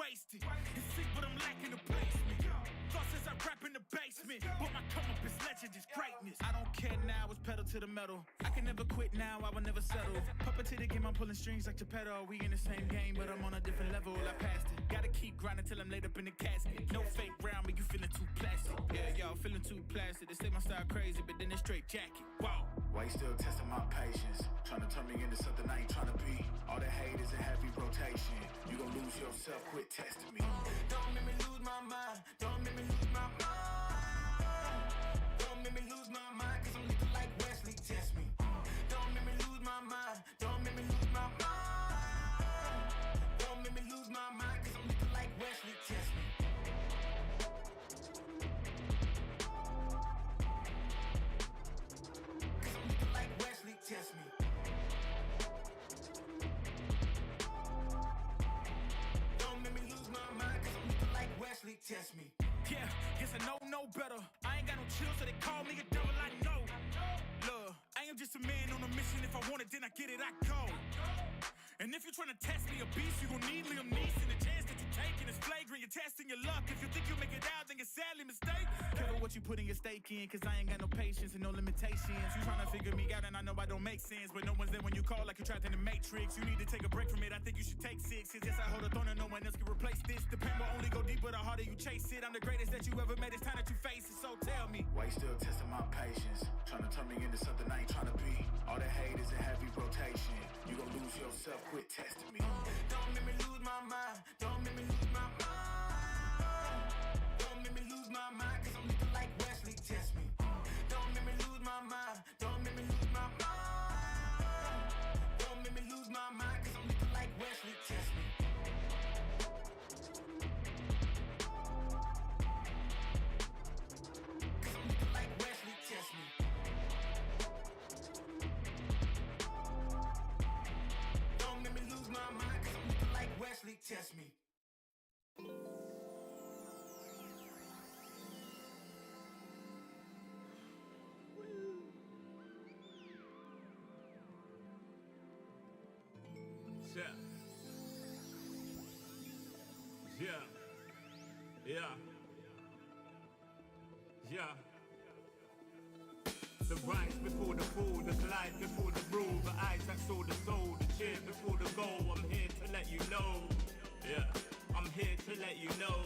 wasted. It's sick, but I'm lacking the placement. Thoughts as I rap in the basement, but my come up is legend, is greatness. I don't care now, it's pedal to the metal. I can never quit now, I will never settle. Puppet to the game, I'm pulling strings like Geppetto. We in the same game, but I'm on a different level. I passed it. Gotta keep grinding till I'm laid up in the casket. No fake round, but you feeling too plastic. Yeah, y'all feeling too plastic. They say my style crazy, but then it's straight jacket. Wow. Why you still testing my patience? Trying to turn me into something I ain't trying to be. All the hate is a heavy rotation. You gon' lose yourself, quit testing me. Don't make me lose my mind. Don't make me lose my mind. Don't make me lose my mind, cause I'm looking like Wesley, test me. Don't make me lose my mind. Don't make me lose my mind. Don't make me lose my mind, cause I'm looking like Wesley, test me. Cause I'm looking like Wesley, test me. Don't make me lose my mind, cause I'm looking like Wesley, test me. Yeah, guess I know no better. I ain't got no chill, so they call me a devil, I know. Look, I am just a man on a mission. If I want it, then I get it, I go. And if you're trying to test me a beast, you gon' need Liam Neeson. The chance that you taking is flagrant. You're testing your luck. If you think you'll make it out, then you're sadly mistaken. Careful what you putting your stake in, cause I ain't got no patience and no limitations. You trying to figure me out, and I know I don't make sense, but no one's there when you call like you're trapped in the Matrix. You need to take a break from it. I think you should take 6. Cause yes, I hold a throne and no one else can replace this. The pain will only go deeper the harder you chase it. I'm the greatest that you ever made. It's time that you face it. So tell me, why you still testing my patience? Trying to turn me into something I ain't trying to be. All the hate is a heavy rotation. You gon' lose yourself, quit testing me. Don't make me lose my mind. Don't make me lose my mind. Don't make me lose my mind, cause I'm looking like Wesley, test me. Don't make me lose my mind. Don't make me lose my mind. Don't make me lose my mind, cause I'm looking like Wesley, test me. Cause I'm looking like Wesley, test me. Don't make me lose my mind, cause I'm looking like Wesley, test me. Yeah. The rise before the fall, the glide before the rule, the eyes that saw the soul, the cheer before the goal. I'm here to let you know. Yeah, I'm here to let you know.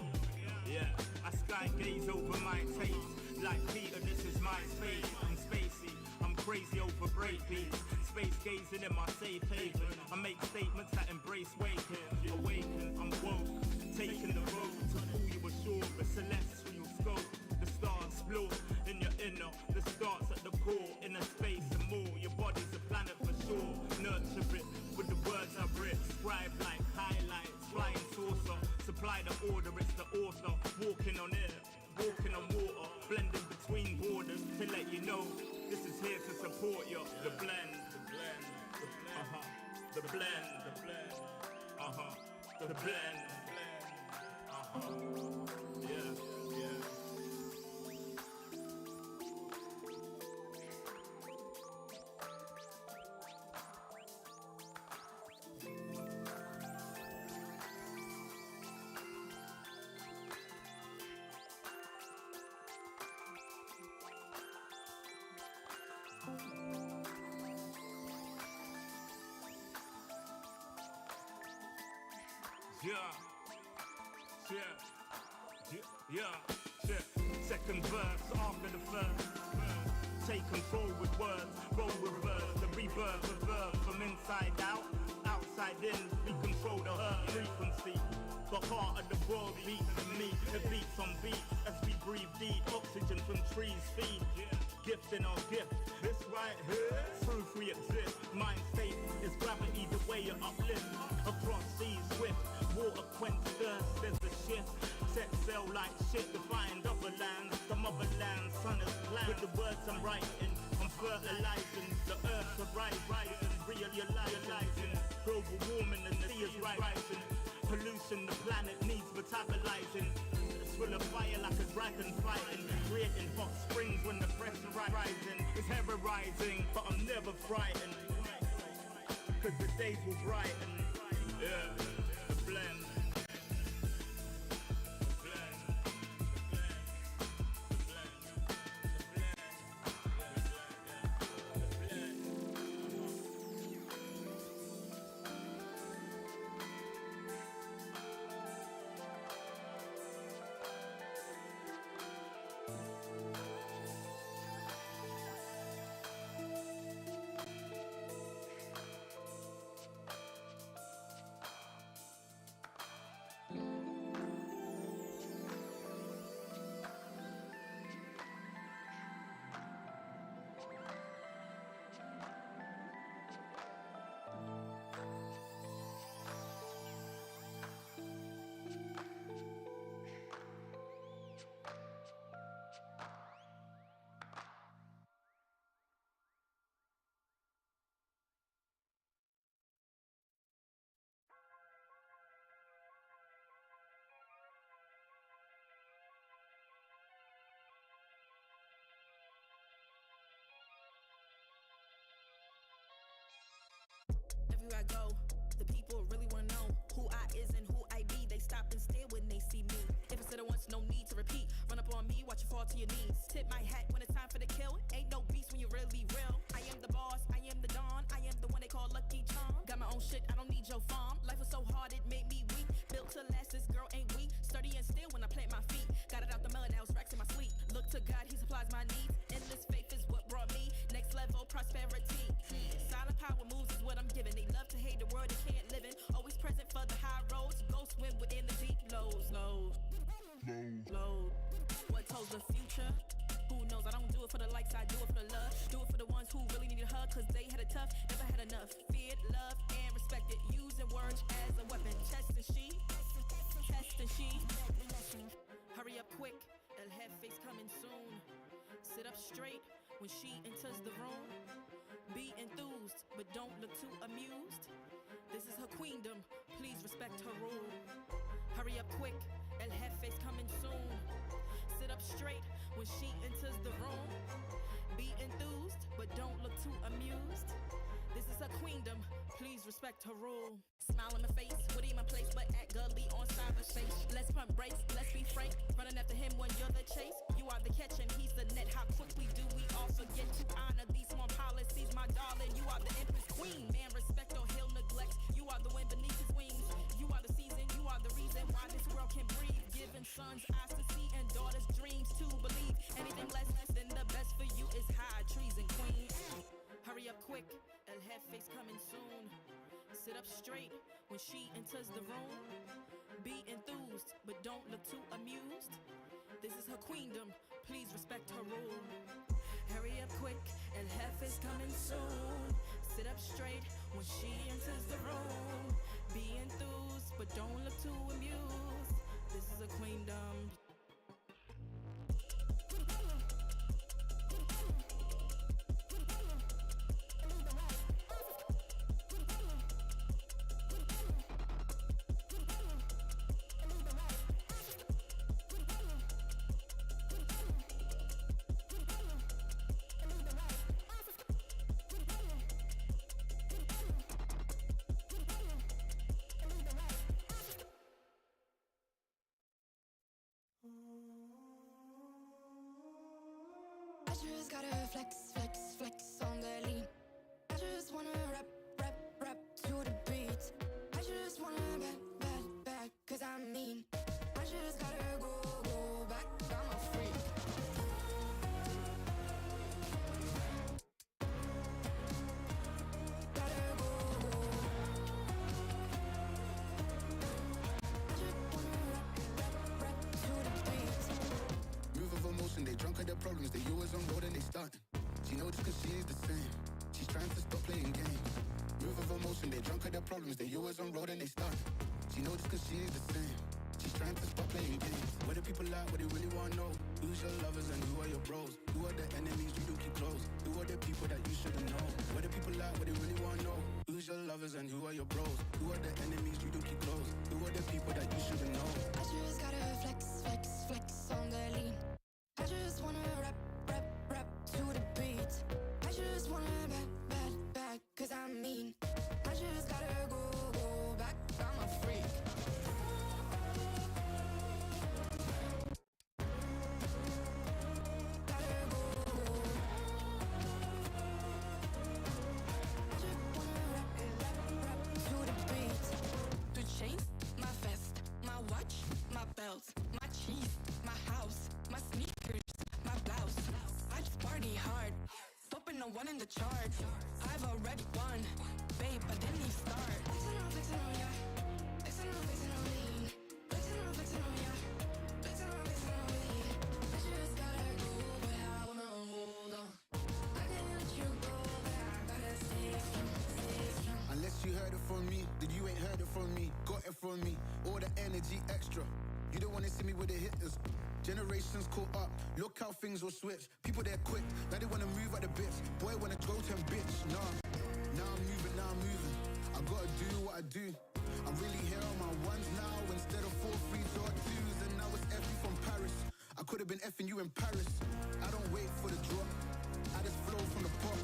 Yeah, I sky gaze over my taste. Like Peter, this is my space. I'm spacey, I'm crazy over breakbeats. Space gazing in my safe haven. I make statements that embrace waking. Awaken, I'm woke. Taking the road to pull you ashore. The celestial scope. The stars explore in your inner. The starts at the core. Inner space and more. Your body's a planet for sure. Nurture it with the words I've writ. Scribe like highlights. Flying saucer. Supply the order, it's the author. Walking on air. Walking on water. Blending between borders to let you know. This is here to support you. The blend. The blend. The blend. Yeah. Second verse after the first. Take control with words, roll reverse, the rebirth of verb from inside out, outside in. We control the earth frequency. The heart of the world beats in me. It beats on beats as we breathe deep. Oxygen from trees feed. Gift in our gift. This right here, proof we exist. Mind state is gravity, the way you uplift. Across seas swift, water quench thirst. There's a shift. Set sail like shit to find other lands. The motherland, sun is planned. With the words I'm writing, I'm fertilizing. The earth's a rising, realizing. Global warming and the sea is rising. Pollution, the planet needs metabolizing. It's full of fire like a dragon fighting. Creating hot springs when the pressure rising. It's ever rising, but I'm never frightened. Cause the days will brighten. Yeah, the blend. everywhere I go. The people really wanna know who I is and who I be. They stop and stare when they see me. If I said it once, no need to repeat. Run up on me, watch you fall to your knees. Tip my hat when it's time for the kill. Ain't no beast when you're really real. I am the boss, I am the dawn. I am the one they call Lucky Charm. Got my own shit, I don't need your farm. Life was so hard, it made me weak. Built to last, this girl ain't weak. Sturdy and still when I plant my feet. Got it out the mud, now it's racks in my sleep. Look to God, he supplies my needs. Endless faith is what brought me next level prosperity. Silent power moves is what I'm giving. They love to hate the world they can't live in. Always present for the high roads. Go swim within the deep lows. Low. What told the future? Who knows? I don't do it for the likes, I do it for the love. Do it for the ones who really needed a hug, cause they had it tough, never had enough. Feared, loved, and respected. Using words as a weapon. Test and she. Hurry up quick, El Jefe's coming soon. Sit up straight when she enters the room. Be enthused, but don't look too amused. This is her queendom, please respect her rule. Hurry up quick, El Jefe's coming soon. Sit up straight when she enters the room. Be enthused, but don't look too amused. This is her queendom, please respect her rule. Smile in my face, Woody in my place, but act gully on cyberspace. Let's pump brakes, let's be frank. Running after him when you're the chase. You are the catch and he's the net. How quickly do we all forget to honor these small policies, my darling? You are the empress queen. Man, respect or he'll neglect. You are the wind beneath his wings. You are the season, you are the reason why this world can breathe. Giving sons eyes to see and daughters dreams to believe. Anything less than the best for you is high treason, queen. Hurry up quick, El Jefe's coming soon. Sit up straight when she enters the room. Be enthused, but don't look too amused. This is her queendom, please respect her rule. Hurry up quick, El Jefe's coming soon. Sit up straight when she enters the room. Be enthused, but don't look too amused. This is a queendom. I just gotta flex on the lean. I just wanna rap to the beat. I just wanna back, cause I'm mean. I just gotta go back, I'm a freak. Gotta go. I just wanna rap to the beat. Move of emotion, they drunk at their problems. They always on road and they starting. She knows cause she is the same. She's trying to stop playing games. Move of emotion, they drunk at their problems. They always on road and they starting. She knows cause she is the same. She's trying to stop playing games. Where the people at, what they really wanna know. Who's your lovers and who are your bros? Who are the enemies you do keep close? Who are the people that you shouldn't know? Where the people at, what they really wanna know. Who's your lovers and who are your bros? Who are the enemies you do keep close? Who are the people that you shouldn't know? I just gotta flex on the lean. I just wanna rap to the beat. I just wanna back, cause I'm mean. I just gotta go back, I'm a freak. Gotta go. I just wanna rap to the beat. The chains, my vest, my watch, my belt, my cheese, my house, my sneakers, my blouse. I just party hard, popping a one in the chart. I've already won, babe, I didn't even start. Flexing on ya, flexing on lean. Flexing on ya, flexing on lean. I just gotta go, but I wanna hold on. I can't let you go, but I gotta stay strong. Unless you heard it from me, then you ain't heard it from me. Got it from me, all the energy extra. You don't wanna see me with the hitters. Generations caught up, look how things will switch. People they're quick, now they wanna move at the bits. Boy wanna go to bitch, nah. Now I'm moving. I gotta do what I do. I'm really here on my ones now instead of 4 3s or 2s. And now it's F from Paris. I could've been effing you in Paris. I don't wait for the drop, I just flow from the pop.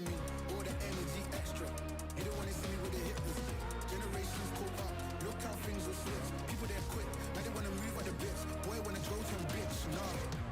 on me, all the energy extra. You don't wanna see me with the hip this. Generations caught up, look how things will switch. People they're quick, now they wanna move on the bits. Boy wanna go to a bitch, nah.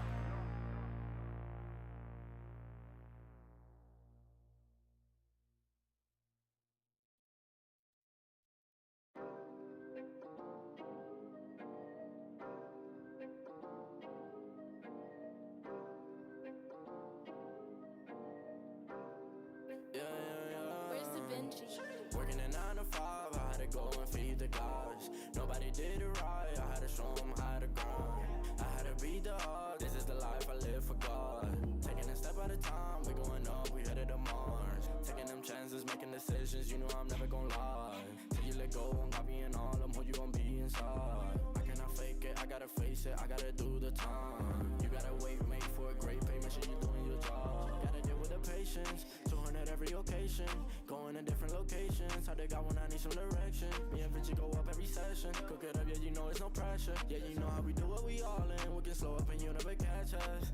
Where's the Benji? Working a 9 to 5, I had to go and feed the guys. Nobody did it right, I had to show them how to grind. I had to beat the odds, this is the life I live for God. Taking a step at a time, we going up, we headed to Mars. Taking them chances, making decisions, you know I'm never gonna lie. Till you let go, I'm copying all them, who you gon' be inside. I cannot fake it, I gotta face it, I gotta do the time. You gotta wait, make for a great pay, make sure you're doing your job. Gotta deal with the patience, 200 every occasion. Going to different locations, how they got when I need some direction. Me and Vinci go up every session. Cook it up, yeah, you know it's no pressure. Yeah, you know how we do it, we all in. We can slow up and you never catch us.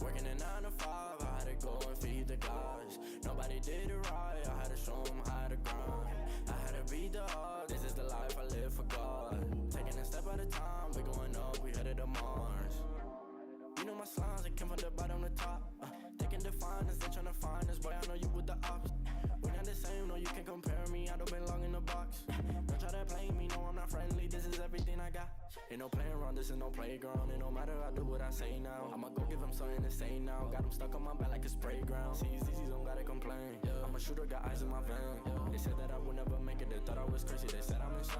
Working a 9 to 5, I had to go and feed the guys. Nobody did it right, I had to show them how to grind. I had to beat the odds, this is the life I live for God. Taking a step at a time, we going up, we headed to Mars. You know my slimes, they came from the bottom to top. Taking the finest, they tryna find us. Boy, I know you with the ops. We not the same, no, you can't compare me. I don't belong in the box. Don't try to play me, no, I'm not friendly. This is everything I got. Ain't no playing around, this is no playground. It no matter, I do what I say now. I'ma go give them something to say now. Got them stuck on my back like a spray ground. See, these don't gotta complain. I'm a shooter, got eyes in my vein. They said that I would never make it, they thought I was crazy. They said I'm insane.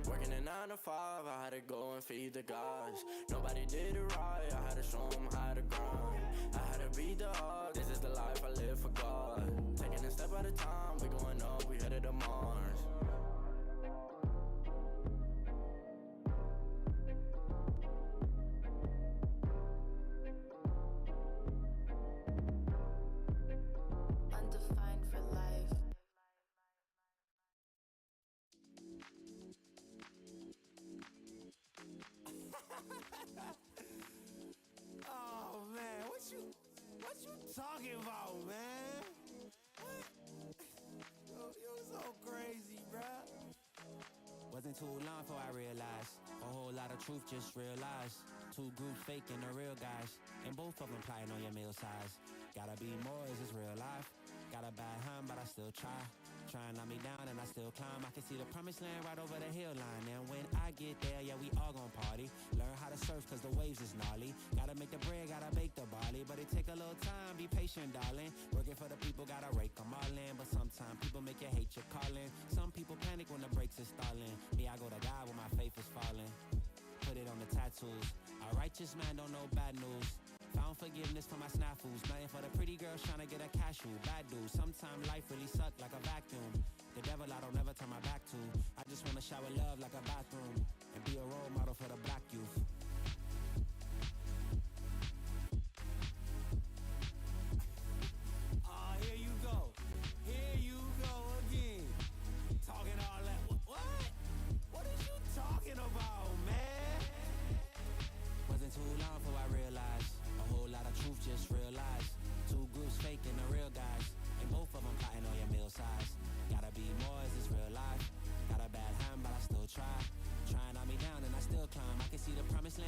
Working a 9 to 5, I had to go and feed the guys. Nobody did it right, I had to show them how to grind. I had to beat the odds, this is the life I live for God. Taking a step at a time, we going up, we headed to Mars. Undefined for life. Oh man, what you talking about, man? What? You so crazy, bruh. Wasn't too long before I realized a whole lot of truth just realized. Two groups faking the real guys, and both of them plotting on your meal size. Gotta be more, is this real life? Got a bad hand, but I still try. Trying to knock me down and I still climb. I can see the promised land right over the hill line. And when I get there, yeah, we all gon' party. Learn how to surf cause the waves is gnarly. Gotta make the bread, gotta bake the barley. But it take a little time, be patient, darling. Working for the people, gotta rake them all in. But sometimes people make you hate your calling. Some people panic when the brakes is stalling. Me, I go to God when my faith is falling. Put it on the tattoos. A righteous man don't know bad news. Found forgiveness for my snafus. Nothing for the pretty girls trying to get a cashew. Bad dude, sometimes life really suck like a vacuum. The devil I don't never turn my back to. I just wanna shower love like a bathroom. And be a role model for the black youth. Here you go. Here you go again. Talking all that. What? What is you talking about, man? Wasn't too long before I realized a whole lot of truth just realized. Two groups faking the real guys, and both of them plotting on your meal size. Gotta be more, is this real life? Got a bad hand, but I still try. Trying on me down and I still climb. I can see the promised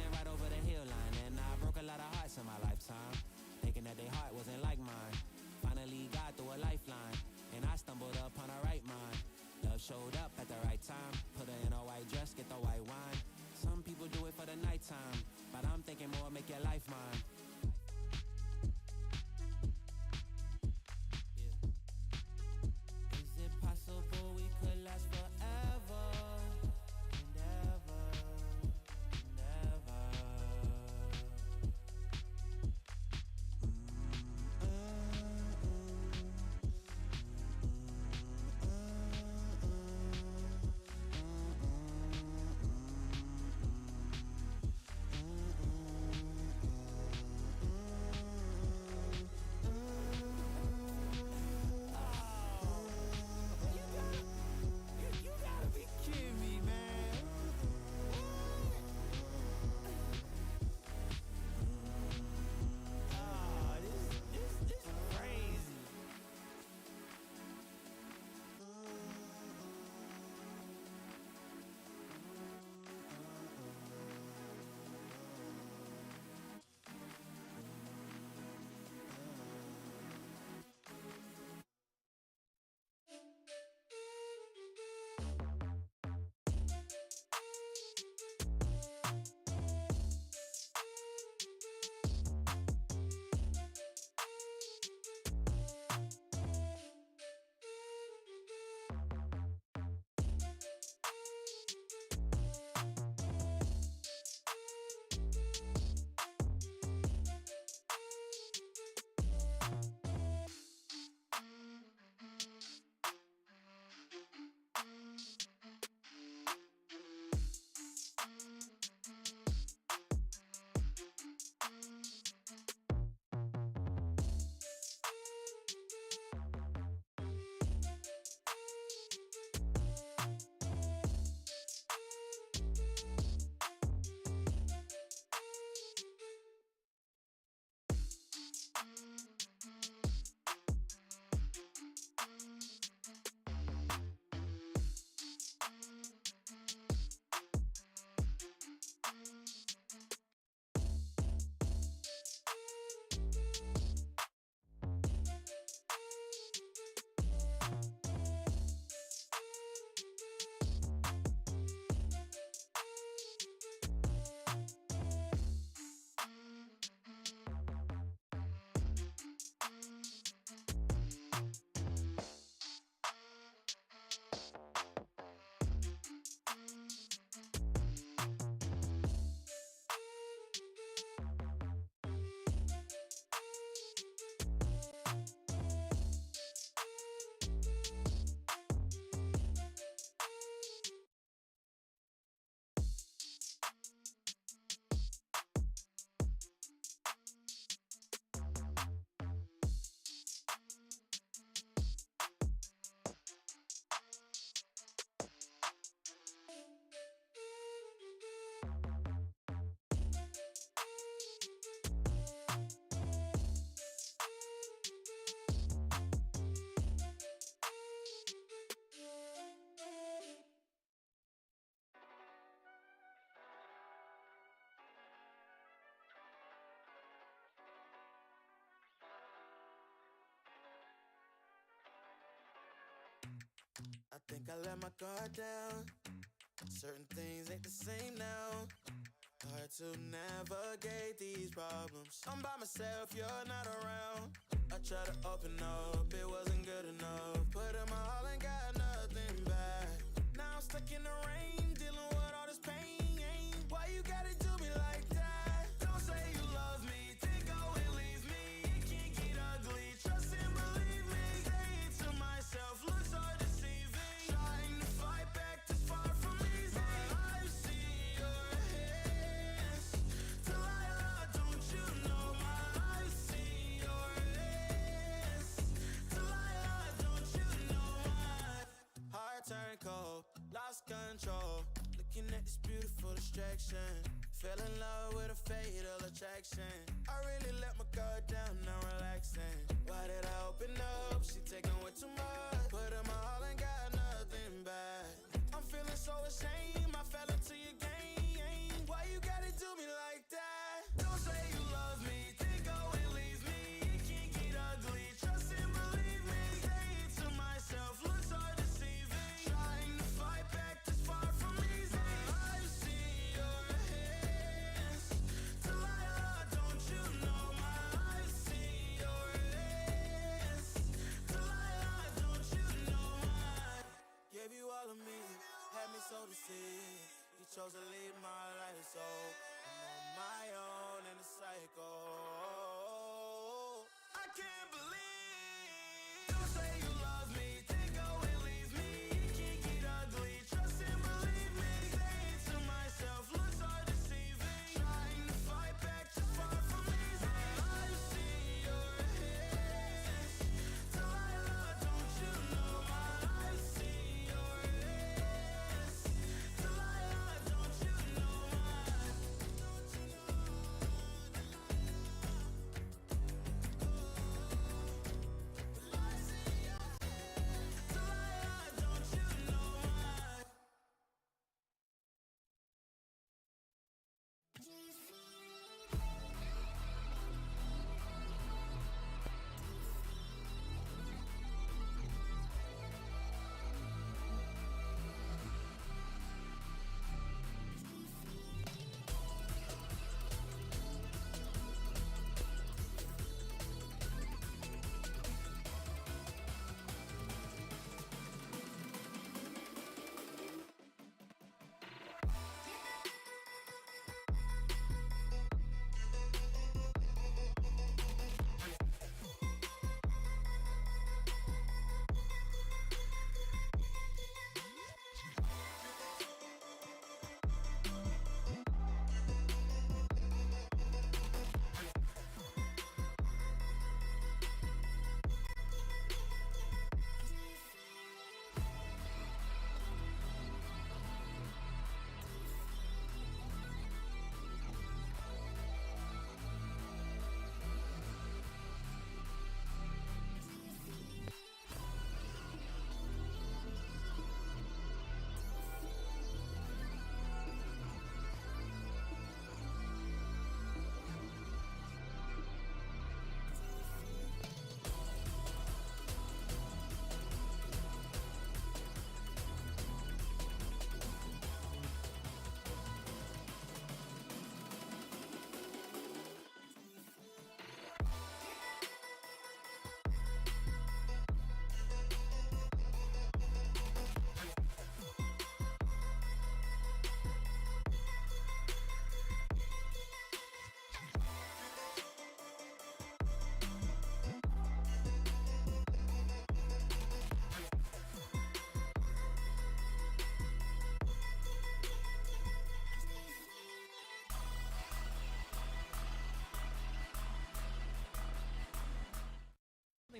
I let my guard down. Certain things ain't the same now. Hard to navigate these problems. I'm by myself, you're not around. I tried to open up, it wasn't good enough. Put in my all and got nothing back. Now I'm stuck in the rain, dealing with all this pain. Why you gotta do me like that? Don't say you love me, then go and leave me. It can get ugly, trust and believe me. Say it to myself, looks so deceiving. Trying to fight back, this far from easy. I see your hands. Delilah, don't you know my eyes see your hands. Delilah, don't you know my heart turned cold, lost control. Looking at this beautiful distraction. Fell in love with a fatal attraction. I really let my guard down, now relaxing. Why did I open up? She taking way too much. Put in my all and got nothing back. I'm feeling so ashamed, I fell into your game. Why you gotta do me like that? Don't say you love me, then go and leave me. It can get ugly, trust and believe me. Say it to myself, looks so deceiving. Trying to fight back, this far from easy. I see your hands. Delilah, don't you know my eyes see your hands. Delilah, don't you know my gave you all of me, had me so deceived. You chose to lead my life, so I'm on my own in the cycle. I can't believe. Don't say you love me, then go and leave me. It can get ugly, trust and believe me. Say it to myself, looks so deceiving. Trying to fight back, just far from easy. I see your hands. Delilah, don't you know my eyes see your hands. Delilah, don't you know my don't you know I see your hands. Delilah, don't you know my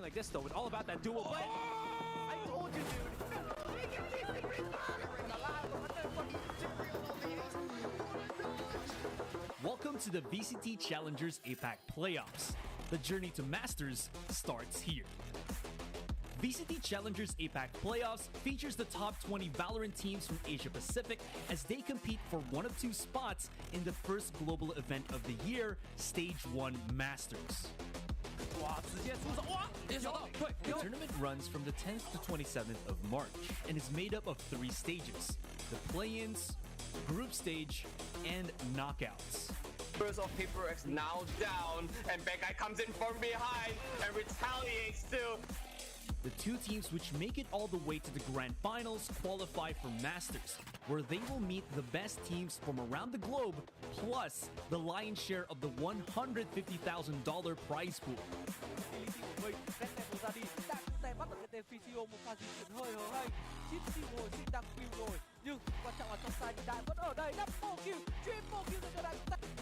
Like this though, it's all about that dual play. I told you, dude. Welcome to the VCT Challengers APAC Playoffs. The journey to Masters starts here. VCT Challengers APAC Playoffs features the top 20 Valorant teams from Asia Pacific as they compete for one of two spots in the first global event of the year, Stage 1 Masters. 哇，直接出手，哇，联想到，对， The tournament runs from the 10th to 27th of March and is made up of 3 stages: the play-ins, group stage, and knockouts. Members of Paper X now down, and Bad Guy comes in from behind and retaliates too. The 2 teams which make it all the way to the grand finals qualify for Masters, where they will meet the best teams from around the globe, plus the lion's share of the $150,000 prize pool. của mình nét đẹp của ra đi đã cũng tay bắt được cái tên Physio, một pha di chuyển hơi hở hênh. Chip siêu hồi sinh đang kill rồi, nhưng quan trọng là trong side thì đại vẫn ở đây. Double kill, triple kill từ đại.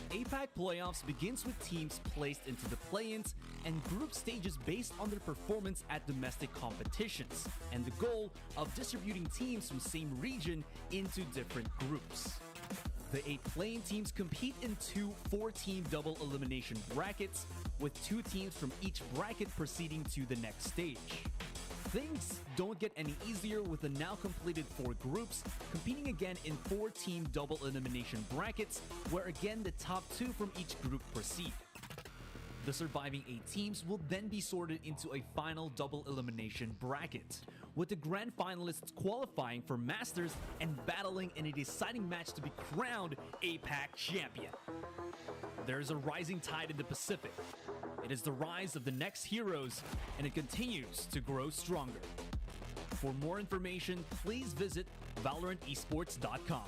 APAC Playoffs begins with teams placed into the play-ins and group stages based on their performance at domestic competitions, and the goal of distributing teams from same region into different groups. The 8 playing teams compete in 2 4-team double elimination brackets, with 2 teams from each bracket proceeding to the next stage. Things don't get any easier with the now completed 4 groups competing again in 4-team double elimination brackets, where again the top 2 from each group proceed. The surviving 8 teams will then be sorted into a final double elimination bracket, with the grand finalists qualifying for Masters and battling in a deciding match to be crowned APAC champion. There's a rising tide in the Pacific. It is the rise of the next heroes, and it continues to grow stronger. For more information, please visit ValorantEsports.com.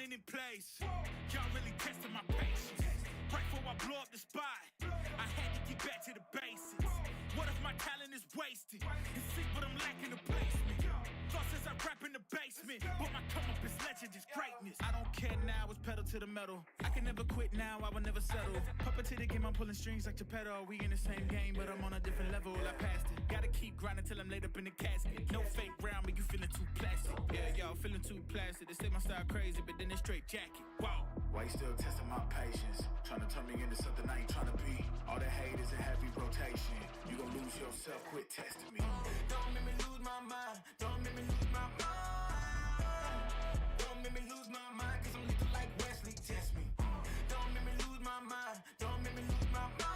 falling in place. Y'all really testing my patience. Right before I blow up the spot, I had to get back to the basics. What if my talent is wasted? You see, but I'm lacking the placement. Thought since I rap in the basement, but my come up is legend, is greatness. I don't care now, it's pedal to the metal. I can never quit now, I will never settle. Puppet to the game, I'm pulling strings like Geppetto. We in the same game, but I'm on a different level. I passed it. Gotta keep grinding till I'm laid up in the casket. No fake round, but you feeling too plastic. Yeah, y'all feeling too plastic. They say my style crazy, but then it's straight jacket. Wow. Why you still testing my patience? Trying to turn me into something I ain't trying to be. All the hate is a heavy rotation. You gon' lose yourself, quit testing me. Don't make me lose my mind. Don't make me lose my mind. Don't make me lose my mind, cause I'm looking like Wesley, test me. Don't make me lose my mind. Don't make me lose my mind.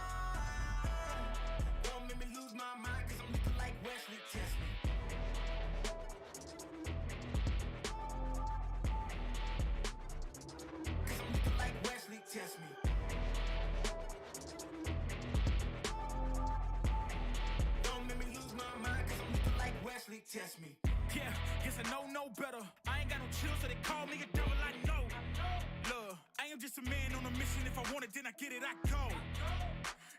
Don't make me lose my mind, cause I'm looking like Wesley, test me. Cause I'm looking like Wesley, test me. Don't make me lose my mind, cause I'm looking like Wesley, test me. Yeah, guess I know no better. I ain't got no chill, so they call me a devil, I know. Look, I am just a man on a mission. If I want it, then I get it, I go.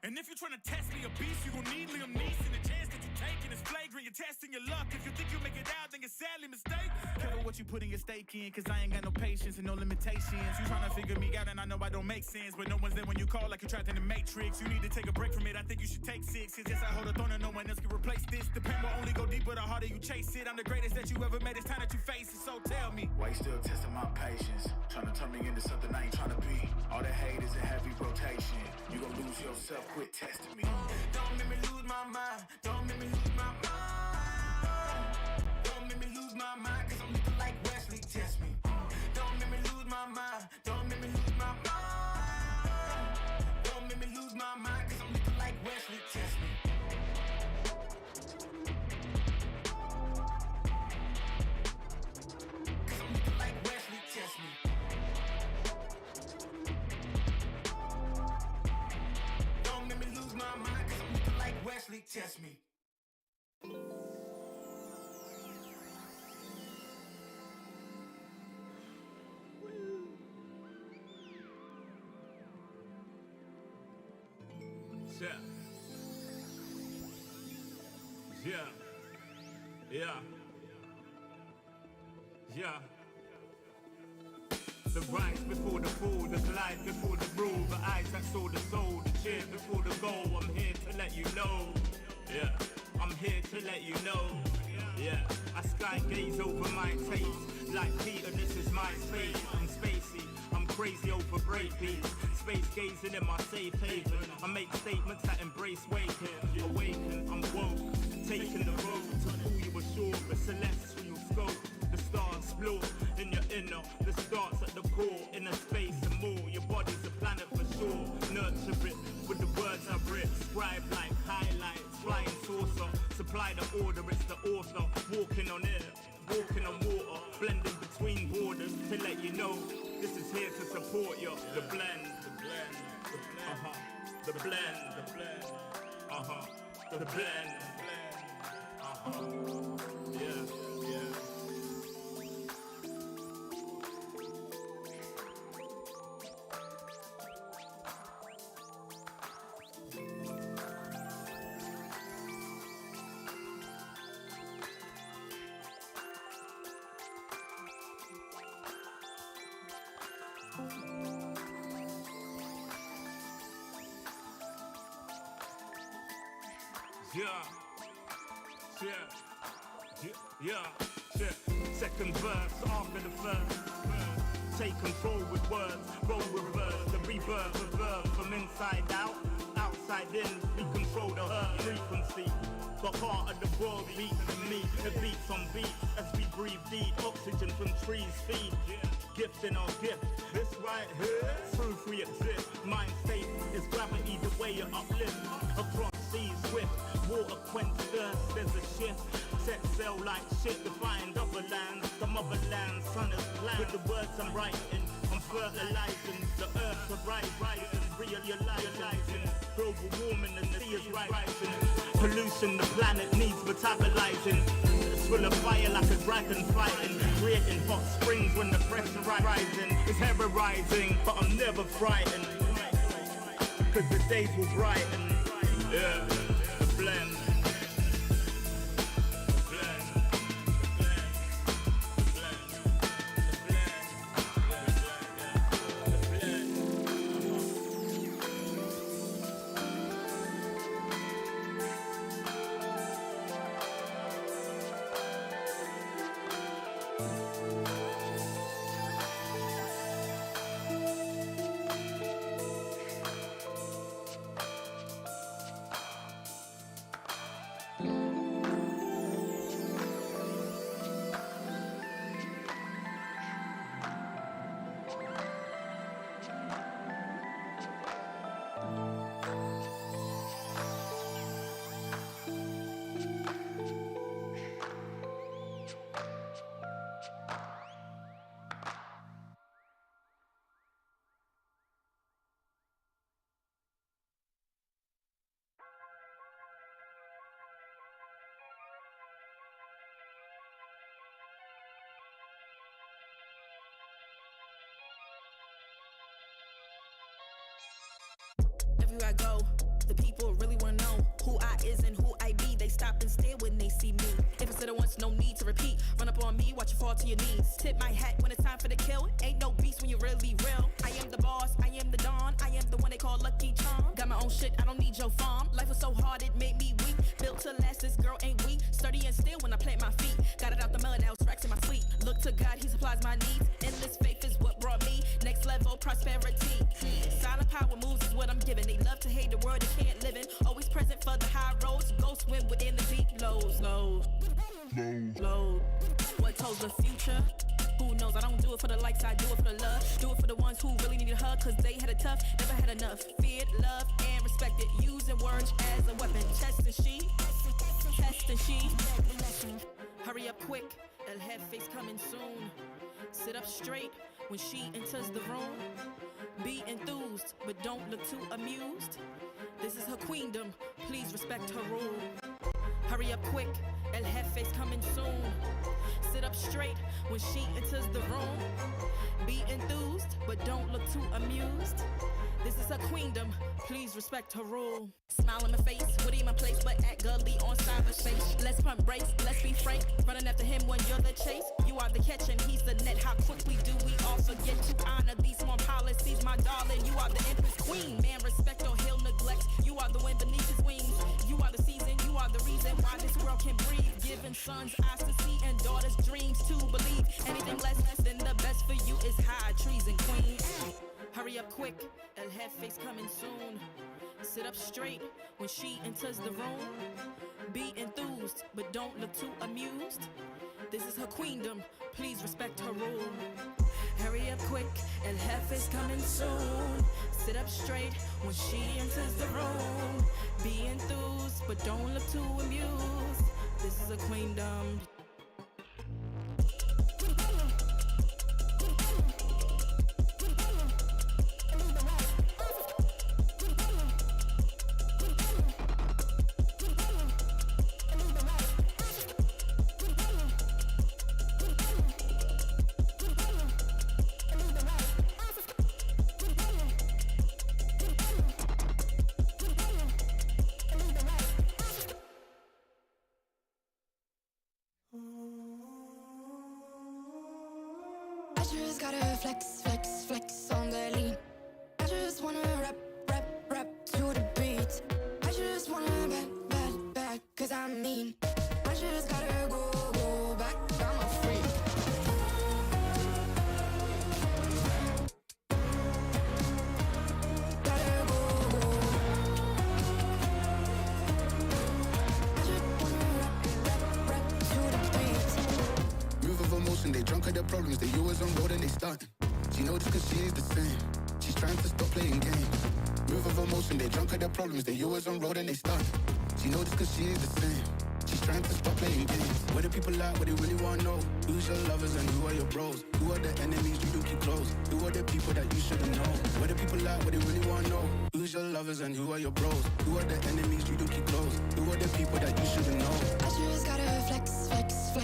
And if you're trying to test me a beast, you gon' need Liam Neeson. The chance that you're taking is flagrant. You're testing your luck. If you think you'll make it out, then you're sadly mistaken. Careful what you putting your stake in, cause I ain't got no patience and no limitations. You trying to figure me out, and I know I don't make sense, but no one's there when you call like you're trapped in the Matrix. You need to take a break from it. I think you should take 6. Cause yes, I hold a throne and no one else can replace this. The pain will only go deeper the harder you chase it. I'm the greatest that you ever met. It's time that you face it. So tell me, why you still testing my patience? Trying to turn me into something I ain't trying to be. All the hate is a heavy rotation. You gon' lose yourself, quit testing me. Don't make me lose my mind. Don't make me lose my mind. Don't make me lose my mind, cause I'm looking like Wesley, test me. Don't make me lose my mind. Don't make me lose my mind. Don't make me lose my mind, cause I'm looking like Wesley, test me. Cause I'm looking like Wesley, test me. Don't make me lose my mind, cause I'm looking like Wesley, test me. Yeah. The rise before the fall, the slide before the rule, the eyes that saw the soul, the cheer before the goal. I'm here to let you know. Yeah, I'm here to let you know. Yeah, I sky gaze over my taste. Like Peter, this is my space. I'm spacey, I'm crazy over breakbeats. Space gazing in my safe haven. I make statements that embrace waking. Awaken, I'm woke. Taking the road to pull you ashore. A celestial scope. The stars explore in your inner. The starts at the core. Inner space and more. Your body's a planet for sure. Nurture it with the words I writ. Scribe like highlights. Flying saucer. Supply the order, it's the author. Walking on air. Walking on water. Blending between borders to let you know. This is here to support you. The blend. The blend. The blend. The blend. Yeah. Second verse after the first. Take control with words, roll reverse, the rebirth of verb from inside out, outside in. We control the hurt frequency. The heart of the world beats in me. It beats on beat as we breathe deep. Oxygen from trees feed. Gift in our gift. This right here, proof we exist. Mind state is gravity, the way you uplift. Across seas swift, water quench thirst. There's a shift. Set sail like shit to find other lands. The motherland, sun is planned. With the words I'm writing, I'm fertilizing. The earth to rising, realizing. Global warming and the sea is rising. Pollution the planet needs metabolizing. full of fire like a dragon fighting, creating hot springs when the pressure rising. It's terrorizing, but I'm never frightened, cause the days will brighten. Yeah, the blend. Everywhere I go, the people really wanna know who I is and who I be. They stop and stare when they see me. If I said it once, no need to repeat. Run up on me, watch you fall to your knees. Tip my hat when it's time for the kill. Ain't no beast when you're really real. I am the boss, I am the dawn. I am the one they call Lucky Charm. Got my own shit, I don't need your farm. Life was so hard, it made me weak. Built to last, this girl ain't weak. Sturdy and still when I plant my feet. Got it out the mud, now it's racks in my sleep. Look to God, he supplies my needs. Endless faith is what brought me next level prosperity. Silent power moves is what I'm giving. They love to hate the world they can't live in. Always present for the high roads. Go swim within the deep lows. What told the future? Who knows? I don't do it for the likes, I do it for the love. Do it for the ones who really need a hug, cause they had it tough, never had enough. Feared, loved, and respected. Using words as a weapon. Test and she. Hurry up quick, El Jefe's coming soon. Sit up straight when she enters the room. Be enthused, but don't look too amused. This is her queendom, please respect her rule. Hurry up quick, El Jefe's coming soon. Sit up straight when she enters the room. Be enthused, but don't look too amused. This is her queendom, please respect her rule. Smile in my face, witty in my place, but act gully on cyberspace. Let's pump brakes, let's be frank. Running after him when you're the chase. You are the catch and he's the net. How quickly do we all forget to honor these small policies, my darling? You are the empress queen. Man, respect or he'll neglect. You are the wind beneath his wings. You are the season, you are the reason why this world can breathe. Giving sons eyes to see and daughters dreams to believe. Anything less than the best for you is high treason, queen. Hurry up quick, El Jefe's coming soon. Sit up straight when she enters the room. Be enthused, but don't look too amused. This is her queendom, please respect her rule. Hurry up quick, El Jefe's coming soon. Sit up straight when she enters the room. Be enthused, but don't look too amused. This is a queendom. I just gotta flex, flex, flex on the lean. I just wanna rap, rap, rap to the beat. I just wanna back, cause I'm mean. I just gotta go back, I'm a freak. Gotta go. I just wanna rap to the beat. Move of emotion, they drunk at their problems. They always on road and they starting. She know this cause she is the same. She's trying to stop playing games. Move of emotion, they drunk at their problems. They always on road and they starting. She know this cause she is the same. She's trying to stop playing games. Where the people at, what they really wanna know. Who's your lovers and who are your bros? Who are the enemies you do keep close? Who are the people that you shouldn't know? Where the people at, what they really wanna know. Who's your lovers and who are your bros? Who are the enemies you do keep close? Who are the people that you shouldn't know? I just gotta flex, flex, flex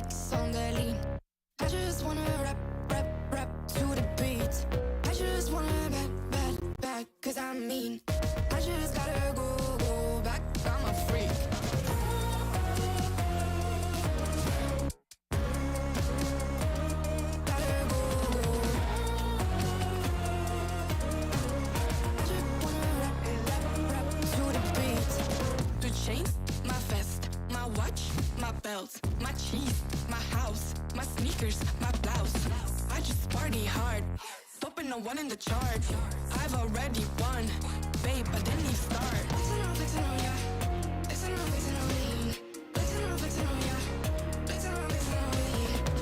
belts, my cheese, my house, my sneakers, my blouse. I just party hard, topping the one in the chart. I've already won, babe, I didn't even start. Flexing on ya, flexing on me, flexing on ya, flexing on me.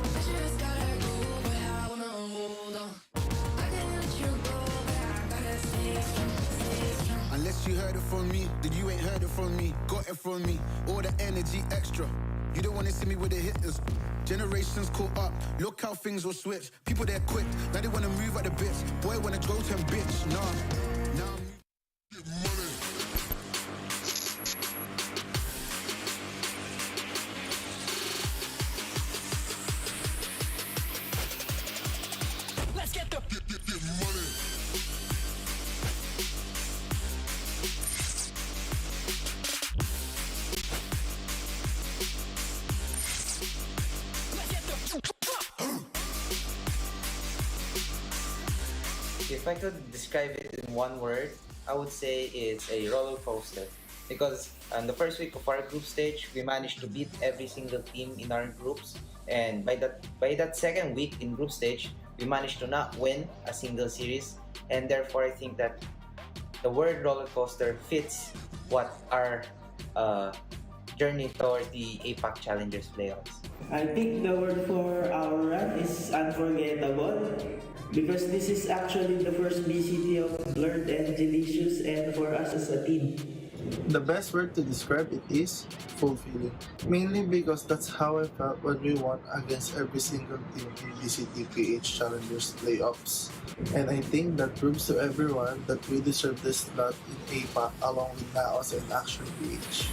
I just gotta go, but I wanna hold on. I can't let you go, but I gotta stay strong. Unless you heard it from me, then you ain't heard it from me. Got it from me, all the energy extra. You don't wanna see me with the hitters. Generations caught up, look how things will switch. People they're quick, now they wanna move at the bits. Boy wanna go to bitch, nah. Let's get the money. If I could describe it in one word, I would say it's a roller coaster. Because on the first week of our group stage, we managed to beat every single team in our groups. And by that second week in group stage, we managed to not win a single series. And therefore, I think that the word roller coaster fits what our journey toward the APAC Challengers Playoffs. I think the word for our run is unforgettable because this is actually the first VCT of Blurred and Delicious and for us as a team. The best word to describe it is fulfilling. Mainly because that's how I felt when we won against every single team in VCT Challengers Playoffs. And I think that proves to everyone that we deserve this slot in APAC along with Naos and Action PH.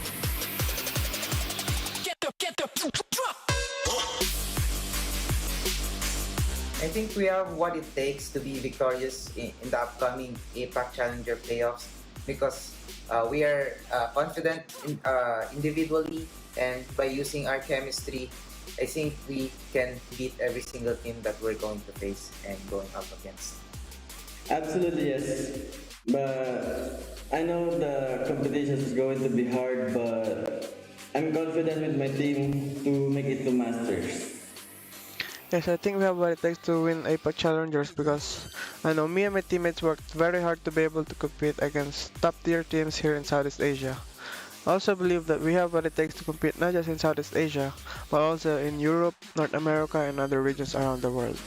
I think we have what it takes to be victorious in the upcoming APAC Challenger Playoffs because we are confident individually, and by using our chemistry, I think we can beat every single team that we're going to face and going up against. Absolutely yes, but I know the competition is going to be hard, but I'm confident with my team to make it to Masters. Yes, I think we have what it takes to win APAC Challengers because I know me and my teammates worked very hard to be able to compete against top tier teams here in Southeast Asia. I also believe that we have what it takes to compete not just in Southeast Asia, but also in Europe, North America, and other regions around the world.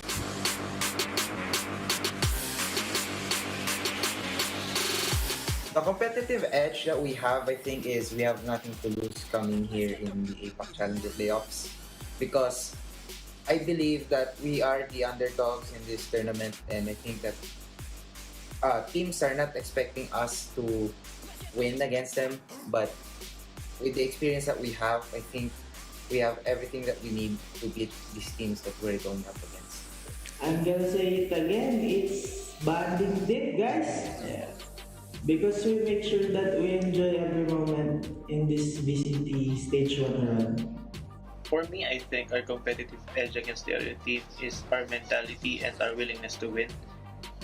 The competitive edge that we have, I think, is we have nothing to lose coming here in the APAC Challenger Playoffs because I believe that we are the underdogs in this tournament, and I think that teams are not expecting us to win against them, but with the experience that we have, I think we have everything that we need to beat these teams that we're going up against. I'm gonna say it again, it's banding deep, guys. Yeah. Because we make sure that we enjoy every moment in this VCT Stage 1 run. For me, I think our competitive edge against the other team is our mentality and our willingness to win,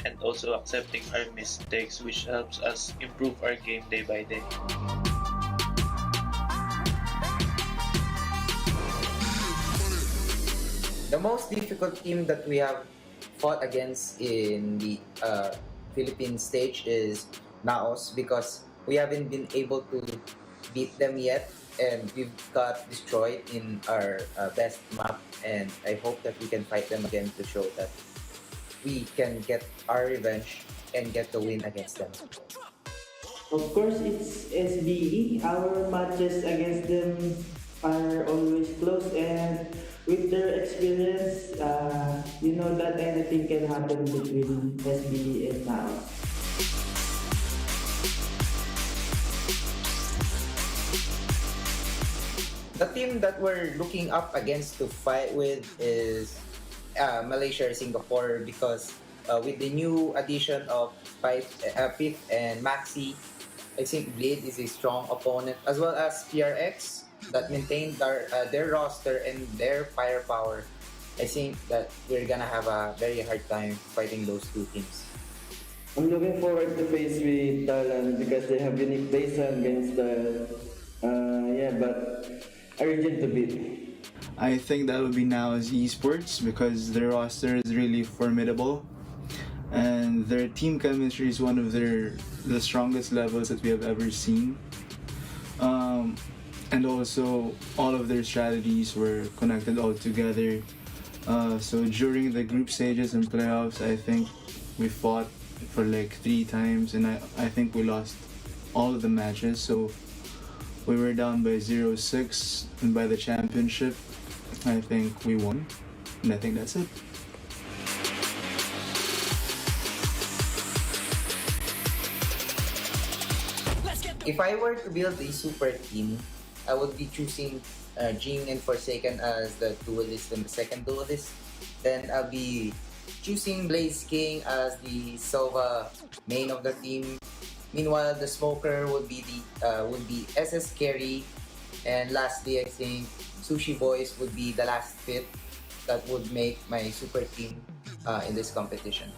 and also accepting our mistakes, which helps us improve our game day by day. The most difficult team that we have fought against in the Philippine stage is Naos because we haven't been able to beat them yet. And we've got destroyed in our best map, and I hope that we can fight them again to show that we can get our revenge and get the win against them. Of course, it's SBE. Our matches against them are always close, and with their experience, you know that anything can happen between SBE and Naos. The team that we're looking up against to fight with is Malaysia or Singapore because with the new addition of Pith and Maxi, I think Blade is a strong opponent, as well as PRX that maintained their roster and their firepower. I think that we're gonna have a very hard time fighting those two teams. I'm looking forward to face with Thailand because they have unique playstyle against the but urgent to beat? I think that would be now as Esports because their roster is really formidable and their team chemistry is one of the strongest levels that we have ever seen. And also all of their strategies were connected all together. So during the group stages and playoffs, I think we fought for like 3 times and I think we lost all of the matches. So we were down by 0-6 and by the championship, I think we won. And I think that's it. If I were to build a super team, I would be choosing Jing and Forsaken as the duelist and the second duelist. Then I'll be choosing Blaze King as the Sova main of the team. Meanwhile, the smoker would be SS Carry, and lastly, I think Sushi Boys would be the last fit that would make my super team in this competition.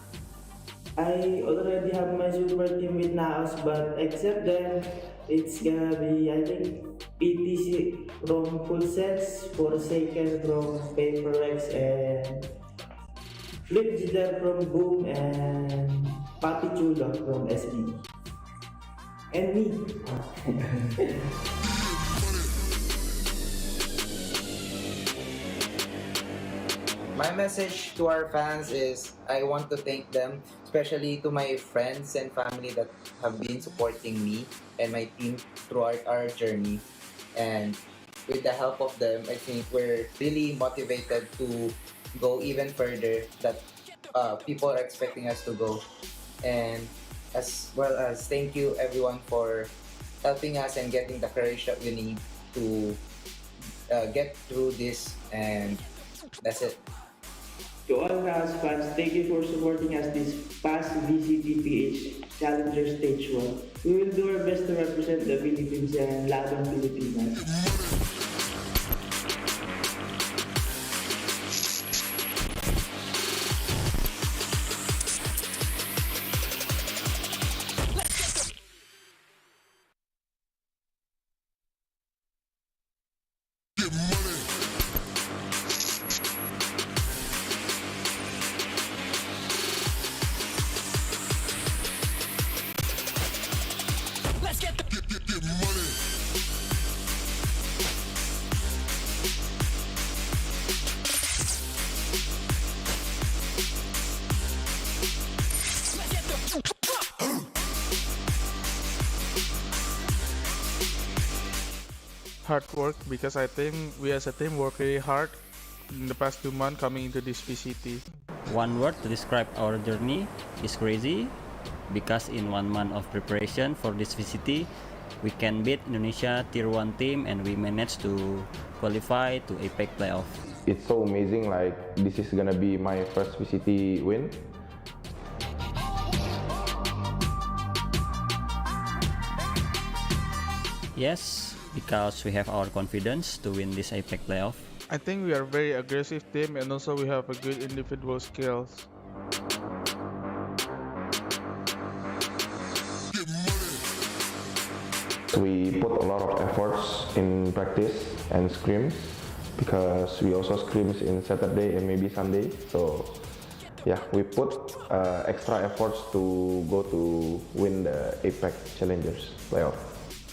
I already have my super team with Naos, but except them, it's gonna be, I think, PTC from Full Sets, Forsaken from Paper X, and Flip Jitter from Boom, and Papi Chulo from SB. And me. My message to our fans is I want to thank them, especially to my friends and family that have been supporting me and my team throughout our journey. And with the help of them, I think we're really motivated to go even further that people are expecting us to go. And as well as thank you everyone for helping us and getting the courage that we need to get through this, and that's it. To all Naos fans, thank you for supporting us this past VCT Challenger Stage 1. We will do our best to represent the Philippines and Labang Pilipinas. Hard work, because I think we as a team work really hard in the past 2 months coming into this VCT. One word to describe our journey is crazy, because in 1 month of preparation for this VCT, we can beat Indonesia Tier 1 team and we managed to qualify to APAC Playoff. It's so amazing, like this is gonna be my first VCT win. Yes, because we have our confidence to win this APAC Playoff. I think we are a very aggressive team and also we have a good individual skills. We put a lot of efforts in practice and scrims because we also scrims in Saturday and maybe Sunday. So yeah, we put extra efforts to go to win the APAC Challengers Playoff.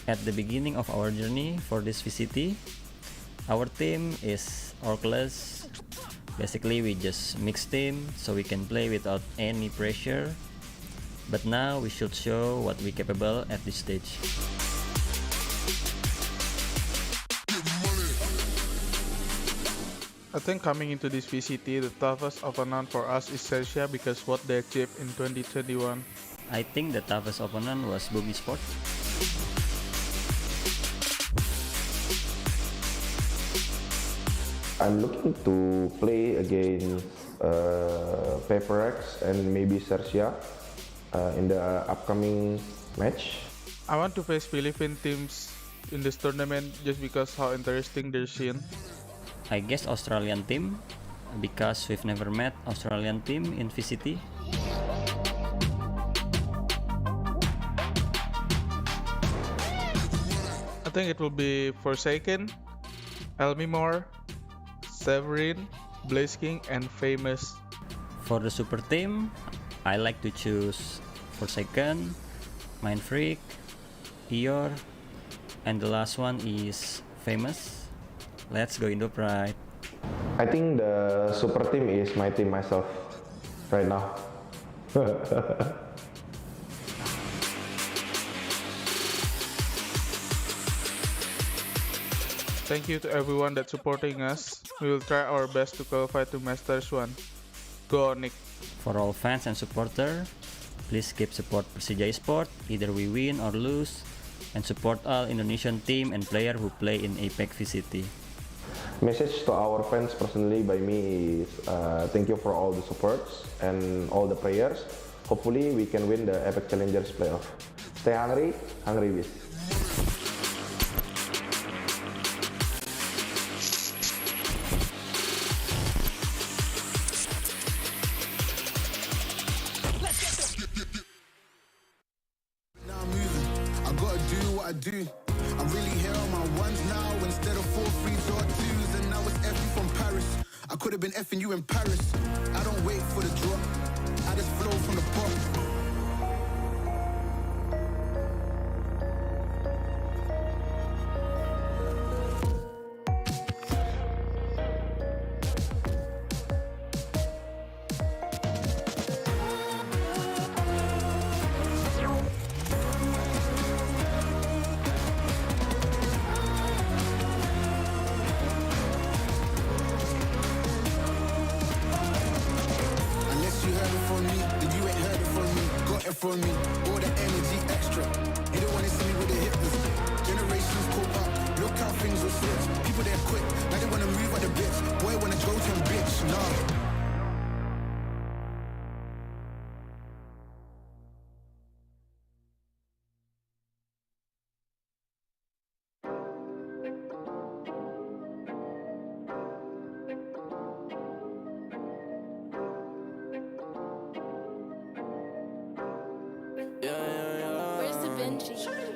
At the beginning of our journey for this VCT, our team is orcless. Basically, we just mix team so we can play without any pressure. But now we should show what we're capable at this stage. I think coming into this VCT, the toughest opponent for us is Celsia because what they achieved in 2021. I think the toughest opponent was BAAM Esports. I'm looking to play against Paper X and maybe Celsia in the upcoming match. I want to face Philippine teams in this tournament just because how interesting their scene. I guess Australian team, because we've never met Australian team in VCT. I think it will be Forsaken Elmimore, Severin, Blaze King, and Famous. For the super team, I like to choose Forsaken, Mind Freak, Eeyore, and the last one is Famous. Let's go into Pride. I think the super team is my team myself right now. Thank you to everyone that's supporting us. We will try our best to qualify to Masters 1. Go ONIC. For all fans and supporters, please keep support Persija Esports, either we win or lose, and support all Indonesian team and player who play in APAC VCT. Message to our fans personally by me is thank you for all the supports and all the players. Hopefully we can win the APAC Challengers Playoff. Stay hungry, hungry biz. Do. I'm really here on my ones now instead of 4 3s or 2s, and now it's F from Paris. I could have been effing you in Paris. I don't wait for the drop, I just flow from the pop. For me, all the energy extra. You don't wanna see me with the hitters. Generations cope up, look how things will switch. People there quick, now they wanna move at the bits. Boy wanna go to a bitch, nah.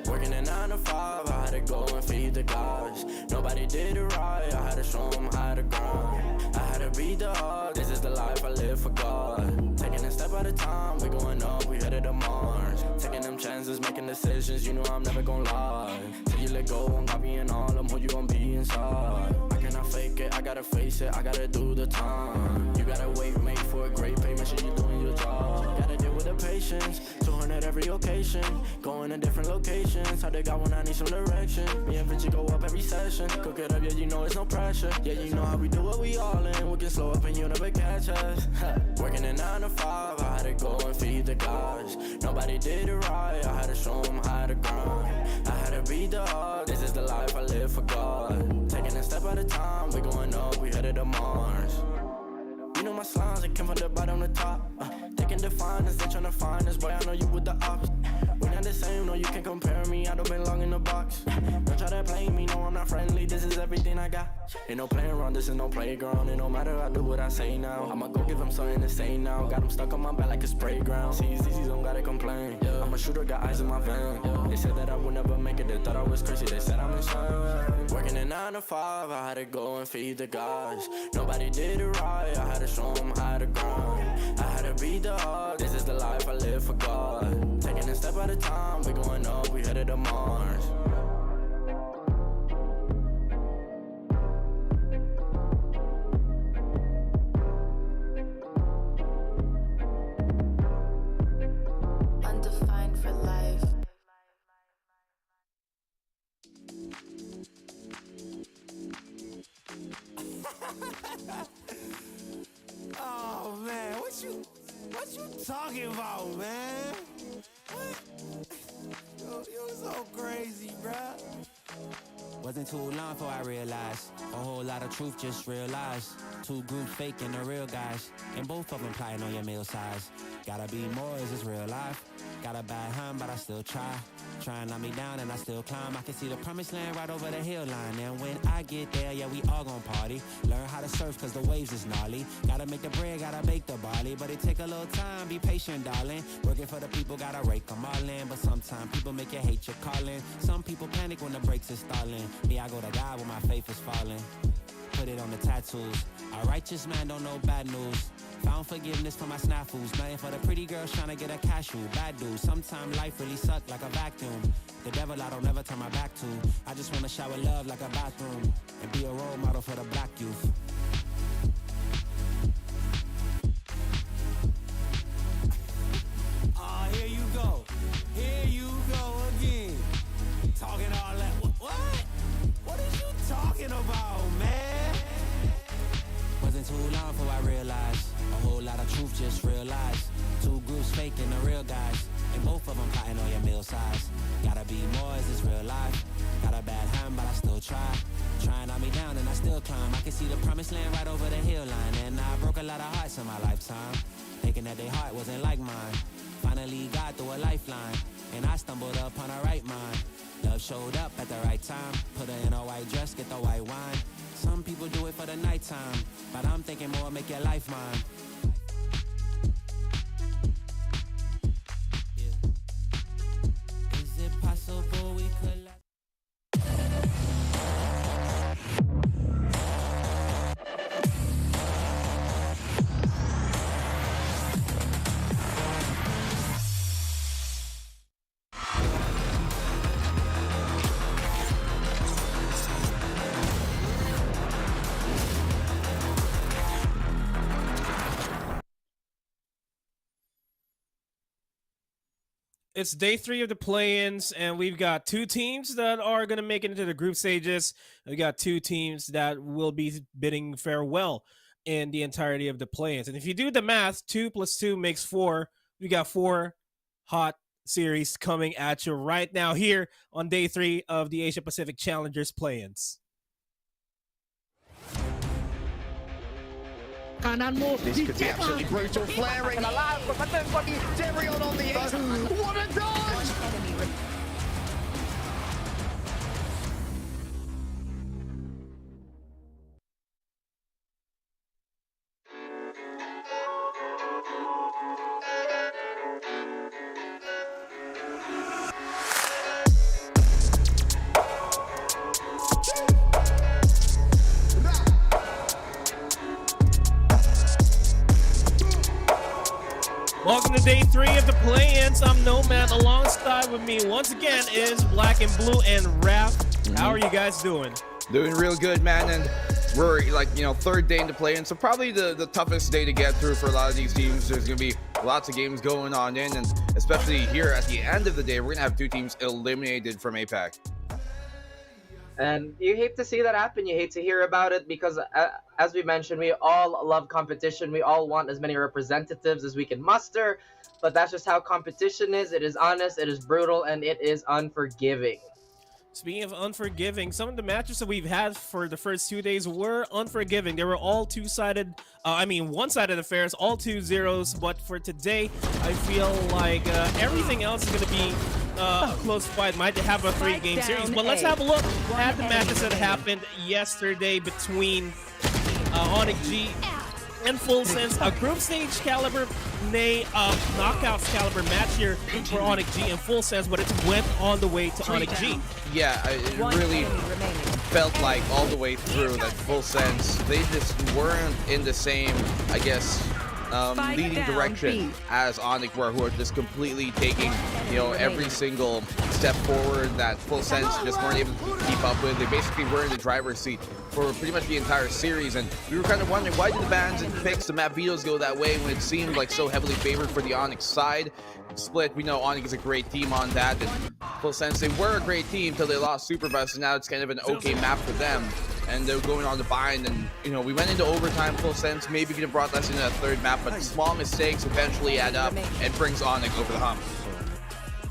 Working a 9 to 5, I had to go and feed the guys. Nobody did it right, I had to show them how to grind. I had to beat the odds, this is the life I live for God. Taking a step at a time, we going up, we headed to Mars. Taking them chances, making decisions, you know I'm never gonna lie. Till you let go, I'm copying all them, who you gon' be inside. I cannot fake it, I gotta face it, I gotta do the time. You gotta wait, mate, for a great pay, make sure you're doing your job. Gotta deal with the patience, 200 every occasion. Going to different locations, how they got when I need some direction. Me and Vinci go up every session. Cook it up, yeah, you know it's no pressure. Yeah, you know how we do it, we all in. We can slow up and you never catch us. Working a 9 to 5, I had to go and feed the guys. Nobody did it right, I had to show them how to grind. I had to beat the odds, this is the life I live for God. Taking a step at a time, we going up, we headed to Mars. You know my slimes, they came from the bottom to top. Taking the finest, they tryna find us. Boy, I know you with the ops. We not the same, no, you can't compare me. I don't belong in the box. Don't try to play me, no, I'm not friendly. This is everything I got. Ain't no playing around, this is no playground. It no matter, I do what I say now. I'ma go give them something to say now. Got them stuck on my back like a spray ground. See, it's easy, don't gotta complain. I'm a shooter, got eyes in my van. They said that I would never make it, they thought I was crazy. They said I'm insane. Working a 9 to 5, I had to go and feed the guys. Nobody did it right, I had to show them how to grind. I had to beat the odds, this is the life I live for God. Taking a step at a time, we going up, we headed to Mars. Undefined for life. Oh man, what you talking about, man? What? You're so crazy, bruh. Wasn't too long before I realized a whole lot of truth just realized. Two groups faking the real guys, and both of them plotting on your meal size. Gotta be more, is this real life? Got a bad hand, but I still try. Try and knock me down and I still climb. I can see the promised land right over the hill line. And when I get there, yeah, we all gon' party. Learn how to surf cause the waves is gnarly. Gotta make the bread, gotta bake the barley. But it take a little time, be patient, darling. Working for the people, gotta rake them all in. But sometimes people make you hate your calling. Some people panic when the brakes is stalling. Me, I go to God when my faith is falling. Put it on the tattoos. A righteous man don't know bad news. Found forgiveness for my snafus. Nothing for the pretty girls trying to get a cashew. Bad dude. Sometimes life really suck like a vacuum. The devil I don't never turn my back to. I just wanna shower love like a bathroom. And be a role model for the black youth. Ah, here you go. Here you go again. Talking all that. What? What are you talking about, man? Wasn't too long before I realized a whole lot of truth just realized. Two groups faking the real guys, and both of them plotting on your meal size. Gotta be more, is this real life? Got a bad hand, but I still try. Trying to knock me down and I still climb. I can see the promised land right over the hill line. And I broke a lot of hearts in my lifetime, thinking that their heart wasn't like mine. Finally got through a lifeline, and I stumbled upon a right mind. Love showed up at the right time. Put her in a white dress, get the white wine. Some people do it for the nighttime, but I'm thinking more make your life mine. Yeah. Is it possible we could It's day 3 of the play-ins, and we've got 2 teams that are going to make it into the group stages. We got 2 teams that will be bidding farewell in the entirety of the play-ins. And if you do the math, 2 + 2 makes 4. We got 4 hot series coming at you right now here on day 3 of the Asia Pacific Challengers play-ins. This could be absolutely brutal. Flaring. Derion on the edge. What a dodge! Welcome to day 3 of the play-ins. I'm Nomad. Alongside with me once again is Black and Blue and Raph. How are you guys doing? Doing real good, man. And we're like, third day into play-in, so probably the toughest day to get through for a lot of these teams. There's going to be lots of games going on and especially here at the end of the day, we're going to have 2 teams eliminated from APAC. And you hate to see that happen. You hate to hear about it because, as we mentioned, we all love competition. We all want as many representatives as we can muster. But that's just how competition is. It is honest, it is brutal, and it is unforgiving. Speaking of unforgiving, some of the matches that we've had for the first 2 days were unforgiving. They were all two-sided, one-sided affairs, all 2-0s. But for today, I feel like everything else is going to be a close fight. Might have a 3-game series. But let's have a look at the matches that happened yesterday between ONIC G and Full Sense. A group stage caliber, knockouts caliber match here for ONIC G and Full Sense, but it went all the way to ONIC G. Yeah, it really felt like all the way through that Full Sense, they just weren't in the same, I guess, leading direction as ONIC were, who are just completely taking, every single step forward that Full Sense just weren't able to keep up with. They basically were in the driver's seat for pretty much the entire series, and we were kind of wondering, why did the bans and picks, the map vetoes go that way when it seemed like so heavily favored for the ONIC side? Split, we know ONIC is a great team on that, and Full Sense, they were a great team until they lost Superbus, and now it's kind of an okay map for them. And they're going on the bind, and we went into overtime. Full Sense maybe could have brought us into a third map, but small mistakes eventually add up and brings ONIC over the hump.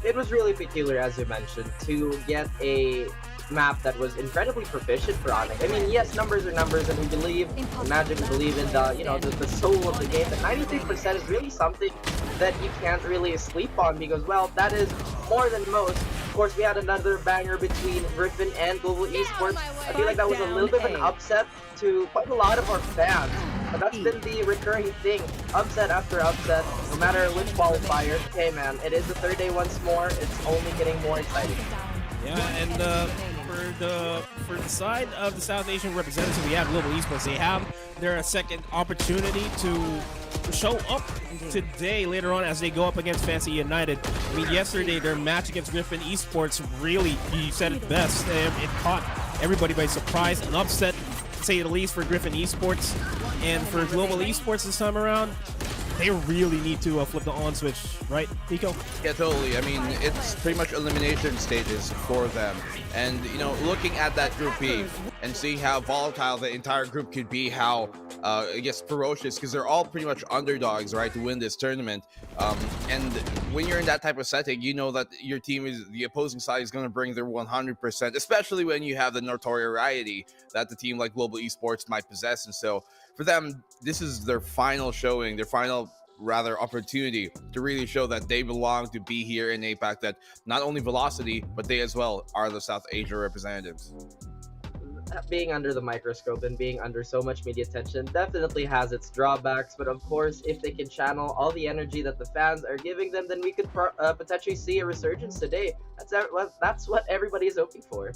It was really peculiar, as you mentioned, to get a map that was incredibly proficient for ONIC. I mean, yes, numbers are numbers, and we believe in Magic, we believe in the soul of the game, but 93% is really something that you can't really sleep on because, well, that is more than most. Of course, we had another banger between Griffin and Global Esports. I feel like that was a little bit of an upset to quite a lot of our fans. But that's been the recurring thing, upset after upset, no matter which qualifier. Hey man, it is the third day once more, it's only getting more exciting. Yeah, and for the side of the South Asian representative, we have Global Esports. They have their second opportunity to show up today later on as they go up against Fancy United. I mean, yesterday their match against Griffin Esports really, you said it best, it caught everybody by surprise, an upset to say the least for Griffin Esports. And for Global Esports this time around, they really need to flip the on switch, right, Nico? Yeah, totally. I mean, it's pretty much elimination stages for them. And, you know, looking at that Group B and seeing how volatile the entire group could be, how, I guess, ferocious, because they're all pretty much underdogs, right, to win this tournament. And when you're in that type of setting, you know that your team is, the opposing side is going to bring their 100%, especially when you have the notoriety that the team like Global Esports might possess. And so for them, this is their final showing, their final opportunity to really show that they belong to be here in APAC, that not only Velocity, but they as well are the South Asia representatives. Being under the microscope and being under so much media attention definitely has its drawbacks, but of course, if they can channel all the energy that the fans are giving them, then we could potentially see a resurgence today. That's what everybody is hoping for.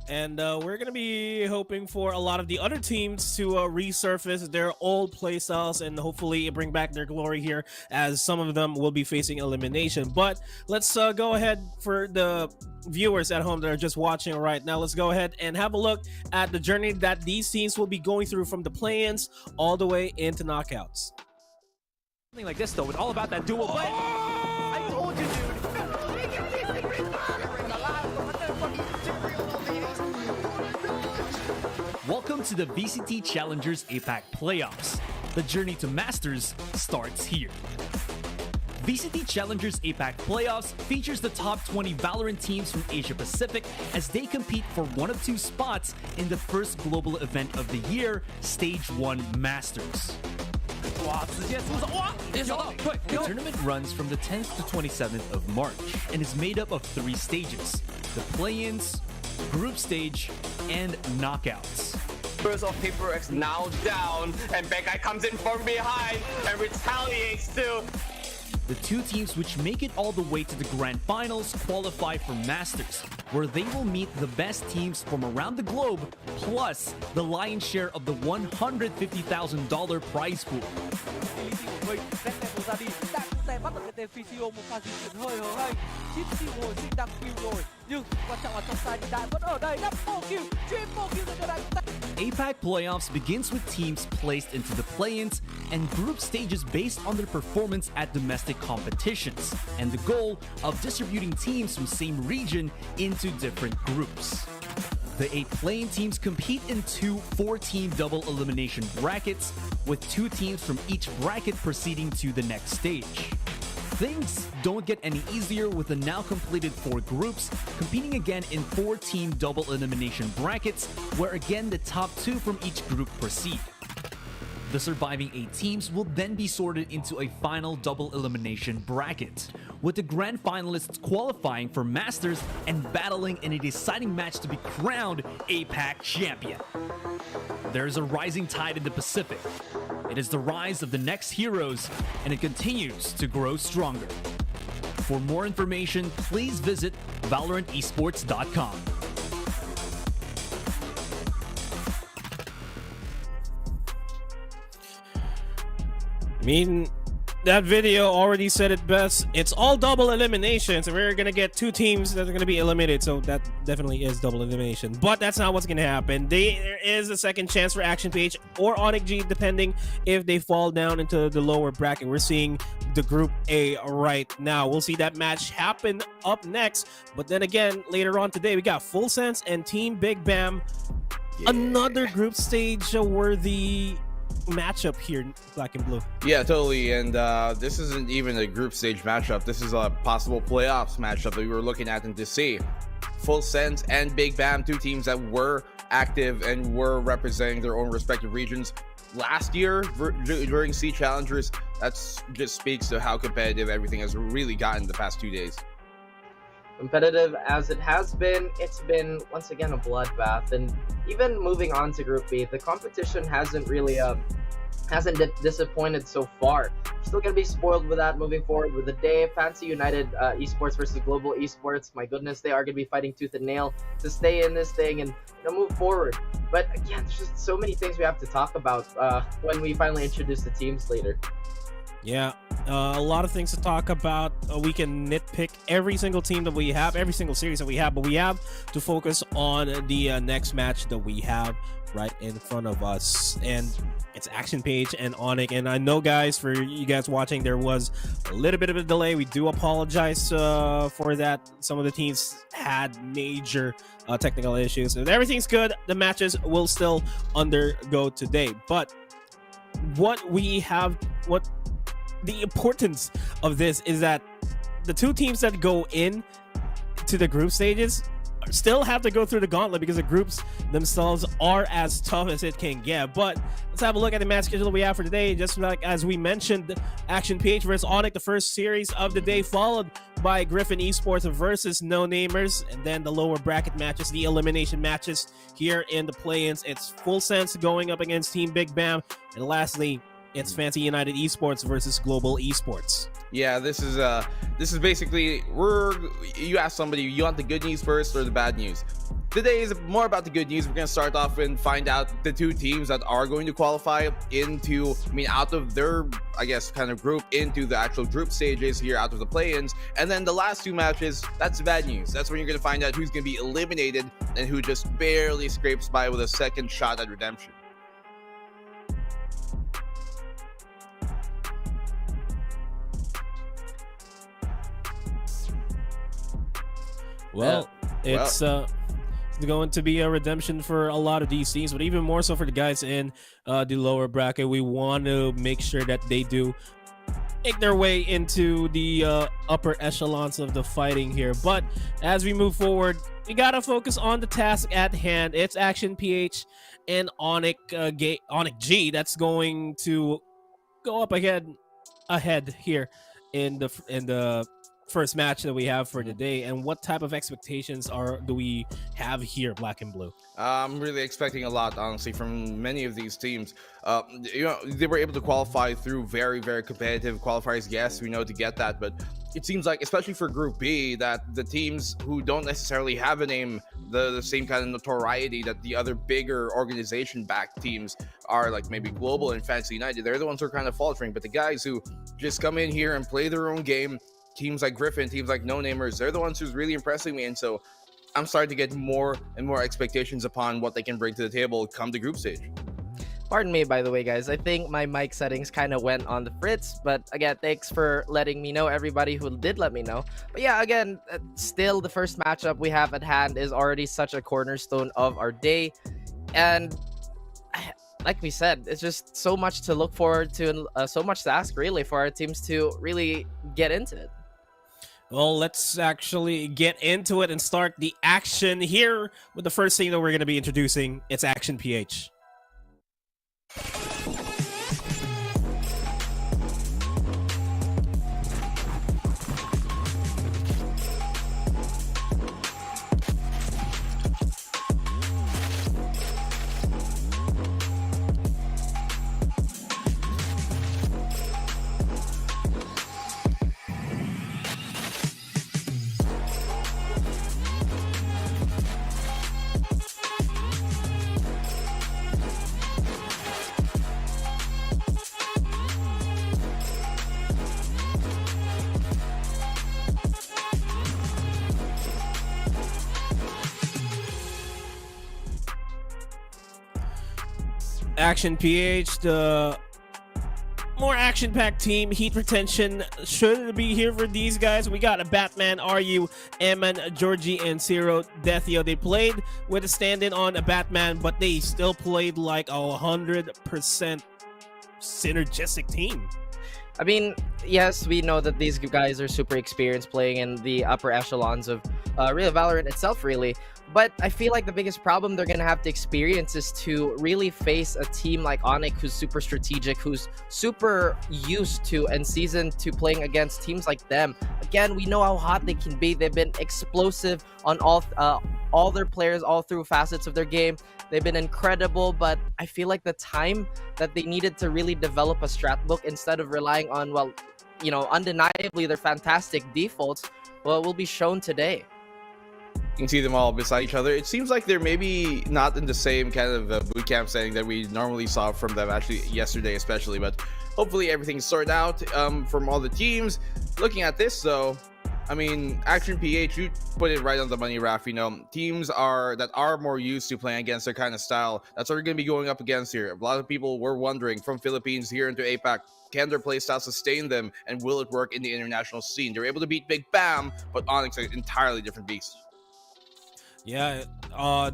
And we're going to be hoping for a lot of the other teams to resurface their old playstyles and hopefully bring back their glory here, as some of them will be facing elimination. But let's go ahead for the viewers at home that are just watching right now. Let's go ahead and have a look at the journey that these teams will be going through from the play-ins all the way into knockouts. Something like this, though, with all about that dual play. I told you, dude. Welcome to the VCT Challengers APAC Playoffs. The journey to Masters starts here. VCT Challengers APAC Playoffs features the top 20 Valorant teams from Asia Pacific as they compete for one of two spots in the first global event of the year, Stage 1 Masters. The tournament runs from the 10th to 27th of March and is made up of 3 stages: the play-ins, group stage, and knockouts. First of paper is now down, and bad guy comes in from behind and retaliates too. The 2 teams which make it all the way to the grand finals qualify for Masters, where they will meet the best teams from around the globe, plus the lion's share of the $150,000 prize pool. bắt được cái tên Physio, một pha di chuyển hơi hớ hênh. Chip siêu hồi sinh đang kill rồi, nhưng quan trọng là trong side đại vẫn ở đây. Double kill, triple kill cho đại. APAC Playoffs begins with teams placed into the play-ins and group stages based on their performance at domestic competitions, and the goal of distributing teams from same region into different groups. The 8 playing teams compete in 2 4-team double elimination brackets, with 2 teams from each bracket proceeding to the next stage. Things don't get any easier with the now completed 4 groups competing again in 4-team double elimination brackets, where again the top 2 from each group proceed. The surviving 8 teams will then be sorted into a final double elimination bracket, with the grand finalists qualifying for Masters and battling in a deciding match to be crowned APAC champion. There is a rising tide in the Pacific. It is the rise of the next heroes, and it continues to grow stronger. For more information, please visit ValorantEsports.com. I mean, that video already said it best. It's all double eliminations, and we're gonna get 2 teams that are gonna be eliminated, so that definitely is double elimination. But that's not what's gonna happen. There is a second chance for Action Page or ONIC G, depending if they fall down into the lower bracket. We're seeing the Group A right now. We'll see that match happen up next. But then again, later on today, we got Full Sense and Team Big BAAM. Yeah. Another group stage worthy matchup here, Black and Blue. Yeah, totally. And this isn't even a group stage matchup. This is a possible playoffs matchup that we were looking at and to see. Full Sense and Big BAAM, two teams that were active and were representing their own respective regions last year during C Challengers. That's just speaks to how competitive everything has really gotten the past 2 days. Competitive as it has been, it's been once again a bloodbath. And even moving on to Group B, the competition hasn't really disappointed so far. Still gonna be spoiled with that moving forward with the day. Fancy United Esports versus Global Esports. My goodness, they are gonna be fighting tooth and nail to stay in this thing and move forward. But again, there's just so many things we have to talk about when we finally introduce the teams later. Yeah, a lot of things to talk about. We can nitpick every single team that we have, every single series that we have, but we have to focus on the next match that we have right in front of us, and it's Action Page and ONIC. And I know, guys, for you guys watching, there was a little bit of a delay. We do apologize for that. Some of the teams had major technical issues, and everything's good. The matches will still undergo today, but the importance of this is that the two teams that go in to the group stages still have to go through the gauntlet because the groups themselves are as tough as it can get. But let's have a look at the match schedule we have for today. Just like as we mentioned, Action PH versus ONIC, the first series of the day, followed by Griffin Esports versus No Namers, and then the lower bracket matches, the elimination matches here in the play-ins. It's Full Sense going up against Team Big BAAM, and lastly, it's Fancy United Esports versus Global Esports. Yeah, this is basically, you ask somebody, you want the good news first or the bad news? Today is more about the good news. We're going to start off and find out the two teams that are going to qualify out of their, I guess, kind of group into the actual group stages here out of the play-ins. And then the last two matches, that's the bad news. That's when you're going to find out who's going to be eliminated and who just barely scrapes by with a second shot at redemption. Well, it's going to be a redemption for a lot of these teams, but even more so for the guys in the lower bracket. We want to make sure that they do make their way into the upper echelons of the fighting here. But as we move forward, we got to focus on the task at hand. It's Action PH and ONIC G that's going to go up ahead here in the first match that we have for today. And what type of expectations do we have here, Black and Blue? I'm really expecting a lot, honestly, from many of these teams. They were able to qualify through very, very competitive qualifiers. Yes, we know to get that, but it seems like, especially for Group B, that the teams who don't necessarily have a name, the same kind of notoriety that the other bigger organization-backed teams are, like maybe Global and Fancy United, they're the ones who are kind of faltering. But the guys who just come in here and play their own game, teams like Griffin, teams like No Namers, they're the ones who's really impressing me. And so I'm starting to get more and more expectations upon what they can bring to the table come the group stage. Pardon me, by the way, guys. I think my mic settings kind of went on the fritz. But again, thanks for letting me know, everybody who did let me know. But yeah, again, still the first matchup we have at hand is already such a cornerstone of our day. And like we said, it's just so much to look forward to and so much to ask, really, for our teams to really get into it. Well, let's actually get into it and start the action here with the first thing that we're going to be introducing. It's Action PH. Action PH, the more action-packed team. Heat retention should be here for these guys. We got a Batman, RU, Eman, Georgie, and Zero Deathio. They played with a stand-in on a Batman, but they still played like a 100% synergistic team. I mean, yes, we know that these guys are super experienced playing in the upper echelons of really Valorant itself, really. But I feel like the biggest problem they're gonna have to experience is to really face a team like ONIC, who's super strategic, who's super used to and seasoned to playing against teams like them. Again, we know how hot they can be. They've been explosive on all their players, all through facets of their game. They've been incredible, but I feel like the time that they needed to really develop a strat book instead of relying on, well, you know, undeniably their fantastic defaults, well, it will be shown today. You can see them all beside each other. It seems like they're maybe not in the same kind of boot camp setting that we normally saw from them, actually yesterday especially, but hopefully everything's sorted out from all the teams. Looking at this though, I mean, Action PH, you put it right on the money, Raf. You know, teams that are more used to playing against their kind of style, that's what we're going to be going up against here. A lot of people were wondering, from Philippines here into APAC, can their playstyle sustain them, and will it work in the international scene? They're able to beat Big BAAM, but ONIC's an entirely different beast. Yeah,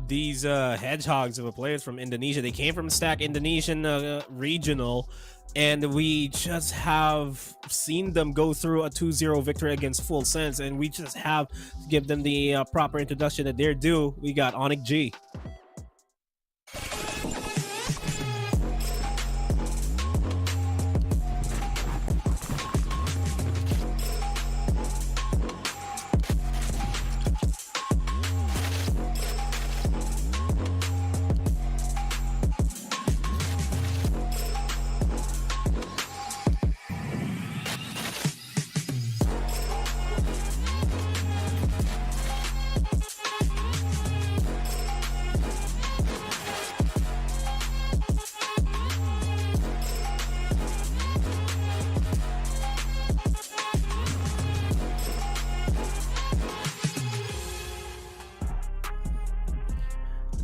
these hedgehogs of a players from Indonesia, they came from Stack Indonesian regional, and we just have seen them go through a 2-0 victory against Full Sense, and we just have to give them the proper introduction that they're due. We got ONIC G.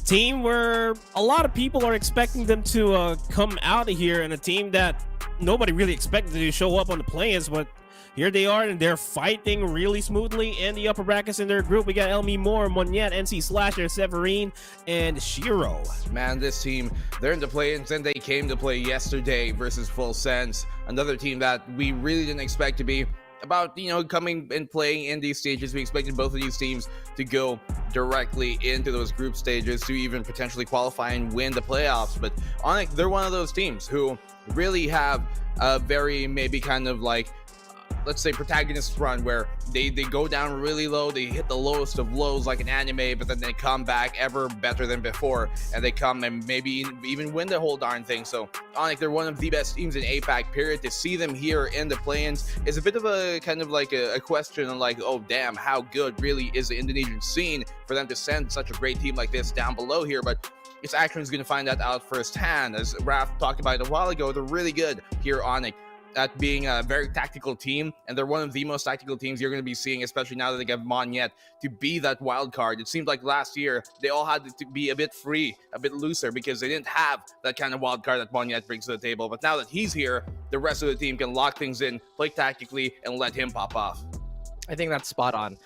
Team where a lot of people are expecting them to come out of here, and a team that nobody really expected to show up on the play-ins, but here they are, and they're fighting really smoothly in the upper brackets in their group. We got Elmi Moore, Monyet, NC Slasher, Severine, and Shiro. Man, this team, they're in the play-ins, and they came to play yesterday versus Full Sense, another team that we really didn't expect to be about, you know, coming and playing in these stages. We expected both of these teams to go directly into those group stages to even potentially qualify and win the playoffs. But ONIC, they're one of those teams who really have a very maybe kind of like, let's say, protagonist run where they go down really low, they hit the lowest of lows like an anime, but then they come back ever better than before, and they come and maybe even win the whole darn thing. So ONIC, they're one of the best teams in APAC, period. To see them here in the play-ins is a bit of a kind of like a question on like, oh damn, how good really is the Indonesian scene for them to send such a great team like this down below here? But it's Action's going to find that out firsthand. As Raph talked about it a while ago, they're really good here, ONIC, at being a very tactical team, and they're one of the most tactical teams you're going to be seeing, especially now that they get Monyet to be that wild card. It seemed like last year they all had to be a bit free, a bit looser, because they didn't have that kind of wild card that Monyet brings to the table. But now that he's here, the rest of the team can lock things in, play tactically, and let him pop off. I think that's spot on.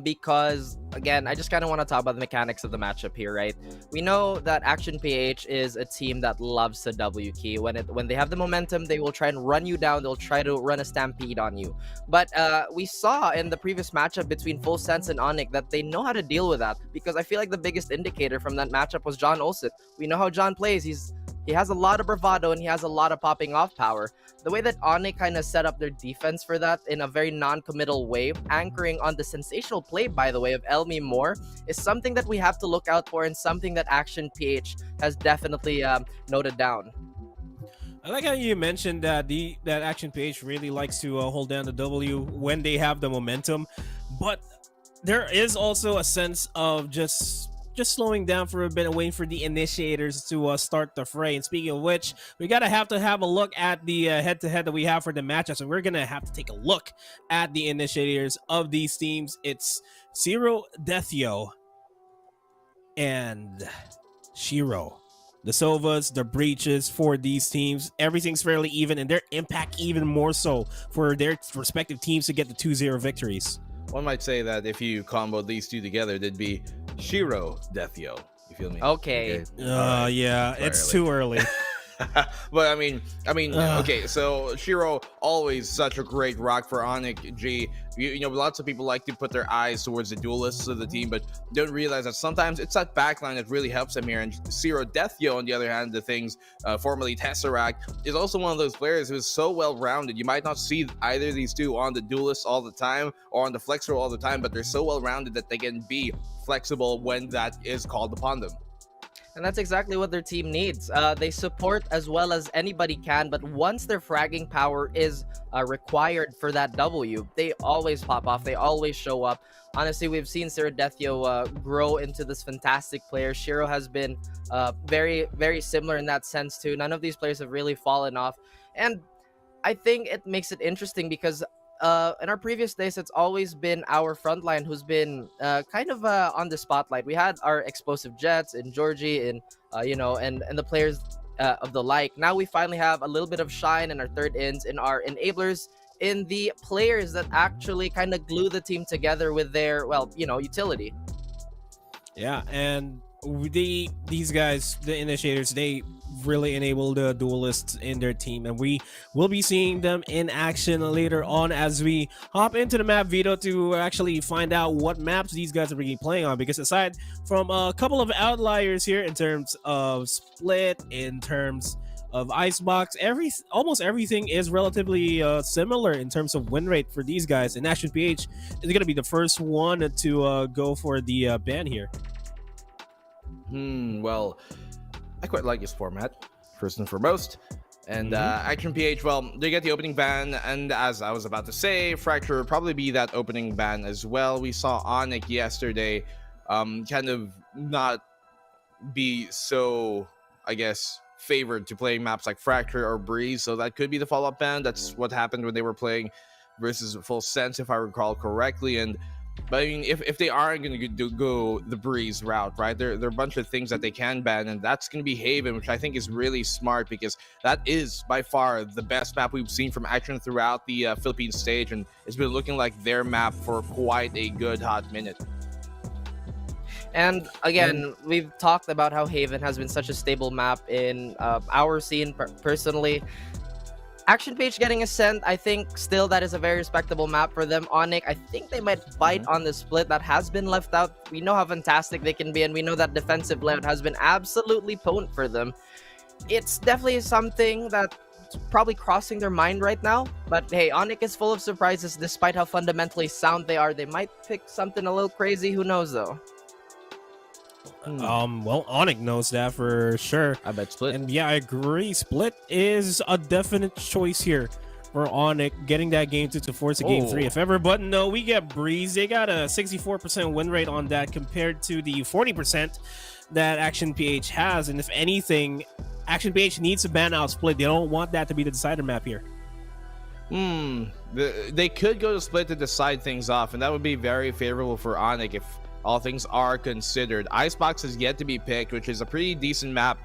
Because again, I just kind of want to talk about the mechanics of the matchup here, right? We know that Action PH is a team that loves the W key. When they have the momentum, they will try and run you down. They'll try to run a stampede on you. But we saw in the previous matchup between Full Sense and ONIC that they know how to deal with that, because I feel like the biggest indicator from that matchup was John Olsen. We know how John plays. He has a lot of bravado and he has a lot of popping off power. The way that ONIC kind of set up their defense for that in a very non-committal way, anchoring on the sensational play, by the way, of Elmi Moore, is something that we have to look out for, and something that Action PH has definitely noted down. I like how you mentioned that that Action PH really likes to hold down the W when they have the momentum, but there is also a sense of just slowing down for a bit and waiting for the initiators to start the fray. And speaking of which, we have to have a look at the head-to-head that we have for the matchups, and we're gonna have to take a look at the initiators of these teams. It's Zero Deathio and Shiro. The Sovas, the breaches for these teams, everything's fairly even, and their impact even more so for their respective teams to get the 2-0 victories. One might say that if you combo these two together, they'd be Shiro Deathio. You feel me? Okay. Yeah, it's too early. But okay, so Shiro, always such a great rock for ONIC G. You know, lots of people like to put their eyes towards the duelists of the team, but don't realize that sometimes it's that backline that really helps them here. And Zero Deathyo, on the other hand, the things, formerly Tesseract, is also one of those players who is so well-rounded. You might not see either of these two on the duelists all the time or on the flex roll all the time, but they're so well-rounded that they can be flexible when that is called upon them. And that's exactly what their team needs. They support as well as anybody can, but once their fragging power is required for that W, they always pop off. They always show up. Honestly, we've seen Zero Deathyo grow into this fantastic player. Shiro has been very, very similar in that sense too. None of these players have really fallen off. And I think it makes it interesting because in our previous days, it's always been our frontline who's been kind of on the spotlight. We had our explosive Jets and Georgie and and the players of the like. Now we finally have a little bit of shine in our third ins, in our enablers, in the players that actually kind of glue the team together with their utility. Yeah, and these guys, the initiators, they really enable the duelists in their team, and we will be seeing them in action later on as we hop into the map Vito to actually find out what maps these guys are really playing on. Because aside from a couple of outliers here in terms of split, in terms of Icebox, almost everything is relatively similar in terms of win rate for these guys, and Action PH is going to be the first one to go for the ban here. Well, I quite like his format, first and foremost. And Action PH, well, they get the opening ban, and as I was about to say, Fracture will probably be that opening ban as well. We saw ONIC yesterday kind of not be so, I guess, favored to playing maps like Fracture or Breeze, so that could be the follow-up ban. That's what happened when they were playing versus Full Sense, if I recall correctly. But I mean, if they aren't going to go the Breeze route, right, there are a bunch of things that they can ban, and that's going to be Haven, which I think is really smart because that is by far the best map we've seen from Action throughout the Philippine stage, and it's been looking like their map for quite a good hot minute. And again, we've talked about how Haven has been such a stable map in our scene personally. Action Page getting a Ascent, I think still that is a very respectable map for them. ONIC, I think they might bite on the split that has been left out. We know how fantastic they can be, and we know that defensive layout has been absolutely potent for them. It's definitely something that's probably crossing their mind right now. But hey, ONIC is full of surprises despite how fundamentally sound they are. They might pick something a little crazy. Who knows, though? Well, ONIC knows that for sure. I bet Split. And yeah, I agree. Split is a definite choice here for ONIC, getting that game to force a game 3 if ever. But no, we get Breeze. They got a 64% win rate on that compared to the 40% that Action PH has. And if anything, Action PH needs to ban out Split. They don't want that to be the decider map here. They could go to Split to decide things off, and that would be very favorable for ONIC if all things are considered. Icebox is yet to be picked, which is a pretty decent map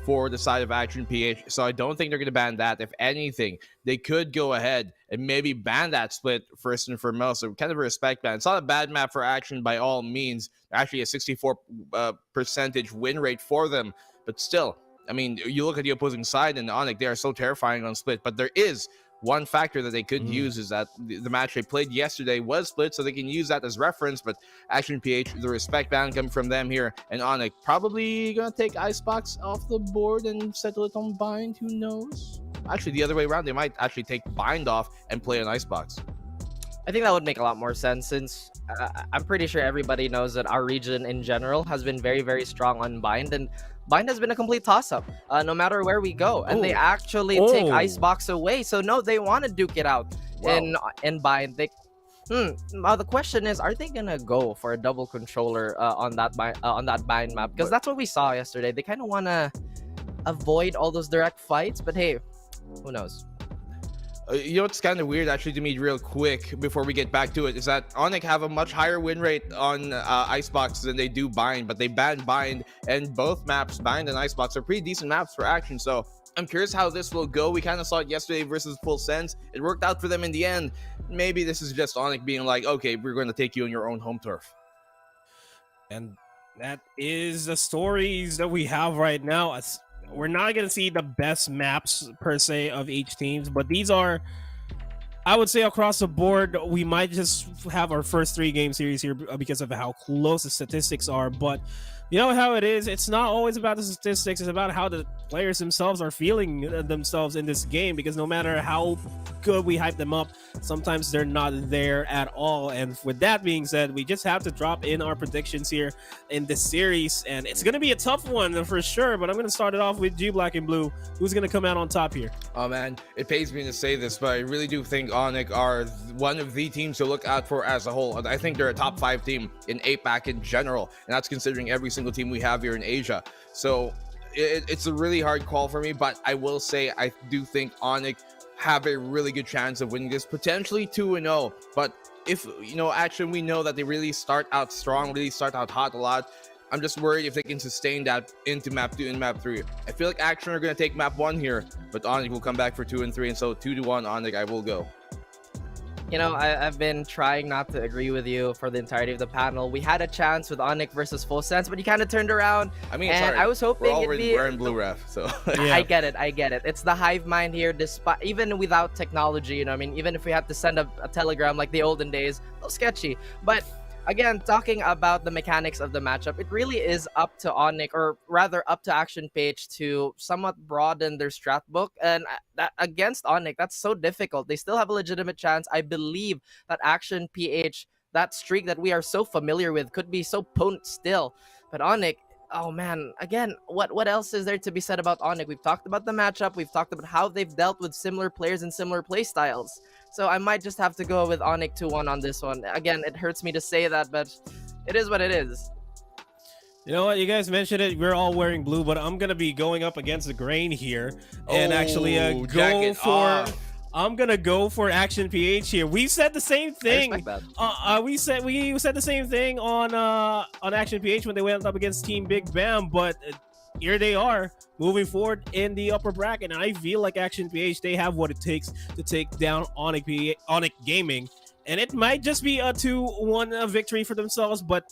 for the side of Action PH, so I don't think they're going to ban that. If anything, they could go ahead and maybe ban that Split first and foremost, so kind of a respect ban. It's not a bad map for Action by all means. Actually a 64% win rate for them, but still, I mean, you look at the opposing side and ONIC, they are so terrifying on Split, but there is one factor that they could use is that the match they played yesterday was Split, so they can use that as reference. But Action PH, the respect ban coming from them here, and ONIC probably gonna take Icebox off the board and settle it on Bind. Who knows? Actually, the other way around, they might actually take Bind off and play on Icebox. I think that would make a lot more sense since I'm pretty sure everybody knows that our region in general has been very, very strong on Bind, and Bind has been a complete toss-up no matter where we go, and they actually take Icebox away. So no, they want to duke it out in Bind. The question is, are they gonna go for a double controller on that Bind map? Because that's what we saw yesterday. They kind of want to avoid all those direct fights, but hey, who knows? You know what's kind of weird actually to me real quick before we get back to it is that ONIC have a much higher win rate on Icebox than they do Bind, but they ban Bind, and both maps, Bind and Icebox, are pretty decent maps for Action. So I'm curious how this will go. We kind of saw it yesterday versus Full Sense. It worked out for them in the end. Maybe this is just ONIC being like, okay, we're going to take you on your own home turf. And that is the stories that we have right now. we're not going to see the best maps per se of each teams, but these are, I would say, across the board, we might just have our first 3 game series here because of how close the statistics are. But you know how it is. It's not always about the statistics. It's about how the players themselves are feeling themselves in this game, because no matter how good we hype them up, sometimes they're not there at all. And with that being said, we just have to drop in our predictions here in this series. And it's going to be a tough one for sure, but I'm going to start it off with G Black and Blue. Who's going to come out on top here? Oh man, it pains me to say this, but I really do think ONIC are one of the teams to look out for as a whole. I think they're a top 5 team in APAC in general, and that's considering every single team we have here in Asia. So it's a really hard call for me, but I will say I do think ONIC have a really good chance of winning this, potentially 2-0. But if, you know, Action, we know that they really start out strong, really start out hot a lot. I'm just worried if they can sustain that into map 2 and map 3. I feel like Action are going to take map 1 here, but ONIC will come back for 2 and 3, and so 2-1 ONIC I will go. You know, I've been trying not to agree with you for the entirety of the panel. We had a chance with ONIC versus Full Sense, but you kind of turned around. I mean, and sorry, I was hoping we're in blue ref, so yeah. I get it. It's the hive mind here, despite even without technology. You know, I mean, even if we had to send a telegram like the olden days, a little sketchy. But again, talking about the mechanics of the matchup, it really is up to ONIC, or rather up to Action Page, to somewhat broaden their strat book. And against ONIC, that's so difficult. They still have a legitimate chance. I believe that Action PH, that streak that we are so familiar with, could be so potent still. But ONIC, oh man, again, what else is there to be said about ONIC? We've talked about the matchup. We've talked about how they've dealt with similar players and similar play styles. So I might just have to go with ONIC 2-1 on this one. Again, it hurts me to say that, but it is what it is. You know what? You guys mentioned it. We're all wearing blue, but I'm going to be going up against the grain here and actually go for... I'm gonna go for Action PH here. We said the same thing. We said the same thing on Action PH when they went up against Team Big BAAM, but here they are moving forward in the upper bracket, and I feel like Action PH, they have what it takes to take down ONIC Gaming, and it might just be a 2-1 victory for themselves, but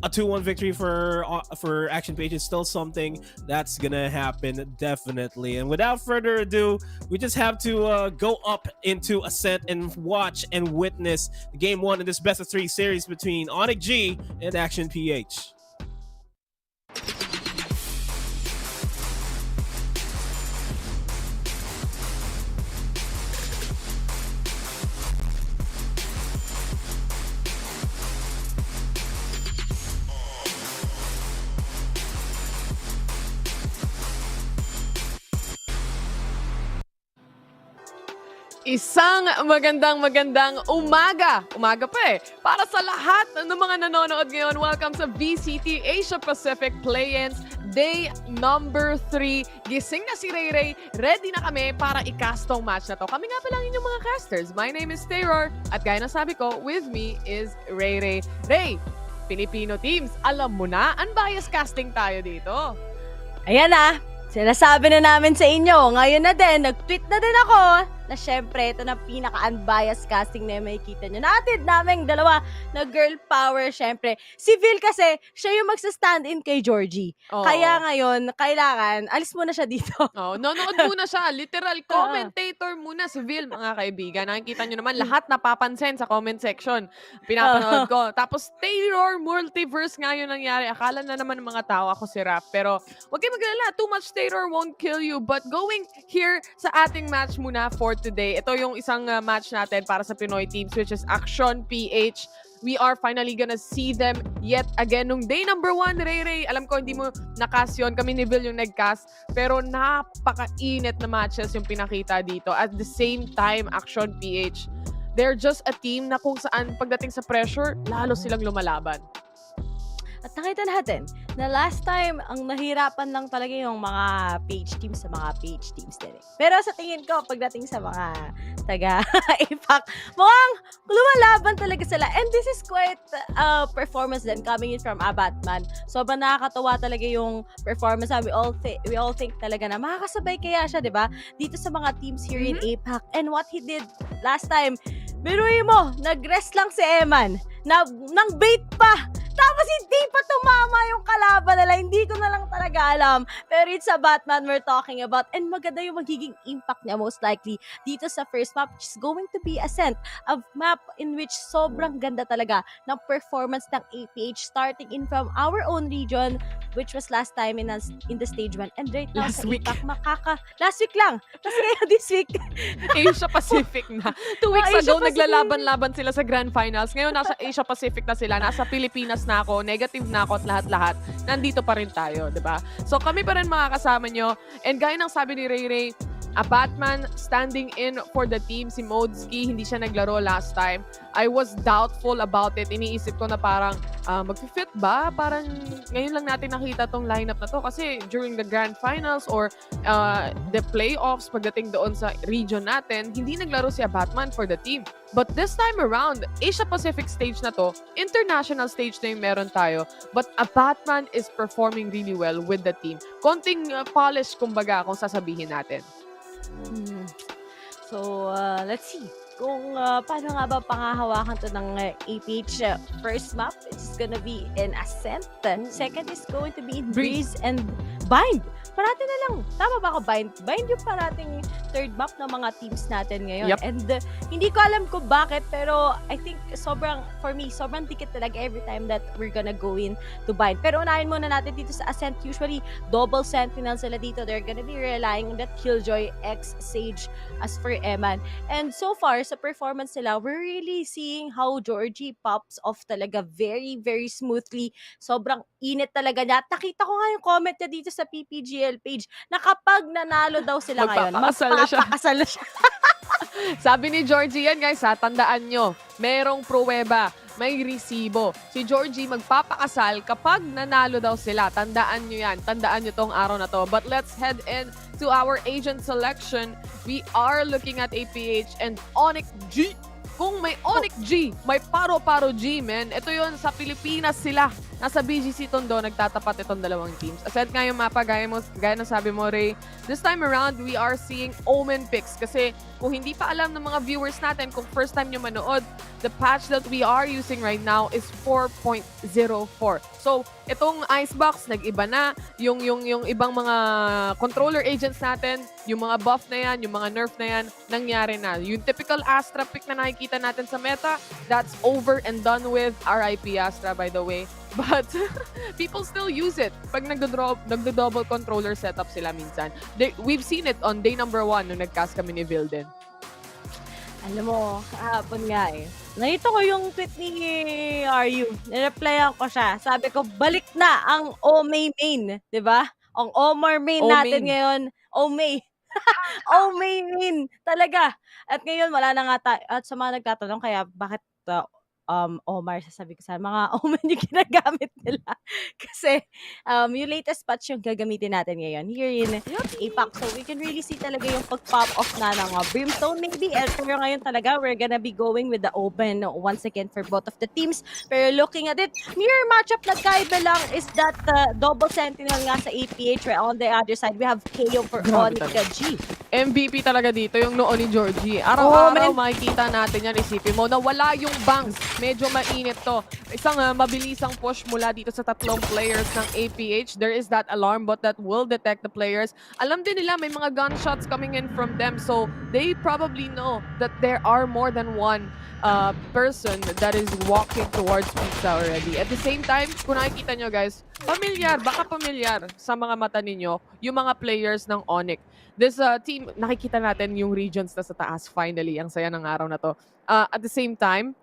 a 2-1 victory for Action Page is still something that's gonna happen, definitely. And without further ado, we just have to go up into Ascent and watch and witness game 1 in this best of 3 series between ONIC G and Action PH. Isang magandang umaga pa para sa lahat ng mga nanonood ngayon. Welcome sa VCT Asia Pacific Play-ins Day number 3. Gising na si Ray Ray. Ready na kami para i-cast tong match na to. Kami nga pala inyong mga casters. My name is Terror. At gaya na sabi ko, with me is Ray Ray. Ray, Filipino teams, alam mo na, unbiased casting tayo dito. Ayan na. Sinasabi na namin sa inyo. Ngayon na din, nag-tweet na din ako na syempre, ito na pinaka-unbiased casting na makikita nyo. Natin naming dalawa na girl power, syempre. Si Vil kasi, siya yung magsa-stand in kay Georgie. Oh. Kaya ngayon, kailangan, alis muna siya dito. Oh, nanonood muna siya. Literal commentator muna si Vil, mga kaibigan. Nakikita nyo naman, lahat napapansin sa comment section. Pinapanood ko. Tapos, Terror Multiverse nga yun nangyari. Akala na naman ng mga tao ako si Raph. Pero, wag kayo maglala. Too much Terror won't kill you. But going here sa ating match muna for today, ito yung isang match natin para sa Pinoy teams, which is Action PH. We are finally gonna see them yet again. Nung day number 1, Ray, alam ko hindi mo nakas yun. Kami ni Vil yung nag-cast. Pero napaka-init na matches yung pinakita dito. At the same time, Action PH, they're just a team na kung saan pagdating sa pressure, lalo silang lumalaban. At nakita natin na last time, ang nahirapan lang talaga yung mga page teams sa mga page teams din. Pero sa tingin ko, pagdating sa mga taga-APAC, mukhang lumalaban talaga sila. And this is quite performance din coming in from Batman. Sobrang nakakatawa talaga yung performance. We all think talaga na makakasabay kaya siya, di ba? Dito sa mga teams here in APAC. And what he did last time, biruin mo, nag-rest lang si Eman. Nang bait pa Tapos hindi pa tumama yung kalaban nila. Hindi ko na lang talaga alam. Pero it's a Batman we're talking about. And maganda yung magiging impact niya most likely dito sa first map, which is going to be Ascent. A map in which sobrang ganda talaga ng performance ng APH starting in from our own region, which was last time in the stage 1. And right now Last sa week. APAC, last week lang. Tapos ngayon this week. Asia Pacific na. 2 weeks Asia ago, Pacific. naglalaban-laban sila sa Grand Finals. Ngayon, nasa Asia Pacific na sila. Nasa Pilipinas na ako. Negative na ako at lahat-lahat. Nandito pa rin tayo, di ba? So, kami pa rin makakasama nyo. And gaya ng sabi ni Ray Ray, a Batman standing in for the team. Si Modski, hindi siya naglaro last time. I was doubtful about it. Iniisip ko na parang, mag-fit ba? Parang ngayon lang natin nakita tong lineup na to. Kasi during the Grand Finals or the playoffs, pagdating doon sa region natin, hindi naglaro si Batman for the team. But this time around, Asia Pacific stage na to, international stage na yung meron tayo. But a Batman is performing really well with the team. Konting polish, kumbaga, kung sasabihin natin. So, let's see kung paano nga ba pangahawakan to ng APH first map. It's gonna be in Ascent. Second is going to be in Breeze and Bind. Parati na lang. Tama ba ako, Bind? Bind yung parating third map ng mga teams natin ngayon. Yep. And hindi ko alam kung bakit, pero I think for me, sobrang dikit talaga every time that we're gonna go in to Bind. Pero unahin muna natin dito sa Ascent. Usually, double sentinel sila dito. They're gonna be relying on that Killjoy X Sage as for Eman. And so far, sa performance nila, we're really seeing how Georgie pops off talaga very, very smoothly. Sobrang init talaga niya. At nakita ko nga yung comment niya dito sa PPGL page na kapag nanalo daw sila ngayon, magpapakasal na siya. Sabi ni Georgie yan, guys, ha, tandaan nyo, merong pruweba, may resibo. Si Georgie magpapakasal kapag nanalo daw sila. Tandaan nyo yan. Tandaan nyo tong araw na to. But let's head in to our agent selection. We are looking at APH and ONIC G. Kung may ONIC G, may Paro-Paro G, man. Ito yun, sa Pilipinas sila. Nasa BGC Tondo, nagtatapat itong dalawang teams. Aside nga yung mapa, gaya ng sabi mo, Ray, this time around, we are seeing Omen picks. Kasi kung hindi pa alam ng mga viewers natin, kung first time nyo manood, the patch that we are using right now is 4.04. So, itong Icebox, nag-iba na. Yung ibang mga controller agents natin, yung mga buff na yan, yung mga nerf na yan, nangyari na. Yung typical Astra pick na nakikita natin sa meta, that's over and done with. RIP Astra, by the way. But people still use it pag nagdo-double controller setup sila minsan. We've seen it on day number 1 nung nag-cast kami ni Vilden. Alam mo, kahapon nga eh. Nakita ko yung tweet ni RU. Nireplyan ko siya. Sabi ko, balik na ang Omay main. Diba? Ang Omar main natin ngayon. Omay. Omay main. Talaga. At ngayon, wala na nga at sa mga nagtatanong, kaya bakit Omar, sasabi ko sa mga Omen yung ginagamit nila. Kasi yung latest patch yung gagamitin natin ngayon here in APAC. So we can really see talaga yung pag-pop off na ng Brimstone maybe. Pero ngayon talaga, we're gonna be going with the Omen once again for both of the teams. Pero looking at it, mirror matchup na kaiba lang is that double sentinel nga sa APH, where on the other side, we have KO for ONIC G. MVP talaga dito yung noon ni Georgie. Araw-araw makikita natin yan, isipin mo na wala yung bangs. Medyo mainit to. Isang mabilisang push mula dito sa tatlong players ng APH. There is that alarm bot that will detect the players. Alam din nila may mga gunshots coming in from them. So they probably know that there are more than one person that is walking towards pizza already. At the same time, kung nakikita nyo guys, baka pamilyar sa mga mata ninyo yung mga players ng ONIC. This team, nakikita natin yung regions na sa taas finally. Ang saya ng araw na to. At the same time,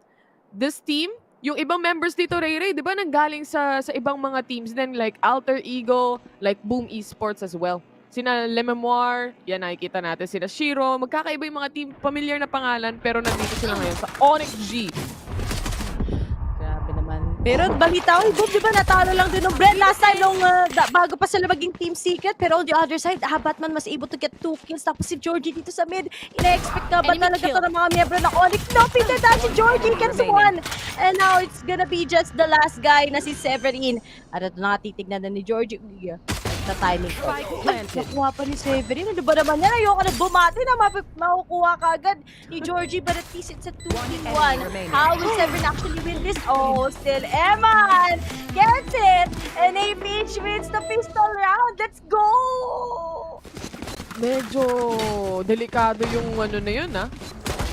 this team, yung ibang members dito, Ray, di ba nanggaling sa ibang mga teams din like Alter Ego, like BAAM Esports as well. Sina Le Memoire, yan nakikita natin. Sina Shiro, magkakaiba yung mga team, familiar na pangalan, pero nandito sila ngayon sa ONIC G. Grabe naman. Pero balita ko, Bob, di ba natalo lang din ng Brent last time nung bago pa sila maging Team Secret. Pero on the other side, Batman was able to get 2 kills. Tapos si Georgie dito sa mid. Ina-expect na ba talaga ito ng mga miyembro ng ONIC? No, pinata si Georgie gets 1. And now it's gonna be just the last guy na si Severin. At ito na titignan na ni Georgie. timing ko. Nakuha pa ni Severin. Ano ba naman yan? Ayoko na bumati na makukuha ka agad ni Georgie, but at least it's a 2v1. How will Severin actually win this? Oh, still Eman gets it! And APH wins the pistol round. Let's go! Medyo delikado yung ano na yun,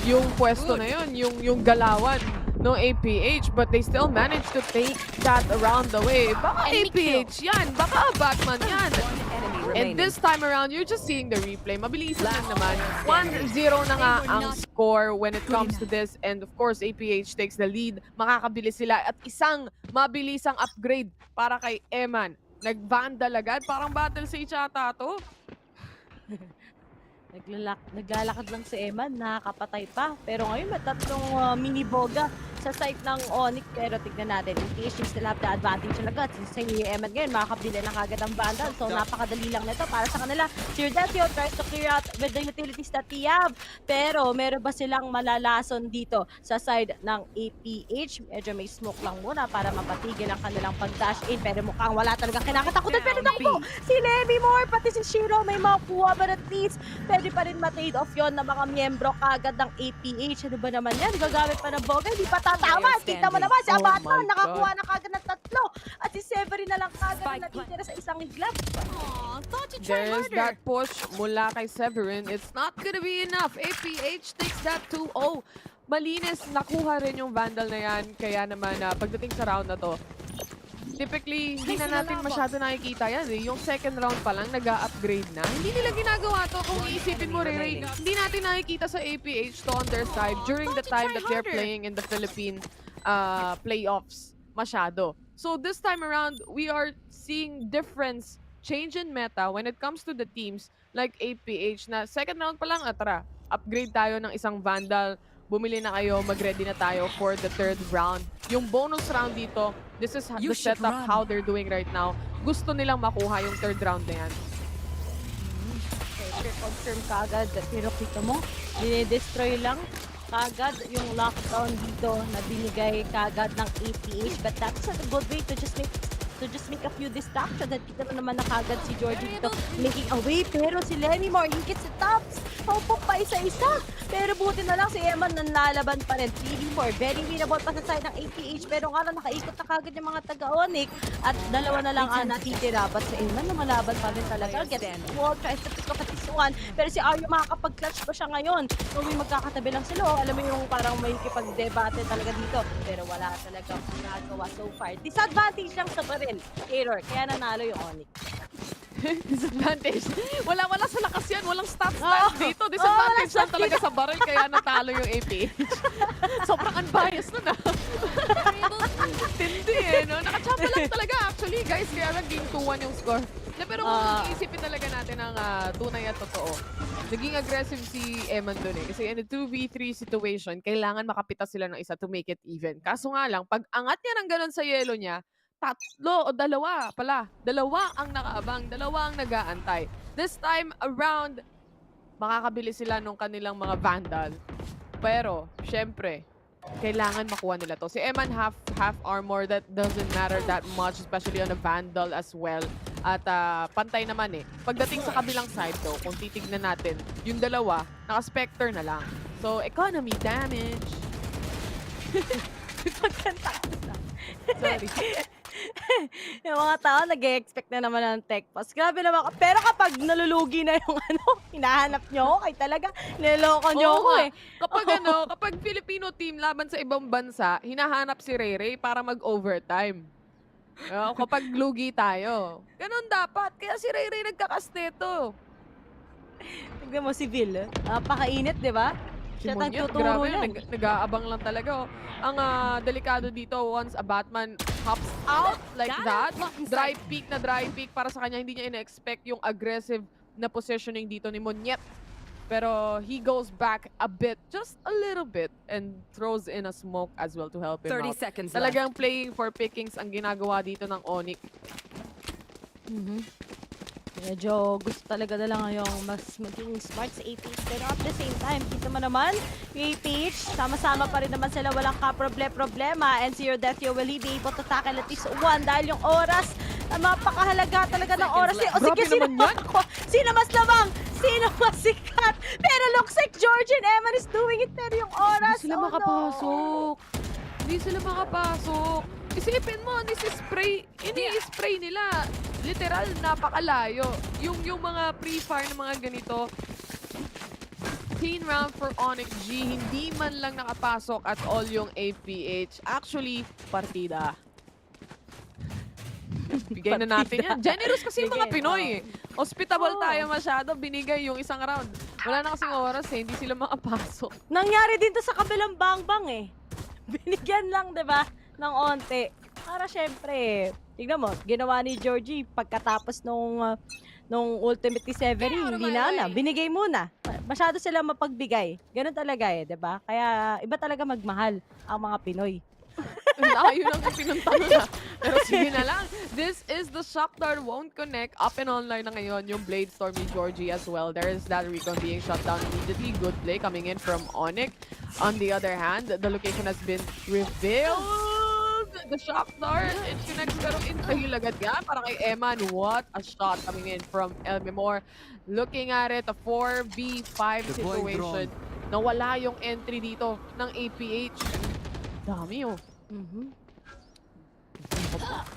yung pwesto na yun, yung galawan no APH, but they still managed to take that around the way. Baka APH yan, baka Batman yan. And this time around, you're just seeing the replay. Mabilisan lang naman. 1-0 na nga ang score when it comes to this. And of course, APH takes the lead. Makakabilis sila at isang mabilisang upgrade para kay Eman. Nag-vandal agad. Parang battle sa ata to. Naglalakad lang si Eman, nakakapatay pa. Pero ngayon, may tatlong mini boga sa site ng ONIC. Pero tignan natin, APH still have the advantage talaga. Si Eman ngayon, makakabili lang agad ang vandal. So, napakadali lang nito para sa kanila. Sir Decio tries to clear out with the utilities that he have. Pero, meron ba silang malalason dito sa side ng APH? Medyo may smoke lang muna para mapatigil ang kanilang pag-dash in. Pero mukhang wala talagang kinakatakutan. Pero naku, si Lemmy Moore, pati si Shiro may makuha. But at least, pwede pa rin ma-trade off yun ng mga miyembro kagad ng APH. Ano ba naman yan? Gagamit pa ng boga, hindi pa tatama. Kita mo naman, si Abatan nakakuha na kagad ng tatlo. At si Severin na lang kagad na natitira sa isang iglap. There's that push mula kay Severin. It's not gonna be enough. APH takes that 2-0. Malinis, nakuha rin yung vandal na yan. Kaya naman, pagdating sa round na to, typically, hindi na natin masyado nakikita yan. Yung second round pa lang, nag-upgrade na. Hindi nila ginagawa to. Kung iisipin mo, Ray, hindi natin nakikita sa APH to on their side during the time that they're playing in the Philippine playoffs masyado. So this time around, we are seeing difference, change in meta when it comes to the teams like APH na second round pa lang, tara, upgrade tayo ng isang vandal. Bumili na kayo, mag-ready na tayo for the third round. Yung bonus round dito, this is the setup how they're doing right now. Gusto nilang makuha yung third round na yan. Confirm kagad. Pero kita mo, dinidestroy lang kagad yung lockdown dito na binigay kagad ng APH. But that's a good way to just make a few distractions. At kita naman na kagad si Georgie dito making away. Pero si Lemmy Moore, he gets the tops. Paupok pa isa-isa. Pero buti na lang si Eman nanlalaban pa rin. 3v4, very winnable pa sa side ng APH. Pero nga lang nakaikot na kagad yung mga taga-ONIC. At dalawa na lang ang natitira. But si Eman lumalaban pa rin talaga. Gets wall, tries to pick up at this one. Pero si Aryo makakapag-clutch pa siya ngayon. So may magkakatabi lang sila. Alam mo yung parang may kipag-debate talaga dito. Pero wala talaga nagawa so far. Disadvantage lang sa baril. Error. Kaya nanalo yung ONIC. Disadvantage. Wala sa lakas yan. Walang stats dito. Disadvantage lang talaga sa barrel kaya natalo yung APH. Sobrang unbiased nun Tindi no? Nakachamba lang talaga actually guys. Kaya naging 2-1 yung score. Pero kung iisipin talaga natin ang tunay at totoo, naging aggressive si Eman dun Kasi in a 2v3 situation, kailangan makapitas sila ng isa to make it even. Kaso nga lang, pag angat niya ng ganun sa yellow niya, tatlo o dalawa ang nakaabang, dalawa ang nag-aantay. This time around, makakabili sila nung kanilang mga vandal. Pero, syempre, kailangan makuha nila to. Si Eman half armor, that doesn't matter that much, especially on a vandal as well. At pantay naman Pagdating sa kabilang side though, kung titignan natin, yung dalawa, naka-specter na lang. So, economy damage. Pagkanta ko na. Sorry. Yung mga tao nag-expect na naman ng tech pass. Grabe naman. Pero kapag nalulugi na yung hinahanap nyo ako, ay talaga, niloloko nyo ako Kapag Filipino team laban sa ibang bansa, hinahanap si Ray para mag-overtime. Kapag lugi tayo. Ganon dapat. Kaya si Ray nagkakas nito. Tignan mo si Vil. Napakainit, di ba? Siya nagtuturo lang. Nag-aabang lang talaga. Ang delikado dito, once a Batman hops out like that, dry peak para sa kanya, hindi niya ina-expect yung aggressive na positioning dito ni Monyet. Pero he goes back a bit, just a little bit, and throws in a smoke as well to help him 30 out. seconds Talagang playing for pickings ang ginagawa dito ng ONIC. Medyo gusto talaga na lang yung mas maging smart sa APH. Pero at the same time, kita mo naman, yung APH, sama-sama pa rin naman sila, walang ka-problema. And si Your Death, will he be able to tackle at least one dahil yung oras Napakahalaga talaga ng oras. O Grabe sige, sino naman yan. ako? Sino mas lamang? Sino mas sikat? Pero looks like George and Eman is doing it. Pero yung oras, Hindi sila makapasok. Hindi sila makapasok. Isipin mo, ini-spray nila. Literal, napakalayo. Yung mga pre-fire ng mga ganito, clean round for ONIC G, hindi man lang nakapasok at all yung APH. Actually, partida. Bigay na natin yan. Generous kasi yung mga Pinoy. Hospitable tayo masyado. Binigay yung isang round. Wala na kasing oras eh. Hindi sila makapasok. Nangyari din to sa kabilang bangbang eh. Binigyan lang, di ba, ng onte. Para syempre, tignan mo, ginawa ni Georgie pagkatapos nung Ultimate Severy, hindi na alam. Binigay muna. Masyado sila mapagbigay. Ganun talaga eh, di ba? Kaya iba talaga magmahal ang mga Pinoy. Layo lang yung pinunta na. Pero sige na lang. This is the Shockdart won't connect. Up and online na ngayon yung Blade Storm ni Georgie as well. There is that recon being shut down immediately. Good play coming in from ONIC. On the other hand, the location has been revealed. The Shockdart, it connects pero intahil agad yan para kay Eman. What a shot coming in from Elmemore. Looking at it, a 4v5 situation. Nawala yung entry dito ng APH. Dami oh.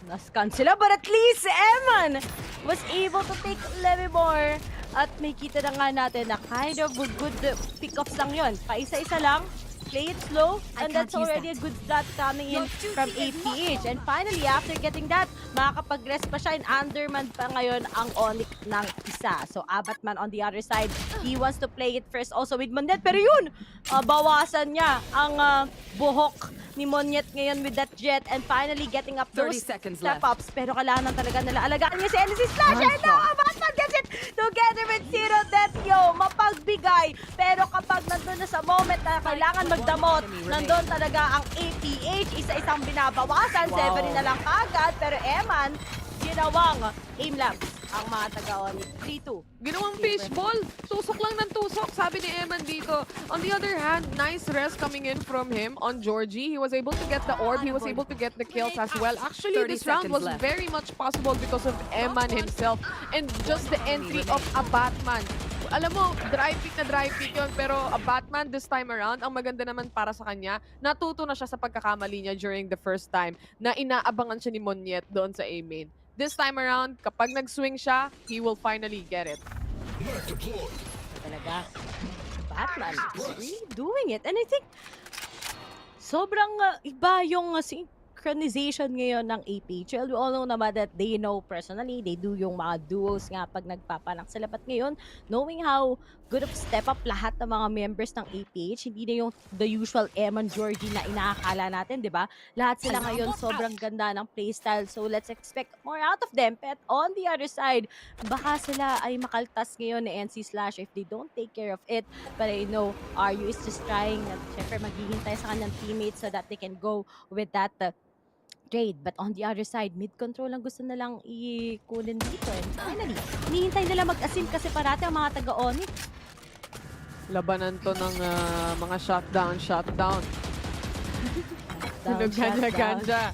Nascan sila, but at least Eman was able to take Levimore. At may kita na nga natin na kind of good pick-offs lang yun. Paisa-isa lang, play it slow, and that's already a good start coming in from APH. And finally, after getting that, makakapag-rest pa siya, and underman pa ngayon ang ONIC ng isa. So Abatman on the other side, he wants to play it first also with Mondet. Pero yun, bawasan niya ang buhok ni Monyet ngayon with that jet, and finally getting up those step-ups. Pero kailangan talaga nila alagaan niya si NC Slash. And now, Abatman gets it together with Zero Death. Yo, mapagbigay. Pero kapag nandun na sa moment na kailangan magdamot, nandun talaga ang APH. Isa-isang binabawasan. 7 na lang kagad. Pero Eman, ginawang aim lang ang mga taga-ONIC. 3-2. Ginawang fishball. Tusok lang ng tusok, sabi ni Eman dito. On the other hand, nice rest coming in from him on Georgie. He was able to get the orb. He was able to get the kills as well. Actually, this round was very much possible because of Eman himself and just the entry of a Batman. Alam mo, dry pick yun, pero a Batman this time around, ang maganda naman para sa kanya, natuto na siya sa pagkakamali niya during the first time na inaabangan siya ni Monyet doon sa A-main. This time around, kapag nag-swing siya, he will finally get it. Talaga, Batman is really doing it. And I think, sobrang iba yung synchronization ngayon ng APH. Well, we all know naman that they know personally, they do yung mga duos nga pag nagpapanak sila. But ngayon, knowing how good of step up lahat ng mga members ng APH, hindi na yung the usual Eman Georgie na inaakala natin, di ba? Lahat sila ngayon sobrang ganda ng playstyle. So let's expect more out of them. But on the other side, baka sila ay makaltas ngayon ni NC Slash if they don't take care of it. But I know RU is just trying na syempre maghihintay sa kanyang teammates so that they can go with that trade. But on the other side, mid-control lang gusto na lang ikunin dito. And finally, hinihintay nila mag-asim kasi parati ang mga taga-ONIC. Labanan to ng mga shutdown. Tunog ganja.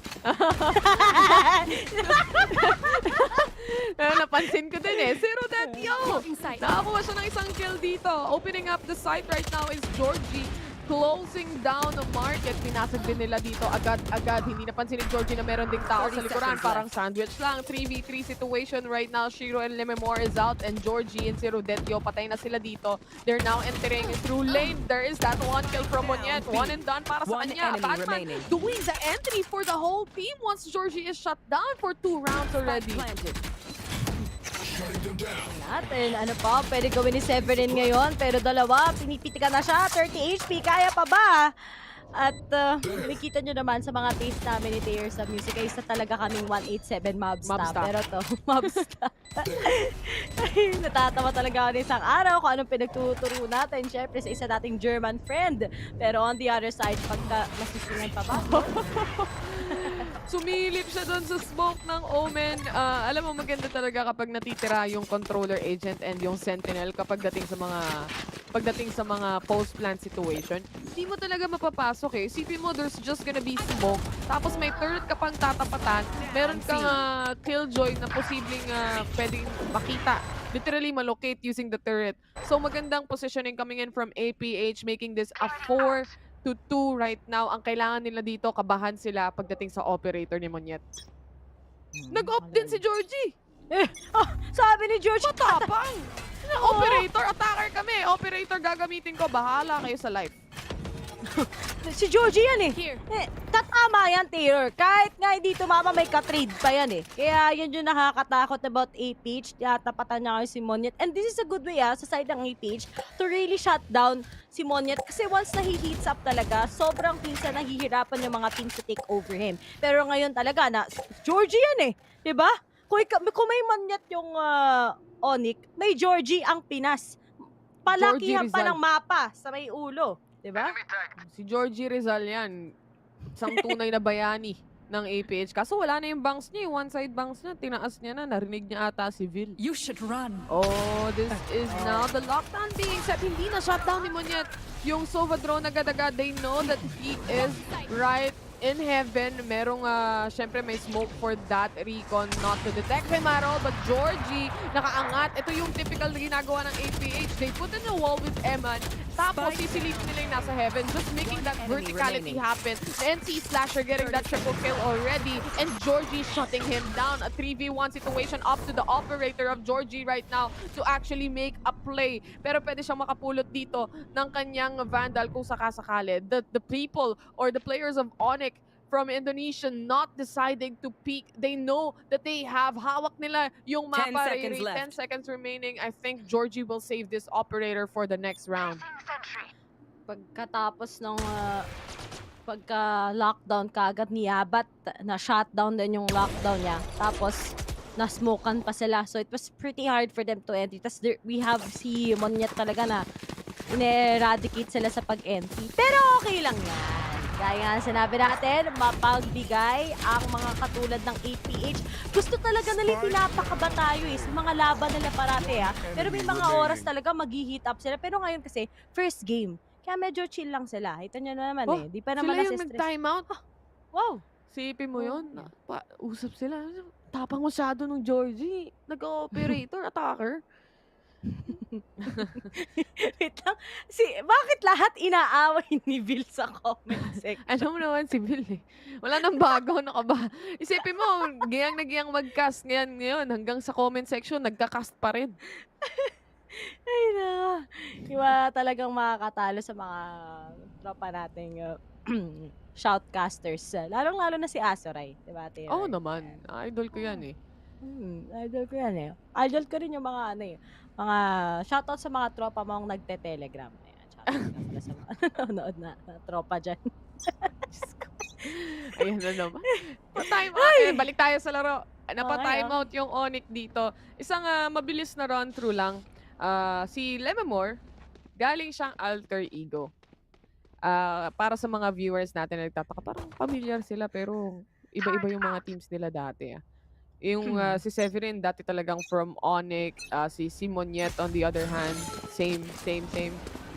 Napansin ko din eh. Zero Death, yo! Nakakuha siya ng isang kill dito. Opening up the site right now is Georgie. Closing down the market. Pinasag din nila dito agad-agad. Hindi napansin ni Georgie na meron ding tao sa likuran. Parang sandwich lang. 3v3 situation right now. Shiro and Lememore is out and Georgie and Zero Detio patay na sila dito. They're now entering through lane. There is that one kill from Monyet. One and done para sa kanya. Batman doing the entry for the whole team once Georgie is shut down for 2 rounds already. Natin, ano pa, pwede gawin ni Severin ngayon, pero dalawa, pinipitikan na siya, 30 HP, kaya pa ba? At nakikita nyo naman sa mga taste namin ni Taylor sa music, ay isa talaga kaming 187 mobsta. Pero to, mobsta. Natatawa talaga ako isang araw kung anong pinagtuturo natin, syempre sa isa nating German friend. Pero on the other side, pagka masusungan pa ba? Sumilip siya doon sa smoke ng Omen. Alam mo, maganda talaga kapag natitira yung controller agent and yung sentinel kapag dating sa mga pagdating sa mga post-plant situation, hindi mo talaga mapapasok eh. Isipin mo, there's just gonna be smoke. Tapos may turret ka pang tatapatan. Meron kang killjoy na posibleng pwedeng makita. Literally malocate using the turret. So magandang positioning coming in from APH, making this a 4-2 right now. Ang kailangan nila dito, kabahan sila pagdating sa operator ni Monyet. Nag-opt din si Georgie! Sabi ni George, matapang! Operator, attacker kami! Operator gagamitin ko, bahala kayo sa life. Si Georgie yan eh. Tatama yan, Taylor. Kahit nga hindi tumama, may ka-trade pa yan eh. Kaya yun yung nakakatakot about APH. Tapatan niya kayo si Monyet. And this is a good way sa side ng APH to really shut down si Monyet. Kasi once na he heats up talaga, sobrang pinsan nahihirapan yung mga teams to take over him. Pero ngayon talaga, Georgie yan eh. Diba? Kung may Monyet yung ONIC, may Georgie ang Pinas. Palakihan pa ng mapa sa may ulo. Diba? Si Georgie Rizal yan. Isang tunay na bayani ng APH. Kaso wala na yung bangs niya. Yung one-side bangs niya. Tinaas niya na. Narinig niya ata si Vil. You should run. Oh, this is now the lockdown being set. Hindi na shutdown ni Monyet. Yung Sova drone agad-agad. They know that he is right in heaven. Merong, syempre may smoke for that recon not to detect him at all. But Georgie, nakaangat. Ito yung typical na ginagawa ng APH. They put in a wall with Eman. Tapos, sisilipin nila yung nasa heaven. Just making that verticality happen. The NC Slasher getting that triple kill already. And Georgie shutting him down. A 3v1 situation up to the operator of Georgie right now to actually make a play. Pero pwede siyang makapulot dito ng kanyang Vandal kung sakasakali. The people or the players of ONIC from Indonesia not deciding to peek. They know that they have hawak nila yung 10 mapa. seconds left. 10 seconds remaining. I think Georgie will save this operator for the next round. Pagkatapos ng pagka-lockdown kaagad ni Yabat, na-shutdown din yung lockdown niya. Tapos, na-smokean pa sila. So, it was pretty hard for them to entry. Tapos, we have si Monyet talaga na in-eradicate sila sa pag-entry. Pero okay lang yan. Kaya nga sinabi natin, mapagbigay ang mga katulad ng APH. Gusto talaga nila pinapakaba tayo sa mga laban nila parati Pero may mga oras talaga mag-heat up sila. Pero ngayon kasi, first game. Kaya medyo chill lang sila. Ito nyo na naman Di pa naman sila yung nag-timeout? Wow! Sipin mo yun. Usap sila. Tapang masyado ng Georgie. Nag-operator, attacker. Wait lang. Bakit lahat inaaway ni Bill sa comment section? Alam mo naman si Bill Wala nang bago, ba? Isipin mo, giyang mag-cast ngayon hanggang sa comment section, nagka-cast pa rin. Ay na. Iba talagang makakatalo sa mga tropa nating shoutcasters. Lalong-lalo na si Asoray. Diba, Tira? Oo naman. Idol ko yan Idol ko yan Idol ko rin yung mga mga shoutout sa mga tropa mong nagte-telegram. Ayan, shoutout sa mga nanonood na tropa dyan. Ayan na naman. Balik tayo sa laro. Napa-time out yung ONIC dito. Isang mabilis na run-through lang. Si Lemamore, galing siyang alter ego. Para sa mga viewers natin na nagtataka, parang familiar sila pero iba-iba yung mga teams nila dati. Yung si Severin, dati talagang from ONIC. Si Monyet, on the other hand, same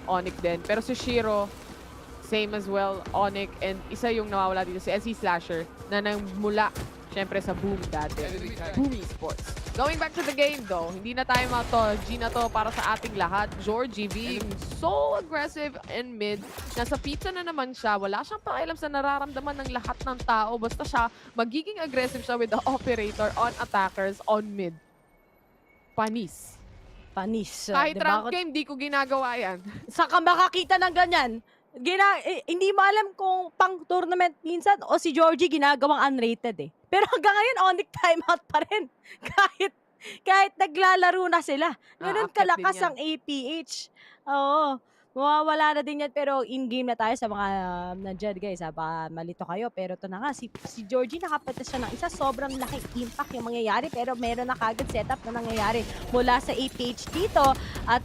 ONIC din. Pero si Shiro, same as well, ONIC. And isa yung nawawala dito, si NC Slasher, na nagmula, syempre, sa BAAM dati. BAAM Esports. Going back to the game though, hindi na tayo G na to para sa ating lahat. Georgie being so aggressive in mid. Nasa pizza na naman siya. Wala siyang pakialam sa nararamdaman ng lahat ng tao. Basta siya, magiging aggressive siya with the operator on attackers on mid. Panis. Kahit rank game, di ko ginagawa yan. Saka makakita ng ganyan. Hindi mo alam kung pang tournament minsan o si Georgie ginagawang unrated Pero hanggang ngayon, ONIC timeout pa rin. Kahit naglalaro na sila. Ganun kalakas ang APH. Oo. Mawawala na din yan. Pero in-game na tayo sa mga nandiyan, guys. Baka malito kayo. Pero ito na nga. Si Georgie nakapunta siya ng isa. Sobrang laki impact yung mangyayari. Pero meron na kagad setup na nangyayari mula sa APH dito. At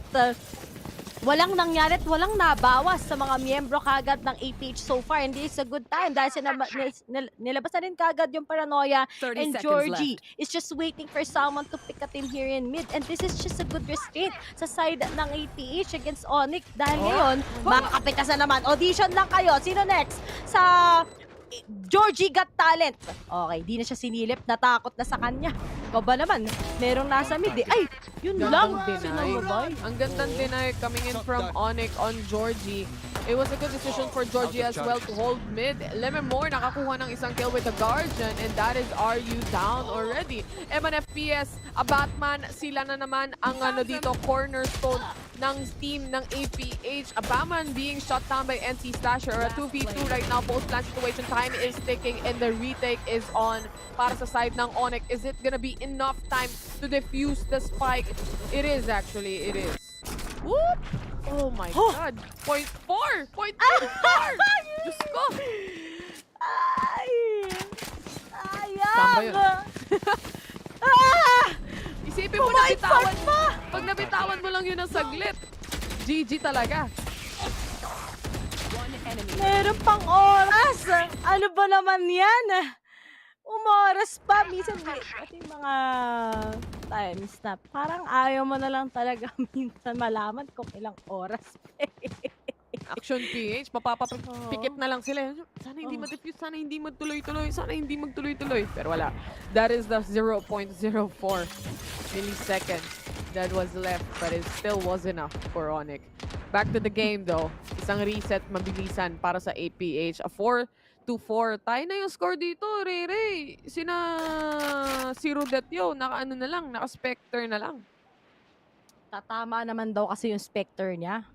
walang nangyari at walang nabawas sa mga miyembro kagad ng APH so far. And this is a good time dahil nilabas na rin kagad yung Paranoia 30 and seconds Georgie is just waiting for someone to pick a team here in mid. And this is just a good restraint sa side ng APH against ONIC dahil ngayon, makakapitas na naman. Audition lang kayo. Sino next? Sa Georgie Got Talent. Okay, di na siya sinilip. Natakot na sa kanya. Ikaw ba naman? Merong nasa mid eh. Ay, yun lang. Deny. Ang gandang deny coming in from ONIC on Georgie. It was a good decision for Georgie as well to hold mid. Lemon Moore nakakuha ng isang kill with the Guardian and that is RU down already. MNFPS, a Batman, sila na naman ang dito cornerstone ng team ng APH. A Batman being shot down by NC Slasher. A 2v2 right now. Post-plan situation. Time is ticking and the retake is on para sa side ng ONIC. Is it gonna be enough time to defuse the spike? It is actually. It is. Whoop! Oh my God. Point 4! Point 4! Diyos ko! Ay! Saan ba yun? Isipin mo nabitawan mo! Pag nabitawan mo lang yun ng saglit. GG talaga. Meron pang oras. Ano ba naman yan? Umoras pa. Minsan, ito yung mga times na parang ayaw mo na lang talaga minsan malaman kung ilang oras. Action PH, mapapapikit na lang sila. Sana hindi ma-defuse, sana hindi magtuloy-tuloy, sana hindi magtuloy-tuloy. Pero wala. That is the 0.04 milliseconds that was left, but it still was enough for ONIC. Back to the game though. Isang reset mabilisan para sa APH. A 4-4. Tayo na yung score dito, Rere. Si Rudetyo, naka-ano na lang, naka-Spectre na lang. Tatama naman daw kasi yung Spectre niya.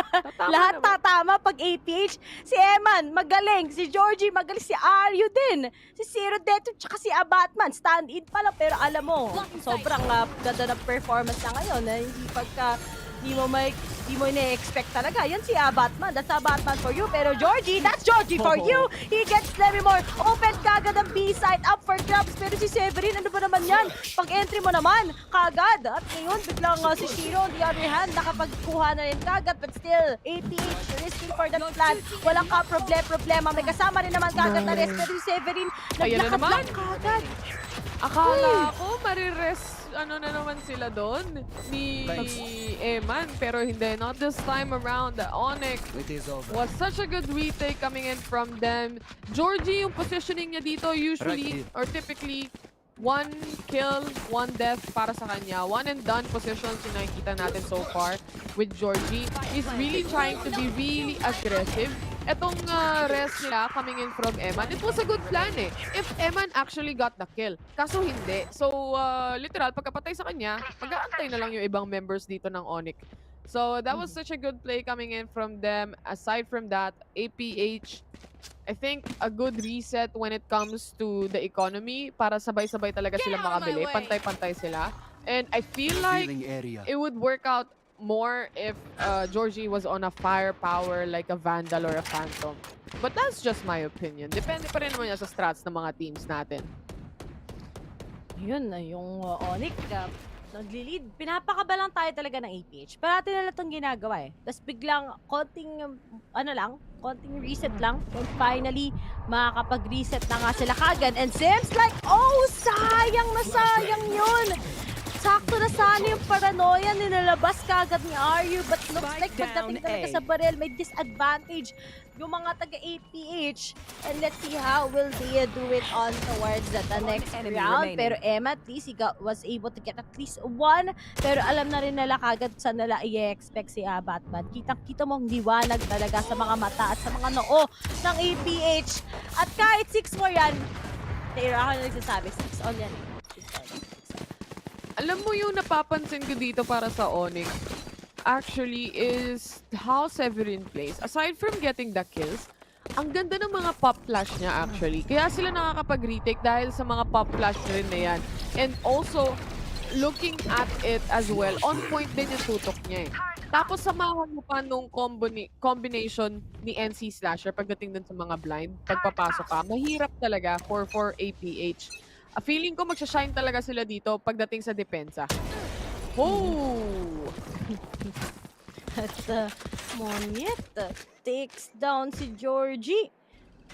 Tatama Lahat naman. tatama pag APH. Si Eman, magaling. Si Georgie, magaling. Si Aryu din. Si Zero Deto, tsaka si Abatman. Stand-in pa lang. Pero alam mo, sobrang ganda ng performance na ngayon. Hindi pagka, di mo ina-expect talaga. Yan si Abatman. That's Abatman for you. Pero Georgie, that's Georgie for you. He gets Lemimore. Open kagad ang B-side. Up for grabs. Pero si Severin, ano ba naman yan? Pag-entry mo naman, kagad. At ngayon, biglang si Shiro, on the other hand, nakapagkuha na rin kagad. But still, APH risking for the plan. Walang ka problema. May kasama rin naman kagad na rest. Pero si Severin, naglakad lang kagad. Akala ko marires na naman sila doon ni Eman, pero hindi. Not this time around. The ONIC was such a good retake coming in from them. Georgie, yung positioning niya dito usually or typically 1 kill, 1 death para sa kanya. 1 and done positions yung nakikita natin so far with Georgie. He's really trying to be really aggressive. Etong rest nila coming in from Eman, it was a good plan eh. If Eman actually got the kill. Kaso hindi. So, literal, pagkapatay sa kanya, mag-aantay na lang yung ibang members dito ng ONIC. So, that was such a good play coming in from them. Aside from that, APH, I think a good reset when it comes to the economy para sabay-sabay talaga sila makabili. Pantay-pantay sila. And I feel like it would work out more if Georgie was on a firepower like a Vandal or a Phantom. But that's just my opinion. Depende pa rin naman yan sa strats ng mga teams natin. Yun na yung ONIC. Nagli-lead. Pinapakabalang tayo talaga ng APH. Parati nila itong ginagawa eh. Tapos biglang konting, konting reset lang. And finally, makakapag-reset na nga sila kagad. And seems like, oh, sayang na sayang yun. Sakto na sana yung Paranoia, nilalabas kagad ni Aryu, but looks like pagdating talaga sa barrel, may disadvantage yung mga taga-APH. And let's see how will they do it on towards the next round. Pero Emma, at least he was able to get at least 1. Pero alam na rin nila kagad saan nila i-expect si Batman. Kitang-kita mong liwanag talaga sa mga mata at sa mga noo ng APH. At kahit 6 more yan, Tira ako na nagsasabi, 6 on yan. Alam mo yung napapansin ko dito para sa ONIC, actually, is how Severin plays. Aside from getting the kills, ang ganda ng mga pop flash niya actually. Kaya sila nakakapag-retake dahil sa mga pop flash rin na yan. And also, looking at it as well, on point din yung tutok niya eh. Tapos samahan mo pa nung combination ni NC Slasher pagdating dun sa mga blind, pagpapasok ka, mahirap talaga for APH. Feeling ko magsha-shine talaga sila dito pagdating sa depensa. Oh! Monyet takes down si Georgie.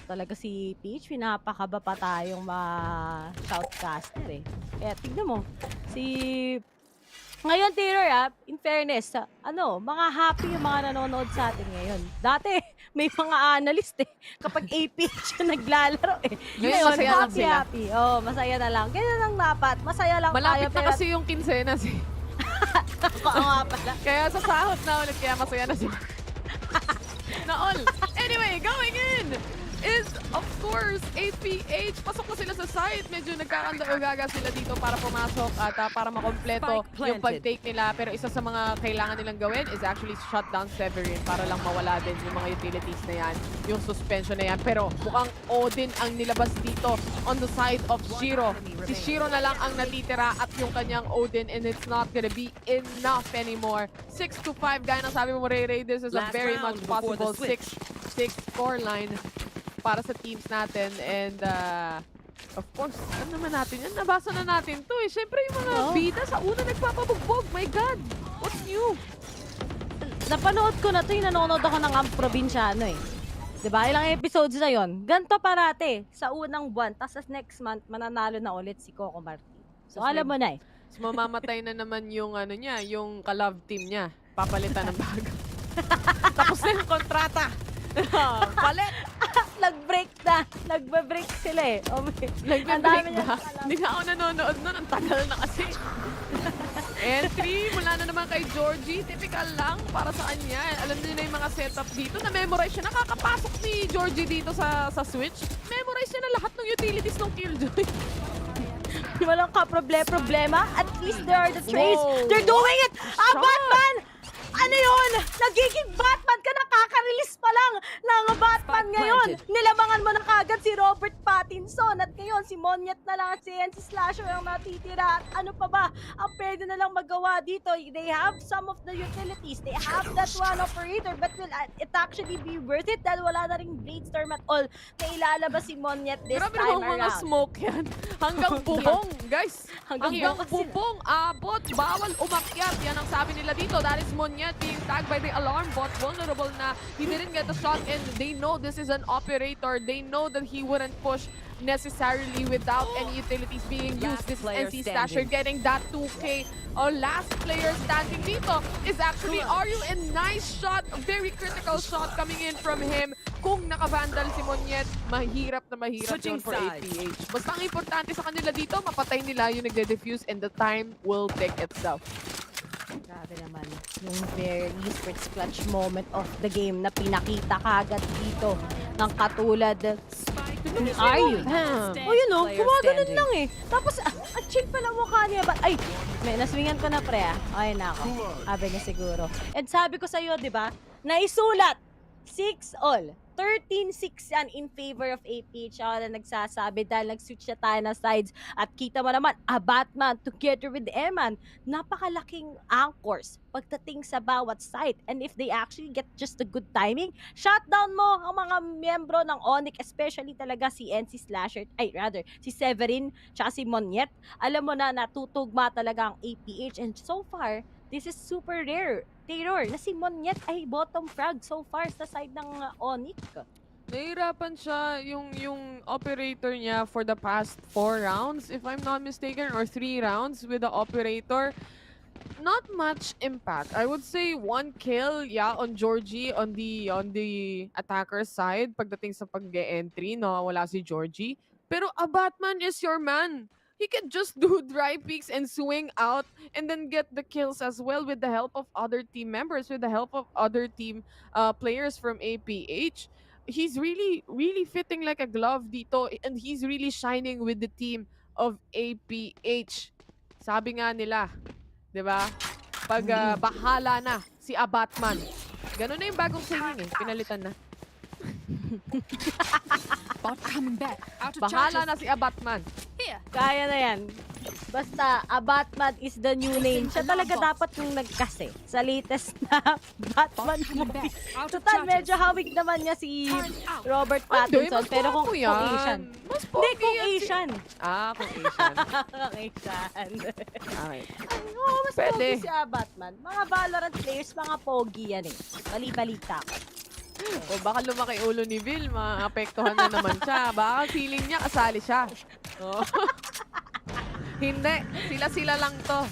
Talaga si Peach, pinapakaba pa tayong mga shoutcaster eh. Kaya tignan mo, ngayon, Taylor, in fairness, mga happy yung mga nanonood sa atin ngayon. Dati, may mga analyst eh, kapag APH yung naglalaro eh. Ngayon, masaya lang sila. Happy. Oh, masaya na lang. Ganyan lang dapat. Masaya lang Malapit tayo. na kasi yung quincenas eh. Oo nga pala. Kaya sa sahod na ulit, kaya masaya na sila. Na all. Anyway, going in is, of course, APH. Pasok na sila sa site. Medyo nagkakanda-ugaga sila dito para pumasok at para makompleto yung pag-take nila. Pero isa sa mga kailangan nilang gawin is actually shut down Severin para lang mawala din yung mga utilities na yan, yung suspension na yan. Pero mukhang Odin ang nilabas dito on the side of Shiro. Si Shiro na lang ang natitira at yung kanyang Odin, and it's not gonna be enough anymore. 6-5, gaya ng sabi mo, Ray, this is a very much possible 6-6 scoreline para sa teams natin. And of course, ano naman natin yan? Nabasa na natin to eh. Siyempre yung mga bida sa una nagpapabugbog. My God! What's new? Napanood ko na to, yung nanonood ako ng Probinsyano eh. Diba? Ilang episodes na yon. Ganto parate sa unang buwan. Tapos sa next month, mananalo na ulit si Coco Martin. So alam mo na eh. So, mamamatay na naman yung ano niya, yung ka-love team niya. Papalitan ng bago. Tapos na yung kontrata. Palit! Nag-break na. Nagbe-break sila eh. Nagbe-break na. Hindi na ako nanonood nun. Ang tagal na kasi. Entry mula na naman kay Georgie. Typical lang para sa kanya. Alam niyo na yung mga setup dito. Na-memorize siya. Nakakapasok ni Georgie dito sa Switch. Memorize niya na lahat ng utilities ng Killjoy. Walang problema. At least there are the trades. Whoa. They're doing it! Batman! Ano yun? Nagiging Batman ka, nakaka-release pa lang ng Batman ngayon. Nilabangan mo na kagad si Robert Pattinson. At ngayon, si Monyet na lang at si NC Slasher ang natitira. At ano pa ba ang pwede na lang magawa dito? They have some of the utilities. They have that one operator. But will it actually be worth it? Dahil wala na ring Bladestorm at all na ilalabas si Monyet this Grabe time naman mga around. smoke yan. Hanggang bubong, guys. Hanggang bubong, abot, bawal umakyat. Yan ang sabi nila dito. That is Monyet being tagged by the alarm bot. Vulnerable na. He didn't get the shot and they know this is an operator. They know that he wouldn't push necessarily without any utilities being used. This is NC Stasher getting that 2K. Last player standing dito is actually Aryu, and nice shot. A very critical shot coming in from him. Kung naka-vandal si Monyet, mahirap na mahirap yun for APH. Basta ang importante sa kanila dito, mapatay nila yung nagde-defuse and the time will take itself. Grabe naman. Yung very Esports clutch moment of the game na pinakita kagad dito ng katulad are you? Yun o, gumaganon lang eh. Tapos, ang chill pala mukha niya. Ay, may naswingan ko na pre ah. Ay na ako. Sabi niya siguro. And sabi ko sa'yo, di ba, naisulat 6-all. 13-6 yan in favor of APH. Ako na nagsasabi dahil nag-switch na tayo ng sides. At kita mo naman, Batman together with Eman. Napakalaking anchors pagdating sa bawat side. And if they actually get just a good timing, shutdown mo ang mga miyembro ng ONIC, especially talaga si NC Slasher, si Severin, tsaka si Monyet. Alam mo na, natutugma talaga ang APH. And so far, this is super rare. Taylor, na si Monyet ay bottom frag so far sa side ng ONIC. Nahihirapan siya yung operator niya for the past 4 rounds, if I'm not mistaken, or 3 rounds with the operator. Not much impact. I would say 1 kill, on Georgie on the attacker side pagdating sa pag-entry, wala si Georgie. Pero a Batman is your man. He can just do dry peeks and swing out and then get the kills as well with the help of other team members, with the help of other team players from APH. He's really, really fitting like a glove dito, and he's really shining with the team of APH. Sabi nga nila, di ba? Pag bahala na si Batman. Ganun na yung bagong saying eh. Pinalitan na. Bot coming back. Out of Bahala charges. na si Batman. Here. Kaya na yan. Basta, Batman is the new name. Siya talaga dapat yung nagkase sa latest na Batman movie. Total, medyo hawig naman niya si Robert Pattinson. mas Pero kung gwapo yan. Asian. Mas Hindi, pogi kung yan si- Asian. Kung Asian. Kung Asian. Okay. Oo, mas Pwede. pogi si Batman. Mga Valorant players, mga pogi yan eh. Bali-balita ko. O baka lumaki ulo ni Bill, maapektuhan na naman siya. Baka feeling niya kasali siya. Oh. Hindi, sila-sila lang to.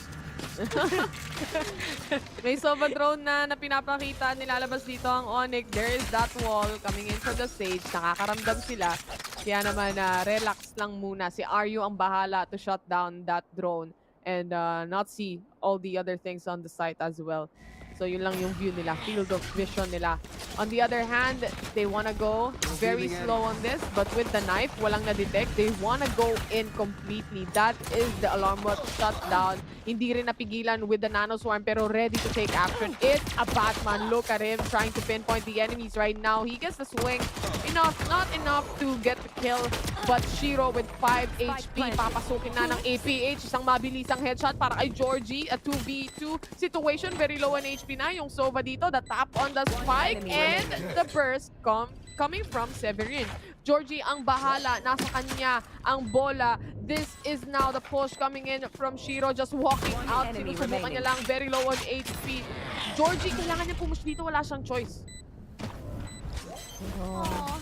May Sova drone na pinapakita, nilalabas dito ang ONIC. There is that wall coming in from the stage. Nakakaramdam sila. Kaya naman, relax lang muna. Si Aryu ang bahala to shut down that drone and not see all the other things on the site as well. So yun lang yung view nila, field of vision nila. On the other hand, they wanna go very slow on this, but with the knife, walang na-detect. They wanna go in completely. That is the alarm bot shut down. Hindi rin napigilan with the nano swarm, pero ready to take action. It's a Batman. Look at him trying to pinpoint the enemies right now. He gets the swing. Enough, not enough to get the kill, but Shiro with 5 HP. Papasukin na ng APH. Isang mabilisang headshot para kay Georgie. A 2v2 situation. Very low on HP na yung Sova dito. The tap on the spike and the burst coming from Severin. Georgie ang bahala. Nasa kanya ang bola. This is now the push coming in from Shiro. Just walking out. Sinusubukan niya lang. Very low on HP. Georgie, kailangan niya pumush dito. Wala siyang choice.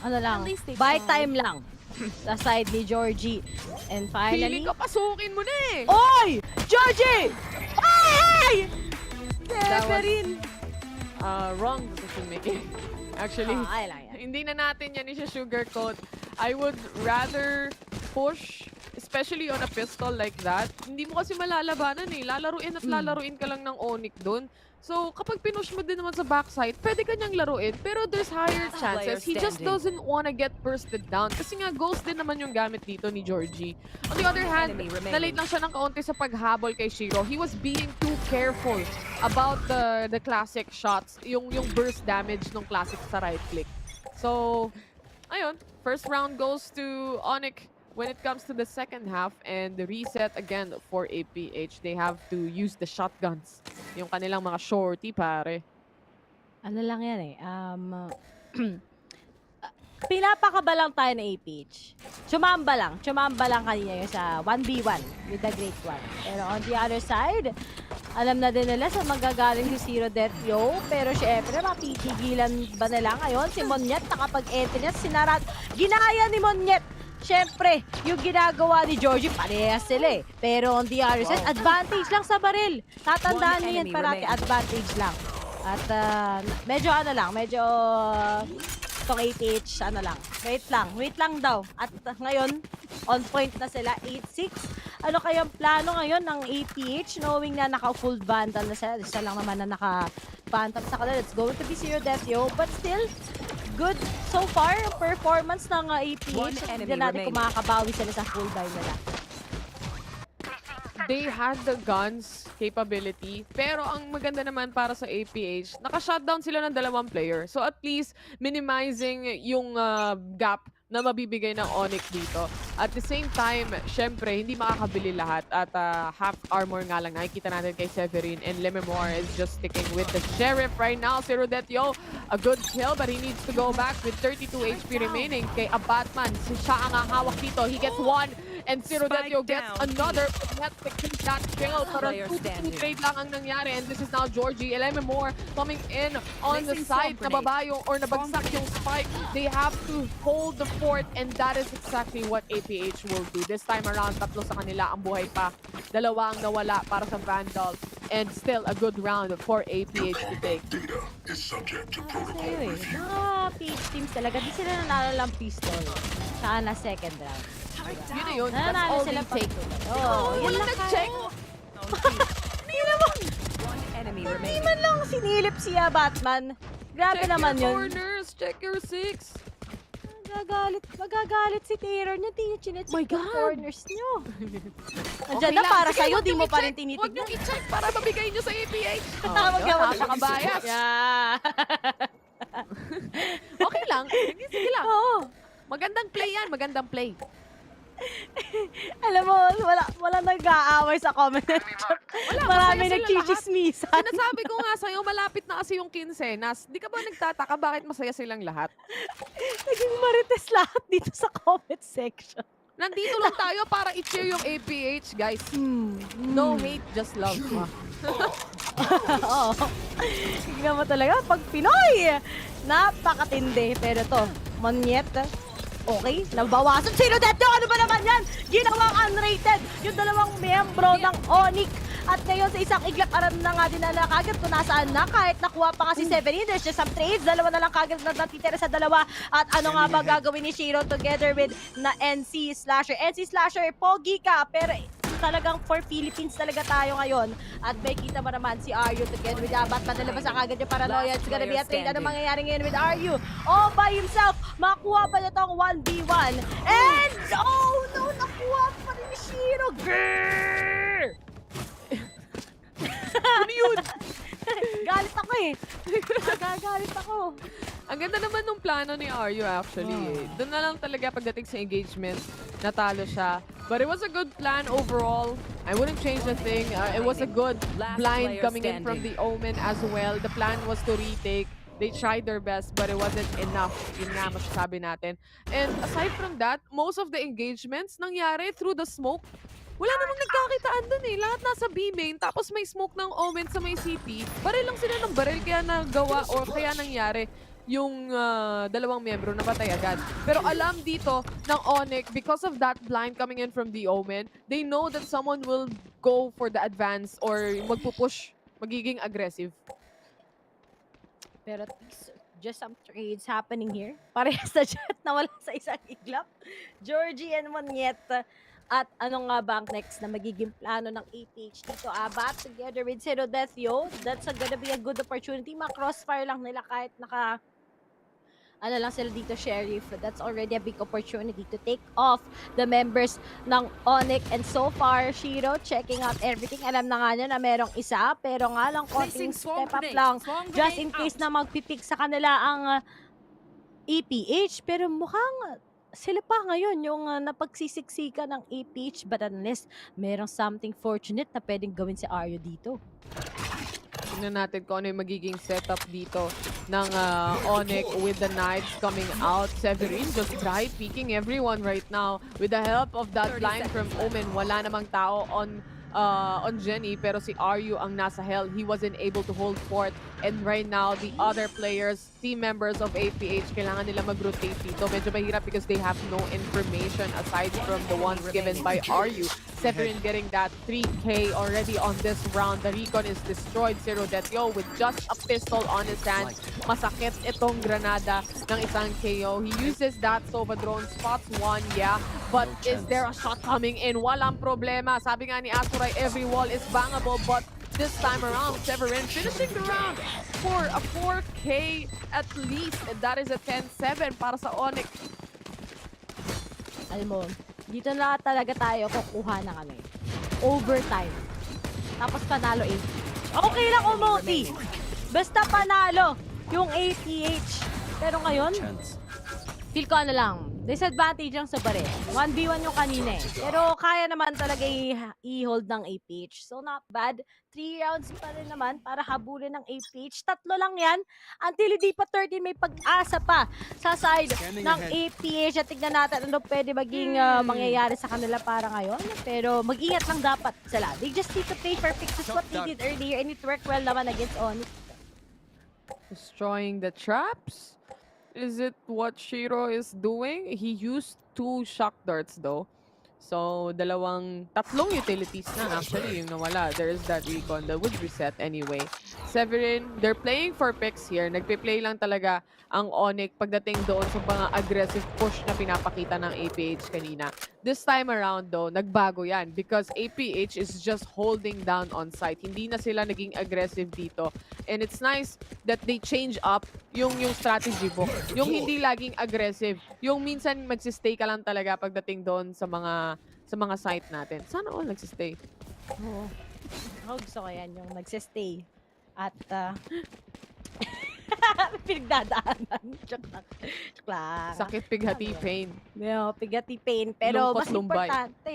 Ano lang, buy time lang sa side ni Georgie. And finally... Feeling ko pasukin mo na eh. Oy! Georgie! Ay! That was, Severin! wrong decision making. Actually, ay lang yan. hindi na natin yan i-sugarcoat. I would rather push, especially on a pistol like that. Hindi mo kasi malalabanan eh. Lalaruin at lalaruin ka lang ng ONIC dun. So, kapag pinush mo din naman sa backside, pwede ka niyang laruin. Pero there's higher chances. He just doesn't wanna get bursted down. Kasi nga, ghost din naman yung gamit dito ni Georgie. On the other hand, na-late lang siya ng kaunti sa paghabol kay Shiro. He was being too careful about the classic shots. Yung burst damage ng classic sa right click. So, ayun. First round goes to ONIC. When it comes to the second half and the reset again for APH, they have to use the shotguns. Yung kanilang mga shorty, pare. Ano lang yan eh. Pinapakaba lang tayo na APH. Chumamba lang kanina yung sa 1v1 with the Great One. Pero on the other side, alam na din nila sa magagaling si Zero Death Yo. Pero syempre, mapipigilan ba nila ngayon si Monyet? Nakapag-enter niya, sinarat. Ginaya ni Monyet. Siyempre, yung ginagawa ni Georgie, parehas sila eh. Pero on the other side, advantage lang sa baril. Tatandaan niyo yan parati, advantage lang. At medyo itong APH, wait lang daw. At ngayon, on point na sila, 8-6. Ano kayang plano ngayon ng APH, knowing na naka-full vandal na sila. Isa lang naman na naka-phantom sa kanila. It's going to be Zero Death Yo, but still, good so far performance ng APH. Hindi natin kung makakabawi sila sa full buy nila. They had the guns capability, pero ang maganda naman para sa APH, naka-shutdown sila ng 2 player. So at least minimizing yung gap na mabibigay ng ONIC dito. At the same time, syempre, hindi makakabili lahat. At half armor nga lang nakikita natin kay Severin. And Lememore is just sticking with the Sheriff right now. Zero Death Yo, a good kill, but he needs to go back with 32 HP remaining. Kay Batman, siya ang hawak dito. He gets one. And Zero Death Yo gets another. But that's that kill. Parang 2 trade lang ang nangyari. And this is now Georgie. Lememore coming in on the side. Nababa yung, or nabagsak yung spike. They have to hold the fort, and that is exactly what APH will do. This time around, 3 sa kanila ang buhay pa. 2 ang nawala para sa Vandal. And still a good round for APH to take. Mga PH teams talaga, di sila nanalo lang pistol. Saka na second round. Yun na yun. Nanalo That's all sila they take. Walang nag-check. Hindi man lang sinilip siya, Batman. Grabe naman yun. Corners, check your 6. Magagalit si Taylor niya. Di niya chinecheck My yung God. corners niyo. Nandiyan na para sa'yo, di mo pa rin tinitignan. Huwag niyong i-check para mabigay niyo sa APH. Napakabayas. Yeah. Okay lang. Sige lang. Oo. Magandang play yan. Magandang play. Alam mo, wala nag-aaway sa comment section. Marami masaya sila nagchichismisan. Sinasabi ko nga sa'yo, malapit na kasi yung quincenas. Di ka ba nagtataka bakit masaya silang lahat? Naging marites lahat dito sa comment section. Nandito lang tayo para i-cheer yung APH, guys. No hate, just love. Oo. Tingnan mo talaga, pag Pinoy, napakatindi. Pero to, Monyet, okay, nabawasan. Sino dito? Ano ba naman yan? Ginawang unrated yung dalawang miyembro ng ONIC. At ngayon sa isang iglap, aram na nga din na kagad kung nasaan na. Kahit nakuha pa kasi 7 in, there's just some trades. Dalawa na lang kagad na natitira sa dalawa. At ano nga ba gagawin ni Shiro together with na NC Slasher? NC Slasher, pogi ka, pero talagang for Philippines talaga tayo ngayon. At may kita mo naman si Aryu together with Abat. Madalabas ang agad yung paranoia. It's gonna be a trade. Ano mangyayari ngayon with Aryu? All by himself. Makuha ba niya tong 1v1? And oh no! Nakuha pa rin ni Shiro. Grrrr! Ano yun? Galit ako eh. Nagagalit ako. Ang ganda naman nung plano ni Aryu actually. Doon na lang talaga pagdating sa engagement, natalo siya. But it was a good plan overall. I wouldn't change a thing. It was a good blind coming in from the Omen as well. The plan was to retake. They tried their best, but it wasn't enough. Yun nga masasabi natin. And aside from that, most of the engagements nangyari through the smoke. Wala namang nagkakitaan dun eh. Lahat nasa B main, tapos may smoke ng Omen sa may CT. Baril lang sila ng baril, kaya nagawa or kaya nangyari yung dalawang miyembro na patay agad. Pero alam dito ng ONIC, because of that blind coming in from the Omen, they know that someone will go for the advance or magpupush, magiging aggressive. Pero just some trades happening here. Parehas na Jet na wala sa isang iglap. Georgie and Monyet. At ano nga ba ang next na magiging plano ng APH dito? Abat together with Zero Death, yo. That's gonna be a good opportunity. Ma-crossfire lang nila kahit ano lang sila dito, Sheriff. That's already a big opportunity to take off the members ng ONIC. And so far, Shiro checking out everything. Alam na nga niya na merong isa, pero nga lang konting step up lang. Just in case na magpipik sa kanila ang APH. Pero mukhang sila pa ngayon yung napagsisiksika ng APH. But unless merong something fortunate na pwedeng gawin si Aryu dito. Tingnan natin kung ano yung magiging setup dito ng ONIC with the knights coming out. Severin just dry peeking everyone right now. With the help of that blind from Omen, wala namang tao on Jenny, pero si Aryu ang nasa hell. He wasn't able to hold fort. And right now, the other players, team members of APH, kailangan nila mag-rotate dito. Medyo mahirap because they have no information aside from the ones given by Aryu. Severin getting that 3K already on this round. The recon is destroyed. Zero Death, yo, with just a pistol on his hand. Masakit itong granada ng isang KO. He uses that Sova drone, spots one, yeah. But is there a shot coming in? Walang problema. Sabi nga ni Asurai, every wall is bangable, but this time around, Severin finishing the round for a 4K at least. And that is a 10-7 para sa ONIC. Alam mo, dito na talaga tayo kukuha na kami. Overtime. Tapos panalo 8. Okay lang umoti. Basta panalo yung APH. Pero ngayon, feel ko ano lang, disadvantage lang sa baril. 1v1 yung kanina eh. Pero kaya naman talaga i-hold ng APH. So not bad. 3 rounds pa rin naman para habulin ng APH. 3 lang yan. Until hindi pa 13, may pag-asa pa sa side ng APH. At tignan natin ano pwede maging mangyayari sa kanila para ngayon. Pero mag-ingat lang dapat sila. They just need to play for fixes what they did earlier. And it worked well naman against ONIC. Destroying the traps. Is it what Shiro is doing? He used 2 shock darts though. So, tatlong utilities na actually yung nawala. There is that recon that would reset anyway. Severin, they're playing for picks here. Nagpe-play lang talaga ang ONIC pagdating doon sa mga aggressive push na pinapakita ng APH kanina. This time around though, nagbago yan because APH is just holding down on site. Hindi na sila naging aggressive dito. And it's nice that they change up yung strategy book. Yung hindi laging aggressive. Yung minsan magsistay ka lang talaga pagdating doon sa mga site natin. Sana all nagsistay. Oo. Ako gusto ko yan, yung nagsistay. At pinagdadaanan. Joke lang. Sakit pighati pain. No, pigati pain. Pero Lungkot mas lumbay. importante,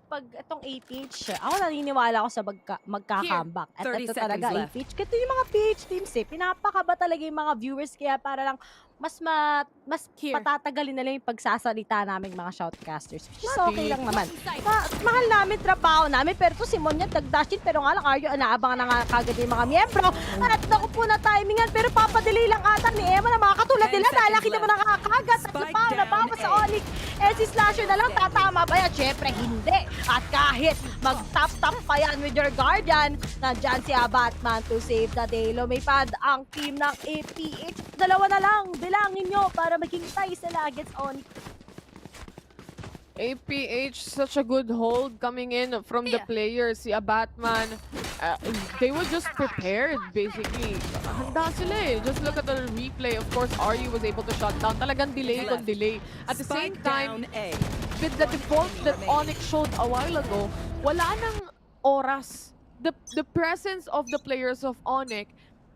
pag itong APH, ako naniniwala ako sa magka-comeback. At 30 ito seconds talaga, left. APH. Ito yung mga PH teams pinapakaba talaga yung mga viewers. Kaya para lang, mas patatagalin nila yung pagsasalita naming mga shoutcasters. Which is okay lang naman. Mahal namin, trabaho namin. Pero to si Monya, tag-dashin. Pero nga lang, Aryo, naabangan na nga kagad yung mga miyembro. At naku po na timingan. Pero papadelay lang ata ni Emma na mga katulad nila. Dahil nakita mo nakakagat. At nabawa sa ONIC. Si Slasher na lang, tatama ba yan? Siyempre, hindi. At kahit mag-tap-tap pa yan with your guardian, nandyan si Batman to save the day. Lumipad ang team ng APH. Dalawa na lang. Bilangin nyo para maging tie sila against ONIC. APH, such a good hold coming in from the players. Si Batman, they were just prepared, basically. Handa sila eh. Just look at the replay. Of course, RU was able to shut down. Talagang delay on delay. At the same time, with the default that ONIC showed a while ago, wala nang oras. The presence of the players of ONIC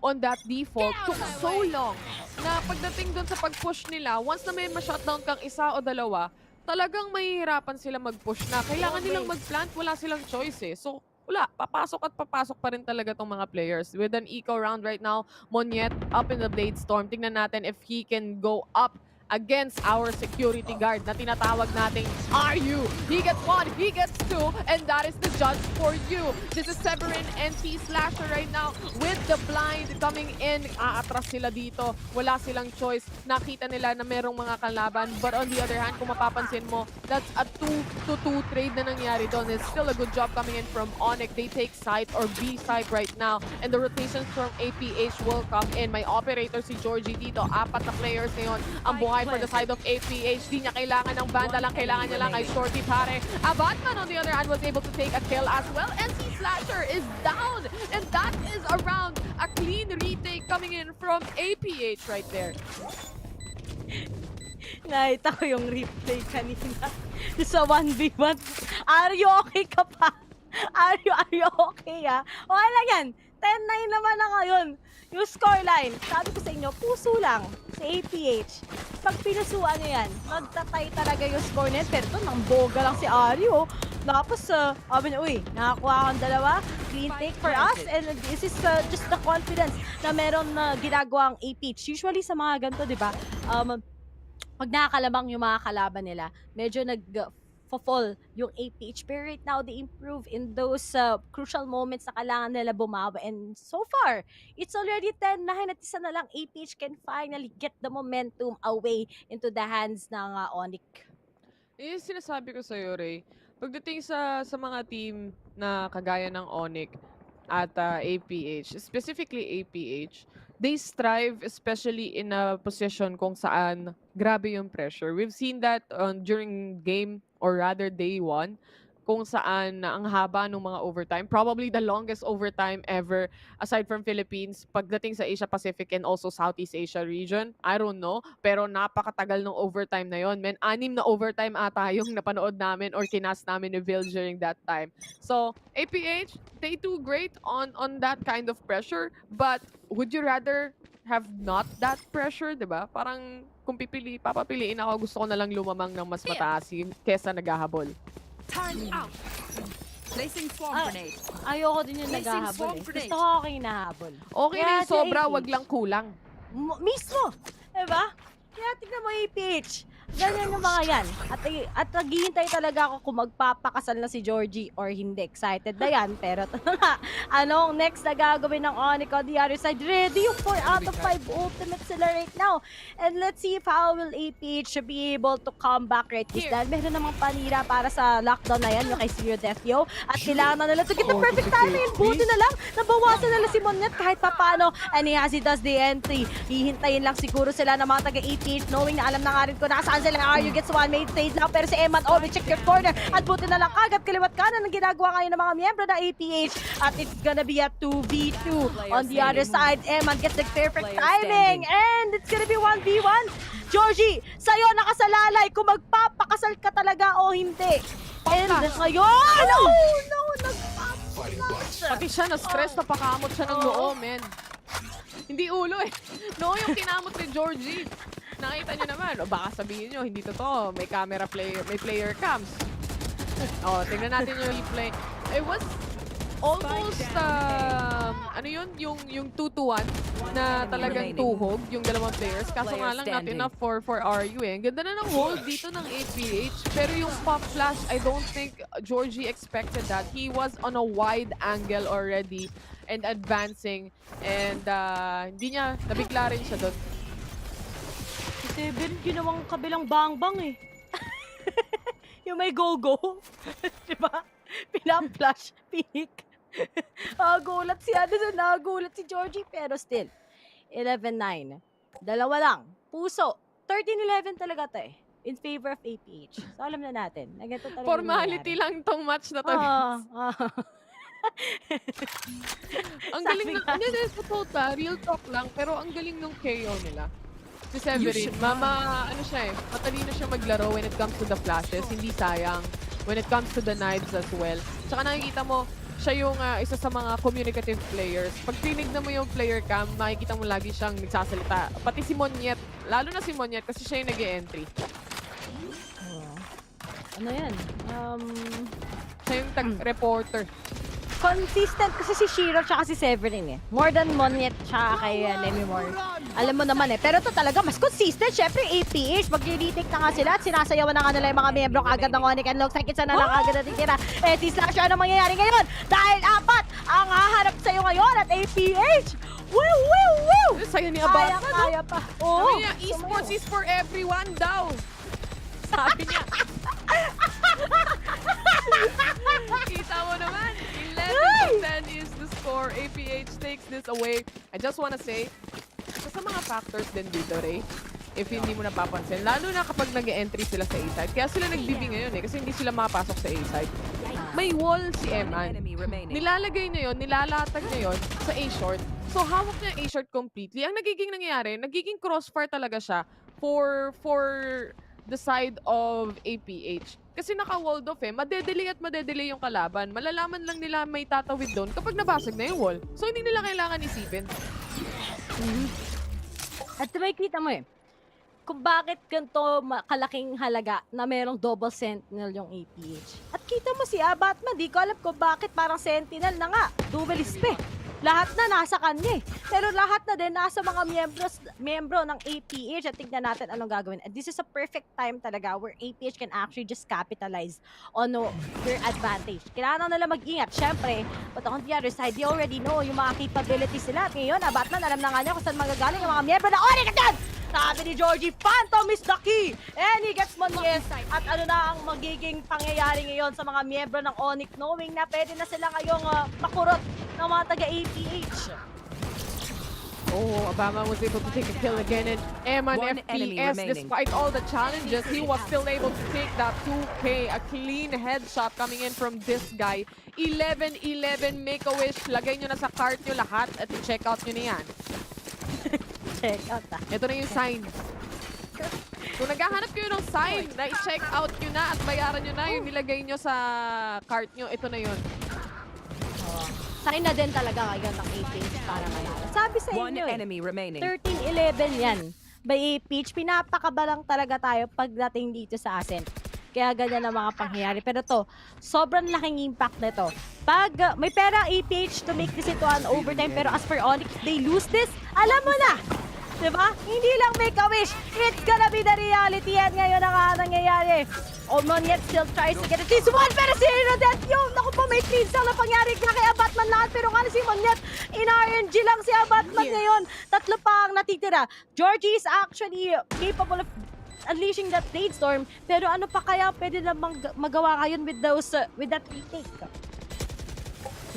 on that default took so long na pagdating dun sa pag-push nila, once na may ma-shutdown kang isa o dalawa, talagang mahihirapan sila mag-push na. Kailangan nilang mag-plant, wala silang choice eh. So, wala, papasok at papasok pa rin talaga tong mga players. With an eco round right now, Monyet up in the Blade Storm. Tingnan natin if he can go up against our security guard na tinatawag nating RU. He gets 1, he gets 2, and that is the judge for you. This is Severin and T-Slasher right now with the blind coming in. Aatras sila dito. Wala silang choice. Nakita nila na merong mga kalaban. But on the other hand, kung mapapansin mo, that's a 2-2 trade na nangyari doon. It's still a good job coming in from ONIC. They take side or B side right now. And the rotations from APH will come in. May operator si Georgie dito. 4 na players na yun. Ang buhay for the side of APH. Di niya kailangan ng banda lang. Kailangan niya lang ay Shorty pare. Batman on the other hand was able to take a kill as well. And Slasher is down. And that is around a clean retake coming in from APH right there. Nakita ko yung replay kanina. Sa 1v1. Are you okay ka pa? Are you okay ha? Okay lang yan. 10-9 naman na ngayon. Yung scoreline, sabi ko sa inyo, puso lang sa APH. Pag pinusuan nyo yan, magtatay talaga yung score net. Pero ito, nang boga lang si Ario. Tapos, sabi niya, uy, nakakuha kang dalawa. Clean take for us. And this is just the confidence na meron na ginagawang APH. Usually sa mga ganito, di ba? Pag nakakalabang yung mga kalaban nila, medyo fall yung APH. Pero right now, they improve in those crucial moments na kailangan nila bumawi. And so far, it's already 10-9 at isa na lang APH can finally get the momentum away into the hands ng ONIC. Yung sinasabi ko sa'yo, Ray, pagdating sa mga team na kagaya ng ONIC at APH, specifically APH, they strive especially in a position kung saan grabe yung pressure. We've seen that during game or rather day 1 kung saan ang haba ng mga overtime. Probably the longest overtime ever aside from Philippines pagdating sa Asia Pacific and also Southeast Asia region. I don't know. Pero napakatagal ng overtime na yon. 6 na overtime ata yung napanood namin or kinas namin ni Vil during that time. So, APH, they do great on that kind of pressure. But would you rather have not that pressure, di ba? Parang kung papapiliin ako, gusto ko na lang lumamang ng mas mataas kesa naghahabol. Time out. Placing swarm grenade. Ayoko din yung naghahabol eh. Gusto ko okay nahabol. Okay na yung sobra, wag lang kulang. Mismo! Diba? Kaya tignan mo APH. Ganyan yung mga yan. At naghihintay talaga ako kung magpapakasal na si Georgie or hindi. Excited na yan. Pero anong next na gagawin ng ONIC on the other side? Ready yung 4 out of 5 ultimate sila right now. And let's see if how will APH be able to come back right this dahil meron namang panira para sa lockdown na yan yung kay Zero Death Yo. At kailangan na nila to get the perfect timing. Buti na lang. Nabawasan nila si Monet kahit papano. And he does the entry. Hihintayin lang siguro sila ng mga taga-APH knowing na alam na nga rin ko nasaan sila. RU gets one made stage now pero si Eman check your corner at buti na lang agad kaliwat kanan ang ginagawa ngayon ng mga miyembro ng APH at it's gonna be a 2v2 on the other side. Eman gets the perfect timing and it's gonna be 1v1. Georgie, sa'yo nakasalalay kung magpapakasal ka talaga o hindi. And ngayon, nagpapakasal. Pati siya na-stress, napakamot siya ng noo, men. Hindi ulo eh. No, yung kinamot ni Georgie. Nakita nyo naman. O baka sabihin nyo, hindi totoo. May camera player, may player cams. Oh, tingnan natin yung replay. It was almost, ano yun? Yung 2-1 na talagang tuhog yung dalawang players. Kaso nga lang not enough for RU eh. Ang ganda na ng hold dito ng APH. Pero yung pop flash, I don't think Georgie expected that. He was on a wide angle already and advancing. And hindi niya, nabigla rin siya doon. Si Seven, ginawang kabilang bang-bang eh. Yung may go-go. Diba? Pinap-flash, pinik. Nagulat si nagulat si Georgie. Pero still, 11-9. Dalawa lang. Puso. 13-11 talaga to eh. In favor of APH. So alam na natin. Nagito talaga Formality lang tong match na to. Ang galing ng, hindi, real talk lang, pero ang galing ng KO nila. Si Severin, ano siya eh, matalino siya maglaro when it comes to the flashes, hindi sayang. When it comes to the knives as well. Tsaka nakikita mo, siya yung isa sa mga communicative players. Pag tinignan mo yung player cam, makikita mo lagi siyang nagsasalita. Pati si Monyet, lalo na si Monyet kasi siya yung nag-e-entry. Ano yan? Siya yung reporter. Consistent kasi si Shiro tsaka si Severin eh. More than Monyet tsaka kay Lemimore. Alam mo naman eh. Pero ito talaga mas consistent. Syempre APH. Mag-retake na nga sila at sinasayawan na nga nila yung mga miyembro kagad ng ONIC and looks like it's na lang agad na titira. T-slash ano mangyayari ngayon? Dahil apat ang haharap sa'yo ngayon at APH. Woo! Woo! Woo! Sayo ni Abat. Kaya pa. Sabi niya, esports is for everyone daw. Sabi niya. Kita mo naman. 11-10 is the score. APH takes this away. I just wanna say, sa mga factors din dito, Ray, if hindi mo napapansin, lalo na kapag nag-entry sila sa A-side. Kaya sila nag-BB ngayon eh, kasi hindi sila mapasok sa A-side. May wall si Eman. Nilalagay niya yun, nilalatag niya yun sa A-short. So, hawak niya A-short completely. Ang nagiging nangyayari, nagiging crossfire talaga siya for the side of APH. Kasi naka-walled off eh, madedelay at madedelay yung kalaban. Malalaman lang nila may tatawid doon kapag nabasag na yung wall. So, hindi nila kailangan isipin. At may kita mo eh, kung bakit ganito kalaking halaga na merong double sentinel yung APH. At kita mo si Batman, di ko alam kung bakit parang sentinel na nga, dual ispe. Lahat na nasa kanya eh. Pero lahat na din nasa mga miyembro ng APH at tignan natin anong gagawin. And this is a perfect time talaga where APH can actually just capitalize on their advantage. Kailangan nila mag-ingat. Siyempre, but on the other side, they already know yung mga capabilities nila. At ngayon, Batman, alam na nga niya kung saan magagaling yung mga miyembro na ONIC agad! Sabi ni Georgie, Phantom is the key! And he gets Monyes. At ano na ang magiging pangyayari ngayon sa mga miyembro ng ONIC knowing na pwede na sila ngayong makurot ng mga taga-APH. Oh, Obama was able to take a kill again, and Eman FPS, despite all the challenges, he was still able to take that 2K, a clean headshot coming in from this guy. 11-11, make a wish, lagay nyo na sa cart nyo lahat at i-check out nyo na yan. Check out Ito na yung sign. Kung naghahanap kayo ng sign na i-check out nyo na at bayaran nyo na, yung nilagay nyo sa cart nyo, ito na yun. Sign na din talaga ngayon ng APH para manalo. Sabi sa inyo eh, 13-11 yan. By APH, pinapakabalang talaga tayo pagdating dito sa Ascent. Kaya ganyan ang mga pangyayari. Pero to, sobrang laking impact nito. Pag may pera APH to make this into an overtime, pero as for ONIC, they lose this, alam mo na! Diba? Hindi lang make a wish. It's gonna be the reality. Yan ngayon ang nangyayari. Monyet still tries to get at least one, pero si Rodette yung, naku po, may clean cell na pangyari na kay Batman lahat. Pero nga si Monyet, in-RNG lang si Batman ngayon. Tatlo pa ang natitira. Georgie is actually capable of unleashing that Blade Storm. Pero ano pa kaya pwede na magawa ngayon with that retake?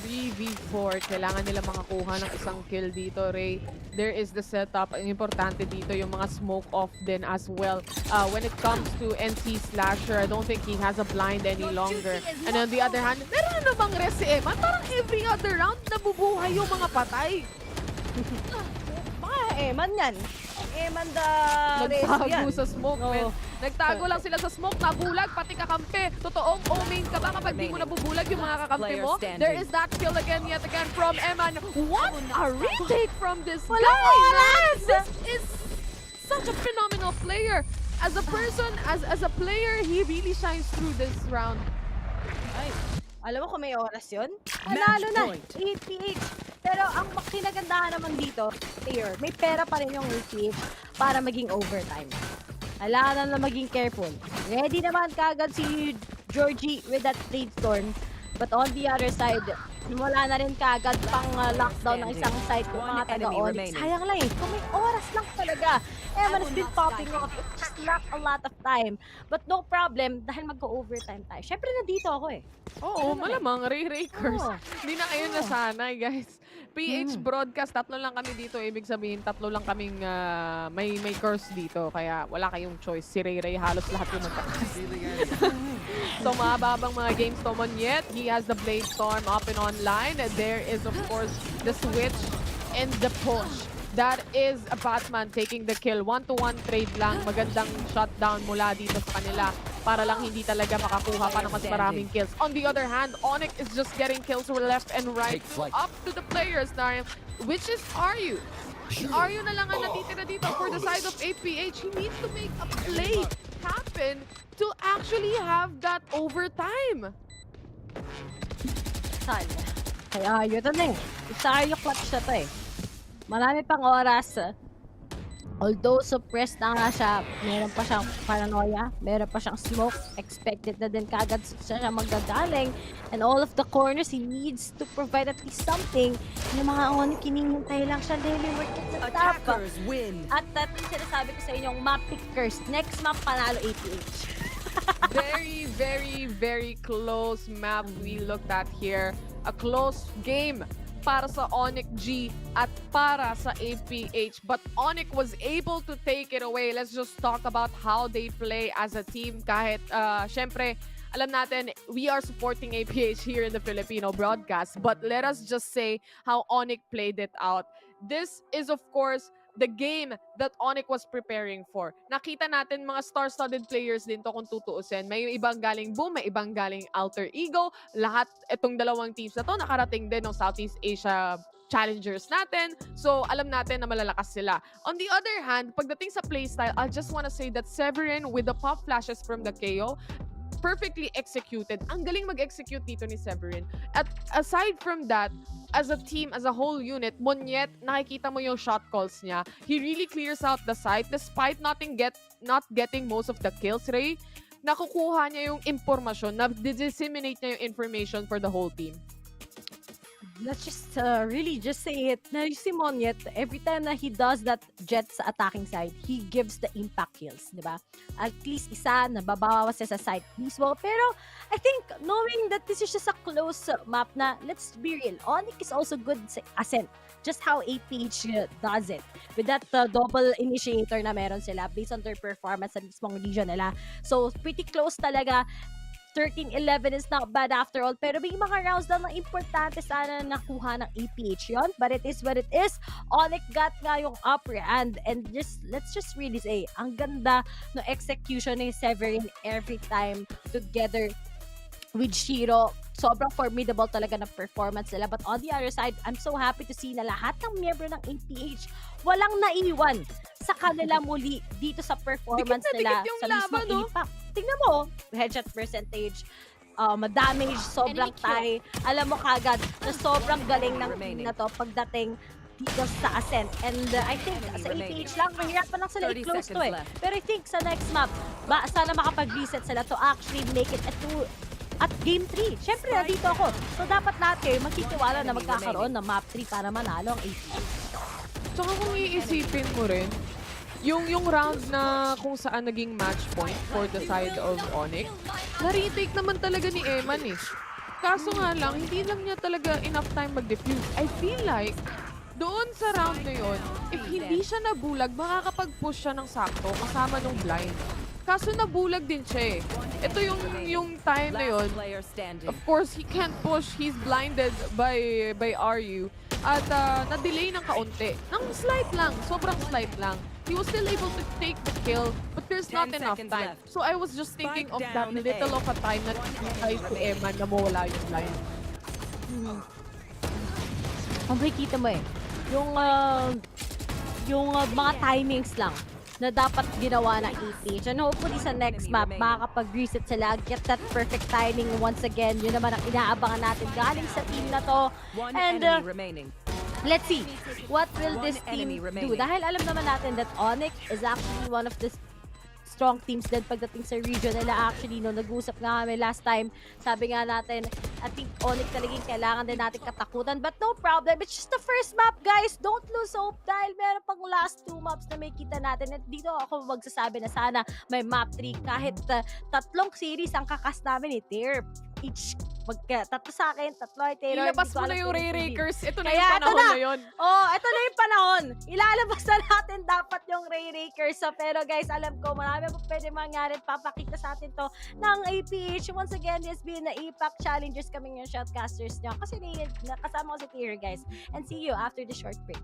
3v4. Kailangan nila makakuha ng isang kill dito, Ray. There is the setup. Ang importante dito yung mga smoke off din as well. When it comes to NC Slasher, I don't think he has a blind any longer. And on the other hand, meron na bang res si Eman? Parang every other round nabubuhay yung mga patay. Eman yan. Eman the Nagtago yan. sa smoke, man. Nagtago lang sila sa smoke, nabulag, pati kakampi. Totoong O-main ka ba kapag di mo nabubulag yung mga kakampi mo? There is that kill again, yet again from Eman. What a retake from this guy, man! This is such a phenomenal player. As a person, as a player, he really shines through this round. Ay, alam mo kung may oras yun? Panalo na, 8PH. Pero ang kinagandahan naman dito, player, may pera pa rin yung 8PH para maging overtime. Kailangan na maging careful. Ready naman kagad si Georgie with that trade storm. But on the other side, wala na rin kagad pang lockdown ng isang side kung mga taga-ONIC. Sayang lang eh, kung may oras lang talaga. Eman has been popping off. It's just not a lot of time. But no problem, dahil magko-overtime tayo. Syempre nandito ako eh. Oo, malamang. Ray-Rakers. Hindi na kayo nasanay, guys. PH broadcast, 3 lang kami dito. Ibig sabihin, 3 lang kaming may curse dito. Kaya wala kayong choice. Si Ray halos lahat yung magkakas. So, mababang mga games to yet. He has the Blade Storm up and online. There is, of course, the switch and the push. That is a Batman taking the kill. 1-to-1 trade lang. Magandang shutdown mula dito sa kanila para lang hindi talaga makakuha pa ng mas maraming kills. On the other hand, ONIC is just getting kills left and right up to the players now, which is Aryu. Aryu na lang ang natitira dito for the side of APH. He needs to make a play happen to actually have that overtime. Sana. Kaya yun na eh. Isa yung clutch na to eh. Marami pang oras. Although suppressed na nga siya, meron pa siyang paranoia, meron pa siyang smoke, expected na din kagad siya magagaling. And all of the corners, he needs to provide at least something. Yung mga ONIC, kinihintay lang siya, daily work at the top. At that yung sinasabi ko sa inyong map pickers. Next map, panalo APH. Very, very, very close map we looked at here. A close game para sa ONIC G at para sa APH. But ONIC was able to take it away. Let's just talk about how they play as a team. Kahit, syempre, alam natin, we are supporting APH here in the Filipino broadcast. But let us just say how ONIC played it out. This is, of course, the game that ONIC was preparing for. Nakita natin mga star-studded players din to kung tutuusin. May ibang galing BAAM, may ibang galing Alter Ego. Lahat itong dalawang teams na to nakarating din ng Southeast Asia Challengers natin. So, alam natin na malalakas sila. On the other hand, pagdating sa playstyle, I just wanna say that Severin with the pop flashes from the KO, perfectly executed. Ang galing mag-execute dito ni Severin. At aside from that, as a team, as a whole unit, Monyet, nakikita mo yung shot calls niya. He really clears out the site despite not getting most of the kills, Ray. Nakukuha niya yung impormasyon, na-disseminate niya yung information for the whole team. Let's just really just say it. Na si Monyet, every time na he does that jet sa attacking side, he gives the impact kills, di ba? At least isa, nababawas siya sa side mismo. Pero I think knowing that this is just a close map na, let's be real, ONIC is also good sa ascent. Just how APH does it. With that double initiator na meron sila based on their performance sa mismong region nila. So pretty close talaga. 13-11 is not bad after all. Pero may mga rounds lang na importante sana nakuha ng APH yon. But it is what it is. ONIC got nga yung upper hand. And let's just really say, ang ganda no execution ni Severin every time together with Shiro. Sobrang formidable talaga ng performance nila. But on the other side, I'm so happy to see na lahat ng miyembro ng APH walang naiwan sa kanila muli dito sa performance nila sa mismong impact. Tingnan mo, headshot percentage, damage, sobrang tie. Alam mo kagad na sobrang galing ng team na to pagdating dito sa Ascent. And I think sa APH lang, mahirapan lang sila i-close to eh. Pero I think sa next map, sana makapag-reset sila to actually make it at Game 3. Siyempre, nandito ako. So, dapat lahat kayo magtitiwala na magkakaroon ng Map 3 para manalo ang APH. Tsaka kung iisipin mo rin, yung round na kung saan naging match point for the side of ONIC, na-retake naman talaga ni Eman eh. Kaso nga lang, hindi lang niya talaga enough time mag-defuse. I feel like, doon sa round na yun, if hindi siya nabulag, makakapag-push siya ng sakto kasama nung blind. Kaso nabulag din siya eh. Ito yung time na yun. Of course, he can't push. He's blinded by Aryu. at na-delay ng kaunti. Ng slight lang, sobrang slight lang. He was still able to take the kill, but there's not 10 enough seconds time. left. So I was just thinking of that down little A. of a time na try to Emma na mawala yung line. Ang makikita mo yung mga timings lang na dapat ginawa ng APAC. And hopefully sa next map, makakapag-reset sila, get that perfect timing once again. Yun naman ang inaabangan natin galing sa team na to. One And enemy remaining. let's see, what will this One enemy team do? remaining. Dahil alam naman natin that ONIC is actually one of the strong teams din pagdating sa region nila. Actually, no, nag-uusap nga kami last time. Sabi nga natin, I think ONIC talagang kailangan din natin katakutan. But no problem, it's just the first map, guys. Don't lose hope dahil meron pang last 2 maps na may kita natin. At dito ako magsasabi na sana may map 3 kahit 3 series ang kakas namin ni Tirp. Each tatlo sa akin, tatlo ay Taylor. Ilabas mo na yung Ray Rakers. Ito na Kaya yung panahon na yun. Oh, ito na yung panahon. Ilalabas na natin dapat yung Ray Rakers. So, pero guys, alam ko, marami pa pwede mangyari. Papakita sa atin to ng APH. Once again, this being the APAC Challengers kaming yung shotcasters nyo. Kasi nakasama ko si Taylor, guys. And see you after the short break.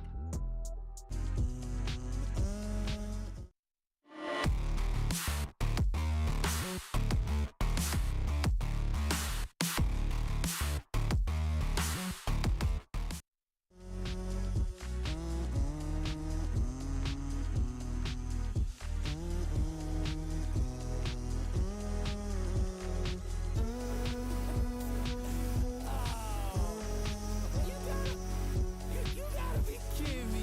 You gotta be kidding me.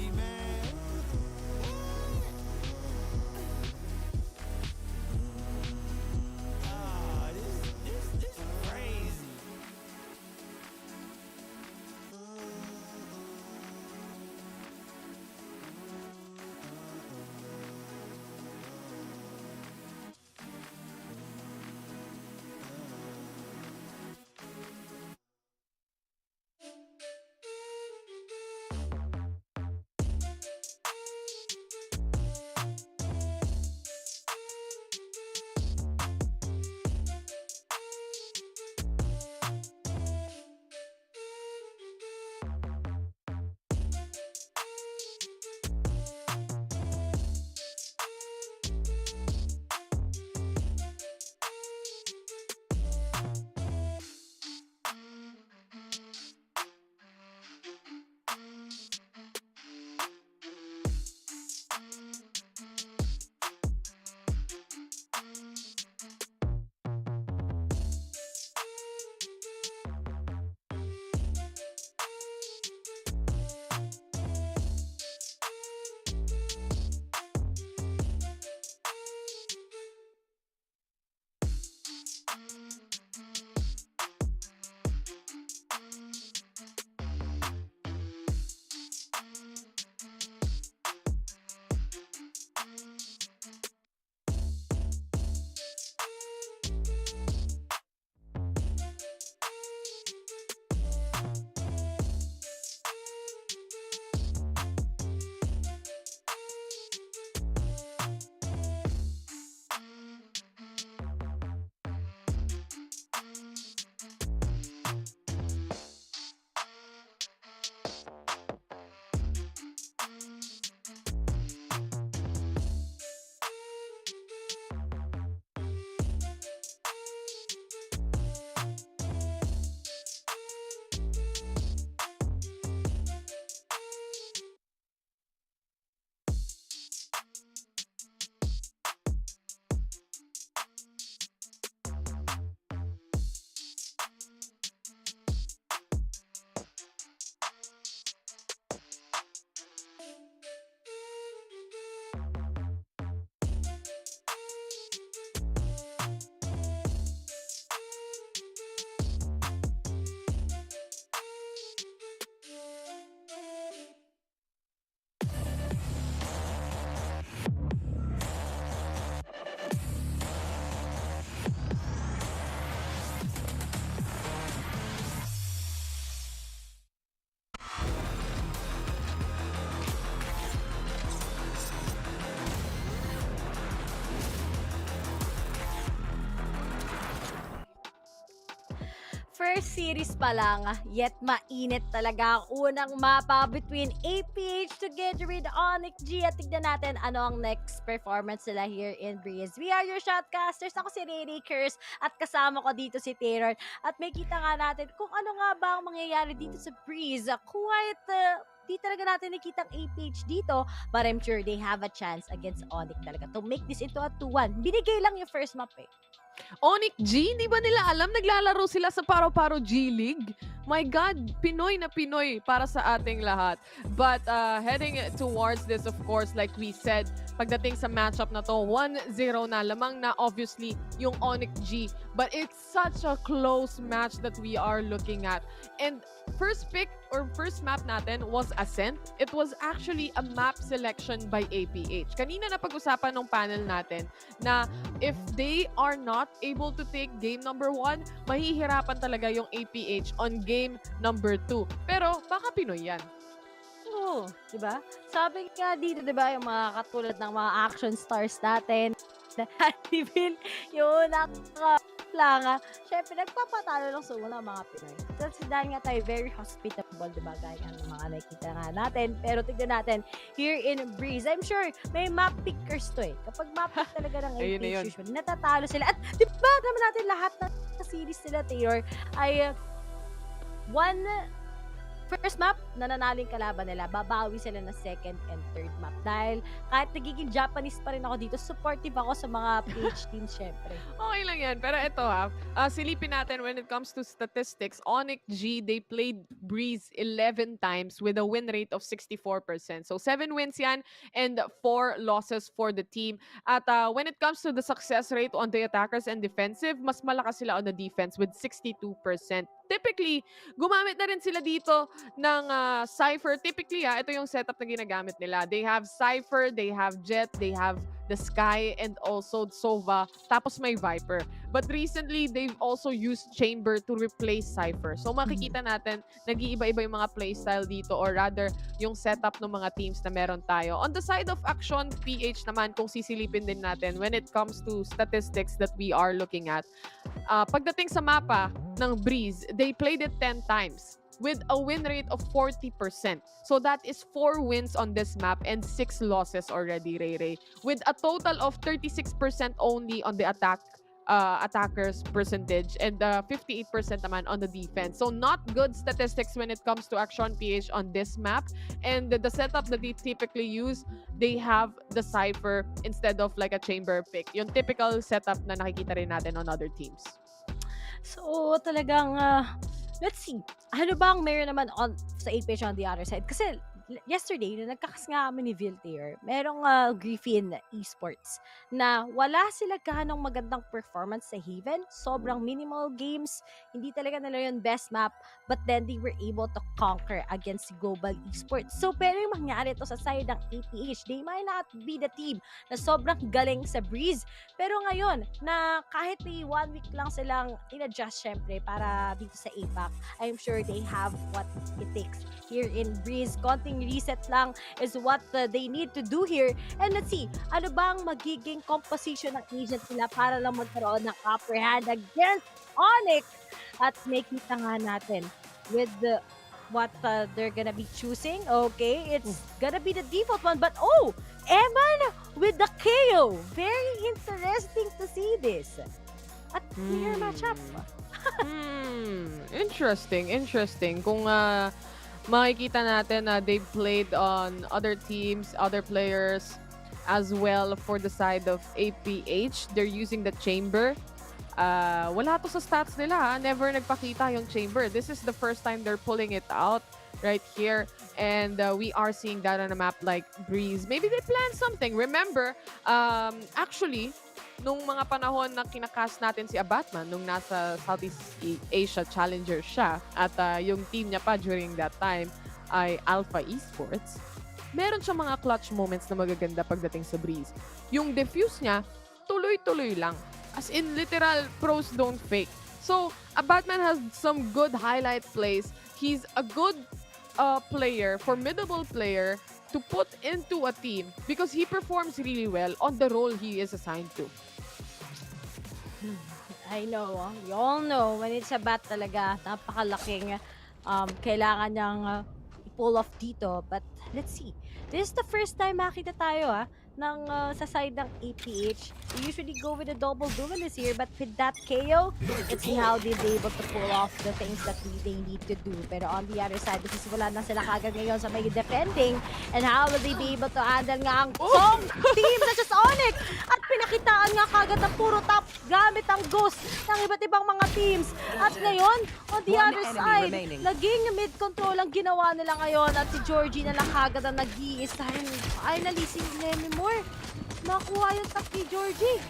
first series pa lang, yet mainit talaga ang unang mapa between APH together with ONIC G. At tignan natin ano ang next performance nila here in Breeze. We are your shotcasters. Ako si Ray Curse at kasama ko dito si Taylor. At may kita nga natin kung ano nga ba ang mangyayari dito sa Breeze. Quite di talaga natin nakita ang APH dito, but I'm sure they have a chance against ONIC talaga to make this into a 2-1. Binigay lang yung first map eh. ONIC G, di ba nila alam? Naglalaro sila sa Paro-Paro G League. My God, Pinoy na Pinoy para sa ating lahat. But heading towards this, of course, like we said, pagdating sa matchup na to, 1-0 na. Lamang na obviously yung ONIC G. But it's such a close match that we are looking at. And first pick or first map natin was Ascent. It was actually a map selection by APH. Kanina na pag-usapan ng panel natin na if they are not able to take game number 1, mahihirapan talaga yung APH on game number 2. Pero baka Pinoy yan. Oo, di ba? Sabi nga dito, di ba, yung mga katulad ng mga action stars natin, Divin, yung nakaplanga, syempre, nagpapatalo lang sa una mga Pinoy. Kasi dahil nga tayo very hospitable, di ba, gaya ng mga nakikita nga natin. Pero tignan natin, here in Breeze, I'm sure, may map pickers to eh. Kapag map pick talaga ng APH usually, natatalo sila. At di ba, naman natin lahat ng series nila, Taylor, ay first map, nananaling kalaban nila, babawi sila ng second and third map. Dahil kahit nagiging Japanese pa rin ako dito, supportive ako sa mga PH teams, syempre. Okay lang yan. Pero ito silipin natin when it comes to statistics. ONIC G, they played Breeze 11 times with a win rate of 64%. So 7 wins yan and 4 losses for the team. At when it comes to the success rate on the attackers and defensive, mas malakas sila on the defense with 62%. Typically, gumamit na rin sila dito ng Cypher. Typically, ito yung setup na ginagamit nila. They have Cypher, they have Jet, they have the Sky, and also Sova. Tapos may Viper. But recently, they've also used Chamber to replace Cypher. So makikita natin, nag-iiba-iba yung mga playstyle dito, or rather, yung setup ng mga teams na meron tayo. On the side of Action PH naman, kung sisilipin din natin, when it comes to statistics that we are looking at, pagdating sa mapa ng Breeze, they played it 10 times with a win rate of 40%. So that is 4 wins on this map and 6 losses already, Ray. With a total of 36% only on the attackers percentage and 58% naman on the defense. So not good statistics when it comes to Action PH on this map. And the setup that they typically use, they have the Cypher instead of like a Chamber pick. Yung typical setup na nakikita rin natin on other teams. So talagang let's see. Ano bang meron naman sa APH on the other side? Kasi yesterday, na nagkakas nga kami ni Viltier, merong Griffin Esports na wala sila ganong magandang performance sa Haven. Sobrang minimal games. Hindi talaga nila yung best map, but then they were able to conquer against Global Esports. So, pero yung mangyari ito sa side ng APH, they might not be the team na sobrang galing sa Breeze. Pero ngayon, na kahit may 1 week lang silang in-adjust syempre para dito sa APAC, I'm sure they have what it takes here in Breeze. Konting reset lang is what they need to do here. And let's see, ano bang magiging composition ng agent nila para lang magkaroon ng upper hand against ONIC. At makita nga natin with what they're gonna be choosing. Okay, it's gonna be the default one. But Eman with the KO. Very interesting to see this. At clear matchup. Interesting. Kung makikita natin na they played on other teams, other players as well for the side of APH. They're using the Chamber. Wala to sa stats nila. Never nagpakita yung Chamber. This is the first time they're pulling it out right here. And we are seeing that on a map like Breeze. Maybe they planned something. Remember, actually, nung mga panahon na kinakast natin si Abatman, nung nasa Southeast Asia Challenger siya, at yung team niya pa during that time ay Alpha Esports, meron siya mga clutch moments na magaganda pagdating sa Breeze. Yung defuse niya, tuloy-tuloy lang. As in, literal, pros don't fake. So, Abatman has some good highlight plays. He's a good player, formidable player, to put into a team because he performs really well on the role he is assigned to. I know. You all know when it's a bat talaga, napakalaking kailangan niyang i-pull off dito. But let's see. This is the first time makita tayo ng sa side ng APH. We usually go with a double duelist here, but with that KO, let's see how they're able to pull off the things that they need to do. Pero on the other side, wala na sila kagad ngayon sa may defending, and how will they be able to handle nga ang song team such as ONIC? At pinakitaan nga kagad ng puro top gamit ang ghost ng iba't ibang mga teams. At ngayon, on the other side, naging mid-control ang ginawa nila ngayon, at si Georgie na lang kagad ang nag-iisa. Finally, si Lemmy Moore nakuha yung tap ni Georgie.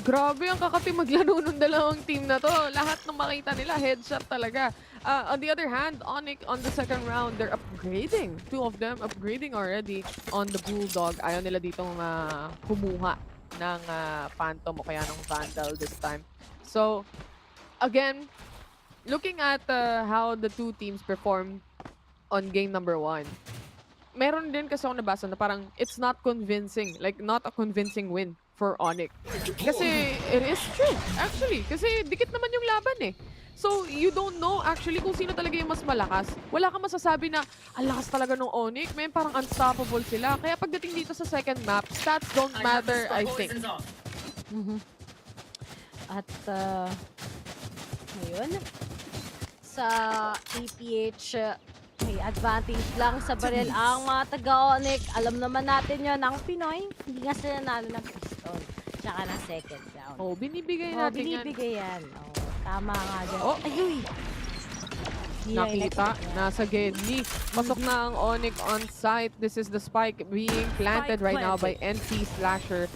Grabe ang kakati maglaro ng dalawang team na to. Lahat ng makita nila, headshot talaga. On the other hand, ONIC on the second round, they're upgrading. Two of them upgrading already on the Bulldog. Ayaw nila ditong kumuha ng Phantom o kaya ng Vandal this time. So, again, looking at how the two teams performed on game number 1, meron din kasi ako nabasa na parang it's not convincing. Like, not a convincing win for ONIC. Kasi it is true, actually. Kasi dikit naman yung laban eh. So, you don't know actually kung sino talaga yung mas malakas. Wala kang masasabi na, ang lakas talaga ng ONIC. May parang unstoppable sila. Kaya pagdating dito sa second map, stats don't matter, I think. At, ngayon, sa APH, may advantage lang sa baril ang mga taga-ONIC. Alam naman natin yun, ang Pinoy, hindi nga sila nalo ng pistol. Tsaka ng second round. Oh, binibigay natin binibigay yan. Oh, tama nga dyan. Oh, ayuy! Nakita, nasa Gedli. Pasok na ang ONIC on site. This is the spike being planted right now by NC Slasher.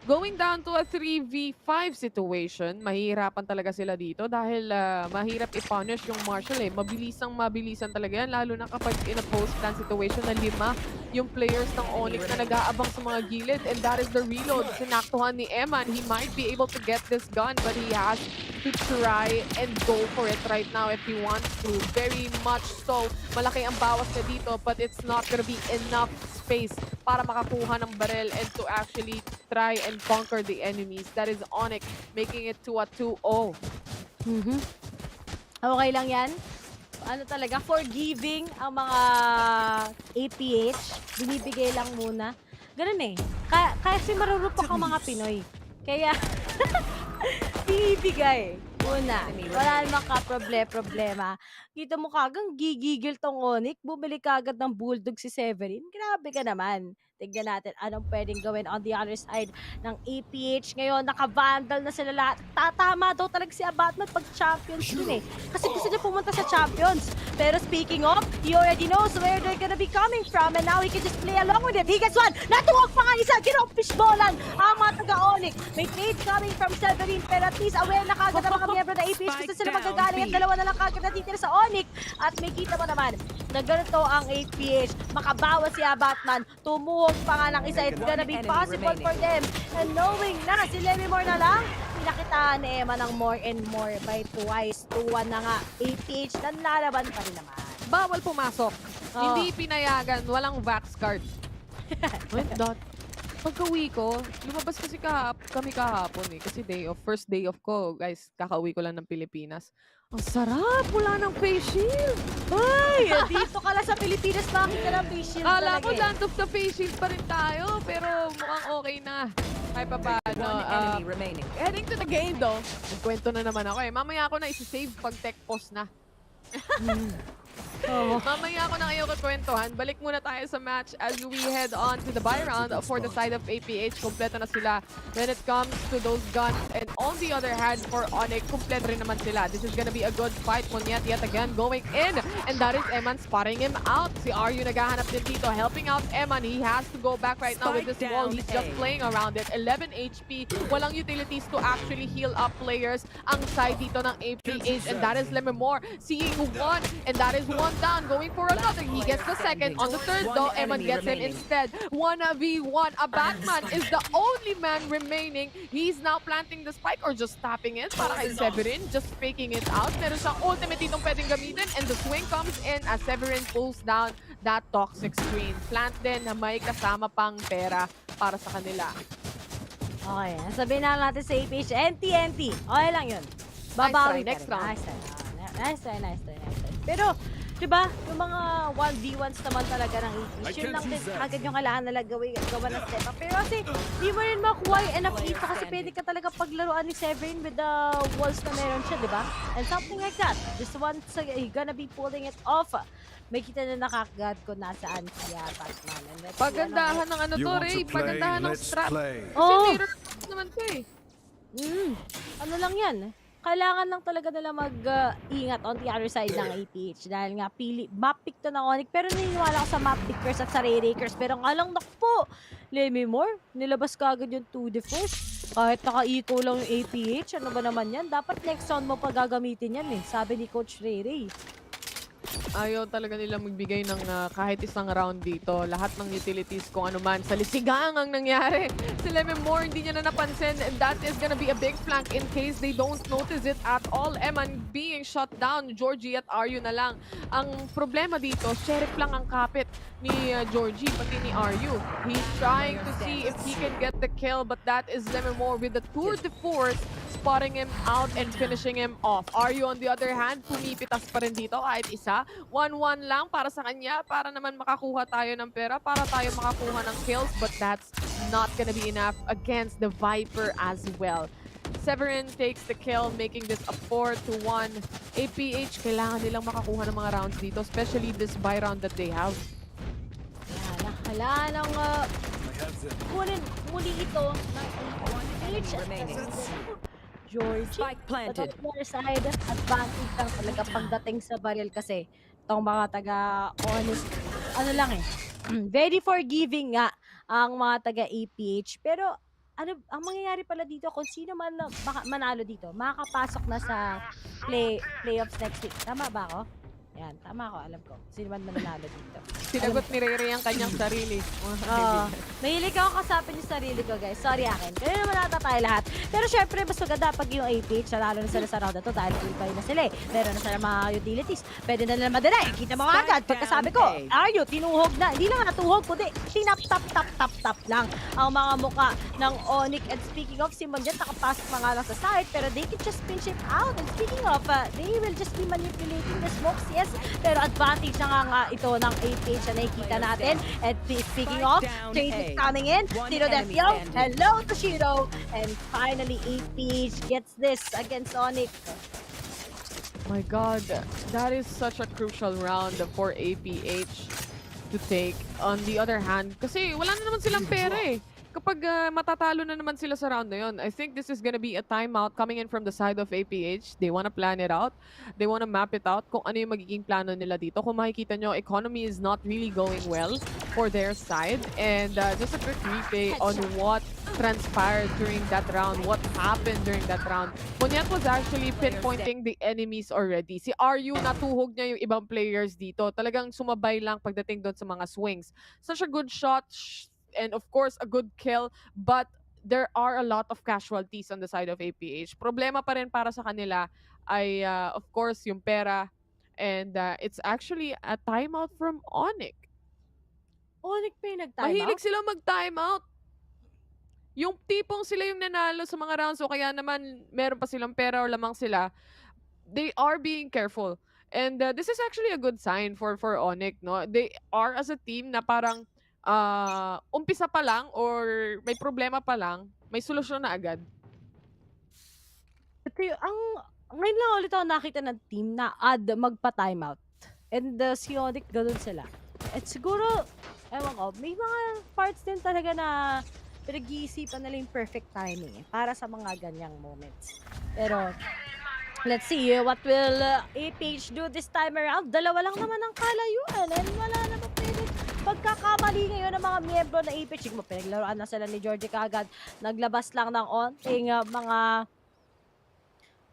Going down to a 3v5 situation, mahihirapan talaga sila dito dahil mahirap i-punish yung Marshall eh. Mabilisan talaga yan, lalo na kapag in a post-plan situation na 5 yung players ng ONIC na nag-aabang sa mga gilid, and that is the reload. Sinaktuhan ni Eman. He might be able to get this gun, but he has to try and go for it right now if he wants to. Very much so. Malaki ang bawas na dito, but it's not gonna be enough space para makakuha ng barrel and to actually try and conquer the enemies. That is ONIC making it to a 2-0. Okay lang yan. Ano talaga, forgiving ang mga APH. Binibigay lang muna. Ganun eh. Kasi marurupok ang mga Pinoy. Kaya, binibigay muna. Wala namang problema. Kita mo kagang gigigil tong ONIC. Bumili kagad ng Bulldog si Severin. Grabe ka naman. Tignan natin anong pwedeng gawin on the other side ng APH. Ngayon, naka-vandal na sila lahat. Tatama daw talaga si Abatman pag champions din eh. Kasi gusto niya pumunta sa champions. Pero speaking of, he already knows where they're gonna be coming from, and now he can just play along with it. He gets one! Natuwag pa nga isa! Ginong-fishballan ang mga taga-ONIC. May trade coming from Severin, pero at least aware na kagad ang mga miyembro ng APH kung sila magagaling, at dalawa na lang kagad natitira sa ONIC. At may kita mo naman na ganito ang APH. Makabawas si Abatman. Tumuhog pa nga ng isa. It's gonna be possible for them. And knowing na si Lemmy Moore na lang, pinakitaan ni Emma ng more and more by twice. 2-1 na nga. APH na lalaban pa rin naman. Bawal pumasok. Hindi pinayagan. Walang vax card. Wait, dot. Pagka-uwi ko, lumabas kasi kami kahapon eh. Kasi first day off ko, guys, kakauwi ko lang ng Pilipinas. Ang sarap! Wala ng face shield! Ay! Dito ka lang sa Pilipinas, bakit ka ng face shield talaga? Kala ko land of the face shield pa rin tayo, pero mukhang okay na. Kahit pa paano. Heading to the game though, nagkwento na naman ako eh. Mamaya ako na isi-save pag tech pause na. Mamaya ako na kayo kakwentuhan. Balik muna tayo sa match as we head on to the buy round for the side of APH. Kompleto na sila when it comes to those guns. And on the other hand, for ONIC, kompleto rin naman sila. This is gonna be a good fight. Monyet yet again going in. And that is Eman spotting him out. Si Aryu naghahanap din dito, helping out Eman. He has to go back right now with this wall. He's just playing around it. 11 HP. Walang utilities to actually heal up players ang side dito ng APH. And that is Lemmy Moore seeing one. And that is one down, going for another. He gets the second. On the third though, Eman gets him instead. 1v1. Abatman is the only man remaining. He's now planting the spike or just tapping it para kay Severin. Just faking it out. Meron siyang ultimate ditong pwedeng gamitin, and the swing comes in as Severin pulls down that toxic screen. Plant din na may kasama pang pera para sa kanila. Okay, sabihin na natin sa APH, NT. Okay lang yun. Babawi Next ka rin. round. Nice try. Pero, di ba, yung mga 1v1s naman talaga ng APH, yun lang din agad yung kailangan nila gawa ng step up. Pero kasi, di mo rin makuha yung enough hit kasi pwede ka talaga paglaruan ni Severin with the walls na meron siya, di ba? And something like that. Just once he's gonna be pulling it off. May kita na nakakagad ko nasaan siya, Batman. And let's see, Pagandahan ng ano to, Ray. Pagandahan ng strap. Kasi mirror naman to eh. Ano lang yan? Kailangan lang talaga nila mag-ingat on the other side ng APH dahil nga map pick to ng ONIC pero naniniwala ako sa map pickers at sa Rayrakers pero nga lang nakpo Lemmy Moore, nilabas ka agad yung 2 defense kahit naka-eco lang yung APH, ano ba naman yan? Dapat next round mo pa gagamitin yan eh, sabi ni Coach Ray. Ayaw talaga nila magbigay ng kahit isang round dito. Lahat ng utilities kung ano man. Sa lisigang ang nangyari. Si Lemon Moore hindi niya na napansin. And that is gonna be a big flank in case they don't notice it at all. Eman being shut down. Georgie at Aryu na lang. Ang problema dito, Sheriff lang ang kapit ni Georgie, pati ni Aryu. He's trying to see if he can get the kill. But that is Lemon Moore with the tour de force spotting him out and finishing him off. Aryu on the other hand, pumipitas pa rin dito kahit isa. 1-1 lang para sa kanya, para naman makakuha tayo ng pera, para tayo makakuha ng kills, but that's not gonna be enough against the Viper as well. Severin takes the kill, making this a 4-1. APH, kailangan nilang makakuha ng mga rounds dito, especially this buy round that they have. Kailangan ng kunin muli ito ng APH. Georgie, Spike planted. but on the other side, advantage lang talaga pagdating sa barrel kasi itong mga taga-ONIC, ano lang eh, very forgiving nga ang mga taga-APH. Pero ano, ang mangyayari pala dito, kung sino man manalo dito, makakapasok na sa playoffs next week. Tama ba ako? Yan, tama ako, alam ko. Sino man mananalo dito. Sinagot ni Ray ang kanyang sarili. Mahilig ako kasapin yung sarili ko, guys. Sorry akin. Kaya naman nata tayo lahat. Pero syempre, mas maganda pag yung APH, lalo na sila sa round na to dahil full buy na sila eh. Meron na sila mga utilities. Pwede na nila madala. Kita mo agad. Pagkasabi ko, Aryu, tinuhog na. Hindi lang natuhog, kundi tap lang ang mga muka ng ONIC. And speaking of, si Monjet nakapasok na nga lang sa side, pero they can just pinch him out. And speaking of, they will just be manipulating the smokes. Yes, pero advantage na nga ito ng APH na nakikita natin. And speaking of, Trace is coming in. Shiro Defio, hello to Shiro. And finally, APH gets this against ONIC. My God, that is such a crucial round for APH to take. On the other hand, kasi wala na naman silang pera eh. Kapag matatalo na naman sila sa round na yun, I think this is gonna be a timeout coming in from the side of APH. They wanna plan it out. They wanna map it out kung ano yung magiging plano nila dito. Kung makikita nyo, economy is not really going well for their side. And just a quick replay on what transpired during that round, what happened during that round. Monyet was actually pinpointing the enemies already. Si Aryu, natuhog niya yung ibang players dito. Talagang sumabay lang pagdating doon sa mga swings. Such a good shot, and of course, a good kill, but there are a lot of casualties on the side of APH. Problema pa rin para sa kanila ay, of course, yung pera, and it's actually a timeout from ONIC. ONIC pa yung nag-timeout? Mahilig sila mag-timeout. Yung tipong sila yung nanalo sa mga rounds o kaya naman meron pa silang pera or lamang sila, they are being careful. And this is actually a good sign for ONIC, no? They are as a team na parang umpisa pa lang or may problema pa lang, may solusyon na agad. Ito ngayon lang ulit ako nakita ng team na magpa-timeout. And si ONIC, ganun sila. At siguro, ewan ko, may mga parts din talaga na pinag-iisipan nila yung perfect timing para sa mga ganyang moments. Pero, let's see what will APH do this time around. Dalawa lang naman ang kalayuan and wala naman pwede pagkakamali ngayon ng mga miyembro na APH. Sigmo, pinaglaruan na sila ni Georgie kagad. Naglabas lang ng onting mga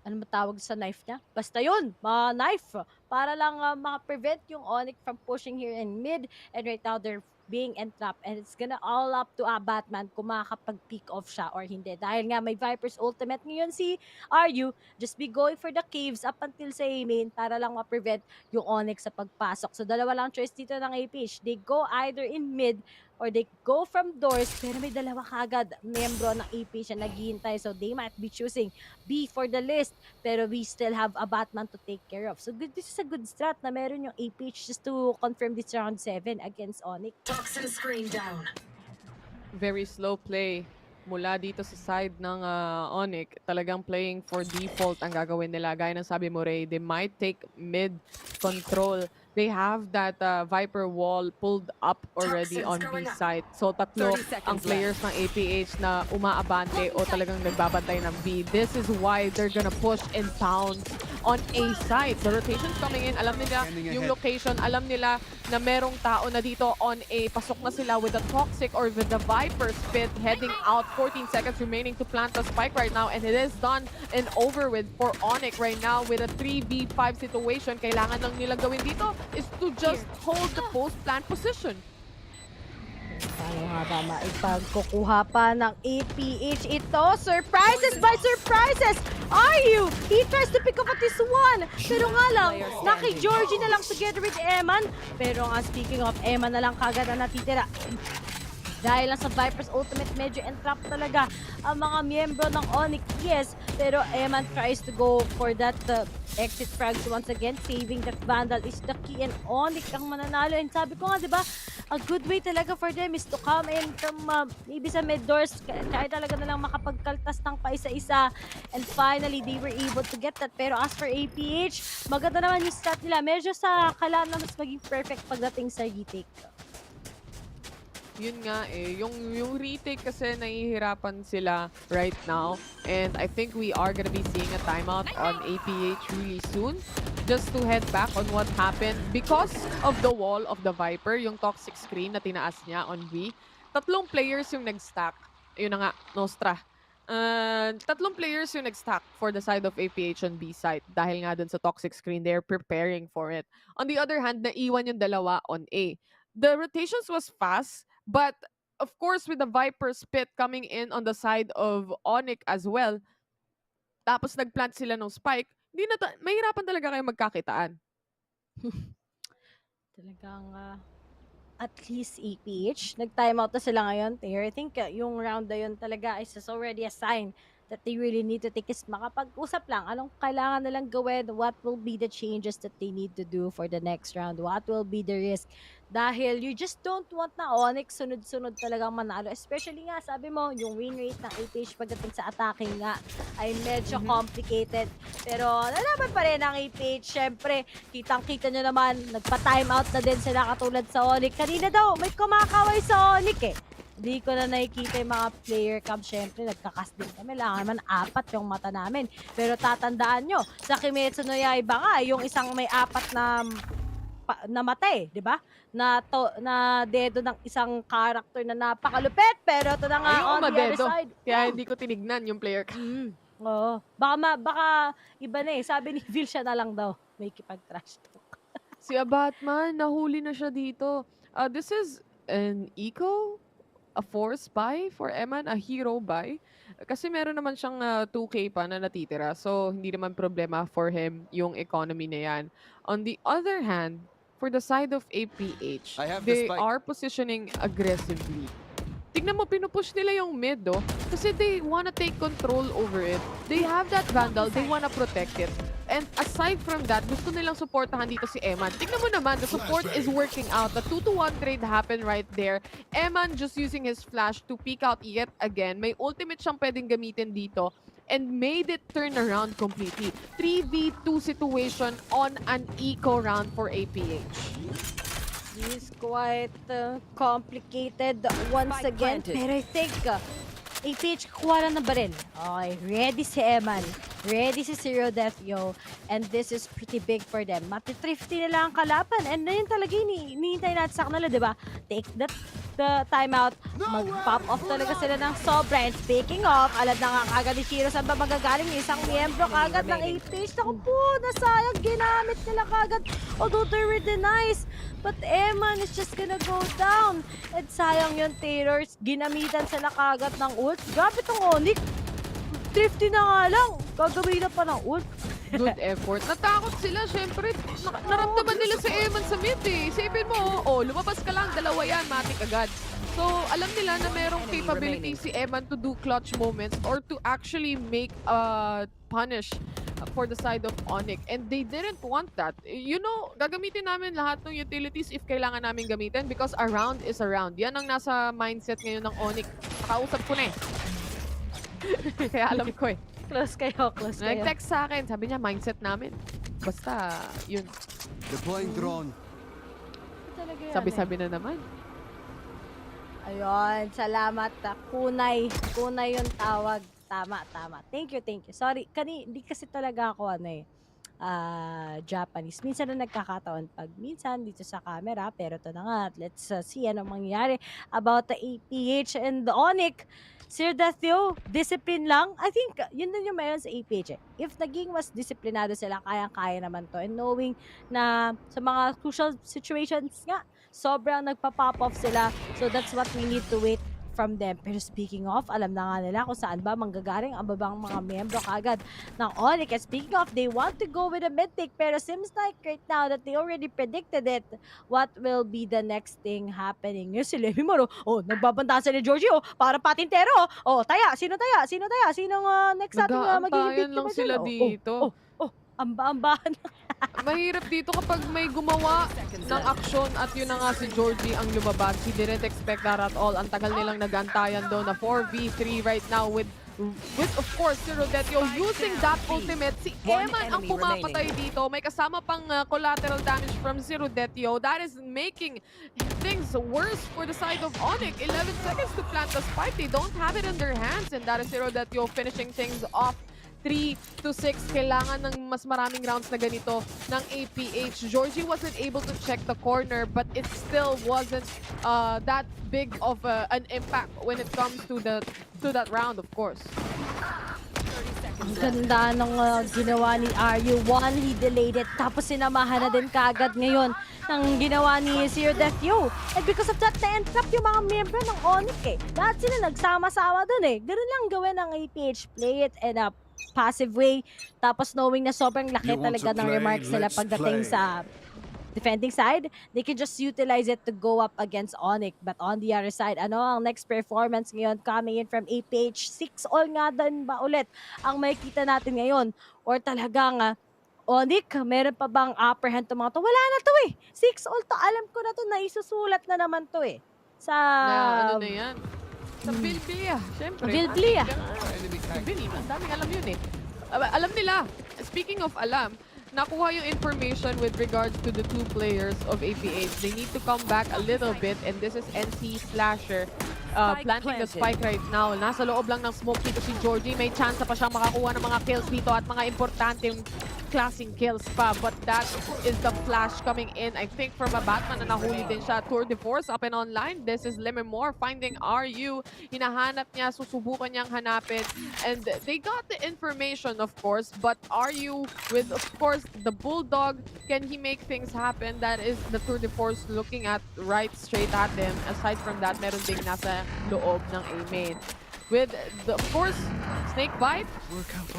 ano ba tawag sa knife niya? Basta yun, mga knife. Para lang maka-prevent yung ONIC from pushing here in mid. And right now, they're being entrapped. And it's gonna all up to Batman kung makakapag-pick off siya or hindi. Dahil nga may Viper's ultimate ngayon si Aryu. Just be going for the caves up until sa main para lang ma-prevent yung ONIC sa pagpasok. So, dalawa lang choice dito ng APH. They go either in mid or they go from doors, pero may dalawa kagad membro ng APH na naghihintay. So they might be choosing B for the list, pero we still have a Batman to take care of. So this is a good strat na meron yung APH just to confirm this round 7 against ONIC. Toxin screen down. Very slow play mula dito sa side ng ONIC. Talagang playing for default ang gagawin nila. Gaya ng sabi mo, Ray, they might take mid control. They have that Viper wall pulled up already on B side. So tatlo 30 ang seconds players ng APH na umaabante o talagang nagbabantay ng B. This is why they're gonna push and pounce on A side. The rotation's coming in. Alam nila yung location. Alam nila na merong tao na dito on A. Pasok na sila with the Toxic or with the Viper spit heading out. 14 seconds remaining to plant the spike right now, and it is done and over with for ONIC right now with a 3v5 situation. Kailangan lang nilang gawin dito is to just hold the post plant position. Paano nga ba maipagkukuha pa ng APH ito? Surprises by surprises! Are you? He tries to pick up at this one. Pero nga lang, naki Georgie na lang together with Eman. Pero nga speaking of, Eman na lang kagad na natitira. Dahil lang sa Viper's ultimate, medyo entrap talaga ang mga miyembro ng ONIC. Yes, pero Eman tries to go for that exit frags once again. Saving that Vandal is the key, and ONIC ang mananalo. And sabi ko nga, di ba, a good way talaga for them is to come in from maybe sa mid doors. Kaya talaga na lang makapagkaltas ng paisa-isa. And finally, they were able to get that. Pero as for APH, maganda naman yung stat nila. Medyo sa kailangan na mas maging perfect pagdating sa retake. Yun nga eh, yung retake kasi nahihirapan sila right now, and I think we are gonna be seeing a timeout on APH really soon just to head back on what happened because of the wall of the Viper, yung toxic screen na tinaas niya on B. Tatlong players yung nag-stack. Yun na nga, Nostra. Tatlong players yung nag-stack for the side of APH on B side dahil nga dun sa toxic screen, they're preparing for it. On the other hand, naiwan yung dalawa on A. The rotations was fast, but of course with the Viper spit coming in on the side of ONIC as well, tapos nagplant sila ng spike, mahirapan talaga kayo magkakitaan. Talagang at least APH, nag-timeout na sila ngayon. I think yung round na yun talaga is already a sign that they really need to take is makapag-usap lang. Anong kailangan nilang gawin? What will be the changes that they need to do for the next round? What will be the risk? Dahil you just don't want na ONIC sunod-sunod talagang manalo. Especially nga, sabi mo, yung win rate ng APH pagdating sa attacking nga ay medyo complicated. Pero lalaban pa rin ang APH. Siyempre, kitang-kita nyo naman, nagpa-timeout na din sila katulad sa ONIC. Kanina daw, may kumakaway sa ONIC eh. Hindi ko na nakikita yung mga player cam. Siyempre, nagkakas din kami. Lang naman 4 yung mata namin. Pero tatandaan nyo, sa Kimetsu no Yaiba nga, yung isang may 4 na mata eh, di ba? Na dedo ng isang character na napakalupit. Pero ito na nga on the other side. Kaya hindi ko tinignan yung player cam. Oo. Baka iba na eh. Sabi ni Vil siya na lang daw. May kipag-trash talk. Si Batman, nahuli na siya dito. This is an eco? A force buy for Eman, a hero buy. Kasi meron naman siyang 2K pa na natitira. So, hindi naman problema for him yung economy na yan. On the other hand, for the side of APH, they are positioning aggressively. Tignan mo, pinupush nila yung mid, oh. Kasi they wanna take control over it. They have that Vandal, they wanna protect it. And aside from that, gusto nilang supportahan dito si Eman. Tignan mo naman, the support is working out. The 2-to-1 trade happened right there. Eman just using his flash to peek out yet again. May ultimate siyang pwedeng gamitin dito and made it turn around completely. 3v2 situation on an eco round for APH. This is quite complicated once again. Pero I think APH kuha na ng baril. Okay, ready si Eman. Ready si Zero Death Yo. And this is pretty big for them. Mati-thrifty nila ang kalaban. And yun talaga hinihintay natin sa kanila, di ba? Take the timeout. Mag-pop off talaga sila ng sobra. And speaking of, alad na nga kagad ni Shiro saan ba magagaling yung isang miyembro kagad ng APH. Naku po, nasayang ginamit nila kagad. Although they were denies. But Eman is just gonna go down. And sayang yun, Taylors. Ginamitan sila kagad ng ult. Grabe tong ONIC. Thrifty na nga lang. Gagawin na pa ng ult. Good effort. Natakot sila, syempre. Naramdaman nila si Eman sa mid eh. Isipin mo, lumabas ka lang, dalawa yan, matik agad. So, alam nila na merong capability si Eman to do clutch moments or to actually make punish for the side of ONIC. And they didn't want that. You know, gagamitin namin lahat ng utilities if kailangan namin gamitin because a round is a round. Yan ang nasa mindset ngayon ng ONIC. Nakausap ko na eh. Kaya alam ko eh. Close kayo. Nag-text sa akin. Sabi niya, mindset namin. Basta, yun. Deploying drone. Sabi-sabi na naman. Ayun, salamat. Kunay yung tawag. Tama. Thank you. Sorry, hindi kasi talaga ako Japanese. Minsan na nagkakataon pag minsan dito sa camera, pero ito na nga. Let's see anong mangyayari about the APH and the ONIC. Sir Dathio, discipline lang. I think yun din yung meron sa APH. If naging mas disiplinado sila, kayang-kaya naman to. And knowing na sa mga crucial situations nga, sobrang nagpa-pop off sila. So that's what we need to wait from them. Pero speaking of, alam na nga nila kung saan ba manggagaling ang babang mga miyembro kagad ng ONIC. And speaking of, they want to go with a mid-take, pero seems like right now that they already predicted it. What will be the next thing happening? Yung si Levi Moro, nagbabanda sa ni Giorgio, para patintero. Sino taya? Sinong next natin magiging lang sila dito. Amba-ambahan. Mahirap dito kapag may gumawa ng aksyon at yun na nga si Georgie ang lumabas. He didn't expect that at all. Ang tagal nilang nagantayan doon na 4v3 right now with of course si Rodetio using that ultimate. Si Eman ang pumapatay dito. May kasama pang collateral damage from si Rodetio. That is making things worse for the side of ONIC. 11 seconds to plant the spike. They don't have it in their hands, and that is si Rodetio finishing things off. 3-6, kailangan ng mas maraming rounds na ganito ng APH. Georgie wasn't able to check the corner, but it still wasn't that big of an impact when it comes to that round, of course. Ang ganda ng ginawa ni RU1, he delayed it, tapos sinamahan na din kaagad ngayon ng ginawa ni Sir Deathyo. And because of that, na-entrap yung mga member ng ONIC Lahat sila nagsama-sama dun Ganun lang gawin ng APH, play it in a passive way. Tapos knowing na sobrang laki talaga ng remarks nila pagdating sa defending side, they can just utilize it to go up against ONIC. But on the other side, ang next performance ngayon coming in from APH? 6-all nga din ba ulit ang makikita natin ngayon? Or talagang ONIC, meron pa bang upper hand to mga to? Wala na to 6-all to. Alam ko na to, naisusulat na naman to sa... ano na yan? Sa Bilblia, syempre. Bilblia. Ang daming alam yun Alam nila. Speaking of alam, nakuha yung information with regards to the two players of APH. They need to come back a little bit, and this is NC Slasher planting the spike right now. Nasa loob lang ng smoke dito si Georgie. May chance pa siyang makakuha ng mga kills dito at mga importanteng klaseng kills pa. But that is the flash coming in, I think, from a Batman na nahuli din siya. Tour de Force up and online. This is Lemon Moore finding RU. Hinahanap niya, susubukan niyang hanapin. And they got the information, of course. But RU with, of course, the Bulldog, can he make things happen? That is the Tour de Force looking at right straight at him. Aside from that, meron ding nasa loob ng A-main. With, of course, Snake Bite,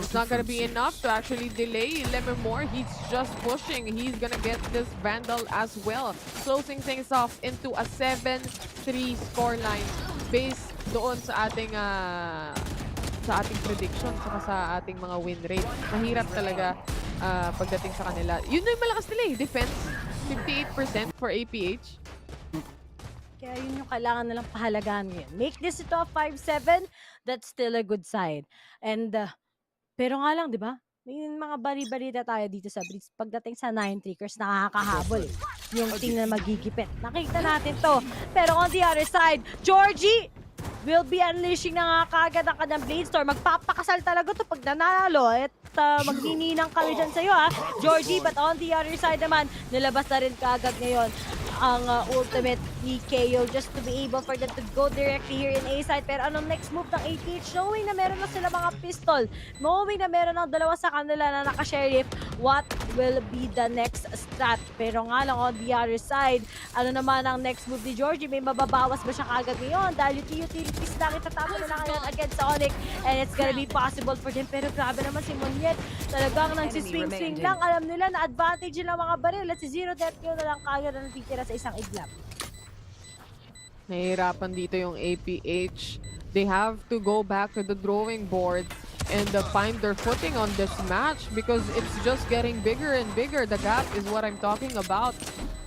it's not going to be enough to actually delay Lemon Moore. He's just pushing. He's going to get this Vandal as well. Closing things off into a 7-3 scoreline based doon sa ating prediction saka sa ating mga win rate. Mahirap talaga pagdating sa kanila. Yun na yung malakas nila defense, 58% for APH. Kaya yun yung kailangan nalang pahalagaan ngayon. Make this ito a 5-7, that's still a good sign. And, pero nga lang, di ba? May mga bali-balita tayo dito sa Blitz. Pagdating sa 9-3ers, nakakahabol yung team na magigipit. Nakita natin to. Pero on the other side, Georgie will be unleashing na nga kagad ang kanyang Bladestorm. Magpapakasal talaga to pag nanalo. At magnininang kami dyan sa'yo, Georgie. But on the other side naman, nilabas na rin kagad ngayon ang ultimate ni KO just to be able for them to go directly here in A side. Pero anong next move ng APH? Knowing na meron na sila mga pistol, knowing na meron ng dalawa sa kanila na naka-sheriff, what will be the next strat? Pero nga lang on the other side, ano naman ang next move ni Georgie? May mababawas ba siya kagad ngayon? Dahil utilities lang itatapos na ngayon against ONIC, and it's gonna be possible for them. Pero grabe naman si Moniet, talagang nang si swing-swing lang. Alam nila na advantage nila mga baril at si Zero Death Kill na lang kagad na natitira sa isang iglap. Nahihirapan dito yung APH. They have to go back to the drawing board and find their footing on this match because it's just getting bigger and bigger. The gap is what I'm talking about.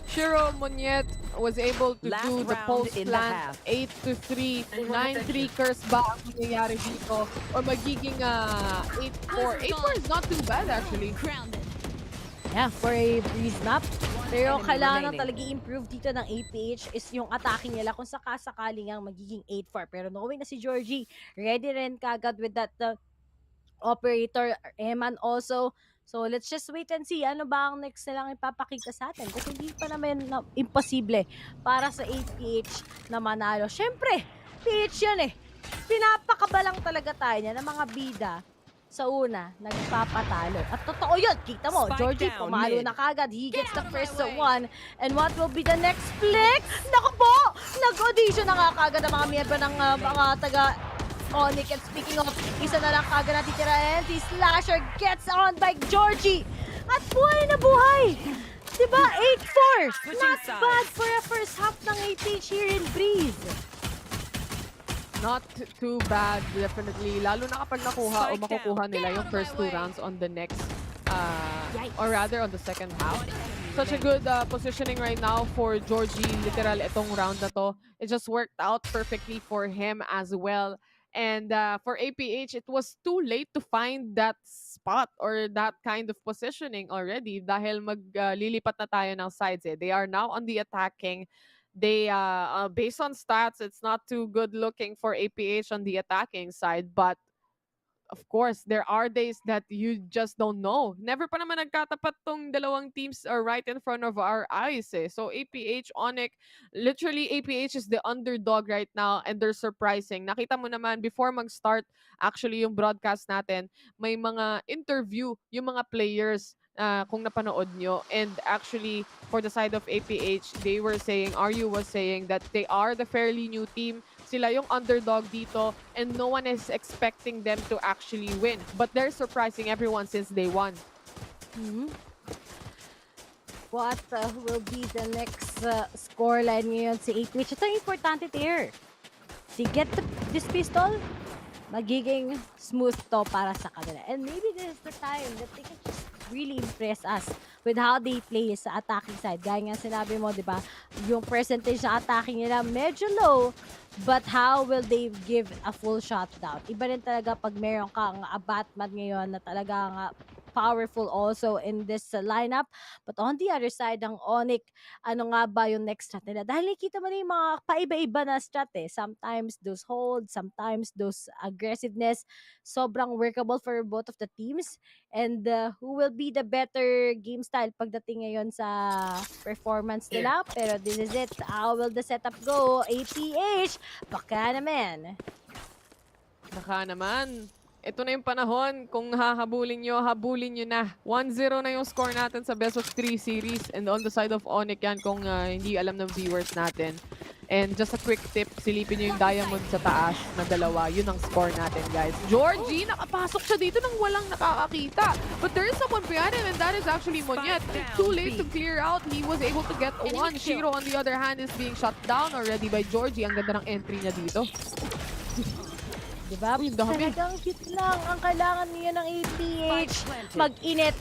Shiro Monyet was able to Last do the round post in the plant half. 8-3, 9-3 curse ba ang nangyayari dito? Or magiging 8-4. 8-4 is not too bad actually. Yeah, for a breeze map. Pero enemy kailangan remaining. talaga i-improve dito ng APH is yung attacking nila kung sakasakaling ang magiging 8-4. Pero knowing na si Georgie, ready rin kagad with that operator, Eman also. So let's just wait and see ano ba ang next nilang ipapakita sa atin. Kasi hindi pa naman imposible para sa APH na manalo. Syempre, PH yan eh. Pinapakabalang talaga tayo niya ng mga bida sa una, nagpapatalo. At totoo yun, kita mo, Spike Georgie down pumalo mid. na kagad. He gets the first one. And what will be the next flick? Naku po! Nag-audition na nga kagad ang mga miyembro ng mga taga ONIC. And speaking of, isa na lang kagad natitira and si Slasher gets on by Georgie. At buhay na buhay! Diba? 8-4! Not bad for a first half ng APH here in Breeze. Not too bad, definitely. Lalo na kapag nakuha o Spike makukuha down. nila yung first 2 rounds on the next, or rather on the second half. Such a good positioning right now for Georgie. Literal, itong round na to. It just worked out perfectly for him as well. And for APH, it was too late to find that spot or that kind of positioning already dahil maglilipat na tayo ng sides eh. They are now on the attacking. They, based on stats, it's not too good looking for APH on the attacking side, but of course, there are days that you just don't know. Never pa naman nagkatapat tong dalawang teams are right in front of our eyes eh. So APH, ONIC, literally APH is the underdog right now and they're surprising. Nakita mo naman before mag-start actually yung broadcast natin, may mga interview yung mga players kung napanood nyo. And actually, for the side of APH, they were saying, RU was saying that they are the fairly new team. Sila yung underdog dito and no one is expecting them to actually win. But they're surprising everyone since day one. What will be the next scoreline ngayon si APH? Ito yung importante tier. To get this pistol, magiging smooth to para sa kanila. And maybe this is the time that they can just really impress us with how they play sa attacking side. Gaya nga sinabi mo, di ba? Yung percentage na attacking nila medyo low, but how will they give a full shutdown? Iba rin talaga pag meron kang Batman ngayon na talagang powerful also in this lineup. But on the other side, ang ONIC, ano nga ba yung next strat nila? Dahil nakikita mo na yung mga paiba-iba na strat eh. Sometimes those holds, sometimes those aggressiveness. Sobrang workable for both of the teams. And who will be the better game style pagdating ngayon sa performance nila? Pero this is it. How will the setup go? APH, baka naman. Baka naman. Ito na yung panahon. Kung hahabulin nyo na. 1-0 na yung score natin sa best of 3 series. And on the side of ONIC yan, kung hindi alam ng viewers natin. And just a quick tip, silipin nyo yung diamond sa taas na dalawa. Yun ang score natin, guys. Georgie, nakapasok siya dito nang walang nakakakita. But there is someone behind him and that is actually Monyet. Too late to clear out. He was able to get one. Shiro, on the other hand, is being shut down already by Georgie. Ang ganda ng entry niya dito. Diba? Talagang hit lang ang kailangan niya ng APH. Mag-init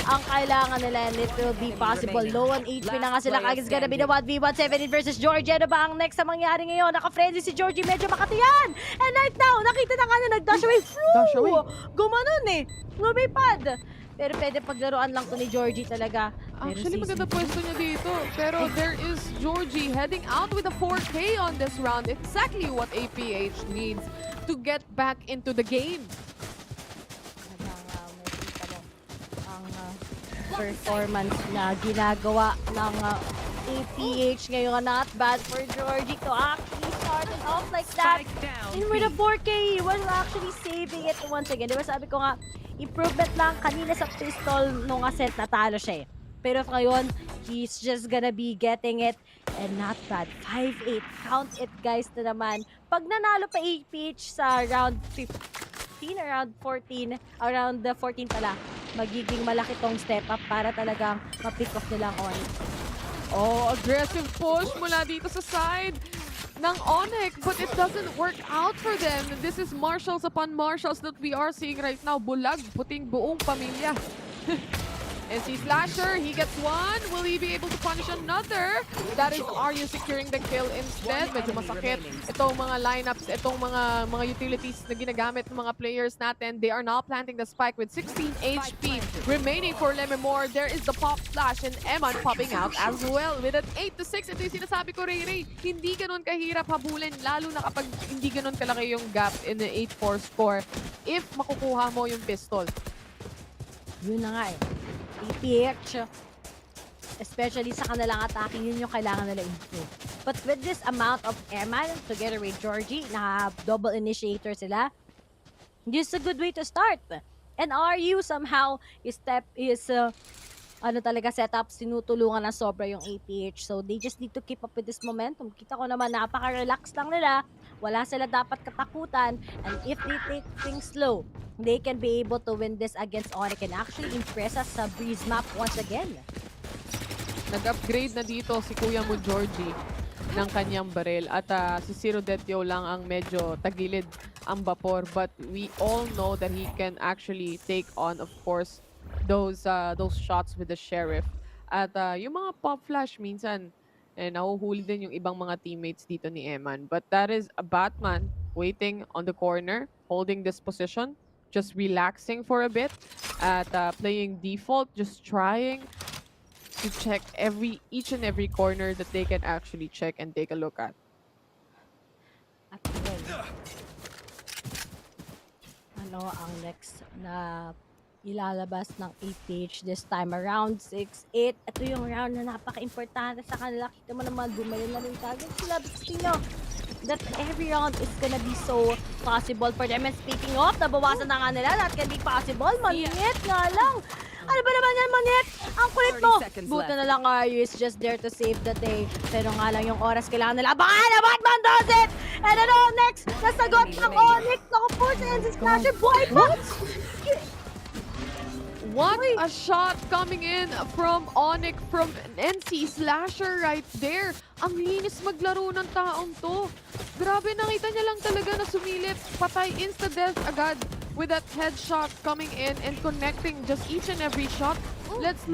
ang kailangan nila and it will be possible. Low on HP na nga sila. Kagis gonna be the 1v1 17 versus Georgie. Ano ba ang next na mangyari ngayon? Naka-frenzy si Georgie. Medyo makatiyan. And right now, nakita na nga na nag-dash away. Dash away. Gumanon eh. Lumipad. Pero pwede paglaruan lang to ni Georgie talaga. Actually, maganda pwesto niya dito. Pero there is Georgie heading out with a 4K on this round. Exactly what APH needs to get back into the game. Ang performance na ginagawa ng APH ngayon. Not bad for Georgie to actually start it off like that. And with a 4K, he was actually saving it once again. Diba sabi ko nga, improvement lang kanina sa pistol nung ascent natalo siya eh. Pero ngayon, he's just gonna be getting it and not bad. 5-8. Count it guys na naman. Pag nanalo pa APH sa round 15, around 14, around the 14 pala, magiging malaki tong step up para talagang ma-pick off nilang on. Oh, aggressive push mula dito sa side. ng ONIC, but it doesn't work out for them. This is marshals upon marshals that we are seeing right now. Bulag, puting buong pamilya. NC Slasher, he gets one. Will he be able to punish another? That is Aryu securing the kill instead. Medyo masakit itong mga lineups, itong mga utilities na ginagamit ng mga players natin. They are now planting the spike with 16 HP remaining for Lememore. There is the pop flash and Eman popping out as well with an 8-6. Ito yung sinasabi ko, Ray. Hindi ganun kahirap habulin, lalo na kapag hindi ganun kalaki yung gap in the 8-4 score if makukuha mo yung pistol. Yun na nga eh. APAC, especially sa kanilang attacking, yun yung kailangan nila improve. But with this amount of Eman together with Georgie, na double initiator sila, this is a good way to start. And RU somehow talaga setup, sinutulungan na sobra yung APH. So they just need to keep up with this momentum. Kita ko naman, napaka-relax lang nila. Wala sila dapat katakutan. And if they take things slow, they can be able to win this against ONIC and actually impress us sa Breeze map once again. Nag-upgrade na dito si Kuya mo Georgie ng kanyang baril at si Zero Detyo lang ang medyo tagilid ang Vapor, but we all know that he can actually take on, of course, those shots with the Sheriff. At yung mga pop flash minsan nahuhuli din yung ibang mga teammates dito ni Eman, but that is a Batman waiting on the corner, holding this position, just relaxing for a bit at playing default, just trying to check each and every corner that they can actually check and take a look at. Ano ang next na ilalabas ng APH this time around? 6-8. Ito yung round na napaka-importante sa kanila. Kita mo naman, bumalik na rin kagad sila. That every round is gonna be so possible for them. And speaking of, nabawasan na nga nila. That can be possible. Manit nga lang. Ano ba naman yan, Manit? Ang kulit mo. Buta na lang Aryu is just there to save the day. Pero nga lang yung oras kailangan nila. Baka na Batman does it! And ano next? Nasagot ng ONIC. Naku po sa NC Slasher. Boy bots! What a shot coming in from ONIC, from NC Slasher right there. Ang linis maglaro ng taong to. Grabe, nakita niya lang talaga na sumilip. Patay insta-death agad with that headshot coming in and connecting just each and every shot. Let's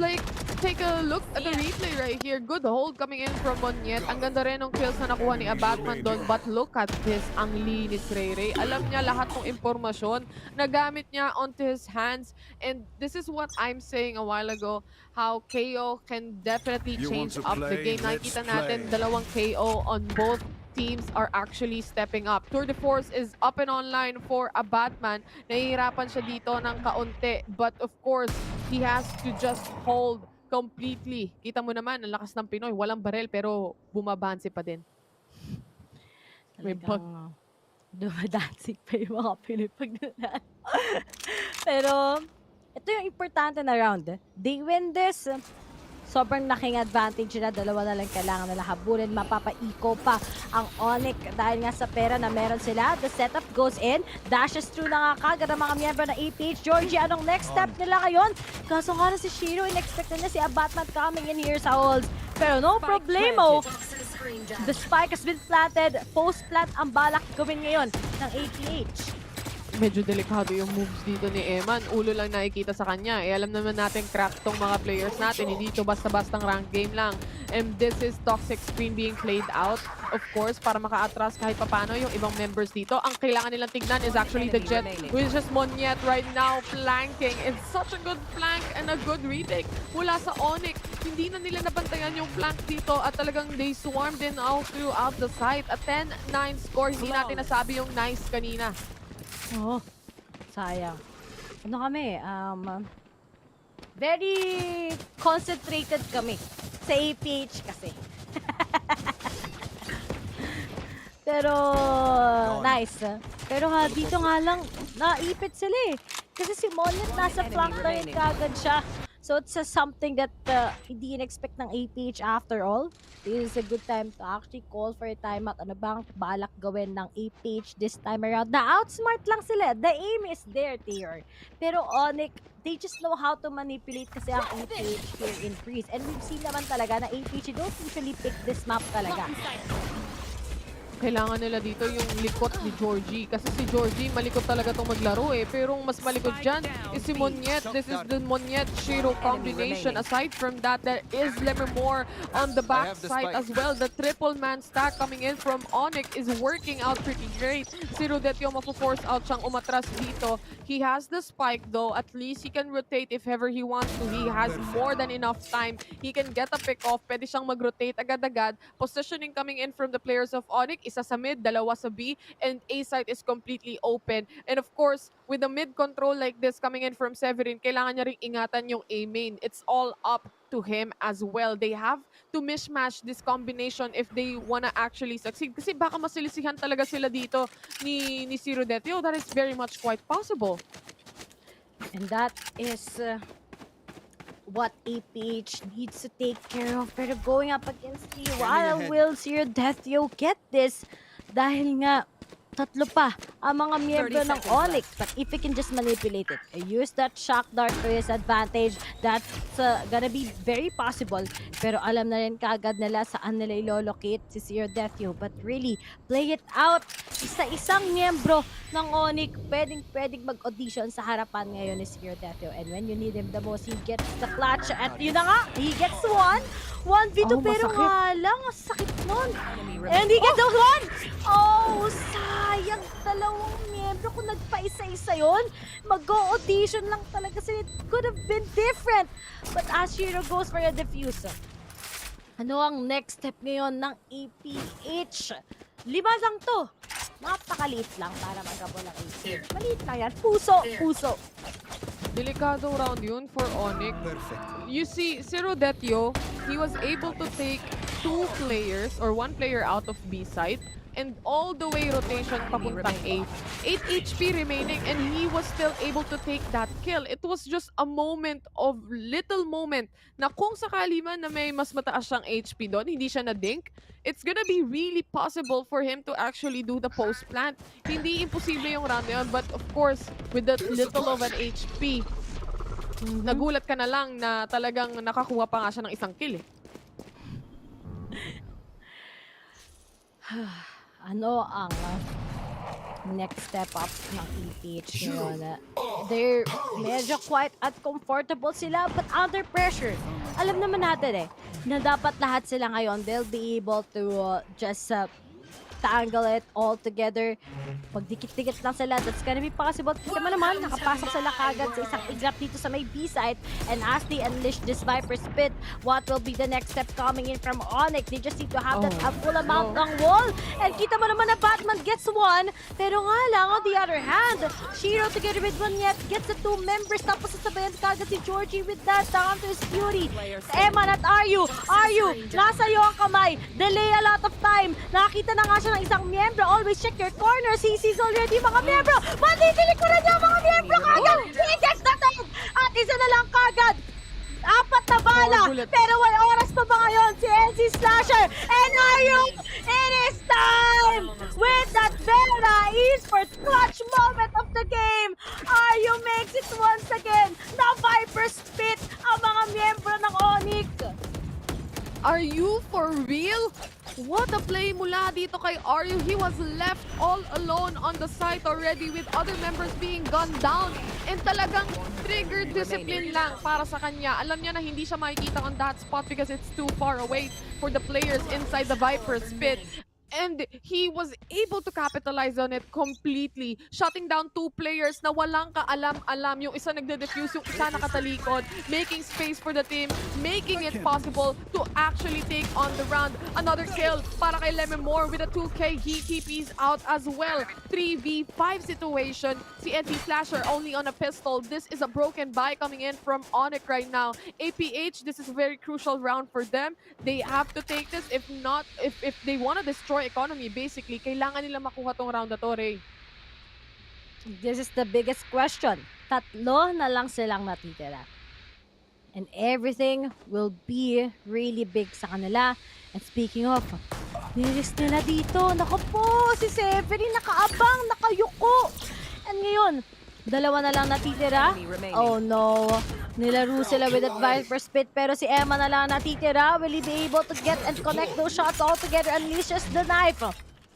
take a look at the replay right here. Good hold coming in from Monyet. Ang ganda rin ng kills na nakuha ni Batman doon. But look at this. Ang linis, Ray. Alam niya lahat ng impormasyon. Nagamit niya onto his hands. And this is what I'm saying a while ago. How KO can definitely change up the game. Nakikita natin dalawang KO on both teams are actually stepping up. Tour de Force is up and online for a Batman. Nahihirapan siya dito ng kaunti. But of course, he has to just hold completely. Kita mo naman, ang lakas ng Pinoy. Walang barel pero bumabansi pa din. May bug. Dumadansig pa yung mga Pinoy pag Pero, ito yung importante na round. They win this. Sobrang laking advantage na. Dalawa na lang kailangan nila habulin. Mapapa-eco pa ang ONIC dahil nga sa pera na meron sila. The setup goes in. Dashes through na nga kagad ang mga miyembro ng APH. Georgie, anong next step nila ngayon? Kaso nga na si Shiro, in-expect na niya si Batman coming in here sa holds. Pero no problemo. The spike has been planted. Post-plant ang balak gawin ngayon ng APH. Medyo delikado yung moves dito ni Eman. Ulo lang nakikita sa kanya. Alam naman natin crack tong mga players natin. Hindi ito basta-bastang rank game lang. And this is toxic screen being played out. Of course, para maka-atras kahit papano yung ibang members dito. Ang kailangan nilang tignan is actually the Jet, which is Monyet right now flanking. It's such a good flank and a good retake mula sa ONIC. Hindi na nila nabantayan yung flank dito at talagang they swarmed in all throughout the site. A 10-9 score. Hindi natin nasabi yung nice kanina. Oh, sayang. Ano kami? Very concentrated kami sa APH kasi. Pero, nice. Pero dito nga lang, naipit sila eh. Kasi si Monet nasa flank na rin kagad siya. So it's something that hindi in-expect ng APH after all. This is a good time to actually call for a timeout. Ano bang balak gawin ng APH this time around? Na-outsmart lang sila. The aim is there, Taylor. Pero ONIC, they just know how to manipulate kasi ang APH here in Breeze. And we've seen naman talaga na APH don't usually pick this map talaga. kailangan nila dito yung likot ni Georgie. Kasi si Georgie, malikot talaga itong maglaro eh. Pero mas malikot dyan is si Monyet. This is the Monyet-Shiro combination. Aside from that, there is Lemmermore on the backside as well. The triple man stack coming in from ONIC is working out pretty great. Si Rudetio mapo-force out siyang umatras dito. He has the spike though. At least he can rotate if ever he wants to. He has more than enough time. He can get a pick-off. Pwede siyang mag-rotate agad-agad. Positioning coming in from the players of ONIC. Isa sa mid, dalawa sa B, and A side is completely open. And of course, with the mid control like this coming in from Severin, kailangan niya ring ingatan yung A main. It's all up to him as well. They have to mismatch this combination if they wanna actually succeed. Kasi baka masilisihan talaga sila dito ni si Rudetio. That is very much quite possible. And that is what APH needs to take care of. Pero going up against the Wild will si Rudetio get this? Dahil nga, tatlo pa ang mga miyembro ng ONIC. But if he can just manipulate it, use that shock dart for his advantage, that's gonna be very possible. Pero alam na rin kaagad nila saan nila ilolocate si Rudetio. But really, play it out. Isa-isang miyembro ng ONIC pwedeng mag-audition sa harapan ngayon ni Rudetio. And when you need him the most, he gets the clutch. At yun na nga, he gets one. 1v2 pero nga lang, ang sakit nun. And he gets the one! Oh, sayang. Dalawang miyembro kung nagpa-isa-isa yun. Mag-audition lang talaga sila. It could have been different. But as Shiro goes for a diffuser. Ano ang next step ngayon ng APH? 5 lang to. Napakaliit lang para magkabol ang APH. Maliit lang yan. Puso. Delikado round yun for ONIC. You see, si Rudetio, he was able to take 2 players or 1 player out of B side and all the way rotation papuntang A. 8 HP remaining and he was still able to take that kill. It was just a little moment na kung sakali man na may mas mataas siyang HP doon, hindi siya na-dink, it's gonna be really possible for him to actually do the post plant. Hindi imposible yung round na yun, but of course, with that little of an HP, nagulat ka na lang na talagang nakakuha pa nga siya ng isang kill eh. Ano ang next step up ng APH ngayon? They're medyo quite uncomfortable sila but under pressure. Alam naman natin na dapat lahat sila ngayon, they'll be able to just tangle it all together. Pag dikit-dikit lang sila, that's gonna be possible. Kita mo naman, nakapasok sila kagad sa isang exam dito sa may B-side. And as they unleash this Viper Spit, what will be the next step coming in from ONIC? They just need to have that full amount ng wall. And kita mo naman na Batman gets one. Pero nga lang, on the other hand, Shiro together with Monyet gets the 2 members. Tapos sasabayan kagad si Georgie with that down to his fury. Eman at Aryu, nasa iyo ang kamay. Delay a lot of time. Nakita na nga siya ng isang miyembro. Always check your corners. He sees already mga miyembro. Matitili-likuran niya mga miyembro kagad. He gets the tag. At isa na lang kagad. 4 na bala. Pero may oras pa ba ngayon si NC Slasher? And Aryu, it is time! With that Vera Esports clutch moment of the game, Aryu makes it once again. Na Viper Spit ang mga miyembro ng ONIC. Are you for real? What a play mula dito kay Aryu. He was left all alone on the site already with other members being gunned down. And talagang trigger discipline lang para sa kanya. Alam niya na hindi siya makikita on that spot because it's too far away for the players inside the Viper's pit. And he was able to capitalize on it completely. Shutting down 2 players na walang kaalam-alam. Yung isa nagde-defuse, yung isa nakatalikod. Making space for the team. Making it possible to actually take on the round. Another kill para kay Lemmermore with a 2K. He TP's out as well. 3v5 situation. Si NT Slasher only on a pistol. This is a broken buy coming in from ONIC right now. APH, this is a very crucial round for them. They have to take this. If not, if they want to destroy economy, basically, kailangan nila makuha tong round na to, Ray. This is the biggest question. 3 na lang silang natitira. And everything will be really big sa kanila. And speaking of, nilis nila dito. Naku po, si Severin nakaabang, nakayuko. And ngayon, 2 na lang natitira. Oh no. Nilaro sila with that Viper Spit pero si Emma na lang natitira. Will he be able to get and connect those shots all together? Unleashes the knife.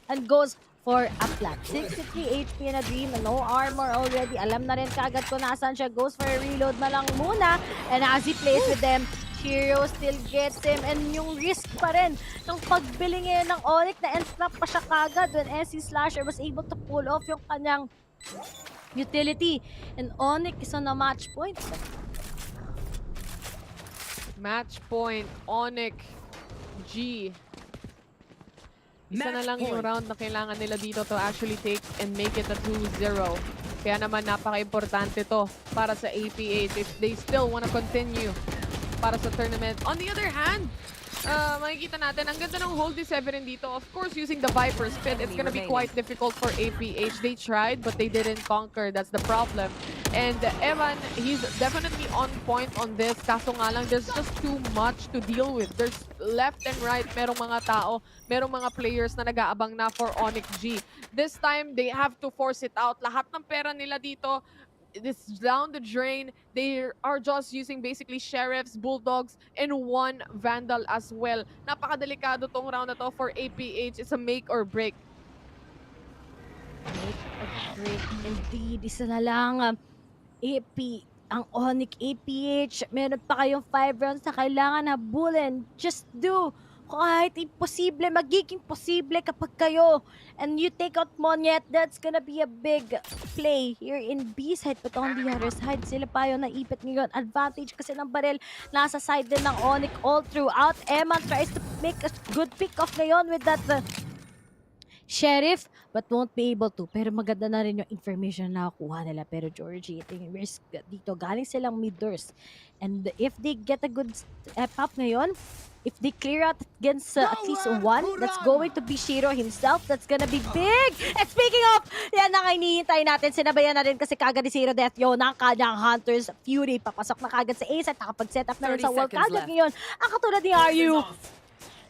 and goes for a plant. 63 HP and a dream, no armor already. Alam na rin kagad ko nasan siya. Goes for a reload na lang muna. And as he plays with them, Hero still gets him, and yung risk pa rin ng pagbili ngayon ng ONIC, na entrap pa siya kagad when SC Slasher was able to pull off yung kanyang utility. And ONIC is on a match point. Match point, ONIC G. Isa na lang yung round na kailangan nila dito to actually take and make it a 2-0. Kaya naman napaka-importante to para sa APAC if they still wanna continue para sa tournament. On the other hand, makikita natin, ang ganda ng hold ni Severin dito. Of course, using the Viper Spin, it's gonna be quite difficult for APAC. They tried, but they didn't conquer. That's the problem. And Evan, he's definitely on point on this. Kaso nga lang, there's just too much to deal with. There's left and right, merong mga tao, merong mga players na nag-aabang na for ONIC G. This time, they have to force it out. Lahat ng pera nila dito, this down the drain. They are just using basically sheriffs, bulldogs, and one vandal as well. Napakadelikado tong round na to for APAC. It's a make or break. Make or break indeed. Isa na lang. Ang ONIC APAC, meron pa kayong 5 rounds na kailangan habulin. Just do. Kahit imposible, magiging posible kapag kayo. And you take out Monyet, that's gonna be a big play here in B side. But on the other side, sila pa yung naipit ngayon. Advantage kasi ng baril, nasa side din ng ONIC all throughout. Emma tries to make a good pick off ngayon with that Sheriff, but won't be able to. Pero maganda na rin yung information na nakuha nila. Pero Georgie, ito yung risk dito. Galing silang mid-doors. And if they get a good step up ngayon, if they clear out against at least one, that's going to be Shiro himself. That's gonna be big! And speaking of, yan na hinihintay natin. Sinabayan na rin kasi kagad ni Zero Death yun ng kanyang Hunter's Fury. Papasok na kagad sa A-set. Nakapag-set up na rin sa wall kagad ngayon. Ang katulad ni RU.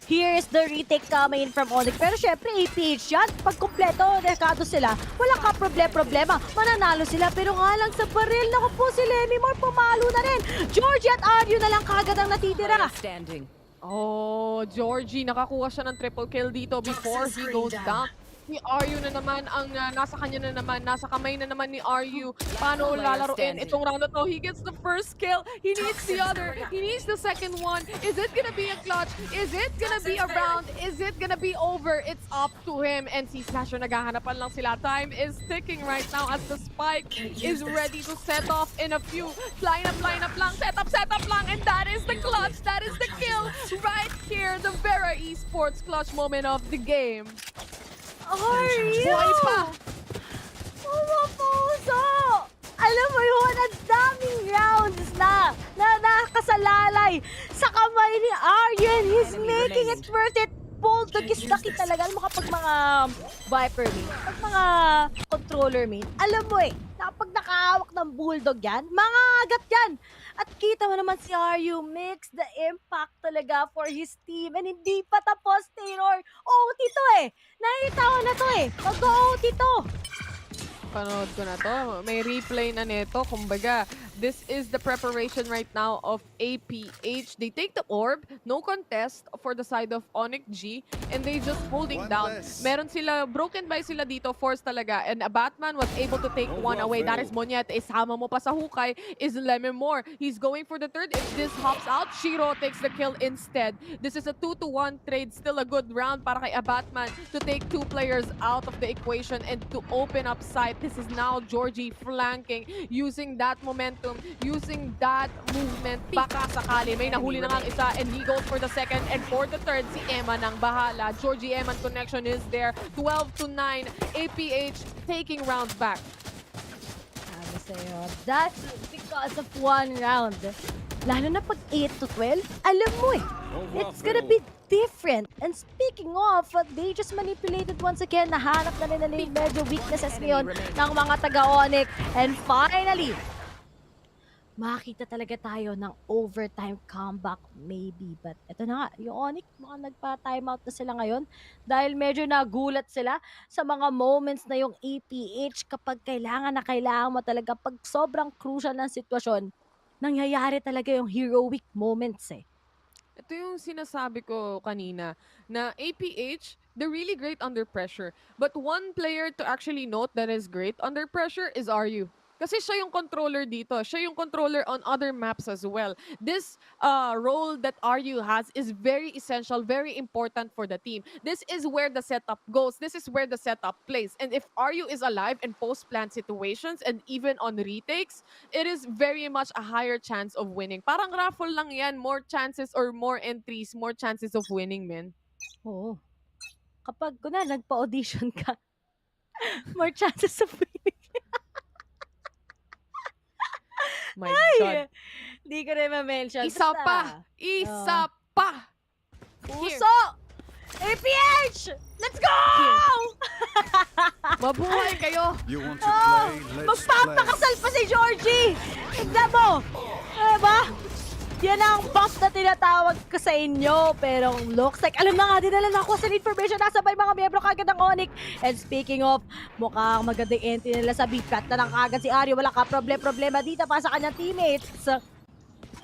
Here is the retake coming in from ONIC. Pero syempre, APAC yan. Pag kumpleto, dekado sila, wala ka problema. Mananalo sila. Pero nga lang sa baril, naku po si Lemimore, pumalo na rin. Georgie at Aryu na lang kagad ang natitira. Oh, Georgie, nakakuha siya ng triple kill dito before he goes down. Ni Aryu na naman ang nasa kanya na naman, nasa kamay na naman ni Aryu. Paano lalaroin itong round na to? He gets the first kill. He needs the other. He needs the second one. Is it gonna be a clutch? Is it gonna be a round? Is it gonna be over? It's up to him. And si Slasher naghahanapan lang sila. Time is ticking right now as the spike is ready to set off in a few. Line up lang. Set up lang. And that is the clutch. That is the kill. Right here, the Vera Esports clutch moment of the game. Aryu! Buhay pa! Puso! Alam mo yun, ang daming rounds na nakasalalay sa kamay ni Aryu, and he's making it worth it. Bulldog is lucky talaga. Alam mo kapag mga Viper main, kapag mga controller main, alam mo kapag nakahawak ng Bulldog yan, mga agat yan. At kita mo naman si Aryu makes the impact talaga for his team. And hindi pa tapos, Taylor. OT to Nakita ko na to Mag-OT to. Panood ko na to. May replay na nito. Kumbaga, this is the preparation right now of APAC. They take the orb, no contest for the side of ONIC G, and they just holding down. Meron sila, broken by sila dito, force talaga. And a Batman was able to take one away. That is Monyet. Isama mo pa sa hukay is Lemimore. He's going for the third. If this hops out, Shiro takes the kill instead. This is a 2-1 trade. Still a good round para kay a Batman to take 2 players out of the equation and to open up side. This is now Georgie flanking, using that momentum, using that movement. Baka sakali, may nahuli na nga isa, and he goes for the second, and for the third, si Emma nang bahala. Georgie Eman connection is there. 12-9, APAC taking rounds back. Sabi sa'yo, that's because of one round. Lalo na pag 8-12, alam mo it's gonna be different. And speaking of, they just manipulated once again. Nahanap na nila yung medyo weaknesses ngayon ng mga taga-ONIC. And finally, makita talaga tayo ng overtime comeback maybe. But ito na nga, yung ONIC, mga nagpa-timeout na sila ngayon dahil medyo nagulat sila sa mga moments na yung APAC kapag kailangan mo talaga pag sobrang crucial ng sitwasyon, nangyayari talaga yung heroic moments Ito yung sinasabi ko kanina na APH, they're really great under pressure. But one player to actually note that is great under pressure is RU. Kasi siya yung controller dito. Siya yung controller on other maps as well. This role that RU has is very essential, very important for the team. This is where the setup goes. This is where the setup plays. And if RU is alive in post-plant situations and even on retakes, it is very much a higher chance of winning. Parang raffle lang yan. More chances or more entries, more chances of winning, man. Oo. Kapag nagpa-audition ka, more chances of winning. My Ay! God. Di ko rin ma-mention. Isa Basta, pa! Isa pa! Puso! APH! Let's go! Mabuhay kayo! You want to Oh, play? Let's play. magpapakasal pa si Georgie! Tignan mo! Diba? Yan ang buff na tinatawag ko sa inyo. Pero looks like, alam na nga, dinala na ako sa information. Nasabay mga miyembro kagad ng ONIC. And speaking of, mukhang magandang entry nila sa B-cut na lang kagad si Ari. Wala ka problema dito pa sa kanyang teammates.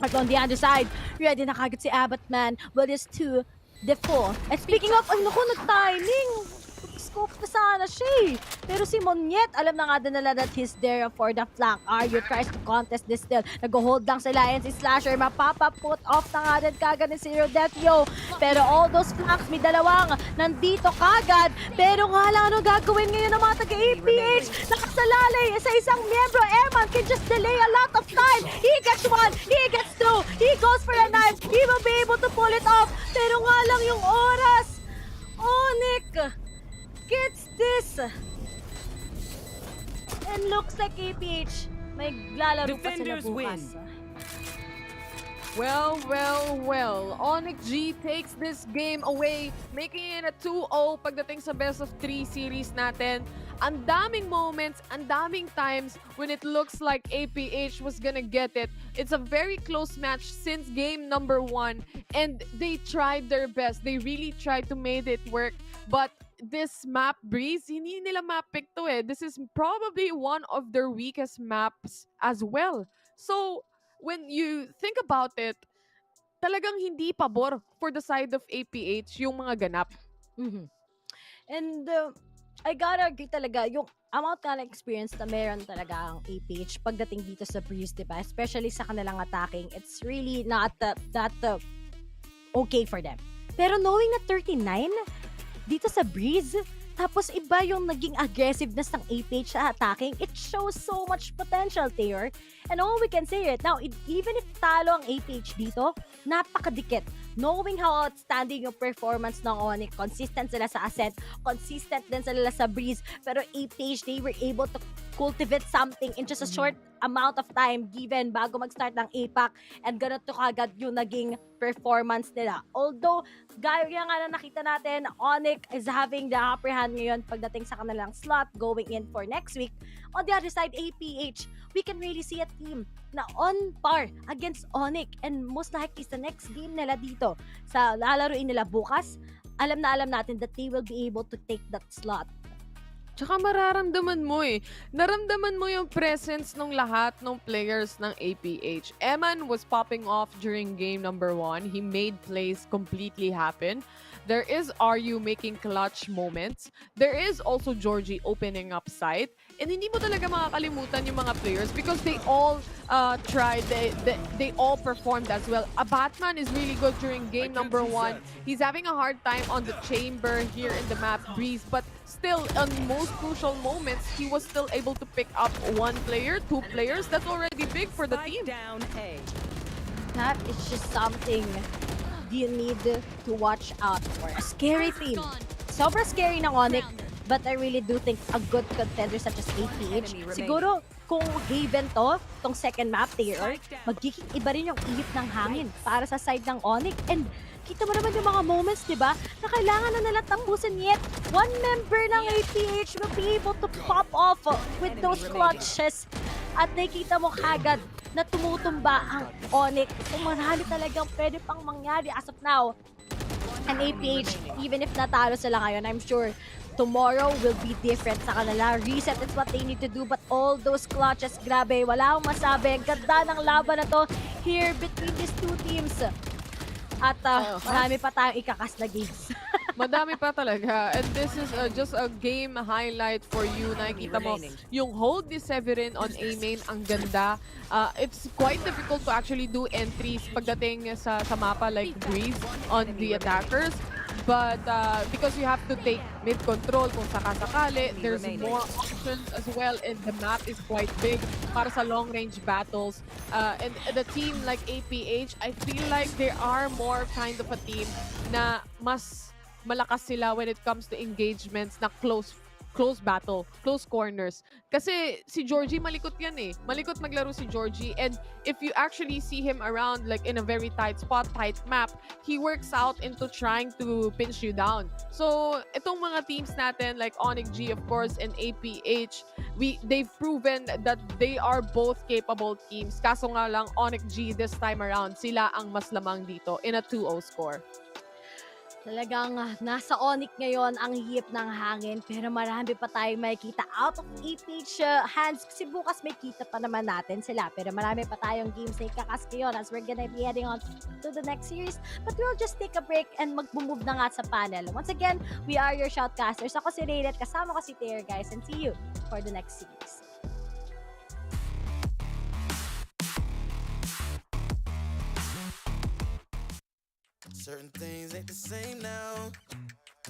But on the other side, ready na kagad si Abbotman. Well, it's to the 4. And speaking of, ay naku, nag-timing. Scope na sana siya eh. Pero si Monyet, alam na nga din nila that he's there for the flank. Aryu tries to contest this still. Nag-hold lang sila and si Slasher mapapa-put off na nga din kagad ni Zero Death Yo. Pero all those flanks, may dalawang nandito kagad. Pero nga lang, ano gagawin ngayon ng mga taga-APH? Nakasalalay sa isang miyembro. Eman can just delay a lot of time. He gets one, he gets two, he goes for a knife. He will be able to pull it off. Pero nga lang yung oras. ONIC gets this. And looks like APH may lalaro pa sila bukas. Well, ONIC G takes this game away, making it a 2-0 pagdating sa best of 3 series natin. Ang daming moments, ang daming times when it looks like APH was gonna get it. It's a very close match since game number 1, and they tried their best. They really tried to make it work, but this map, Breeze, hindi nila map-pick to eh. This is probably one of their weakest maps as well. So, when you think about it, talagang hindi pabor for the side of APH yung mga ganap. Mm-hmm. And I gotta agree talaga, yung amount na experience na meron talaga ang APH pagdating dito sa Breeze, diba? Especially sa kanilang attacking, it's really not that okay for them. Pero knowing na 39 dito sa Breeze, tapos iba yung naging aggressiveness ng APH sa attacking, it shows so much potential, Taylor. And all we can say right now, even if talo ang APH dito, napakadikit. Knowing how outstanding yung performance ng ONIC, consistent sila sa Ascent, consistent din sila sa Breeze, pero APH, they were able to cultivate something in just a short amount of time given bago mag-start ng APAC, and ganun to kagad yung naging performance nila. Although, gaya nga na nakita natin, ONIC is having the upper hand ngayon pagdating sa kanilang slot going in for next week. On the other side, APH, we can really see a team na on par against ONIC, and most likely sa next game nila dito, sa lalaruin nila bukas, alam natin that they will be able to take that slot. Tsaka mararamdaman mo eh. Naramdaman mo yung presence ng lahat ng players ng APH. Eman was popping off during game number 1. He made plays completely happen. There is RU making clutch moments. There is also Georgie opening up site. And hindi mo talaga makakalimutan yung mga players because they all tried. They all performed as well. A Batman is really good during game number 1. He's having a hard time on the chamber here in the map Breeze, but still on most crucial moments, he was still able to pick up 1 player, 2 players. That's already big for the team. That is just something you need to watch out for. A scary team. Sobrang scary ng ONIC, but I really do think a good contender such as APH, siguro kung given tong second map tier, magiging iba rin yung ihip ng hangin para sa side ng ONIC. And kita mo naman yung mga moments, diba, na kailangan na nila tambusin, yet one member ng APH will be able to pop off with those clutches. At nakita mo kagad na tumutumba ang ONIC. So marami talagang pwede pang mangyari as of now. And APH, even if natalo sila ngayon, I'm sure tomorrow will be different sa kanila. Reset is what they need to do, but all those clutches, grabe, wala akong masabi. Ang ganda ng laban na to here between these two teams. At marami pa tayong ikakas na games. Madami pa talaga. And this is just a game highlight for you. Nakikita mo, yung hold ni Severin on A main, ang ganda. It's quite difficult to actually do entries pagdating sa mapa like Breeze on the attackers. But because you have to take mid-control kung sakasakali, there's more options as well, and the map is quite big para sa long-range battles. And the team like APH, I feel like they are more kind of a team na mas malakas sila when it comes to engagements na close battle, close corners. Kasi si Georgie malikot yan eh. Malikot maglaro si Georgie, and if you actually see him around like in a very tight spot, tight map, he works out into trying to pinch you down. So, itong mga teams natin like ONIC G of course and APH, they've proven that they are both capable teams. Kaso nga lang ONIC G this time around, sila ang mas lamang dito in a 2-0 score. Talagang nasa ONIC ngayon ang hiyip ng hangin, pero marami pa tayong makikita out of APH hands kasi bukas may kita pa naman natin sila, pero marami pa tayong games na ikakas ngayon as we're gonna be heading on to the next series. But we'll just take a break and mag-move na nga sa panel. Once again, we are your shoutcasters. Ako si Raylet, kasama ko si Taylor, guys, and see you for the next series. Certain things ain't the same now.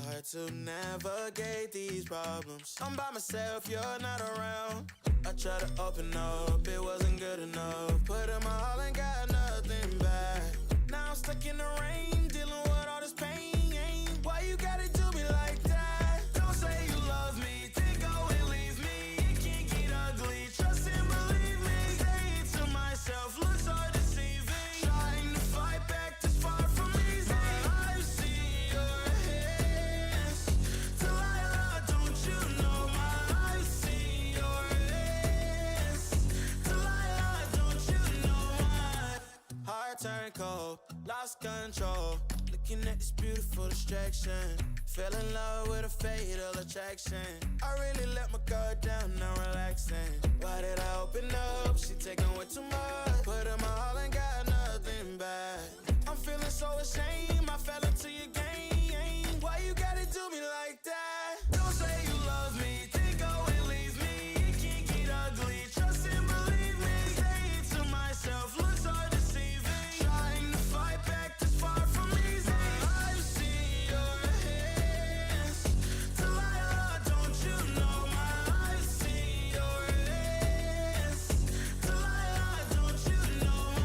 Hard to navigate these problems. I'm by myself, you're not around. I tried to open up, it wasn't good enough. Put in my all and got nothing back. Now I'm stuck in the rain, dealing with all this pain. Why you gotta do me like that? Don't say you love me, then go and leave me. It can't get ugly, trust and believe me. Say it to myself, looks so deceiving. Trying to fight back this far from easy. I've seen your hands. Delilah, don't you know I've seen your hands. Delilah, don't you know heart turned cold, lost control. Looking at this beautiful distraction. Fell in love with a fatal attraction. I really let my guard down, now relaxing. Why did I open up? She taking way too much. Put in my all and got nothing back. I'm feeling so ashamed, I fell into your game. Why you gotta do me like that? Don't say you love me, then go and leave me. It can't get ugly, trust and believe me. Say it to myself, looks so deceiving. Trying to fight back this far from easy. I've seen your hands. Delilah, don't you know I've seen your hands. Delilah, don't you know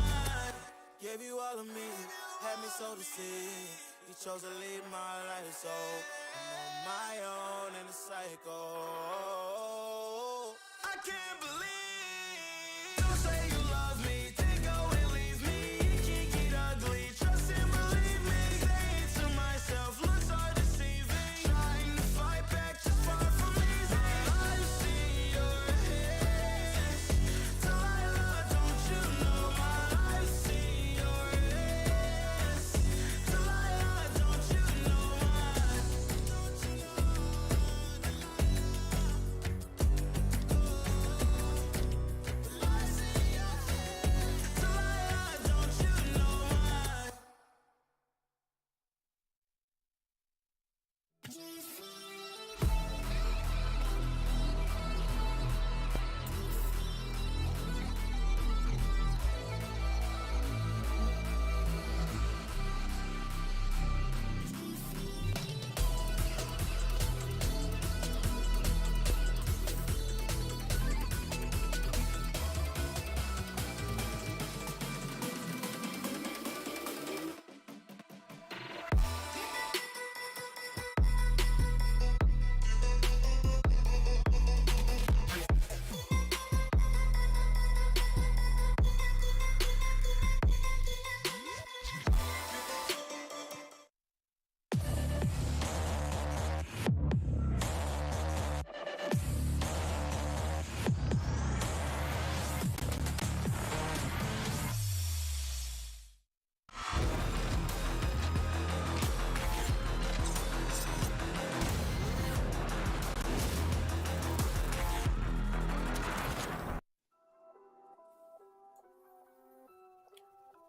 gave you all of me, had me so deceived. You chose to leave my life, so I'm on my own in the cycle. I can't believe. Don't say you love me, then go and leave me. It can't get ugly, trust and believe me. Say it to myself, looks so deceiving. Trying to fight back just far from easy. I've seen your hands. Delilah, don't you know I've seen your hands. Delilah, don't you know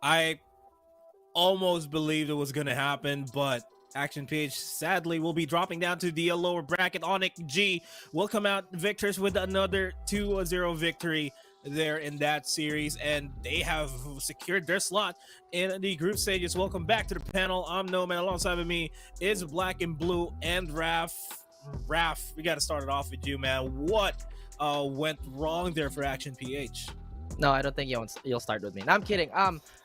I almost believed it was going to happen, but Action PH sadly will be dropping down to the lower bracket. ONIC G will come out victors with another 2-0 victory there in that series, and they have secured their slot in the group stages. Welcome back to the panel. I'm Nomad. Alongside with me is Black and Blue and Raph. Raph, we got to start it off with you, man. What went wrong there for Action PH? No, I don't think you'll start with me. No, I'm kidding.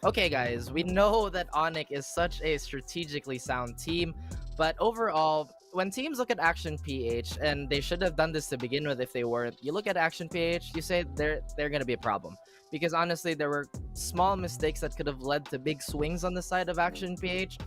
Okay, guys, we know that ONIC is such a strategically sound team, but overall, when teams look at Action PH, and they should have done this to begin with if they weren't, you look at Action PH, you say they're gonna be a problem. Because honestly, there were small mistakes that could have led to big swings on the side of Action PH.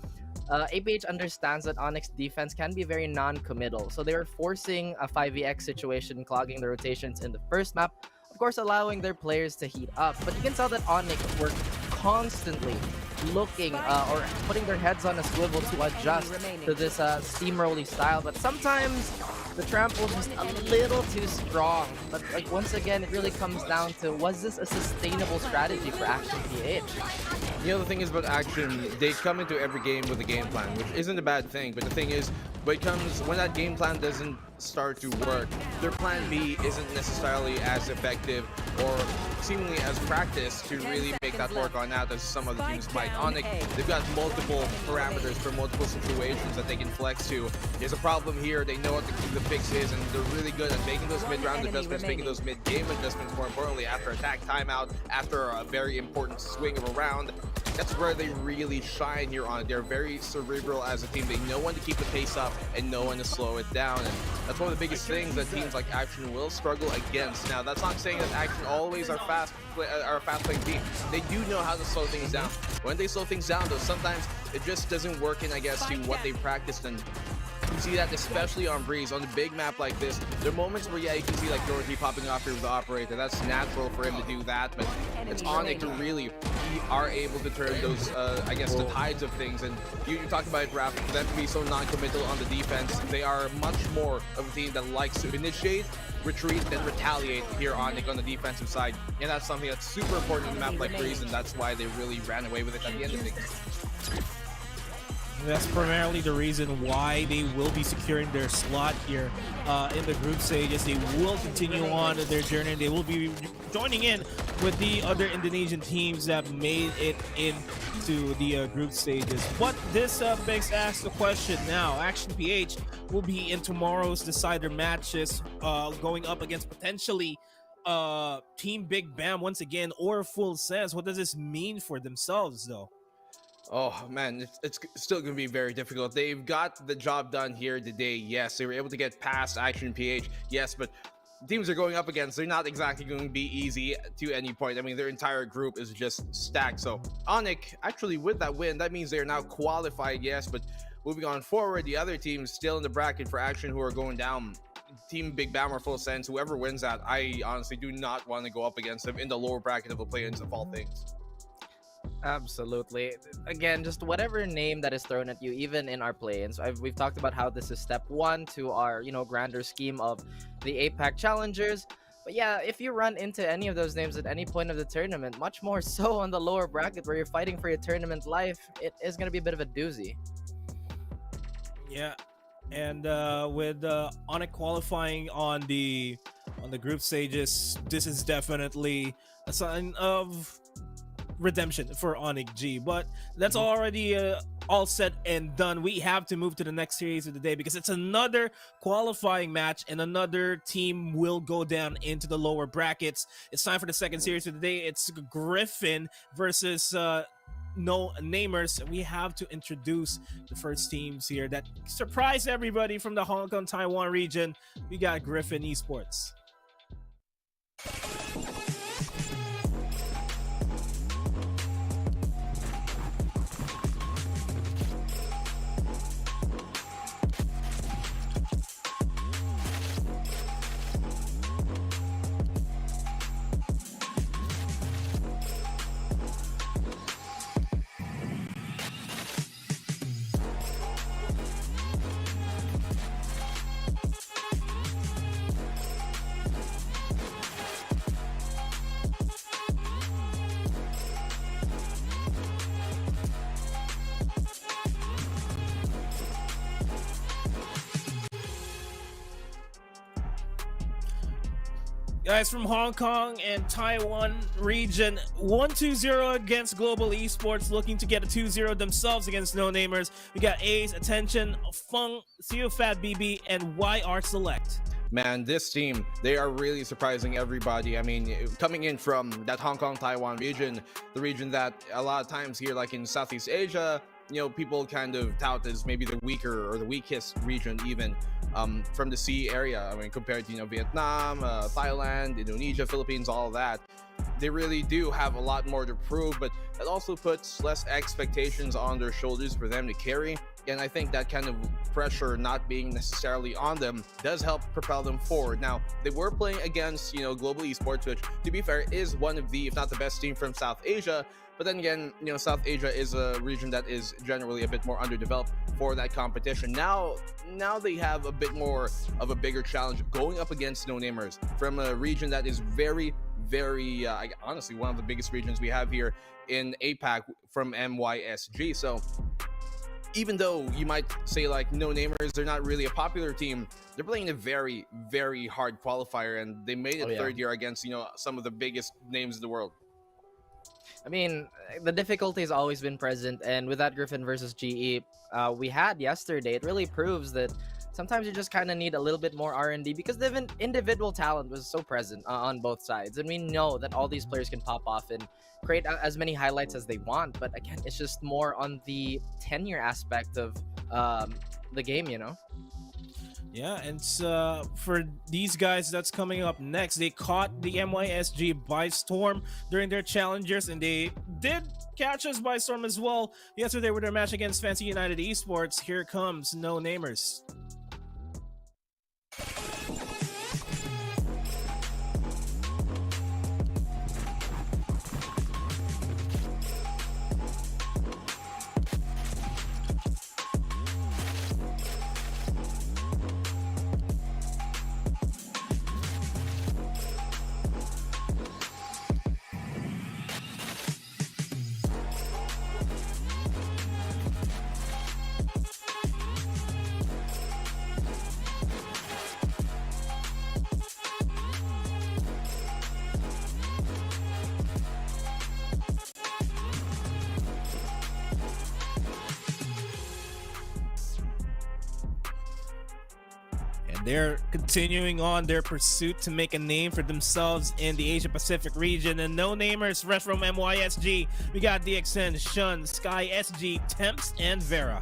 APH understands that ONIC's defense can be very non-committal, so they were forcing a 5vx situation, clogging the rotations in the first map, of course allowing their players to heat up. But you can tell that ONIC were constantly looking or putting their heads on a swivel to adjust to this steamrolly style, but sometimes the trample is just a little too strong. But like, once again, it really comes down to, was this a sustainable strategy for Action PH? You know, the thing is about Action, they come into every game with a game plan, which isn't a bad thing, but the thing is, when that game plan doesn't start to work, their plan B isn't necessarily as effective or seemingly as practiced to really make that work on out as some other teams might. ONIC, they've got multiple parameters for multiple situations that they can flex to. There's a problem here, they know what the fix is, and they're really good at making those mid-round adjustments, making those mid-game adjustments, more importantly, after attack timeout, after a very important swing of a round. That's where they really shine here on it. They're very cerebral as a team. They know when to keep the pace up and know when to slow it down. And that's one of the biggest things that teams like Action will struggle against. Now, that's not saying that Action always are a fast-playing team. They do know how to slow things down. When they slow things down, though, sometimes it just doesn't work in, I guess, to what they practiced. And you see that especially on Breeze, on a big map like this. There are moments where, yeah, you can see like Dorothy popping off here with the operator. That's natural for him to do that, but it's ONIC who really are able to turn those, I guess, the tides of things. And you talked about it, Raph, for them to be so non-committal on the defense. They are much more of a team that likes to initiate, retreat, then retaliate here ONIC on the defensive side. And that's something that's super important in a map like Breeze, and that's why they really ran away with it at the end of things. That's primarily the reason why they will be securing their slot here in the group stages. They will continue on their journey. They will be joining in with the other Indonesian teams that made it into the group stages. But this begs to ask the question now. Action PH will be in tomorrow's decider matches going up against potentially Team Big BAAM once again, or Full Sense. What does this mean for themselves, though? Oh man, it's still going to be very difficult. They've got the job done here today. Yes, they were able to get past Action PH. Yes, but teams they're going up against, they're not exactly going to be easy to any point. I mean, their entire group is just stacked. So ONIC, actually with that win, that means they're now qualified, yes, but moving on forward, the other teams still in the bracket for Action who are going down. Team Big BAAM or Full Sense, whoever wins that, I honestly do not want to go up against them in the lower bracket of the play-ins of all things. Absolutely. Again, just whatever name that is thrown at you, even in our play-ins. We've talked about how this is step one to our, grander scheme of the APAC Challengers. But yeah, if you run into any of those names at any point of the tournament, much more so on the lower bracket where you're fighting for your tournament life, it is going to be a bit of a doozy. Yeah, and with ONIC qualifying on the group stages, this is definitely a sign of redemption for ONIC G. But that's already all said and done. We have to move to the next series of the day because it's another qualifying match and another team will go down into the lower brackets. It's time for the second series of the day. It's Griffin versus No Namers. We have to introduce the first teams here that surprised everybody from the Hong Kong, Taiwan region. We got Griffin Esports. Guys from Hong Kong and Taiwan region, 1-2-0 against Global Esports, looking to get a 2-0 themselves against No Namers. We got A's, Attention, Feng, Fat BB, and YR Select. Man, this team, they are really surprising everybody. I mean, coming in from that Hong Kong, Taiwan region, the region that a lot of times here, like in Southeast Asia, you know, people kind of tout as maybe the weaker or the weakest region even from the sea area. I mean, compared to, you know, Vietnam, Thailand, Indonesia, Philippines, all of that. They really do have a lot more to prove, but it also puts less expectations on their shoulders for them to carry. And I think that kind of pressure not being necessarily on them does help propel them forward. Now, they were playing against, you know, Global Esports, which, to be fair, is one of the, if not the best team from South Asia. But then again, you know, South Asia is a region that is generally a bit more underdeveloped for that competition. Now they have a bit more of a bigger challenge going up against No Namers from a region that is very, very, honestly, one of the biggest regions we have here in APAC from MYSG. So even though you might say like No Namers, they're not really a popular team, they're playing a very, very hard qualifier, and they made it third year against, you know, some of the biggest names in the world. I mean, the difficulty has always been present, and with that Griffin versus GE we had yesterday, it really proves that sometimes you just kind of need a little bit more R&D, because the individual talent was so present on both sides, and we know that all these players can pop off and create as many highlights as they want. But again, it's just more on the tenure aspect of the game, you know. Yeah, and for these guys that's coming up next, they caught the MYSG by storm during their challengers, and they did catch us by storm as well yesterday with their match against Fancy United Esports. Here comes No Namers. They're continuing on their pursuit to make a name for themselves in the Asia Pacific region. And No Namers, fresh from MYSG, we got DXN, Shun, Sky SG, Temps, and Vera.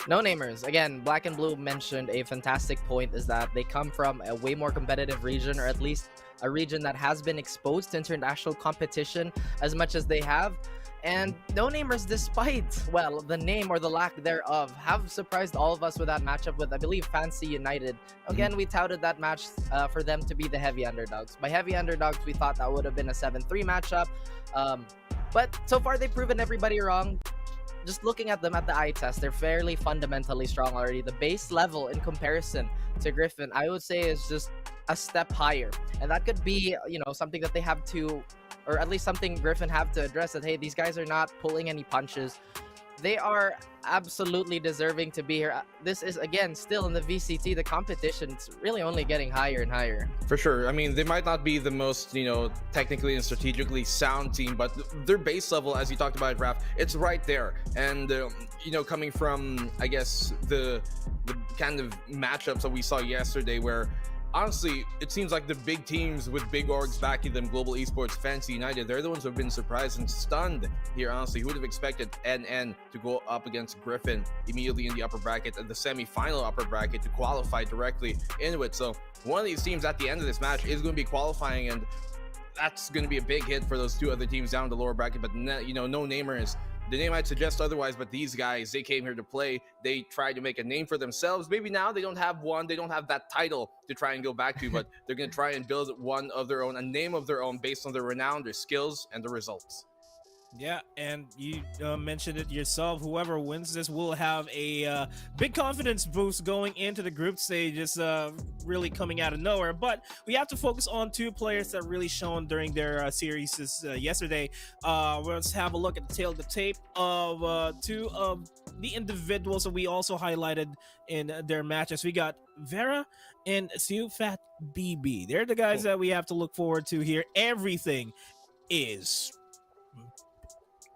No Namers, again, Black and Blue mentioned a fantastic point, is that they come from a way more competitive region, or at least a region that has been exposed to international competition as much as they have. And No Namers, despite, well, the name or the lack thereof, have surprised all of us with that matchup with, I believe, Fancy United. Again, we touted that match for them to be the heavy underdogs. By heavy underdogs, we thought that would have been a 7-3 matchup. But so far, they've proven everybody wrong. Just looking at them at the eye test, they're fairly fundamentally strong already. The base level in comparison to Griffin, I would say, is just a step higher. And that could be, you know, something that they have to, or at least something Griffin have to address, that, hey, these guys are not pulling any punches. They are absolutely deserving to be here. This is, again, still in the VCT. The competition's really only getting higher and higher. For sure. I mean, they might not be the most, you know, technically and strategically sound team, but their base level, as you talked about, Raph, it's right there. And, you know, coming from, I guess, the kind of matchups that we saw yesterday, where honestly, it seems like the big teams with big orgs backing them, Global Esports, Fancy United, they're the ones who have been surprised and stunned here, honestly. Who would have expected NN to go up against Griffin immediately in the upper bracket, and the semi-final upper bracket to qualify directly into it? So one of these teams at the end of this match is going to be qualifying, and that's going to be a big hit for those two other teams down in the lower bracket. But, you know, No Namers, the name might suggest otherwise, but these guys, they came here to play. They tried to make a name for themselves. Maybe now they don't have one. They don't have that title to try and go back to, but they're going to try and build one of their own, a name of their own based on their renown, their skills, and the results. Yeah, and you mentioned it yourself. Whoever wins this will have a big confidence boost going into the group stage. It's really coming out of nowhere. But we have to focus on two players that really shone during their series yesterday. Let's have a look at the tail of the tape of two of the individuals that we also highlighted in their matches. We got Vera and Siufat BB. They're the guys that we have to look forward to here. Everything is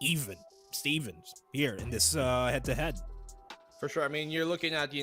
even Stevens here in this head-to-head. For sure. I mean, you're looking at,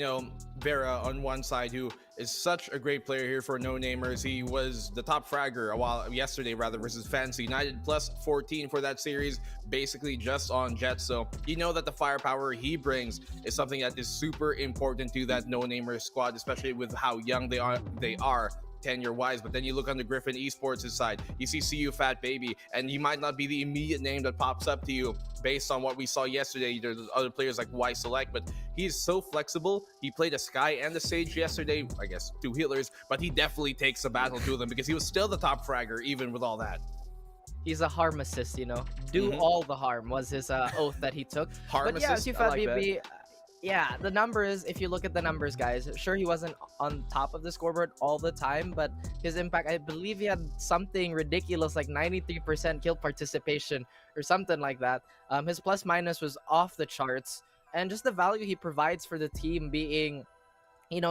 Vera on one side, who is such a great player here for no-namers. He was the top fragger yesterday versus Fantasy United, plus 14 for that series, basically just on Jett. So you know that the firepower he brings is something that is super important to that no-namer squad, especially with how young they are tenure-wise. But then you look on the Griffin Esports' side, you see CU Fat Baby, and he might not be the immediate name that pops up to you based on what we saw yesterday. There's other players like Y Select, but he's so flexible. He played a Sky and the Sage yesterday, I guess 2 healers, but he definitely takes a battle to them because he was still the top fragger even with all that. He's a harm assist, do all the harm was his oath that he took. Harm but yeah, assist, Sifat I like BB, yeah, the numbers, if you look at the numbers, guys, sure, he wasn't on top of the scoreboard all the time, but his impact, I believe he had something ridiculous like 93% kill participation or something like that. His plus minus was off the charts, and just the value he provides for the team being,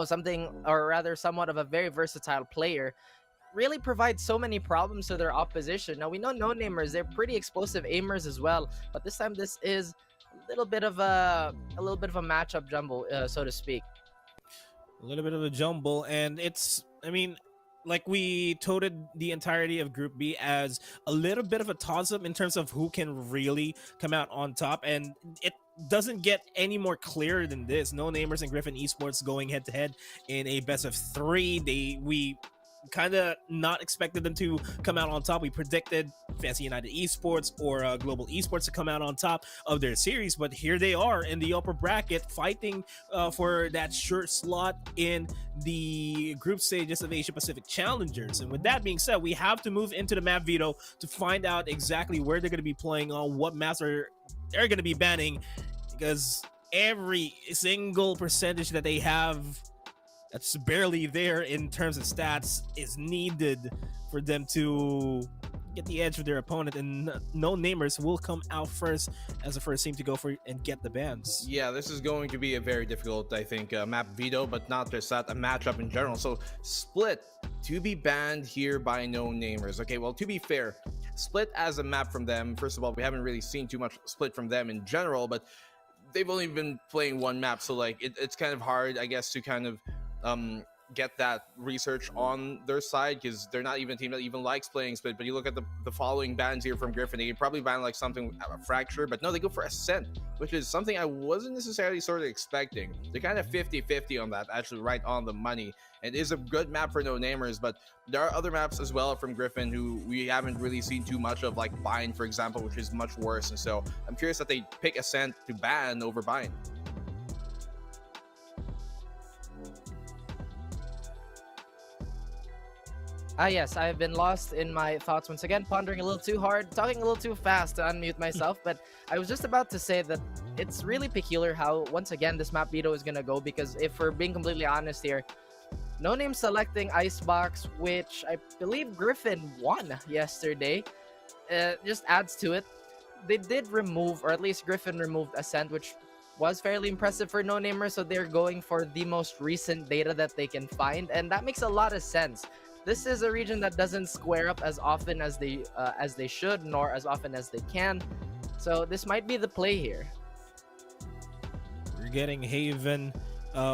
something, or rather somewhat of a very versatile player, really provides so many problems to their opposition. Now, we know no-namers, they're pretty explosive aimers as well, but this time this is a little bit of a matchup jumble, so to speak. A little bit of a jumble, and it's, like we toted the entirety of Group B as a little bit of a toss-up in terms of who can really come out on top, and it doesn't get any more clear than this. No Namers and Griffin Esports going head-to-head in a best of 3. We kind of not expected them to come out on top. We predicted Fantasy United Esports or Global Esports to come out on top of their series, but here they are in the upper bracket fighting for that sure slot in the group stages of Asia Pacific Challengers. And with that being said, we have to move into the map veto to find out exactly where they're going to be playing on, what maps they're going to be banning, because every single percentage that they have that's barely there in terms of stats is needed for them to get the edge for their opponent, and no namers will come out first as the first team to go for and get the bans. Yeah, this is going to be a very difficult, I think, map veto, but not just that, a matchup in general. So Split to be banned here by no namers. Okay, well, to be fair, Split as a map from them, first of all, we haven't really seen too much Split from them in general, but they've only been playing one map, so like it's kind of hard, I guess, to kind of get that research on their side, because they're not even a team that even likes playing Split. But you look at the following bans here from Griffin, they could probably ban like something Fracture, but no, they go for Ascent, which is something I wasn't necessarily sort of expecting. They're kind of 50-50 on that, actually right on the money. It is a good map for no namers, but there are other maps as well from Griffin who we haven't really seen too much of, like Bind, for example, which is much worse. And so I'm curious that they pick Ascent to ban over Bind. Yes, I've been lost in my thoughts once again, pondering a little too hard, talking a little too fast to unmute myself, but I was just about to say that it's really peculiar how, once again, this map veto is going to go, because if we're being completely honest here, No Name selecting Icebox, which I believe Griffin won yesterday, just adds to it. They did remove, or at least Griffin removed Ascent, which was fairly impressive for No Namer, so they're going for the most recent data that they can find, and that makes a lot of sense. This is a region that doesn't square up as often as they should, nor as often as they can. So this might be the play here. We're getting Haven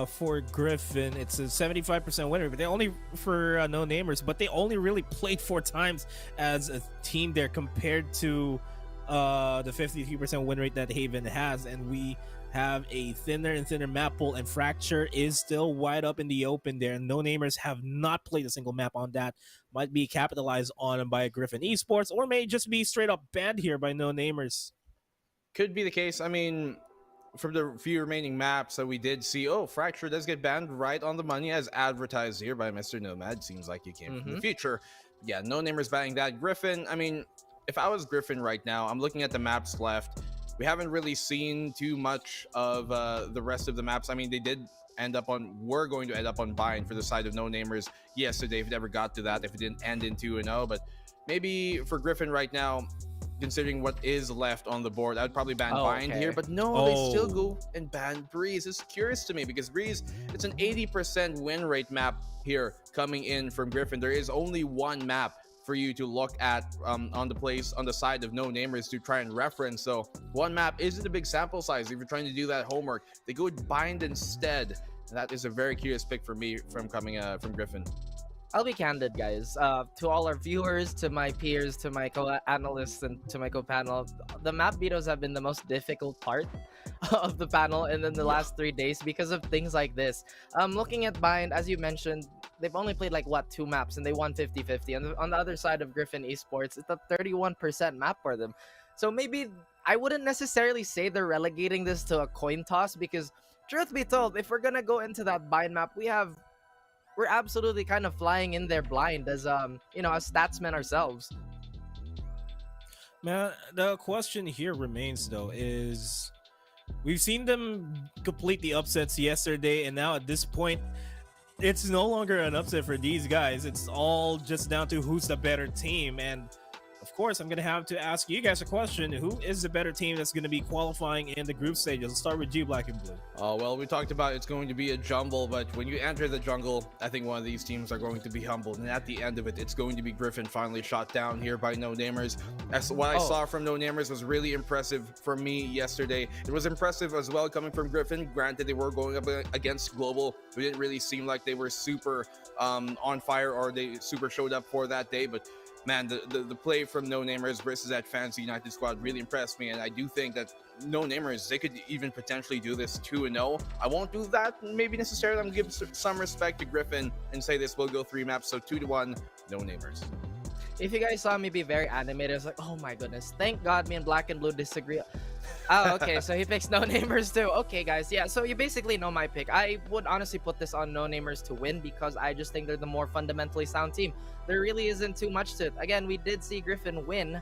for Griffin. It's a 75% winner, but they only for no namers, but they only really played 4 times as a team there compared to the 53% win rate that Haven has, and we have a thinner and thinner map pool, and Fracture is still wide up in the open there. No namers have not played a single map on that. Might be capitalized on by Griffin Esports, or may just be straight up banned here by no namers. Could be the case. I mean, from the few remaining maps that we did see, Fracture does get banned right on the money as advertised here by Mr. Nomad. Seems like he came from the future. Yeah, no namers banning that. Griffin, I mean, if I was Griffin right now, I'm looking at the maps left. We haven't really seen too much of the rest of the maps. I mean, they did were going to end up on Bind for the side of no namers yesterday, if it ever got to that, if it didn't end in 2-0. But maybe for Griffin right now, considering what is left on the board. I'd probably ban Oh, Bind okay. here, but no, they still go and ban Breeze. It's curious to me because Breeze, it's an 80% win rate map here coming in from Griffin. There is only one map for you to look at on the side of no namers to try and reference. So one map isn't a big sample size if you're trying to do that homework. They go with Bind instead. That is a very curious pick for me from Griffin. I'll be candid, guys. To all our viewers, to my peers, to my co-analysts, and to my co-panel, the map vetoes have been the most difficult part of the panel and then the last 3 days because of things like this. Looking at Bind, as you mentioned, they've only played like, what, 2 maps, and they won 50-50. And on the other side of Griffin Esports, it's a 31% map for them. So maybe I wouldn't necessarily say they're relegating this to a coin toss because, truth be told, if we're gonna go into that Bind map, we're absolutely kind of flying in there blind as as statsmen ourselves. Man, the question here remains though is we've seen them complete the upsets yesterday, and now at this point it's no longer an upset for these guys. It's all just down to who's the better team. And of course, I'm going to have to ask you guys a question. Who is the better team that's going to be qualifying in the group stages? Let's start with G, Black and Blue. Oh, well, we talked about it's going to be a jumble, but when you enter the jungle, I think one of these teams are going to be humbled. And at the end of it, it's going to be Griffin finally shot down here by No Namers. What I saw from No Namers was really impressive for me yesterday. It was impressive as well coming from Griffin. Granted, they were going up against Global. It didn't really seem like they were super on fire or they super showed up for that day, but man, the play from No Namers versus that Fancy United squad really impressed me, and I do think that No Namers, they could even potentially do this 2-0. I won't do that maybe necessarily. I'm going to give some respect to Griffin and say this will go 3 maps, so 2-1, No Namers. If you guys saw me be very animated, it's like, oh my goodness, thank God me and Black and Blue disagree. Oh, okay, so he picks No Namers too. Okay, guys, yeah, so you basically know my pick. I would honestly put this on No Namers to win because I just think they're the more fundamentally sound team. There really isn't too much to it. Again, we did see Griffin win,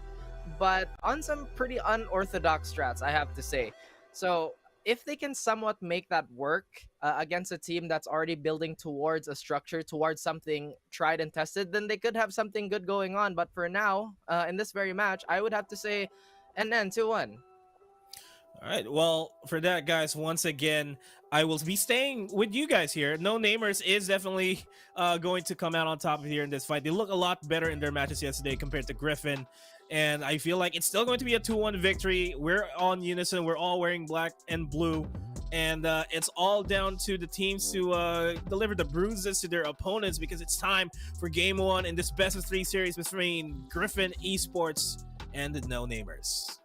but on some pretty unorthodox strats, I have to say. So if they can somewhat make that work against a team that's already building towards a structure, towards something tried and tested, then they could have something good going on. But for now, in this very match, I would have to say, and then 2-1. All right, well, for that, guys, once again, I will be staying with you guys here. No Namers is definitely going to come out on top of here in this fight. They look a lot better in their matches yesterday compared to Griffin, and I feel like it's still going to be a 2-1 victory. We're on unison. We're all wearing black and blue, and it's all down to the teams to deliver the bruises to their opponents because it's time for Game 1 in this best-of-3 series between Griffin Esports and the No Namers.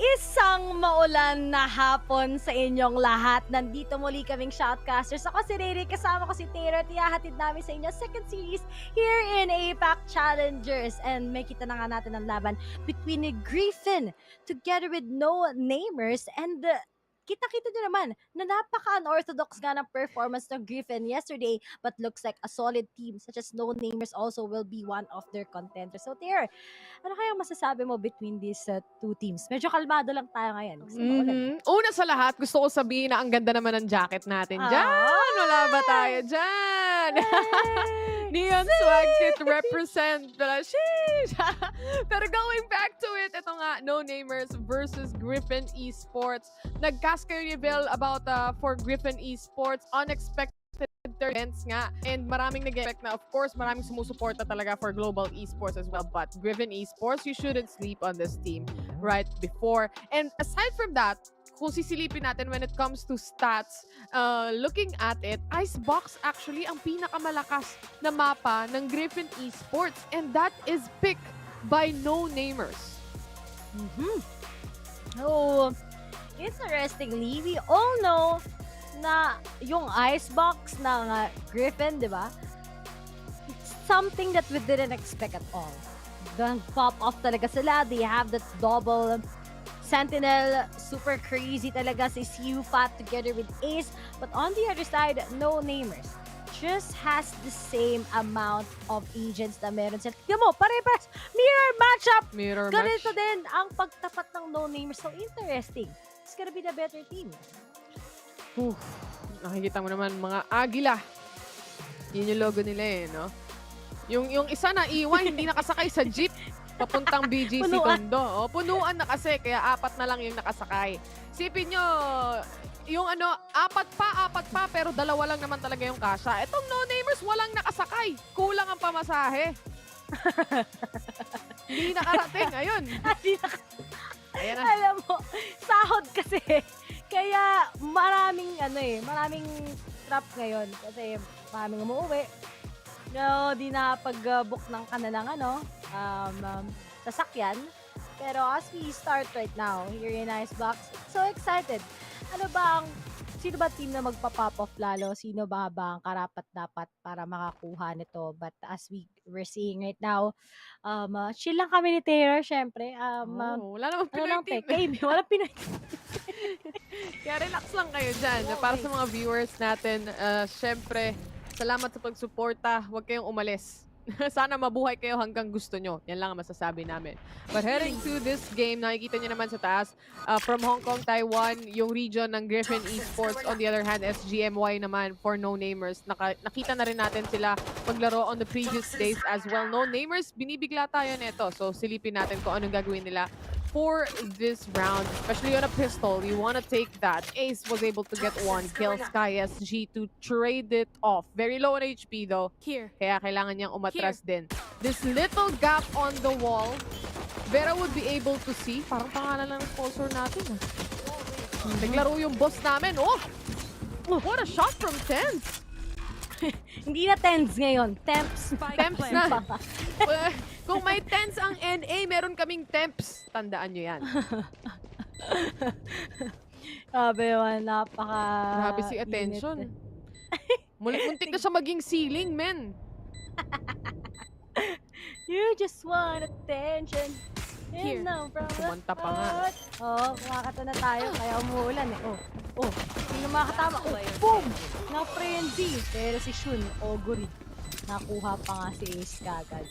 Isang maulan na hapon sa inyong lahat. Nandito muli kaming Shoutcasters. Ako si Riri, kasama ko si Taylor. Tiyahatid namin sa inyo second series here in APAC Challengers. And may kita na nga natin ang laban between Griffin together with No Namers. And kita-kita nyo naman na napaka-unorthodox nga ng performance ng Griffin yesterday, but looks like a solid team such as No Namers also will be one of their contenders. So there, ano kayang masasabi mo between these two teams? Medyo kalmado lang tayo ngayon. Una sa lahat, gusto ko sabihin na ang ganda naman ng jacket natin dyan. Wala ba tayo dyan? Neon Swag Kit represent. Sheesh! Pero going back to it, ito nga, No Namers versus Griffin Esports. Nagcast kayo reveal about for Griffin Esports, unexpected events nga, and maraming nag-expect na, of course, maraming sumusuporta talaga for global esports as well, but Griffin Esports, you shouldn't sleep on this team right before. And aside from that, kung sisilipin natin when it comes to stats, looking at it, Icebox actually ang pinakamalakas na mapa ng Griffin Esports, and that is picked by No Namers. So, interestingly, we all know na yung Icebox ng Griffin, di ba? It's something that we didn't expect at all. Pop off talaga sila. They have that double Sentinel, super crazy talaga si Siupat together with Ace. But on the other side, No Namers just has the same amount of agents na meron sila. Tignan mo, pare-pares. Mirror matchup! Mirror Ganito match. din ang pagtapat ng No Namers. So interesting. It's gonna be the better team. Nakikita mo naman mga agila. Yun yung logo nila eh, no? Yung isa na iwan, hindi nakasakay sa jeep. Papuntang BGC Punuan. Tondo. O, punuan na kasi, kaya 4 na lang yung nakasakay. Sipin nyo, yung ano, 4 pa, pero 2 lang naman talaga yung kasha. Etong No Namers, walang nakasakay. Kulang ang pamasahe. Hindi nakarating. Ayun. Ayan na. Alam mo, sahod kasi. Kaya maraming maraming trap ngayon. Kasi maraming umuwi. No, di nakapag-book ng kanilang sasakyan. Pero as we start right now here in Icebox, so excited. Sino ba team na magpa-pop off lalo? Sino ba ang karapat-dapat para makakuha nito? But as we're seeing right now, chill lang kami ni Taylor, syempre. Wala namang Pinoy team. Wala Pinoy. Kaya relax lang kayo dyan. Para sa mga viewers natin, syempre, salamat sa pagsuporta. Huwag kayong umalis. Sana mabuhay kayo hanggang gusto nyo. Yan lang ang masasabi namin. But heading to this game, nakikita nyo naman sa taas, from Hong Kong, Taiwan, yung region ng Griffin Esports. On the other hand, SGMY naman for No Namers. Nakita na rin natin sila maglaro on the previous days as well. No Namers, binibigla tayo nito. So silipin natin kung anong gagawin nila for this round, especially on a pistol. You want to take that. Ace was able to get 1 kill. Sky SG to trade it off. Very low on HP though. Kaya kailangan niyang umatras din. This little gap on the wall, Vera would be able to see. Parang pangalan lang ng sponsor natin. Naglaro yung boss namin. Oh! What a shot from Tens! Hindi na tens ngayon. Temps. Temps na. Kung may tens ang NA, meron kaming temps. Tandaan nyo yan. Grabe yun, napaka... Grabe si attention. Muntik na siya maging ceiling, men. You just want attention. Here. Kumanta pa nga. Kumakata na tayo, kaya umuulan eh. Sino makakatama? Boom! Na-frenzy. Pero si Shun, Oguri. Nakuha pa nga si Ace kagad.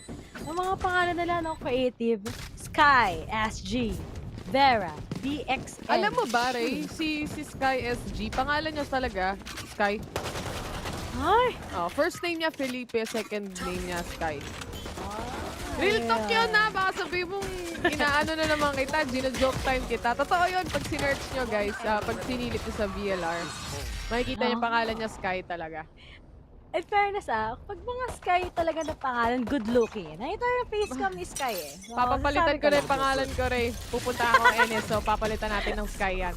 Ang mga pangalan nila, creative. Sky, SG, Vera, BXN. Alam mo ba, Ray, si Sky SG, pangalan niya talaga, Sky. Ay! First name niya Felipe, second name niya Sky. Real talk yun na, baka sabihin mong inaano na naman kita, gina-joke time kita. Totoo yun, pag sinerch nyo guys, pag sinilip nyo sa VLR, makikita niyo pangalan niya Sky talaga. In fairness pag mga Sky talaga na pangalan, good looking. Nakita yung face cam ni Sky eh. Papapalitan ko na yung pangalan ko, Ray. Pupunta ako NS, so papalitan natin ng Sky yan.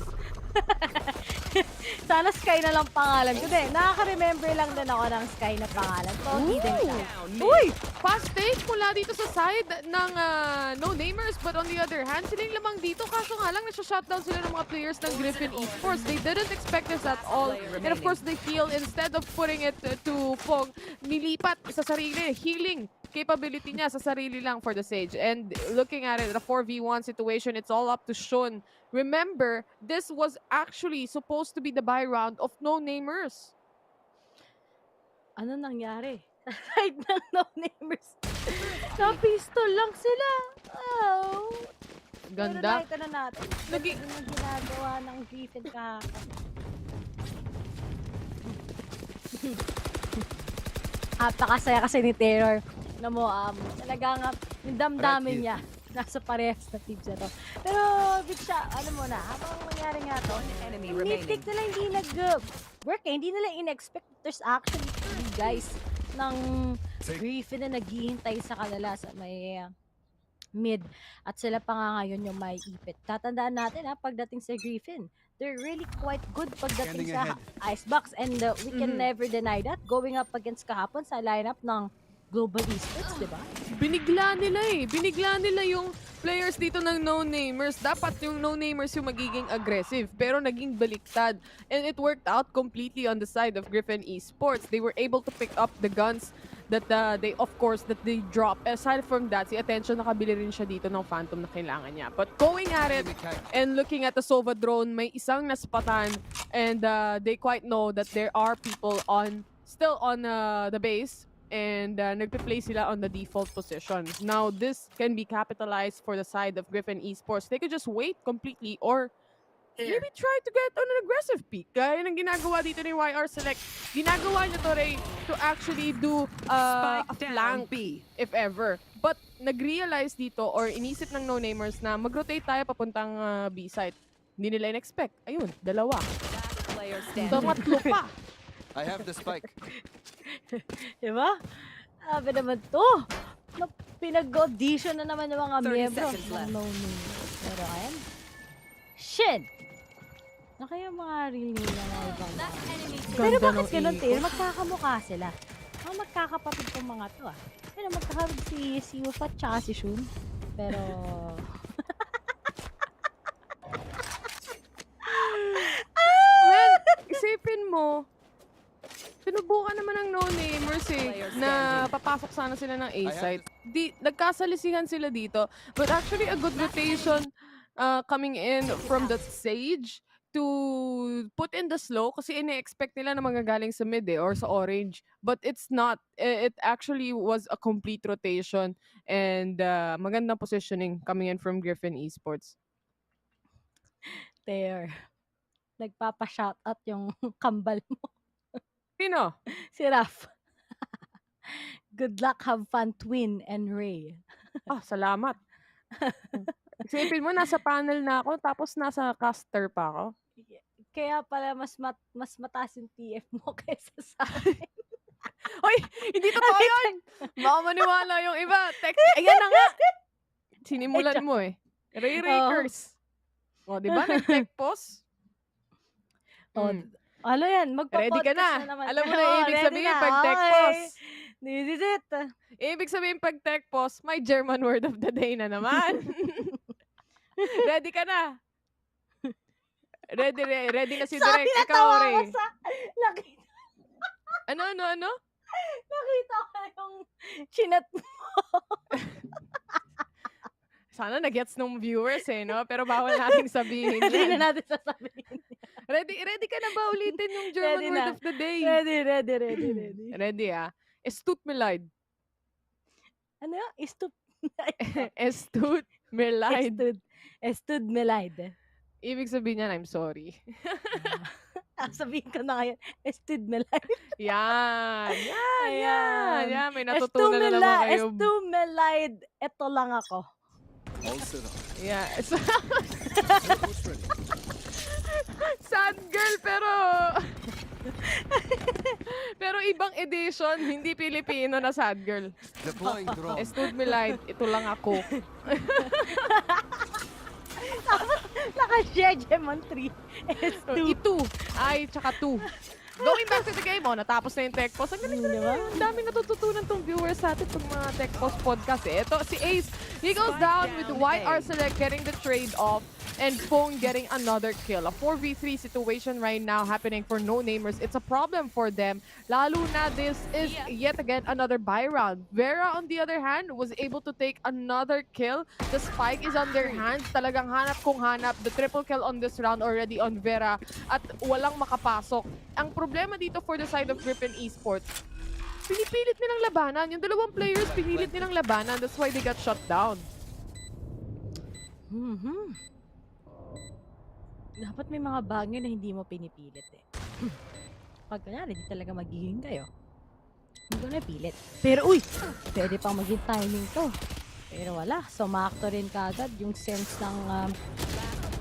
Sana Sky na lang pangalan ko. Nakaka-remember lang din ako ng Sky na pangalan. So, hidden siya. Uy! Fast take mula dito sa side ng No Namers. But on the other hand, sila yung lamang dito. Kaso nga lang, nasa-shutdown sila ng mga players ng Griffin Esports. They didn't expect this at all. And of course, they heal. Instead of putting it to Pog, nilipat sa sarili. Healing capability niya sa sarili lang for the Sage. And looking at it, the 4v1 situation, it's all up to Shun. Remember, this was actually supposed to be the buy round of No Namers. Ano nangyari? Side ng No Namers. Na-pistol lang sila. Oh. Ganda. Pero nakita na natin. Naging ginagawa ng Griffin kahapon. Napakasaya kasi ni Taylor. Talagang yung damdamin niya nasa parehas na teams na to. Pero, big siya, alam mo na, habang mangyari nga to, nitik nila hindi nag-work hindi nila in-expect there's actually 3 guys ng Griffin na naghihintay sa kanila sa may mid. At sila pa nga ngayon yung may ipit. Tatandaan natin pagdating sa Griffin, they're really quite good pagdating sa Icebox and we can never deny that. Going up against kahapon sa lineup ng Global Esports, di ba? Binigla nila Binigla nila yung players dito ng No Namers. Dapat yung No Namers yung magiging aggressive. Pero naging baliktad. And it worked out completely on the side of Griffin Esports. They were able to pick up the guns that they drop. Aside from that, si Attention nakabili rin siya dito ng Phantom na kailangan niya. But going at it and looking at the Sova drone, may isang naspatan and they quite know that there are people still on the base and nagpe-play sila on the default positions. Now, this can be capitalized for the side of Griffin Esports. They could just wait completely or maybe try to get on an aggressive peak. Gaya ng ginagawa dito ni YR Select. Ginagawa niya to, Ray, to actually do a flank, if ever. But nag-realize dito or inisip ng no-namers na mag-rotate tayo papuntang B site. Hindi nila in-expect. Ayun, dalawa. Tatlo pa. I have the spike. Diba? Sabi naman to. Pinag-audition na naman yung mga miyembro ng no-namers. Pero ayan. Shit! Na kaya mga real name na mga ibang pero bakit ganun, Taylor? Magkakamukha sila. Mga magkakapatid tong mga to, ah. Pero magkakapatid si Yufa at saka si Shun. Pero... Well, isipin mo, sinubukan naman ng no-namers na papasok sana sila ng A-site. Nagkasalisihan sila dito. But actually, a good rotation coming in from the Sage to put in the slow kasi ine-expect nila na magagaling sa mid or sa orange. But it's not. It actually was a complete rotation and magandang positioning coming in from Griffin Esports. There. Nagpapa-shoutout yung kambal mo. Sino? Si Raf. Good luck, have fun, Twin and Ray. Salamat. Isipin mo, nasa panel na ako, tapos nasa caster pa ako. Kaya pala mas mataas yung TF mo kaysa sa akin. Hoy, hindi totoo yun! Baka maniwala yung iba. Ayan na nga! Sinimulan mo eh. Ray Rakers. O, diba? Nag-tech pause? Ano yan? Ready ka na. naman. Alam mo na ibig sabihin pag tech pause. This is it. Ibig sabihin pag tech pause, may German word of the day na naman. Ready ka na. Ready na si Direk. Ikaw, Ray. Nakita. Ano? Nakita ko yung chinat mo. Sana na-gets ng viewers no? Pero bawal nating sabihin yan. Hindi na natin sasabihin. Ready ka na ba ulitin yung German word of the day? Ready. Ready Estutmelide. Ano yun? Estutmelide. Estudmelide. Ibig sabihin niyan, I'm sorry. Sabihin ko na ngayon, Estudmelide. Yan. May natutunan na naman kayo. Estudmelide. Ito lang ako. Yeah. Sad girl, pero ibang edition, hindi Pilipino na sad girl. Deploying drone. Estudmelide, ito lang ako. Naka-share Gemon 3. Ito. Ay, tsaka 2. Going back to the game, natapos na yung Tech Post. Ang galing na. Ang daming natututunan tong viewers sa atin itong mga Tech Post podcast. Ito, si Ace, he goes down with YR Select getting the trade off and Phone getting another kill. A 4v3 situation right now happening for no-namers. It's a problem for them. Lalo na this is yet again another buy round. Vera, on the other hand, was able to take another kill. The spike is on their hands. Talagang hanap kung hanap. The triple kill on this round already on Vera. At walang makapasok. Ang problema dito for the side of Griffin Esports, pinipilit nilang labanan. Yung dalawang players, pinilit nilang labanan. That's why they got shut down. Dapat may mga bagay na hindi mo pinipilit eh. Pag kanyari, di talaga magiging kayo. Hindi ko napilit. Pero uy, pwede pang maging timing to. Pero wala. Sumakto rin kagad yung sense ng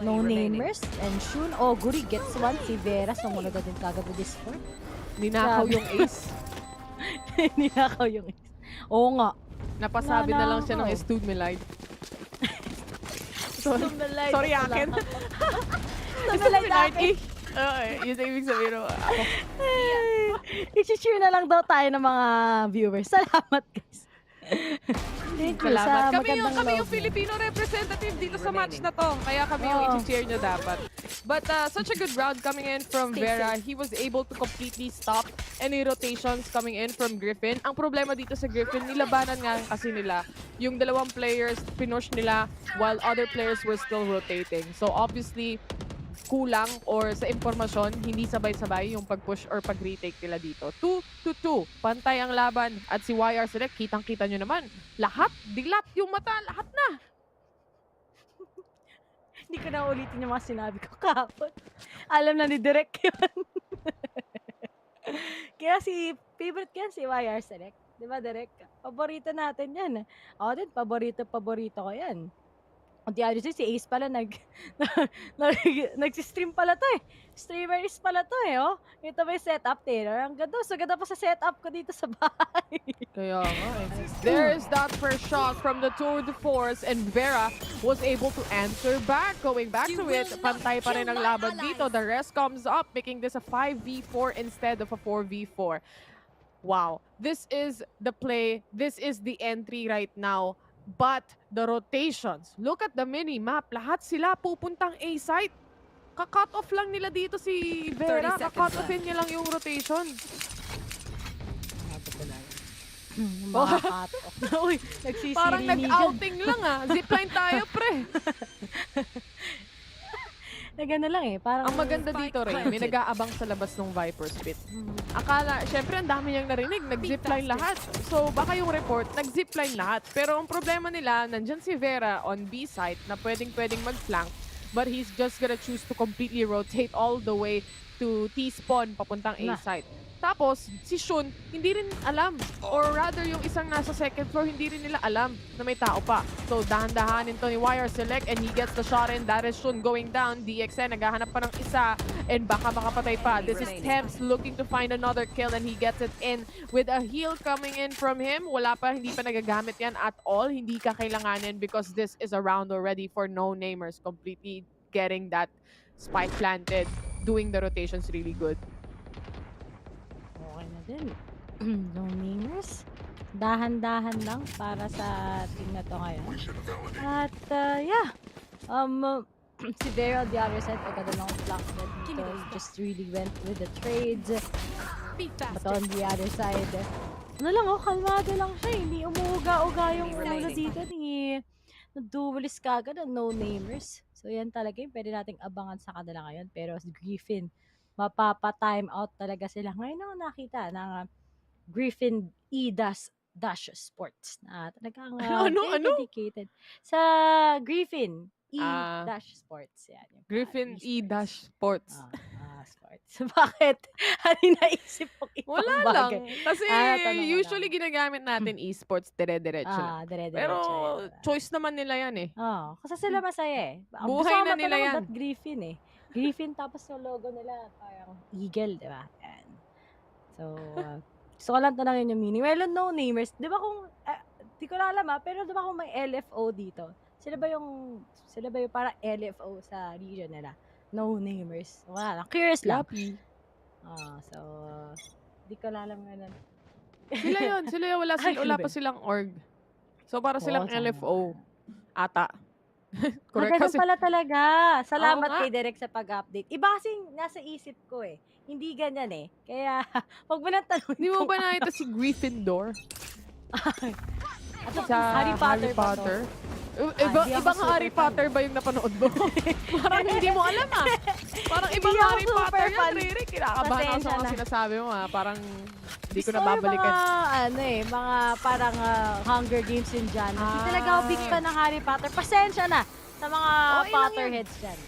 no-namers and Shun. Oh, Guri gets one. Si Vera, sumunod din kagad with this score. Ninakaw yung ace. Ninakaw yung ace. Oo nga. Napasabi na lang siya ng Estudmelide. Sorry akin. Estudmelide. Yun ang ibig sabihin ako. I-share na lang daw tayo ng mga viewers. Salamat guys. Thank you. Salamat. Kami yung Filipino representative dito sa match na to. Kaya kami yung i-share nyo dapat. But such a good round coming in from Vera. He was able to completely stop any rotations coming in from Griffin. Ang problema dito sa Griffin, nilabanan nga kasi nila yung dalawang players, pinush nila while other players were still rotating. So obviously, kulang or sa impormasyon, hindi sabay-sabay yung pag-push or pag-retake nila dito. 2-2. Pantay ang laban. At si YR Select, kitang-kita nyo naman. Lahat, dilat yung mata, lahat na. Hindi ko na ulitin yung mga sinabi ko kahapon. Alam na ni Direk yun. Kaya favorite ko yan si YR Select. Di ba, Direk? Paborito natin yan. Ako din, paborito ko yan. At the other si Ace pala nag-stream pala to eh. Streamers pala to eh, oh. Ito may setup, Taylor. Ang ganda. So, ganda pa sa setup ko dito sa bahay. Kaya nga eh. There is that first shot from the Tour de Force and Vera was able to answer back. Going back to it, pantay pa rin ang laban dito. The rest comes up, making this a 5v4 instead of a 4v4. Wow. This is the play. This is the entry right now. But the rotations, look at the mini-map. Lahat sila pupuntang A-site. Ka-cut off lang nila dito si Vera. Ka-cut offin niya lang yung rotation. Cut off. Uy, nagsisirinigan. Parang nag-outing lang Zipline tayo, pre. Nagano lang eh. Parang ang maganda dito rin, may nag-aabang sa labas ng Viper's Pit. Akala, syempre ang dami niyang narinig, nag-zipline lahat. So baka yung report, nag-zipline lahat. Pero ang problema nila, nandyan si Vera on B site na pwedeng mag-flank. But he's just gonna choose to completely rotate all the way to T-spawn papuntang A site. Tapos, si Shun, hindi rin alam. Or rather, yung isang nasa second floor, hindi rin nila alam na may tao pa. So, dahan-dahanin to ni YR Select and he gets the shot in. That is Shun going down. DXN, naghahanap pa ng isa and baka makapatay pa. This is Temps looking to find another kill and he gets it in with a heal coming in from him. Wala pa, hindi pa nagagamit yan at all. Hindi ka kailanganin because this is a round already for no-namers. Completely getting that spike planted. Doing the rotations really good. Okay na din. No namers. Dahan-dahan lang para sa team na to ngayon. At yeah. Si Vera on the other side, agad lang flank dito. Just really went with the trades. But on the other side, ano lang kalmado lang siya. Hindi umuuga-uga yung ulo dito ni duelist kagad ng no namers. So yan talaga yung pwede nating abangan sa kanila ngayon. Pero si Griffin, mapapa-time out talaga sila. Ngayon ako nakita ng Griffin E-Dash Sports na talagang dedicated. Sa Griffin E-Dash Sports. Yan, Griffin E-Dash Sports. Sports. Bakit? Ano naisip mong ibang wala bagay? lang. Kasi usually ginagamit natin esports dire-diretso lang. Pero choice naman nila yan eh. Kasi sila masaya eh. Buhay na nila yan. Griffin eh. Griffin tapos yung logo nila parang eagle, di ba? Yan. So, gusto ko lang tanongin yung meaning. Well, no namers. Di ba kung, di ko na alam pero di ba kung may LFO dito? Sila ba yung parang LFO sa region nila? No namers. Wala lang. Curious lang. So, di ko na alam nga Sila yun. Wala pa silang org. So, para silang LFO. Ata. Correct kasi pala talaga. Salamat kay Derek sa pag-update. Iba kasing nasa isip ko eh. Hindi ganyan eh. Kaya, wag mo nang tanongin. Hindi mo ba nakita si Gryffindor? Sa Harry Potter. Ibang Harry Potter ba yung napanood mo? Parang hindi mo alam Parang ibang Harry Potter yan, Riri. Kinakabahan ako sa mga sinasabi mo Parang hindi ko nababalikan. Mga parang Hunger Games yun dyan. Hindi talaga ako big fan ng Harry Potter. Pasensya na sa mga Potterheads dyan.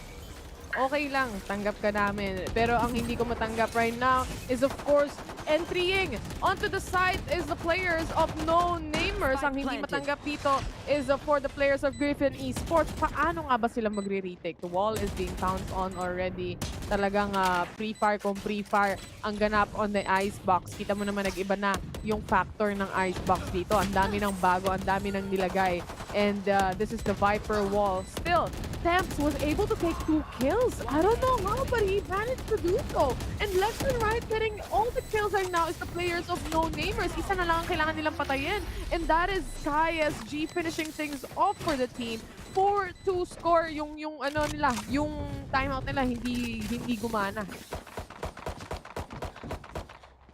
Okay lang, tanggap ka namin. Pero ang hindi ko matanggap right now is of course entrying onto the site is the players of no namers. Ang hindi matanggap dito is for the players of Griffin Esports. Paano nga ba sila magre-retake? The wall is being pounced on already. Talagang pre-fire kung pre-fire ang ganap on the icebox. Kita mo naman nag-iba na yung factor ng icebox dito. Ang dami ng bago, ang dami ng nilagay. And this is the Viper wall. Still, Temps was able to take 2 kills. I don't know how, but he managed to do so. And left and right, getting all the kills right now is the players of No Namers. Isa na lang ang kailangan nilang patayin. And that is SG finishing things off for the team. 4-2 score yung ano nila, yung timeout nila hindi gumana.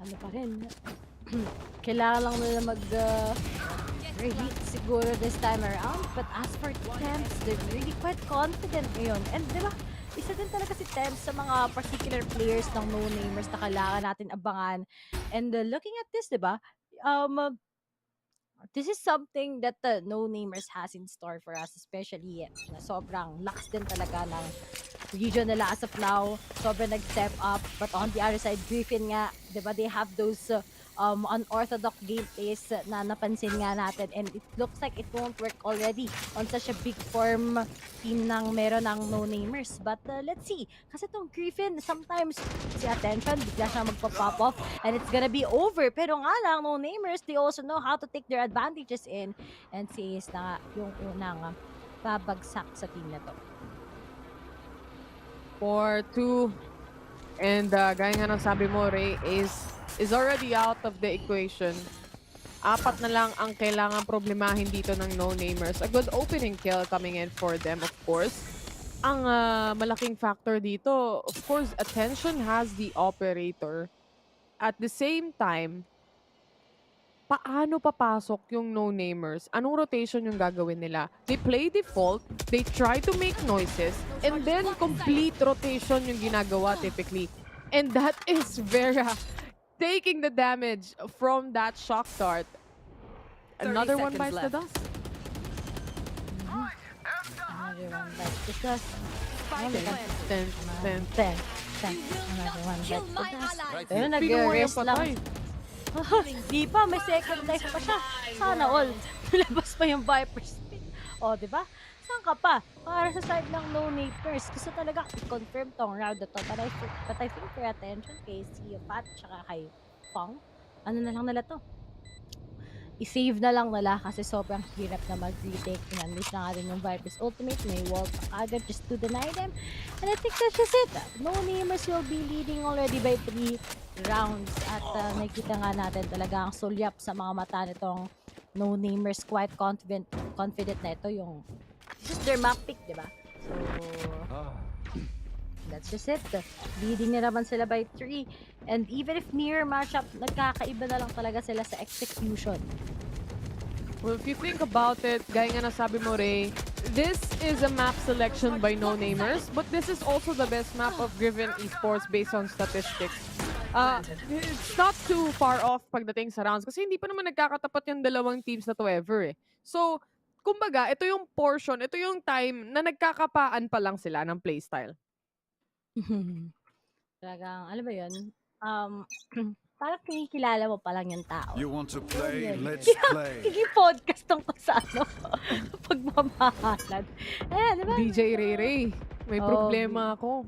Ano pa rin? Kailangan lang nila reheat siguro this time around. But as for Temps, they're really quite confident ngayon. And di ba, isa din talaga si Temps sa mga particular players ng No Namers na kailangan natin abangan. And looking at this, di ba, this is something that the No Namers has in store for us, especially na sobrang lakas din talaga ng region nila as of now. Sobrang nag-step up. But on the other side, Griffin nga, di ba, they have those unorthodox gameplays na napansin nga natin, and it looks like it won't work already on such a big form team ng meron ng No Namers. But let's see, kasi itong Griffin, sometimes si attention, bigla siya magpa-pop off and it's gonna be over. Pero nga lang, No Namers, they also know how to take their advantages in, and si Ace na yung unang babagsak sa team na to. 4-2. And gaya nga ng sabi mo, Ray, is already out of the equation. 4 na lang ang kailangan problemahin dito ng No Namers. A good opening kill coming in for them, of course. Ang malaking factor dito, of course, attention has the operator. At the same time, paano papasok yung No Namers? Anong rotation yung gagawin nila? They play default, they try to make noises, and then complete rotation yung ginagawa typically. And that is Vera taking the damage from that shock dart. Another one bites the dust. Another one bites the dust. Another one bites the dust. Pero nag-rest lang. Di pa, may second life pa siya. Sana all. Labas pa yung Viper Spin. O, di ba? Saan ka pa? Para sa side ng No Namers. Gusto talaga i-confirm tong round na to. But I think for attention kay si Pat tsaka kay Pong, ano na lang nila to? I-save na lang nila kasi sobrang hirap na mag-retake. In-unleash na nga rin yung Viper's ultimate. May wall pa agad just to deny them. And I think that's just it. No Namers will be leading already by 3 rounds. At nakikita nga natin talaga ang sulyap sa mga mata nitong No Namers. Quite confident na ito yung this is their map pick, di ba? So, that's just it. Leading na naman sila by 3. And even if mirror matchup, nagkakaiba na lang talaga sila sa execution. Well, if you think about it, gaya nga nasabi mo, Ray, this is a map selection by No Namers, but this is also the best map of Griffin Esports based on statistics. It's not too far off pagdating sa rounds kasi hindi pa naman nagkakatapat yung dalawang teams na to ever eh. So, kumbaga, ito yung portion, ito yung time na nagkakapaan pa lang sila ng playstyle. Talagang, alam ba yun? Parang kinikilala mo pa lang yung tao. You want to play? Let's play. Kiki-podcast tungkol sa ano, pagmamahalan. Ayan, diba? DJ Ray Ray, may problema ako.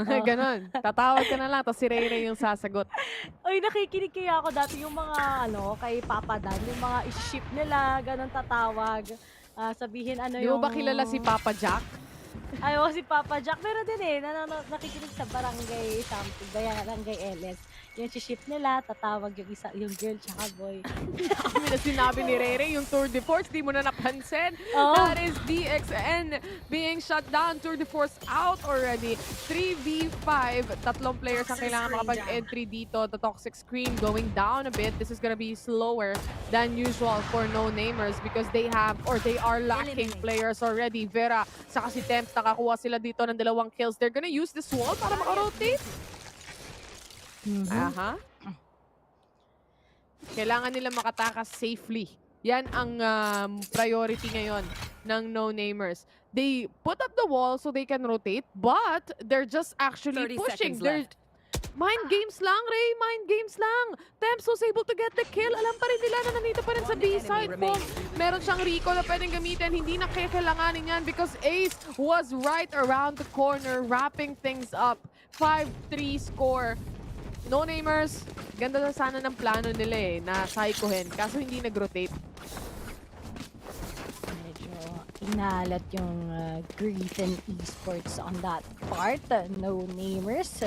Ganon. Tatawag ka na lang, tapos si Ray Ray yung sasagot. Ay, nakikinig kaya ako dati yung mga, kay Papa Dan, yung mga ship nila, ganon tatawag. Sabihin ano Di yung... mo ba kilala si Papa Jack? Ay, si Papa Jack. Meron din nakikinig sa barangay something, barangay LS. Yung ship nila, tatawag yung girl tsaka boy. Kami na sinabi ni Rere, yung Tour de Force, di mo na napansin. Oh. That is DXN being shut down. Tour de Force out already. 3v5. 3 players ang kailangan makapag-entry dito. The toxic screen going down a bit. This is gonna be slower than usual for No Namers because they are lacking players already. Vera, saka si Temps, nakakuha sila dito ng 2 kills. They're gonna use this wall para makarotate. Aha. Kailangan nila makatakas safely. Yan ang priority ngayon ng No Namers. They put up the wall so they can rotate, but they're just actually pushing. They're mind games lang, Ray. Mind games lang. Temps was able to get the kill. Alam pa rin nila na nandito pa rin sa B-side. Meron siyang Rico na pwedeng gamitin. Hindi na kailanganin yan because Ace was right around the corner, wrapping things up. 5-3 score. No Namers, ganda na sana ng plano nila na psychohin. Kaso hindi nag-rotate. Medyo nalat yung Griffin Esports on that part. No namers.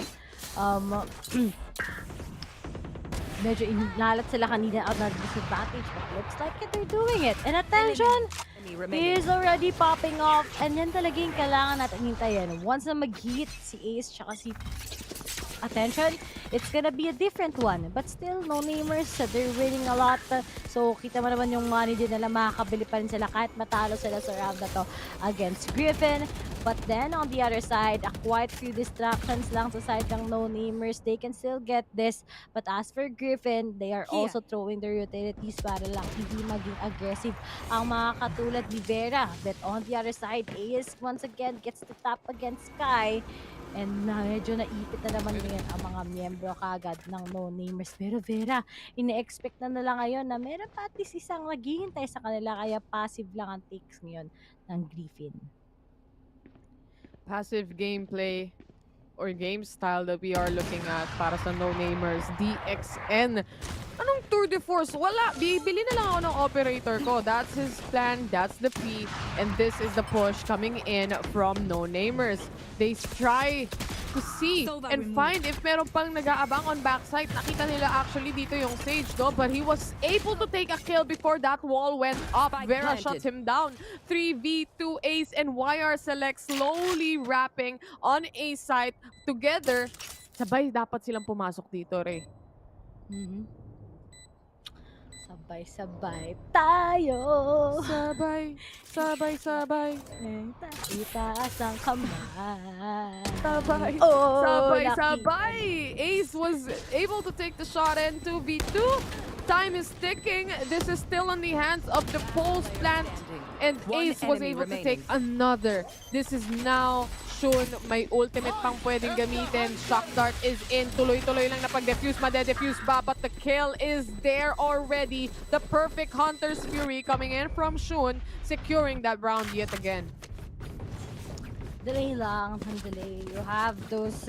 Medyo inalat sila kanina at disadvantage, but looks like they're doing it. And attention! He is already popping off. And yan talaga yung kailangan natin hintayin. Once na mag-hit si Ace tsaka si attention, it's gonna be a different one. But still, no namers. They're winning a lot. So, kita mo naman yung money din nila. Makakabili pa rin sila kahit matalo sila sa round na to against Griffin. But then, on the other side, quite few distractions lang sa side ng no namers. They can still get this. But as for Griffin, they are also throwing their utilities para lang hindi maging aggressive ang mga katulad ni Vera. But on the other side, Ace once again gets to tap against Sky. And medyo naipit na naman ngayon ang mga miyembro kagad ng no namers. Pero Vera, ine-expect na nila ngayon na meron pa at least isang naghihintay sa kanila, kaya passive lang ang takes ngayon ng Griffin. Passive gameplay or game style that we are looking at para sa no namers. DXN. Anong tour de force? Wala. Bibili na lang ako ng operator ko. That's his plan. That's the P. And this is the push coming in from no namers. They try to see and find if meron pang nag-aabang on backside. Nakita nila actually dito yung Sage, no? But he was able to take a kill before that wall went up. Vera shuts him down. 3v2 Ace and YR Select slowly wrapping on A side together. Sabay dapat silang pumasok dito, Ray. Sabay-sabay tayo. Sabay. Itaas ang kamay. Sabay. Oh, Sabay. Ace was able to take the shot and 2v2. Time is ticking. This is still in the hands of the Pulse plant. And Ace was able to take another. This is now Shun. May ultimate pang pwedeng gamitin. Shock Dart is in. Tuloy-tuloy lang na pag-defuse. Made-defuse ba? But the kill is there already. The perfect Hunter's Fury coming in from Shun. Securing that round yet again. Delay lang. Delay. You have those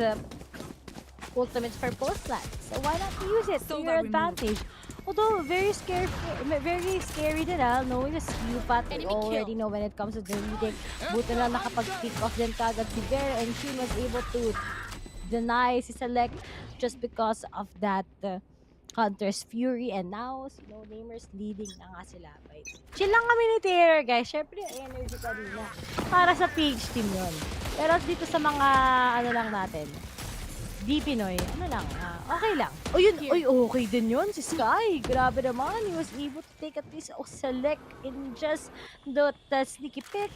ultimates for Pulse plant. So why not use it to your advantage? Although very scary din knowing the skill path. We already know when it comes to the retake. Buti lang nakapag-pick off din kagad si Vera, and she was able to deny si Select just because of that Hunter's Fury. And now, si No Namers leading na nga sila. Chill lang kami ni Taylor, guys. Syempre, energy kanina. Para sa page team yun. Pero dito sa mga, lang natin, di Pinoy, okay lang. O yun, okay din yun, si Sky. Grabe naman, he was able to take at least Select in just the sneaky pick.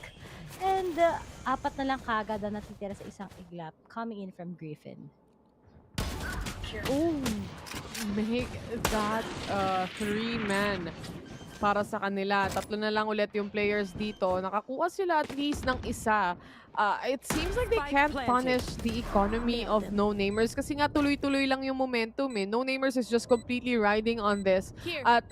And apat na lang kagad na natitira sa isang iglap coming in from Griffin. Oh, make that 3-man para sa kanila. Tatlo na lang ulit yung players dito. Nakakuha sila at least ng isa. It seems like they can't punish the economy of no namers kasi nga tuloy-tuloy lang yung momentum eh. No namers is just completely riding on this. At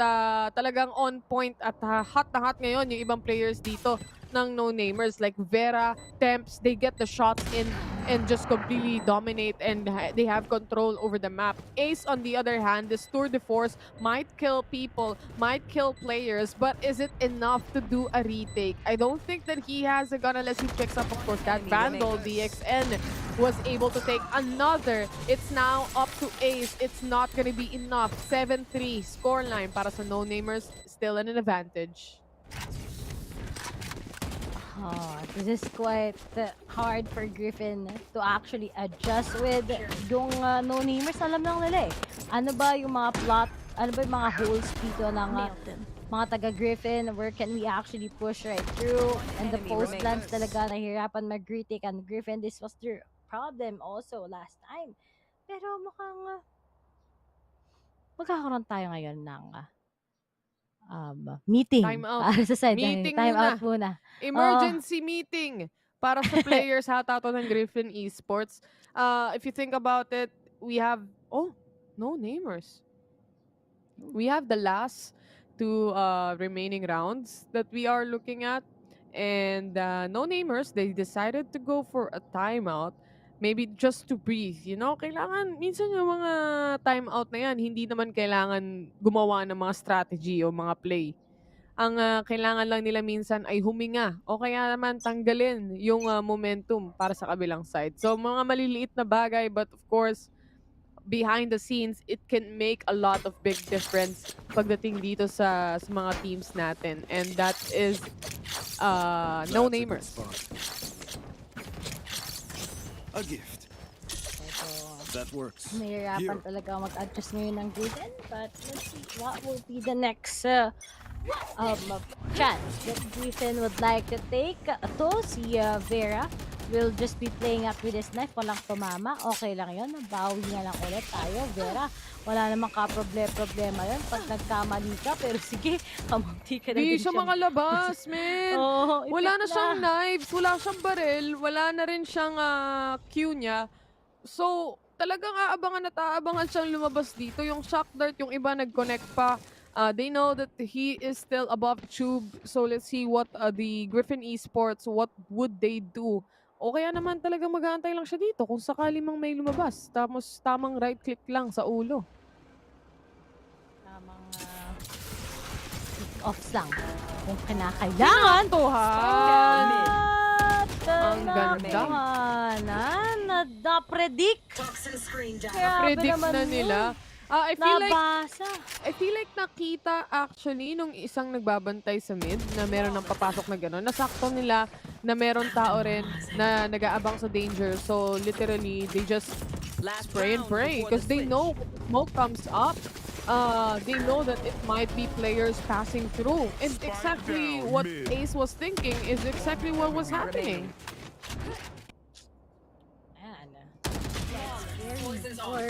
talagang on point at hot na hot ngayon yung ibang players dito ng no namers like Vera, Temps. They get the shots in and just completely dominate, and they have control over the map. Ace, on the other hand, this tour de force might kill people, might kill players, but is it enough to do a retake? I don't think that he has a gun unless he picks up, of course, that Vandal. DXN was able to take another. It's now up to Ace. It's not gonna be enough. 7-3 scoreline para sa no namers, still in an advantage. This is quite hard for Griffin to actually adjust with yung no namers. Alam lang nila eh. Ano ba yung mga plot, ano ba yung mga holes dito ng mga taga-Griffin? Where can we actually push right through? And the post lands talaga nahirapan mag-retake and Griffin. This was their problem also last time. Pero mukhang magkakaroon tayo ngayon ng meeting. Time out. Meeting out muna. Emergency meeting para sa players hata to ng Griffin Esports. If you think about it, we have no namers. We have the last two remaining rounds that we are looking at, and no namers, they decided to go for a timeout. Maybe just to breathe, you know? Kailangan, minsan yung mga timeout na yan, hindi naman kailangan gumawa ng mga strategy o mga play. Ang kailangan lang nila minsan ay huminga o kaya naman tanggalin yung momentum para sa kabilang side. So mga maliliit na bagay, but of course, behind the scenes, it can make a lot of big difference pagdating dito sa mga teams natin. And that is no namers. A gift. That works. Mahirapan talaga mag-adjust ngayon ng Griffin, but let's see what will be the next chance that Griffin would like to take. Ito, si Vera will just be playing up with his knife. Walang tumama. Okay lang yun. Bawi na lang ulit tayo. Vera, wala namang problema yun pag nagkamali ka. Pero sige, kamunti ka na Di din siya siyang- makalabas, man. Oo, Wala na ipit siyang knives, wala siyang baril, wala na rin siyang Q niya. So, talagang aabangan at aabangan siyang lumabas dito. Yung shock dart, yung iba nag-connect pa. They know that he is still above tube. So, let's see what the Griffin Esports, what would they do? O kaya naman talagang mag-aantay lang siya dito kung sakali mang may lumabas. Tapos tamang right click lang sa ulo. Tamang offs lang kung kinakailangan. Tuhan! Ang ganda. Na-predict. Predict na nila. I feel like nakita actually nung isang nagbabantay sa mid na meron ng papasok na gano'n. Nasakto nila na meron tao rin na nag-aabang sa danger. So literally, they just spray and pray because they know when the smoke comes up. They know that it might be players passing through. And exactly what Ace was thinking is exactly what was happening. Or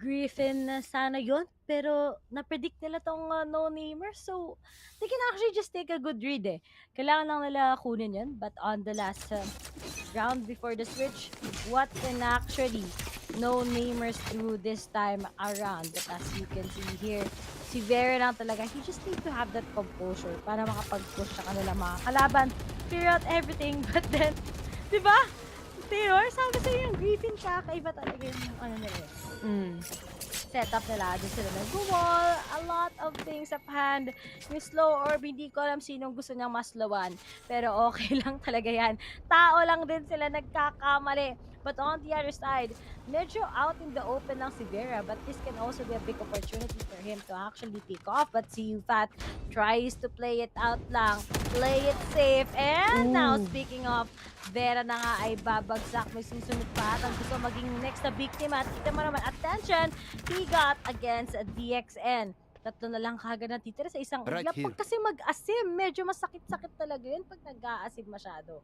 Griffin na sana yun. Pero na-predict nila tong no-namer. So, they can actually just take a good read eh. Kailangan lang nila kunin yun. But on the last round before the switch, what can actually no-namers do this time around? But as you can see here, si Vera lang talaga, he just need to have that composure para makapag-push sa kanilang mga kalaban. Clear out everything. But then, di ba? Taylor, sabi sa'yo yung Griffin kakaiba talaga yung ano nila. Setup nila, doon sila nag-wall, a lot of things up hand. Yung slow orb, hindi ko alam sinong gusto niyang maslowan. Pero okay lang talaga yan. Tao lang din sila nagkakamali. But on the other side, medyo out in the open lang si Vera, but this can also be a big opportunity for him to actually pick off. But si Fat tries to play it out lang, play it safe. And now, speaking of, Vera na nga ay babagsak. May susunod pa at ang gusto maging next na biktima. At kita mo naman, attention, he got against DXN. Tatlo na lang kagad na titira sa isang Right ugla. here. Pag kasi mag-asim, medyo masakit-sakit talaga yun pag nag-aasim masyado.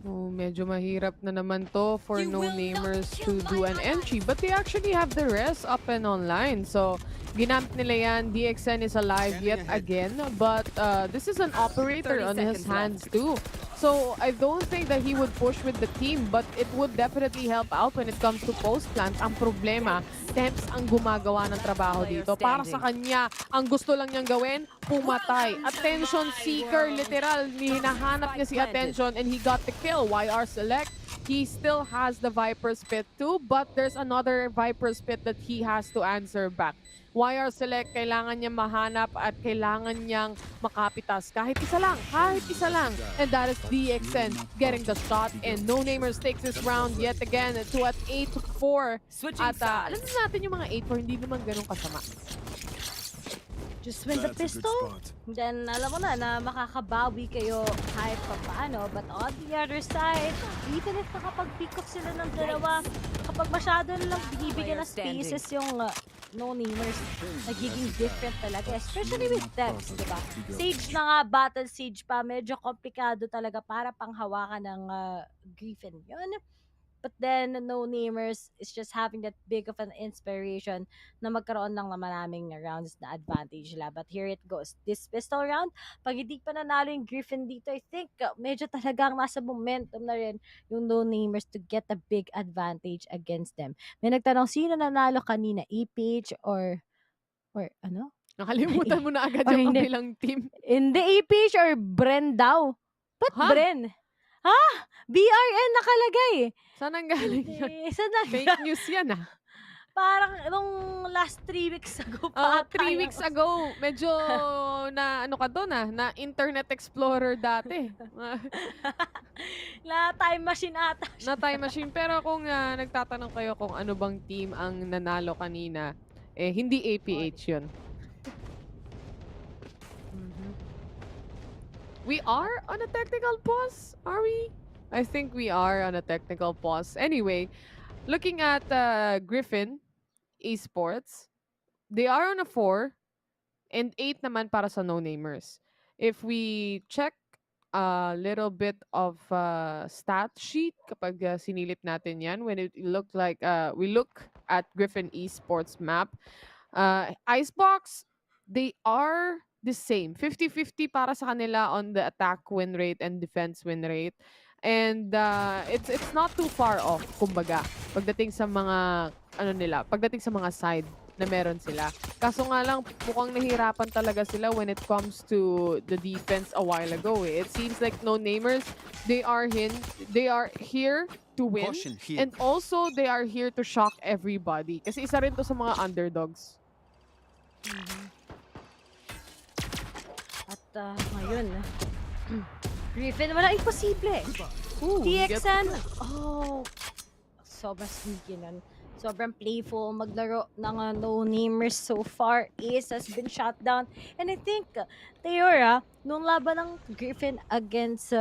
Oh, medyo mahirap na naman to for no-namers to do an entry. But they actually have the rest up and online. So, ginamit nila yan. DXN is alive yet again. But this is an operator on his hands too. So, I don't think that he would push with the team. But it would definitely help out when it comes to post-plant. Ang problema, Temps ang gumagawa ng trabaho dito. Para sa kanya, ang gusto lang niyang gawin, pumatay. Attention seeker, literal. Hinahanap niya si Attention and he got the kill. YR Select, he still has the Viper's Pit too, but there's another Viper's Pit that he has to answer back. YR Select, kailangan niya mahanap at kailangan niyang makapitas. Kahit isa lang, kahit isa lang. And that is DXN getting the shot. And no-namers takes this round yet again to at 8-4. At alam natin yung mga 8-4, hindi naman ganun kasama. Just win the pistol, then alam mo na makakabawi kayo kahit pa paano. But on the other side, even if nakapag-pick off sila ng dalawa, kapag masyado lang binibigyan ng spaces yung no-namers, nagiging different talaga. Especially with Temps, di ba? Sage na nga, Battle Siege pa, medyo komplikado talaga para panghawakan ng Griffin yun. But then, no-namers is just having that big of an inspiration na magkaroon lang naman naming rounds na advantage nila. But here it goes. This pistol round, pag hindi pa nanalo yung Griffin dito, I think medyo talagang nasa momentum na rin yung no-namers to get a big advantage against them. May nagtanong, sino nanalo kanina? APH or ano? Nakalimutan mo na agad yung kabilang team. Hindi APH or Bren daw. Ba't Bren? BRN nakalagay. Saan ang galing yan? Saan Fake news yan Parang nung last 3 weeks ago pa. 3 weeks ago, medyo na ano ka doon na Internet Explorer dati. Na time machine ata. Na time machine. Pero kung nagtatanong kayo kung ano bang team ang nanalo kanina, hindi APH yun. We are on a technical pause? Are we? I think we are on a technical pause. Anyway, looking at Griffin Esports, they are on a 4 and 8 naman para sa no-namers. If we check a little bit of stat sheet kapag sinilip natin yan, when it looked like we look at Griffin Esports map, Icebox, they are the same. 50-50 para sa kanila on the attack win rate and defense win rate. And it's not too far off, kumbaga, pagdating sa mga pagdating sa mga side na meron sila. Kaso nga lang, mukhang nahirapan talaga sila when it comes to the defense a while ago. It seems like no-namers, they are here to win. And also, they are here to shock everybody. Kasi isa rin to sa mga underdogs. At ngayon, Griffin, wala imposible. TXN, sobrang sneaky nun. Sobrang playful maglaro ng no-namers so far. Ace has been shot down. And I think, Teora, nung laban ng Griffin against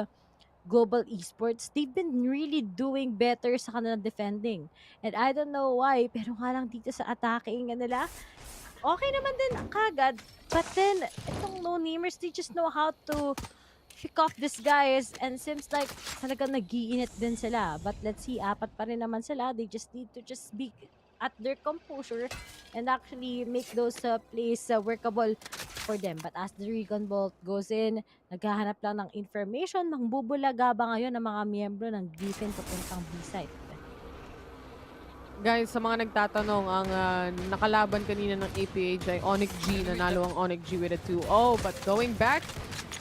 Global Esports, they've been really doing better sa kanilang defending. And I don't know why, pero nga lang dito sa attacking nila, okay naman din kagad. But then, itong no-namers, they just know how to pick off these guys, and seems like talagang nag-iinit din sila. But let's see, 4 pa rin naman sila. They just need to just be at their composure and actually make those plays workable for them. But as the Recon Bolt goes in, naghahanap lang ng information, mangbubulaga ba ngayon ng mga miyembro ng Griffin papuntang B-side? Guys, sa mga nagtatanong, ang nakalaban kanina ng APH ay ONIC G. Nanalo ang ONIC G with a 2-0. But going back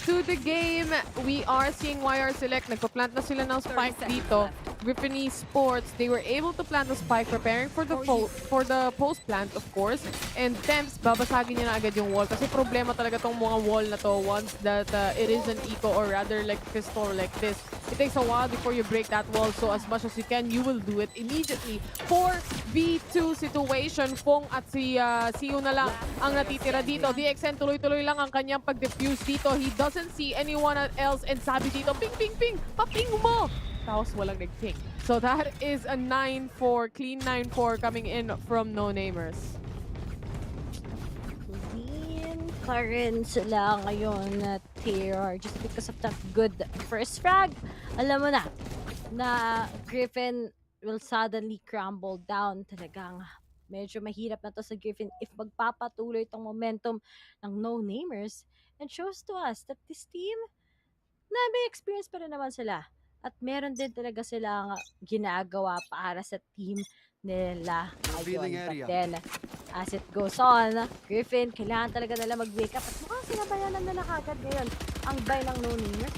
to the game, we are seeing YR Select. Nagpa-plant na sila ng spike dito. Griffin Esports, they were able to plant the spike, preparing for the post-plant, of course. And Temps, babasagin niya na agad yung wall. Kasi problema talaga tong mga wall na to once that it is an eco or rather like pistol like this. It takes a while before you break that wall. So as much as you can, you will do it immediately. 4v2 situation. Fong at si Siu na lang ang natitira dito. DXN tuloy-tuloy lang ang kanyang pag-defuse dito. He doesn't see anyone else. And sabi dito, ping, ping, ping! Paping mo! Tapos walang nag-ping. So that is a 9-4, clean 9-4 coming in from no-namers. Clean pa rin sila ngayon na Terror just because of that good first frag. Alam mo na Griffin will suddenly crumble down. Talagang medyo mahirap na to sa Griffin if magpapatuloy itong momentum ng no-namers, and shows to us that this team na may experience pa rin naman sila. At meron din talaga silang ginagawa para sa team nila ngayon. But then, as it goes on, Griffin, kailangan talaga nila mag-wake up. At mukhang sinabayanan nila kagad ngayon ang buy ng no-namers.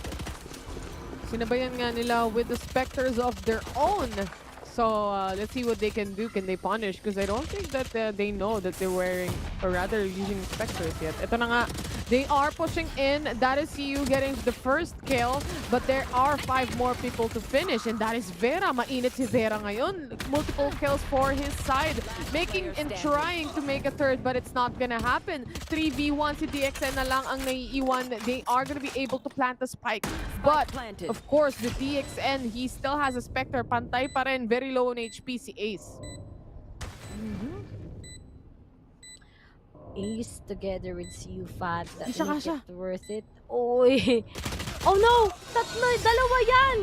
Sinabayan nga nila with the specters of their own. So, let's see what they can do. Can they punish? Because I don't think that they know that they're wearing, or rather using specters yet. Ito na nga, they are pushing in. That is CU getting the first kill. But there are 5 more people to finish. And that is Vera. Mainit si Vera ngayon. Multiple kills for his side. Making and trying to make a third, but it's not gonna happen. 3v1 si DXN na lang ang naiiwan. They are gonna be able to plant the spike. But, of course, the DXN, he still has a Spectre. Pantay pa rin. Very low on HP si Ace. Ace together with CU Fat. Make it worth it. Oy! Oh no! Dalawa yan!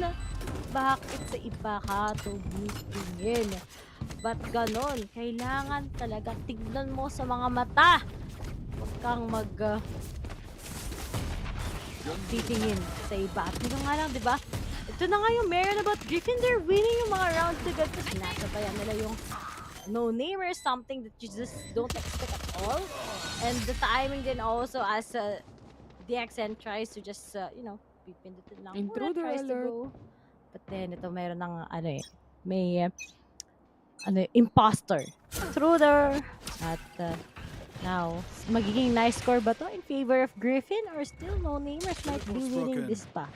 Bakit sa iba ka tumingin? Ba't ganon? Kailangan talaga tignan mo sa mga mata. Huwag kang titingin sa iba. At yun nga lang, di ba? Ito na nga yung meron about Griffin. They're winning yung mga rounds agad kasi nasabayan nila yung no-namer, something that you just don't expect at all. And the timing then also as DXN tries to just, pipindutin lang. Intruder tries alert. to go. But then, ito meron ng, may imposter. Intruder. At now, magiging nice score ba to in favor of Griffin or still no namers might be winning this pa?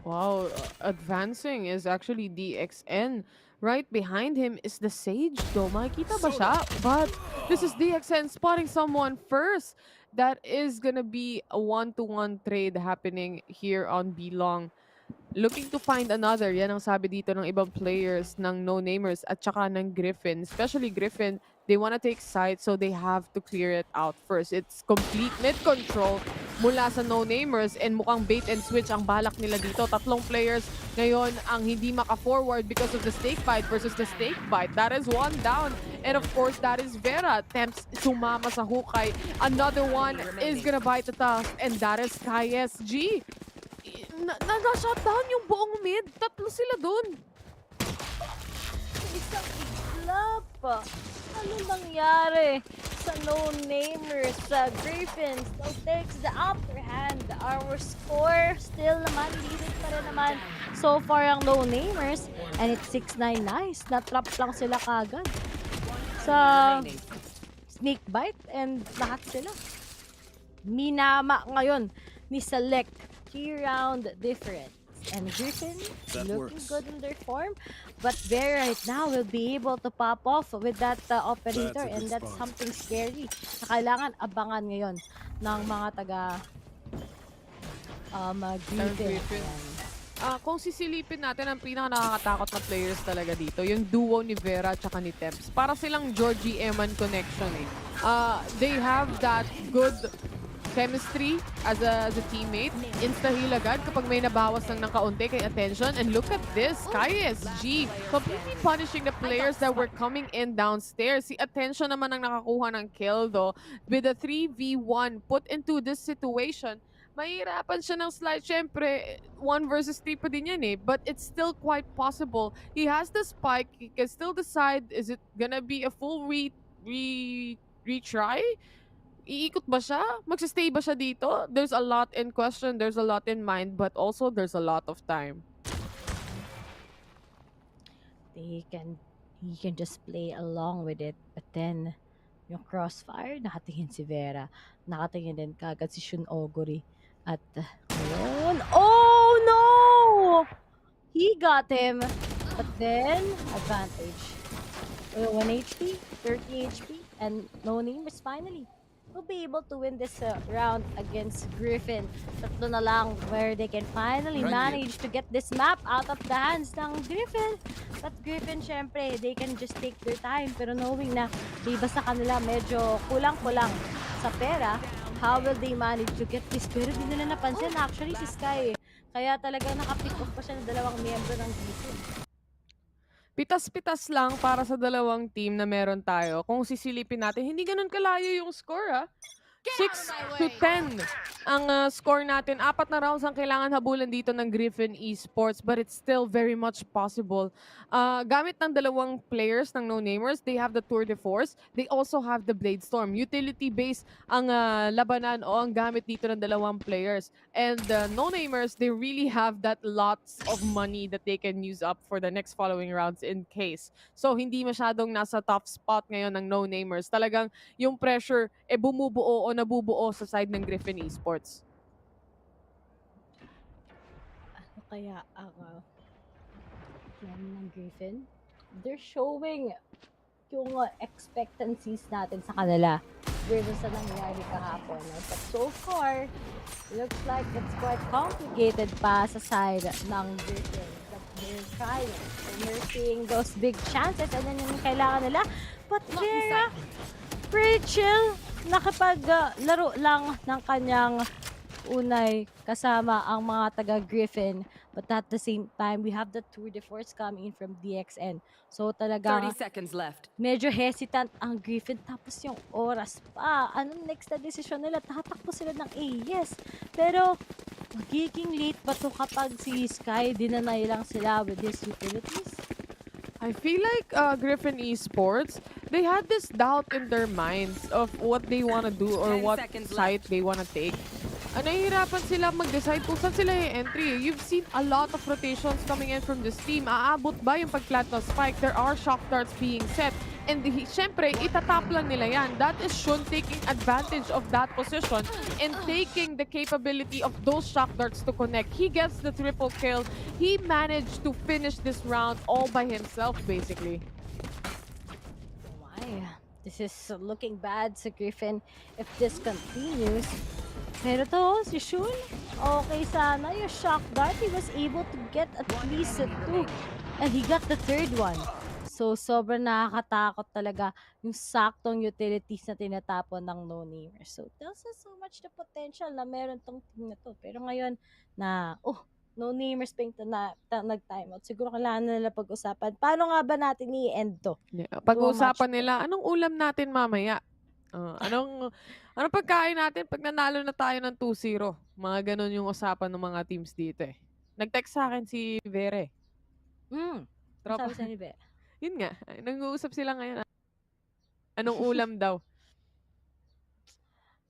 Wow, advancing is actually DXN. Right behind him is the Sage though. Makikita ba siya? But this is DXN spotting someone first. That is gonna be a 1-to-1 trade happening here on B-Long. Looking to find another. Yan ang sabi dito ng ibang players ng no-namers at saka ng Griffin. Especially Griffin, they wanna take sides so they have to clear it out first. It's complete mid control mula sa no-namers and mukhang bait and switch ang balak nila dito. Tatlong players ngayon ang hindi maka-forward because of the snake bite versus the snake bite. That is one down. And of course, that is Vera. Attempts sumama sa hukay. Another one is gonna bite the dust and that is KSG. Na-shutdown yung buong mid. Tatlo sila dun. Isang iglap. Ano nangyari sa no-namers? Griffin still takes the upper hand. Our score still naman, leading pa rin naman so far ang no-namers. And it's 6-9. Nice. Na-trap lang sila kagad sa snake bite and lahat sila. Minama ngayon ni Select 3-round difference. And Griffin looking good in their form. But Bear right now will be able to pop off with that operator. And that's something scary na kailangan abangan ngayon ng mga taga Griffin. Kung sisilipin natin ang pinaka-nakakatakot na players talaga dito, yung duo ni Vera at ni Temps. Para silang Georgie Eman connection eh. They have that good chemistry as a teammate. Insta-heal agad kapag may nabawas lang ng kaunti kay attention. And look at this, KSG completely punishing the players that were coming in downstairs. Si attention naman ang nakakuha ng kill though. With a 3v1 put into this situation, mahirapan siya ng slide. Siyempre, 1 versus 3 pa din yan eh. But it's still quite possible. He has the spike. He can still decide, is it gonna be a full retry? Iikot ba siya? Magsistay ba siya dito? There's a lot in question, there's a lot in mind, but also there's a lot of time. He can just play along with it. But then, yung crossfire, nakatingin si Vera. Nakatingin din kagad si Shun Oguri. At, ayun. Oh, no! He got him. But then, advantage. 1 HP, 30 HP, and no name is finally will be able to win this round against Griffin. Tatlo na lang where they can finally manage to get this map out of the hands ng Griffin. But Griffin, syempre, they can just take their time. Pero knowing na diba sa kanila medyo kulang-kulang sa pera, how will they manage to get this? Pero di nila napansin actually si Sky. Kaya talagang nakapick off pa siya ng dalawang miyembro ng Griffin. Pitas-pitas lang para sa dalawang team na meron tayo. Kung sisilipin natin, hindi ganun kalayo yung score ha. 6-10 ang score natin. 4 na rounds ang kailangan habulan dito ng Griffin Esports, but it's still very much possible. Gamit ng dalawang players ng no-namers, they have the Tour de Force. They also have the Blade Storm. Utility-based ang labanan o ang gamit dito ng dalawang players. And the no-namers, they really have that lots of money that they can use up for the next following rounds in case. So, hindi masyadong nasa top spot ngayon ng no-namers. Talagang yung pressure, bumubuo o nabubuo sa side ng Griffin Esports. Ano kaya ang plan ng Griffin? They're showing yung expectancies natin sa kanila versus sa nangyari kahapon. But so far, looks like it's quite complicated pa sa side ng Griffin. But they're trying. And they're seeing those big chances and then yung kailangan nila. But Vera, pretty chill. Nakapag-laro lang ng kanyang unay kasama ang mga taga-Griffin. But at the same time, we have the Tour de Force coming in from DXN. So talaga, 30 seconds left. Medyo hesitant ang Griffin. Tapos yung oras pa. Anong next na desisyon nila? Tatakbo sila ng AES. Pero, magiging late ba to kapag si Sky dinanay lang sila with his utilities? I feel like Griffin Esports, they had this doubt in their minds of what they want to do or what side they want to take. nahihirapan sila mag-decide kung saan sila yung entry. You've seen a lot of rotations coming in from this team. Aabot ba yung pag-plant ng spike? There are shock darts being set. And syempre, itatap lang nila yan. That is Shun taking advantage of that position and taking the capability of those shock darts to connect. He gets the triple kill. He managed to finish this round all by himself, basically. Why? This is looking bad sa Griffin if this continues. Pero to, si Shun, okay sana. Yung shock dart, he was able to get at least 2. And he got the third one. So, sobrang nakakatakot talaga yung saktong utilities na tinatapon ng no-namers. So, tells us so much the potential na meron tong team na to. Pero ngayon, na, no-namers pa yung nag-timeout. Siguro kailangan na nila pag-usapan. Paano nga ba natin i-end to? Yeah. Pag-uusapan nila, anong ulam natin mamaya? Anong pagkain natin pag nanalo na tayo ng 2-0? Mga ganun yung usapan ng mga teams dito eh. Nag-text sa akin si Vere. Tropa. Sabi sa ni Vera. Yun nga, nag-uusap sila ngayon. Anong ulam daw?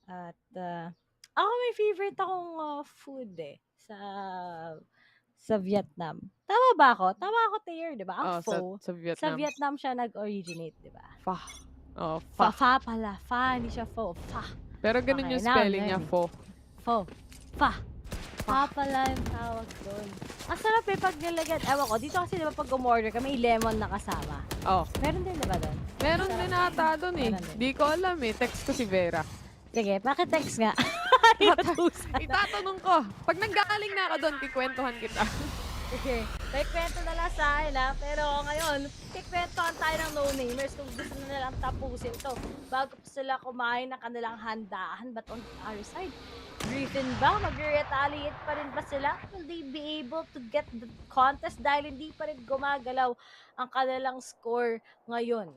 At, ako may favorite akong food sa Vietnam. Tama ba ako? Tama ako, Taylor, di ba? Ang pho. Sa Vietnam. Sa Vietnam siya nag-originate, di ba? Pho. Fa pala. Fa, hindi siya pho. Fa. Pero ganun Okay, yung now spelling niya, learning. pho. Pho. Fa. Fa pala yung tawag doon. Ang sarap pag nilagyan. Ewan ko, dito kasi di ba pag umorder ka, may lemon na kasama. Meron din, di ba doon? Meron din ata doon eh. Di ko alam eh. Text ko si Vera. Sige, pakitext nga. Itatanong ko. Pag nanggaling na ako doon, kikwentuhan kita. Okay. May kwento na lang sa akin pero ngayon, kikwentuhan tayo ng no-namers kung gusto na nilang tapusin to bago pa sila kumain ng kanilang handaan. But on the other side, Griffin ba? Mag-retaliate pa rin ba sila? Will they be able to get the contest dahil hindi pa rin gumagalaw ang kanilang score ngayon?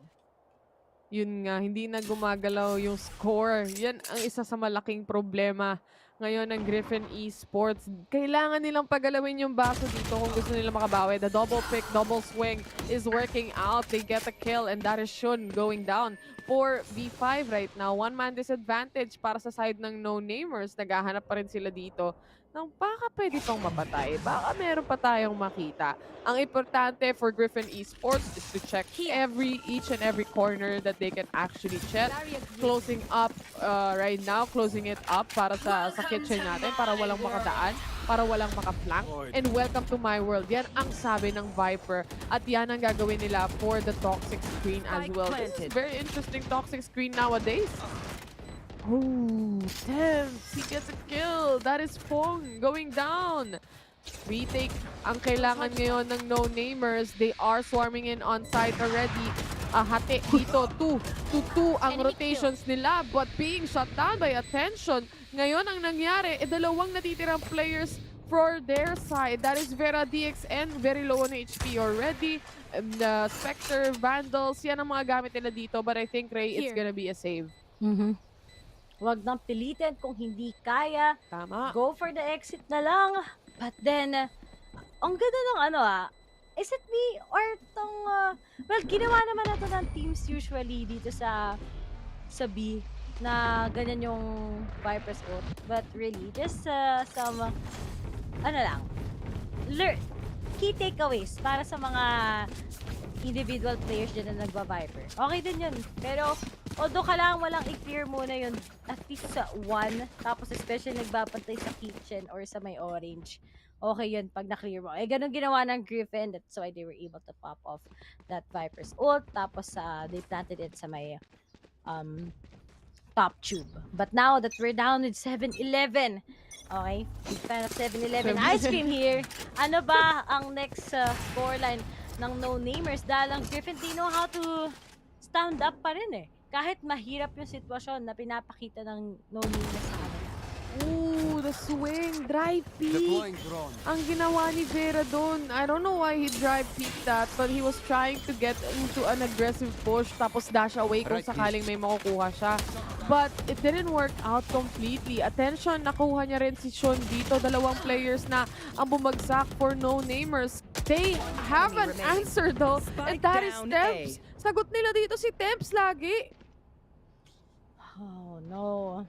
Yun nga, hindi na gumagalaw yung score. Yan ang isa sa malaking problema ngayon ng Griffin Esports. Kailangan nilang pagalawin yung baso dito kung gusto nila makabawi. The double pick, double swing is working out. They get a kill and that is Shun going down for V5 right now. One-man disadvantage para sa side ng no-namers. Naghahanap pa rin sila dito ng baka pwede pang mapatay. Baka meron pa tayong makita. Ang importante for Griffin Esports is to check each and every corner that they can actually check. Closing up right now, closing it up para sa kitchen natin, para walang makadaan, para walang makaflank. And welcome to my world. Yan ang sabi ng Viper. At yan ang gagawin nila for the toxic screen as well. This is very interesting toxic screen nowadays. Oh, Temps, he gets a kill. That is Fong going down. Retake ang kailangan ngayon ng no-namers. They are swarming in on site already. Hati dito, 2-2 ang rotations nila. But being shut down by attention. Ngayon ang nangyari, dalawang natitirang players for their side. That is Vera DXN, very low on HP already. Spectre, Vandals, yan ang mga gamit nila dito. But I think, Ray, it's gonna be a save. Huwag nang pilitin kung hindi kaya. Tama. Go for the exit na lang. But then, ang ganda ng is it me or tong, well, ginawa naman na to ng teams usually dito sa B na ganyan yung Viper's ult. But really, just some, key takeaways para sa mga individual players dyan na nagba-Viper. Okay din yun. Pero, although kailangan walang i-clear muna yun, at least sa 1, tapos especially nagbabantay sa kitchen or sa may orange, okay yun pag na-clear mo. Ganun ginawa ng Griffin, that's why they were able to pop off that Viper's ult, tapos they planted it sa may top tube. But now that we're down with 7-11, okay, big fan of 7-11 ice cream here. Ano ba ang next scoreline ng no-namers? Dahil ang Griffin, they know how to stand up pa rin kahit mahirap yung sitwasyon na pinapakita ng no-namers sa kanila. Ooh, the swing, drive peek. Ang ginawa ni Vera doon, I don't know why he drive peeked that, but he was trying to get into an aggressive push, tapos dash away kung sakaling may makukuha siya. But it didn't work out completely. Attention, nakuha niya rin si Shun dito. Dalawang players na ang bumagsak for no-namers. They have an answer though, and that is Temps. Sagot nila dito si Temps lagi. Oh no.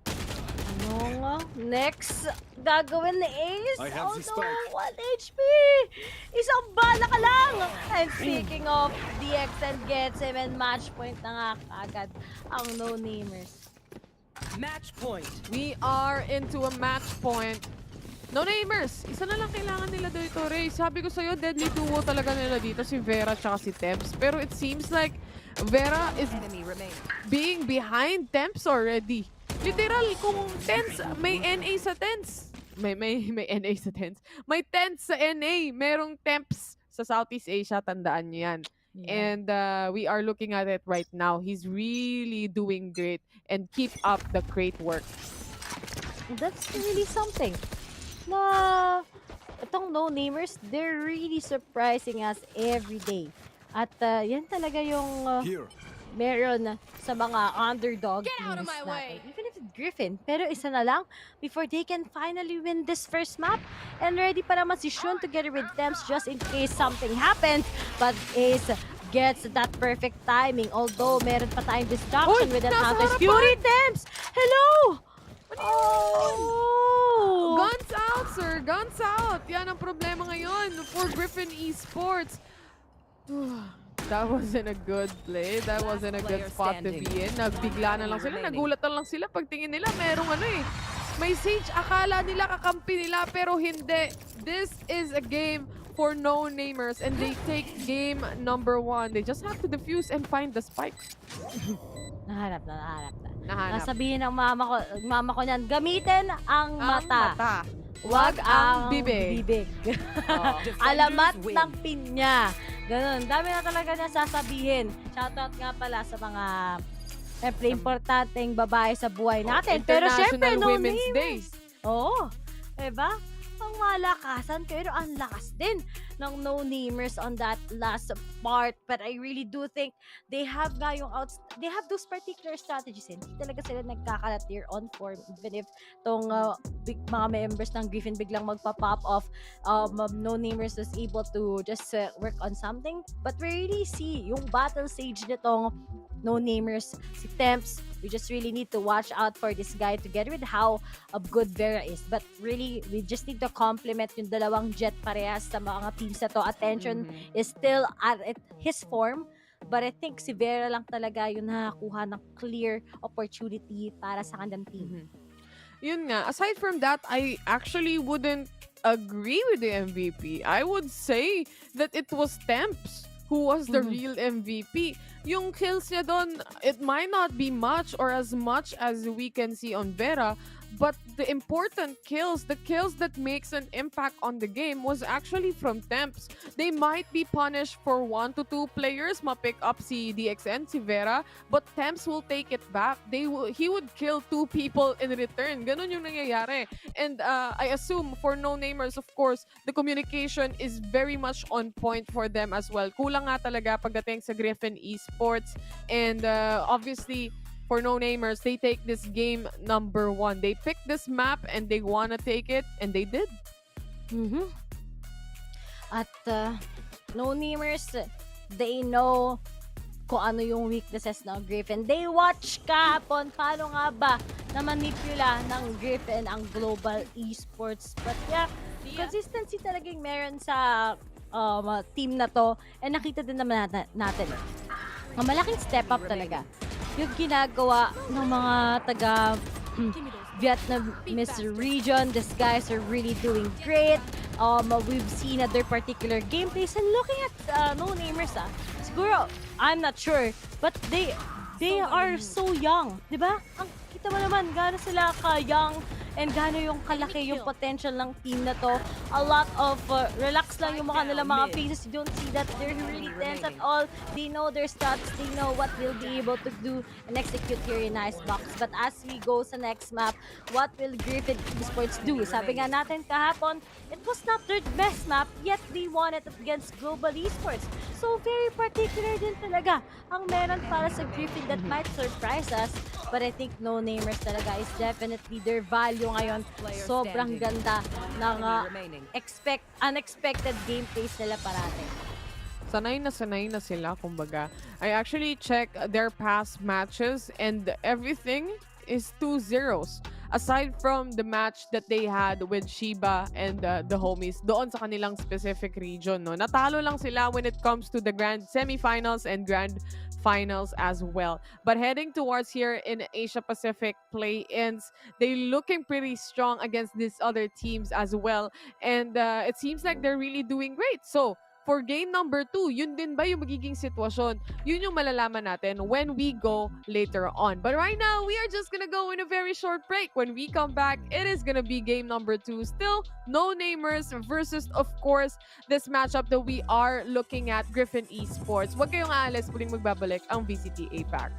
Ano? nga. Next, gagawin ni Ace. I have Oh the no, spike. 1 HP. Isang bala ka lang. And speaking of, DXN gets him and match point na nga agad ang no-namers. Match point. We are into a match point. No-namers, isa na lang kailangan nila dito, Ray. Sabi ko sa'yo, deadly duo talaga nila dito, si Vera at si Temps. Pero it seems like Vera is being behind Temps already. Literal, kung Temps, may NA sa Temps. May NA sa Temps. May Temps sa NA. Merong Temps sa Southeast Asia, tandaan niyo yan. And we are looking at it right now. He's really doing great. And keep up the great work. That's really something. Na itong no-namers, they're really surprising us every day. At yan talaga yung meron sa mga underdog teams natin. Even if it's Griffin. Pero isa na lang before they can finally win this first map. And ready pa naman si Shun together with Temps just in case something happens. But Ace gets that perfect timing. Although meron pa tayong distraction with that Hunter's Fury. Temps! Hello! Oh! Guns out, sir! Guns out! Yan ang problema ngayon for Griffin Esports. That wasn't a good play. That wasn't a good spot to be in. Nagbigla na lang sila. Nagulat na lang sila. Pagtingin nila, merong may Sage. Akala nila kakampi nila, pero hindi. This is a game for no-namers, and they take game number 1. They just have to defuse and find the spike. Nahanap na. Nahanap. Nasabihin ng mama ko niyan, gamitin ang mata. Wag ang bibig. Alamat ng pinya. Ganun. Dami na talaga niya sasabihin. Shoutout nga pala sa mga importanteng babae sa buhay natin. Pero syempre, no Women's Day. Oo. Diba? Ang malakasan, pero ang lakas din ng no-namers on that last part. But I really do think they have they have those particular strategies. Hindi talaga sila nagkakalat here on form. Even if tong mga members ng Griffin biglang magpa-pop off, no-namers was able to just work on something. But we really see yung battle stage nitong no-namers, si Temps. We just really need to watch out for this guy together with how good Vera is. But really, we just need to compliment yung dalawang jet parehas sa mga teams na to. Attention is still at his form. But I think si Vera lang talaga yung nakakuha ng clear opportunity para sa kanilang team. Yun nga. Aside from that, I actually wouldn't agree with the MVP. I would say that it was Temps who was the real MVP. Yung kills niya doon, it might not be much or as much as we can see on Vera, but the important kills, the kills that makes an impact on the game was actually from Temps. They might be punished for 1 to 2 players, ma-pick up si DXN, si Vera, but Temps will take it back. He would kill 2 people in return. Ganun yung nangyayari. And I assume for no-namers, of course, the communication is very much on point for them as well. Kulang nga talaga pagdating sa Griffin Esports. And obviously, for no-namers, they take this game number 1. They picked this map and they wanna take it, and they did. At no-namers, they know kung ano yung weaknesses ng Griffin. They watch kahapon paano nga ba na manipula ng Griffin ang global esports. But yeah, consistency talagang meron sa team na to. And nakita din naman natin. Ang malaking step up talaga yung ginagawa ng mga taga Vietnamese region. These guys are really doing great. We've seen other particular gameplays, and looking at no-namers, siguro, I'm not sure, but they are so young, di ba? Ang kita mo naman, gaano sila ka-young and gaano yung kalaki yung potential ng team na to. A lot of relax lang yung mukha nila mga faces. You don't see that they're really tense at all. They know their stats. They know what they'll be able to do and execute here in Icebox. But as we go sa next map, what will Griffin Esports do? Sabi nga natin kahapon, it was not their best map, yet they won it against Global Esports. So very particular din talaga ang meron para sa Griffin that might surprise us. But I think no-namers talaga is definitely their value ngayon. Sobrang ganda ng unexpected gameplays nila parate. Sanay na sila, kumbaga. I actually check their past matches and everything is 2-0s. aside from the match that they had with Shiba and the homies doon sa kanilang specific region, no, natalo lang sila when it comes to the grand semifinals and grand finals as well. But heading towards here in Asia Pacific play-ins, they looking pretty strong against these other teams as well. And it seems like they're really doing great. So, for game number 2, yun din ba yung magiging sitwasyon? Yun yung malalaman natin when we go later on. But right now, we are just gonna go in a very short break. When we come back, it is gonna be game number 2. Still, no-namers versus, of course, this matchup that we are looking at, Griffin Esports. Huwag kayong aalis, muling magbabalik ang VCT APAC.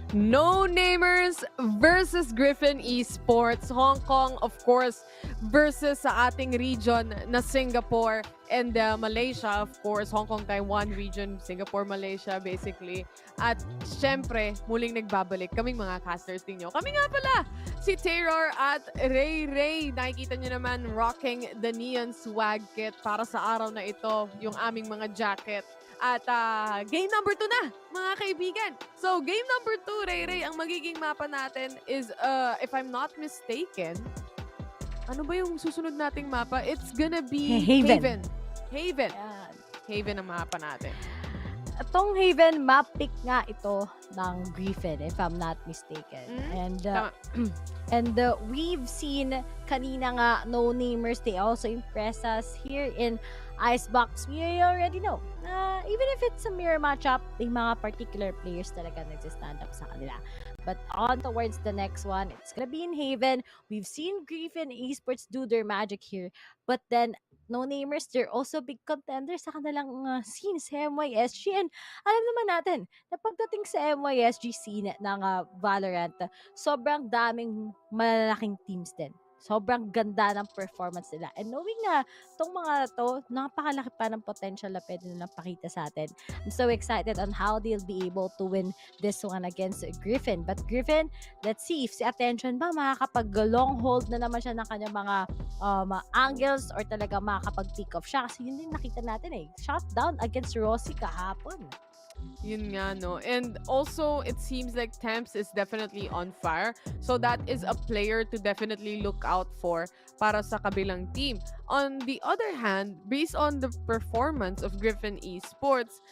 No-namers versus Griffin Esports. Hong Kong, of course, versus sa ating region na Singapore and Malaysia, of course. Hong Kong, Taiwan region, Singapore, Malaysia, basically. At syempre, muling nagbabalik kaming mga casters ninyo. Kami nga pala, si Terror at Ray Ray. Nakikita nyo naman, rocking the neon swag kit para sa araw na ito, yung aming mga jacket. At game number 2 na, mga kaibigan. So, game number 2, Ray Ray, ang magiging mapa natin is, if I'm not mistaken, ano ba yung susunod nating mapa? It's gonna be Haven. Haven ang mapa natin. itong Haven, map pick nga ito ng Griffin, if I'm not mistaken. And we've seen kanina nga no-namers, they also impress us here in Icebox. We already know even if it's a mirror matchup, may mga particular players talaga nagsistand up sa kanila. But on towards the next one, it's gonna be in Haven. We've seen Griffin Esports do their magic here, but then no-namers, they're also big contenders sa kanilang scene sa MYSG. And alam naman natin na pagdating sa MYSG scene ng Valorant, sobrang daming malalaking teams din. Sobrang ganda ng performance nila. And knowing na itong mga to, napakalaki pa ng potential na pwede nilang pakita sa atin. I'm so excited on how they'll be able to win this one against Griffin. But Griffin, let's see if si Attention ba makakapag-long hold na naman siya ng kanyang mga angles or talaga makakapag-pick off siya. Kasi yun din nakita natin shot down against Rossi kahapon. Yun nga, no? And also, it seems like Temps is definitely on fire. So that is a player to definitely look out for para sa kabilang team. On the other hand, based on the performance of Griffin Esports,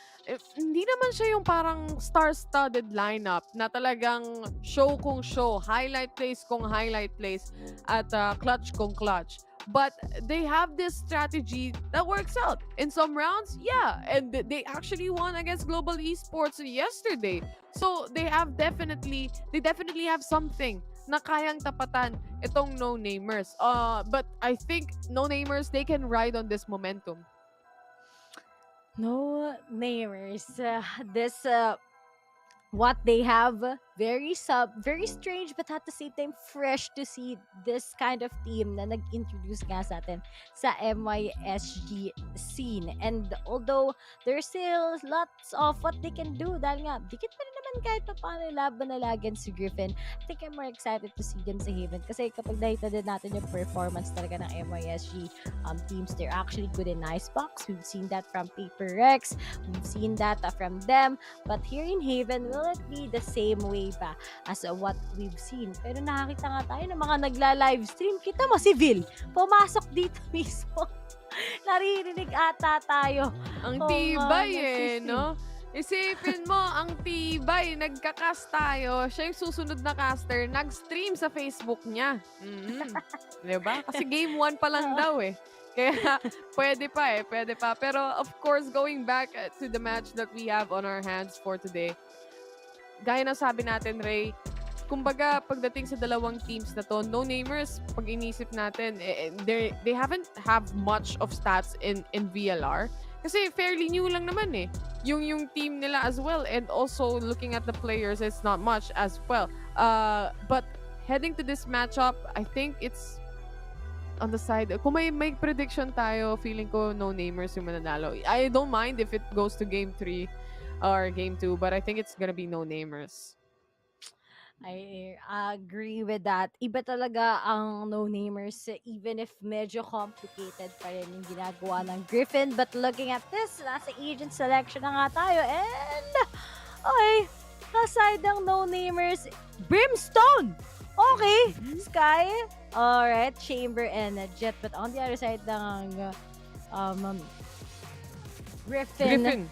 hindi naman siya yung parang star-studded lineup na talagang show kung show, highlight plays kung highlight plays, at clutch kung clutch. But they have this strategy that works out. In some rounds, yeah. And they actually won against Global Esports yesterday. So they definitely have something na kayang tapatan itong no-namers. But I think no-namers, they can ride on this momentum. No-namers. What they have, very strange, but at the same time fresh to see this kind of team na nag-introduce nga sa atin sa MYSG scene. And although there's still lots of what they can do, dahil nga dikit pa rin naman kahit pa paano laban nila against si Griffin, I think I'm more excited to see them sa Haven kasi kapag nakita din natin yung performance talaga ng MYSG teams, they're actually good in Icebox. We've seen that from Paper Rex, we've seen that from them, but here in Haven, will it be the same way ba as what we've seen? Pero nakakita nga tayo ng mga nagla-livestream. Kita mo si Vil, pumasok dito mismo. Naririnig ata tayo. Ang tibay no? Isipin mo, ang tibay, nagka-cast tayo, siya yung susunod na caster, nag-stream sa Facebook niya. Diba? Kasi game 1 pa lang daw Kaya pwede pa. Pero of course, going back to the match that we have on our hands for today, gaya na sabi natin, Ray, kumbaga, pagdating sa dalawang teams na to, no-namers, pag inisip natin, they haven't have much of stats in VLR. Kasi fairly new lang naman yung team nila as well. And also, looking at the players, it's not much as well. But heading to this matchup, I think it's on the side. Kung may prediction tayo, feeling ko no-namers yung mananalo. I don't mind if it goes to game 3 or game 2, but I think it's gonna be no-namers. I agree with that. Iba talaga ang no-namers, even if medyo complicated pa rin yung ginagawa ng Griffin. But looking at this, nasa agent selection na nga tayo. And, okay, aside ng no-namers, Brimstone! Okay, Sky, alright, Chamber and Jet. But on the other side ng Griffin.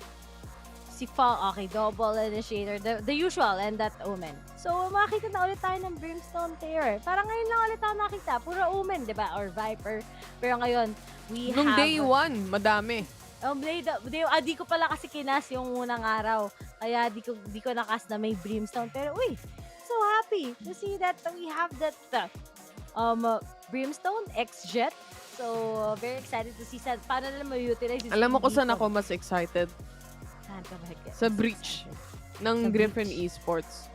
Si Fall, okay, double initiator, the usual, and that Omen. So, makita na ulit tayo ng Brimstone player. Parang ngayon lang ulit tayo nakita. Puro Omen, di ba? Or Viper. Pero ngayon, we have... Nung day 1, madami. Di ko pala kasi kinas yung unang araw. Kaya di ko nakas na may Brimstone. Pero, uy, so happy to see that we have that Brimstone X-Jet. So, very excited to see paano nila ma-utilize. Alam mo kung saan ako mas excited? Sa breach ng Griffin Esports.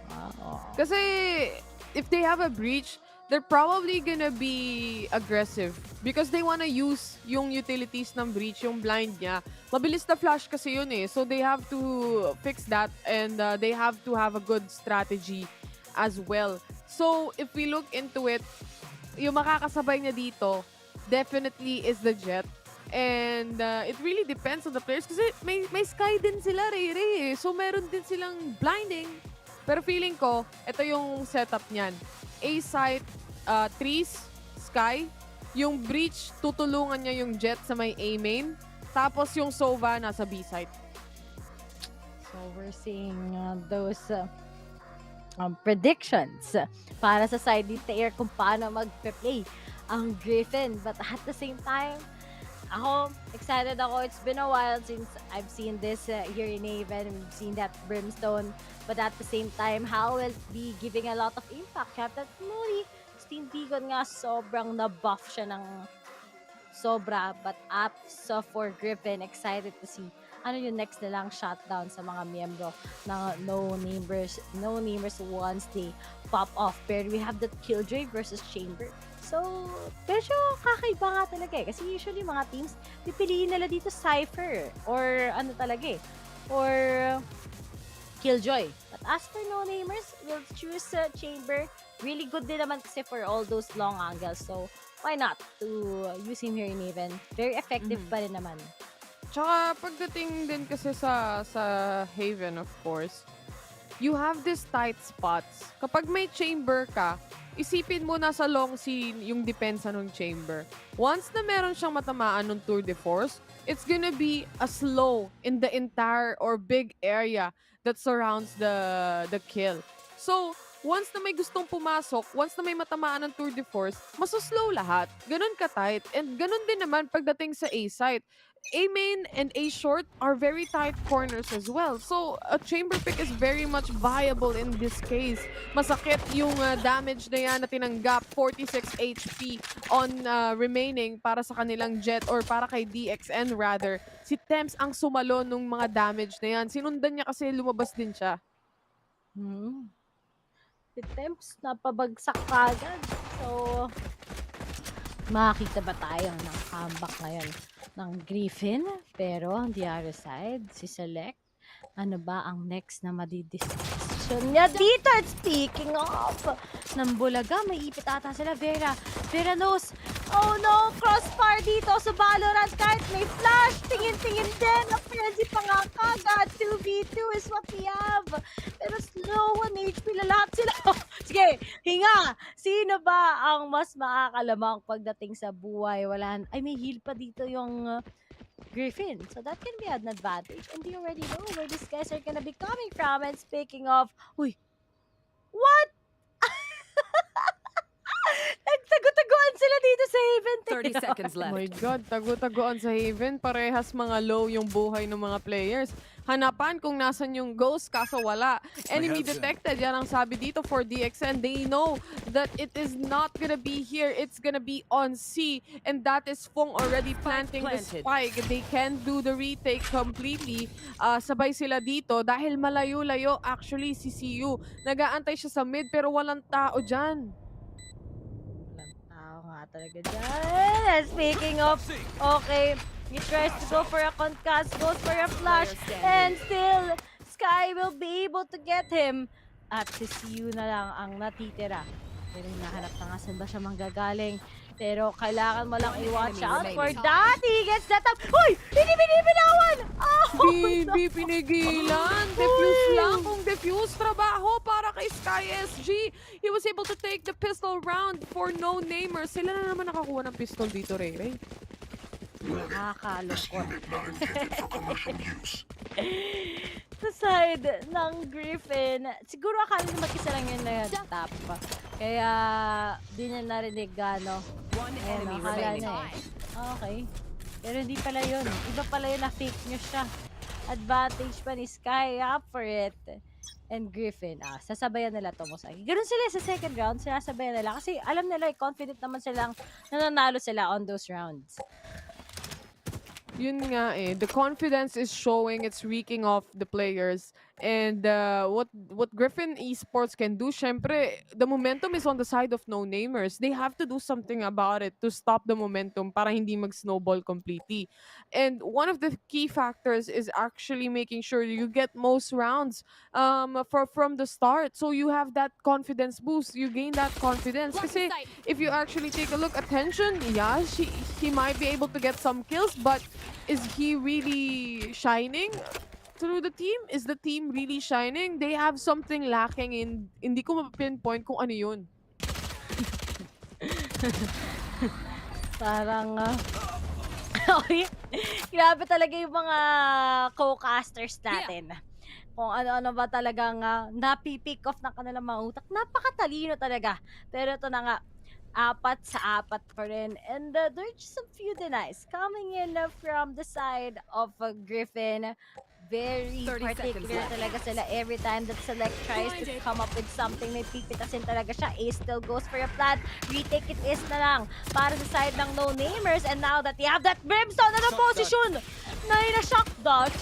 Kasi if they have a breach, they're probably gonna be aggressive because they wanna use yung utilities ng breach, yung blind niya. Mabilis na flash kasi yun so they have to fix that and they have to have a good strategy as well. So if we look into it, yung makakasabay niya dito definitely is the Jet. And it really depends on the players kasi may Sky din sila, Ray. So meron din silang blinding. Pero feeling ko, ito yung setup niyan. A site, trees, Sky. Yung breach, tutulungan niya yung Jet sa may A main. Tapos yung Sova nasa B site. So we're seeing those predictions para sa side ni Taylor kung paano mag-play ang Griffin. But at the same time, ako, excited ako. It's been a while since I've seen this here in Haven. We've seen that Brimstone. But at the same time, how will be giving a lot of impact. Captain Moody, Steam Beacon nga, sobrang na-buff siya ng sobra. But apps for Griffin, excited to see ano yung next nilang shutdown sa mga miyembro ng no namers once they pop off. Pero we have that Killjoy versus Chamber. So, medyo kakaiba nga talaga eh. Kasi usually mga teams, pipiliin nila dito Cypher or ano talaga eh. Or Killjoy. But as for no-namers, we'll choose Chamber. Really good din naman kasi for all those long angles. So, why not to use him here in Haven? Very effective pa rin naman. Tsaka pagdating din kasi sa Haven, of course, you have these tight spots. Kapag may chamber ka, isipin mo na sa long scene yung depensa ng chamber. Once na meron siyang matamaan ng tour de force, it's gonna be a slow in the entire or big area that surrounds the kill. So, once na may gustong pumasok, once na may matamaan ng tour de force, masoslow lahat. Ganun ka-tight. And ganun din naman pagdating sa A-site. A-main and A-short are very tight corners as well. So, a chamber pick is very much viable in this case. Masakit yung damage na yan na tinanggap, 46 HP on remaining para sa kanilang Jet or para kay DXN rather. Si Temps ang sumalo nung mga damage na yan. Sinundan niya kasi lumabas din siya. Si Temps napabagsak agad. So, makakita ba tayo ng comeback ngayon ng Griffin? Pero on the other side, si Select, ano ba ang next na madidiscussion niya dito? At speaking of, ng Bulaga, may ipit ata sila. Vera knows, oh no, crossfire dito sa Valorant kahit may flash. Tingin-tingin din, na frenzy pa nga kagad. 2v2 is what we have. Pero slow 1 HP na lahat sila. Sige, hinga! Sino ba ang mas makakalamang pagdating sa buhay? May heal pa dito yung Griffin. So that can be an advantage. And you already know where these guys are gonna be coming from. And speaking of, uy, what? Nagtago-taguan sila dito sa Haven. 30 seconds left. Oh my God, tago-taguan sa Haven. Parehas mga low yung buhay ng mga players. Hanapan kung nasan yung ghost, kaso wala. Enemy detected, yan ang sabi dito for DXN. They know that it is not gonna be here. It's gonna be on C. And that is Fong already planting the spike. They can do the retake completely. Sabay sila dito dahil malayo-layo actually si CU. Nag-aantay siya sa mid pero walang tao dyan. Talaga dyan. Speaking of, okay, he tries to go for a concuss, goes for a flash, and still, Sky will be able to get him. At si CU na lang ang natitira. Pero hinahanap na nga saan ba siya manggagaling. Pero kailangan mo lang i-watch out for that. He gets that up. Uy! Hindi binibinawan! Hindi pinigilan. Defuse lang. Kung defuse, trabaho para kay Sky SG. He was able to take the pistol round for no namer. Sila na naman nakakuha ng pistol dito, Ray. Nakakalukot. Sa side ng Griffin, siguro akala na mag-isa lang yun na yung top. Kaya di niya narinig gano. Akala niya eh. Okay. Pero hindi pala yun. Iba pala yun na fake news siya. Advantage pa ni Sky. Up for it. And Griffin, sasabayan nila to Mosaki. Ganun sila sa second round, sinasabayan nila. Kasi alam nila, confident naman silang nananalo sila on those rounds. Yun nga eh. The confidence is showing. It's reeking off the players. And what Griffin Esports can do, syempre, the momentum is on the side of no-namers. They have to do something about it to stop the momentum para hindi mag-snowball completely. And one of the key factors is actually making sure you get most rounds from the start. So you have that confidence boost. You gain that confidence. Kasi if you actually take a look, attention, yeah, he might be able to get some kills, but is he really shining through the team? Is the team really shining? They have something lacking in, hindi ko ma-pinpoint kung ano yun. Parang, okay. Grabe talaga yung mga co-casters natin. kung ano-ano ba talagang napipick off ng kanilang mga utak. Napakatalino talaga. Pero ito na nga, 4-4 pa rin. And there's just a few denies coming in from the side of Griffin. Very 30 seconds particular left. talaga sila every time that Select tries to come up with something. May pipitasin talaga siya. Ace still goes for a plant. Retake it is na lang para sa side ng no-namers. And now that they have that Brimstone na position na shock dodge.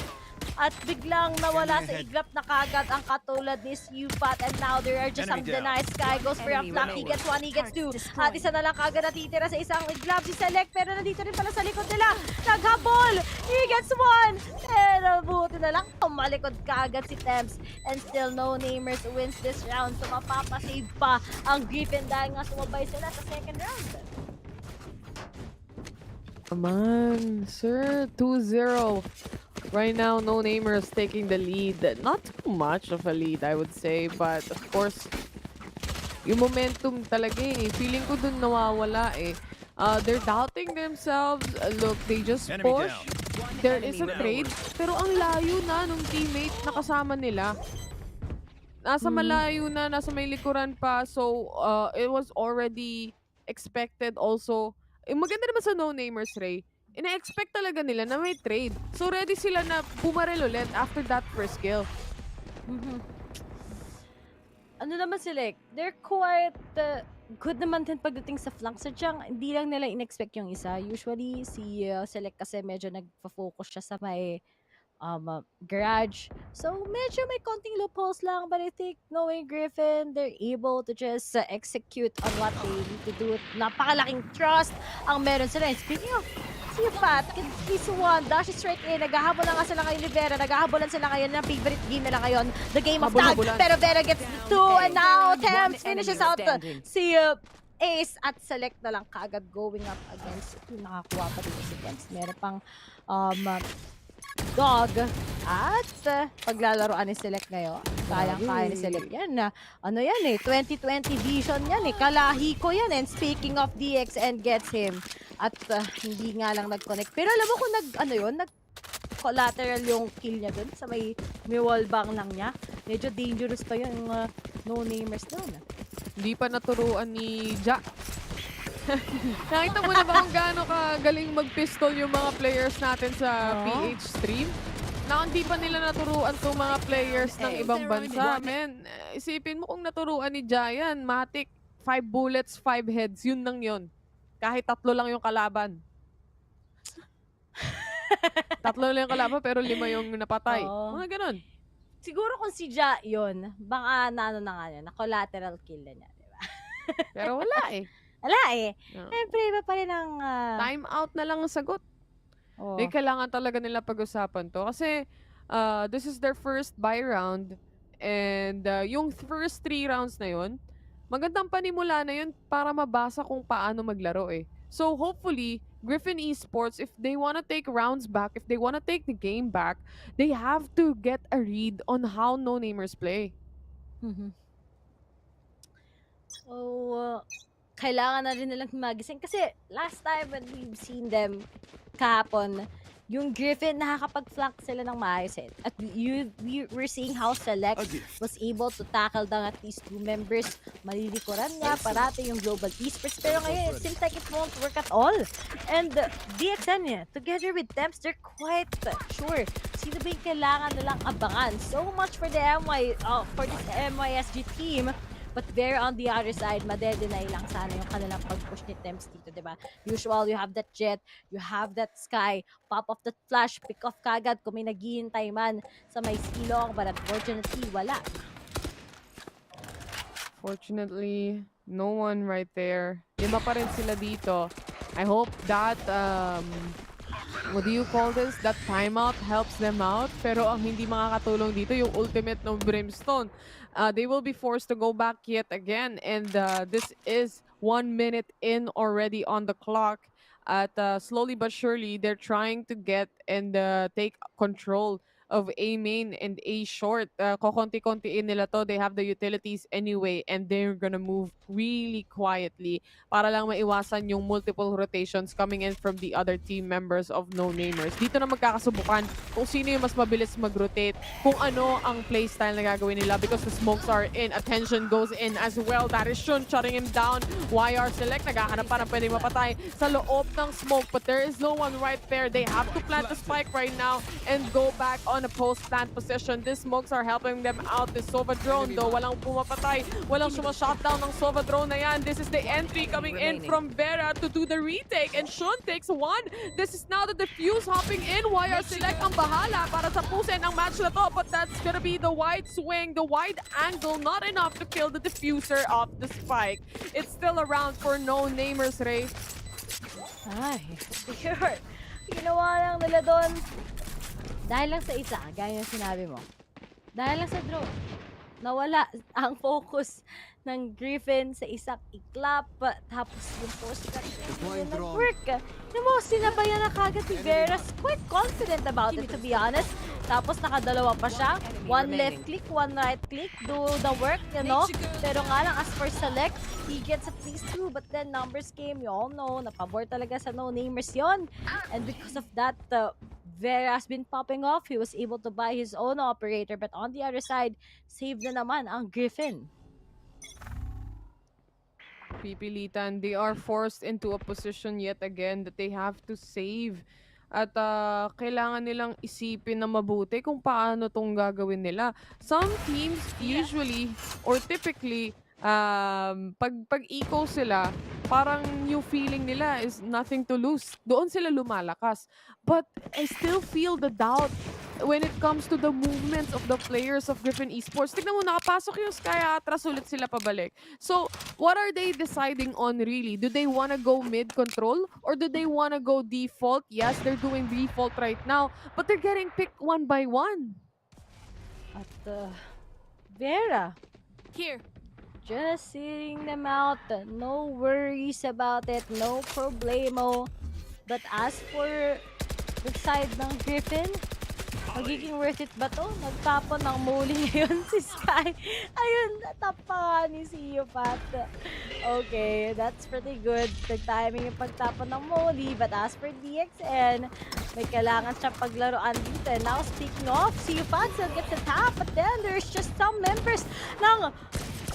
At biglang nawala sa iglap na kagad ang katulad ni Supat. And now there are just some denies. Sky goes for a flank. He gets one, he gets two. At isa na lang kagad natitira sa isang iglap si Select. Pero nandito rin pala sa likod nila. Naghabol! He gets one! Pero buti na lang tumalikod kagad si Temps. And still no namers wins this round. So mapapasave pa ang Griffin dahil nga sumabay sila sa second round. Come on, sir. 2-0. Right now, No Namer is taking the lead. Not too much of a lead, I would say. But, of course, yung momentum talaga eh. Feeling ko dun nawawala eh. They're doubting themselves. Look, they just push. There is a trade. Pero ang layo na nung teammate na kasama nila. Nasa malayo na, nasa may likuran pa. So, it was already expected also. Maganda naman sa No Namers, Ray. Ina-expect talaga nila na may trade. So, ready sila na bumaril ulit after that first kill. Ano naman sila, they're quite good naman din pagdating sa flank. Sadyang hindi lang nila in-expect yung isa. Usually, si Select kasi medyo nagpa-focus siya sa may garage. So, medyo may konting loopholes lang. But I think, knowing Griffin, they're able to just execute on what they need to do. Napakalaking trust ang meron sila. And speaking of Pat, he's one, dash straight in, naghahabol na nga sila ngayon ni Vera, naghahabolan sila ngayon ng favorite game nila ngayon, the game of tag, pero Vera gets the 2, and now Temps finishes out si Ace at Select na lang kaagad going up against nakakuha pa dito si Temps. Meron pang Dog at paglalaroan ni Select ngayon. Kayang-kaya ni Select yan. Ano yan eh, 2020 vision yan eh. Kalahi ko yan. And speaking of DX and gets him. At hindi nga lang nag-connect. Pero alam mo kung nag-collateral yung kill niya dun sa may wallbang lang niya. Medyo dangerous pa yung no-namers doon. Hindi pa naturuan ni Ja. Nakita mo na ba kung gaano kagaling mag-pistol yung mga players natin sa PH stream? Na hindi pa nila naturuan itong mga players ng ibang bansa. Men, isipin mo kung naturuan ni Giant, Matic, 5 bullets, 5 heads, yun lang yun. Kahit 3 lang yung kalaban. 3 lang yung kalaban pero 5 yung napatay. Mga ganun. Siguro kung si Ja yun, baka na collateral kill na niya, diba? Pero wala eh. Wala eh. Siyempre, iba pa rin ang time out na lang ang sagot. Kailangan talaga nila pag-usapan to. Kasi this is their first buy round. And yung first 3 rounds na yun, magandang panimula na yun para mabasa kung paano maglaro eh. So hopefully, Griffin Esports, if they wanna take rounds back, if they wanna take the game back, they have to get a read on how no-namers play. Kailangan na rin nilang magising. Kasi last time when we've seen them kahapon, yung Griffin, nakakapag-flank sila ng maayos eh. At we're seeing how Select was able to tackle down at least 2 members. Malilikuran nga parati yung Global Esports. Pero ngayon, it seems like it won't work at all. And DXN, together with Temps, they're quite sure. Sino ba yung kailangan nilang abangan? So much for the for this MYSG team. But there on the other side, madedenay lang sana yung kanilang pag-push ni Temps dito, diba? Usual, you have that Jet, you have that Sky, pop off that flash, pick off kagad kung may naghihintay man sa may skilong, but unfortunately, wala. Fortunately, no one right there. 5 pa rin sila dito. I hope that, what do you call this? That timeout helps them out. Pero ang hindi makakatulong dito, yung ultimate ng Brimstone. They will be forced to go back yet again. And this is 1 minute in already on the clock. At slowly but surely, they're trying to get and take control of A main and A short. Kokonti-kontiin nila to. They have the utilities anyway, and they're gonna move really quietly para lang maiwasan yung multiple rotations coming in from the other team members of No Namers. Dito na magkakasubukan kung sino yung mas mabilis mag-rotate, kung ano ang playstyle na gagawin nila because the smokes are in. Attention goes in as well. That is Shun shutting him down. YR Select, naghahanap pa ng pwede mapatay sa loob ng smoke, but there is no one right there. They have to plant the spike right now and go back on a post-plant position. These smokes are helping them out. The Sova drone, though, walang pumapatay. Walang suma-shotdown ng Sova drone na yan. This is the entry coming in from Vera to do the retake, and Shun takes one. This is now the defuse hopping in. YR Select ang bahala para tapusin ang match na to, but that's gonna be the wide swing, the wide angle, not enough to kill the diffuser of the spike. It's still around for No Namers, Ray. Ay, sure. Ginawa lang nila doon. Dahil lang sa isa, gaya ng sinabi mo. Dahil lang sa drone. Nawala ang focus ng Griffin sa isang iklap. Tapos yung post ka rin nag-work. Yung mo, sinabayan na kagad si Vera's quite confident about it, to be honest. Tapos nakadalawa pa siya. One left click, one right click. Do the work, you know. Pero nga lang, as for Select, he gets at least 2. But then numbers came, you all know. Napabor talaga sa No Namers yon. And because of that, Vera has been popping off. He was able to buy his own operator. But on the other side, save na naman ang Griffin. Pipilitan, they are forced into a position yet again that they have to save. At kailangan nilang isipin na mabuti kung paano tong gagawin nila. Some teams usually or typically pag eco sila, parang yung feeling nila is nothing to lose. Doon sila lumalakas. But I still feel the doubt when it comes to the movements of the players of Griffin Esports. Tignan mo, nakapasok yung Sky, atras ulit sila pabalik. So, what are they deciding on really? Do they want to go mid-control? Or do they want to go default? Yes, they're doing default right now, but they're getting picked one by one. At Vera. Here. Just sitting them out. No worries about it. No problemo. But as for the side ng Griffin, magiging worth it ba to? Nagtapon ng muli ngayon si Sky. Ayun, natapakan ni CEO Pat. Okay, that's pretty good. Nag-timing yung pagtapon ng muli. But as for DXN, may kailangan siyang paglaruan dito. And now, speaking of, CEO Pat still gets a tap. But then, there's just some members ng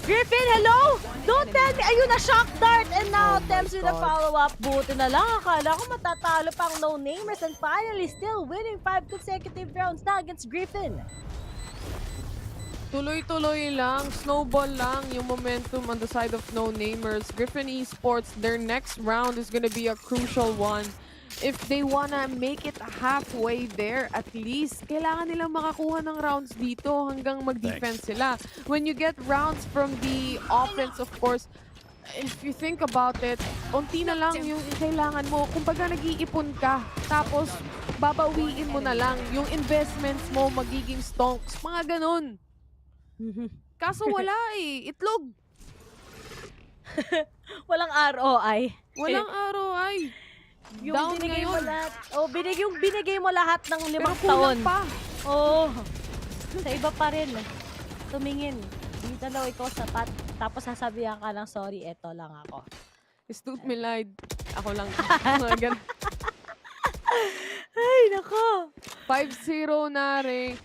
Griffin, hello? Don't tell me! Ayun na, shock dart! And now, attempts with a follow-up. Buti na lang. Akala ko matatalo pang No Namers and finally still winning 5 consecutive rounds na against Griffin. Tuloy-tuloy lang, snowball lang yung momentum on the side of No Namers. Griffin Esports, their next round is gonna be a crucial one. If they wanna make it halfway there, at least, kailangan nilang makakuha ng rounds dito hanggang mag-defense sila. When you get rounds from the offense, of course, if you think about it, unti na lang yung kailangan mo. Kumbaga nag-iipon ka, tapos babawiin mo na lang. Yung investments mo magiging stonks, mga ganun. Kaso wala eh, itlog. Walang ROI. Walang ROI. Yung Down binigay mo ngayon. lahat. Oh, binigay mo lahat ng 5 Pero taon. kulang pa. Oh. Sa iba pa rin. Tumingin. Dito daw ikaw sapat. Tapos sasabihan ka lang, sorry, eto lang ako. Istut milad. Ako lang. Ay, nako. 5-0 na rin.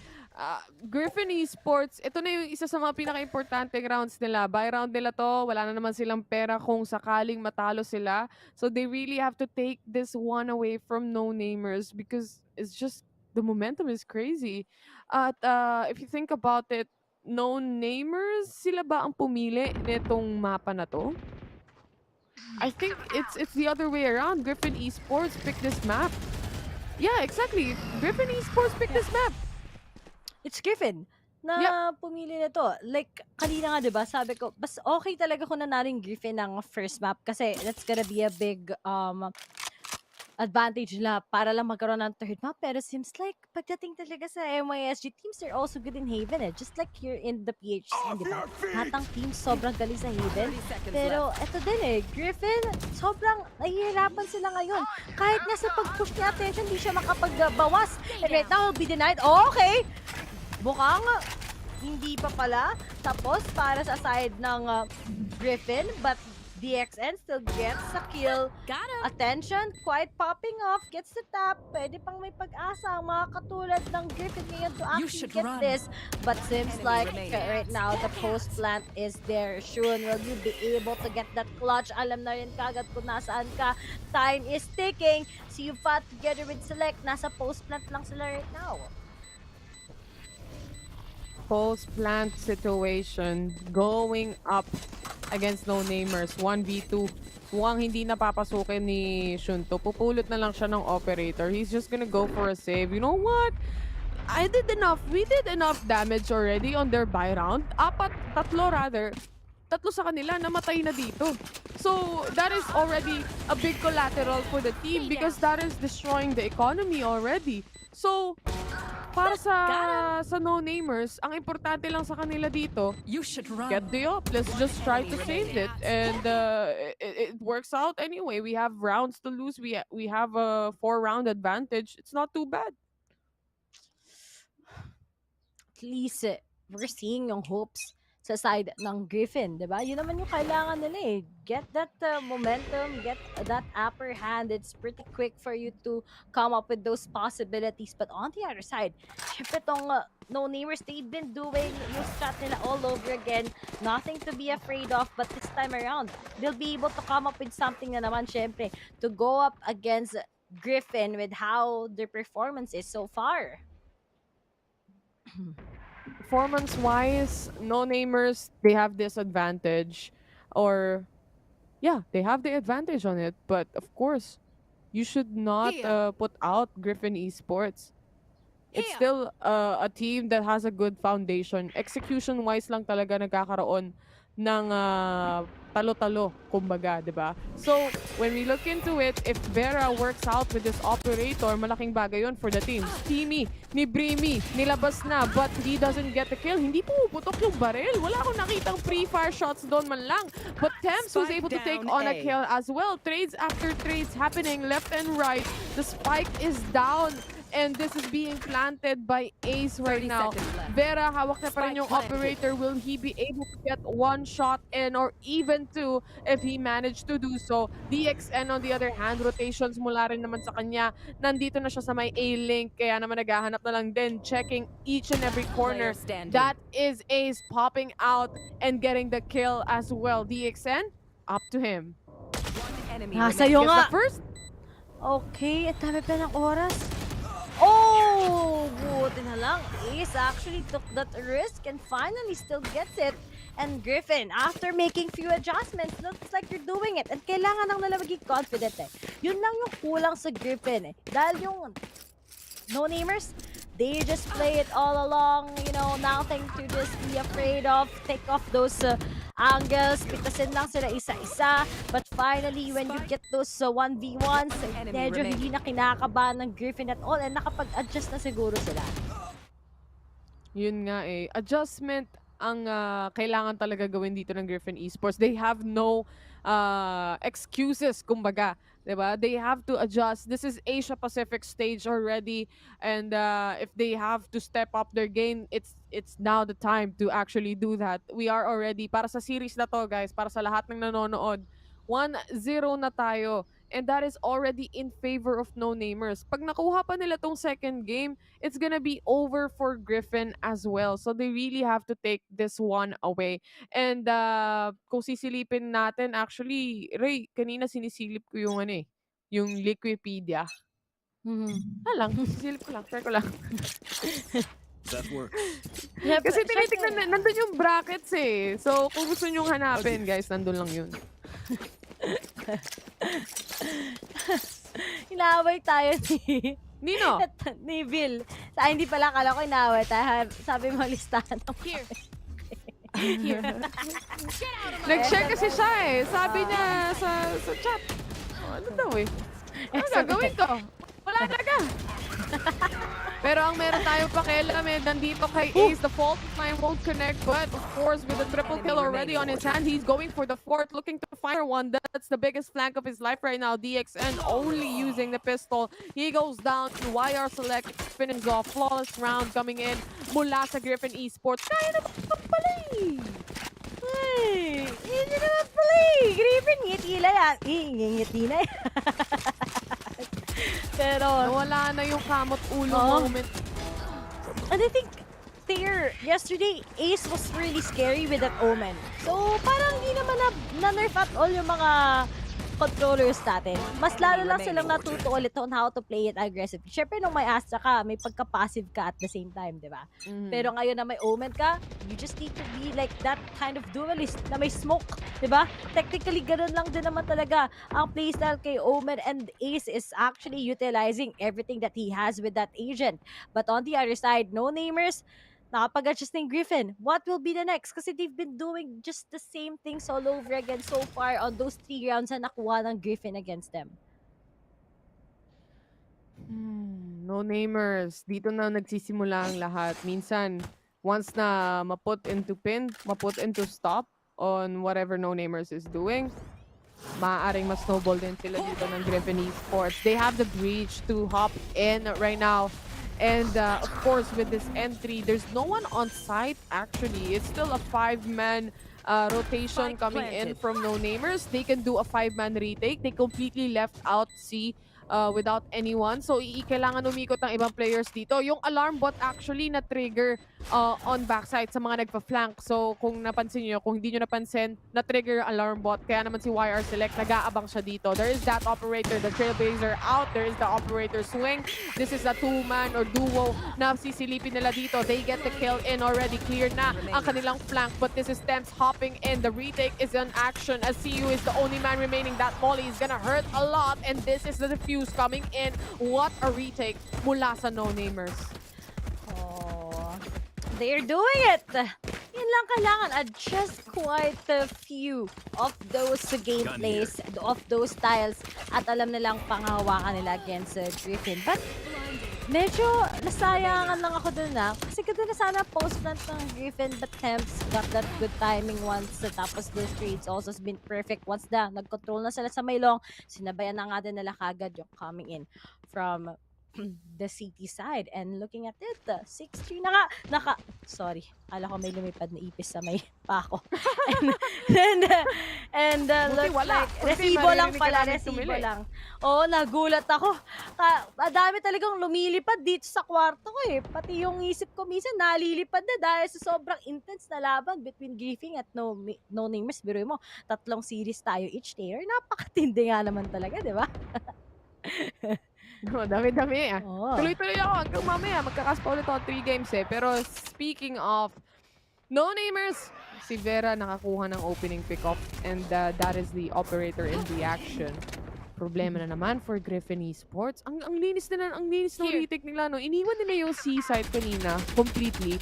Griffin Esports, ito na yung isa sa mga pinaka-importanteng rounds nila. By round nila to, wala na naman silang pera kung sakaling matalo sila. So they really have to take this one away from No Namers because it's just, the momentum is crazy. At if you think about it, No Namers, sila ba ang pumili nitong mapa na to? I think it's the other way around. Griffin Esports picked this map. Yeah, exactly. Griffin Esports picked this map. It's Griffin na pumili na to. Like, kanina nga, diba, sabi ko, mas okay talaga kung nanalo yung Griffin ng first map kasi that's gonna be a big advantage nila para lang magkaroon ng third map. Pero seems like pagdating talaga sa MYSG teams, they're also good in Haven eh. Just like here in the PHC, di ba? Lahat ng teams sobrang galing sa Haven. Pero eto din eh, Griffin, sobrang nahihirapan sila ngayon. Kahit nga sa pag-push niya attention, hindi siya makapagbawas. And right now, he'll be denied. Oh, okay! Mukhang hindi pa pala. Tapos para sa side ng Griffin, but DXN still gets a kill. Attention, quite popping off, gets the tap. Pwede pang may pag-asa ang mga katulad ng Griffin ngayon to actually get this. But seems like right now, the post plant is there. Shun, will you be able to get that clutch? Alam na rin kagad kung nasaan ka. Time is ticking. So you fought together with Select. Nasa post plant lang sila right now. Post-plant situation going up against no-namers. 1v2. Mukhang hindi napapasukin ni Shunto. Pupulot na lang siya ng operator. He's just gonna go for a save. You know what? We did enough damage already on their buy round. Tatlo sa kanila namatay na dito. So, that is already a big collateral for the team because that is destroying the economy already. So, para sa no-namers, ang importante lang sa kanila dito, get the up. Let's just try to save it. And it works out anyway. We have rounds to lose. We have a 4-round advantage. It's not too bad. At least, we're seeing yung hopes sa side ng Griffin, di ba? Yun naman yung kailangan nila eh. Get that momentum, get that upper hand. It's pretty quick for you to come up with those possibilities. But on the other side, syempre tong no-namers, they've been doing yung strat nila all over again. Nothing to be afraid of, but this time around, they'll be able to come up with something na naman, syempre, to go up against Griffin with how their performance is so far. Performance-wise, no-namers, they have this advantage. Or, yeah, they have the advantage on it. But, of course, you should not put out Griffin Esports. It's still a team that has a good foundation. Execution-wise lang talaga nagkakaroon ng talo-talo, kumbaga, di ba? So, when we look into it, if Vera works out with this operator, malaking bagay yun for the team. Teamy, ni Brimy, nilabas na, but he doesn't get the kill. Hindi pumuputok yung baril. Wala akong nakitang pre-fire shots doon man lang. But Temps was able to take on a kill as well. Trades after trades happening left and right. The spike is down. And this is being planted by Ace right now. Vera, hawak na pa rin yung operator. Will he be able to get one shot in or even two if he managed to do so? DXN on the other hand, rotations mula rin naman sa kanya. Nandito na siya sa may A-link, kaya naman naghahanap na lang din, checking each and every corner. That is Ace popping out and getting the kill as well. DXN, up to him. Sa'yo nga. First. Okay, at dami pa ng oras. Oh, buti na lang. Ace actually took that risk and finally still gets it. And Griffin, after making few adjustments, looks like you're doing it. And kailangan lang nila maging confident eh. Yun lang yung kulang sa Griffin eh. Dahil yung no-namers, they just play it all along, you know, nothing to just be afraid of. Take off those angles, pitasin lang sila isa-isa. But finally, when you get those 1v1s, medyo hindi na kinakabahan ng Griffin at all and nakapag-adjust na siguro sila. Yun nga eh. Adjustment ang kailangan talaga gawin dito ng Griffin Esports. They have no excuses, kumbaga. Diba? They have to adjust. This is Asia Pacific stage already, and if they have to step up their game, it's now the time to actually do that. We are already, para sa series na to guys, para sa lahat ng nanonood, 1-0 na tayo. And that is already in favor of no-namers. Pag nakuha pa nila tong second game, it's gonna be over for Griffin as well. So they really have to take this one away. And kung sisilipin natin, actually, Ray, kanina sinisilip ko yung yung Liquipedia. Lang, sisilip ko lang, share ko lang. That works. Kasi tinitignan, nandun yung brackets eh. So kung gusto nyong hanapin, guys, nandun lang yun. Inaaway tayo ni Nino? Ni Bill. Hindi pala, kala ko inaaway tayo. Sabi mo listahan. Here. Nag-share kasi siya eh. Sabi niya sa chat. Ano daw eh? Ano gagawin ko? Wala talaga. Pero ang meron tayo pakialam nandito kay Ace, the fault line won't connect, but of course with a triple kill already on his hand, he's going for the fourth, looking to fire one. That's the biggest flank of his life right now. DXN only using the pistol. He goes down. YR Select finishes off. Flawless round coming in mula sa Griffin Esports. Kaya naman pala Ay, hindi naman pala Griffin, ngiti na yan. Ngiti na yan. Pero, nawala na yung kamot ulo moment. And I think yesterday, Ace was really scary with that Omen. So, parang hindi naman na-nerf at all yung mga controllers natin. Mas lalo lang silang natuto ulit on how to play it aggressively. Siyempre, nung may Astra ka, may pagka-passive ka at the same time, di ba? Pero ngayon na may Omen ka, you just need to be like that kind of duelist na may smoke, di ba? Technically, ganun lang din naman talaga ang playstyle kay Omen, and Ace is actually utilizing everything that he has with that agent. But on the other side, no-namers, nakapag-adjust ng Griffin. What will be the next? Kasi they've been doing just the same things all over again so far on those 3 rounds na nakuha ng Griffin against them. No namers. Dito na nagsisimula ang lahat. Minsan, once na maput into pin, maput into stop on whatever no namers is doing, maaaring mas-snowball din sila dito ng Griffin Esports. They have the breach to hop in right now. And of course, with this entry, there's no one on site actually. It's still a 5-man rotation coming in from no-namers. They can do a 5-man retake. They completely left out C without anyone. So, kailangan umikot ng ibang players dito. Yung alarm bot actually na-trigger on backside sa mga nagpa-flank. So, kung napansin nyo, kung hindi nyo napansin, na-trigger alarm bot. Kaya naman si YR Select, nag-aabang siya dito. There is that operator, the Trailblazer out. There is the operator swing. This is a 2-man or duo na sisilipin nila dito. They get the kill in already. Clear na ang kanilang flank. But this is Temps hopping in. The retake is in action as CU is the only man remaining. That molly is gonna hurt a lot. And this is the defuse coming in. What a retake mula sa no-namers. They're doing it! Yun lang kailangan. Adjust quite a few of those gameplays, of those styles, at alam nilang panghawakan nila against Griffin. But, medyo nasayangan lang ako dun kasi ganda na sana post-plant ng Griffin, but Temps got that good timing once. Tapos those trades also has been perfect once nag-control na sila sa Maylong. Sinabayan na nga din nila kagad yung coming in from the city side. And looking at it, 6-3 na nga. Sorry, ala ko may lumipad na ipis sa may pako. and looks like, resibo lang pala, resibo lang. Oo, nagulat ako. Madami talagang lumilipad dito sa kwarto ko Pati yung isip ko minsan nalilipad na dahil sa sobrang intense na laban between Griffin at no-namers. Biruin mo, 3 series tayo each player. Napakatindi nga naman talaga, di ba? No, dami-dami Tuloy-tuloy ako hanggang mamaya. Magkakas pa ulit ako 3 games Pero speaking of no-namers, si Vera nakakuha ng opening pick-off. And that is the operator in the action. Problema na naman for Griffin Esports. Ang linis na ang linis ng retake nila. Iniwan nila yung C side kanina completely.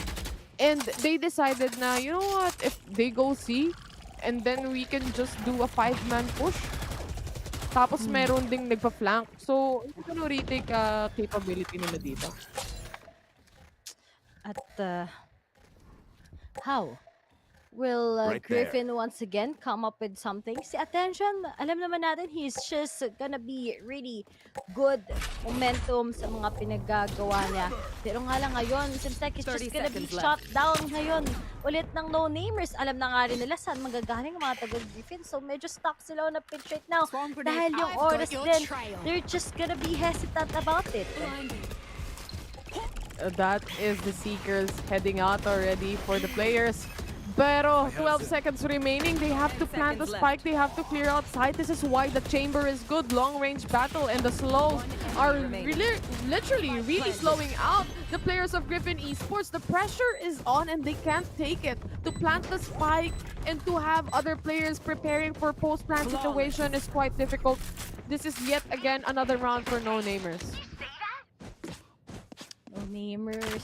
And they decided na, you know what, if they go C, and then we can just do a 5-man push. Tapos meron ding nagpa-flank. So, ano retake capability nila dito? At how will Griffin once again come up with something? Si Attention, alam naman natin, he's just gonna be really good momentum sa mga pinagagawa niya. Pero nga lang ngayon, seems like he's just gonna be shot down ngayon ulit ng no-namers. Alam na nga rin nila saan magagaling ang mga taga-Griffin. So medyo stuck sila on a pitch right now. Dahil yung oras din, they're just gonna be hesitant about it. That is the Seekers heading out already for the players. Pero 12 seconds remaining. They have to plant the spike. They have to clear outside. This is why the chamber is good. Long-range battle, and the slows are literally really slowing out the players of Griffin Esports. The pressure is on, and they can't take it. To plant the spike and to have other players preparing for post-plant situation is quite difficult. This is yet again another round for no-namers. No-namers.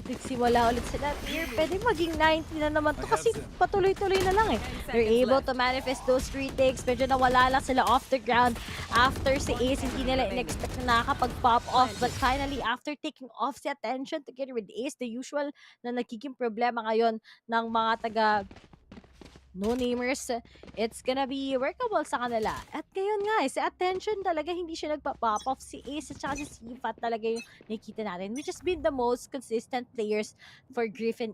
nagsimula ulit sila. Here, pwede maging 90 na naman to kasi patuloy-tuloy na lang eh. They're able to manifest those retakes. Medyo nawala lang sila off the ground after si Ace. Hindi nila in-expect na nakakapag-pop off. But finally, after taking off si attention together with Ace, the usual na nagiging problema ngayon ng mga taga no-namers, it's gonna be workable sa kanila. At ngayon nga, si attention talaga hindi siya nagpa-pop off. Si Ace at saka si Sifat talaga yung nakikita natin, which has been the most consistent players for Griffin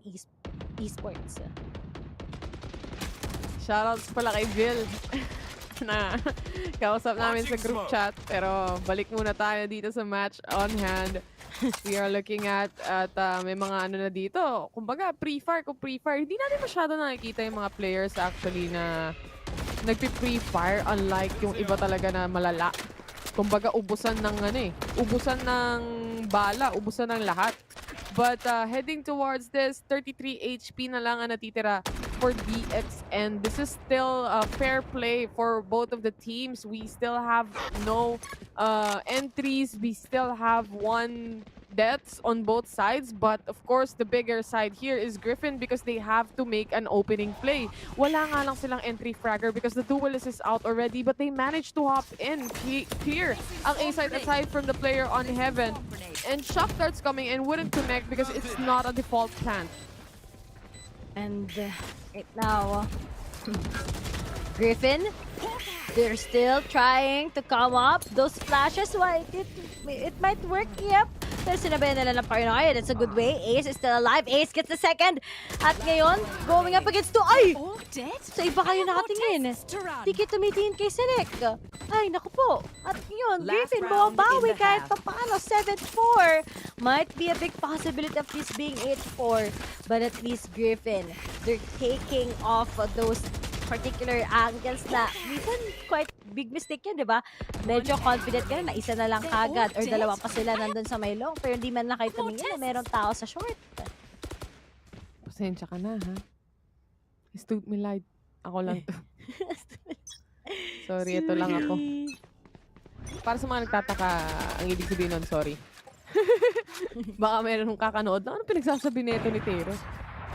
Esports. Shoutouts pala kay Bill na kausap namin sa group chat. Pero balik muna tayo dito sa match on hand. We are looking at may mga ano na dito. Kumbaga, pre-fire, hindi natin masyado nakikita yung mga players actually na nagpi-pre-fire unlike yung iba talaga na malala. Kumbaga, ubusan ng bala, ubusan ng lahat. But heading towards this, 33 HP na lang ang natitira for DXN. This is still fair play for both of the teams. We still have no entries. We still have 1 deaths on both sides. But of course, the bigger side here is Griffin because they have to make an opening play. Wala nga lang silang entry fragger because the duelist is out already. But they managed to hop in. Clear ang A-side aside from the player on Heaven. And shock darts coming in wouldn't connect because it's not a default plant. And right now, Griffin, they're still trying to come up. Those flashes, why it might work, yep. Pero sinabayan nila ng paranoid. It's a good way. Ace is still alive. Ace gets the second. At ngayon, going up against two. Ay! So iba kayo nakatingin. Di kayo tumitingin kay Select. Ay, naku po. At ngayon, Griffin bumabawi kahit pa paano. 7-4. Might be a big possibility of this being 8-4. But at least Griffin, they're taking off those particular angles na minsan quite big mistake yan, di ba? Medyo confident ka na isa na lang kagad or dalawa pa sila nandun sa may long pero hindi man lang kayo tumingin na merong tao sa short. Pasensya ka na, ha? Stood me light. Ako lang to. Sorry, ito lang ako. Para sa mga nagtataka, ang ibig sabihin nun, sorry. Baka meron kakanood na, ano pinagsasabi nito ni Tero?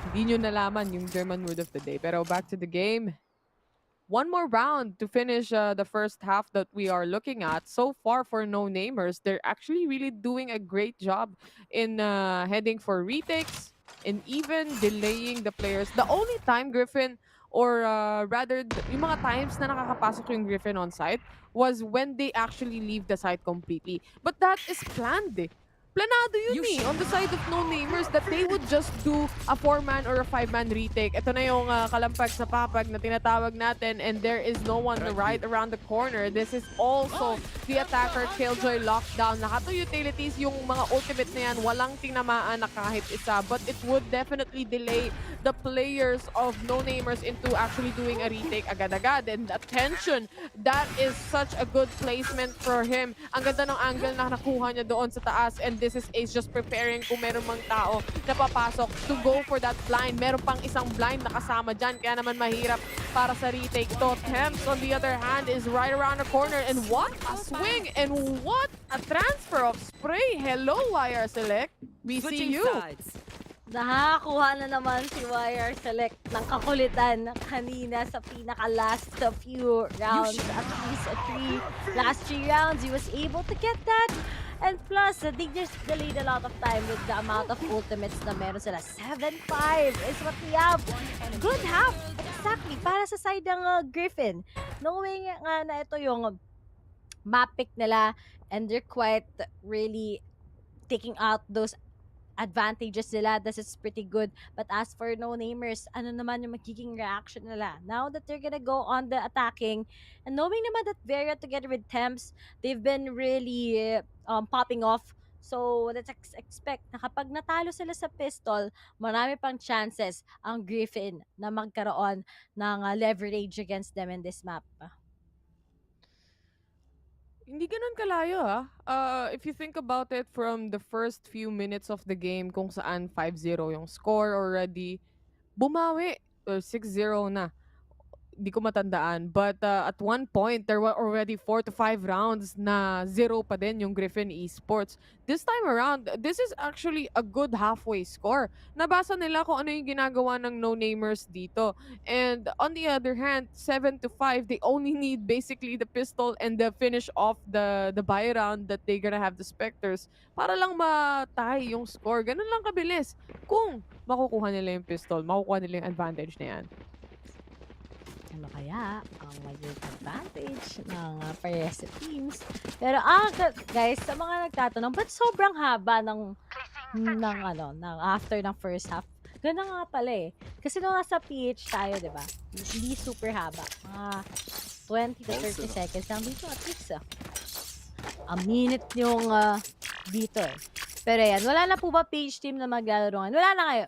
Hindi nyo nalaman yung German word of the day. Pero back to the game. One more round to finish the first half that we are looking at. So far for no-namers, they're actually really doing a great job in heading for retakes and even delaying the players. The only time Griffin, or rather, yung mga times na nakakapasok yung Griffin on site was when they actually leave the site completely. But that is planned eh. Planado yun on the side of no-namers that they would just do a 4-man or a 5-man retake. Ito na yung kalampag sa papag na tinatawag natin and there is no one right around the corner. This is also the attacker Killjoy lockdown. Nakato utilities yung mga ultimate na yan. Walang tinamaan na kahit isa. But it would definitely delay the players of no-namers into actually doing a retake agad-agad. And attention, that is such a good placement for him. Ang ganda ng angle na nakuha niya doon sa taas. And this is Ace just preparing kung meron mang tao na papasok to go for that blind. Meron pang isang blind na kasama dyan. Kaya naman mahirap para sa retake to. Temps, on the other hand, is right around the corner. And what a swing! And what a transfer of spray! Hello, YR Select. We see you. Nakakuha na naman si YR Select ng kakulitan kanina sa pinaka-last few rounds. At least last 3 rounds, he was able to get that. And plus, they just delayed a lot of time with the amount of ultimates na meron sila. 7-5 is what we have. Good half, exactly, para sa side ng Griffin. Knowing nga na ito yung map pick nila and they're quite really taking out those advantages nila. This is pretty good. But as for no-namers, ano naman yung magiging reaction nila? Now that they're gonna go on the attacking, and knowing naman that Vera together with Temps, they've been really popping off. So let's expect na kapag natalo sila sa pistol, marami pang chances ang Griffin na magkaroon ng leverage against them in this map. Hindi ganun kalayo if you think about it from the first few minutes of the game kung saan 5-0 yung score already, bumawi or 6-0 na. di ko matandaan. But at one point, there were already 4 to 5 rounds na 0 pa din yung Griffin Esports. This time around, this is actually a good halfway score. Nabasa nila kung ano yung ginagawa ng no-namers dito. And on the other hand, 7 to 5, they only need basically the pistol and the finish off the buy round that they gonna have the Spectres para lang matay yung score. Ganun lang kabilis. Kung makukuha nila yung pistol, makukuha nila yung advantage na yan. Ano kaya ang maging advantage ng parehas sa teams? Pero guys, sa mga nagtatanong, ba't sobrang haba ng after ng first half? Ganda nga pala eh. Kasi nung nasa PH tayo, di ba? Hindi super haba. Mga 20 to 30 seconds lang dito. At least, a minute yung dito eh. Pero yan, wala na po ba page team na maglalaro ngayon?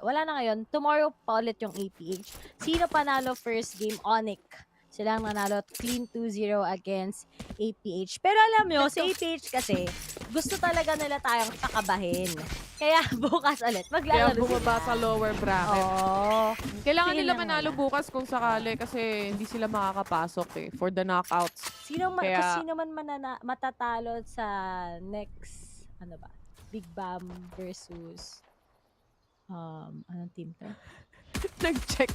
Wala na ngayon. Tomorrow pa ulit yung APH. Sino panalo first game? ONIC. Silang nanalo clean 2-0 against APH. Pero alam nyo, sa APH kasi, gusto talaga nila tayong pakabahin. Kaya bukas ulit, maglalaro Kaya bumaba sa lower bracket. Oo. Kailangan Sige nila lang manalo bukas kung sakali kasi hindi sila makakapasok for the knockouts. Sino man matatalo sa next, Big BAAM versus anong team to? Nag-check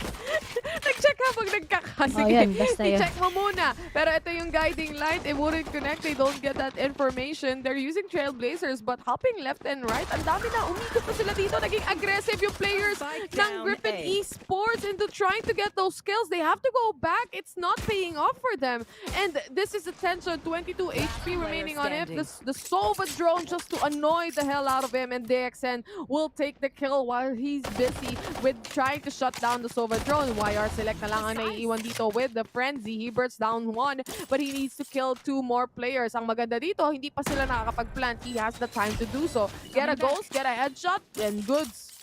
habang nagkakasige. Oh, yan, basta yun. I-check mo muna. Pero ito yung guiding light. It wouldn't connect. They don't get that information. They're using Trailblazers but hopping left and right. Ang dami na. Umikot pa sila dito. Naging aggressive yung players ng Griffin Esports into trying to get those kills. They have to go back. It's not paying off for them. And this is a tension. 22 HP remaining on him. The Sova drone just to annoy the hell out of him. And DXN will take the kill while he's busy with trying to shut down the Sova drone. YR Select na lang ang naiiwan dito with the Frenzy. He bursts down 1, but he needs to kill 2 more players. Ang maganda dito, hindi pa sila nakakapag-plant. He has the time to do so. Get a ghost, get a headshot, and goods.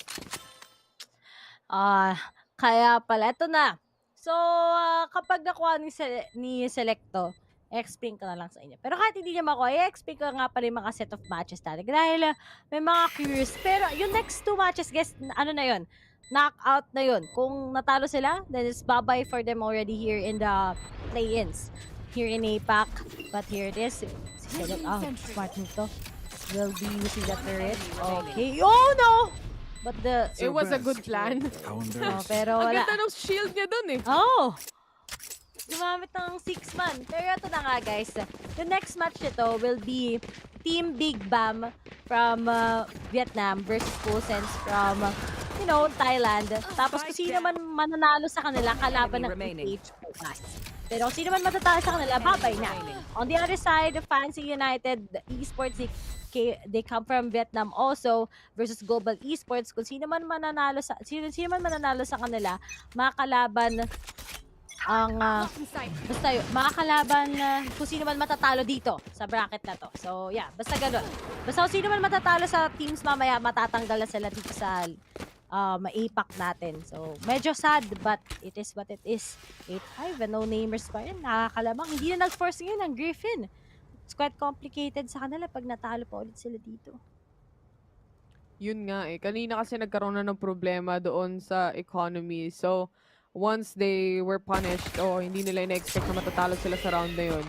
Kaya pala, ito na. So, kapag nakuha ni Selecto, i-explain ko na lang sa inyo. Pero kahit hindi niya makuha, i-explain ko nga pala yung mga set of matches natin. Dahil may mga curious. Pero yung next 2 matches, guys, ano na yun? Knockout na yun. Kung natalo sila, then it's bye-bye for them already here in the play-ins. Here in APAC. But here it is. Si Select, smart move to. Will be using the turret. Okay. Oh, no! But it was a good plan. Pero ang wala. ganda ng shield niya dun eh. Oh! Gumamit ng 6-man. Pero ito na nga, guys. The next match nito will be Team Big BAAM from Vietnam versus Cosense from Thailand. Tapos kung sino man mananalo sa kanila, kalaban ng PH bukas. Pero kung sino man matatalo sa kanila, babay na. On the other side, Fancy United Esports, they come from Vietnam also versus Global Esports. Kung sino man mananalo sa kanila, makakalaban ang basta yun, makakalaban kung sino man matatalo dito sa bracket na to. So yeah, basta ganun. Basta kung sino man matatalo sa teams mamaya, matatanggal na sila dito sa APAC natin. So medyo sad but it is what it is. 8-5 and no namers pa rin. Nakakalamang. Hindi na nag-force ngayon ang Griffin. It's quite complicated sa kanila pag natalo pa ulit sila dito. Yun nga eh. Kanina kasi nagkaroon na ng problema doon sa economy. So once they were punished o hindi nila ina-expect na matatalo sila sa round na yun,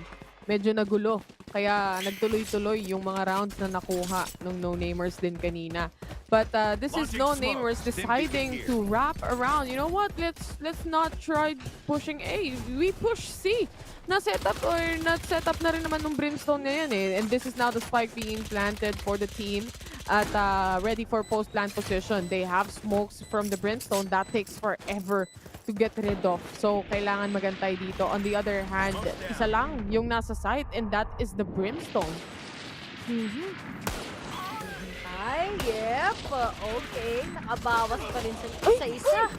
medyo nagulo. Kaya nagtuloy-tuloy yung mga rounds na nakuha ng no-namers din kanina. But this is no-namers deciding to wrap around. You know what? Let's not try pushing A. We push C. Na-setup or not-setup na rin naman ng Brimstone na yan eh. And this is now the spike being planted for the team at ready for post-plant position. They have smokes from the Brimstone. That takes forever to get rid of. So, kailangan magantay dito. On the other hand, isa lang yung nasa site and that is the Brimstone. Ay, yep. Okay. Nakabawas pa rin sa isa.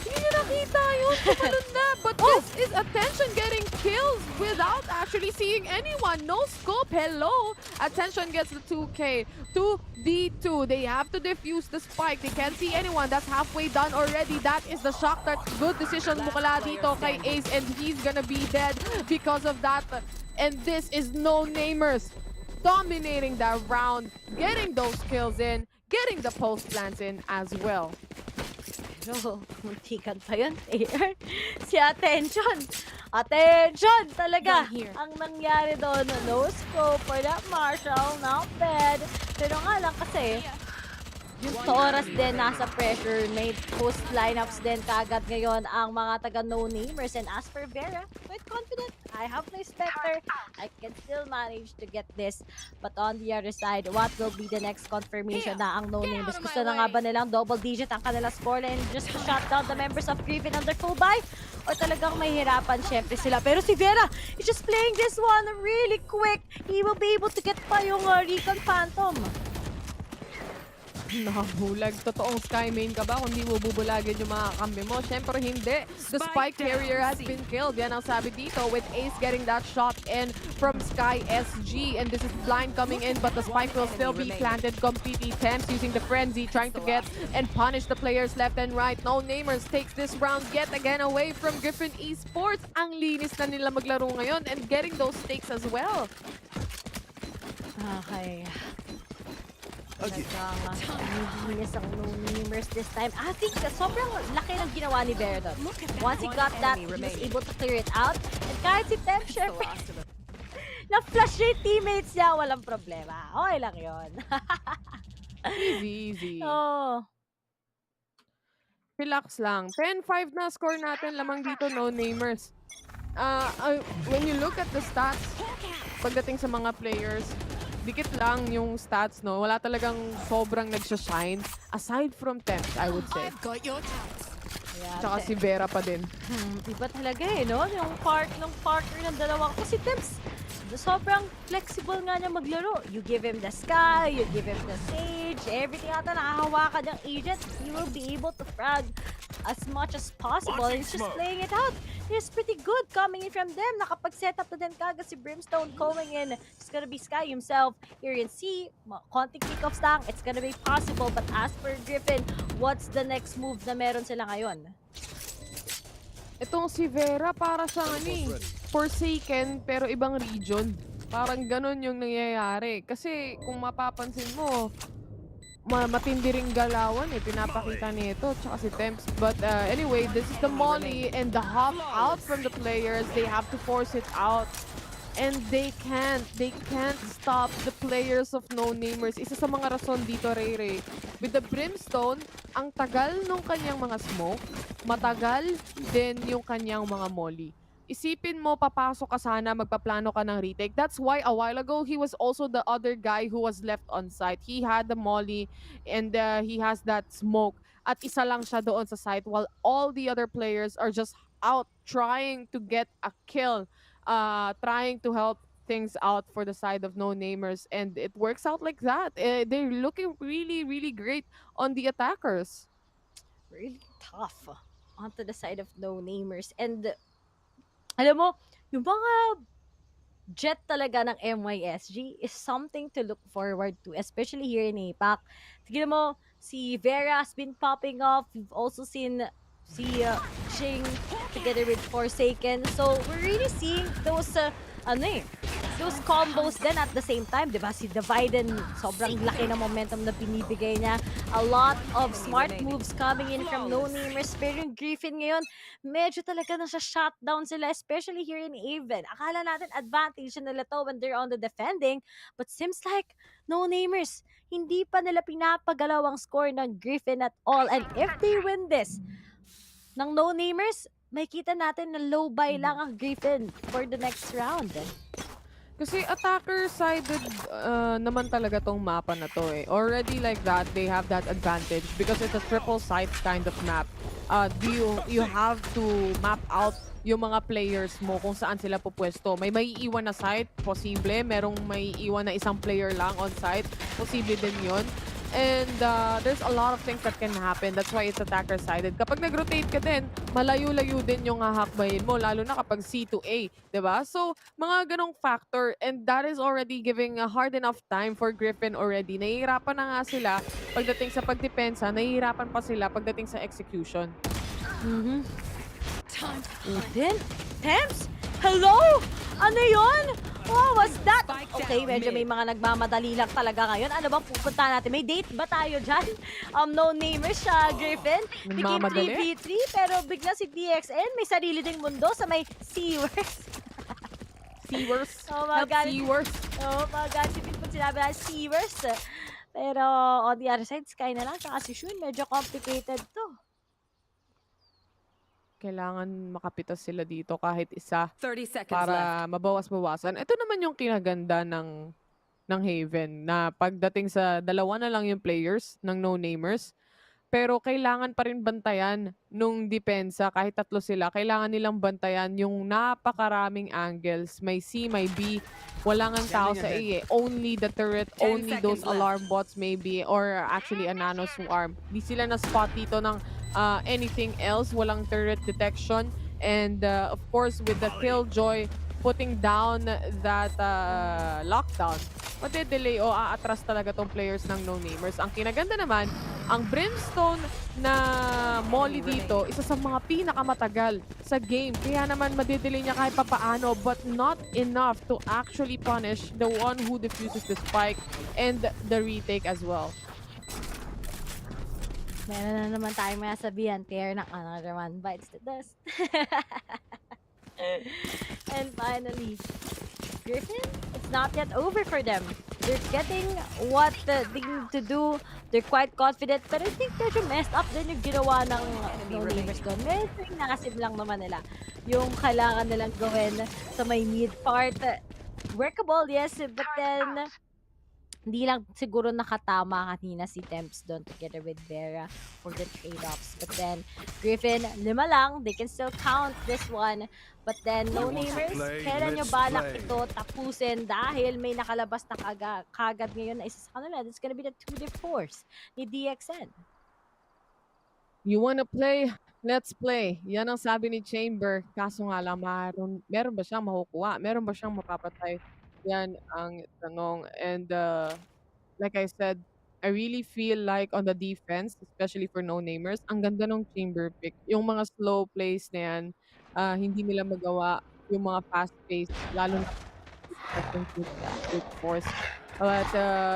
Hindi niya nakita yun. Tumalun na. But this is Attention getting kills without actually seeing anyone. No scope. Hello. Attention gets the 2K. 2v2. They have to defuse the spike. They can't see anyone. That's halfway done already. That is the shock. That good decision mukala dito kay Ace and he's gonna be dead because of that. And this is no-namers dominating that round, getting those kills in, getting the post plants in as well. Pero, muntikan pa yun, player. Si Attention. Attention! Talaga. Ang nangyari doon, no scope for that Marshall. Not bad. Pero nga lang kasi, yung oras din nasa pressure, may post lineups din kagad ngayon ang mga taga no-namers. And as for Vera, quite confident. I have my Spectre. I can still manage to get this. But on the other side, what will be the next confirmation na ang no-namers? Gusto na nga ba nilang double digit ang kanila scoreline just to shut down the members of Griffin on their full buy? Or talagang may hirapan syempre sila? Pero si Vera is just playing this one really quick. He will be able to get pa yung Recon Phantom. Nakabulag. Totoong Sky main ka ba kung di mo bubulagin yung mga kambi mo? Siyempre hindi. The spike carrier has been killed. Yan ang sabi dito with Ace getting that shot in from Sky SG. And this is blind coming in but the spike will still be planted completely. Temps using the frenzy trying to get and punish the players left and right. No Namers takes this round yet again away from Griffin Esports. Ang linis na nila maglaro ngayon and getting those stakes as well. Okay. Nilinis ang no-namers this time. I think sobrang laki ng ginawa ni Vera doon. Once he got that, he was able to clear it out. And kahit si Temp, syempre, na-flush yung teammates niya, walang problema. Okay lang yun. Easy. Oh. Relax lang. 10-5 na score natin lamang dito, no-namers. When you look at the stats, pagdating sa mga players, dikit lang yung stats, no? Wala talagang sobrang nagsashine. Aside from Temps, I would say. Yeah, Tsaka si Vera pa din. Iba talaga eh, no? Yung partner ng dalawa. Kasi Temps, sobrang flexible nga niya maglaro. You give him the Sky, you give him the Sage, everything ata nakahawakan ng agent, he will be able to frag as much as possible. And he's just playing it out. He's pretty good coming in from them. Nakapag-set up na din kagad si Brimstone going in. It's gonna be Sky himself. Here in C, konting kickoffs lang. It's gonna be possible. But as for Griffin, what's the next move na meron sila ngayon? Itong si Vera, para siyang Forsaken, pero ibang region. Parang ganun yung nangyayari. Kasi kung mapapansin mo, matindi ring galawan pinapakita nito tsaka si Temps. But anyway, this is the molly and the hop out from the players. They have to force it out. And they can't stop the players of no-namers. Isa sa mga rason dito, Ray. With the Brimstone, ang tagal nung kanyang mga smoke, matagal din yung kanyang mga molly. Isipin mo, papasok ka sana, magpaplano ka ng retake. That's why a while ago, he was also the other guy who was left on site. He had the molly and he has that smoke. At isa lang siya doon sa site while all the other players are just out trying to get a kill. Trying to help things out for the side of no-namers. And it works out like that. They're looking really, really great on the attackers. Really tough onto the side of no-namers. And alam mo, yung mga jet talaga ng MYSG is something to look forward to, especially here in APAC. Tignan mo, si Vera has been popping off. We've also seen si Ching together with Forsaken. So, we're really seeing those, those combos then at the same time. Diba? Si Dividen, sobrang laki ng momentum na binibigay niya. A lot of smart moves coming in from no-namers. Pero yung Griffin ngayon, medyo talaga nasa shutdown sila, especially here in Aven. Akala natin advantage nila to when they're on the defending. But seems like no-namers, hindi pa nila pinapagalaw ang score ng Griffin at all. And if they win this, ng no-namers, may kita natin na low buy lang ang Griffin for the next round. Kasi attacker-sided naman talaga tong mapa na to eh. Already like that, they have that advantage because it's a triple site kind of map. You have to map out yung mga players mo kung saan sila pupwesto. May maiiwan na site, posible. Merong maiiwan na isang player lang on site, posible din yun. And there's a lot of things that can happen. That's why it's attacker-sided. Kapag nag-rotate ka din, malayo-layo din yung hahakbayin mo, lalo na kapag C to A, diba? So, mga ganong factor. And that is already giving a hard enough time for Griffin already. Nahihirapan na nga sila pagdating sa pagdepensa, nahihirapan pa sila pagdating sa execution. Then, Temps? Hello? Ano yun? What was that? Okay, medyo may mga nagmamadali lang talaga ngayon. Ano bang pupunta natin? May date ba tayo dyan? No-namers siya, Griffin. Became Nagmamadali? 3v3, pero bigla si DXN may sarili ding mundo sa may Seawers. Seawers. Oh my God. Seawers. Oh my God, si Pit sinabi na Seawers. Pero on the other side, Sky na lang. Saka si Shun, medyo complicated to. Kailangan makapitas sila dito kahit isa 30 seconds para left. mabawas-bawasan. Ito naman yung kinaganda ng Haven na pagdating sa dalawa na lang yung players ng no-namers. Pero kailangan pa rin bantayan nung depensa kahit tatlo sila. Kailangan nilang bantayan yung napakaraming angles. May C, may B. Wala ngang tao sa A eh. Only the turret, 10 only those seconds left. alarm bots maybe, or actually a nano swarm. Di sila na-spot dito ng anything else. Walang turret detection. And of course, with the Killjoy putting down that lockdown, made-delay o aatras talaga tong players ng no-namers. Ang kinaganda naman, ang Brimstone na Molly dito, isa sa mga pinakamatagal sa game. Kaya naman made-delay niya kahit papaano, but not enough to actually punish the one who defuses the spike and the retake as well. Meron na naman tayong masabihan. Tear ng another one bites the dust. And finally, Griffin, it's not yet over for them. They're getting what they need to do. They're quite confident. But I think medyo messed up din yung ginawa ng no-namers doon. Medyo inasim lang naman nila yung kailangan nilang gawin sa may mid part. Workable, yes, but then hindi lang siguro nakatama kanina si Temps doon together with Vera for the trade-offs. But then, Griffin, 5 lang. They can still count this one. But then, no-namers, kailan nyo balak ito tapusin dahil may nakalabas na kagad ngayon na isa sa kanila. That's gonna be the 2 force ni DXN. You wanna play? Let's play. Yan ang sabi ni Chamber. Kaso nga lang, meron ba siyang makukuha? Meron ba siyang mapapatay? Yan ang tanong. And like I said, I really feel like on the defense, especially for no-namers, ang ganda ng Chamber pick. Yung mga slow plays na yan, hindi nila magawa. Yung mga fast-paced, lalo na with force. But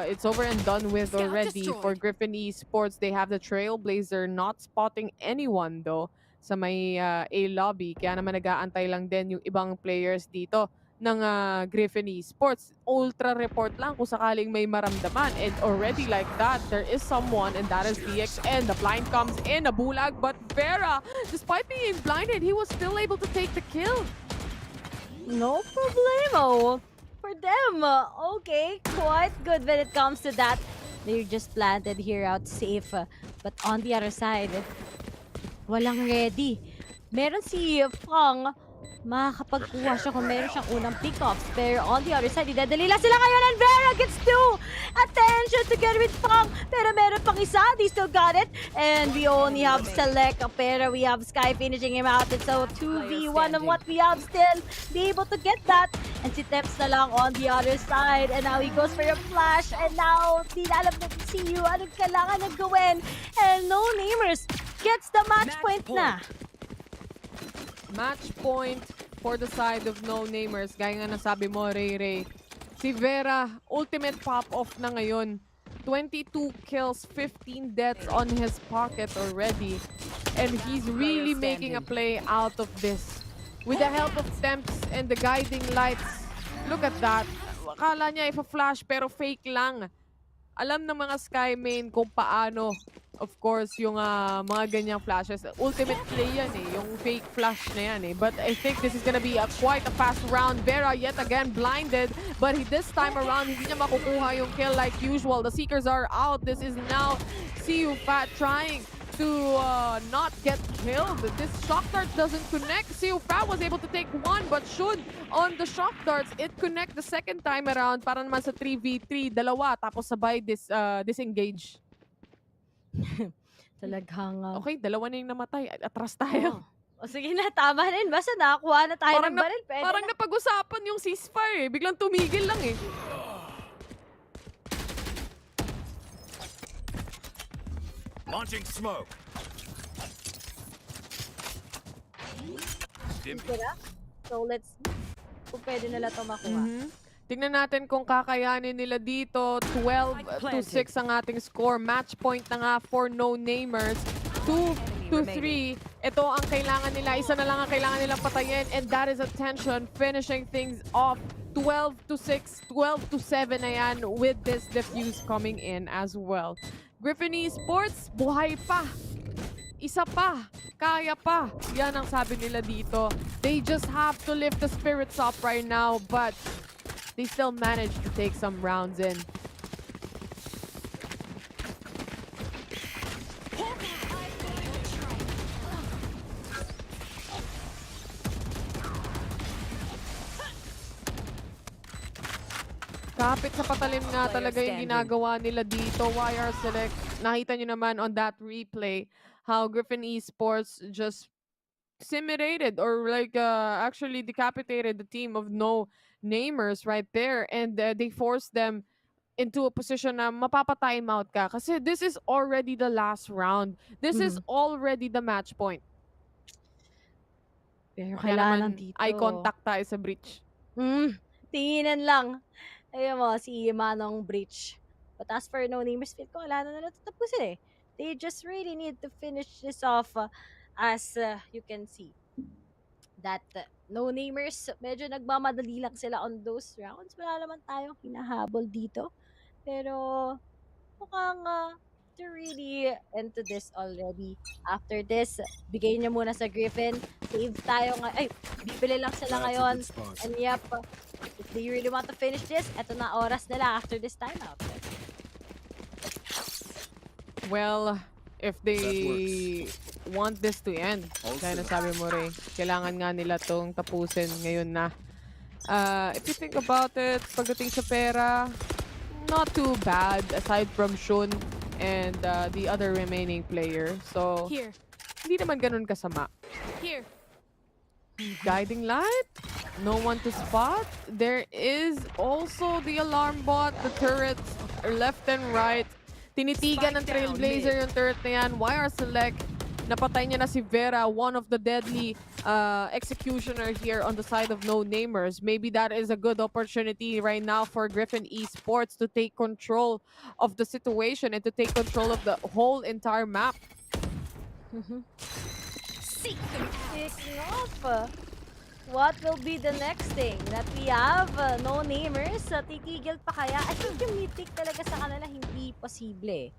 it's over and done with already for Griffin Esports. They have the Trailblazer not spotting anyone though sa may A lobby. Kaya naman nag-aantay lang din yung ibang players dito ng Griffin Esports. Ultra report lang kung sakaling may maramdaman. And already like that, there is someone, and that is DXN. The blind comes in, a bulag, but Vera, despite being blinded, he was still able to take the kill. No problemo for them. Okay, quite good when it comes to that. They're just planted here out safe. But on the other side, walang ready. Meron si Fang, makakapagkuha siya kung meron siyang unang pick-offs. Pero on the other side, idadali lang sila ngayon and Vera gets 2! Attention together with Fang! Pero meron pang isa, they still got it. And we only have Select, pero we have Sky finishing him out. And so 2v1 on what we have still. Be able to get that. And si Teps na lang on the other side. And now he goes for a flash. And now, di na alam na si you anong kailangan na gawin. And no-namers gets the match point na. Match point for the side of no-namers. Gaya nga nasabi mo, Ray. Si Vera, ultimate pop-off na ngayon. 22 kills, 15 deaths on his pocket already. And he's really making a play out of this. With the help of Temps and the guiding lights. Look at that. Akala niya ipa-flash pero fake lang. Alam ng mga Sky main kung paano, of course, yung mga ganyang flashes. Ultimate play yan eh, yung fake flash na yan eh. But I think this is gonna be quite a fast round. Vera yet again blinded, but this time around, hindi niya makukuha yung kill like usual. The Seekers are out. This is now CU Fat trying to not get killed. This shock dart doesn't connect. CU Fat was able to take one, but should on the shock darts, it connect the second time around para naman sa 3v3, dalawa, tapos sabay disengage. Talagang... Okay, dalawa na yung namatay. Atras tayo. O sige na, tama rin. Basta nakakuha na tayo ng baril. Parang napag-usapan yung ceasefire eh. Biglang tumigil lang eh. Launching smoke. So let's kung pwede nila ito makuha. Tingnan natin kung kakayanin nila dito. 12-6 ang ating score. Match point na nga for no-namers. 2-3. Ito ang kailangan nila. Isa na lang ang kailangan nilang patayin. And that is attention. Finishing things off. 12-6, 12-7 na yan with this defuse coming in as well. Griffin Esports, buhay pa. Isa pa. Kaya pa. Yan ang sabi nila dito. They just have to lift the spirits up right now, but they still managed to take some rounds in. Kapit sa patalim nga talaga yung ginagawa nila dito. YR Select. Nakita nyo naman on that replay how Griffin Esports just simulated or like actually decapitated the team of no namers right there, and they forced them into a position na mapapa-time out ka kasi this is already the last round. This is already the match point. Pero Kaya kailangan naman dito. eye contact tayo sa breach. Tinginan lang. Ayun mo, si Manong breach. But as for no namers, feel ko wala na nila tatapusin eh. They just really need to finish this off as you can see. That no namers, medyo nagmamadali lang sila on those rounds. Wala naman tayong hinahabol dito. Pero mukhang they're really into this already. After this, bigay niyo muna sa Griffin. Save tayo nga. Ay, bibili lang sila ngayon. And yep, if they really want to finish this, eto na oras nila after this timeout. Well, if they want this to end, kaya nasabi mo rin, kailangan nga nila tong tapusin ngayon na. If you think about it, pagdating sa pera, not too bad aside from Shun and the other remaining player. So, hindi naman ganun kasama. Here. Guiding light, no one to spot. There is also the alarm bot, the turrets are left and right. Tinitigan ng Trailblazer yung turret na yan. YR Select, napatay niya na si Vera, one of the deadly executioner here on the side of no namers. Maybe that is a good opportunity right now for Griffin Esports to take control of the situation and to take control of the whole entire map. Speaking of, what will be the next thing that we have? No namers, titigil pa kaya? I think yung mythic talaga sa kanila hindi posible.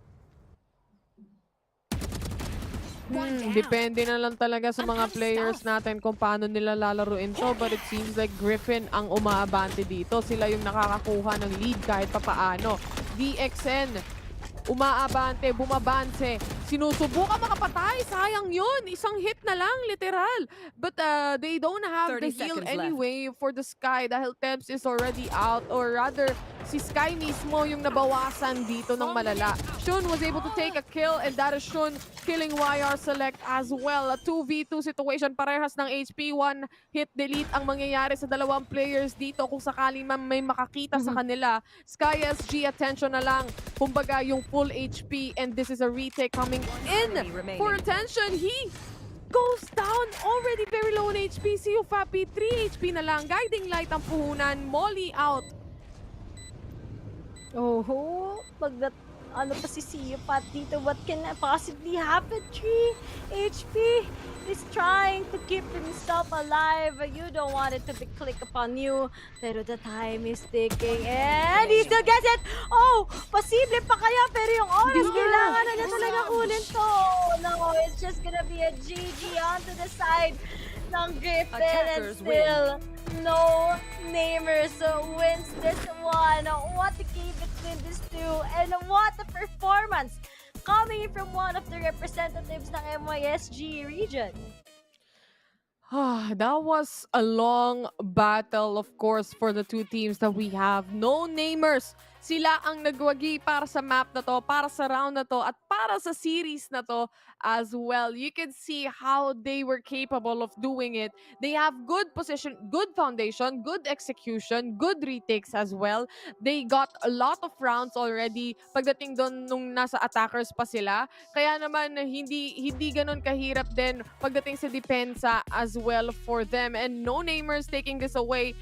Depende na lang talaga sa mga players natin kung paano nila lalaruin to, but it seems like Griffin ang umaabante dito. Sila yung nakakakuha ng lead kahit papaano. DXN, umaabante, bumabanse, sinusubukan makapatay, sayang yun, isang hit na lang, literal. But they don't have the heal anyway for the Sky dahil Temps is already out, or rather, si Sky mismo yung nabawasan dito ng malala. Shun was able to take a kill, and that is Shun killing YR Select as well. A 2v2 situation, parehas ng HP, one hit delete ang mangyayari sa dalawang players dito kung sakaling man may makakita sa kanila. Sky SG, attention na lang, kumbaga yung full HP, and this is a retake coming in for attention. He goes down already very low on HP. Si Ufapi, 3 HP na lang. Guiding light ang puhunan. Molly out. Oh, pag ano pa si Pat dito, what can possibly happen? 3 HP is trying to keep himself alive. You don't want it to be click upon you, pero the time is ticking and he still gets it. Oh, posible pa kaya, pero yung oras kailangan na niya talaga kunin to. No, it's just gonna be a GG onto the side ng Griffin, and still no namers wins this one. What a game between these two, and what a performance coming from one of the representatives ng MYSG region. That was a long battle, of course, for the two teams that we have. No namers Sila ang nagwagi para sa map na to, para sa round na to, at para sa series na to as well. You can see how they were capable of doing it. They have good position, good foundation, good execution, good retakes as well. They got a lot of rounds already pagdating doon nung nasa attackers pa sila. Kaya naman hindi ganun kahirap din pagdating sa depensa as well for them. And no namers taking this away.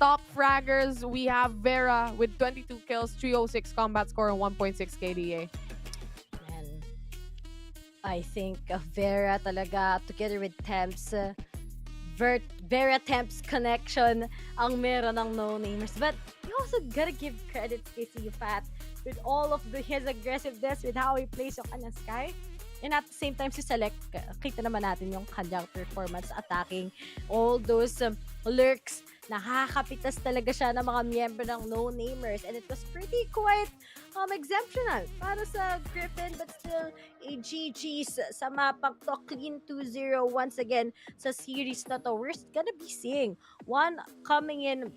Top fraggers, we have Vera with 22 kills, 306 combat score, and 1.6 KDA. Man, I think Vera talaga together with Temps, Vera Temps connection ang meron ng no-namers. But you also gotta give credit kay Fat with all of his aggressiveness, with how he plays yung kanyang Sky. And at the same time, si Select, kita naman natin yung kanyang performance attacking all those lurks. Nakakapitas talaga siya ng mga miyembro ng no-namers. And it was pretty quite exemptional para sa Griffin. But still, a GG's sa mapang to. Clean 2-0 once again sa series na to. We're gonna be seeing one coming in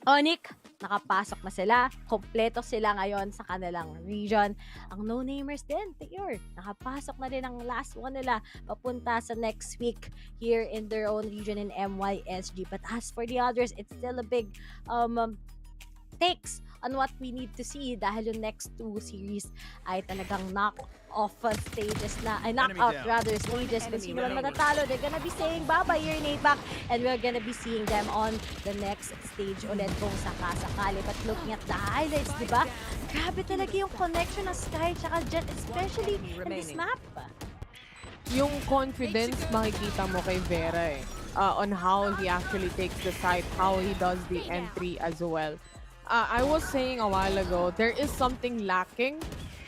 ONIC, nakapasok na sila. Kompleto sila ngayon sa kanilang region. Ang no-namers din, Taylor, nakapasok na din ang last one nila papunta sa next week here in their own region in MYSG. But as for the others, it's still a big takes on what we need to see dahil yung next two series ay talagang knock-off stages na, ay knockout rather stages. Kung sino man matatalo, they're gonna be saying bye-bye here in APAC, and we're gonna be seeing them on the next stage ulit kung sakasakali. But looking at the highlights, di ba? Grabe talaga yung connection ng Sky tsaka Jet, especially in this map. Yung confidence makikita mo kay Vera on how he actually takes the site, how he does the entry as well. I was saying a while ago, there is something lacking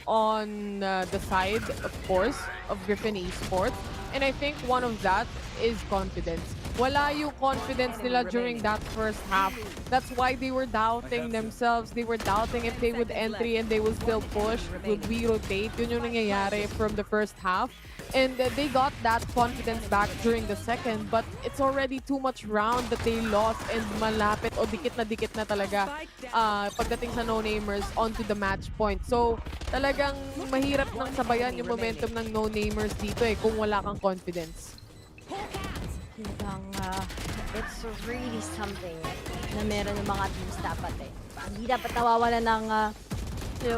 on the side, of course, of Griffin Esports. And I think one of that is confidence. Wala yung confidence nila during that first half. That's why they were doubting themselves. They were doubting if they would entry and they will still push. Would we rotate? Yun yung nangyayari from the first half. And they got that confidence back during the second, but it's already too much round that they lost, and malapit o dikit na talaga pagdating sa no-namers onto the match point. So talagang mahirap nang sabayan yung momentum ng no-namers dito kung wala kang confidence. Talagang it's really something na meron ng mga teams dapat Hindi dapat nawawalan ng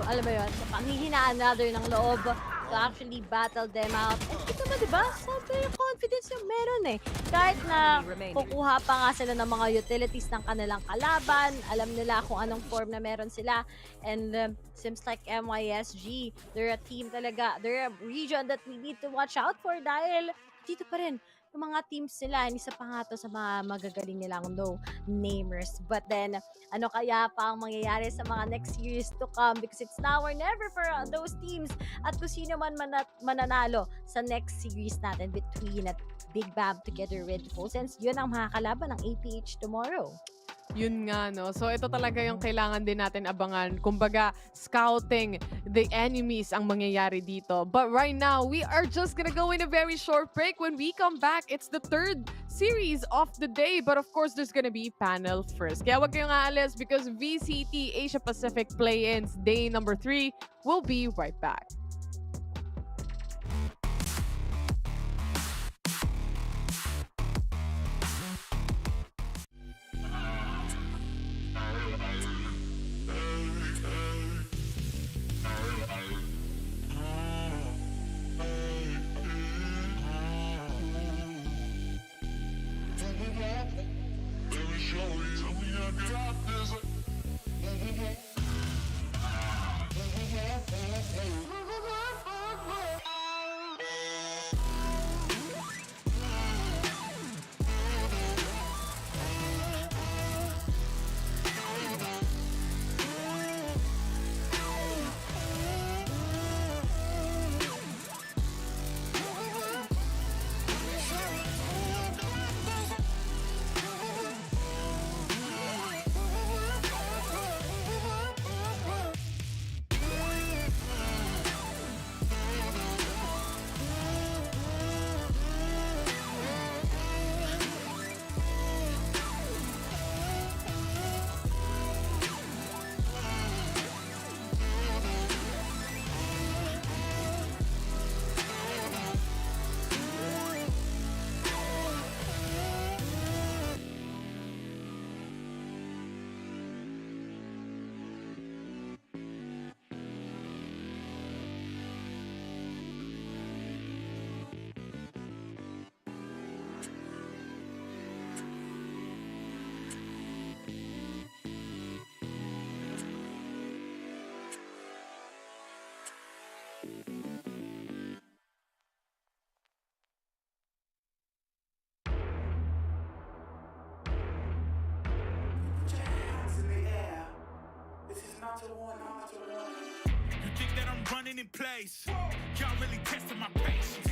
alam mo yun, panghihinaan rather ng loob to actually battle them out. And kita mo, diba? Sabi yung confidence yung meron Kahit na kukuha pa nga sila ng mga utilities ng kanilang kalaban, alam nila kung anong form na meron sila. And seems like MYSG, they're a team talaga, they're a region that we need to watch out for dahil dito pa rin yung mga teams nila, isa pa nga to sa mga magagaling nilang no-namers. But then, ano kaya pa ang mangyayari sa mga next years to come? Because it's now or never for those teams. At kung sino man mananalo sa next series natin between Big BAAM together with Full Sense, yun ang makakalaban ng APH tomorrow. Yun nga, no? So, ito talaga yung kailangan din natin abangan. Kumbaga, scouting the enemies ang mangyayari dito. But right now, we are just gonna go in a very short break. When we come back, it's the third series of the day. But of course, there's gonna be panel first. Kaya wag kayong aalis because VCT Asia Pacific Play-ins Day number 3 will be right back. in place. Y'all really testing my patience.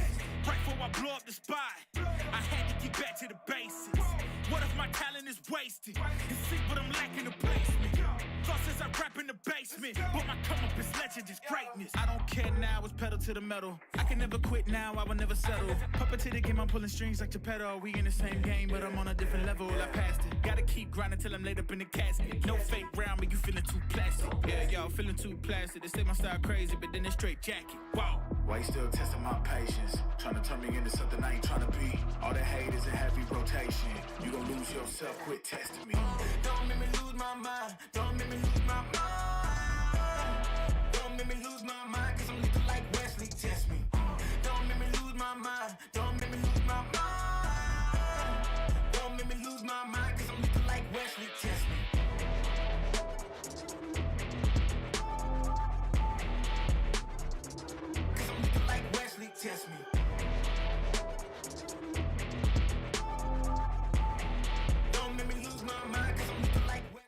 Right before I blow up the spot, I had to get back to the basics. What if my talent is wasted? And see what I'm lacking the placement. Thought since I rap in the basement, but my come up is legend, is greatness. I don't care now, it's pedal to the metal. I can never quit now, I will never settle. Puppet to the game, I'm pulling strings like Geppetto. We in the same game, but I'm on a different level. I passed it. Gotta keep grinding till I'm laid up in the casket. No fake round, but you feeling too plastic. Yeah, y'all feeling too plastic. They say my style crazy, but then it's straight jacket. Wow. Why you still testing my patience? Trying to turn me into something I ain't trying to be. All the hate is a heavy rotation. You gon' lose yourself, quit testing me. Don't make me lose my mind. Don't make me lose my mind. Don't make me lose my mind, cause I'm looking like Wesley, test me. Don't make me lose my mind. Don't make me lose my mind. Don't make me lose my mind, cause I'm looking like Wesley, test me. Cause I'm looking like Wesley, test me. Don't make me lose my mind, cause I'm looking like Wesley.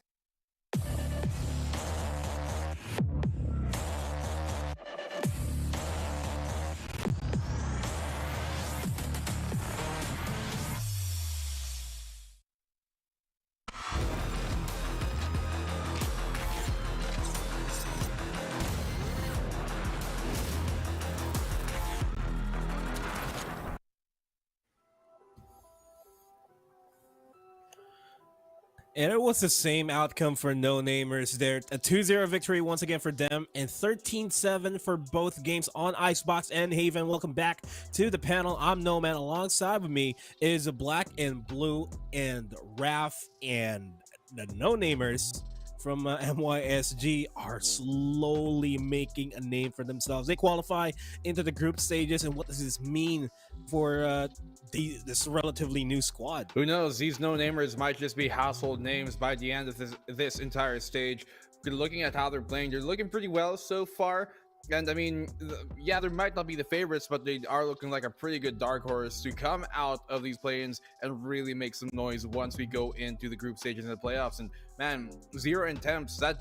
And it was the same outcome for No Namers there. A 2-0 victory once again for them, and 13-7 for both games on Icebox and Haven. Welcome back to the panel. I'm Nomad. Alongside with me is Black and Blue and Raph, and the No Namers from MYSG are slowly making a name for themselves. They qualify into the group stages, and what does this mean for this relatively new squad? Who knows? These no-namers might just be household names by the end of this entire stage. Looking at how they're playing, they're looking pretty well so far. And I mean, yeah, there might not be the favorites, but they are looking like a pretty good dark horse to come out of these play-ins and really make some noise once we go into the group stages in the playoffs. And man, 0 and Temps, that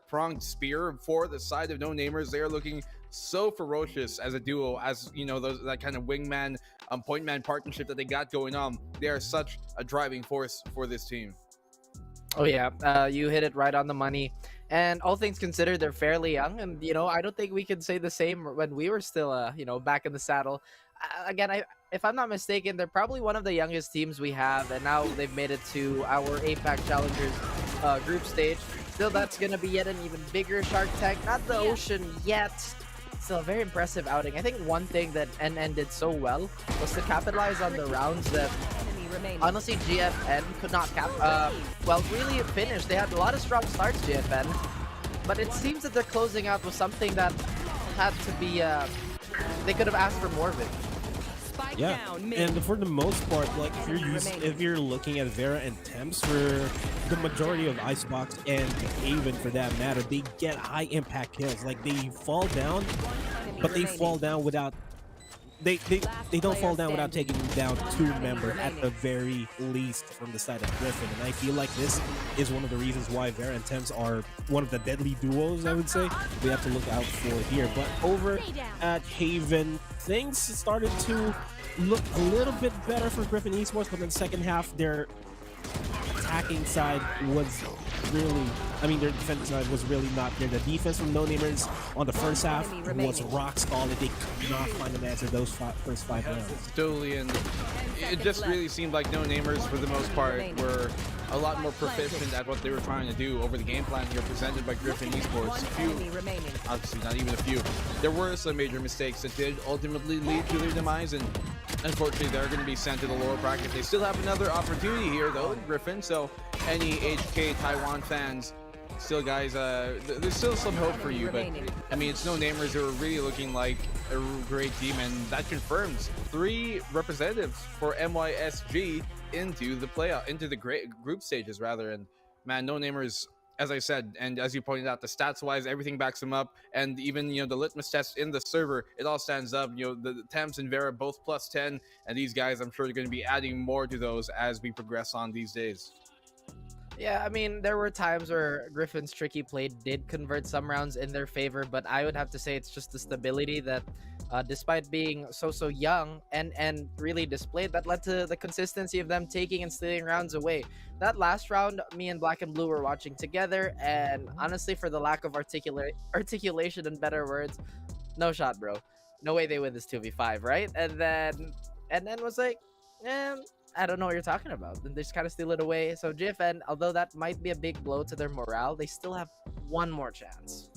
pronged spear for the side of No Namers, they're looking so ferocious as a duo, as you know, that kind of wingman point man partnership that they got going on. They are such a driving force for this team. Oh yeah, you hit it right on the money. And all things considered, they're fairly young, and you know, I don't think we could say the same when we were still back in the saddle. Again, if I'm not mistaken, they're probably one of the youngest teams we have, and now they've made it to our APAC Challengers group stage. Still, that's gonna be yet an even bigger Shark Tank. Not the Ocean yet. Still a very impressive outing. I think one thing that NN did so well was to capitalize on the rounds that honestly GFN could not really finish. They had a lot of strong starts, GFN, but it seems that they're closing out with something that had to be they could have asked for more of it. Yeah, and for the most part, like if you're looking at Vera and Temps, for the majority of Icebox and Haven for that matter, they get high impact kills. Like they fall down, but they fall down without they don't fall down without taking down 2 members at the very least from the side of Griffin. And I feel like this is one of the reasons why Vera and Temps are one of the deadly duos, I would say, we have to look out for here. But over at Haven, things started to look a little bit better for Griffin Esports, but in the second half, their attacking side was really, their defense side was really not there. The defense from No Namers on the first half was rock solid. They could not find an answer those first 5 rounds. Totally, and it just really seemed like No Namers, for the most part, were a lot more proficient at what they were trying to do over the game plan here presented by Griffin Esports. Obviously not even a few. There were some major mistakes that did ultimately lead to their demise, and unfortunately they're going to be sent to the lower bracket. They still have another opportunity here though, Griffin, so any HK Taiwan fans, still guys, there's still some hope for you. But I mean, it's No Namers who are really looking like a great team, and that confirms 3 representatives for MYSG into the great group stages rather. And man, No Namers, as I said, and as you pointed out, the stats wise, everything backs them up, and even the litmus test in the server, it all stands up. The Temps and Vera both +10, and these guys, I'm sure, are going to be adding more to those as we progress on these days. Yeah, I mean, there were times where Griffin's tricky play did convert some rounds in their favor, but I would have to say it's just the stability that, despite being so young and really displayed, that led to the consistency of them taking and stealing rounds away. That last round, me and Black and Blue were watching together, and honestly, for the lack of articulation and better words, no shot, bro. No way they win this 2v5, right? And then was like, I don't know what you're talking about. Then they just kind of steal it away. So GFN, although that might be a big blow to their morale, they still have one more chance.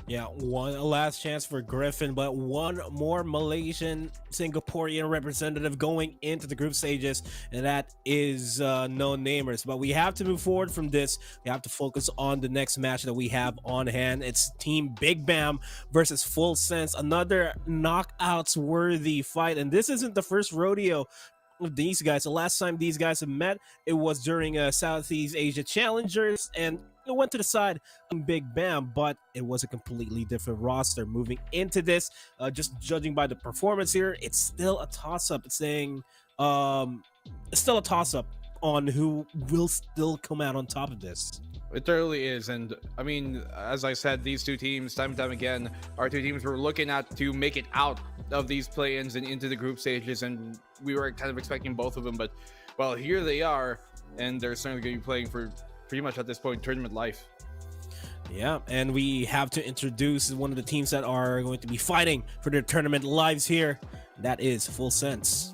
Yeah, one last chance for Griffin, but one more Malaysian Singaporean representative going into the group stages, and that is no namers. But we have to move forward from this. We have to focus on the next match that we have on hand. It's Team Big BAAM versus Full Sense, another knockouts worthy fight, and this isn't the first rodeo of these guys. The last time these guys have met, it was during Southeast Asia Challengers, and it went to the side of Big BAAM, but it was a completely different roster. Moving into this, just judging by the performance here, it's still a toss-up. It's saying it's still a toss-up on who will still come out on top of this. It totally is, and I mean, as I said, these two teams, time and time again, are two teams we're looking at to make it out of these play-ins and into the group stages, and we were kind of expecting both of them, but, well, here they are, and they're certainly going to be playing for pretty much at this point tournament life. Yeah, and we have to introduce one of the teams that are going to be fighting for their tournament lives here. That is Full Sense.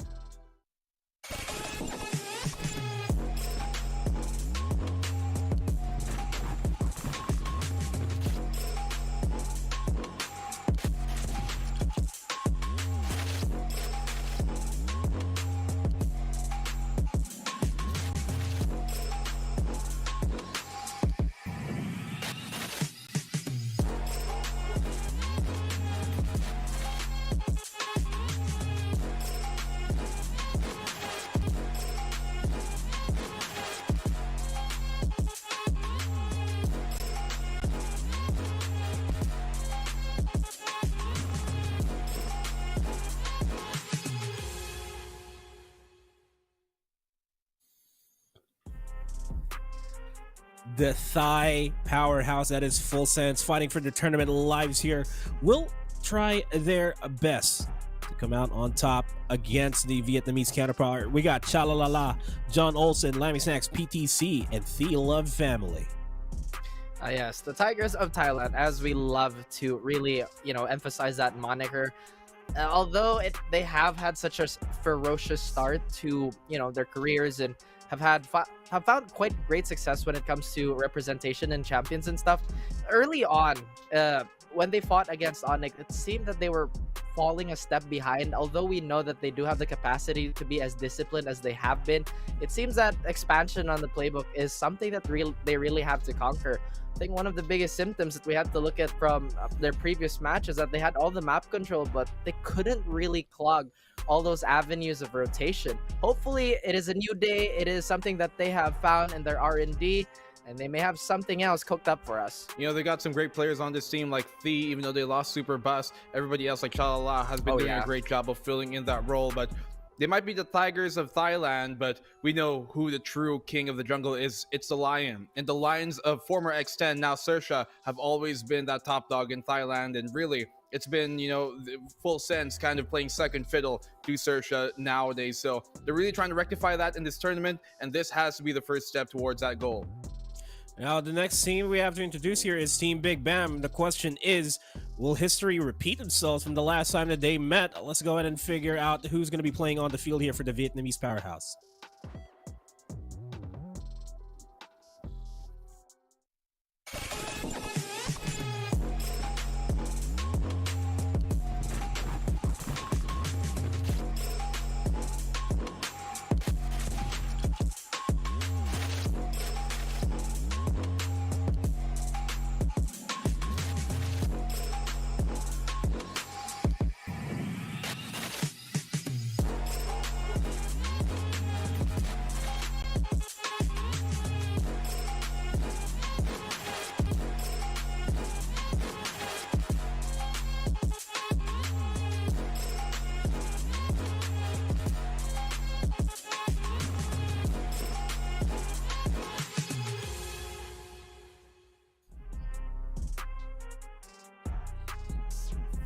The Thai powerhouse that is Full Sense, fighting for the tournament lives here, will try their best to come out on top against the Vietnamese counterpart. We got Chalalala, John Olsen, Lammy Snacks, PTC, and The Love Family. Yes, the Tigers of Thailand, as we love to really, emphasize that moniker. Although they have had such a ferocious start to, their careers, and have found quite great success when it comes to representation and champions and stuff. Early on, when they fought against ONIC, it seemed that they were falling a step behind. Although we know that they do have the capacity to be as disciplined as they have been, it seems that expansion on the playbook is something that they really have to conquer. I think one of the biggest symptoms that we had to look at from their previous match is that they had all the map control, but they couldn't really clog all those avenues of rotation. Hopefully, it is a new day. It is something that they have found in their R&D, and they may have something else cooked up for us. They got some great players on this team, like The, even though they lost Super Bus. Everybody else, like Chalala, has been doing a great job of filling in that role, but they might be the Tigers of Thailand, but we know who the true king of the jungle is. It's the Lion. And the Lions of former X10, now Saoirse, have always been that top dog in Thailand. And really, it's been, Full Sense kind of playing second fiddle to Saoirse nowadays. So they're really trying to rectify that in this tournament, and this has to be the first step towards that goal. Now, the next team we have to introduce here is Team Big BAAM. The question is, will history repeat themselves from the last time that they met? Let's go ahead and figure out who's going to be playing on the field here for the Vietnamese powerhouse.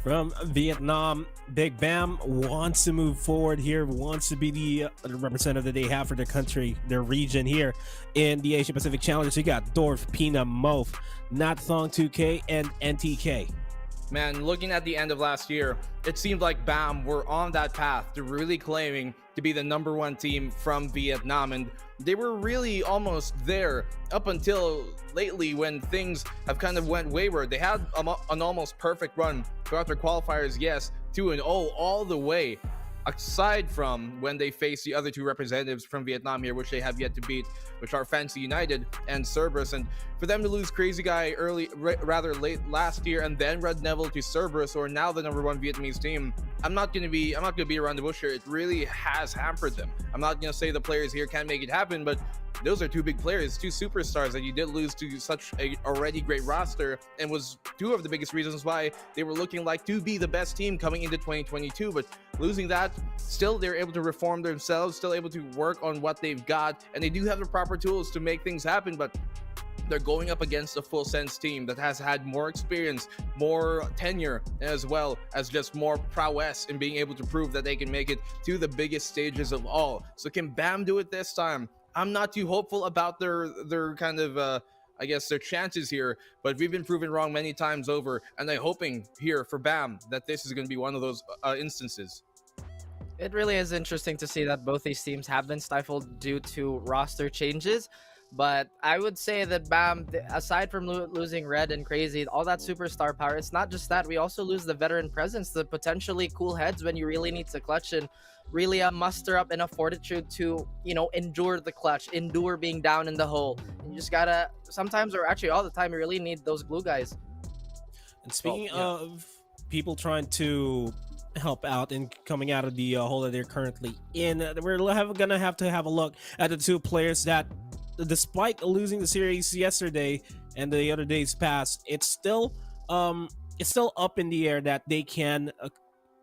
From Vietnam, Big BAAM wants to move forward here, wants to be the representative that they have for their country, their region here in the Asia Pacific Challengers. You got Dorf, Pina, Mof, Not Thong 2K, and NTK. Man, looking at the end of last year, it seemed like BAAM were on that path to really claiming to be the #1 team from Vietnam, and they were really almost there up until lately when things have kind of went wayward. They had an almost perfect run throughout their qualifiers, yes, 2-0 all the way, aside from when they face the other two representatives from Vietnam here, which they have yet to beat, which are Fancy United and Cerberus. And for them to lose Crazy Guy rather late last year, and then Red Neville to Cerberus, or now the #1 Vietnamese team, I'm not gonna be around the bush here. It really has hampered them. I'm not gonna say the players here can't make it happen, but those are two big players, two superstars that you did lose to such a already great roster, and was two of the biggest reasons why they were looking like to be the best team coming into 2022. But losing that, still they're able to reform themselves, still able to work on what they've got, and they do have the proper tools to make things happen. But they're going up against a full sense team that has had more experience, more tenure, as well as just more prowess in being able to prove that they can make it to the biggest stages of all. So can BAAM do it this time? I'm not too hopeful about their kind of I guess their chances here, but we've been proven wrong many times over, and I'm hoping here for BAAM that this is going to be one of those instances. It really is interesting to see that both these teams have been stifled due to roster changes. But I would say that BAAM, aside from losing Red and Crazy, all that superstar power, it's not just that. We also lose the veteran presence, the potentially cool heads when you really need to clutch and really muster up enough fortitude to, endure the clutch, endure being down in the hole. And you just gotta, sometimes, or actually all the time, you really need those glue guys. And speaking of people trying to help out and coming out of the hole that they're currently in, we're gonna have to have a look at the two players that, despite losing the series yesterday and the other days past, it's still up in the air that they can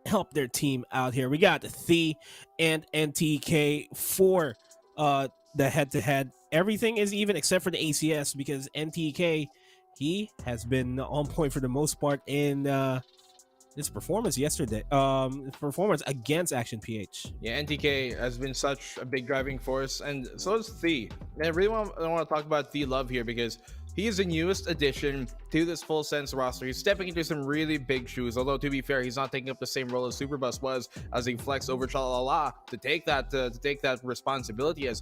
help their team out here. We got The and NTK for the head-to-head. Everything is even except for the ACS, because NTK, he has been on point for the most part in his performance yesterday. His performance against Action PH. Yeah, NTK has been such a big driving force, and so is The. And I really want to talk about The Love here, because he is the newest addition to this full sense roster. He's stepping into some really big shoes, although to be fair, he's not taking up the same role as Superbus was, as he flexed over Chalala to take that responsibility. As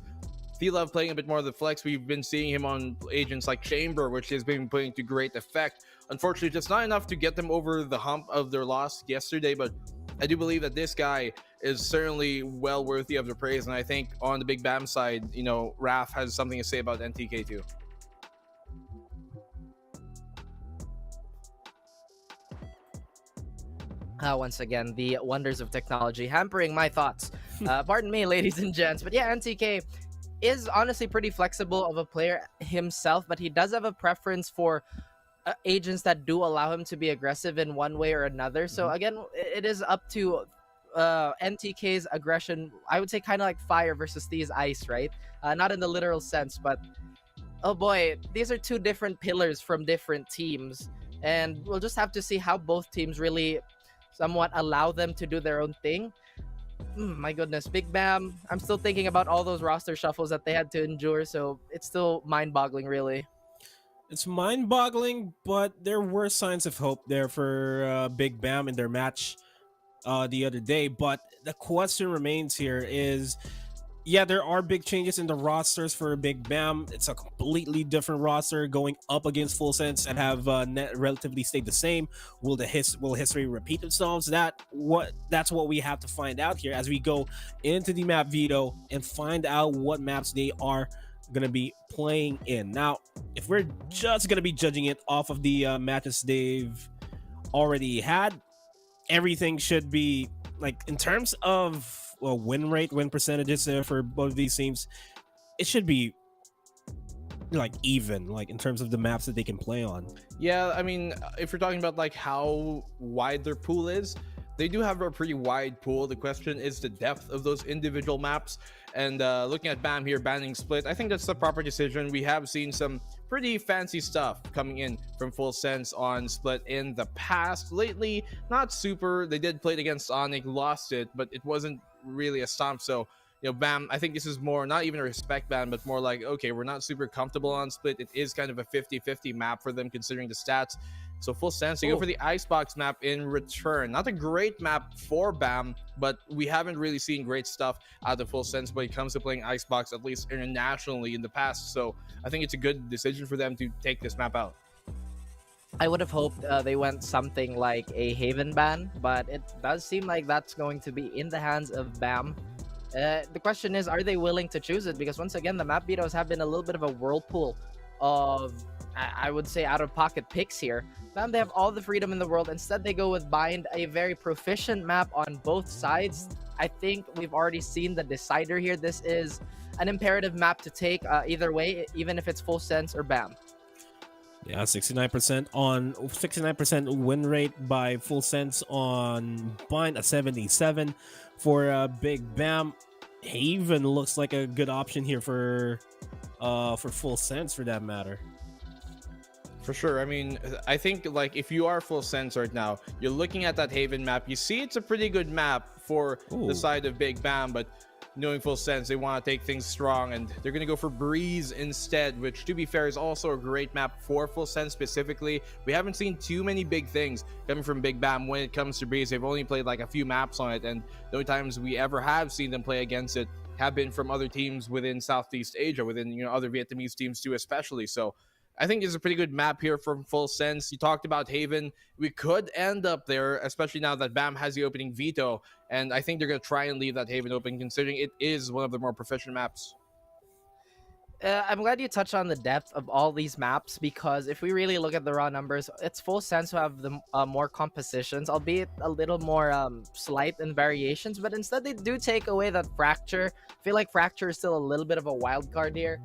The Love playing a bit more of the flex, we've been seeing him on agents like Chamber, which has been putting to great effect. Unfortunately, just not enough to get them over the hump of their loss yesterday, but I do believe that this guy is certainly well worthy of the praise, and I think on the big BAAM side, Raph has something to say about NTK too. Once again, the wonders of technology hampering my thoughts. Pardon me, ladies and gents, but yeah, NTK is honestly pretty flexible of a player himself, but he does have a preference for agents that do allow him to be aggressive in one way or another. So again, it is up to NTK's aggression. I would say kind of like fire versus The's ice, right? Not in the literal sense, but oh boy, these are two different pillars from different teams, and we'll just have to see how both teams really somewhat allow them to do their own thing. My goodness, Big BAAM, I'm still thinking about all those roster shuffles that they had to endure, so it's still mind-boggling, really. It's mind-boggling, but there were signs of hope there for Big BAAM in their match the other day. But the question remains here is, yeah, there are big changes in the rosters for Big BAAM. It's a completely different roster going up against Full Sense that have relatively stayed the same. Will history repeat themselves? That's what we have to find out here as we go into the map veto and find out what maps they are going to be playing in. Now, if we're just going to be judging it off of the matches they've already had, everything should be, like, in terms of win percentages for both of these teams, it should be like even, like in terms of the maps that they can play on. Yeah, I mean, if you're talking about like how wide their pool is, they do have a pretty wide pool. The question is the depth of those individual maps. And looking at BAM here banning Split, I think that's the proper decision. We have seen some pretty fancy stuff coming in from Full Sense on Split in the past. Lately, not super. They did play it against ONIC, lost it, but it wasn't really a stomp. So, you know, BAM, I think this is more, not even a respect ban, but more like, okay, we're not super comfortable on Split. It is kind of a 50-50 map for them considering the stats. So Full Sense, they go for the Icebox map in return. Not a great map for BAM, but we haven't really seen great stuff out of Full Sense when it comes to playing Icebox, at least internationally in the past. So I think it's a good decision for them to take this map out. I would have hoped they went something like a Haven ban, but it does seem like that's going to be in the hands of BAM. The question is, are they willing to choose it? Because once again, the map vetoes have been a little bit of a whirlpool of, I would say, out-of-pocket picks here. BAM, they have all the freedom in the world. Instead, they go with Bind, a very proficient map on both sides. I think we've already seen the decider here. This is an imperative map to take either way, even if it's Full Sense or BAM. Yeah, 69% win rate by Full Sense on Bind, a 77 for Big BAM. Haven looks like a good option here for Full Sense, for that matter. For sure. I mean, I think like if you are Full Sense right now, you're looking at that Haven map. You see it's a pretty good map for the side of Big BAM, but knowing Full Sense, they want to take things strong, and they're going to go for Breeze instead, which, to be fair, is also a great map for Full Sense specifically. We haven't seen too many big things coming from Big BAM when it comes to Breeze. They've only played like a few maps on it, and the only times we ever have seen them play against it have been from other teams within Southeast Asia, within, you know, other Vietnamese teams too, especially. So I think it's a pretty good map here from Full Sense. You talked about Haven. We could end up there, especially now that BAM has the opening veto. And I think they're going to try and leave that Haven open, considering it is one of the more proficient maps. I'm glad you touched on the depth of all these maps, because if we really look at the raw numbers, it's Full Sense who have the more compositions, albeit a little more slight in variations, but instead they do take away that Fracture. I feel like Fracture is still a little bit of a wild card here,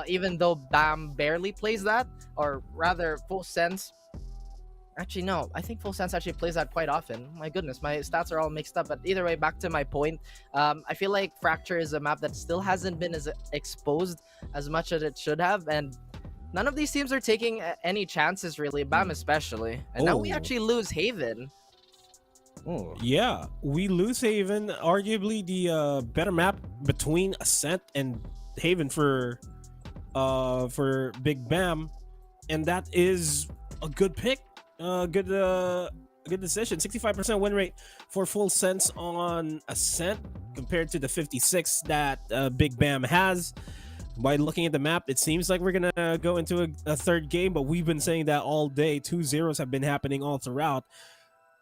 even though BAM barely plays that, or rather Full Sense. Actually, no, I think Full Sense actually plays that quite often. My goodness, my stats are all mixed up. But either way, back to my point, I feel like Fracture is a map that still hasn't been as exposed as much as it should have. And none of these teams are taking any chances, really, BAM especially. And now we actually lose Haven. Oh. Yeah, we lose Haven, arguably the better map between Ascent and Haven for Big BAM. And that is a good pick. Good decision. 65% win rate for Full Sense on Ascent compared to the 56 that Big BAM has. By looking at the map, it seems like we're gonna go into a third game, but we've been saying that all day. 2-0s have been happening all throughout.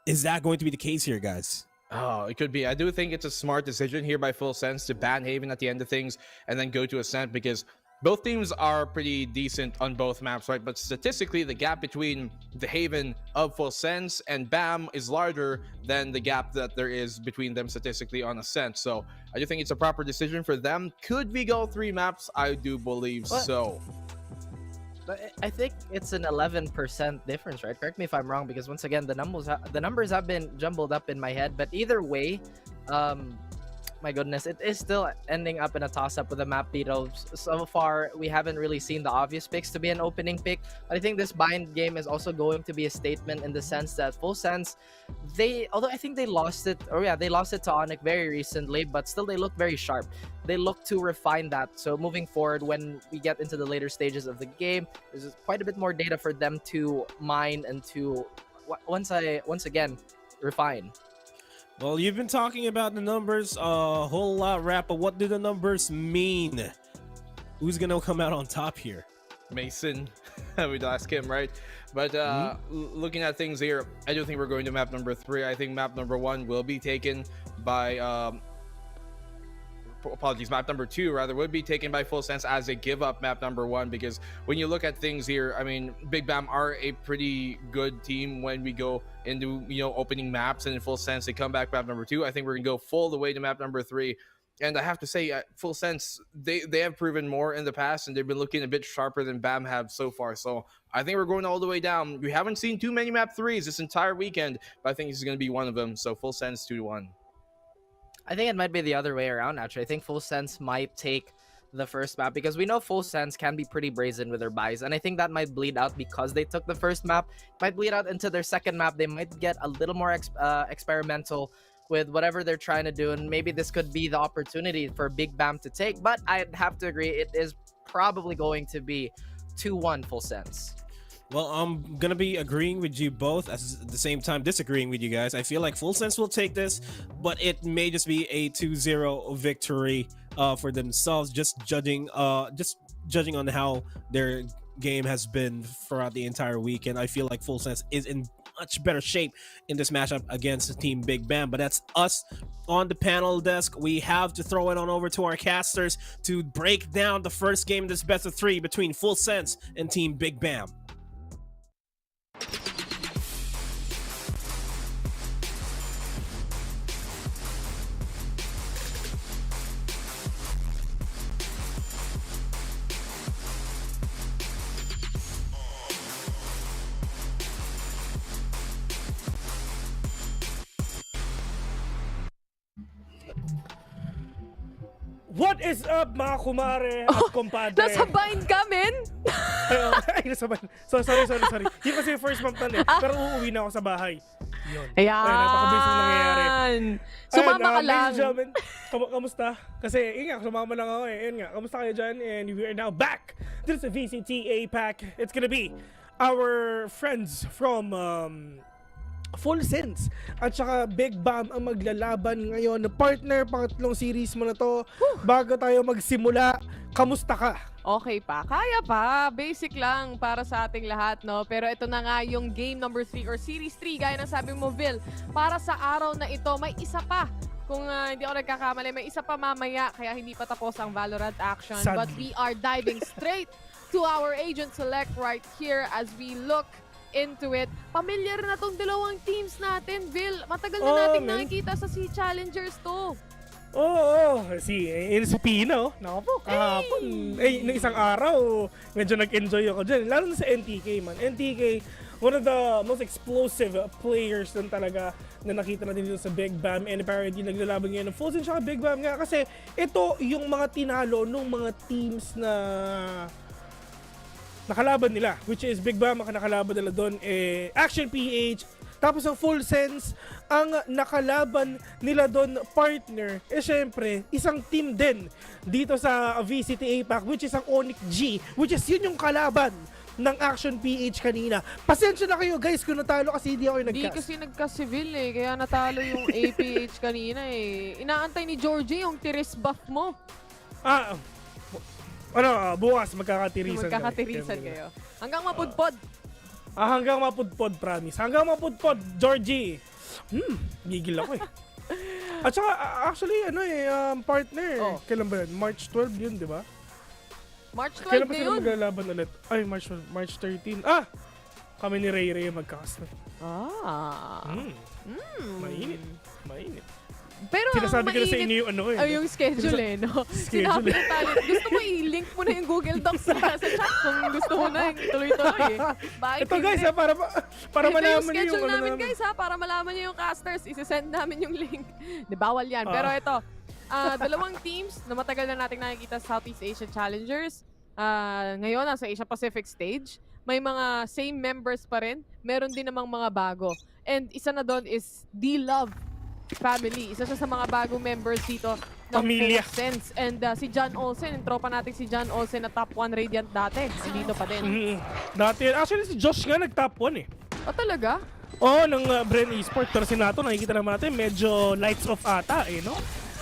Is that going to be the case here, guys? Oh, it could be. I do think it's a smart decision here by Full Sense to ban Haven at the end of things and then go to Ascent, because both teams are pretty decent on both maps, right? But statistically, the gap between the Haven of Full Sense and BAM is larger than the gap that there is between them statistically on Ascent. So I do think it's a proper decision for them. Could we go 3 maps? I do believe so. But I think it's an 11% difference, right? Correct me if I'm wrong, because once again, the numbers have been jumbled up in my head. But either way, my goodness, it is still ending up in a toss-up with the map veto. So far, we haven't really seen the obvious picks to be an opening pick. But I think this Bind game is also going to be a statement in the sense that Full Sense, although I think they lost it, they lost it to ONIC very recently, but still they look very sharp. They look to refine that. So moving forward, when we get into the later stages of the game, there's quite a bit more data for them to mine and to, once again, refine. Well, you've been talking about the numbers a whole lot, Rap, but what do the numbers mean? Who's going to come out on top here? Mason. We'd ask him, right? But looking at things here, I do think we're going to map number 3. I think map number 1 will be taken by... map number 2 rather would be taken by Full Sense as a give up map number 1, because when you look at things here, I mean, Big BAM are a pretty good team when we go into, you know, opening maps, and in Full Sense they come back map number 2. I think we're gonna go full the way to map number 3. And I have to say, Full Sense, they have proven more in the past, and they've been looking a bit sharper than BAAM have so far. So I think we're going all the way down. We haven't seen too many map 3s this entire weekend, but I think this is going to be one of them. So Full Sense 2-1. I think it might be the other way around, actually. I think Full Sense might take the first map because we know Full Sense can be pretty brazen with their buys, and I think that might bleed out because they took the first map. Might bleed out into their second map. They might get a little more experimental with whatever they're trying to do, and maybe this could be the opportunity for Big BAAM to take. But I'd have to agree, it is probably going to be 2-1 Full Sense. Well, I'm gonna be agreeing with you both at the same time disagreeing with you guys. I feel like Full Sense will take this, but it may just be a 2-0 victory for themselves, just judging on how their game has been throughout the entire weekend. I feel like Full Sense is in much better shape in this matchup against Team Big BAAM, but that's us on the panel desk. We have to throw it on over to our casters to break down the first game of this best of 3 between Full Sense and Team Big BAAM. What is up, mga kumare at kumpadre? Nasa bind ka, men? Ay, nasa bind. So, sorry. Hindi kasi yung first month na pero uuwi na ako sa bahay. Yun. Ayan. Napakabilis na nangyayari. Sumama ka lang. Ladies and gentlemen, kamusta? Kasi, yun nga, sumama lang ako eh. Yun nga, kamusta kayo dyan? And we are now back. This is VCT APAC. It's gonna be our friends from Full Sense at saka Big BAAM ang maglalaban ngayon. Partner, pangatlong series mo na to. Bago tayo magsimula, kamusta ka? Okay pa. Kaya pa. Basic lang para sa ating lahat, no? Pero ito na nga yung game number 3 or series 3, gaya ng sabi mo, Vil. Para sa araw na ito, may isa pa. Kung hindi ako nagkakamali, may isa pa mamaya, kaya hindi pa tapos ang Valorant action. Sadly. But we are diving straight to our agent select right here as we look into it. Familiar na tong dalawang teams natin, Vil. Matagal na nating nakikita sa SEA Challengers to. Oo. Si Pino. Naku po, kahapon. Nung isang araw, medyo nag-enjoy ako dyan. Lalo na sa NTK, man. NTK, one of the most explosive players din talaga na nakita natin dito sa Big BAAM, and apparently naglalaban ngayon ng Full Sense at Big BAAM nga kasi ito yung mga tinalo ng mga teams na nakalaban nila, which is Big BAAM ang nakalaban nila doon, Action PH, tapos ang Full Sense ang nakalaban nila doon, partner, syempre, isang team din dito sa VCT APAC, which is ang ONIC G, which is yun yung kalaban ng Action PH kanina. Pasensya na kayo guys kung natalo kasi hindi ako yung nagcast. Hindi kasi nagka-civil kaya natalo yung APH kanina Inaantay ni Georgie yung tiris buff mo. Bukas magkakatirisan kayo. Hanggang mapudpod. Hanggang mapudpod, promise. Hanggang mapudpod, Georgie. Gigil ako At saka, actually, partner. Kailan ba yun? March 12 yun, di ba? March 12 kailan ba sila maglalaban ulit? Ay, March 13. Kami ni Ray Magkakasal. Mainit. Pero sinasabi ko na sa inyo yung yung schedule no? Sinabi na talent. Gusto mo i-link mo na yung Google Docs sa chat kung gusto mo na yung tuloy-tuloy Bakit ito guys para malaman niyo yung schedule namin guys para malaman niyo yung casters. Isi-send namin yung link. Di bawal yan. Pero ito, dalawang teams na matagal na nating nakikita sa Southeast Asia Challengers. Ngayon, nasa Asia Pacific Stage. May mga same members pa rin. Meron din namang mga bago. And isa na doon is D-Love family. Isa siya sa mga bagong members dito ng Full Sense. And si John Olsen, yung tropa natin si John Olsen na top 1 Radiant dati. Dito pa din. Dati. Actually, si Josh nga nag-top 1 talaga? ng Bren Esports. Pero si Nato, nakikita naman natin, medyo lights off ata no?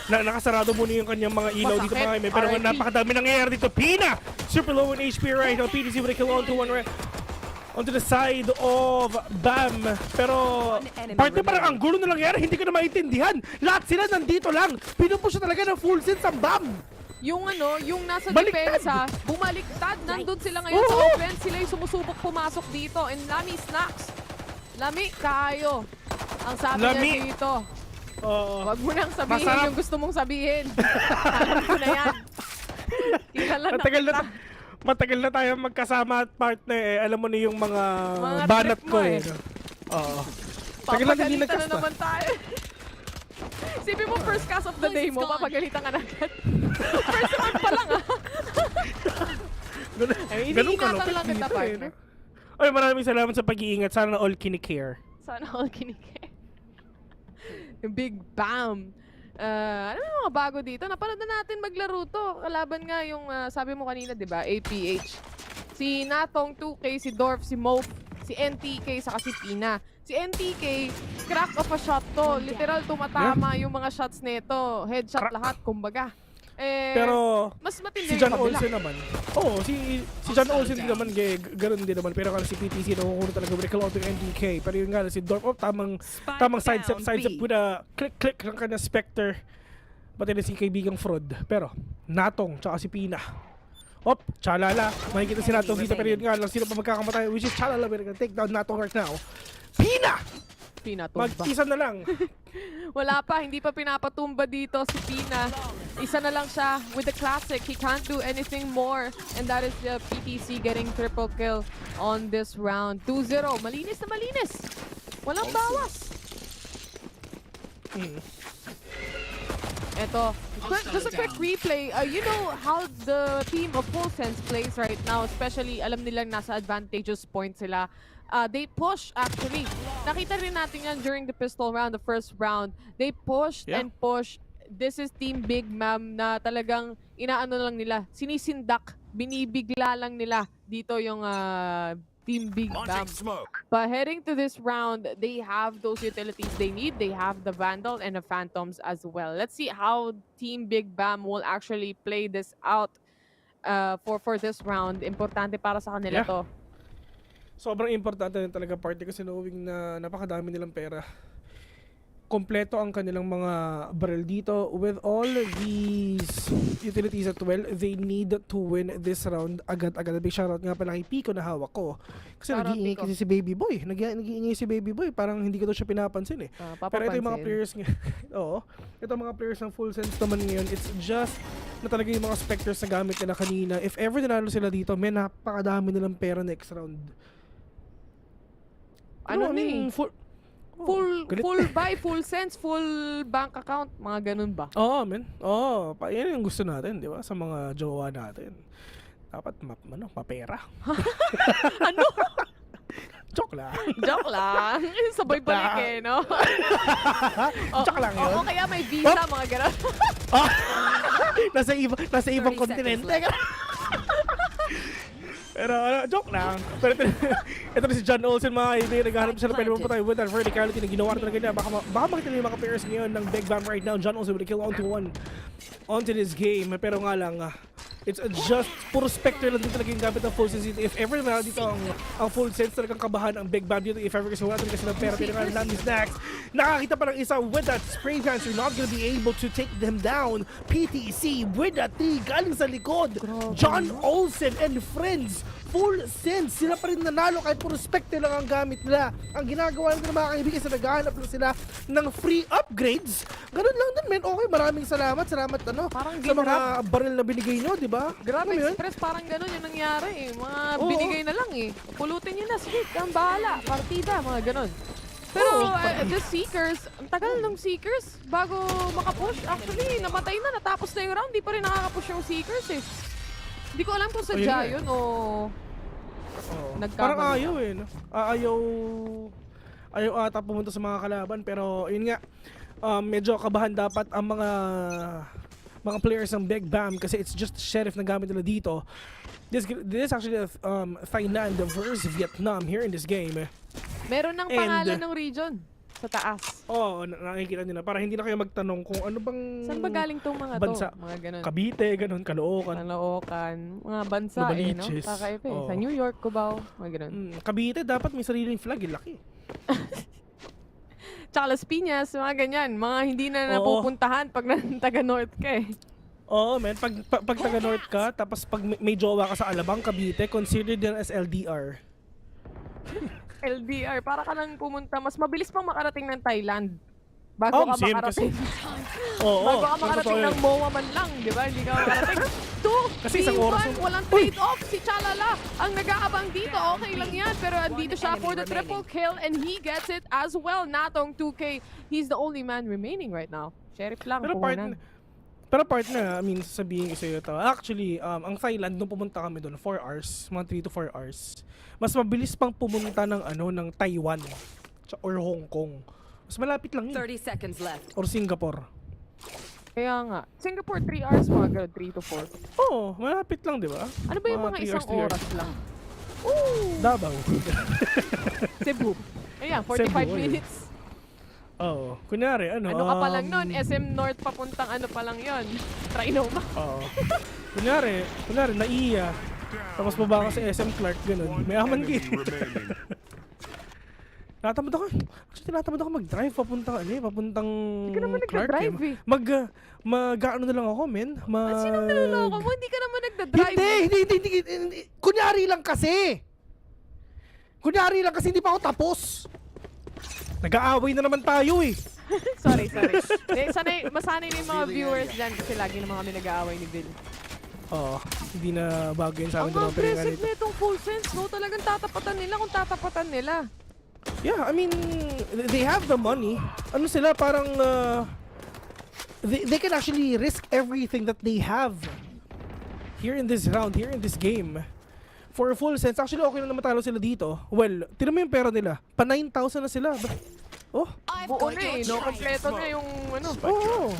Nakasarado muna yung kanyang mga ilaw dito mga kaibigan. Pero napakadami nangyayari dito. Pina! Super low in HP right now. PDC with a kill onto the side of BAAM. Pero partner, parang ang gulo na nangyayari. Hindi ko na maintindihan. Lahat sila nandito lang. Pinupush talaga ng Full Sense ang BAAM. Yung nasa depensa, bumaliktad. Nandun sila ngayon sa offense. Sila yung sumusubok pumasok dito. And Lami Snacks. Lami, kayo. Ang sabi niya dito. Wag mo nang sabihin Masarap. yung gusto mong sabihin. Alam ko na yan. Kilala na kita. Matagal na tayo magkasama at partner eh. Alam mo na yung mga banat trip ko mo eh. eh. Oo. Tagal na hindi Papagalitan na nagkasta. naman tayo. Isipin mo, first cast of the day mo, papagalitan ka na agad. First round pa lang Ganun ka Iniingatan lang kita, partner. Ay, maraming salamat sa pag-iingat. Sana all kinikare. Sana all kinikare. Yung Big BAAM. Ano yung mga bago dito? Napanood na natin maglaro to. Kalaban nga yung, sabi mo kanina, di ba? APH. Si Natong 2K, si Dorf, si Mope, si NTK, saka si Pina. Si NTK, crack of a shot to. Literal, tumatama yung mga shots nito. Headshot lahat, kumbaga. Pero mas matindi si John yung kabila. Olsen naman. Oo, si John Olsen din naman, ganoon din naman. Pero kasi si PTC nakukuha talaga with a Colombian NDK. Pero yun nga, si Dorf, tamang sidestep with a click ng kanya Spectre. Pati na si kaibigang Fraud. Pero, Natong, tsaka si Pina. Chalala. Makikita si Natong dito. Pero yun nga, lang sino pa magkakamatay. Which is Chalala. We're gonna take down Natong right now. Pina! Mag-isa na lang. Wala pa, hindi pa pinapatumba dito si Pina. Isa na lang siya with the classic. He can't do anything more. And that is the PTC getting triple kill on this round. 2-0. Malinis na malinis. Walang bawas. Eto, just a quick replay. You know how the team of Full Sense plays right now, especially alam nilang nasa advantageous point sila. They push actually. Nakita rin natin yan during the pistol round, the first round. They pushed and pushed. This is Team Big Ma'am na talagang inaano lang nila. Sinisindak, binibigla lang nila dito yung Team Big Ma'am. But heading to this round, they have those utilities they need. They have the Vandal and the Phantoms as well. Let's see how Team Big Bam will actually play this out for this round. Importante para sa kanila to. Sobrang importante rin talaga party kasi knowing na napakadami nilang pera. Kompleto ang kanilang mga barrel dito. With all these utilities at well, they need to win this round agad-agad. Big shoutout nga pala kay Pico na hawak ko. Kasi nag-iingay kasi si Baby Boy. Nag-iingay si Baby Boy. Parang hindi ko daw siya pinapansin eh. Pero ito yung mga players oo. Ito mga players ng Full Sense naman ngayon. It's just na talaga yung mga Spectres na gamit nila kanina. If ever nanalo sila dito, may napakadami nilang pera next round. Ano ni? Full buy, full sense, full bank account, mga ganun ba? Oo, men. Oo, yan yung gusto natin, di ba? Sa mga jowa natin. Dapat mapera. Ano? Joke lang. Joke lang. Sabay balik eh, no? Joke lang yun. Oo, kaya may visa, mga ganun. Nasa ibang kontinente. Pero joke lang. Pero ito na si John Olsen, mga kaibigan. Naghahanap siya na pwede mo patay with that verticality na ginawa na talaga niya. Baka makita niyo yung mga players ngayon ng Big Bam right now. John Olsen with a kill onto this game. Pero nga lang, it's just puro Spectre lang din talaga yung gamit ng Full Sense. If ever na dito ang Full Sense, talagang kabahan ang Big Bam dito. If ever kasi wala talaga silang pera, pinangalan namin snacks. Nakakita pa ng isa with that spray guns. You're not gonna be able to take them down. PTC with that T galing sa likod. John Olsen and friends. Full Sense. Sila pa rin nanalo kahit puro Spectre lang ang gamit nila. Ang ginagawa nila mga kaibigan sa naghahanap lang sila ng free upgrades. Ganun lang din, men. Okay, maraming salamat. Salamat sa mga baril na binigay nyo, di ba? Grabe, Express, parang ganun yung nangyari eh. Mga binigay na lang eh. Pulutin nyo na, sige, ang bahala. Partida, mga ganun. Pero the Seekers, ang tagal ng Seekers bago makapush. Actually, namatay na, natapos na yung round. Di pa rin nakakapush yung Seekers eh. Hindi ko alam kung sadya yun o parang ayaw eh. No? Ayaw ata pumunta sa mga kalaban. Pero yun nga, medyo kabahan dapat ang mga players ng Big Bam kasi it's just Sheriff na gamit nila dito. This is actually Thailand versus Vietnam here in this game. Meron ng pangalan ng region sa taas. Nakikita nila. Para hindi na kayo magtanong kung ano bang saan ba galing tong mga bansa? To? Mga ganun. Cavite, ganun, Caloocan. Mga bansa no? Kakaiba eh. Sa New York, Cubao, mga ganun. Cavite, dapat may sariling flag, laki. Tsaka Las Piñas, mga ganyan. Mga hindi na napupuntahan pag taga-North ka eh. Oo, man. Pag taga-North ka, tapos pag may jowa ka sa Alabang, Cavite, considered din as LDR. LDR, para ka nang pumunta. Mas mabilis pang makarating ng Thailand. Bago ka same makarating. Oo, Bago ka totoo makarating yun. ng MOA man lang, di ba? Hindi ka makarating. 2, Kasi isang oras 3, 1, yung- walang trade-off. Si Chalala ang nag-aabang dito. Okay lang yan. Pero andito siya for the triple kill and he gets it as well. Natong 2K, he's the only man remaining right now. Sheriff lang, puhunan. Pero partner, I mean, sasabihin ko sa'yo ito. Actually, ang Thailand, nung pumunta kami doon, 4 hours, mga 3 to 4 hours, mas mabilis pang pumunta ng Taiwan or Hong Kong. Mas malapit lang yun. 30 seconds left. Or Singapore. Kaya nga. Singapore, 3 hours, mga ganun, 3 to 4. Oo, malapit lang, di ba? Ano ba yung mga 3 isang 3 oras lang? Ooh! Davao. Cebu. Ayan, 45 Cebu, minutes. Oo. Kunyari, ano Ano ka pa lang nun? SM North papuntang ano pa lang yun? Trinoma. Oo. Kunyari, naiya. Tapos baba ka sa SM Clark, ganun. Mayaman ka. Tinatamad ako mag-drive papuntang Hindi ka naman Clark. nagda-drive eh. Mag-ano na lang ako, men. Sinong naloloko mo? Hindi ka naman nagda-drive. Hindi. Kunyari lang kasi, hindi pa ako tapos. Nag-aaway na naman tayo eh. sorry. Masanay na yung mga viewers dyan kasi lagi naman kami nag-aaway ni Bill. Oo, hindi na bago yun sa amin. Ang aggressive na itong full sense, no? Talagang tatapatan nila kung tatapatan nila. Yeah, I mean, they have the money. Ano sila, parang, they can actually risk everything that they have here in this round, here in this game. For a full sense, actually okay na matalo sila dito. Well, tinan mo yung pera nila. Pa 9,000 na sila. Oh, buo na eh, no? Kompleto na yung ano. Oo.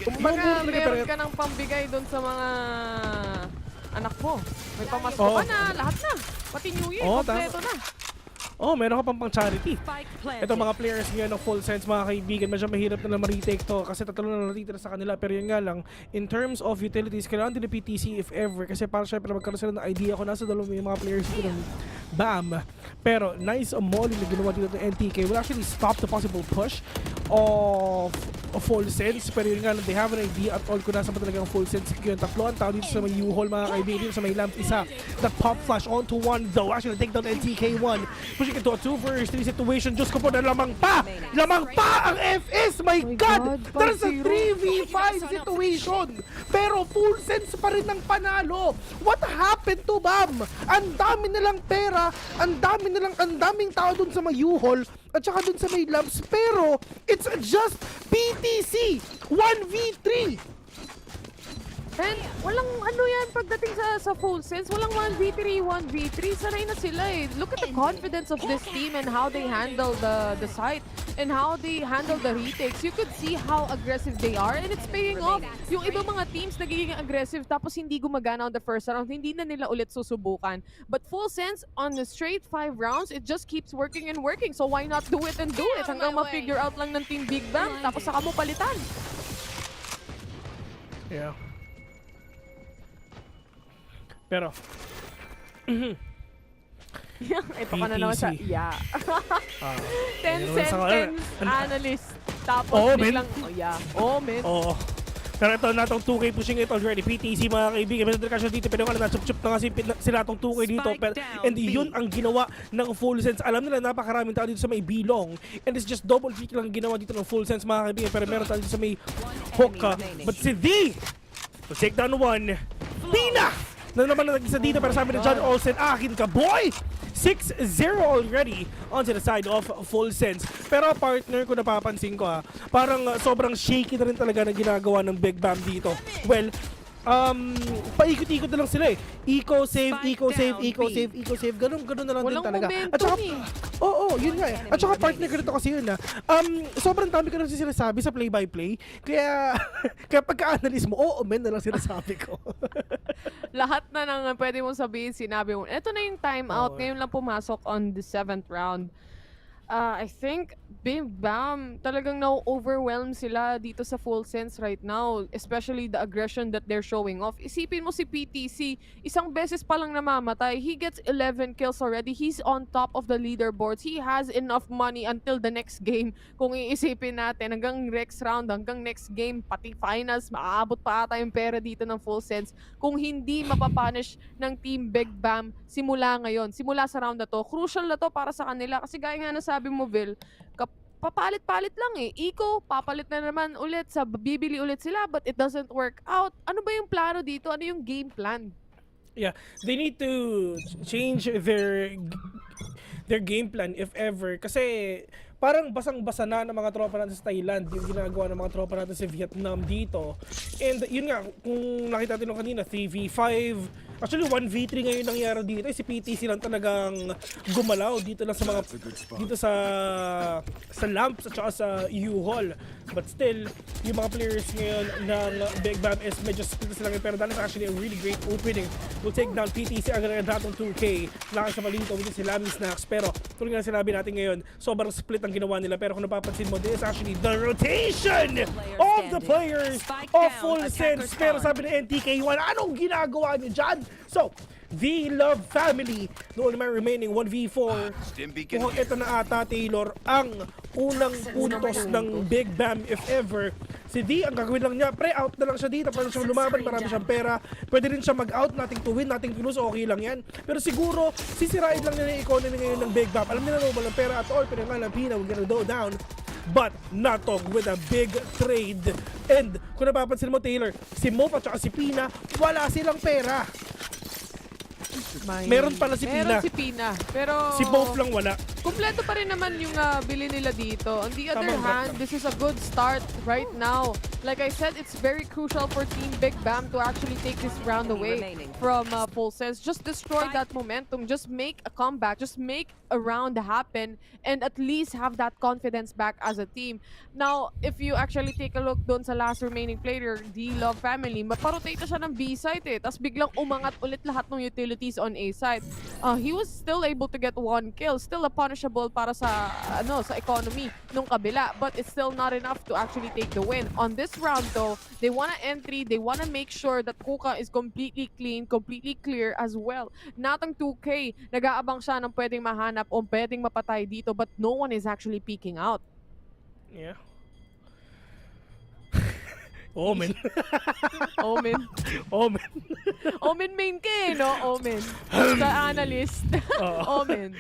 Kumbaga, meron ka ng pambigay doon sa mga anak mo. May pamasko ka na, lahat na. Pati New Year, kompleto na. Oh, meron ka pang charity. Ito mga players ngayon ng full sense, mga kaibigan, medyo mahirap na ma-retake to kasi tatlo na natitira sa kanila. Pero yun nga lang, in terms of utilities, kailangan din ng PTC if ever kasi para syempre magkaroon sila ng idea kung nasa dalawa yung mga players dito ng BAAM. Pero nice molly na ginawa dito ng NTK will actually stop the possible push of full sense. Pero yun nga lang, they have an idea at all kung nasa pa talaga ang full sense. Yun, tatlo ang tao dito sa may U-Hall, mga kaibigan, dito sa may lamp isa. The pop flash onto one though, actually take down NTK1. Pushing into a 2 vs 3 situation. Diyos ko po na lamang pa ang FS. My God! There's a 3v5 situation. Pero full sense pa rin ng panalo. What happened to BAAM? Ang dami nilang pera, ang daming tao dun sa may U-Hall at saka dun sa may labs. Pero it's just PTC 1v3. And walang ano yan pagdating sa full sense, walang 1v3, 1v3, sanay na sila eh. Look at the confidence of this team and how they handle the site and how they handle the retakes. You could see how aggressive they are and it's paying off. Yung ibang mga teams nagiging aggressive tapos hindi gumagana on the first round, hindi na nila ulit susubukan. But full sense, on the straight 5 rounds, it just keeps working and working. So why not do it and do it hanggang ma-figure out lang ng Team Big BAAM tapos saka mo palitan. Yeah. Pero, ito ka na naman sa, yeah. 10 naman sa- sentence analyst. Tapos biglang, men. Oo. Pero ito natong 2K pushing it already. PTC mga kaibigan. May nadrikasyon dito. Pero wala na chup-chup na kasi sila itong 2K dito. And yun ang ginawa ng full sense. Alam nila napakaraming tao dito sa may bilong. And it's just double kick lang ginawa dito ng full sense mga kaibigan. Pero meron tayo dito sa may hook. But si D to take down one. Pina! Na naman na nag-isa dito pero sabi ni John Olsen, akin ka boy! 6-0 already onto the side of full sense. Pero partner ko napapansin ko parang sobrang shaky na rin talaga na ginagawa ng Big BAAM dito. Well, paikot-ikot na lang sila eh. Eco-save. Ganun na lang din talaga. At saka, yun nga eh. At saka partner ko rito kasi yun sobrang dami ko na sinasabi sa play-by-play. Kaya pagka-analyze mo, men na lang sinasabi ko. Lahat na nang pwede mong sabihin, sinabi mo. Ito na yung timeout. Ngayon lang pumasok on the 7th round. I think Big BAAM talagang na-overwhelm sila dito sa full sense right now. Especially the aggression that they're showing off. Isipin mo si PTC, isang beses pa lang namamatay. He gets 11 kills already. He's on top of the leaderboards. He has enough money until the next game. Kung iisipin natin, hanggang next round, hanggang next game, pati finals, maaabot pa ata yung pera dito ng full sense. Kung hindi mapapunish ng Team Big BAAM simula ngayon, simula sa round na to, crucial na to para sa kanila. Kasi gaya nga na sabi mo, Vil, papalit-palit lang eh. Eco, papalit na naman ulit, bibili ulit sila, but it doesn't work out. Ano ba yung plano dito? Ano yung game plan? Yeah, they need to change their game plan if ever. Kasi parang basang-basa na ng mga tropa natin sa Thailand yung ginagawa ng mga tropa natin sa Vietnam dito. And yun nga, kung nakita natin kanina, 3v5, actually 1v3 ngayon nangyari dito. Si PTC lang talagang gumalaw dito lang sa mga, dito sa lamps at saka sa U-Hall. But still, yung mga players ngayon ng Big BAAM is medyo split sila ngayon. Pero that is actually a really great opening. We'll take down PTC agad-agad natong 2K. Nakasama dito with si Lamy Snacks. Pero tulad nga sinabi natin ngayon, sobrang split ang ginawa nila. Pero kung napapansin mo, this is actually the rotation of the players of Full Sense. Pero sabi ng NTK1, anong ginagawa niyo dyan? So, the Love Family, the only man remaining 1v4. Mukhang ito na ata, Taylor, ang unang puntos ng Big BAAM if ever. Si D, ang gagawin lang niya, pre-out na lang siya dito. Para siya lumaban, marami siyang pera. Pwede rin siya mag-out, nating to win, nating to lose, okay lang yan. Pero siguro, sisirain lang nila yung economy ngayon ng Big BAAM. Alam nila na walang pera at all, pero nga lang, Pina, we're gonna go down. But Natog with a big trade. And kung napapansin mo, Taylor, si Mof at saka si Pina, wala silang pera. Meron pala si Pina. Meron si Pina. Pero si Mof lang wala. Kumpleto pa rin naman yung bili nila dito. On the other hand, this is a good start right now. Like I said, it's very crucial for Team Big BAAM to actually take this round away from Full Sense. Just destroy that momentum. Just make a comeback. Just make a round happen and at least have that confidence back as a team. Now, if you actually take a look doon sa last remaining player, the Love Family, maparotate siya ng B side eh. Tapos biglang umangat ulit lahat ng utilities on A side. He was still able to get 1 kill. Still a punishable para sa sa economy nung kabila, but it's still not enough to actually take the win. On this round though, they wanna entry, they wanna make sure that Kuka is completely clean, completely clear as well. Natang 2K, nag-aabang siya ng pwedeng mahanap o pwedeng mapatay dito, but no one is actually peeking out. Yeah. Omen. Omen. Omen. Omen main ka eh, no? Omen. Sa analyst. Omen.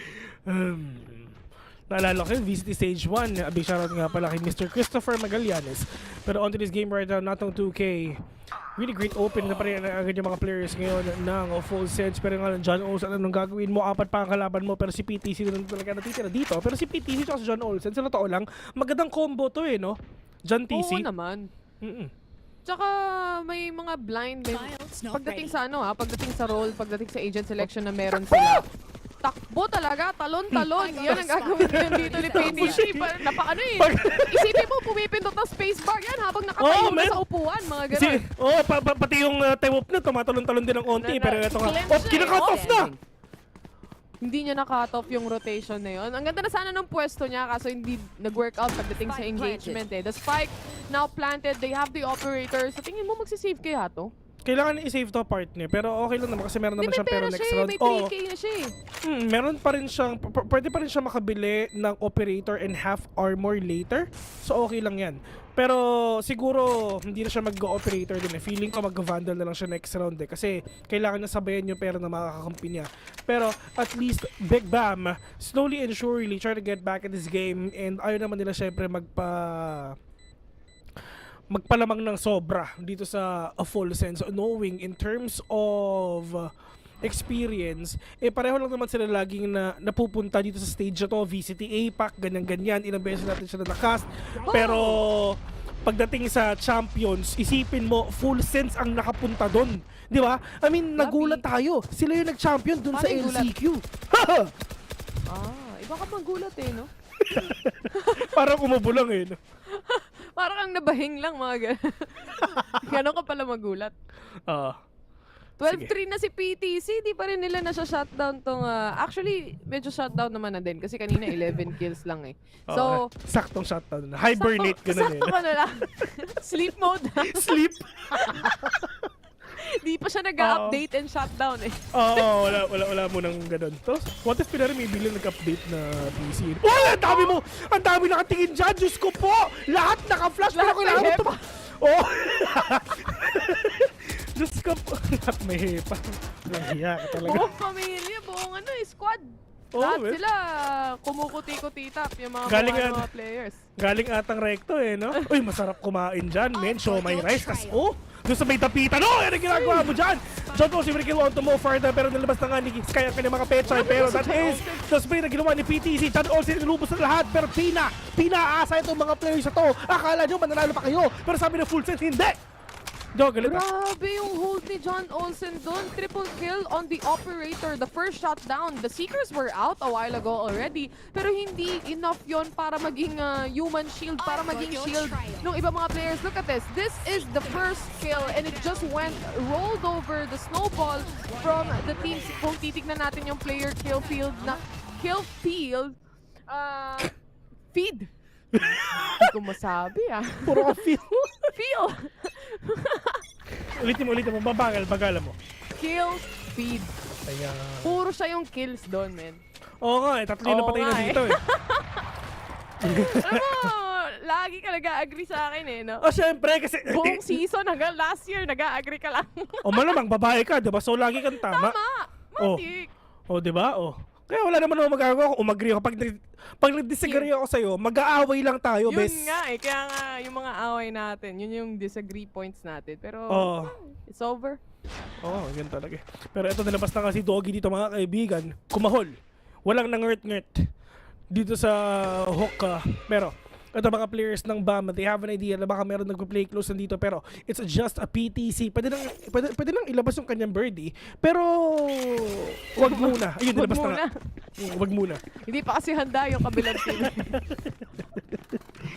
Naalala ko yun, VCT Stage 1. Big shoutout nga pala kay Mr. Christopher Magallanes. Pero on to this game right now, Natong 2K. Really great open na pa rin agad yung mga players ngayon ng Full Sense. Pero nga lang, John Olsen, anong gagawin mo? 4 pa ang kalaban mo, pero si PTC na talaga natitira dito. Pero si PTC at si John Olsen, sa totoo lang, magandang combo to eh, no? John TC. Oo naman. Tsaka may mga blind din. Pagdating sa pagdating sa role, pagdating sa agent selection na meron sila. Takbo talaga, talon-talon. Yan ang gagawin ngayon dito ni PTC. Napakano eh. Isipin mo, pumipindot ng spacebar yan habang nakatayo na sa upuan, mga gano'n. Pati yung time-up na, tumatalon-talon din ng onti. Pero ito nga, kina-cut off na! Hindi niya na-cut off yung rotation na yun. Ang ganda na sana ng pwesto niya, kaso hindi nag-workout pagdating sa engagement eh. The spike now planted, they have the operator. Sa tingin mo, magsisave kaya to? Kailangan i-save to partner, pero okay lang naman kasi meron naman siyang pera next round. May 3K na siya eh. Meron pa rin siyang, pwede pa rin siya makabili ng operator and half armor later. So okay lang yan. Pero siguro hindi na siya mag-operator din eh. Feeling ko mag-vandal na lang siya next round eh. Kasi kailangan niya sabayan yung pera na makakakampi niya. Pero at least Big BAAM slowly and surely try to get back in this game. And ayaw naman nila syempre magpalamang ng sobra dito sa Full Sense, knowing in terms of experience, pareho lang naman sila laging napupunta dito sa stage na to, VCT APAC, ganyan-ganyan, ilang beses natin sila nakast, pero pagdating sa champions, isipin mo, Full Sense ang nakapunta doon, di ba? I mean, nagulat tayo, sila yung nag-champion doon sa LCQ. Iba ka magulat eh, no? Parang umubo lang eh, no? Parang ang nabahing lang, mga gano'n. Gano'n ka pala magulat. 12-3 na si PTC, di pa rin nila nasa-shutdown tong... actually, medyo shutdown naman na din kasi kanina 11 kills lang eh. So, saktong shutdown na. Hibernate ka na eh. Sakto ka na lang. Sleep mode. Sleep? Di pa siya nag-update and shutdown eh. Wala mo nang ganun. Tapos, what if pinari may bilang nag-update na PC? Oh, ang dami mo! Ang dami nakatingin dyan! Diyos ko po! Lahat naka-flash! Lahat may hepa! Oh! Diyos ko po! Lahat may hepa. Walang hiya ka talaga. Buong pamilya, buong squad. Lahat man. sila kumukuti-kuti-tap yung mga mga players. Galing atang recto no? Uy, masarap kumain dyan, men. Show my rice. Tas, doon sa may tapitan. Yan ang ginagawa mo dyan. John Olsen will kill on to move further, pero nilabas na nga ni Sky ang kanyang mga petsa. Pero that is the spray na ginawa ni PTC. John Olsen nilubos na lahat, pero pinaasa itong mga players na to. Akala nyo, mananalo pa kayo. Pero sabi ng full sense, hindi. Grabe yung hold ni John Olsen doon. Triple kill on the operator. The first shot down. The Seekers were out a while ago already. Pero hindi enough yon para maging human shield, para maging shield ng ibang mga players. Look at this. This is the first kill and it just rolled over the snowball from the teams. Kung titignan natin yung player kill field, feed. Hindi ko masabi Puro ka feel. Feel. Ulitin mo. Bagalan mo. Kill feed. Ayan. Puro siya yung kills doon, men. Oo nga, tatlo na patay na dito Alam mo, lagi ka nag-agree sa akin no? Syempre, kasi... Buong season hanggang last year, nag-agree ka lang. Malamang, babae ka, diba? So, lagi kang tama. Matik. Diba? Kaya wala naman ako magagawa kung umagri ako. Pag nag-disagree ako sa'yo, mag-aaway lang tayo, bes. Yun nga kaya nga yung mga away natin, yun yung disagree points natin. Pero, it's over. Yan talaga. Pero ito, nalabas na nga si Doggy dito, mga kaibigan. Kumahol. Walang nangert-ngert dito sa hook. Pero, ito mga players ng BAAM, they have an idea na baka meron nagpa-play close nandito, pero it's just a PTC. Pwede nang ilabas yung kanyang birdie, pero wag muna. Ayun, nilabas na nga. Wag muna. Hindi pa kasi handa yung kabilang team.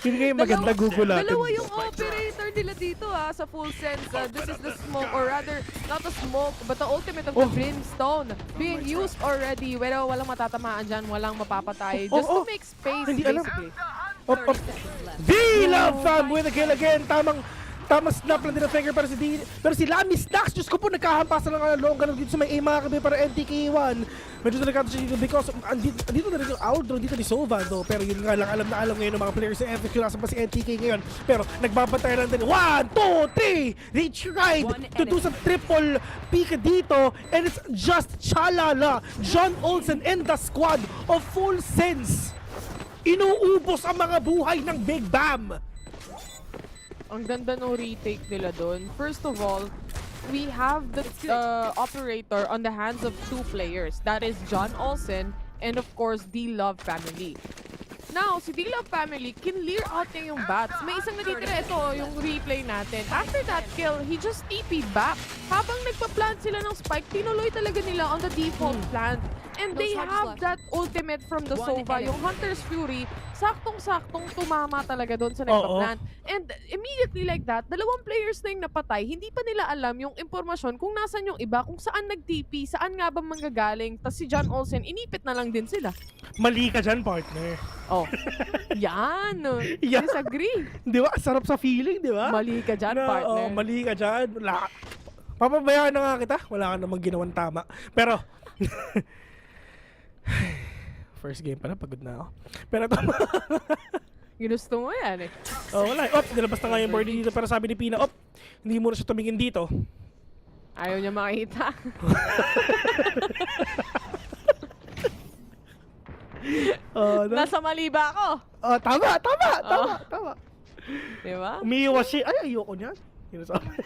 Hindi kayo maganda Google natin. Dalawa yung operator nila dito sa full sense. This is the smoke, or rather, not the smoke, but the ultimate of the brimstone being used already. Pero walang matatamaan dyan, walang mapapatay. Just to make space, basically. D-Love fam with a kill again. Tamang snap lang din ang finger pero si Lamy Snacks, Diyos ko po, nagkahampasan lang ang long ganun dito sa may A mga kabi para NTK1. Medyo delikado siya dito because andito na rin yung owl drone dito ni Sovando, pero yun nga lang, alam ngayon ng mga players sa FIL, nasa pa si NTK ngayon, pero nagbabantay lang din. 1, 2, 3! They tried to do some triple peek dito, and it's just chalala. John Olsen and the squad of Full Sense. Inuubos ang mga buhay ng Big BAAM. Ang ganda ng retake nila doon. First of all, we have the operator on the hands of 2 players. That is John Olsen and of course D-Love family. Now, si D-Love family, kinlear out niya yung bats. May isang natitira, ito yung replay natin. After that kill, he just TP'd back. Habang nagpa-plant sila ng spike, tinuloy talaga nila on the default plant. And they have that ultimate from the Sova, yung Hunter's Fury, saktong-saktong tumama talaga doon sa nagpa-plant. And immediately like that, 2 players na yung napatay, hindi pa nila alam yung impormasyon kung nasan yung iba, kung saan nag-TP, saan nga ba manggagaling. Tapos si John Olsen, inipit na lang din sila. Mali ka dyan, partner. Yan. Disagree. Di ba? Sarap sa feeling, di ba? Mali ka dyan, partner. Mali ka dyan. Papabayaan na nga kita. Wala ka namang ginawang tama. Pero, first game pala, pagod na ako. Pero tama. Ginusto mo yan wala. Nilabas na nga yung board dito, pero sabi ni Pina, hindi mo na siya tumingin dito. Ayaw niya makita. Nasa mali ba ako? Tama. Diba? Umiiwas siya. Ay, ayoko niyan.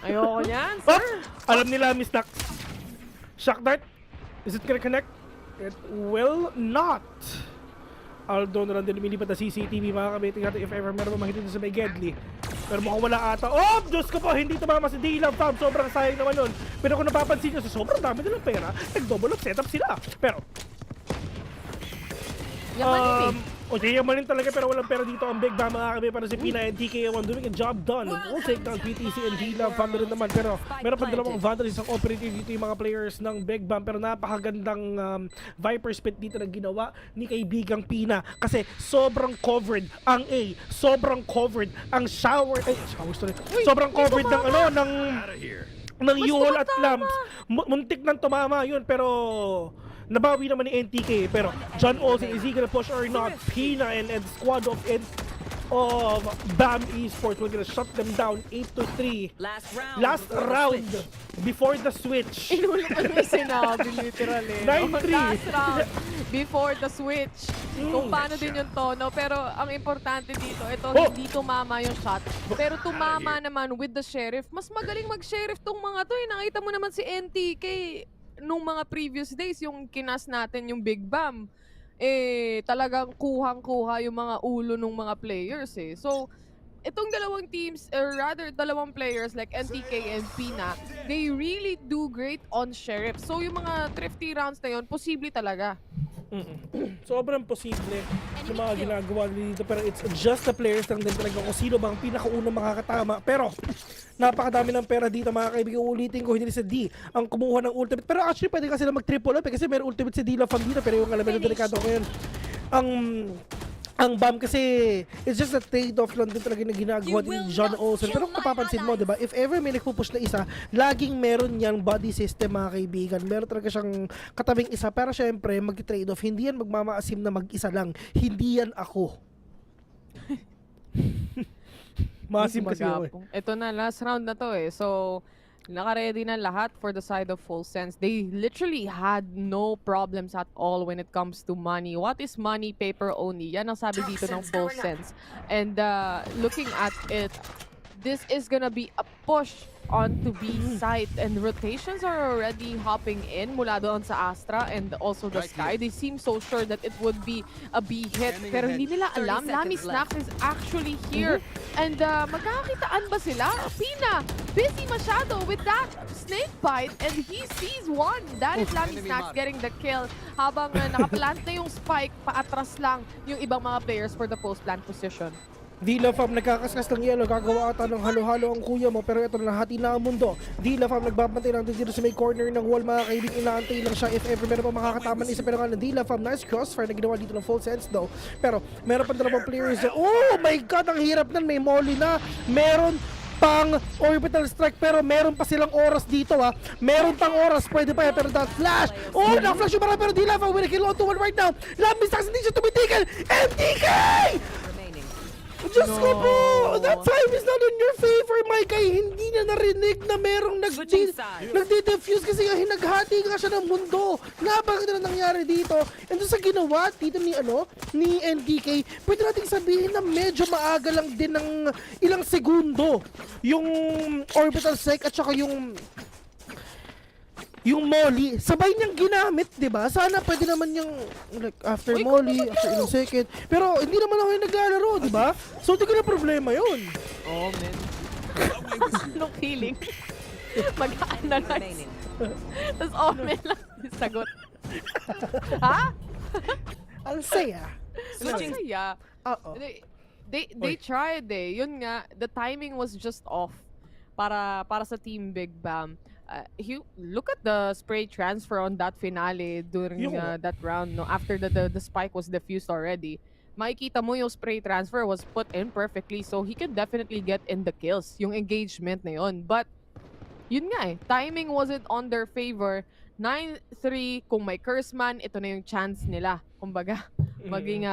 Ayoko niyan, sir. Alam nila, Miss Nax. Shock dart. Is it gonna connect? It will not. Aldo na lang din lumilipat na CCTV, mga kabiting natin, if ever meron mamahit dito sa may Gedli. Pero mukhang wala ata. Diyos ko po, hindi tumama si D-Love fam. Sobrang sayang naman nun. Pero kung napapansin nyo, sobrang dami nilang pera, nag-double up setup sila. Pero yamanin talaga, pero walang pera dito ang Big BAAM, mga kabi, para si Pina and TK1 doing a job done. We'll take down PTC and D-Love fam rin naman, pero meron pa 2 vandals, isang operative dito yung mga players ng Big BAAM, pero napakagandang Viper spit dito na ginawa ni kaibigang Pina, kasi sobrang covered ang A, sobrang covered ang sobrang covered ng ng U-hole at lamps. Muntik nang tumama yun, pero nabawi naman ni NTK. Pero John Olsen, is he gonna push or not? Pina and squad of of BAAM Esports. We're gonna shut them down 8-3. Last round before the switch. Inulit ko yung sinabi, literally. 9-3. Last round before the switch. Kung paano din yung tono. Pero ang importante dito, ito hindi tumama yung shot. Pero tumama naman with the sheriff. Mas magaling mag-sheriff tong mga to. Nakita mo naman si NTK nung mga previous days, yung kinas natin yung Big BAAM. Talagang kuhang-kuha yung mga ulo ng mga players So, itong dalawang teams, or rather dalawang players like NTK and Pina, they really do great on Sheriff. So, yung mga thrifty rounds na yun, posible talaga. Sobrang posible yung mga ginagawa dito, pero it's just the players lang din talaga kung sino bang pinakaunang makakatama. Pero napakadami ng pera dito mga kaibigan. Ulitin ko, hindi sa D ang kumuha ng ultimate, pero actually pwede kasi sila mag-triple up kasi may ultimate si D-Love dito, pero yung alam na delikado ko yun. Ang BAAM kasi, it's just a trade-off lang din talaga na ginagawa ni John Olsen. Pero kung papapansin mo, diba, if ever may nagpupush na isa, laging meron niyang body system mga kaibigan. Meron talaga siyang katabing isa. Pero syempre, mag-trade-off. Hindi yan magmamaasim na mag-isa lang. Hindi yan ako. Maasim kasi ako Ito na, last round na to So, naka-ready na lahat for the side of Full Sense. They literally had no problems at all when it comes to money. What is money? Paper only. Yan ang sabi dito ng Full Sense. And looking at it, this is gonna be a push onto B side, and rotations are already hopping in mula doon sa Astra and also the Sky. They seem so sure that it would be a B hit, pero hindi nila alam Lami Snacks is actually here. And magkakakitaan ba sila? Pina, busy masyado with that snake bite, and he sees one. That is Lami Snacks getting the kill habang nakaplant na yung spike, paatras lang yung ibang mga players for the post-plant position. D-Love nagkakaskas ng yelo, gagawa ata ng halo-halo ang kuya mo, pero ito nahati na ang mundo. D-Love nagbabantay lang dito sa may corner ng wall, mga kaibigan, inaantay lang siya if ever meron pa makakataman isa, pero nga ng D-Love, nice crossfire na ginawa dito ng Full Sense though. Pero meron pa dalawang players oh my god, ang hirap nan, may molly na, meron pang orbital strike, pero meron pa silang oras dito meron pang oras, pwede pa pero that flash, na-flash yung marami, pero D-Love with a kill on to one right now. Lami Snacks hindi siya tumitigil. MTK! Diyos ko po! That time is not in your favor, Mike. Hindi na narinig na merong nagdi-defuse kasi naghati nga siya ng mundo. Napakaganda na nangyari dito. And doon sa ginawa dito ni NTK, pwede natin sabihin na medyo maaga lang din ng ilang segundo yung orbital strike at saka yung molly, sabay niyang ginamit, di ba? Sana pwede naman yung like after molly, after ilang second. Pero hindi naman ako yung naglalaro, di ba? So hindi ko na problema yun. Oh, man. Anong feeling? Mag-analyze. Tapos men lang yung sagot. Ha? Ang saya. Ang saya. They tried Yun nga, the timing was just off para sa Team Big BAAM. Look at the spray transfer on that finale during that round. After the spike was defused already, makikita mo yung spray transfer was put in perfectly, so he can definitely get in the kills, yung engagement na yun. But yun nga timing wasn't on their favor. 9-3, kung may curse man, ito na yung chance nila, kumbaga maging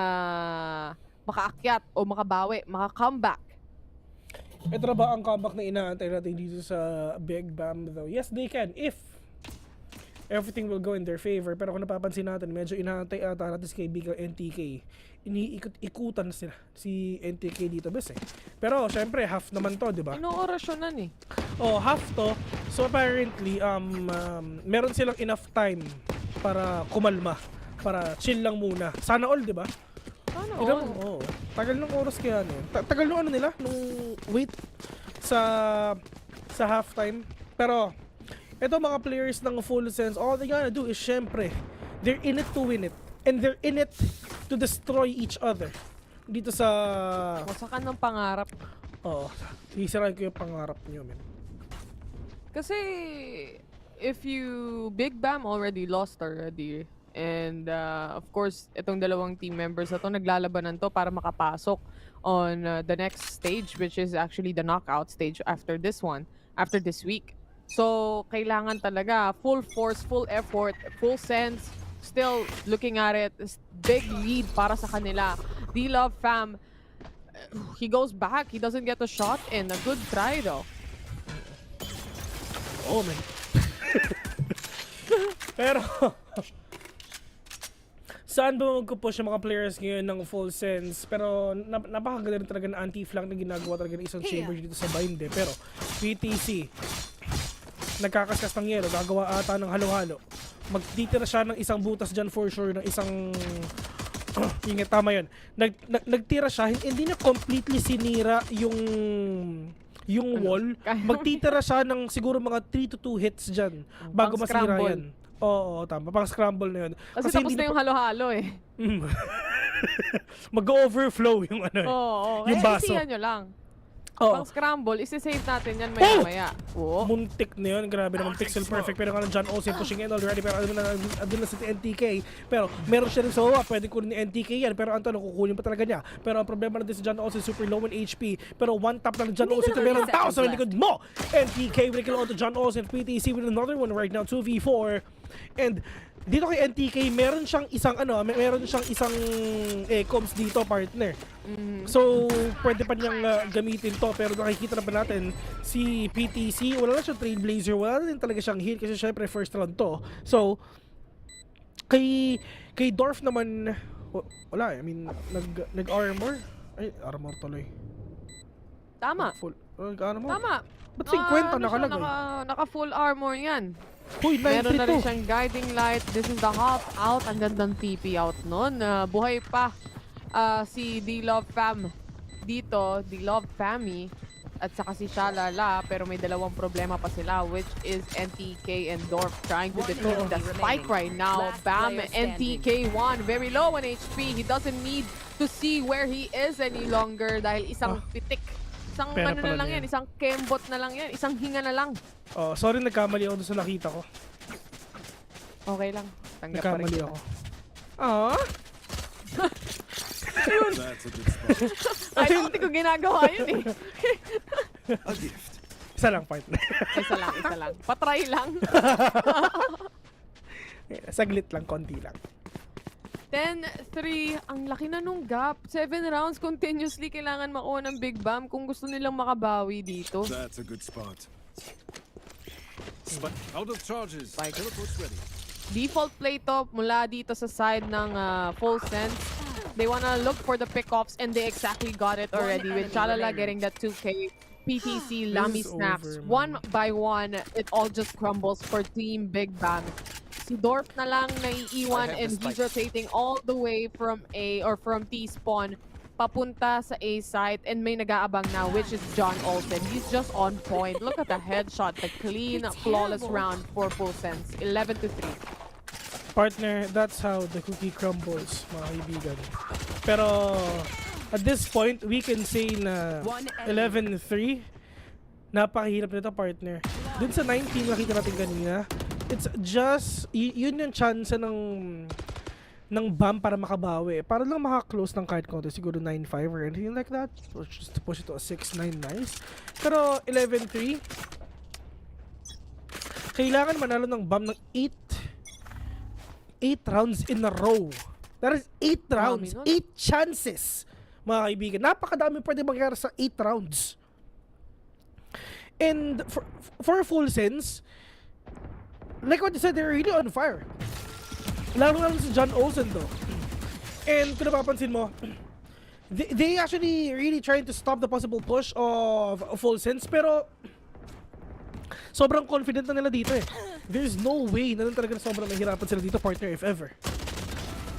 makaakyat o makabawi, maka-comeback. Ito na ba ang comeback na inaantay natin dito sa Big BAAM though? Yes, they can if everything will go in their favor. Pero kung napapansin natin, medyo inaantay ata natin si kaibigan NTK. Iniikot-ikutan sila si NTK dito bes Pero syempre half naman to, di ba? Ino-orasyonan half to. So apparently meron silang enough time para kumalma, para chill lang muna. Sana all, di ba? Tagal ng oras kaya tagal nung nila, nung wait sa halftime. Pero ito mga players ng Full Sense, all they gotta do is syempre, they're in it to win it. And they're in it to destroy each other. Dito sa masakan ng pangarap. Sisirain ko yung pangarap niyo, men. Kasi if you Big BAAM already lost already. And of course, itong dalawang team members na to naglalabanan to para makapasok on the next stage, which is actually the knockout stage after this week. So, kailangan talaga full force, full effort, Full Sense, still looking at it, big lead para sa kanila. D-Love fam, He goes back. He doesn't get a shot in. A good try though. Oh, man. Pero, saan ba magpupush yung mga players ngayon ng full sense? Pero, napakaganda rin talaga na anti-flank na ginagawa talaga ng isang chamber dito sa bind eh. Pero, PTC, nagkakaskas ng yelo, gagawa ata ng halo-halo. Magtitira siya ng isang butas dyan for sure, ng isang... Ingat, tama yun. Nagtira siya, hindi niya completely sinira yung wall. Magtitira siya ng siguro mga 3 to 2 hits dyan bago masira yan. Oo, tama. Pang scramble na yun. Kasi tapos na yung halo-halo eh. Mag-overflow yung ano eh. Oo, yung baso. isiyan nyo lang. Oh. Pang scramble, isi-save natin yan maya-maya. Oh! Muntik na yun. Grabe naman, pixel perfect. Pero nga John Olsen pushing in already. Pero andun na si NTK. Pero meron siya rin sa baba. Pwede kunin ni NTK yan. Pero ang tanong, kukunin pa talaga niya. Pero ang problema na din si John Olsen, super low in HP. Pero one tap na John Olsen. Meron tao sa likod mo. NTK will kill on to John Olsen. PTC with another one right now. 2v4. And dito kay NTK, meron siyang isang comms dito, partner. So, pwede pa niyang gamitin to, pero nakikita na ba natin si PTC, wala na siyang Trailblazer, wala na din talaga siyang heal kasi syempre first round to. So, kay Dorf naman, wala, I mean, nag-armor. Ay, armor tuloy. Tama. Nag-armor? Tama. Ba't 50 nakalagay? Naka full armor yan. Uy, meron na rin siyang guiding light. This is the hop out. Ang gandang TP out nun. Buhay pa si D-Love Fam dito. D-Love Fammy. At saka si Shalala. Pero may dalawang problema pa sila. Which is NTK and Dorf trying to defend the spike right now. BAAM, NTK 1. Very low on HP. He doesn't need to see where he is any longer. Dahil isang pitik. Isang ano na lang yan, isang kembot na lang yan, isang hinga na lang. Oh, sorry nagkamali ako doon sa nakita ko. Okay lang. Tanggap pa rin. Nagkamali ako. Ah? That's a good spot. Ay, hindi ko ginagawa yun eh. A gift. Isa lang, partner. Isa lang. Patry lang. Saglit lang, konti lang. 10-3, ang laki na nung gap. 7 rounds continuously kailangan makuha ng Big BAAM kung gusto nilang makabawi dito. That's a good spot. Out of charges. Teleport's ready. Default play to mula dito sa side ng Full Sense. They wanna look for the pickoffs and they exactly got it already with Chalala getting that 2K. PTC, Lamy snaps. One by one, it all just crumbles for Team Big BAAM. Si Dorf na lang naiiwan and he's rotating all the way from A or from T-spawn papunta sa A site and may nag-aabang now which is John Olsen. He's just on point. Look at the headshot, the clean, flawless round for Full Sense. 11-3. Partner, that's how the cookie crumbles, mga kaibigan. Pero at this point, we can say na 11-3. Napakahirap nito, partner. Dun sa 19 nakita natin kanina, it's just, yun yung chance ng BAAM para makabawi. Para lang maka-close ng card counter, siguro 9-5 or anything like that. So just to push it to a 6-9, nice. Pero 11-3, kailangan manalo ng BAAM ng 8 rounds in a row. That is 8 rounds, 8 chances, mga kaibigan. Napakadami pwede mangyari sa 8 rounds. And for Full Sense, like what you said, they're really on fire. Lalo si John Olsen though. And kung napapansin mo, they actually really trying to stop the possible push of Full Sense, pero sobrang confident na nila dito eh. There's no way na talaga sobrang mahirapan sila dito, partner, if ever.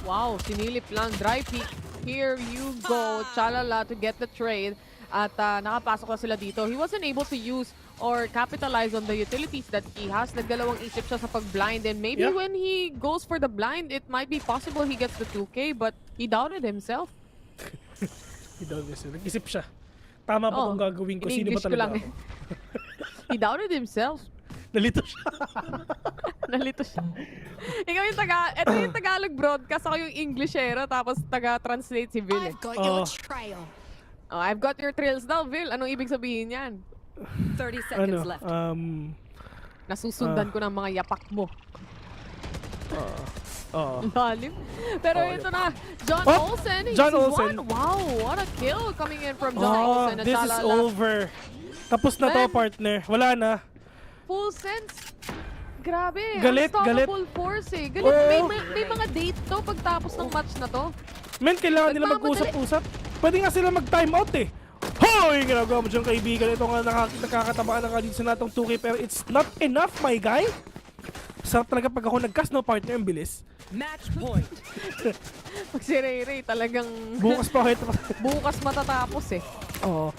Wow, sinilip lang. Dry peek. Here you go. Chalala to get the trade. At nakapasok na sila dito. He wasn't able to use or capitalize on the utilities that he has. Nagdalawang isip siya sa pag-blind. And maybe when he goes for the blind, it might be possible he gets the 2K. But he doubted himself. He doubted himself. Nag-isip siya. Tama ba kung gagawin ko? Sino ba talaga ako? He doubted himself. Nalito siya. Nalito siya. Ikaw yung ito yung Tagalog broadcast. Ako yung Englishero. Tapos taga-translate si Vil. I've got your trail. Oh, I've got your trails daw, Vil. Anong ibig sabihin yan? 30 seconds left. Nasusundan ko ng mga yapak mo. Oo. Lalim. Pero ito na, John Olsen. John Easy Olsen. one. Wow, what a kill coming in from John Olsen. This is over. Tapos na to, partner. Wala na. Full sense. Grabe. Galit, unstoppable force eh. Galit. May mga date to pagtapos ng match na to. Men, kailangan nila mag-usap-usap. Pwede nga sila mag-time out eh. Hoy! Ginagawa mo dyan, kaibigan. Ito nga nakakatabaan na nga dito sa natong 2K, pero it's not enough, my guy. Sarap talaga pag ako nag-cast, no, partner, ang bilis. Match point. Pag si Ray talagang... Bukas pa kahit... bukas matatapos eh. Oo.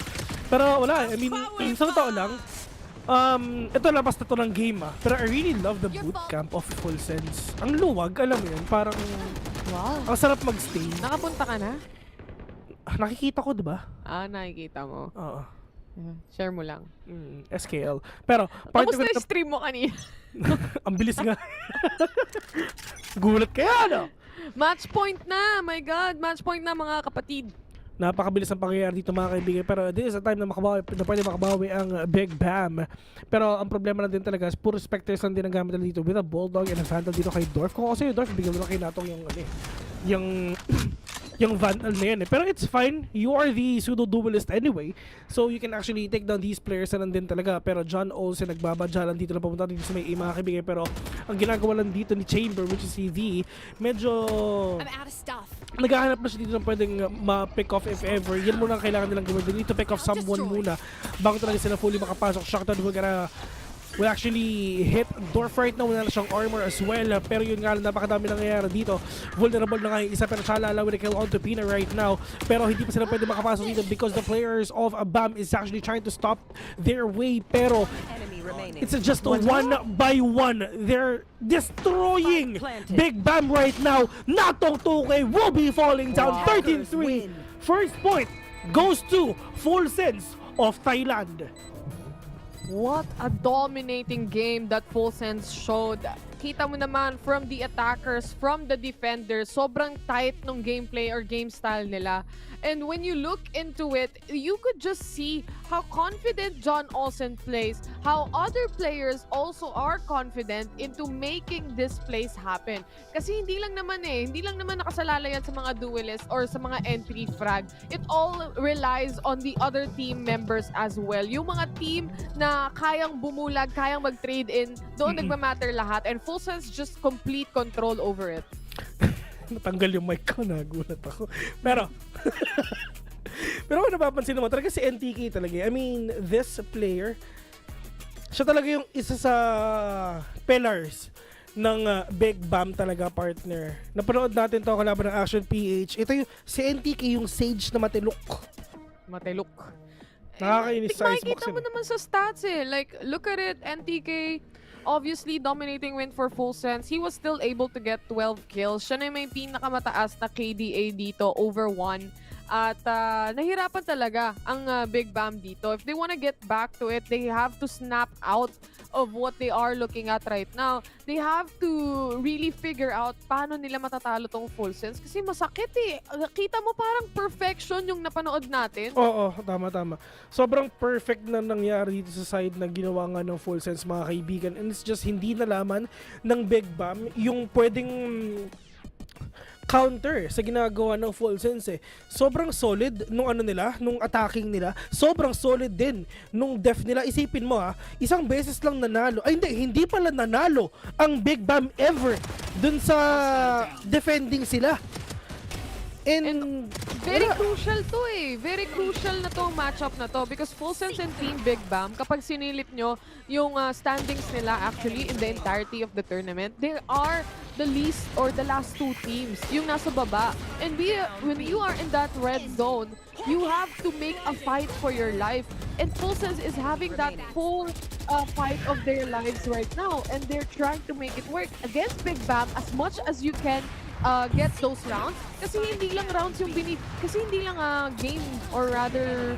Pero wala, I mean, sa totoo lang, ito labas na to ng game pero I really love the bootcamp of Full Sense. Ang luwag, alam mo yun, parang ang sarap mag-stay. Nakapunta ka na? Nakikita ko, diba? Nakikita mo. Oo. Share mo lang. SKL. Pero, tapos na stream mo kanina. Ang bilis nga. Gulat kaya, no? Match point na! My God! Match point na, mga kapatid. Napakabilis ang pangyayari dito, mga kaibigan. Pero this is a time na pwede makabawi ang Big BAAM. Pero ang problema na din talaga is puro Spectres lang din ang gamit dito with a Bulldog and a Vandal dito kay Dorf. Kung kasi yung Dorf, bigyan mo lang kay Natong yung Vandal na yan eh. Pero it's fine. You are the pseudo-duelist anyway. So you can actually take down these players na nandun talaga. Pero John Olsen nagbabadya lang dito na papunta dito sa may mga kaibigan. Pero ang ginagawa lang dito ni Chamber, which is si V, medyo... I'm out of stuff. Naghahanap na siya dito ng pwedeng ma-pick off if ever. Yan muna ang kailangan nilang gawin. They need to pick off someone muna bago talaga sila fully makapasok. Shockdown will actually hit Dorf right now. Wala na siyang armor as well. Pero yun nga, napakadami nangyayari dito. Vulnerable na nga yung isa, pero siya lalawin na kill onto Pina right now. Pero hindi pa sila pwede makapasok dito because the players of BAAM is actually trying to stop their way. Pero it's just a one by one. They're destroying Big BAAM right now. Natong 2K will be falling down 13-3. First point goes to Full Sense of Thailand. What a dominating game that Full Sense showed. Kita mo naman from the attackers, from the defenders, sobrang tight ng gameplay or game style nila. And when you look into it, you could just see how confident John Olsen plays, how other players also are confident into making this place happen. Kasi hindi lang naman nakasalalay yan sa mga duelists or sa mga entry frag. It all relies on the other team members as well. Yung mga team na kayang bumulag, kayang mag-trade in, doon nagmamatter lahat. And Full Sense just complete control over it. Natanggal yung mic ko, nagulat ako. Pero kung napapansin mo, talaga si NTK talaga. I mean, this player, siya talaga yung isa sa pillars ng Big BAAM talaga, partner. Napanood natin to kalaban ng Action PH. Ito yung, si NTK yung Sage na matilok. Nakakainis size box. Makikita mo naman sa stats eh. Like, look at it, NTK, obviously, dominating win for Full Sense. He was still able to get 12 kills. Siya na may pinakamataas na KDA dito, over 1. At nahirapan talaga ang Big BAAM dito. If they want to get back to it, they have to snap out of what they are looking at right now. They have to really figure out paano nila matatalo tong Full Sense. Kasi masakit eh. Kita mo parang perfection yung napanood natin. Oo, tama. Sobrang perfect na nangyari dito sa side na ginawa nga ng Full Sense, mga kaibigan. And it's just hindi nalaman ng Big BAAM yung pwedeng counter sa ginagawa ng Full Sense eh. Sobrang solid nung nung attacking nila. Sobrang solid din nung def nila. Isipin mo isang beses lang nanalo. Ay hindi pala nanalo ang Big BAAM ever dun sa defending sila. And very crucial to eh. Very crucial na tong matchup na to because Full Sense and Team Big BAAM, kapag sinilip nyo yung standings nila actually in the entirety of the tournament, they are the least or the last two teams, yung nasa baba. And when you are in that red zone, you have to make a fight for your life. And Full Sense is having that full fight of their lives right now. And they're trying to make it work against Big BAAM as much as you can get those rounds. Kasi hindi lang rounds yung game or rather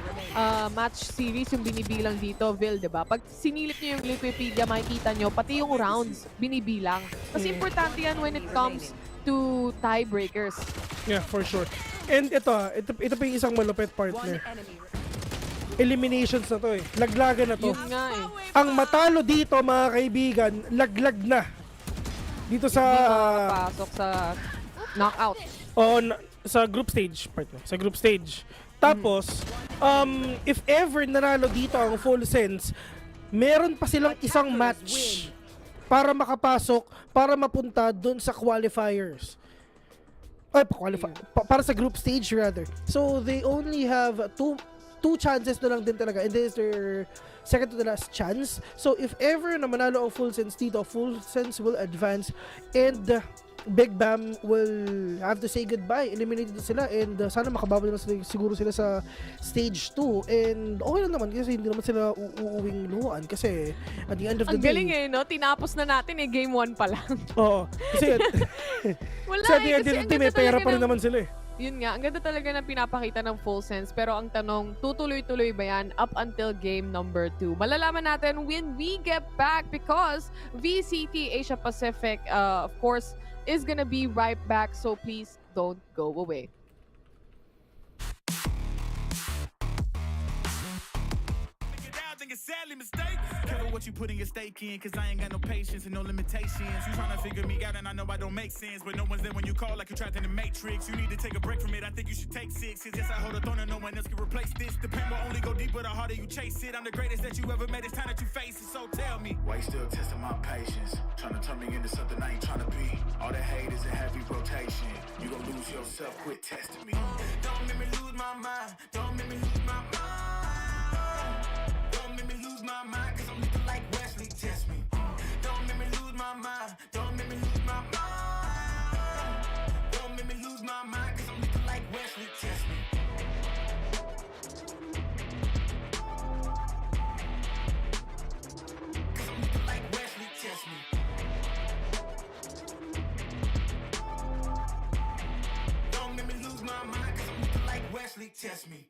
match series yung binibilang dito, Vil, diba? Pag sinilip nyo yung Wikipedia, makikita nyo, pati yung rounds binibilang. Kasi importante yan when it comes to tiebreakers. Yeah, for sure. And ito pa yung isang malupit, partner. Eliminations na to eh. Laglagan na to. Yun nga eh. Ang matalo dito, mga kaibigan, laglag na. Dito sa... Hindi makapasok sa knockout. Sa group stage, partner. Sa group stage. Tapos, if ever nanalo dito ang Full Sense, meron pa silang isang match para makapasok, para mapunta dun sa qualifiers. Para sa group stage rather. So, they only have two chances na lang din talaga. And this is their second to the last chance. So, if ever na manalo ang Full Sense dito, Full Sense will advance and Big BAAM will have to say goodbye. Eliminated sila and sana makababa na siguro sila sa stage 2 and okay lang naman kasi hindi naman sila uuwing luhaan kasi at the end of the day. Ang galing no? Tinapos na natin game 1 pa lang. Oo. Kasi wala at the end of the day may pera pa rin naman sila Yun nga, ang ganda talaga ng pinapakita ng Full Sense. Pero ang tanong, tutuloy-tuloy ba yan up until game number 2? Malalaman natin when we get back because VCT Asia Pacific, of course, is gonna be right back. So please don't go away. It's sadly mistaken. Careful what you put in your stake in, cause I ain't got no patience and no limitations. You tryna figure me out and I know I don't make sense, but no one's there when you call like you're trapped in the matrix. You need to take a break from it, I think you should take 6. Cause yes, I hold a throne and no one else can replace this. The pain will only go deeper the harder you chase it. I'm the greatest that you ever met, it's time that you face it, so tell me. Why you still testing my patience? Tryna turn me into something I ain't tryna be. All the hate is a heavy rotation. You gon' lose yourself, quit testing me. Don't make me lose my mind. Don't make me lose my mind. My mind, cause I'm looking like Wesley, test me. Don't make me lose my mind. Don't make me lose my mind. Don't make me lose my mind, cause I'm looking like Wesley, test me. Cause I'm looking like Wesley, test me. Don't make me lose my mind, cause I'm looking like Wesley, test me.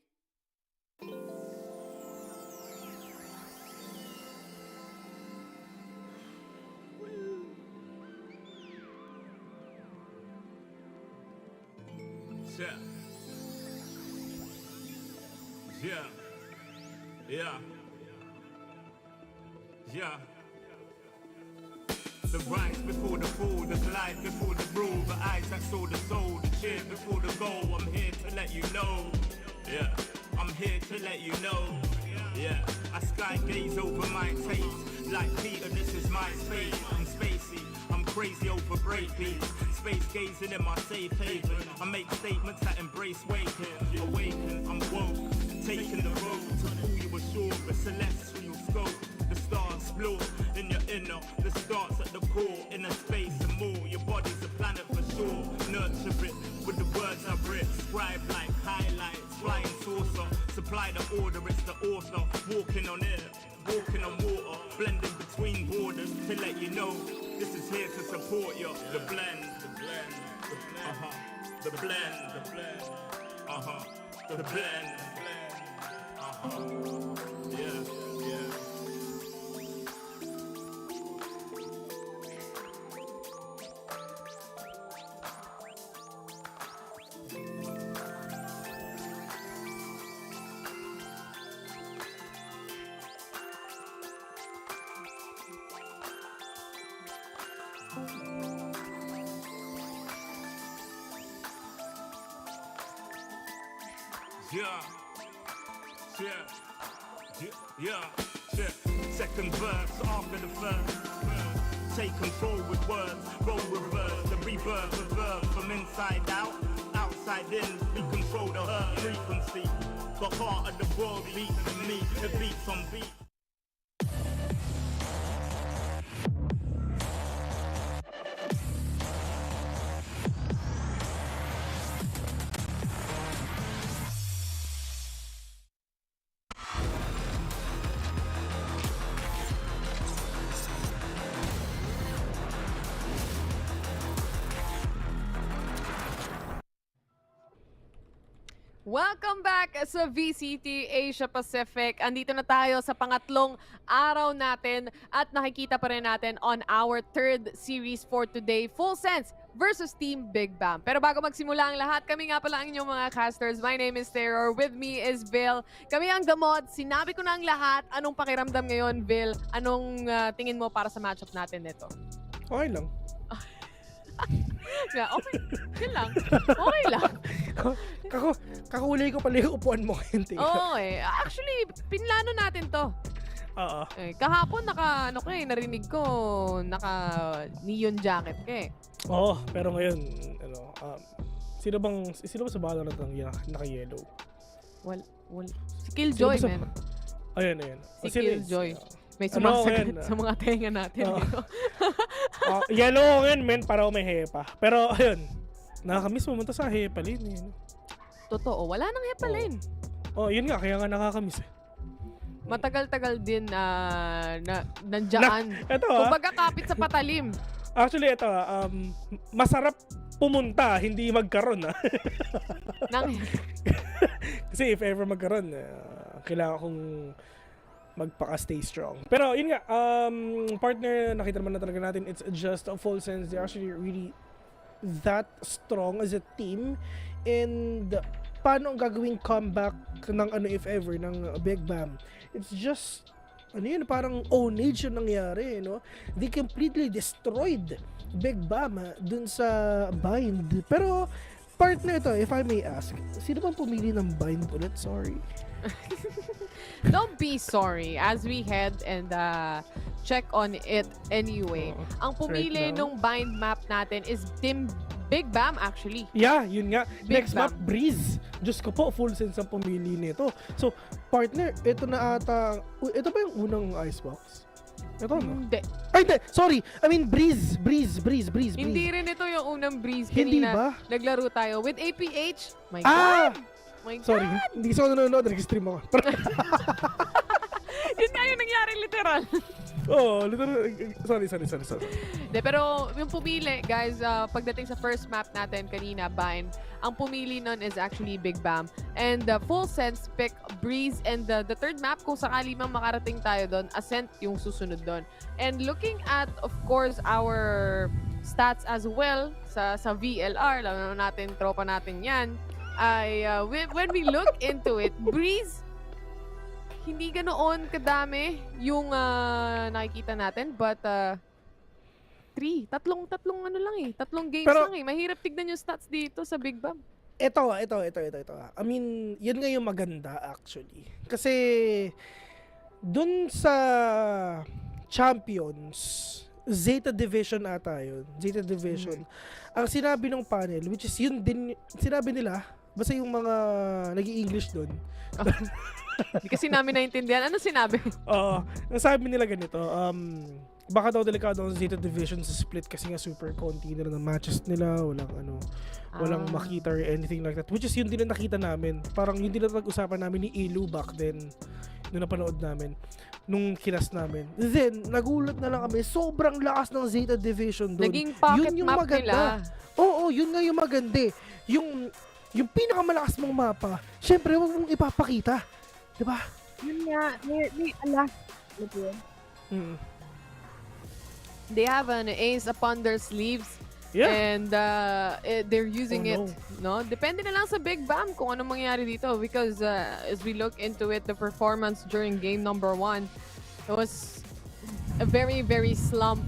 Yeah. The rise before the fall, the glide before the rule, the eyes that saw the soul, the cheer before the goal. I'm here to let you know. Yeah, I'm here to let you know. Yeah, I sky gaze over my taste. Like Peter, this is my space. I'm spacey, I'm crazy over breakbeats. Space gazing in my safe haven. I make statements that embrace waking. Awaken, I'm woke. Taking the road to who you assure. The celestial scope. The stars explore in your inner. The starts at the core. Inner space and more. Your body's a planet for sure. Nurture it with the words I writ. Scribe like highlights. Flying saucer. Supply the order, it's the author. Walking on air. Walking on water. Blending between borders to let you know. This is here to support you. The blend. The blend. The blend. The blend. The blend. Yeah. Second verse after the first. Take control with words, roll reverse, the rebirth of verb from inside out, outside in. We control the earth frequency. The heart of the world beats in me, it beats on beat. Welcome back sa VCT Asia Pacific. Andito na tayo sa pangatlong araw natin at nakikita pa rin natin on our third series for today, Full Sense versus Team Big BAAM. Pero bago magsimula ang lahat, kami nga pala ang inyong mga casters. My name is Terror. With me is Bill. Kami ang gamot. Sinabi ko na ang lahat. Anong pakiramdam ngayon, Bill? Anong tingin mo para sa matchup natin nito? Okay lang. Okay, yun lang. Okay lang. Kakulay ko pala yung upuan mo ngayon, Tika. Oo actually, pinlano natin to. Oo. Kahapon narinig ko, naka-neon jacket ka eh. Oo, pero ngayon, sino ba sa Valorant ang naka-yellow? Si Killjoy, man. Ayun. Si Killjoy. May sumasagot sa mga tenga natin. Yellow ngayon, men, para may hepa. Pero, ayun, nakakamiss pumunta sa hepa lane. Totoo, wala nang hepa lane. Yun nga, kaya nga nakakamiss eh. Matagal-tagal din nandiyan. Kung magkakapit sa patalim. Actually, ito, masarap pumunta, hindi magkaroon. Kasi if ever magkaroon, kailangan kong magpaka-stay strong. Pero yun nga, partner, nakita naman na talaga natin, it's just a full sense. They're actually really that strong as a team. And paano ang gagawing comeback ng if ever, ng Big BAAM? It's just, parang ONIC yung nangyari, no? They completely destroyed Big BAAM dun sa bind. Pero, partner ito, if I may ask, sino bang pumili ng bind ulit? Sorry. Don't be sorry as we head and check on it anyway. Ang pumili nung bind map natin is Team Big BAAM actually. Yeah, yun nga. Next BAAM. map, Breeze. Diyos ko po, full sense ang pumili nito. So, partner, ito na ata, ito ba yung unang Icebox? Ito, no? Hindi. Ay, hindi. Sorry. I mean, Breeze. Hindi rin ito yung unang Breeze. Hindi Kanina ba? naglaro tayo with APH. My God! My God! Sorry. Hindi ko nanonood. Nag-stream ako. Yun nga yung nangyari literal. Literal. Sorry. De, pero yung pumili, guys, pagdating sa first map natin kanina, Bind, ang pumili nun is actually Big BAAM. And full sense pick Breeze. And the third map, kung sakali mang makarating tayo doon, Ascent yung susunod doon. And looking at, of course, our stats as well sa VLR, lalo natin, tropa natin yan, ay when we look into it, Breeze, hindi ganoon kadami yung nakikita natin, but tatlong games lang eh. Mahirap tignan yung stats dito sa Big BAAM. Ito. I mean, yun nga yung maganda actually. Kasi dun sa Champions, Zeta Division ata yun. Zeta Division. Ang sinabi ng panel, which is yun din, sinabi nila, basta yung mga nag-i-English doon. Hindi kasi namin naintindihan. Ano sinabi? Nasabi nila ganito, baka daw delikado ang Zeta Division sa split kasi nga super konti nila ng matches nila, walang makita or anything like that. Which is yun din na nakita namin. Parang yun din na nag-usapan namin ni Ilu back then, nung napanood namin, nung kinas namin. Then, nagulat na lang kami, sobrang lakas ng Zeta Division doon. Naging pocket yun yung map maganda. nila. Yun nga yung maganda. Yung pinakamalakas mong mapa, syempre, huwag mong ipapakita. Diba? Yun nga, may alas. They have an ace upon their sleeves. Yeah. And they're using it. No? Depende na lang sa Big BAAM kung anong mangyari dito. Because as we look into it, the performance during game number 1, it was a very, very slump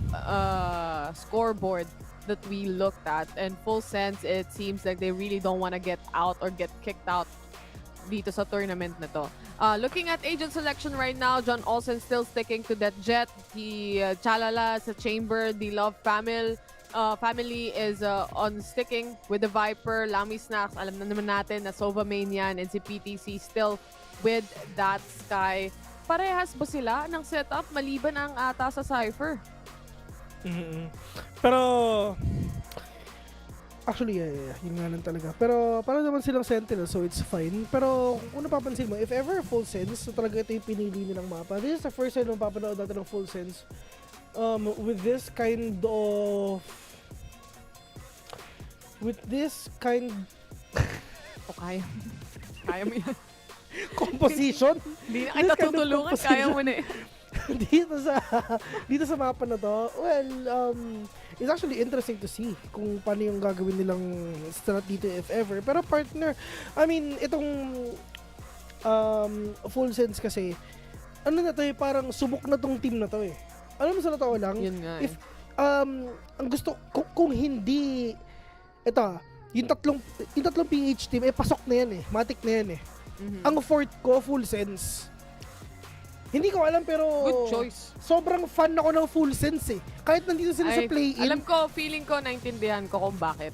scoreboard that we looked at. And full sense, it seems like they really don't want to get out or get kicked out dito sa tournament na to. Looking at agent selection right now, John Olsen still sticking to that Jet. Chalala sa Chamber, the Love family is on sticking with the Viper. Lamy Snacks, alam na naman natin na Sova main yan, and si PTC still with that Sky. Parehas ba sila ng setup maliban ang ata sa Cypher? Pero actually, yun nga lang talaga. Pero parang naman silang Sentinel, so it's fine. Pero kung napapansin mo, if ever full sense, so talaga ito yung pinili nilang mapa. This is the first time na mapapanood natin ng full sense with this kind of kaya mo yan. Composition? Hindi na kita tutulungan, kaya mo na eh. dito sa mapa na to, well, it's actually interesting to see kung paano yung gagawin nilang strat dito if ever. Pero partner, I mean, itong full sense kasi, ano na to eh, parang subok na tong team na to eh. Alam mo sa totoo lang, yun nga, ang gusto, kung hindi, ito, yung tatlong PH team, pasok na yan matik na yan Ang fourth ko, Full Sense. Hindi ko alam pero Good choice. Sobrang fan ako ng Full Sense Kahit nandito sila sa play-in. Alam ko, feeling ko, naintindihan ko kung bakit.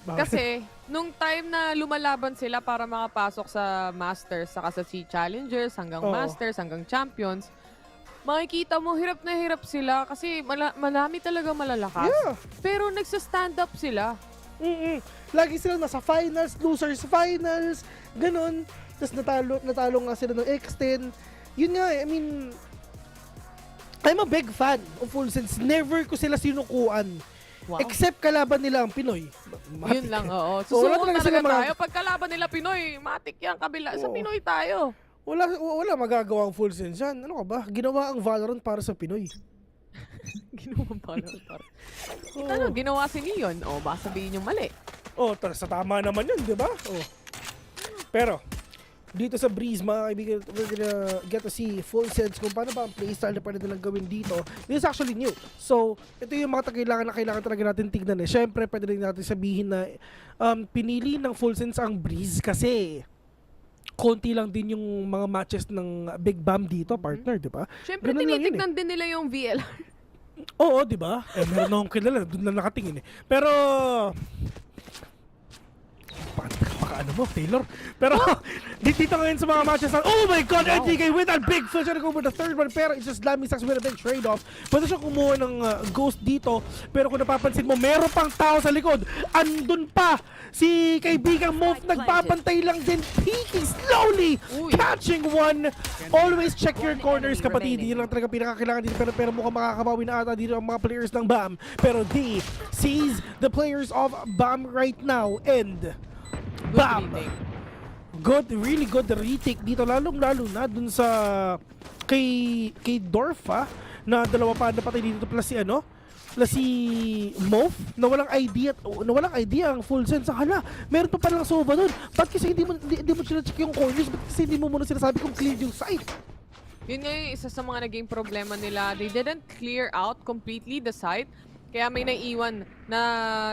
Kasi, nung time na lumalaban sila para makapasok sa Masters, saka sa C Challengers, hanggang Masters, hanggang Champions, makikita mo, hirap na hirap sila kasi marami talaga malalakas. Yeah. Pero nagsa-stand up sila. Lagi sila nasa finals, losers finals, ganun. Tapos natalo nga sila ng X10. Yun nga I mean, I'm a big fan of Full Sense. Never ko sila sinukuan. Wow. Except kalaban nila ang Pinoy. Matik. Yun lang, oo. Susuko talaga tayo. Pag kalaban nila Pinoy, matik yan kabila. Sa Pinoy tayo. Wala magagawa ang Full Sense yan. Ano ka ba? Ginawa ang Valorant para sa Pinoy. Ginawa ang Valorant para. Ano, ginawa si Neon. Baka sabihin yung mali. Sa tama naman yun, di ba? Pero, dito sa Breeze, mga kaibigan, we're gonna get to see Full Sense kung paano ba ang playstyle na pwede nilang gawin dito. This is actually new. So, ito yung mga kailangan talaga natin tignan Siyempre, pwede rin natin sabihin na pinili ng Full Sense ang Breeze kasi konti lang din yung mga matches ng Big BAAM dito, partner, di ba? Siyempre, tinitignan din nila yung VLR. Oo, di ba? Meron na akong kilala, doon lang nakatingin Pero, ano mo, Taylor? Pero, dito ngayon sa mga matches oh my God, NTK with that big fish and go with the third one, pero it's just Lammy Stacks with a big trade-off. Pwede siya kumuha ng ghost dito, pero kung napapansin mo, meron pang tao sa likod. Andun pa si kaibigang Mof, nagpapantay lang din, peeking slowly, catching one. Always check your corners, kapatid. Yun lang talaga pinakakailangan dito, pero mukhang makakabawi na ata dito ang mga players ng BAAM. Pero D sees the players of BAAM right now, and BAAM, really good retake dito, lalong-lalo na dun sa kay Dorfa na dalawa pa napatay dito plus si Mof na walang idea ang Full Sense. Meron pa palang Sova dun. Ba't kasi hindi mo sila-check yung corners? Ba't kasi hindi mo muna sinasabi kung clear yung site? Yun nga yung isa sa mga naging problema nila. They didn't clear out completely the site. Kaya may naiiwan na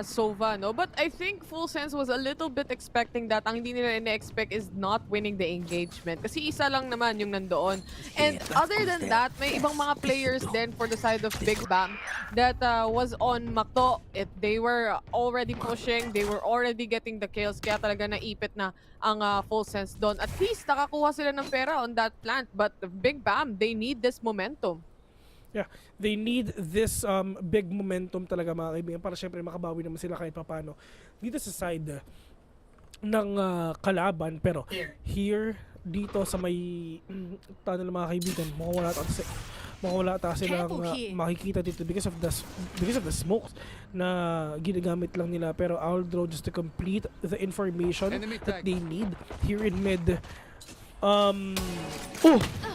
Sova, no? But I think Full Sense was a little bit expecting that. Ang hindi nila ina-expect is not winning the engagement. Kasi isa lang naman yung nandoon. And other than that, may ibang mga players then for the side of Big BAAM that was on Makto. They were already pushing. They were already getting the kills. Kaya talaga naipit na ang Full Sense doon. At least nakakuha sila ng pera on that plant. But Big BAAM, they need this momentum. Yeah, they need this big momentum talaga mga kaibigan para syempre makabawi naman sila kahit papano dito sa side ng kalaban. Pero here dito sa may tunnel mga kaibigan, mawala ata silang makikita dito because of the smokes na ginagamit lang nila. Pero Aldro, just to complete the information that they need here in mid,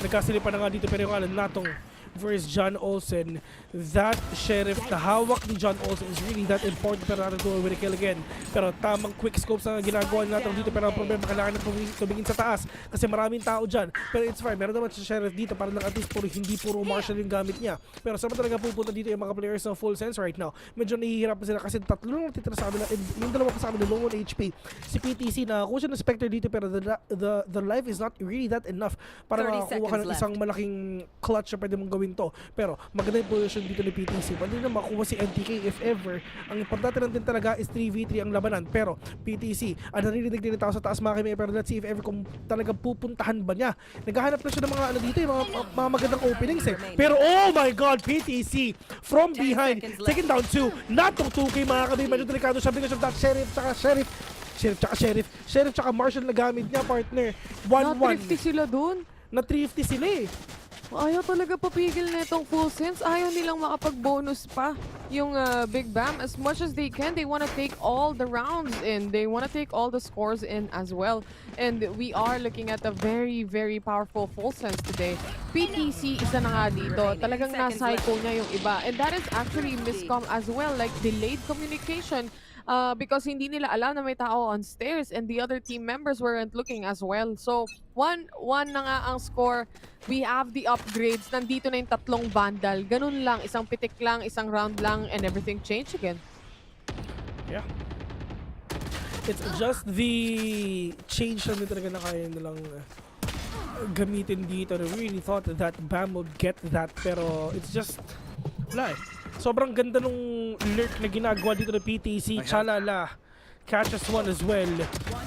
nagkasilipan na nga dito pero yung alam natong versus John Olsen. That Sheriff, the hawak ni John Olsen is really that important para natin to with a kill again. Pero tamang quick scopes na ginagawa natin dito, pero ang problema kailangan na tumingin sa taas kasi maraming tao dyan. Pero it's fine, meron naman si Sheriff dito para lang at least hindi puro Marshall yung gamit niya. Pero saan talaga pupunta dito yung mga players ng Full Sense right now? Medyo nahihirapan sila kasi tatlo lang natitira sa kanila, yung dalawa kasama nila low on HP. Si PTC na kuha siya ng Spectre dito pero the life is not really that enough para makakuha ka ng isang malaking clutch na pwede mong gawin to. Pero maganda yung position dito ni PTC. Pwede na makuha si NTK if ever. Ang importante lang din talaga is 3v3 ang labanan. Pero PTC, narinig din tao sa taas mga kami. Pero let's see if ever kung talagang pupuntahan ba niya. Naghahanap na siya ng mga dito, yung mga magandang openings Pero oh my God, PTC from behind, taken down 2. Not tong 2K mga kami. Medyo delikado siya because of that Sheriff tsaka Marshall na gamit niya, partner. 1-1. Na 350 sila dun. Na 350 sila Ayaw talaga papigil na itong Full Sense. Ayaw nilang makapag-bonus pa yung Big BAAM. As much as they can, they want to take all the rounds in. They want to take all the scores in as well. And we are looking at a very, very powerful Full Sense today. PTC, isa na nga dito. Talagang na-psycho niya yung iba. And that is actually miscom as well. Like delayed communication. because hindi nila alam na may tao on stairs and the other team members weren't looking as well. So, 1-1 na nga ang score. We have the upgrades. Nandito na yung tatlong Vandal. Ganun lang. Isang pitik lang, isang round lang, and everything changed again. Yeah. It's just the change na talaga na kaya nilang gamitin dito. I really thought that BAAM would get that, pero it's just wala eh. Sobrang ganda nung lurk na ginagawa dito ng PTC. Chalala catches one as well.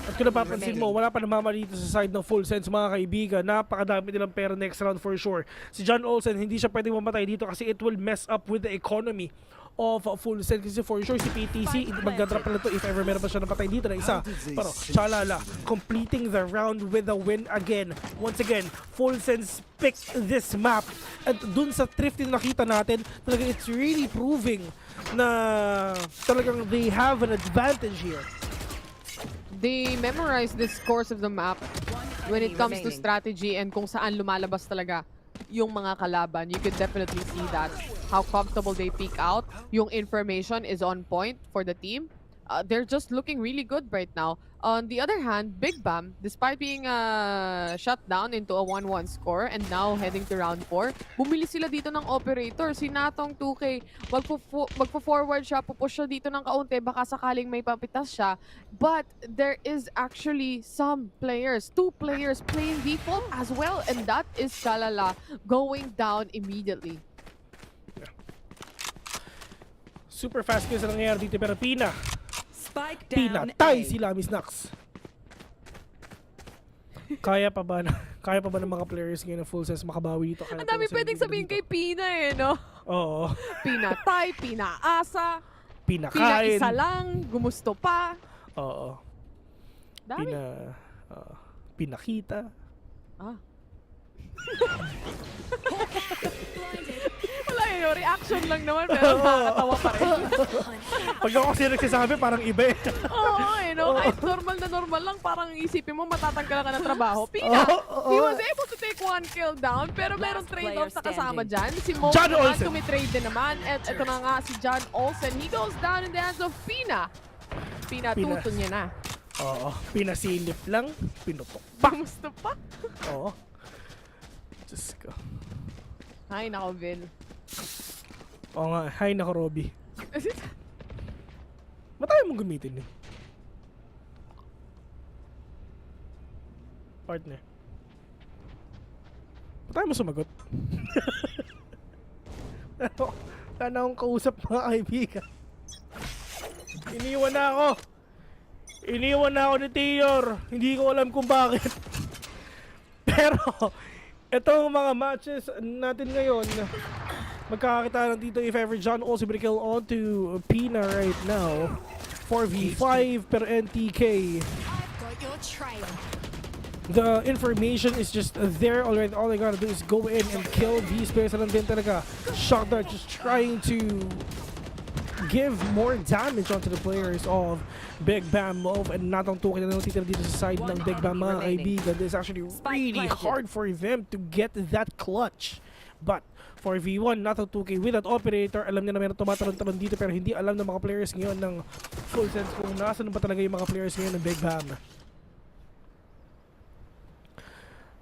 At kung napapansin mo, wala pa namamali dito sa side ng Full Sense, mga kaibigan. Napakadami nilang pera next round for sure. Si John Olsen, hindi siya pwedeng mamatay dito kasi it will mess up with the economy of Full Sense. Kasi for sure, si PTC, mag-drop na to if ever meron pa siya napatay dito na isa. Pero, Chalala, completing the round with a win again. Once again, Full Sense picked this map. At dun sa thrift na nakita natin, talagang it's really proving na talagang they have an advantage here. They memorize this course of the map when it comes to strategy and kung saan lumalabas talaga yung mga kalaban. You can definitely see that. How comfortable they peek out. Yung information is on point for the team. They're just looking really good right now. On the other hand, Big BAAM, despite being shut down into a 1-1 score and now heading to round 4, bumili sila dito ng operator. Si Natong 2K, magpo-forward siya, pupush siya dito ng kaunti, baka sakaling may papitas siya. But there is actually some players, 2 players playing default as well, and that is Chalala going down immediately. Super fast kills na nangyayari dito, pero down pinatay sila, Miss Nax. Kaya pa ba ng mga players ngayon ng Full Sense makabawi dito? Ang dami pwedeng sabihin kay Pina eh, no? Oo. Pinatay, pinaasa, pinakain, pinaisa lang, gumusto pa. Oo. Dami. Pinakita. Wala yun, reaction lang naman, pero nakakatawa pa rin. Pag ako kasi nagsasabi, parang iba eh. Oo, no? Kahit normal lang, parang isipin mo matatanggal ka ng trabaho. Pina, he was able to take 1 kill down, pero meron trade-off sa kasama dyan. Si Mo naman, tumitrade din naman. At ito na nga, si John Olsen, he goes down in the hands of Pina. Pina, tuto niya na. Oo, pinasilip lang, pinutok pa. Gusto pa? Oo. Diyos ko. Ay, nako, Vil. Oo nga, hi nako, Robby. Matayo mong gamitin eh. Partner. Matayo mo sumagot. Wala na akong kausap, mga kaibigan. Iniwan na ako ni Tiyor. Hindi ko alam kung bakit. Pero itong mga matches natin ngayon, magkakakita lang dito if ever John also kill on to Pina right now. 4v5 per NTK. The information is just there already. All I gotta do is go in and kill these players. And then talaga, Shock Dart just trying to give more damage onto the players of Big BAAM and Natong 2K na titira dito sa side ng Big BAAM, mga kaibigan. It's actually really hard for them to get that clutch. But for V1, Natong 2K with that operator, alam niya na meron tumatalon-talon dito pero hindi alam ng mga players ngayon ng Full Sense kung nasan ba talaga yung mga players ngayon ng Big BAAM.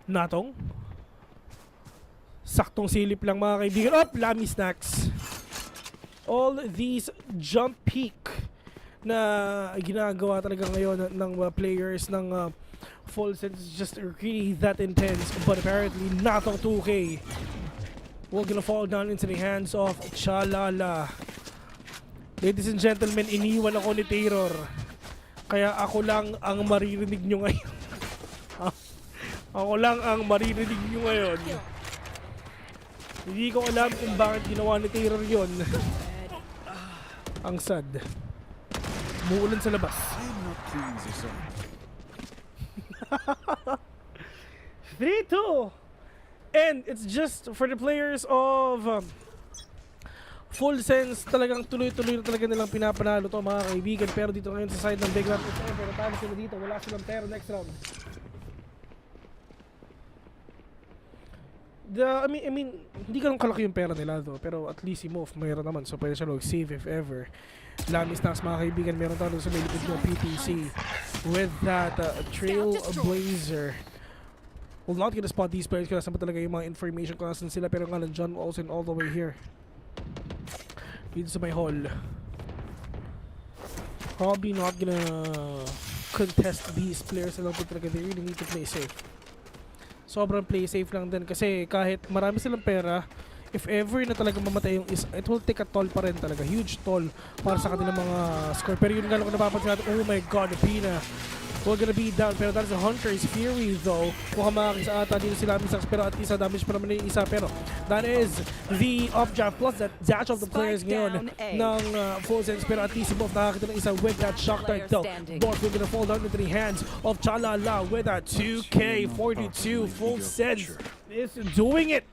Natong saktong silip lang, mga kaibigan. Lami Snacks. All these jump peak na ginagawa talaga ngayon ng players ng Full Sense is just really that intense. But apparently, Natong 2K will gonna fall down into the hands of Chalala. Ladies and gentlemen, iniwan ako ni Terror. Kaya ako lang ang maririnig nyo ngayon. Ako lang ang maririnig nyo ngayon. Hindi ko alam kung bakit ginawa ni Terror yon. Ang sad. Muulan sa labas. 3-2. And it's just for the players of Full Sense. Talagang tuloy-tuloy na talaga nilang pinapanalo to, mga kaibigan. Pero dito ngayon sa side ng Big BAAM, pero talo sila dito. Wala silang pera next round. I mean, hindi ganun kalaki yung pera nila though, pero at least si Mof mayroon naman, so pwede siya mag-save if ever. Lamis Stacks mga kaibigan, meron tayo sa may likod ng PTC with that Trailblazer. We're not gonna spot these players kasi talaga yung mga information kung nasan sila, pero nga John Olsen all the way here. Dito sa may hall. Probably not gonna contest these players. I don't think talaga they really need to play safe. Sobrang play safe lang din kasi kahit marami silang pera, if ever na talaga mamatay yung isa, it will take a toll pa rin talaga. Huge toll para sa kanilang mga score. Pero yun nga lang kung napapansin natin, oh my god, Pina. We're gonna be down. Pero that is a Hunter's Fury though. Mukhang makakisa ata dito sila Misax, pero at isa damage pa naman yung isa. Pero that is the updraft plus that dash of the players ngayon ng full sense. Pero at least si Boff nakakita ng isa with that shock dart though. Boff will gonna fall down into the hands of Chalala with that 2K42 full sense is doing it.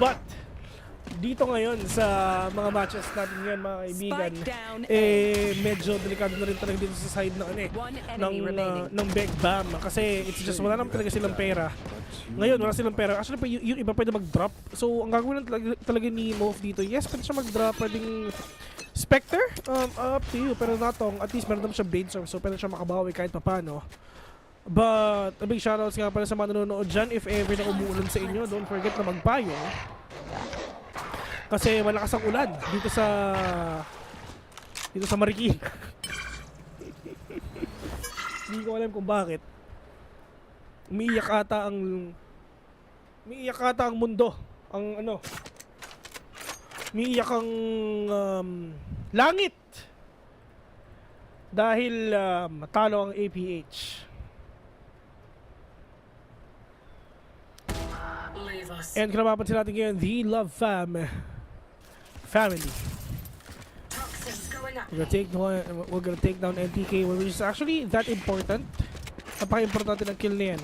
But dito ngayon sa mga matches natin ngayon mga kaibigan, medyo delikado na rin talaga dito sa side ng ng Big BAAM kasi it's just wala naman talaga silang pera. Ngayon wala silang pera. Actually yung iba pwede mag-drop. So ang gagawin talaga ni Mof dito, yes, pwede siya mag-drop, pwedeng Spectre, up to you, pero natong at least meron naman siya Blade Storm, so pwede siya makabawi kahit papano. But a big shoutouts nga pala sa mga nanonood dyan. If ever na umuulan sa inyo, don't forget na magpayong. Kasi malakas ang ulan dito sa Marikina. Hindi ko alam kung bakit. Umiiyak ata ang mundo. Umiiyak ang langit. Dahil talo ang APH. And kung napapansin natin ngayon, the Love family. We're gonna take down NTK, which is actually that important. Napaka-importante ng kill na yan.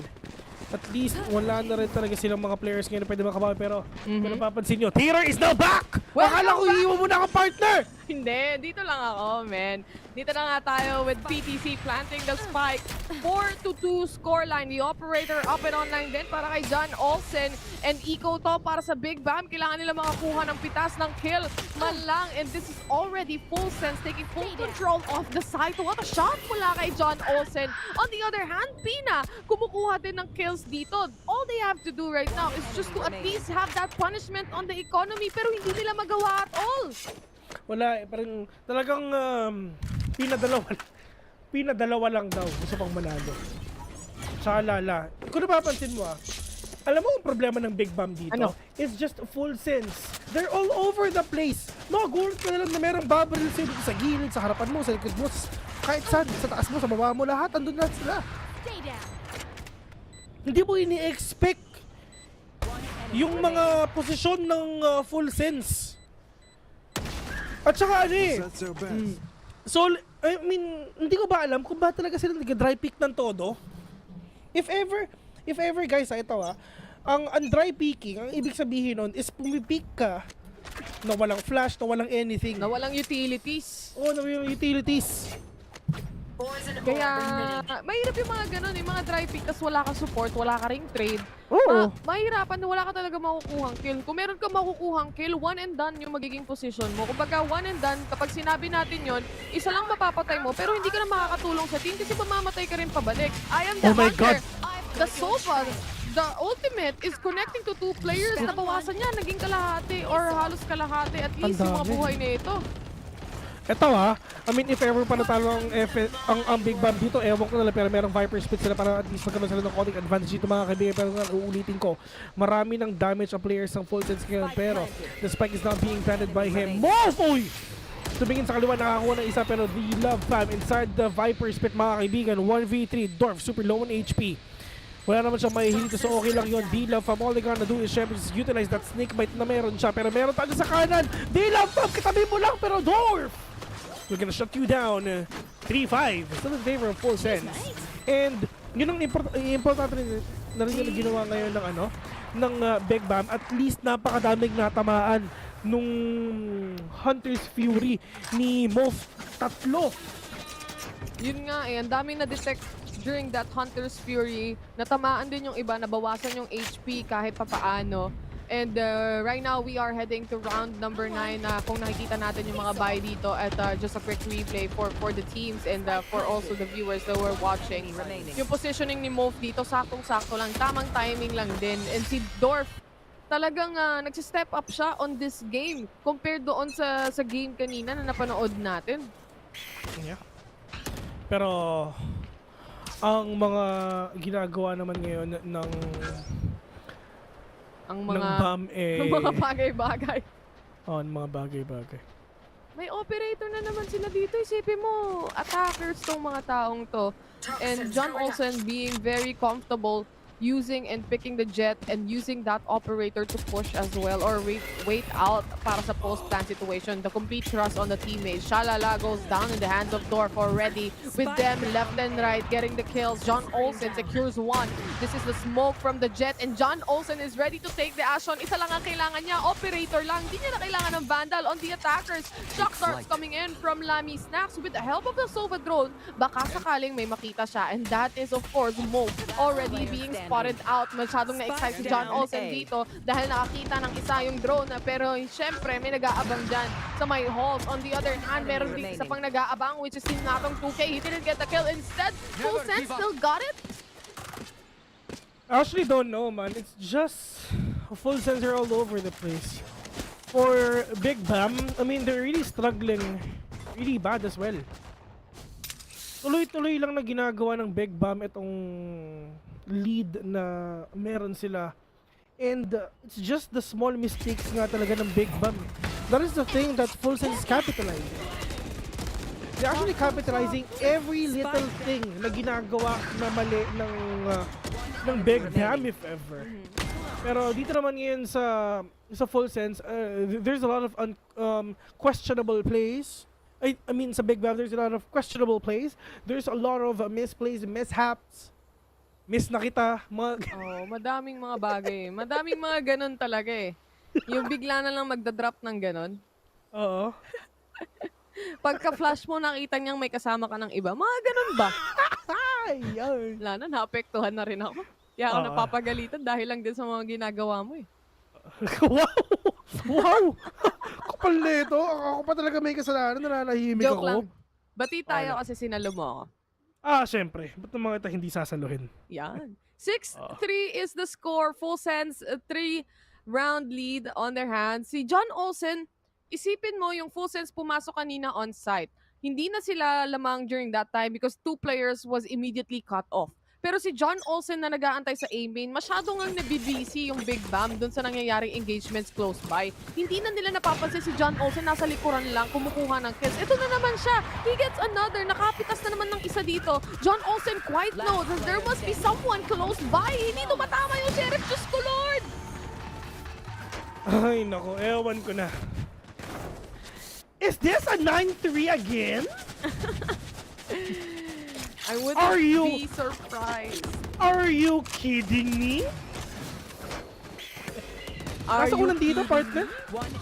At least, wala na rin talaga silang mga players ngayon na pwede makabawi. Pero, kung napapansin nyo, Tira is now back! Akala ko iiwan mo na ako, partner! Hindi, dito lang ako, man. Dito na nga tayo with PTC planting the spike. 4-2 scoreline. The operator up and online din para kay John Olsen. And Eco to para sa Big BAAM. Kailangan nila makakuha ng pitas ng kill man lang. And this is already full sense, taking full control of the site. What a shot mula kay John Olsen. On the other hand, Pina, kumukuha din ng kills dito. All they have to do right now is just to at least have that punishment on the economy. Pero hindi nila magawa at all. Wala, parang talagang pinadalawa lang daw gusto pang manalo. Tsaka lala. Kung napapansin mo alam mo ang problema ng Big BAAM dito? Ano? It's just full sense. They're all over the place. Gold ka na lang na merong bubble sa gilid, sa harapan mo, sa likod mo, kahit saan, sa taas mo, sa baba mo, lahat, andun na sila. Hindi mo ini-expect yung mga posisyon ng full sense. At saka so, I mean, hindi ko ba alam kung ba talaga sila nag-dry pick ng todo? If ever guys, ito ang dry picking, ang ibig sabihin nun is pumipick ka na walang flash, na walang anything. Na walang utilities. Oo, na walang utilities. Kaya, mahirap yung mga ganun, yung mga dry pick, tas wala kang support, wala ka ring trade. Oo. Mahirapan na wala ka talaga makukuhang kill. Kung meron ka makukuhang kill, one and done yung magiging position mo. Kumbaga, one and done, kapag sinabi natin yon, isa lang mapapatay mo, pero hindi ka na makakatulong sa team kasi mamamatay ka rin pabalik. I am the hunter. The Sofa, the ultimate is connecting to 2 players. Nabawasan niya, naging kalahati or halos kalahati. At least yung mga buhay na ito. Eto I mean, if ever pa natalo ang Big BAAM dito, ewan ko na lang, pero merong Viper Split sila para at least magkaroon sila ng konting advantage dito mga kaibigan. Pero uulitin ko, marami ng damage ang players ng full sense ngayon, pero the spike is not being planted by him. Mofoy! Tumingin sa kaliwa, nakakuha ng isa, pero the Love fam inside the Viper Split mga kaibigan. 1v3, Dorf, super low on HP. Wala naman siyang mahihilito, so okay lang yun. D-Love fam, all they gonna do is syempre just utilize that snake bite na meron siya. Pero meron tayo sa kanan. D-Love fam, katabi mo lang, pero Dorf! We're gonna shut you down. 3-5. Still in favor of full sense. And yun ang importante na rin yung ginawa ngayon ng Big BAAM. At least napakadaming natamaan nung Hunter's Fury ni Mof. Tatlo. Yun nga eh, ang daming na-detect during that Hunter's Fury. Natamaan din yung iba, nabawasan yung HP kahit papaano. And right now, we are heading to round number 9 na kung nakikita natin yung mga buy dito at just a quick replay for the teams and for also the viewers that were watching. Yung positioning ni Mof dito, saktong-sakto lang, tamang timing lang din. And si Dorf, talagang nagsistep up siya on this game compared doon sa game kanina na napanood natin. Yeah. Pero, ang mga ginagawa naman ngayon ng BAAM mga bagay-bagay. Oh, mga bagay-bagay. May operator na naman sila dito. Isipin mo, attackers tong mga taong to. And John Olsen being very comfortable using and picking the jet and using that operator to push as well or wait out para sa post-plant situation. The complete trust on the teammates. Shalala goes down in the hands of Dorf already with them left and right getting the kills. John Olsen secures one. This is the smoke from the jet and John Olsen is ready to take the action. Isa lang ang kailangan niya. Operator lang. Hindi niya na kailangan ng Vandal on the attackers. Shock darts coming in from Lamy Snacks with the help of the Sova drone. Baka sakaling may makita siya and that is of course Mo already being spotted out. Masyadong na-excite si John Olsen dito dahil nakakita ng isa yung drone pero syempre may nag-aabang dyan sa may halls. On the other hand, meron din isa pang nag-aabang which is si Natong 2K. He didn't get the kill. Instead, Full Sense still got it? I actually don't know, man. It's just Full Sense are all over the place. For Big BAAM, I mean, they're really struggling really bad as well. Tuloy-tuloy lang na ginagawa ng Big BAAM itong lead na meron sila. And it's just the small mistakes nga talaga ng Big BAAM. That is the thing that Full Sense is capitalizing. They're actually capitalizing every little thing na ginagawa na mali ng Big BAAM if ever. Pero dito naman ngayon sa Full Sense, there's a lot of questionable plays. I mean, sa Big BAAM, there's a lot of questionable plays. There's a lot of misplays, mishaps. Miss na kita. Madaming mga bagay. Madaming mga ganon talaga eh. Yung bigla na lang magdadrop ng ganon. Oo. Pagka-flash mo, nakita niyang may kasama ka ng iba. Mga ganon ba? Wala na, naapektuhan na rin ako. Kaya ako napapagalitan dahil lang din sa mga ginagawa mo eh. Wow! Wow! Kapal nito. Ako pa talaga may kasalanan. Nananahimik ako. Joke lang. Bati tayo kasi sinalo mo ako. Siyempre. Ba't ng mga ito hindi sasaluhin? Yan. 6-3 is the score. Full Sense, 3-round lead on their hands. Si John Olsen, isipin mo yung Full Sense pumasok kanina on site. Hindi na sila lamang during that time because 2 players was immediately cut off. Pero si John Olsen na nag-aantay sa A-main, masyado ngang nabibisi yung Big BAAM dun sa nangyayaring engagements close by. Hindi na nila napapansin si John Olsen, nasa likuran lang, kumukuha ng kills. Ito na naman siya. He gets another. Nakapitas na naman ng isa dito. John Olsen quite knows that there must be someone close by. Hindi tumatama yung Sheriff. Diyos ko, Lord! Ay, naku. Ewan ko na. Is this a 9-3 again? I wouldn't be surprised. Are you kidding me? Nasa ulan dito, partner?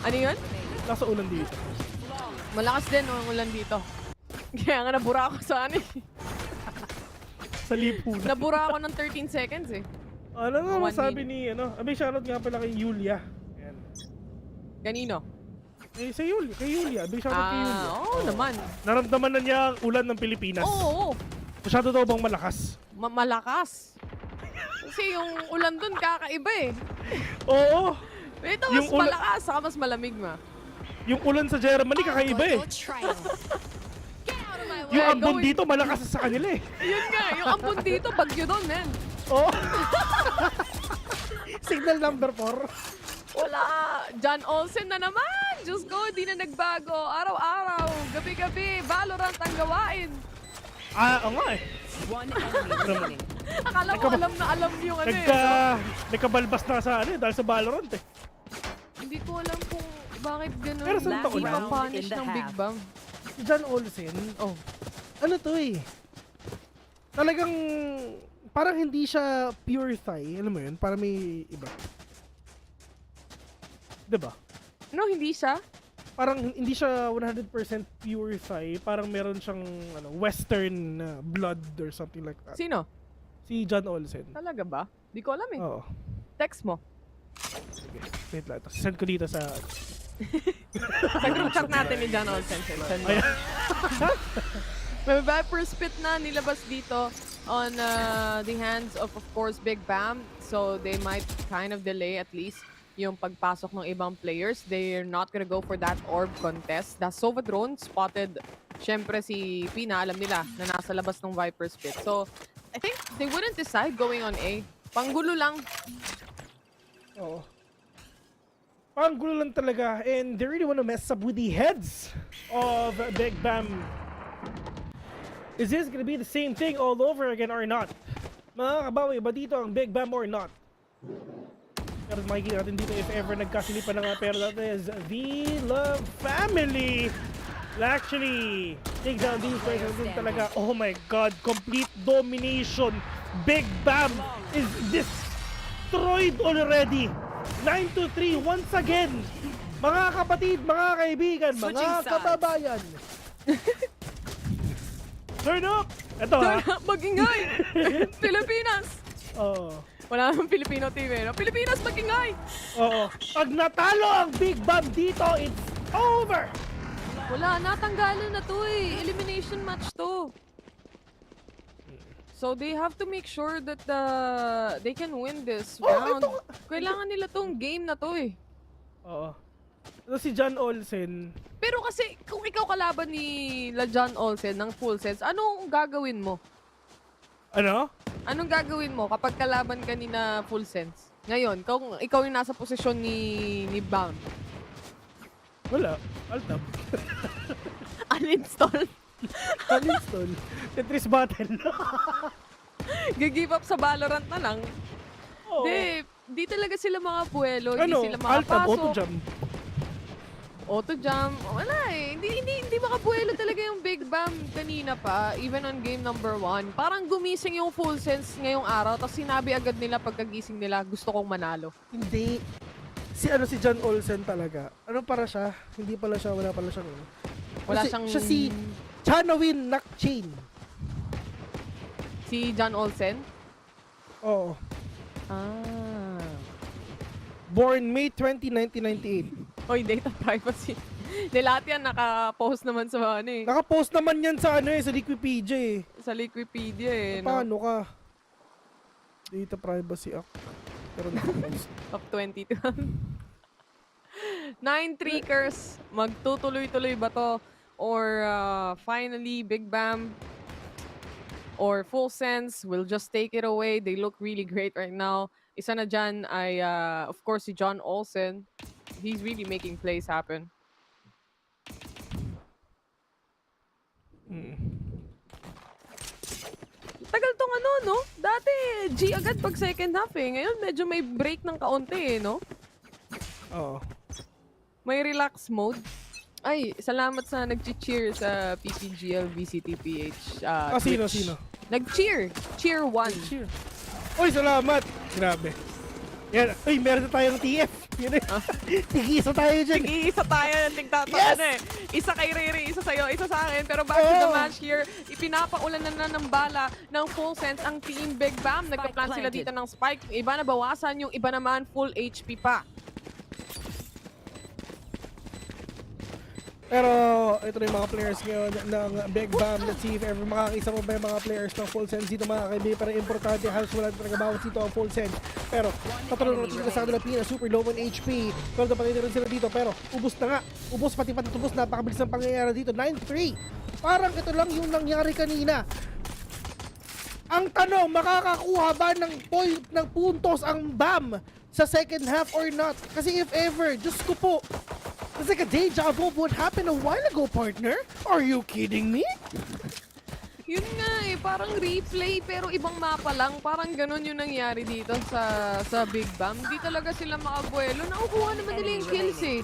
Ano yun? Nasa ulan dito. Malakas din ang ulan dito. Kaya nga nabura ako sa ano eh. Sa lipunan. Nabura ako ng 13 seconds eh. Ano nga masabi ni, abay shoutout nga pala kay Yulia. Ayan. Kanino? Kay Yulia. Abay shoutout kay Yulia. Oo naman. Naramdaman na niya ang ulan ng Pilipinas. Oo. Masyado daw bang malakas? Malakas. Kasi yung ulan dun kakaiba eh. Oo. Ito mas malakas, saka mas malamig ma. Yung ulan sa Germany kakaiba eh. Yung ambon dito malakas sa kanila eh. Yun nga, yung ambon dito bagyo doon, man. Oo. Signal number 4. Wala. John Olsen na naman. Diyos ko, di na nagbago. Araw-araw, gabi-gabi, Valorant ang gawain. Oo nga eh. Akala ko alam yung ano eh. Nagkabalbas na sa ano eh, dahil sa Valorant eh. Hindi ko alam kung bakit ganun. Pero saan taon na? Punish ng Big BAAM. John Olsen, ano to eh. Talagang, parang hindi siya pure Thai. Alam mo yun? Parang may iba. Diba? No, hindi siya. Parang hindi siya 100% pure Thai. Parang meron siyang Western blood or something like that. Sino? Si John Olsen. Talaga ba? Di ko alam eh. Oo. Text mo. Sige, wait lang. Send ko dito sa... Sa group chat natin ni John Olsen. Send mo. May Viper spit na nilabas dito on the hands of course, Big BAAM. So they might kind of delay at least yung pagpasok ng ibang players. They're not gonna go for that orb contest. The Sova drone spotted, syempre si Pina, alam nila na nasa labas ng Viper spit. So I think they wouldn't decide going on A. Panggulo lang. Oo. Panggulo lang talaga. And they really want to mess up with the heads of Big BAAM. Is this gonna be the same thing all over again or not? Mga kabawi, ba dito ang Big BAAM or not? Pero makikita natin dito if ever nagkasilipan na nga, pero that is the Love Family. Actually, take down these players talaga. Oh my God, complete domination. Big BAAM is destroyed already. 9-3 once again. Mga kapatid, mga kaibigan, mga kababayan. Turn up! Ito ha. Turn up, magingay! Pilipinas! Oo. Wala namang Filipino team eh. No? Pilipinas, magingay! Oo. Pag natalo ang Big BAAM dito, it's over! Wala, natanggalan na to eh. Elimination match to. So they have to make sure that they can win this round. Kailangan nila tong game na to eh. Oo. Ito si John Olsen. Pero kasi kung ikaw kalaban ni John Olsen ng full sense, anong gagawin mo? Ano? Anong gagawin mo kapag kalaban ka ni na full sense? Ngayon, kung ikaw yung nasa posisyon ni BAAM. Wala. Alt-tab. Uninstall. Uninstall. Tetris battle. Give up sa Valorant na lang. Oo. Di talaga sila mga puwelo. Ano? Hindi sila Alt-tab, makapasok. auto-jump. Auto-jump. Wala eh. Hindi makapuwelo talaga yung Big BAAM kanina pa. Even on game number 1. Parang gumising yung full sense ngayong araw. Tapos sinabi agad nila pagkagising nila, gusto kong manalo. Hindi. Si John Olsen talaga. Ano para siya? Hindi pala siya, wala pala siyang... Wala siyang... Siya si Chanawin Nakchain. Si John Olsen? Oo. Ah. Born May 20, 1998. Oy, data privacy. De lahat yan naka-post naman sa ano eh. Naka-post naman yan sa sa Wikipedia eh. Sa Wikipedia eh. Paano ka? Data privacy act. Pero naka-post. Of 22. 9 Treakers. Magtutuloy-tuloy ba to? Or finally, Big BAAM or Full Sense will just take it away. They look really great right now. Isa na dyan ay, of course, si John Olsen. He's really making plays happen. Tagal tong ano, no? Dati, G agad pag second half eh. Ngayon, medyo may break ng kaunti eh, no? Oo. May relax mode. Ay, salamat sa nag-cheer sa PPGL VCT PH. Sino? Nag-cheer. Cheer 1. Cheer. Uy, salamat! Grabe. Yan. Uy, meron na tayong TF. Tig-isa tayo dyan. Tig-isa tayo. Yes! Isa kay Riri, isa sa'yo, isa sa akin. Pero back to the match here, ipinapaulan na ng bala ng Full Sense ang Team Big BAAM. Nagka-plan sila dito ng spike. Yung iba na bawasan, yung iba naman full HP pa. Pero ito na yung mga players ngayon ng Big BAAM. Let's see if ever makakaisa mo ba yung mga players ng Full Sense dito mga kaibigan. Pero importante, halos wala talaga bawat dito ang Full Sense. Pero patulong natin sila sa kanila Pina, super low on HP. Pero napatay rin sila dito. Pero ubos na nga. Ubos pati patutubos. Napakabilis ng pangyayari dito. 9-3. Parang ito lang yung nangyari kanina. Ang tanong, makakakuha ba ng puntos ang BAAM sa second half or not? Kasi if ever, Diyos ko po, it's like a deja vu of what happened a while ago, partner. Are you kidding me? Yun nga eh, parang replay pero ibang mapa lang. Parang ganun yung nangyari dito sa Big BAAM. Hindi talaga sila makabuelo. Nakukuha naman nila yung kills eh.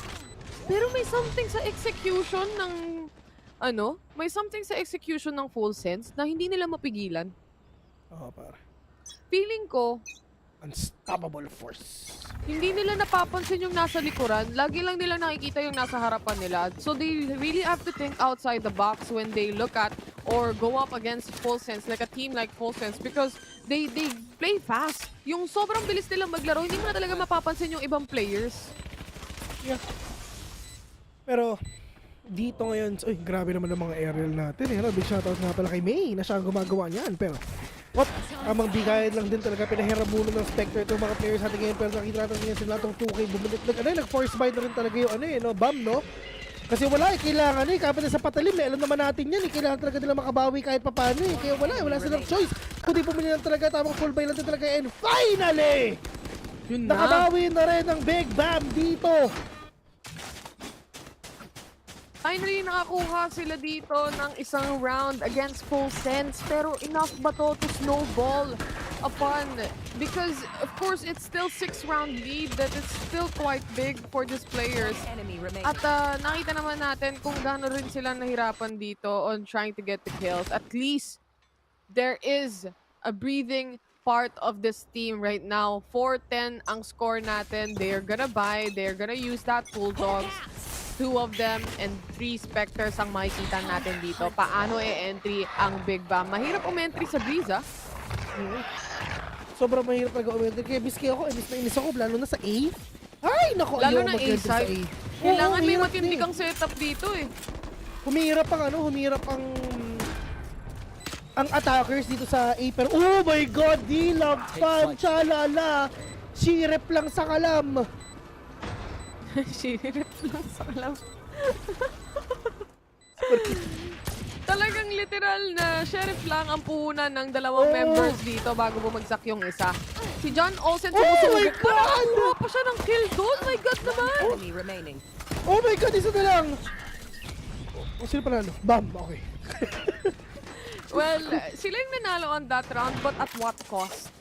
Pero may something sa execution ng may something sa execution ng Full Sense na hindi nila mapigilan. Oo, pare. Feeling ko, unstoppable force. Hindi nila napapansin yung nasa likuran. Lagi lang nila nakikita yung nasa harapan nila. So they really have to think outside the box when they look at or go up against Full Sense, like a team like Full Sense, because they play fast. Yung sobrang bilis nilang maglaro, hindi mo na talaga mapapansin yung ibang players. Yeah. Pero dito ngayon, uy, grabe naman ang mga aerial natin. Big shoutout nga pala kay May na siya ang gumagawa niyan. Pero amang bigayan lang din talaga pinahiramuno ng Spectre itong mga players natin ngayon. Pero nakita natin ngayon sila itong 2K bumalik. Nag-force buy na rin talaga yung BAAM, no? Kasi wala kailangan kapit sa patalim alam naman natin yan kailangan talaga nila makabawi kahit papano kaya wala silang choice. Kundi pumili lang talaga, tamang full buy lang din talaga, and finally! Yun na. Nakabawi na rin ang Big BAAM dito. Finally, nakakuha sila dito ng isang round against Full Sense. Pero enough ba to snowball upon? Because, of course, it's still 6-round lead that it's still quite big for these players. At nakita naman natin kung gaano rin sila nahirapan dito on trying to get the kills. At least, there is a breathing part of this team right now. 4-10 ang score natin. They're gonna buy. They're gonna use that Bulldogs. 2 of them and 3 Spectres ang makikita natin dito. Paano e-entry ang Big BAAM? Mahirap um-entry sa Breeze, Sobrang mahirap talaga um-entry. Kaya biski ako, inis ako, lalo na sa A. Ay, naku, lalo ayaw na mag-entry sa A. A-side. Kailangan may matindi kang setup dito Humirap ang attackers dito sa A. Pero, oh my God, dilag, pan, chalala, sirep lang sa kalam. Sirip lang sa kalam. Talagang literal na sheriff lang ang puhunan ng dalawang members dito bago bumagsak yung isa. Si John Olsen sumusugod pa. Nakakuha pa siya ng kill doon. My God naman! Oh my God, isa na lang! Sino panalo? BAAM, okay. Well, sila yung nanalo on that round, but at what cost?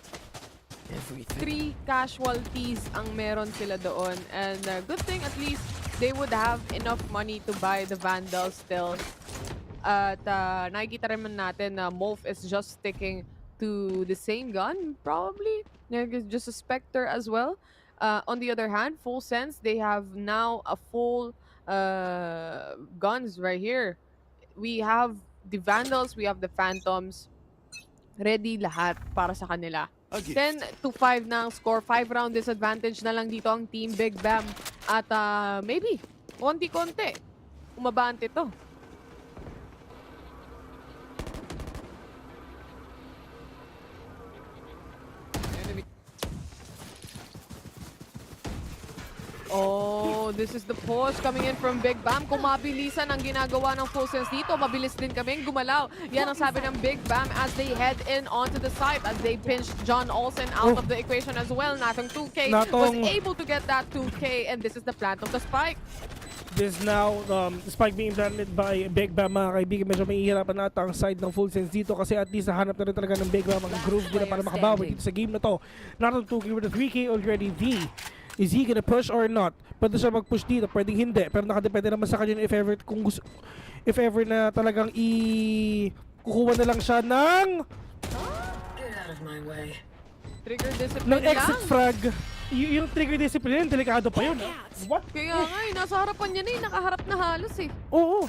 3 casualties ang meron sila doon. And good thing at least they would have enough money to buy the Vandal still. At nakikita rin natin na Molf is just sticking to the same gun, probably. Just a Spectre as well. On the other hand, Full Sense, they have now a full guns right here. We have the Vandals, we have the Phantoms. Ready lahat para sa kanila. 10-5 na ang score. 5-round disadvantage na lang dito ang team Big BAAM. At maybe, konti-konti, umabante to. Oh, this is the push coming in from Big BAAM. Kung mabilisan ang ginagawa ng Full Sense dito, mabilis din kaming gumalaw. Yan ang sabi ng Big BAAM as they head in onto the site as they pinched John Olsen out of the equation as well. Natong 2K was able to get that 2K, and this is the plant of the spike. This now, the spike being planted by Big BAAM, mga kaibigan. Medyo may ihirapan nata ang side ng Full Sense dito kasi at least nahanap na rin talaga ng Big BAAM ang groove nila para makabawi dito sa game na to. Natong 2K with a 3K already. V, is he gonna push or not? Pwede siya mag-push dito, pwedeng hindi. Pero nakadepende naman sa kanya if ever, kung gusto, if ever na talagang kukuha na lang siya ng trigger discipline ng exit lang. frag. Yung trigger discipline, delikado pa yun. What? Kaya nga nasa harapan niya na nakaharap na halos Oo.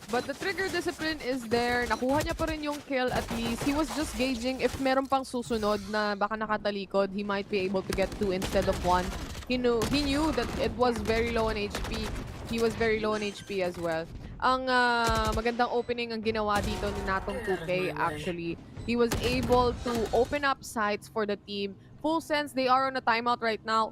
But the trigger discipline is there. Nakuha niya pa rin yung kill at least. He was just gauging if meron pang susunod na baka nakatalikod, he might be able to get 2 instead of 1. He knew that it was very low on HP. He was very low on HP as well. Ang magandang opening ang ginawa dito ni Natong 2K actually. He was able to open up sites for the team. Full Sense, they are on a timeout right now.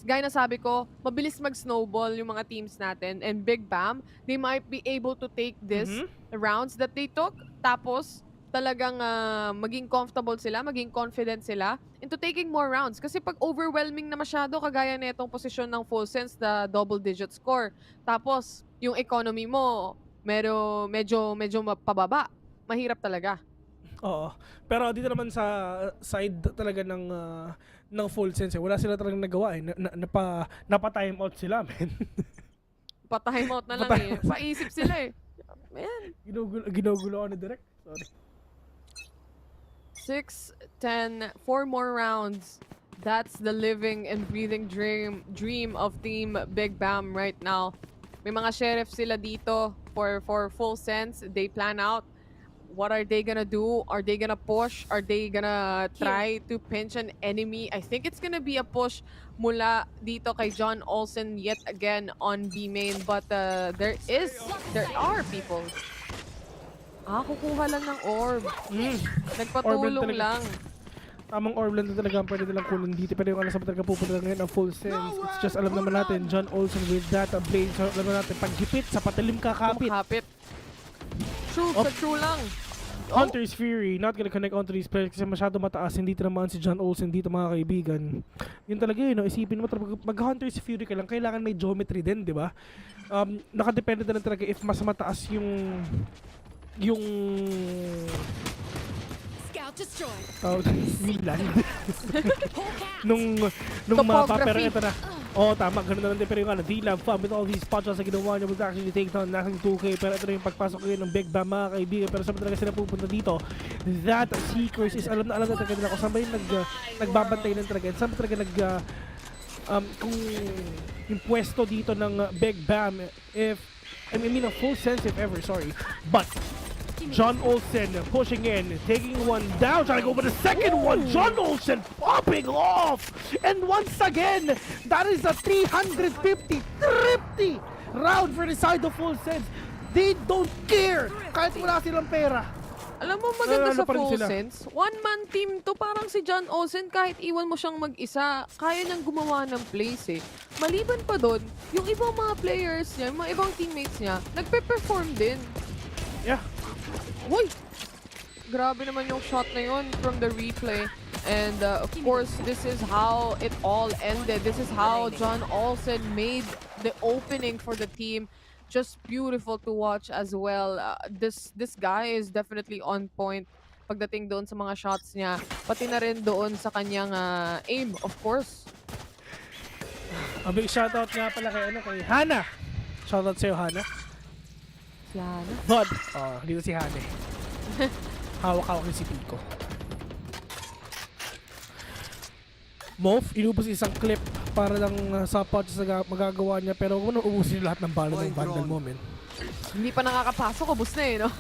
Gaya na sabi ko, mabilis mag-snowball yung mga teams natin. And Big BAAM, they might be able to take this rounds that they took. Tapos, talagang maging comfortable sila, maging confident sila into taking more rounds. Kasi pag overwhelming na masyado, kagaya na itong posisyon ng Full Sense, the double-digit score. Tapos, yung economy mo, medyo pababa. Mahirap talaga. Oo. Pero dito naman sa side talaga ng Full Sense, wala sila talagang nagawa napa-time out sila, men. Pa-time out na lang Paisip sila Man. Ginugulo ako ni Direk. Sorry. 6, 10, 4 more rounds. That's the living and breathing dream of Team Big BAAM right now. May mga sheriff sila dito for full sense. They plan out. What are they gonna do? Are they gonna push? Are they gonna try to pinch an enemy? I think it's gonna be a push mula dito kay John Olsen yet again on B main. But there are people. Kukuha lang ng orb. Nagpatulong lang. Tamang orb lang na talaga ang pwede nilang kunin dito. Pero yung alam sa talaga pupunta lang ngayon ang full sense. It's just alam naman natin, John Olsen with that blade. So alam naman natin, paghipit sa patalim kakapit. True, sa true lang. Hunter's Fury, not gonna connect onto these players kasi masyado mataas. Hindi naman si John Olsen dito mga kaibigan. Yun talaga yun, no? Isipin mo talaga, mag-Hunter's Fury ka lang, kailangan may geometry din, di ba? Nakadepende na lang talaga if mas mataas yung yung land. nung mapa, pero ito na. Tama, ganun na lang din. Pero yung D-Lab fam with all these spotshots na ginawa niya would actually take down nothing 2K. Pero ito na yung pagpasok ngayon ng Big BAAM mga kaibigan. Pero saan talaga sila pupunta dito? That Seekers is alam na talaga nila kung saan ba yung nagbabantay ng talaga. Saan ba talaga kung yung pwesto dito ng Big BAAM if, I mean a full sense if ever, sorry. But John Olsen pushing in, taking one down, trying to go for the second one. John Olsen popping off! And once again, that is a 350 round for the side of full sense. They don't care kahit wala silang pera. Alam mo, maganda sa full sense. One-man team to. Parang si John Olsen, kahit iwan mo siyang mag-isa, kaya niyang gumawa ng plays eh. Maliban pa doon, yung ibang mga players niya, yung mga ibang teammates niya, nagpe-perform din. Yeah. Uy! Grabe naman yung shot na yun from the replay. And of course, this is how it all ended. This is how John Olsen made the opening for the team. Just beautiful to watch as well. This guy is definitely on point pagdating doon sa mga shots niya. Pati na rin doon sa kanyang aim, of course. A big shoutout nga pala kay Hana. Shoutout sa'yo, Hana. Bod. Dito si Hane. Hawak-hawak ni si Pico. Mof, inubos isang clip para lang sa patches na magagawa niya pero kung ubusin lahat ng bala ng bundle mo, men. Hindi pa nakakapasok, ubus na eh, no?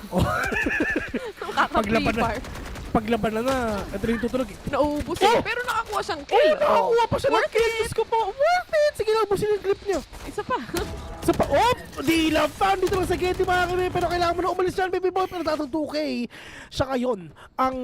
Paglaban na, ito rin tutulog eh. Nauubos eh, pero nakakuha siyang kill. Nakakuha pa siya ng kill. Diyos ko po, worth it! Sige lang, ubusin yung clip niya. Isa pa. D-Lab fam dito lang sa Getty mga kami. Pero kailangan mo na umalis dyan, baby boy. Pero tatang 2K. Siya kayon ang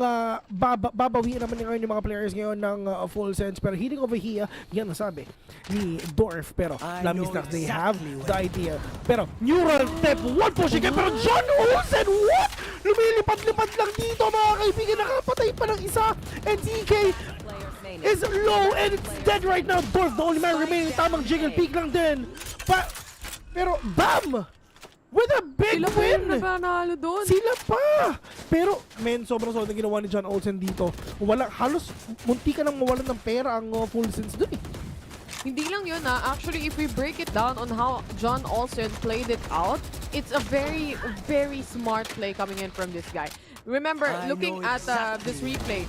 babawiin naman ngayon yung mga players ngayon ng full sense. Pero healing over here, yan nasabi ni Dorf. Pero Lamis Nax, they have the idea. Pero neural step, one pushing again. Pero John Olsen, what? Lumilipad-lipad lang dito mga kaibigan. Nakapatay pa ng isa. And DK is low and it's dead right now. Dorf, the only man remaining. Tamang jiggle peak lang din. Pero BAAM with a big win! Sila pa! Pero, men, sobrang ginawa ni John Olsen dito. Halos munti ka nang mawalan ng pera ang full sense dun eh. Hindi lang yun Actually, if we break it down on how John Olsen played it out, it's a very, very smart play coming in from this guy. Remember, looking at this replay,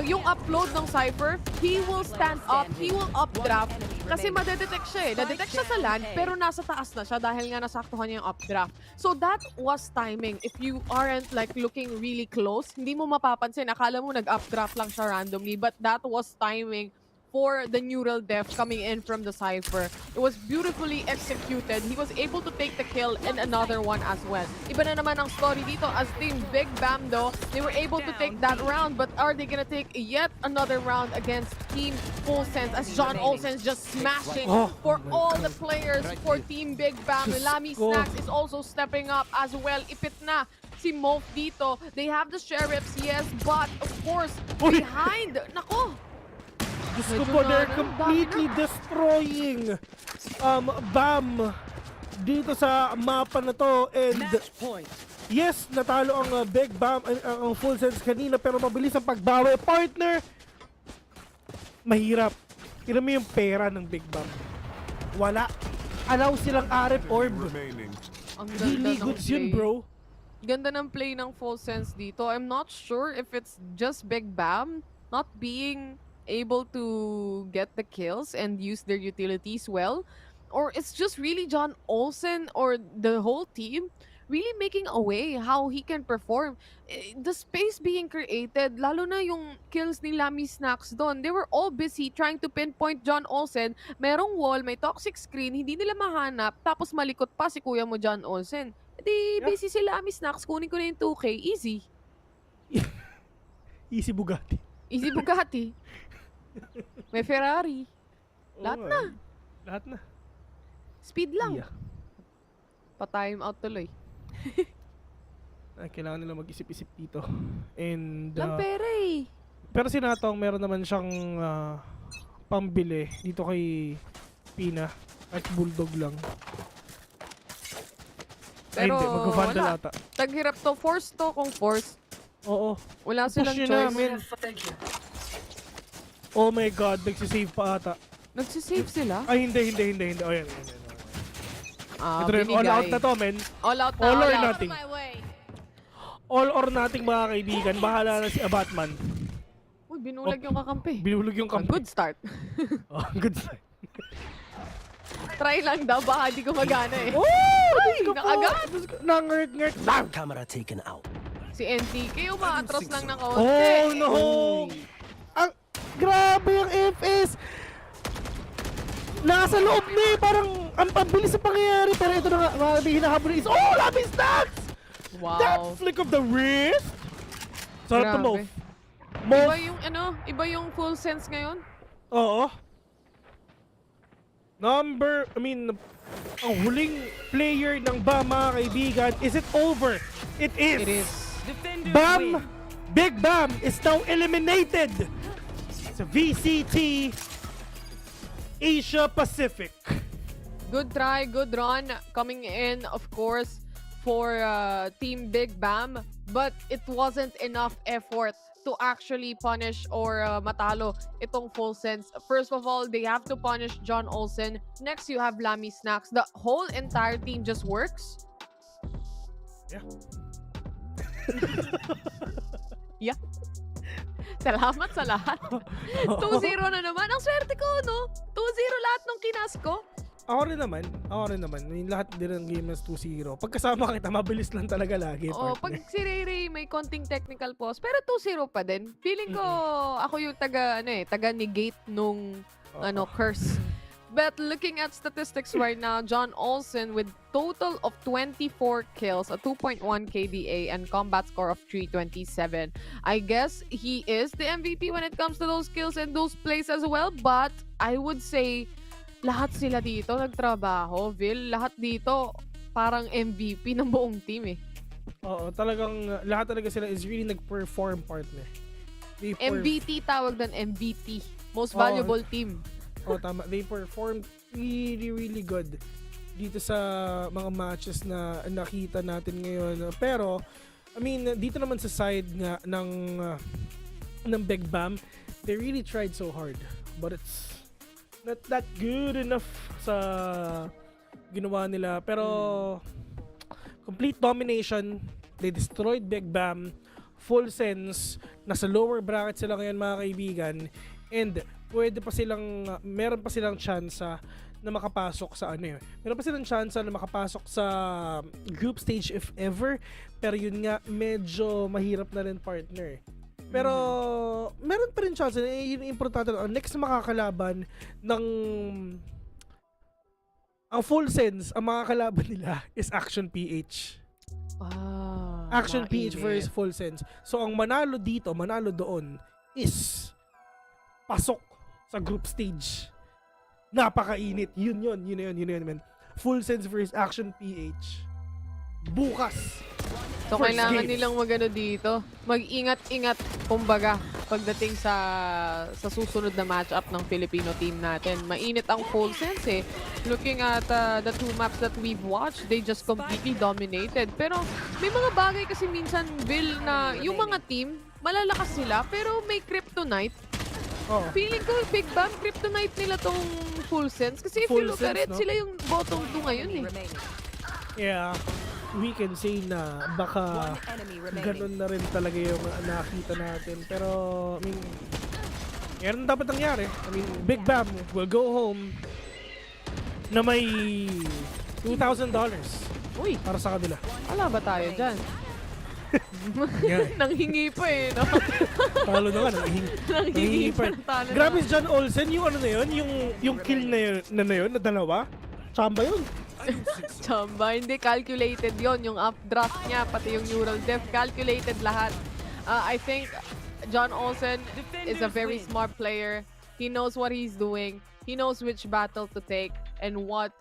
yung upload ng Cypher, he will stand up, he will updraft, kasi madedetect siya eh. Nadetect siya sa land, pero nasa taas na siya dahil nga nasaktuhan niya yung updraft. So that was timing. If you aren't like looking really close, hindi mo mapapansin. Akala mo nag-updraft lang siya randomly, but that was timing for the neural def coming in from the Cypher. It was beautifully executed. He was able to take the kill and another one as well. Iba na naman ang story dito as Team Big BAAM though. They were able to take that round, but are they gonna take yet another round against Team Full Sense as John Olsen is just smashing for all the players for Team Big BAAM. Lamis Nax is also stepping up as well. Ipit na si Mof dito. They have the sheriffs, yes, but of course, behind. Nako! Diyos ko po, they're completely destroying BAAM dito sa mapa na to. And yes, natalo ang Big BAAM, ang full sense kanina, pero mabilis ang pagbawi. Partner, mahirap. Tignan mo yung pera ng Big BAAM. Wala. Allow silang RF orb. Ang Really goods yun, bro. Ganda ng play ng Full Sense dito. I'm not sure if it's just Big BAAM not being able to get the kills and use their utilities well, or it's just really John Olsen or the whole team really making a way how he can perform. The space being created, lalo na yung kills ni Lamy Snacks doon, they were all busy trying to pinpoint John Olsen. Merong wall, may toxic screen, hindi nila mahanap, tapos malikot pa si kuya mo John Olsen. Di busy si Lamy Snacks, kunin ko na yung 2K, easy. Easy Bugatti. Easy Bugatti. May Ferrari. Lahat na. Lahat na. Speed lang. Pa-time out tuloy. Ay, kailangan nila mag-isip-isip dito. And Lampere eh. pero si Natong meron naman siyang pambili dito kay Pina at Bulldog lang. Pero ay, hindi, mag-vandal wala. ata. Taghirap to. Force to kung force. Oo. Wala silang Push choice. yun namin. Oh my God, nagsisave pa ata. Nagsisave sila? Ay, hindi. Oh, yan. Ito rin, all binigay. out na to, men. All out na, all or all out. nothing. All or nothing, mga kaibigan. Bahala na si Abatman. Uy, binulag yung kakampi. Binulog yung kampi. Good start. Good start. Try lang daw, baka di gumagana eh. Oh! Ay, nakagat! Nangert-ngert. Camera taken out. Si NTK, umaatras lang ng kaunti. Oh, no! Ang grabe yung FS! Nasa loob na eh, parang ang pabilis sa pangyayari. Pero ito na nga, may hinahabol is, oh, Lamy Snacks! Wow. That flick of the wrist! Sarap to move. Iba yung Full Sense ngayon? Oo. Ang huling player ng BAAM, mga kaibigan, is it over? It is. It is. BAAM, Big BAAM is now eliminated sa VCT Asia Pacific. Good try, good run. Coming in, of course, for Team Big BAAM. But it wasn't enough effort to actually punish or matalo itong Full Sense. First of all, they have to punish John Olsen. Next, you have Lamy Snacks. The whole entire team just works. Yeah. Yeah. Salamat sa lahat. 2-0 na naman. Ang swerte ko, no? 2-0 lahat ng kinas ko. Ako rin naman. Lahat din ng game is 2-0. Pagkasama kita, mabilis lang talaga lagi. Oo, pag si Ray may konting technical pause, pero 2-0 pa din. Feeling ko, ako yung taga-negate nung curse. But looking at statistics right now, John Olsen with total of 24 kills, a 2.1 KDA, and combat score of 327. I guess he is the MVP when it comes to those kills and those plays as well, but I would say lahat sila dito nagtrabaho, Vil. Lahat dito parang MVP ng buong team eh. Oo, talagang lahat talaga sila is really nag-perform, partner. MVT tawag doon, MVT. Most Valuable Team. Oh, tama. They performed really, really good dito sa mga matches na nakita natin ngayon. Pero, dito naman sa side nga ng Big BAAM, they really tried so hard. But it's not that good enough sa ginawa nila. Pero, complete domination. They destroyed Big BAAM. Full Sense. Nasa lower bracket sila ngayon, mga kaibigan. And, meron pa silang chance na makapasok sa meron pa silang chance na makapasok sa group stage if ever, pero yun nga medyo mahirap na rin, partner. Pero meron pa rin chance, yun importante. Ang next makakalaban ng ang Full Sense, ang makakalaban nila is Action PH. Action PH versus Full Sense. So ang manalo doon is pasok sa group stage. Napakainit. Yun, man. Full Sense versus Action PH. Bukas. So, kailangan nilang dito. Mag-ingat-ingat, kumbaga, pagdating sa susunod na matchup ng Filipino team natin. Mainit ang Full Sense eh. Looking at the two maps that we've watched, they just completely dominated. Pero, may mga bagay kasi minsan, Bill, na yung mga team, malalakas sila, pero may kryptonite. Feeling ko, Big BAAM, kryptonite nila tong Full Sense. Kasi if you look at it, sila yung bottom 2 ngayon eh. Yeah. we can say na baka ganun na rin talaga yung nakita natin. Pero, I mean, meron dapat nangyari. I mean, Big BAAM will go home na may $2,000 para sa kanila. Wala ba tayo dyan? Nanghingi pa eh, no? Talo na nga, nanghingi pa. Grabe si John Olsen, yung ano na yun, yung kill na yun, na dalawa. Chamba yun. Chamba, hindi calculated yon, yung updraft niya, pati yung neural depth, calculated lahat. I think John Olsen is a very smart player. He knows what he's doing. He knows which battle to take and what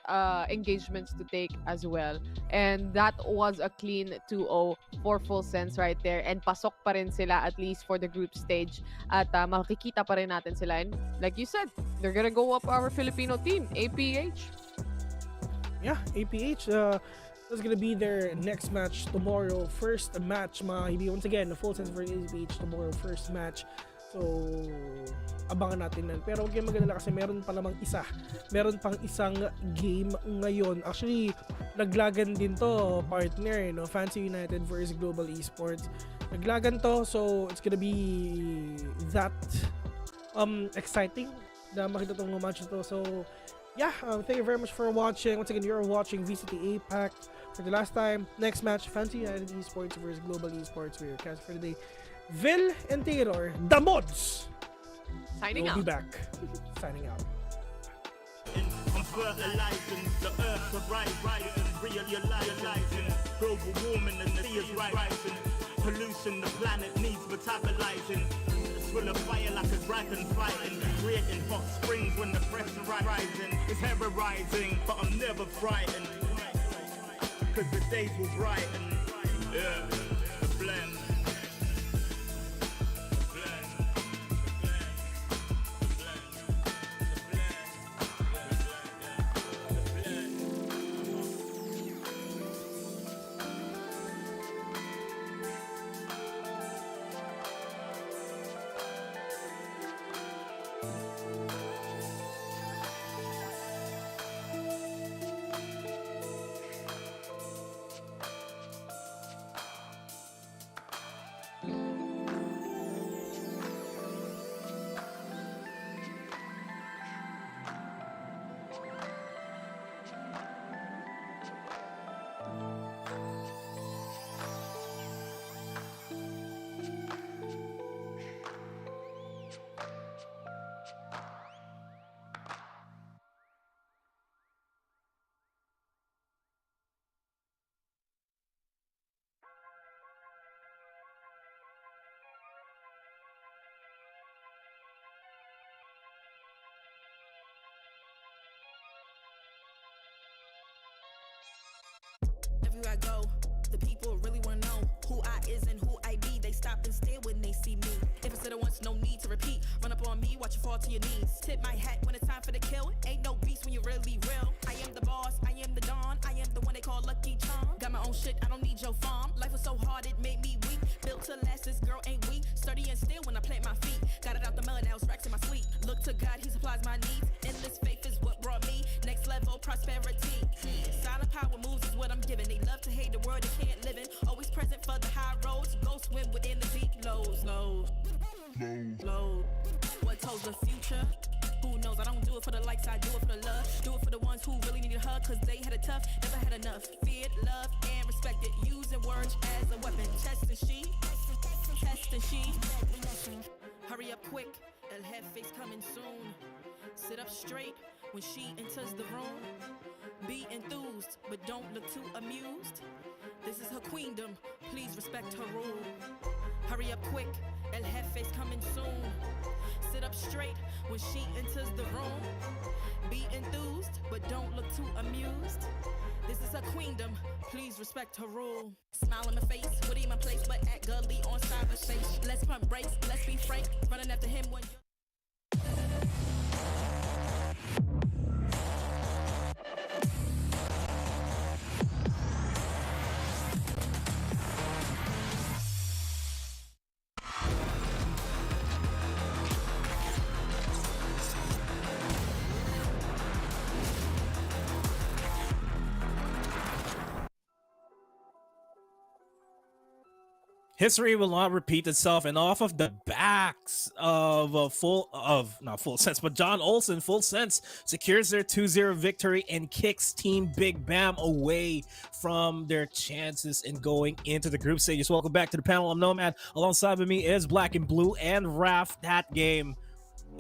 engagements to take as well. And that was a clean 2-0 for Full Sense right there. And pasok pa rin sila at least for the group stage. At makikita pa rin natin sila. And like you said, they're gonna go up our Filipino team, APH. Yeah, APH. That's gonna be their next match tomorrow. First match, mga kaibigan. Once again, the Full Sense versus APH tomorrow. First match. So, abangan natin yan. Pero huwag kayong magalala kasi meron pa lamang isa. Meron pang isang game ngayon. Actually, naglagan din to, partner, no? Fancy United versus Global Esports. Naglagan to, so it's gonna be that exciting na makita tong match to. So, yeah, thank you very much for watching. Once again, you're watching VCT APAC for the last time. Next match, Fancy United Esports versus Global Esports. We're cast for the day. Vil and Taylor, the mods. Signing out. We'll be back. Signing out. I'm fertilizing the earth to rise, realizing global warming and the sea is rising. Pollution, the planet needs metabolizing. It's full of fire like a dragon fighting, creating hot springs when the pressure rising. It's terrorizing, but I'm never frightened, cause the days will brighten. Yeah, the blend. Everywhere I go, the people really wanna know who I is and who I be. They stop and stare when they see me. If I said it once, no need to repeat. Run up on me, watch you fall to your knees. Tip my hat when it's time for the kill. Ain't no beast when you're really real. I am the boss, I am the dawn. I am the one they call Lucky Charm. Got my own shit, I don't need your farm. Life was so hard, it made me weak. Built to last, this girl ain't weak. Sturdy and still when I plant my feet. Got it out the mud, now it's racks in my sleep. Look to God, he supplies my needs. Endless faith is what brought me next level prosperity. Silent power moves is what I'm giving. They love to hate the world they can't live in. Always present for the high roads. Go swim within the deep lows. Load. What told the future? Who knows? I don't do it for the likes, I do it for the love. Do it for the ones who really needed a hug, cause they had it tough, never had enough. Feared, loved, and respected. Using words as a weapon. Test and she. Hurry up quick, El Jefe's coming soon. Sit up straight when she enters the room. Be enthused, but don't look too amused. This is her queendom, please respect her rule. Hurry up quick, El Jefe's coming soon. Sit up straight when she enters the room. Be enthused, but don't look too amused. This is her queendom, please respect her rule. Smile in my face, would in my place, but act gully on cyberspace. Let's pump brakes, let's be frank. Running after him when you're History will not repeat itself, and off of the backs of not Full Sense, but John Olsen, Full Sense secures their 2-0 victory and kicks Team Big BAM away from their chances in going into the group stages. Welcome back to the panel. I'm Nomad. Alongside with me is Black and Blue and Raph. That game,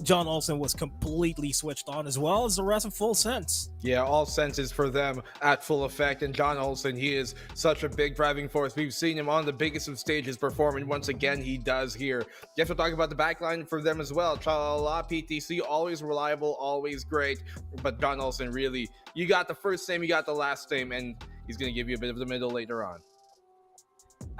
John Olsen was completely switched on, as well as the rest of Full Sense. Yeah, all senses for them at full effect. And John Olsen, he is such a big driving force. We've seen him on the biggest of stages performing. Once again, he does here. You have to talk about the backline for them as well. Chalala, PTC, always reliable, always great. But John Olsen, really, you got the first name, you got the last name, and he's going to give you a bit of the middle later on.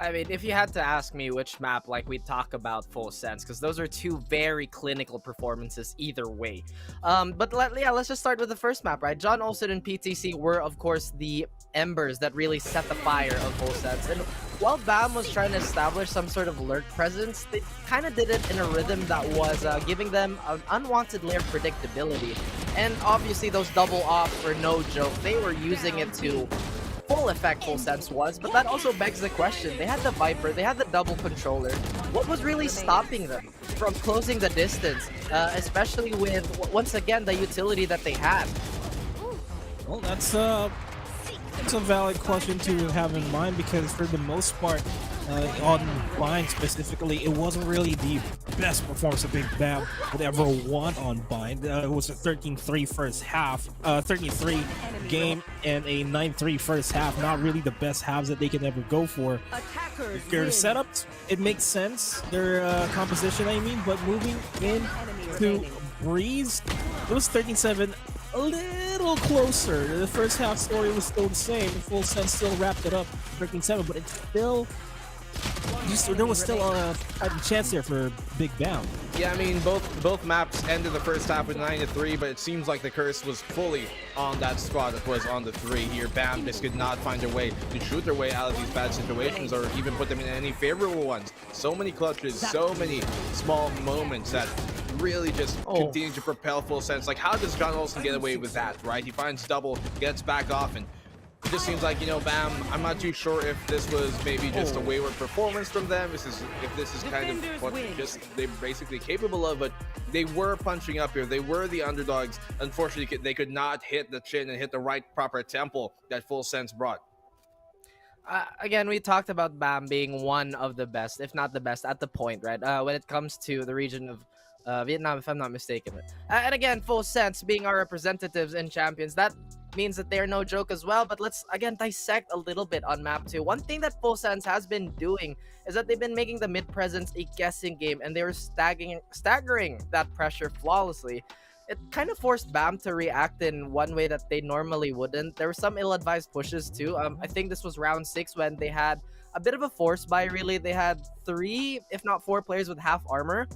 I mean, if you had to ask me which map, like, we'd talk about Full Sense, because those are two very clinical performances either way. But let's just start with the first map, right? John Olsen and PTC were, of course, the embers that really set the fire of Full Sense. And while BAAM was trying to establish some sort of lurk presence, they kind of did it in a rhythm that was giving them an unwanted layer of predictability. And obviously, those double offs were no joke. They were using it to full effect Full Sense was, but that also begs the question. They had the Viper, they had the double controller. What was really stopping them from closing the distance, especially with, once again, the utility that they had? Well, that's a valid question to have in mind, because for the most part, on Bind specifically, it wasn't really the best performance of Big BAAM would ever want on Bind. It was a 13-3 first half, 13-3 game and a 9-3 first half. Not really the best halves that they can ever go for. Their setups, it makes sense. Their composition, I mean, but moving in to Breeze, it was 13-7. A little closer. The first half story was still the same. Full Sense still wrapped it up 13-7, but it's still there was still a chance there for Big BAAM. Yeah, I mean, both maps ended the first half with 9-3, but it seems like the curse was fully on that squad that was on the 3 here. BAAM just could not find a way to shoot their way out of these bad situations or even put them in any favorable ones. So many clutches, so many small moments that really just continue to propel Full Sense. Like, how does John Olsen get away with that, right? He finds double, gets back off, and it just seems like, you know, BAAM, I'm not too sure if this was maybe just a wayward performance from them. If this is kind of what they're basically capable of, but they were punching up here. They were the underdogs. Unfortunately, they could not hit the chin and hit the right proper tempo that Full Sense brought. Again, we talked about BAAM being one of the best, if not the best, at the point, right? When it comes to the region of Vietnam, if I'm not mistaken. And again, Full Sense being our representatives and champions, that means that they're no joke as well. But let's again dissect a little bit on map 2. One thing that Full Sense has been doing is that they've been making the mid presence a guessing game, and they were staggering that pressure flawlessly. It kind of forced BAAM to react in one way that they normally wouldn't. There were some ill-advised pushes too. I think this was round 6 when they had a bit of a force buy, really. They had 3, if not 4 players with half armor,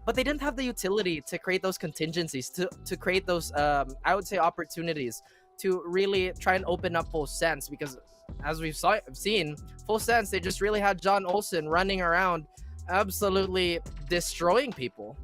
but they didn't have the utility to create those contingencies, to create those, I would say, opportunities to really try and open up Full Sense, because as we've seen, Full Sense, they just really had John Olsen running around absolutely destroying people.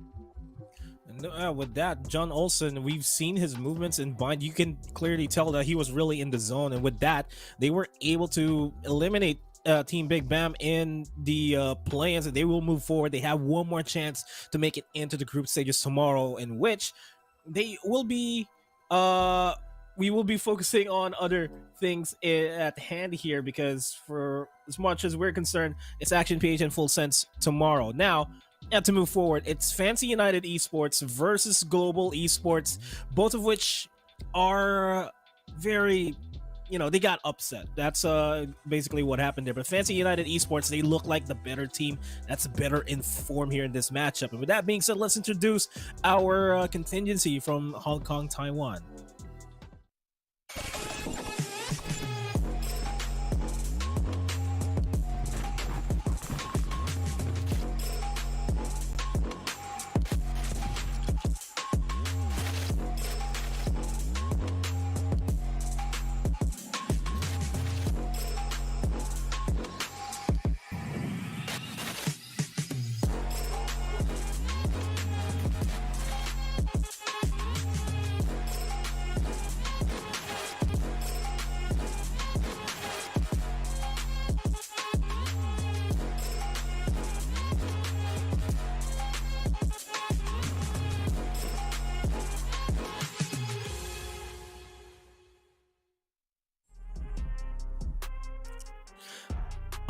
With that, John Olsen, we've seen his movements in Bind. You can clearly tell that he was really in the zone, and with that, they were able to eliminate Team Big BAAM in the play-ins, and they will move forward. They have one more chance to make it into the group stages tomorrow, in which they will be we will be focusing on other things at hand here, because for as much as we're concerned, it's Action PH and Full Sense tomorrow. Now, to move forward, it's Fancy United Esports versus Global Esports, both of which are very, you know, they got upset. That's basically what happened there. But Fancy United Esports, they look like the better team that's better informed here in this matchup. And with that being said, let's introduce our contingency from Hong Kong, Taiwan.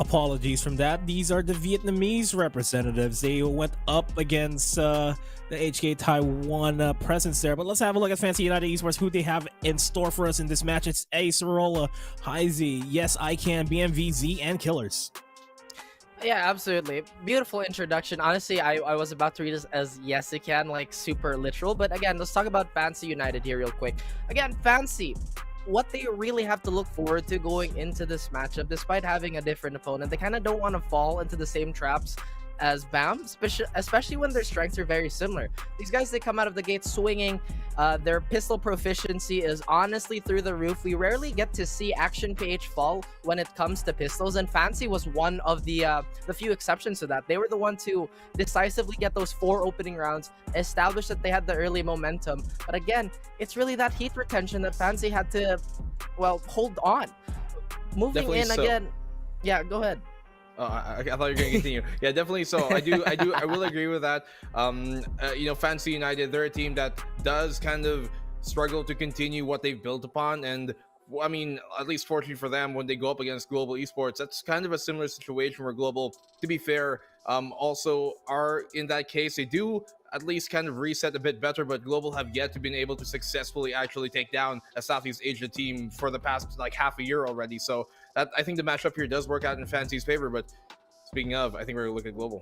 Apologies from that. These are the Vietnamese representatives. They went up against the HK Taiwan presence there. But let's have a look at Fancy United Esports, who they have in store for us in this match. It's Ace, Rolla, Heisey, Yes I Can, BMVZ, and Killers. Yeah, absolutely. Beautiful introduction. Honestly, I was about to read this as yes, it can, like super literal. But again, let's talk about Fancy United here real quick. Again, Fancy, what they really have to look forward to going into this matchup, despite having a different opponent, they kind of don't want to fall into the same traps as BAAM, especially when their strengths are very similar. These guys, they come out of the gate swinging. Their pistol proficiency is honestly through the roof. We rarely get to see action PH fall when it comes to pistols, and Fancy was one of the few exceptions to that. They were the one to decisively get those 4 opening rounds, establish that they had the early momentum. But again, it's really that heat retention that Fancy had to, well, hold on. Moving Definitely in so. again. Yeah, go ahead. Oh, I thought you were going to continue. Yeah, definitely. So I will agree with that. You know, Fancy United, they're a team that does kind of struggle to continue what they've built upon. And I mean, at least fortunately for them, when they go up against Global Esports, that's kind of a similar situation where Global, to be fair, also are in that case. They do at least kind of reset a bit better, but Global have yet to been able to successfully actually take down a Southeast Asia team for the past like half a year already. So that, I think the matchup here does work out in Fancy's favor. But speaking of, I think we're gonna look at Global.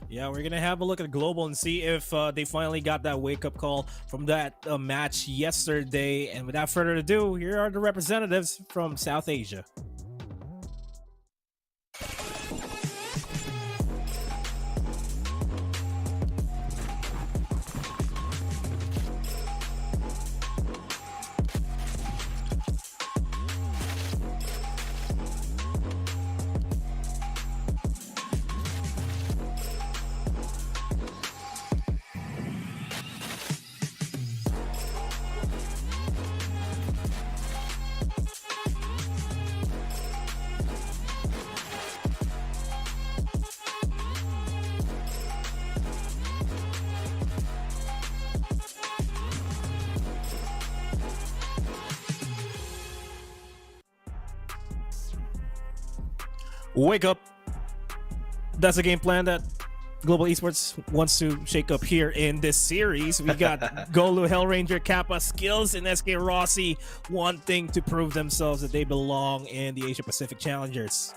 Yeah, we're gonna have a look at Global and see if they finally got that wake-up call from that match yesterday. And without further ado, here are the representatives from South Asia. Wake up. That's a game plan that Global Esports wants to shake up here in this series. We got Golu, Hellranger, Kappa, Skills, and SK Rossi wanting to prove themselves that they belong in the Asia Pacific Challengers.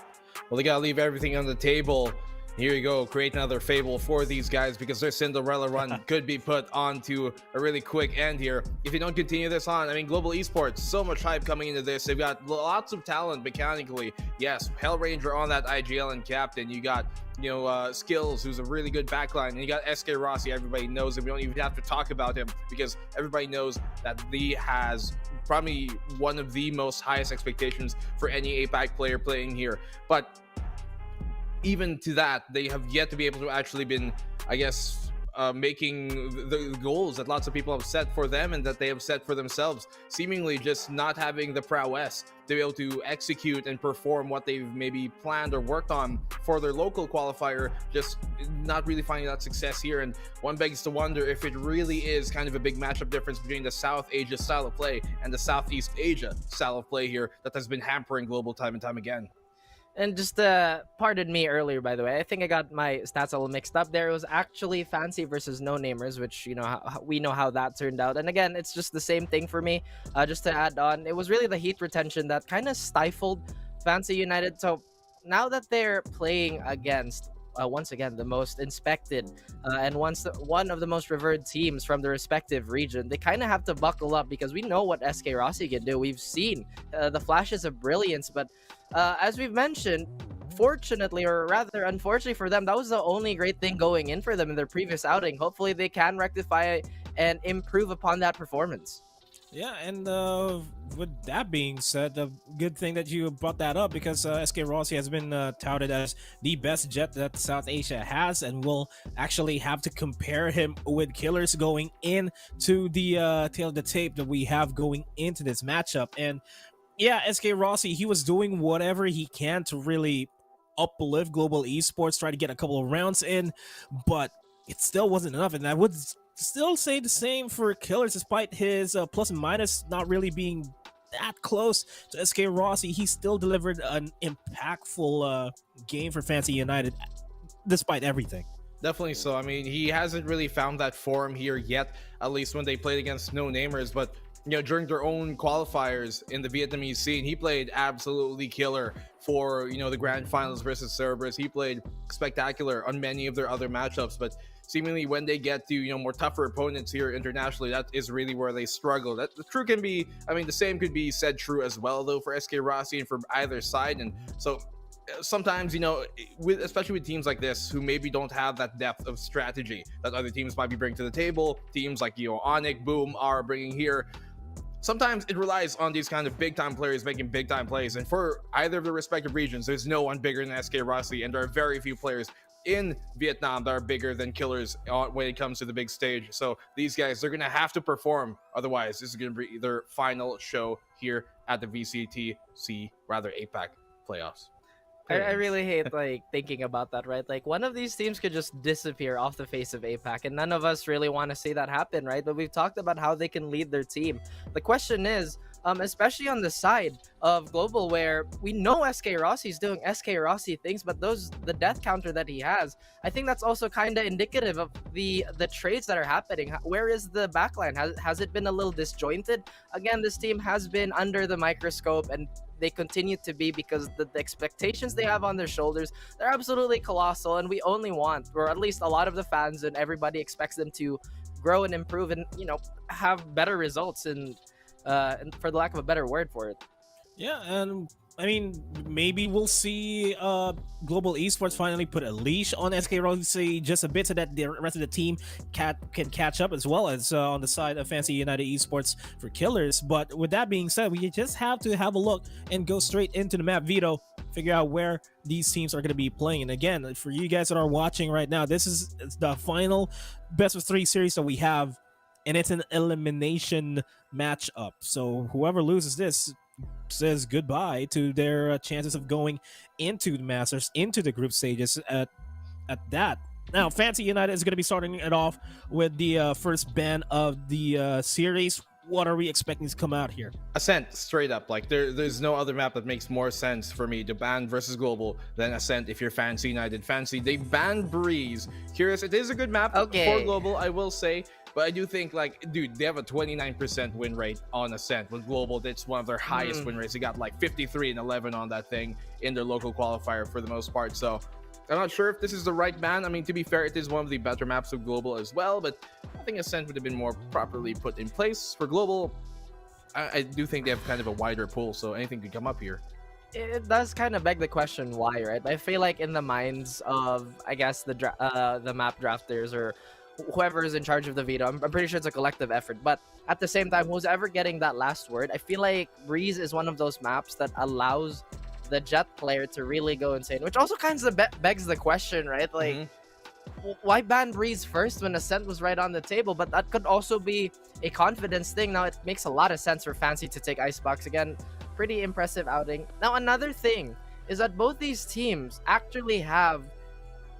Well, they gotta leave everything on the table. Here you go, create another fable for these guys because their Cinderella run could be put onto a really quick end here. If you don't continue this on, I mean, Global Esports, so much hype coming into this. They've got lots of talent mechanically. Yes, Hellranger on that IGL and captain. You got, you know, Skills, who's a really good backline. And you got SK Rossi, everybody knows him. We don't even have to talk about him because everybody knows that he has probably one of the most highest expectations for any APAC player playing here. But even to that, they have yet to be able to actually been, I guess, making the goals that lots of people have set for them and that they have set for themselves, seemingly just not having the prowess to be able to execute and perform what they've maybe planned or worked on for their local qualifier, just not really finding that success here. And one begs to wonder if it really is kind of a big matchup difference between the South Asia style of play and the Southeast Asia style of play here that has been hampering Global time and time again. And just pardon me earlier, by the way, I think I got my stats a little mixed up there. It was actually Fancy versus No Namers, which, you know, we know how that turned out. And again, it's just the same thing for me. Just to add on, it was really the heat retention that kind of stifled Fancy United. So now that they're playing against, once again, the most inspected and one of the most revered teams from the respective region, they kind of have to buckle up because we know what SK Rossi can do. We've seen the flashes of brilliance, but as we've mentioned, fortunately, or rather unfortunately for them, that was the only great thing going in for them in their previous outing. Hopefully they can rectify and improve upon that performance. Yeah, and with that being said, the good thing that you brought that up because SK Rossi has been touted as the best jet that South Asia has, and we'll actually have to compare him with Killers going into the tail of the tape that we have going into this matchup. And yeah, SK Rossi, he was doing whatever he can to really uplift Global Esports, try to get a couple of rounds in, but it still wasn't enough. And I would still say the same for Killers, despite his plus and minus not really being that close to SK Rossi, he still delivered an impactful game for Fancy United, despite everything. Definitely so. I mean, he hasn't really found that form here yet, at least when they played against no-namers. But, during their own qualifiers in the Vietnamese scene, he played absolutely killer for, the grand finals versus Cerberus. He played spectacular on many of their other matchups. But seemingly when they get to, more tougher opponents here internationally, that is really where they struggle. The same could be said true as well, though, for SK Rossi and for either side. And so sometimes, especially with teams like this who maybe don't have that depth of strategy that other teams might be bringing to the table, teams like ONIC, BOOM are bringing here, sometimes it relies on these kind of big time players making big time plays. And for either of the respective regions, there's no one bigger than SK Rossi, and there are very few players in Vietnam that are bigger than killers when it comes to the big stage. So these guys, they're gonna have to perform, otherwise this is gonna be their final show here at the APAC Playoffs. I really hate thinking about that, right? Like, one of these teams could just disappear off the face of APAC, and none of us really want to see that happen, right? But we've talked about how they can lead their team. The question is, especially on the side of Global, where we know SK Rossi's doing SK Rossi things, but the death counter that he has, I think that's also kind of indicative of the trades that are happening. Where is the backline? Has it been a little disjointed? Again, this team has been under the microscope, and they continue to be, because the expectations they have on their shoulders, they're absolutely colossal, and we only want, or at least a lot of the fans and everybody expects them to grow and improve and, have better results, and for the lack of a better word for it. Yeah, and maybe we'll see Global Esports finally put a leash on SK Rossi just a bit, so that the rest of the team can catch up, as well as on the side of Fancy United Esports for killers. But with that being said, we just have to have a look and go straight into the map, Vito, figure out where these teams are going to be playing. And again, for you guys that are watching right now, this is the final best of 3 series that we have, and it's an elimination matchup. So whoever loses this says goodbye to their chances of going into the Masters, into the group stages at that. Now, Fancy United is going to be starting it off with the first ban of the series. What are we expecting to come out here? Ascent, straight up. Like, there's no other map that makes more sense for me to ban versus Global than Ascent if you're Fancy United. Fancy, they banned Breeze. Curious, it is a good map for Global, I will say. But I do think, dude, they have a 29% win rate on Ascent. With Global, that's one of their highest win rates. They got 53 and 11 on that thing in their local qualifier for the most part. So I'm not sure if this is the right ban. To be fair, it is one of the better maps of Global as well. But I think Ascent would have been more properly put in place. For Global, I do think they have kind of a wider pool, so anything could come up here. It does kind of beg the question why, right? I feel like in the minds of, I guess, the map drafters or whoever is in charge of the veto, I'm pretty sure it's a collective effort. But at the same time, who's ever getting that last word, I feel like Breeze is one of those maps that allows the Jet player to really go insane, which also kind of begs the question, right? Why ban Breeze first when Ascent was right on the table? But that could also be a confidence thing. Now, it makes a lot of sense for Fancy to take Icebox again. Pretty impressive outing. Now, another thing is that both these teams actually have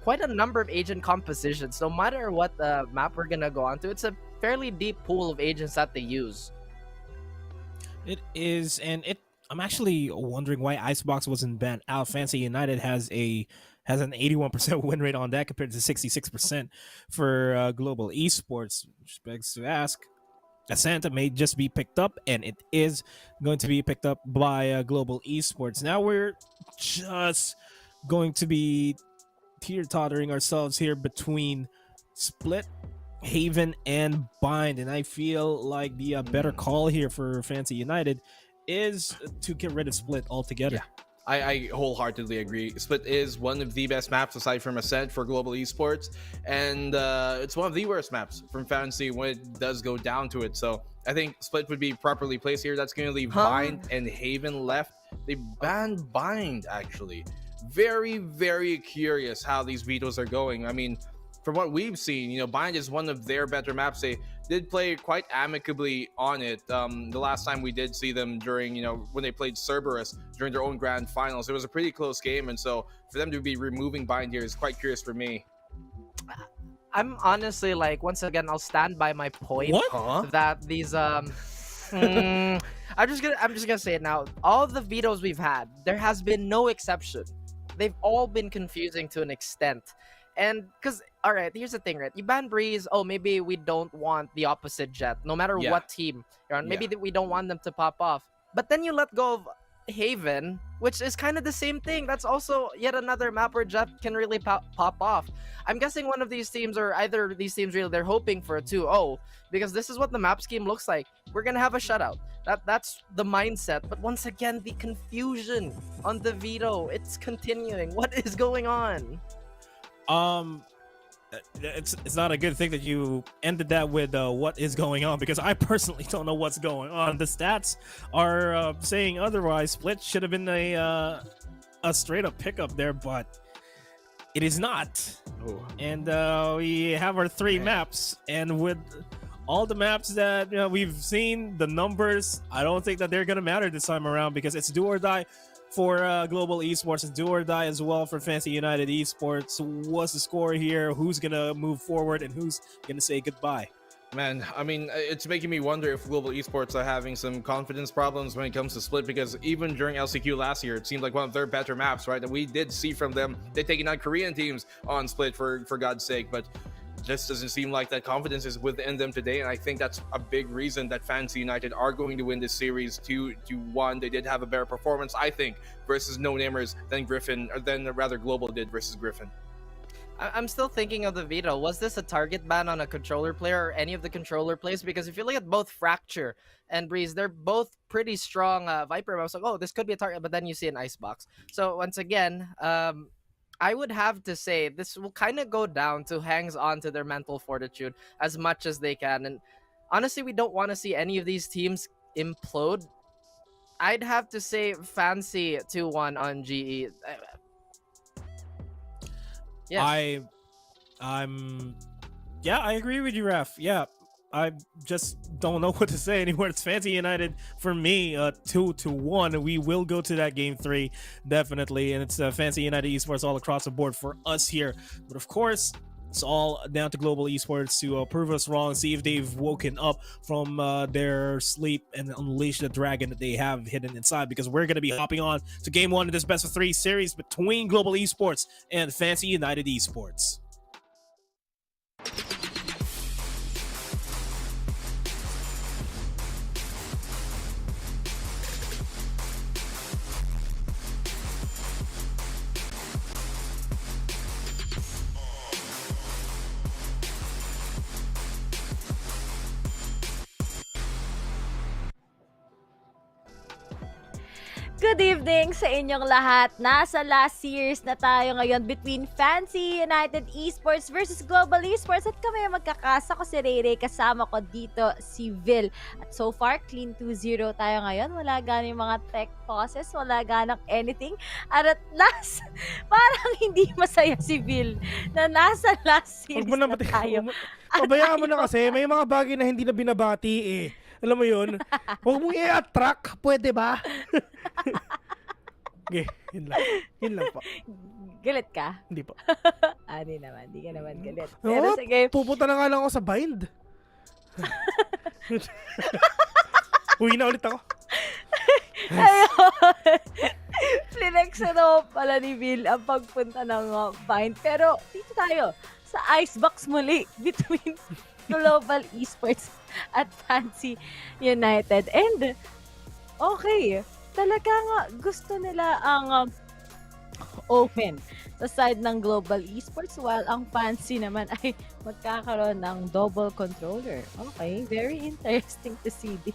quite a number of agent compositions. No matter what the map we're gonna go on to, it's a fairly deep pool of agents that they use. It is, and I'm actually wondering why Icebox wasn't banned out. Fancy United has an 81% win rate on that compared to 66% for Global Esports, which begs to ask. Ascent may just be picked up, and it is going to be picked up by Global Esports. Now we're just going to be teeter-tottering ourselves here between Split, Haven, and Bind, and I feel like the better call here for Fancy United is to get rid of Split altogether. Yeah. I wholeheartedly agree. Split is one of the best maps aside from Ascent for Global Esports, and it's one of the worst maps from Fantasy when it does go down to it. So I think Split would be properly placed here. That's going to leave Bind and Haven left. They banned Bind, actually. Very, very curious how these vetoes are going. From what we've seen, Bind is one of their better maps. They did play quite amicably on it. The last time we did see them during, when they played Cerberus during their own grand finals, it was a pretty close game. And so for them to be removing Bind here is quite curious for me. I'm honestly once again, I'll stand by my point that these I'm just gonna say it now. All the vetoes we've had, there has been no exception. They've all been confusing to an extent. And because, all right, here's the thing, right? You ban Breeze, oh, maybe we don't want the opposite Jet, no matter what team you're on. Maybe we don't want them to pop off. But then you let go of Haven, which is kind of the same thing. That's also yet another map where Jet can really pop off. I'm guessing one of these teams, or either of these teams, really, they're hoping for a 2-0, because this is what the map scheme looks like. We're gonna have a shutout. That's the mindset. But once again, the confusion on the veto, it's continuing. What is going on? It's not a good thing that you ended that with what is going on, because I personally don't know what's going on. The stats are saying otherwise. Split should have been a straight up pickup there, but it is not. And we have our 3 maps, and with all the maps that we've seen, the numbers, I don't think that they're gonna matter this time around, because it's do or die for Global Esports. It's do or die as well for Fancy United Esports. What's the score here? Who's gonna move forward and who's gonna say goodbye? Man, I mean, it's making me wonder if Global Esports are having some confidence problems when it comes to Split, because even during LCQ last year, it seemed like one of their better maps, right? That we did see from them. They're taking on Korean teams on Split, for God's sake, but just doesn't seem like that confidence is within them today, and I think that's a big reason that Fancy United are going to win this series 2-1. They did have a better performance, I think, versus no-namers than Griffin, or than rather Global did versus Griffin. I'm still thinking of the veto. Was this a target ban on a controller player or any of the controller plays? Because if you look at both Fracture and Breeze, they're both pretty strong Viper. I was like, oh, this could be a target, but then you see an icebox. So once again, I would have to say this will kind of go down to hangs on to their mental fortitude as much as they can. And honestly, we don't want to see any of these teams implode. I'd have to say Fancy 2-1 on GE. Yes. I agree with you, Raf. Yeah, I just don't know what to say anymore. It's Fancy United for me, 2-1. We will go to that game 3 definitely, and it's Fancy United Esports all across the board for us here. But of course, it's all down to Global Esports to prove us wrong, see if they've woken up from their sleep and unleash the dragon that they have hidden inside, because we're going to be hopping on to game 1 of this best of 3 series between Global Esports and Fancy United Esports. Good evening sa inyong lahat. Nasa last series na tayo ngayon between Fancy United Esports versus Global Esports. At kami magkakasa ko si Rere, kasama ko dito si Vil. At so far, clean 2-0 tayo ngayon. Wala ganang mga tech pauses, wala ganang anything. At last, parang hindi masaya si Vil na nasa last series na tayo. Pabayaan mo na kasi, may mga bagay na hindi na binabati eh. Alam mo yun? Huwag mong i-attract, pwede ba? Okay, yun lang. Yun lang po. Galit ka? Hindi po. Hindi naman. Hindi ka naman galit. Pero sige. Pupunta na nga lang ako sa bind. Uwi na ulit ako. Ayun. Flinex na pala ni Bill ang pagpunta ng bind. Pero dito tayo sa icebox muli between Global Esports at Fancy United. And okay, talaga nga gusto nila ang open sa side ng Global Esports, while ang Fancy naman ay magkakaroon ng double controller. Okay, very interesting to see this.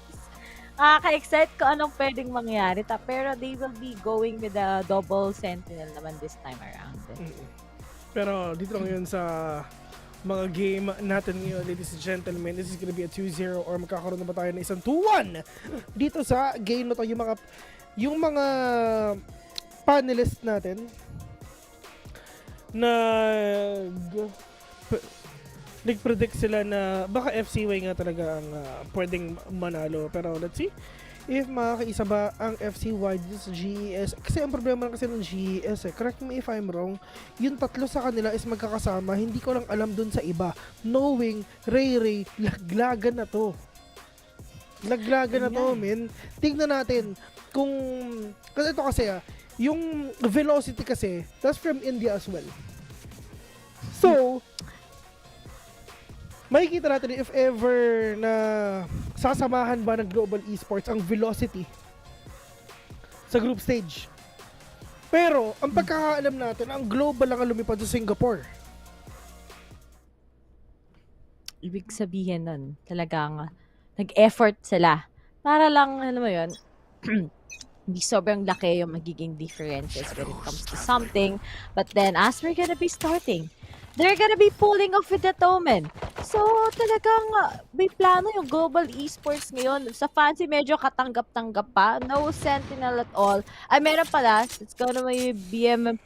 Ka-excite ko anong pwedeng mangyari, pero they will be going with a double sentinel naman this time around. Pero dito ngayon sa mga game natin ngayon, ladies and gentlemen, this is gonna be a 2-0 or magkakaroon na ba tayo ng isang 2-1 dito sa game na to. Yung mga panelists natin na nag-predict sila na baka FCY nga talaga ang pwedeng manalo, pero let's see if makakaisa ba ang FCY dito sa GES. Kasi ang problema kasi ng GES correct me if I'm wrong, yung tatlo sa kanila is magkakasama. Hindi ko lang alam dun sa iba, knowing Ray laglagan na to. Laglagan na to, men. Tingnan natin kung... Kasi ito kasi yung velocity kasi, that's from India as well. So, makikita natin if ever na sasamahan ba ng global esports ang velocity sa group stage. Pero, ang pagkakaalam natin, ang global lang ang lumipad sa Singapore. Ibig sabihin nun, talagang nag-effort sila. Para lang, alam mo yun, hindi sobrang laki yung magiging differences when it comes to something. But then, as we're gonna be starting, they're gonna be pulling off with that Omen. So, talagang may plano yung global esports ngayon. Sa fancy, medyo katanggap-tanggap pa. No sentinel at all. Ay, meron pala. It's gonna be BAAM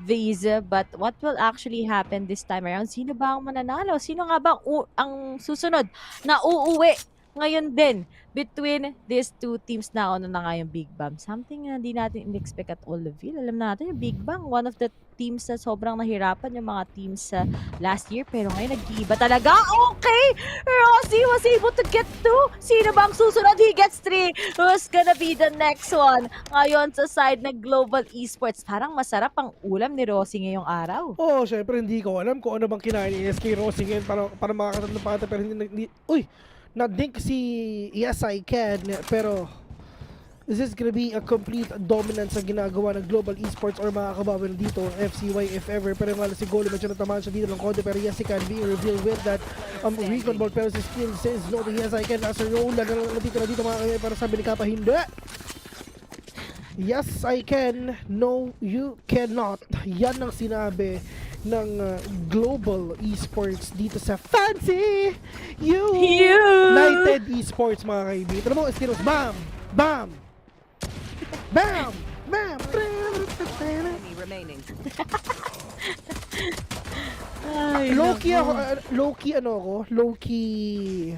visa, but what will actually happen this time around? Sino ba ang mananalo? Sino nga ba ang susunod na uuwi ngayon din between these two teams? Na ano na nga yung Big BAAM? Something na hindi natin in-expect at all of it. Alam natin yung Big BAAM, one of the teams na sobrang nahirapan yung mga teams last year, pero ngayon nag-iiba talaga. Okay! Rossi was able to get 2. Sino ba ang susunod? He gets 3. Who's gonna be the next one? Ngayon sa side ng global esports, parang masarap ang ulam ni Rossi ngayong araw. Oo, syempre hindi ko alam kung ano bang kinain ni SK Rossi ngayon para makakatatlong pata, pero hindi uy! Na-dink si Yes I Can, pero is this gonna be a complete dominance sa ginagawa ng global esports or makakabawi dito ang FCY if ever? Pero nga si Golo medyo natamaan siya dito ng konti, pero Yes I Can being revealed with that recon ball, pero si Skill says no to Yes I Can as a role na dito mga kaya, para sabi ni Kappa hindi. Yes I Can, no you cannot. Yan ang sinabi ng global esports dito sa Fancy United Esports mga kaibigan. Ito na mo, Eskiros, BAAM! BAAM! BAAM! BAAM! Remaining. Low-key ako, low-key ano ako? Low-key...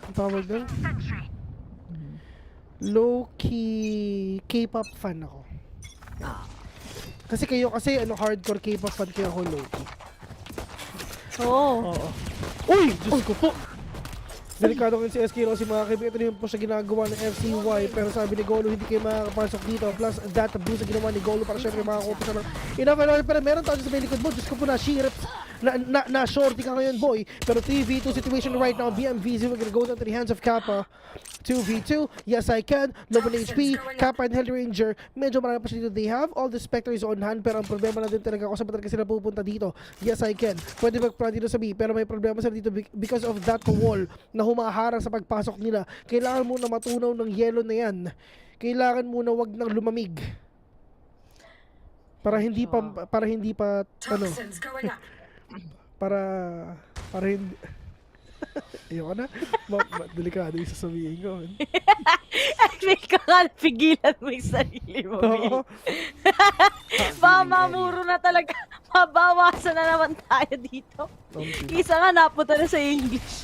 Ang tawag doon? Low-key K-pop fan ako. Kasi hardcore K-pop fan, kaya ako low-key. Oo. Uy! Diyos ko po! Delikado rin si SK Rossi mga kaibigan. Ito rin po siya ginagawa ng FCY, pero sabi ni Golo hindi kayo makakapasok dito. Plus that boost na ginawa ni Golo para syempre makakuha siya ng enough and all. Pero meron tayo sa may likod mo. Diyos ko po na shirips na shorty ka ngayon boy. Pero 3v2 situation right now. BMVZ we're gonna go down to the hands of Kappa. 2v2, Yes I Can, low on HP, Kappa and Hellranger, medyo marami pa siya dito. They have all the Spectres on hand, pero ang problema na din talaga kung saan talaga sila pupunta dito. Yes I Can, pwede mag-plan dito sa B, pero may problema sila dito because of that wall na humaharang sa pagpasok nila. Kailangan muna matunaw ng yellow na yan. Kailangan muna wag nang lumamig. Para hindi pa ano. Para hindi ayoko na. Delikado yung sasabihin ko. Ay, ka nga, pigilan mo yung sarili mo. Mamamuro na talaga. Mabawasan na naman tayo dito. Isa nga napunta na sa English.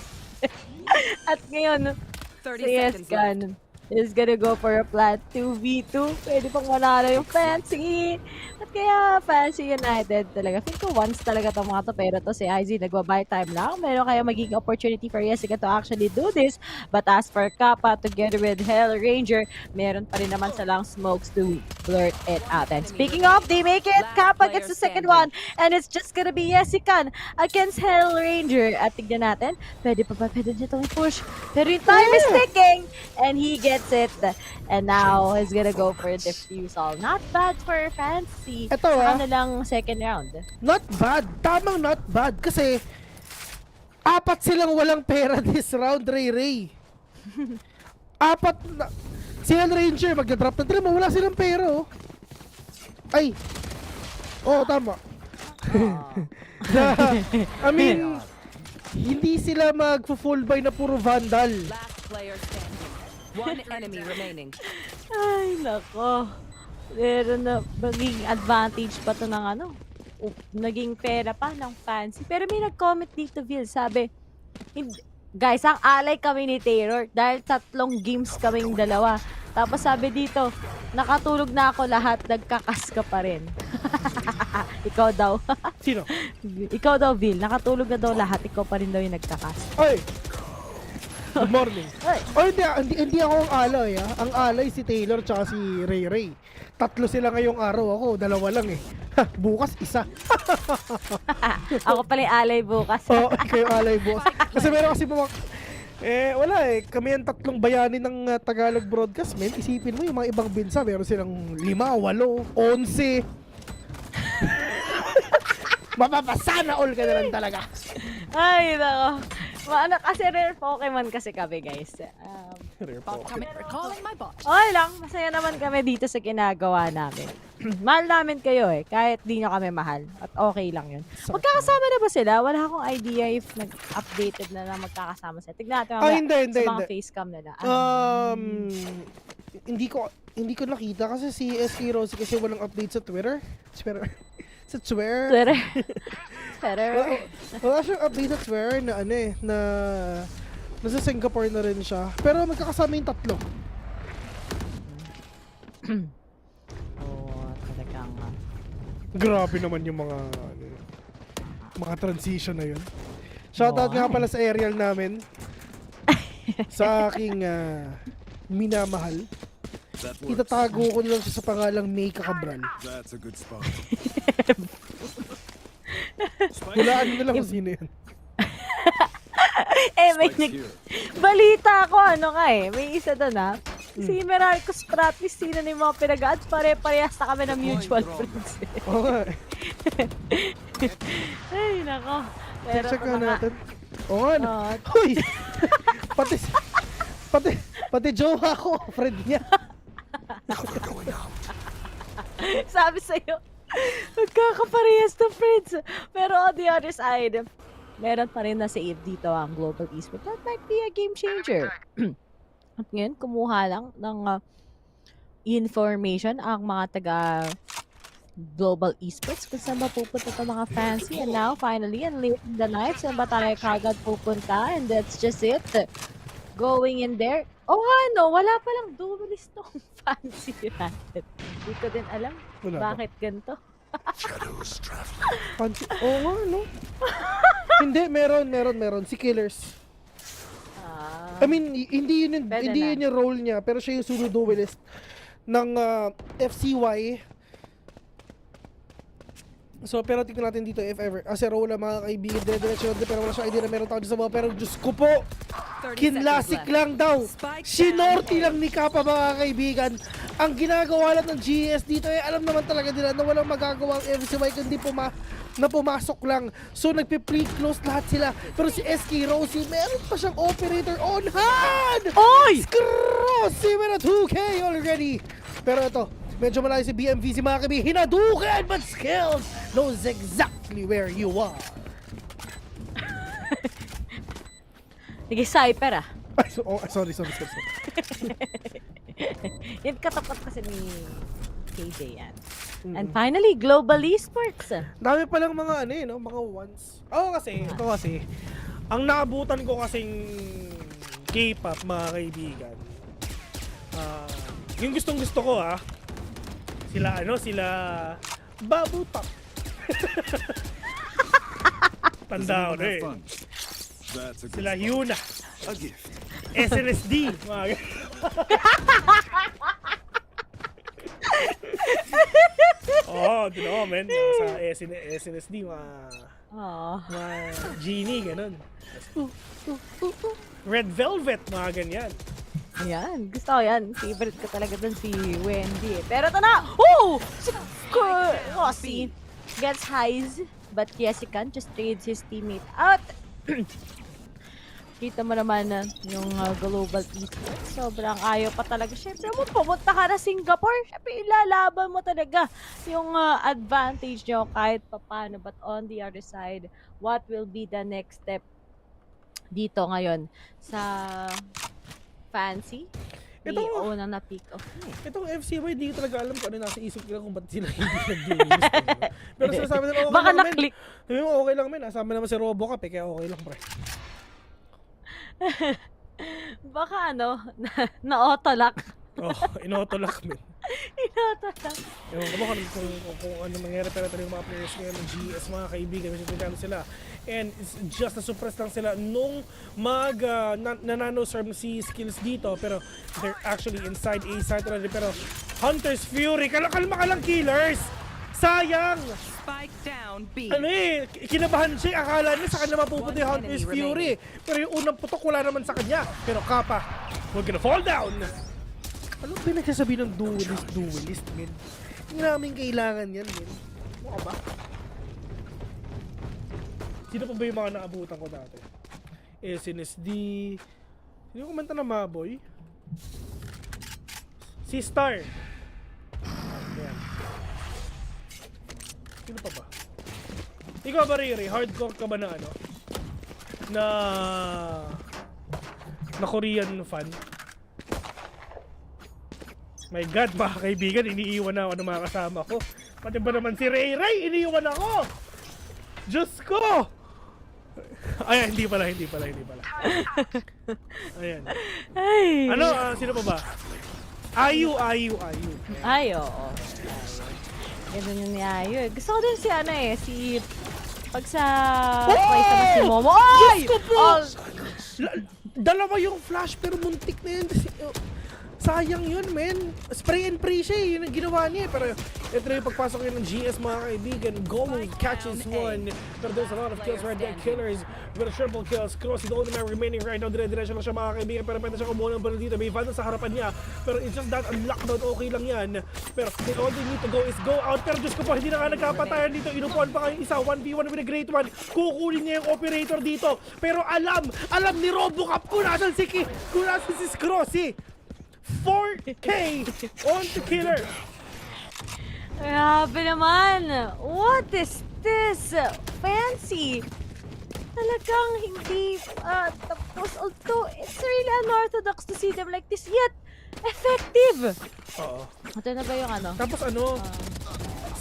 At ngayon, si Yes Can is gonna go for a flat 2v2. Pwede pang manalo yung Fancy. At kaya Fancy United talaga. Think ko once talaga itong mga to. Pero to si IZ nagwa-buy time lang. Meron kaya magiging opportunity for Jessica to actually do this. But as for Kappa together with Hellranger, meron pa rin naman silang smokes to blurt it out. And speaking of, they make it. Kappa gets the second one. And it's just gonna be Jessica against Hellranger. At tignan natin, pwede niya itong push. Pero yung time is ticking. And he gets it. And now he's gonna go for a defusal. Not bad for Fancy. Ito ano lang second round. Not bad. Tamang not bad. Kasi 4 silang walang pera this round, Ray. 4 na. Si Ranger magdadrop na tila. Wala silang pera, oh. Ay. Oo, tama. I mean, hindi sila mag-full buy na puro Vandal. Last player standing. One enemy remaining. Ay, nako. Pero na, maging advantage pa to ng ano. Naging pera pa ng Fancy. Pero may nag-comment dito, Vil. Sabi, guys, ang alay kami ni Taylor dahil 3 games kaming dalawa. Tapos sabi dito, nakatulog na ako lahat, nagkakas ka pa rin. Ikaw daw. Sino? Ikaw daw, Vil. Nakatulog na daw lahat, ikaw pa rin daw yung nagkakas. Ay! Good morning. Oh, hindi ako ang alay, ah. Ang alay si Taylor tsaka si Ray Ray. Tatlo sila ngayong araw, ako dalawa lang eh. Bukas isa. Ako pala yung alay bukas. Oo, ikaw yung alay bukas. Kasi meron kasi wala eh. Kami ang tatlong bayani ng Tagalog broadcast, men. Isipin mo yung mga ibang binsa, meron silang 5, 8, 11. Mapapasana all ka na lang talaga. Ay, nako. Kasi rare Pokemon kasi kami, guys. Recalling my bot. Okay lang, masaya naman kami dito sa ginagawa namin. Mahal namin kayo eh, kahit di nyo kami mahal. At okay lang yun. Magkakasama na ba sila? Wala akong idea if nag-updated na lang magkakasama sila. Tignan natin Hindi. sa mga facecam nila. Hindi ko nakita kasi si SK Rosie kasi walang update sa Twitter. Sa Twitter. Wala siyang update sa Twitter na na nasa Singapore na rin siya. Pero magkakasama yung tatlo. Talagang grabe naman yung mga transition na yun. Shoutout nga pala sa aerial namin. Sa aking minamahal. Itatago ko lang siya sa pangalang May Kakabral. That's a good spot. Hulaan nyo lang kung sino yun. Balita ako, may isa doon si Meralcos Pratis, sino na yung mga pinag-ads, pare-parehas na kami ng mutual friends. Oo nga. Ay, nako. Pero check na natin. Oo nga. Uy! Pati jowa ko, friend niya. Sabi sa'yo, magkakaparehas na friends. Pero on the other side, meron pa rin na save dito ang Global Esports. That might be a game changer. At ngayon, kumuha lang ng information ang mga taga Global Esports kung saan mapupunta ito mga fancy. And now, finally, and late in the night, saan ba tayo kagad pupunta? And that's just it. Going in there. Oh, wala palang duelist tong fancy natin. Hindi ko din alam bakit ganito. Fancy. Oo nga, Hindi, meron. Si Killers. I mean, hindi yun yung role niya, pero siya yung solo duelist ng FCY. So, pero tingnan natin dito if ever. As a role lang mga kaibigan, dire-diretso pero wala siyang idea na meron tao dyan sa mga. Pero Diyos ko po, kinlasik lang daw. Sinorti lang ni Kappa mga kaibigan. Ang ginagawa lang ng GS dito alam naman talaga nila na walang magagawa ang FCY kundi na pumasok lang. So, nagpe-pre-close lahat sila. Pero si SK Rosie, meron pa siyang operator on hand! Oy! Rosie with a 2K already. Pero ito, medyo malayo si BMVC mga kaibigan. Hinadukan, but Skills knows exactly where you are. Sige, Cyper Ay, sorry. Yung katapat kasi ni KJ yan. And finally, Global Esports. Dami palang mga mga ones. Ito kasi, ang naabutan ko kasing K-pop mga kaibigan. Yung gustong gusto ko sila Babu Top. Tanda ko sila Hyuna. A gift. SNSD. Men. Sa SNSD, Genie, ganun. Red Velvet, mga ganyan. Ayan, gusto ko yan. Favorite ko talaga dun si Wendy. Pero ito na! Rossi gets highs, but Jessica just trades his teammate out. Kita mo naman yung Global Esports. Sobrang ayaw pa talaga. Siyempre mo, pumunta ka na Singapore. Siyempre, ilalaban mo talaga yung advantage nyo kahit papano. But on the other side, what will be the next step dito ngayon sa fancy? Unang na-pick off na Itong FCY, di ko talaga alam kung ano nasa isip nila kung ba't sila hindi nag-duelist. Pero sinasabi nila, okay baka lang na-click. Okay lang, men. Nasama naman si Robocop, kaya okay lang, pre. Baka na-autolock. In-autolock, men. Ewan ko ba kung ano nangyari, pero yung mga players ngayon ng GS, mga kaibigan, may sila. And it's just na-suppress lang sila nung nanoserve si skills dito, pero they're actually inside A site already. Pero Hunter's Fury, kalma ka lang, killers! Sayang! Spike down B. Ano kinabahan siya, akala niya sa kanya mapupunta yung Hunter's Fury. Pero yung unang putok wala naman sa kanya. Pero Kappa, we're gonna fall down! Ano pinagsasabi ng duelist, men? Hindi namin kailangan yan, men. Mukha ba? Sino pa ba yung mga naabutan ko dati? SNSD. Sino yung kumanta na Maboy? Si Star. Ayan. Sino pa ba? Ikaw ba, Riri? Hardcore ka ba na ano? Na Korean fan? My God, mga kaibigan, iniiwan na ako ng mga kasama ko. Pati ba naman si Ray Ray, iniiwan ako! Diyos ko! Ay, hindi pala. Ayan. Ay. Ano, sino pa ba? Ayu. Ay, oo. Ganun yung ni Ayu. Gusto ko din si si... Pag sa... Place naman si Momo. Ay! Diyos ko po! Dalawa yung flash, pero muntik na yun. Sayang yun, men. Spray and pray siya, yun ang ginawa niya. Pero ito na yung pagpasok yun ng GS, mga kaibigan. Gold catches one. Pero there's a lot of kills right there. Killers with a triple kills. Cross, the only man remaining right now. Dire-diretso lang siya, mga kaibigan. Pero pwede siya kumuha ng bala dito. May Vandal sa harapan niya. Pero it's just that ang lockdown, okay lang yan. Pero the only need to go is go out. Pero Diyos ko po, hindi na nga nagkapatayan dito. Inupuan pa kayo isa. 1v1 with a great one. Kukunin niya yung operator dito. Pero alam ni Robocop kung nasan si Crossy. 4K on the killer. Grabe naman. What is this? Fancy. Talagang hindi tapos. Although it's really unorthodox to see them like this, yet effective. Oo. Ito na ba yung ano? Tapos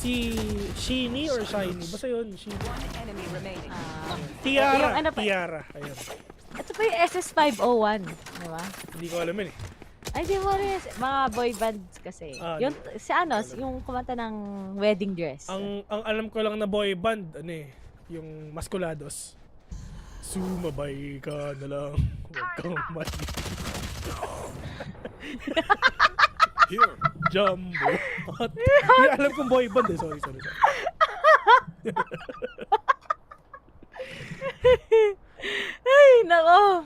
si Shiny or Shiny? Basta yun, Shiny. Enemy remaining. Tiara. Ayun. Ito pa yung SS501. Diba? Hindi ko alam yun Ay, di mo rin. Mga boy bands kasi. Yung, yung kumanta ng wedding dress. Ang alam ko lang na boy band, yung Maskulados. Sumabay ka na lang. Huwag kang mali. Here. Jumbo. Hindi alam kong boy band Sorry. Ay, nako.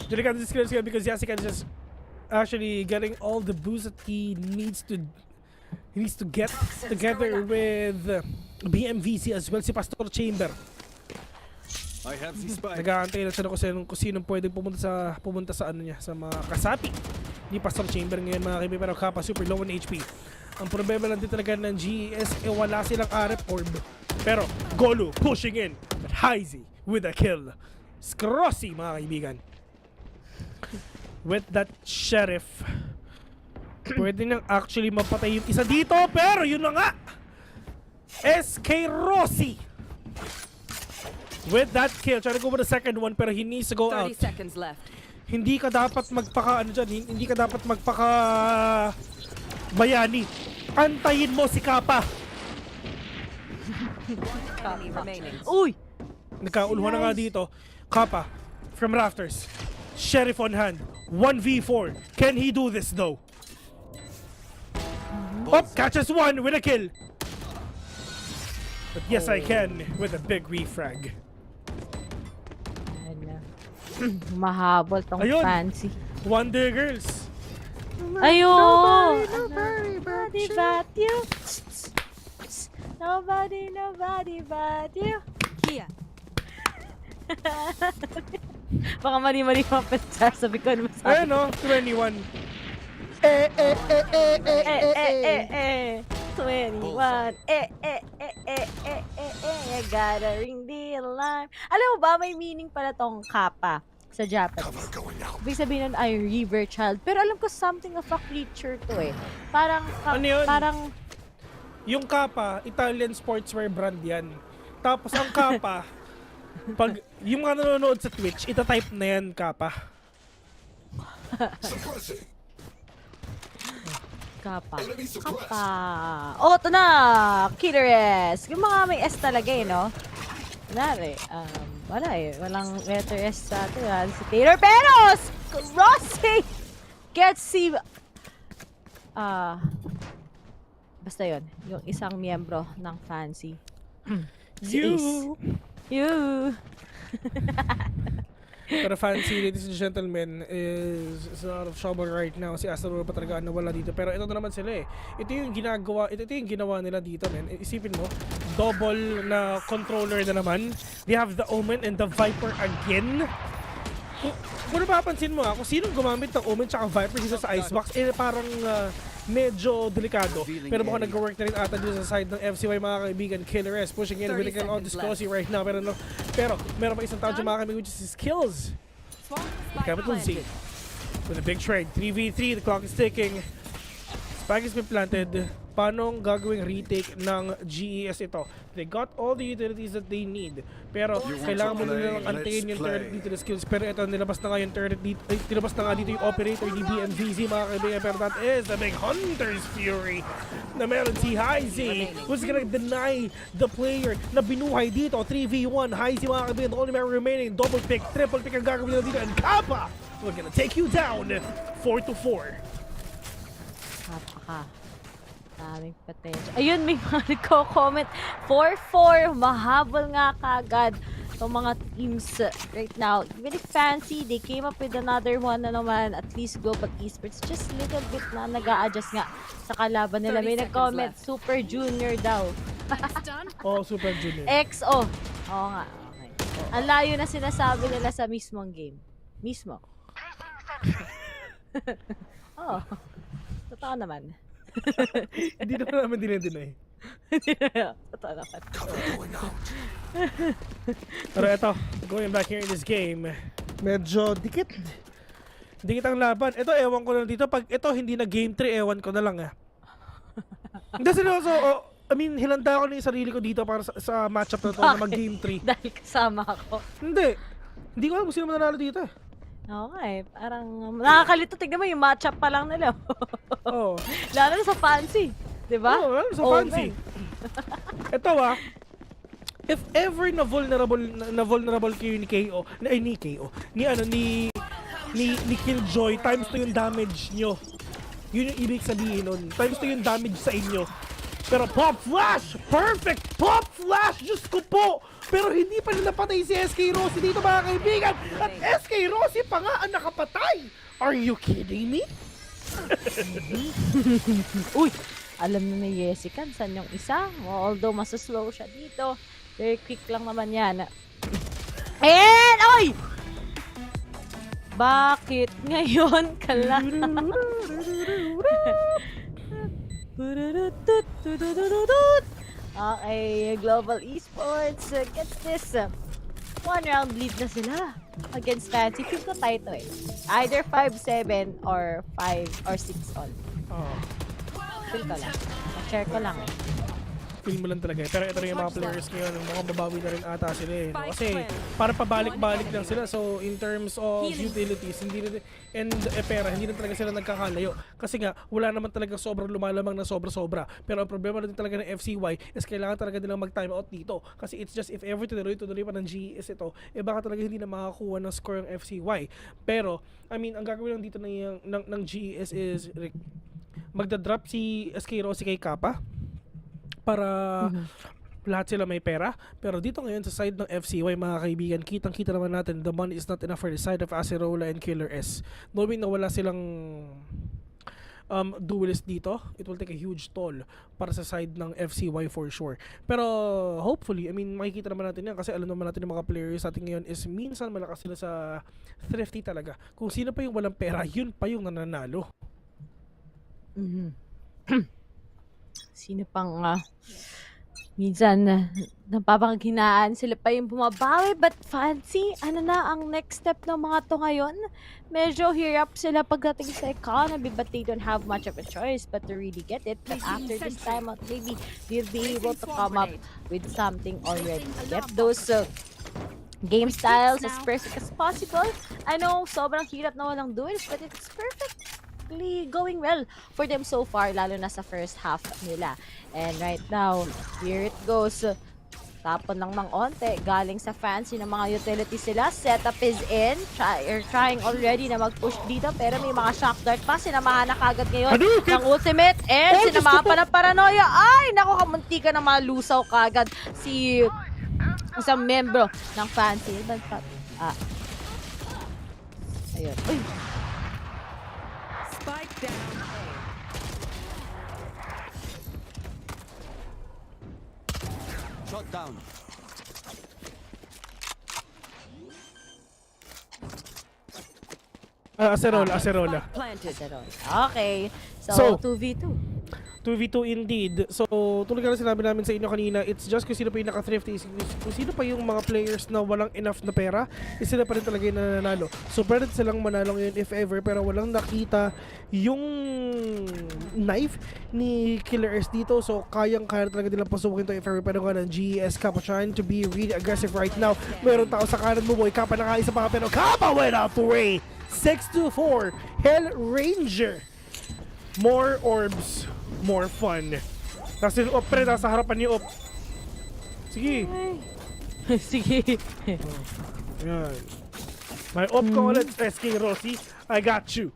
Delicate this skills because Yasikan is just actually getting all the boost that he needs to get together with BMVC as well, si Pastor Chamber. I have the spike. Nag-aantay na siya kung sinong pwedeng pumunta sa ano niya, sa mga kasapi ni Pastor Chamber ngayon, mga kaibigan. Pero Kappa super low on HP. Ang problema lang din talaga ng GES, wala silang RF orb. Pero Golu pushing in, but Heizy with a kill. Scrossy, mga kaibigan. With that sheriff, pwede nang actually mapatay yung isa dito, pero yun na nga, SK Rossi with that kill. Try to go for the second one, pero he needs to go 30 out. seconds left. Hindi ka dapat hindi ka dapat bayani. Antayin mo si Kappa. Enemy remaining. Uy! Nagkauluhan na nga dito. Kappa from rafters. Sheriff on hand. 1v4. Can he do this though? Catches one with a kill. But yes, I can with a big refrag. Mahabol tong fancy. Wonder Girls. Ayun! Nobody but you. Nobody but you. Kia. Baka mali-mali mapensar. Sabi ko naman sa akin. Ayun 21. 21. Gotta ring the alarm. Alam mo ba, may meaning pala tong Kappa sa Japanese. Ibig sabihin nun ay river child. Pero alam ko something of a creature to eh. Parang, ano yun? Parang... Yung Kappa, Italian sportswear brand yan. Tapos ang Kappa, pag yung mga nanonood sa Twitch, itatype na yan, Kappa. Kapa. Oh, ito na! Killer S. Yung mga may S talaga eh, no? Kunwari, wala eh. Walang letter S sa atin. Si Taylor Peros! Rossi! Gets si... basta yun. Yung isang miyembro ng Fancy. You! Pero Fancy, ladies and gentlemen, is out of trouble right now. Si Astro pa talaga nawala dito. Pero ito na naman sila eh. Ito yung ginawa nila dito, men. Isipin mo, double na controller na naman. They have the Omen and the Viper again. Kung napapansin mo kung sinong gumamit ng Omen tsaka Viper dito sa Icebox, parang medyo delikado. Pero mukhang nag-work na rin ata dito sa side ng FCY, mga kaibigan. Killer S pushing in with a undisclosed right now. Pero meron pa isang tao dyan, mga kaibigan, which is Skills. Capital Z with a big trade. 3v3, the clock is ticking. Spike has been planted. Paano gagawing retake ng GES ito? They got all the utilities that they need. Pero kailangan mo nilang antayin yung turret dito na Skills. Pero ito, nilabas na nga yung turret dito. Nilabas na nga dito yung operator ni BMVZ, mga kaibigan. Pero that is the big Hunter's Fury na meron si Heizi, who's gonna deny the player na binuhay dito. 3v1, Heizi, mga kaibigan. The only man remaining. Double pick, triple pick ang gagawin nila dito. And Kappa, we're gonna take you down 4-4. Kappa. Daming potential. Ayun, may mga nagko-comment. 4-4. Mahabol nga kagad itong mga teams right now. Even if Fancy, they came up with another one na naman. At least Global Esports. Just little bit na nag-a-adjust nga sa kalaban nila. May nag-comment, Super Junior daw. Oh, Super Junior. XO. Oo nga. Okay. Ang layo na sinasabi nila sa mismong game. Mismo. Oh. Totoo naman. Hindi naman dinedeny. Totoo naman. Pero eto, going back here in this game, medyo dikit ang laban. Ito, ewan ko lang dito. Pag ito hindi na game 3, ewan ko na lang Hindi seryoso, I mean, hilanda ko na yung sarili ko dito para sa matchup na to na mag game 3. Dahil kasama ako. Hindi ko alam kung sino mananalo dito Okay, parang nakakalito. Tignan mo yung matchup pa lang nila. Oo. Lalo na sa Fancy. Diba? Oo, lalo sa Fancy. Ito if ever na vulnerable kayo ni KO, ni Killjoy, times 2 yung damage nyo. Yun yung ibig sabihin nun. Times 2 yung damage sa inyo. Pero Pop Flash! Perfect! Pop Flash! Diyos ko po! Pero hindi pa rin napatay si SK Rossi dito, mga kaibigan! At SK Rossi pa nga ang nakapatay! Are you kidding me? Uy! Alam na ni Jessica saan yung isa. Although masaslow siya dito. Very quick lang naman yan. And! Oy! Bakit ngayon ka lang? Okay, Global Esports gets this. 1 round lead na sila against Fancy. Feel ko tayo to Either 5-7 or 5 or 6 all. Feel ko lang. Share ko lang Feel mo lang talaga Pero ito rin yung mga players ngayon, mukhang babawi na rin ata sila Kasi para pabalik-balik lang sila. So in terms of utilities, and pera, hindi na talaga sila nagkakalayo. Kasi nga, wala naman talaga sobrang lumalamang na sobra-sobra. Pero ang problema rin talaga ng FCY is kailangan talaga nilang mag-time out dito. Kasi it's just if ever tuloy pa ng GES ito, baka talaga hindi na makakuha ng score ng FCY. Pero, I mean, ang gagawin lang dito ng GES is magdadrop si SK Rossi kay Kappa para lahat sila may pera. Pero dito ngayon sa side ng FCY, mga kaibigan, kitang-kita naman natin the money is not enough for the side of Acerola and Killer S. Knowing na wala silang duelist dito, it will take a huge toll para sa side ng FCY for sure. Pero hopefully, I mean, makikita naman natin yan kasi alam naman natin yung mga players natin ngayon is minsan malakas sila sa thrifty talaga. Kung sino pa yung walang pera, yun pa yung nananalo. Sino pang minsan napapanghinaan sila pa yung bumabawi, but Fancy, ano na ang next step ng mga to ngayon? Medyo hirap sila pagdating sa economy, but they don't have much of a choice but to really get it. But after this time out, maybe they'll be able to come up with something already. Get those game styles as perfect as possible. I know sobrang hirap na walang duels, but it's perfect. actually going well for them so far, lalo na sa first half nila. And right now, here it goes. Tapon lang ng onte, galing sa fancy ng mga utilities sila. Setup is in. Trying already na mag-push dito, pero may mga shock dart pa. Sinamahan na kagad ngayon ng ultimate. And sinamahan pa ng paranoia. Ay, naku, kamunti ka na malusaw kagad si isang membro ng fancy. Ayun. Uy. Spike down. Shot down. Acerola. Okay. So 2v2. 2v2 indeed. So, tulad nga na sinabi namin sa inyo kanina, it's just kung sino pa yung naka-thrifty, kung sino pa yung mga players na walang enough na pera, sila pa rin talaga yung nananalo. So, pwede silang manalo ngayon if ever, pero walang nakita yung knife ni Killer S dito. So, kayang-kaya talaga nilang pasukin to if ever. Pero nga ng GES, Kappa trying to be really aggressive right now. Meron tao sa kanan mo, boy. Kappa nakaisa pa, pero Kappa went out the way. 6-4, Hell Ranger. More orbs, more fun. Tapos yung op pre, nasa harapan ni op. Sige. Sige. Yan. May op ko ulit, SK Rossi. I got you.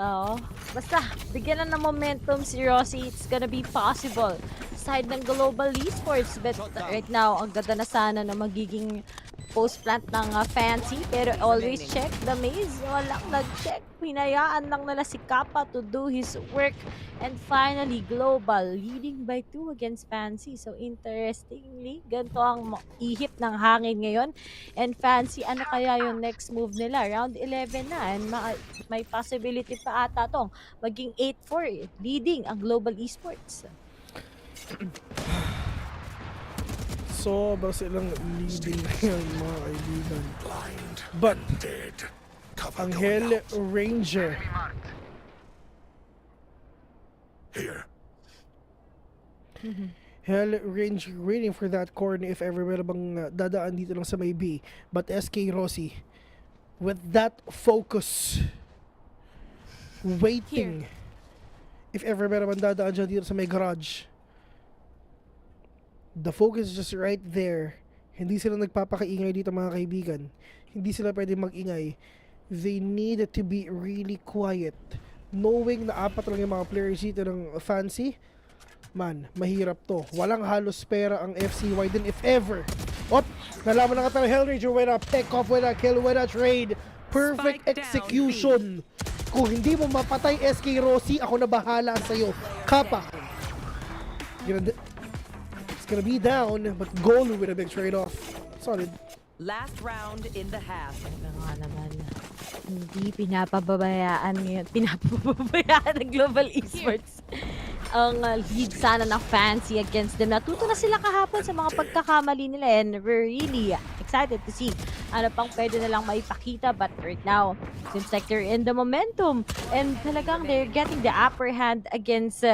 Oo. Basta, bigyan lang ng momentum si Rossi. It's gonna be possible. Side ng Global Esports. But right now, ang ganda na sana na magiging post-plant ng Fancy. Pero always check the maze. Walang nag-check. Hinayaan lang nila si Kappa to do his work. And finally, Global leading by 2 against Fancy. So interestingly, ganito ang ihip ng hangin ngayon. And Fancy, ano kaya yung next move nila? Round 11 na. And may possibility pa ata tong maging 8-4. Leading ang Global Esports. Sobra silang leading ngayon, mga kaibigan. But, ang Hell Ranger. Here. Hell Ranger waiting for that corner if ever meron bang dadaan dito lang sa may B. But SK Rossi, with that focus, waiting, if ever meron bang dadaan dyan dito sa may garage. The focus is just right there. Hindi sila nagpapakaingay dito, mga kaibigan. Hindi sila pwede mag-ingay. They need to be really quiet. Knowing na apat lang yung mga players dito ng Fancy, man, mahirap to. Walang halos pera ang FCY din if ever. Op! Nalaman na ka tayo, Hellraiser with a pick off, with a kill, with a trade. Perfect execution. Kung hindi mo mapatay SK Rossi, ako na bahala sa'yo. Kappa. Gonna be down, but goal with a big trade-off. Solid. Last round in the half. Nga naman, hindi pinapababayaan ngayon. Pinapababayaan ng Global Esports. Ang lead sana ng Fancy against them. Natuto na sila kahapon sa mga pagkakamali nila and we're really excited to see ano pang pwede nilang maipakita. But right now, seems like they're in the momentum and talagang they're getting the upper hand against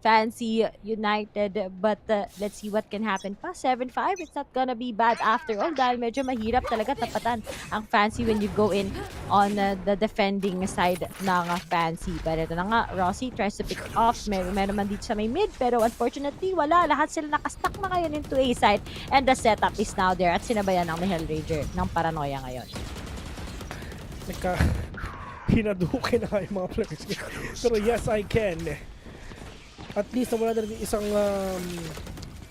Fancy United, but let's see what can happen pa. 7-5, it's not gonna be bad after all dahil medyo mahirap talaga tapatan ang Fancy when you go in on the defending side ng Fancy. Pero ito na nga, Rossi tries to pick off. Meron man dito sa may mid, pero unfortunately, wala. Lahat sila nakastack na ngayon into A side and the setup is now there at sinabayan ng Hellraiser ng paranoia ngayon. Hinadukin na kayo mga players. Pero yes, I can. At least wala na rin isang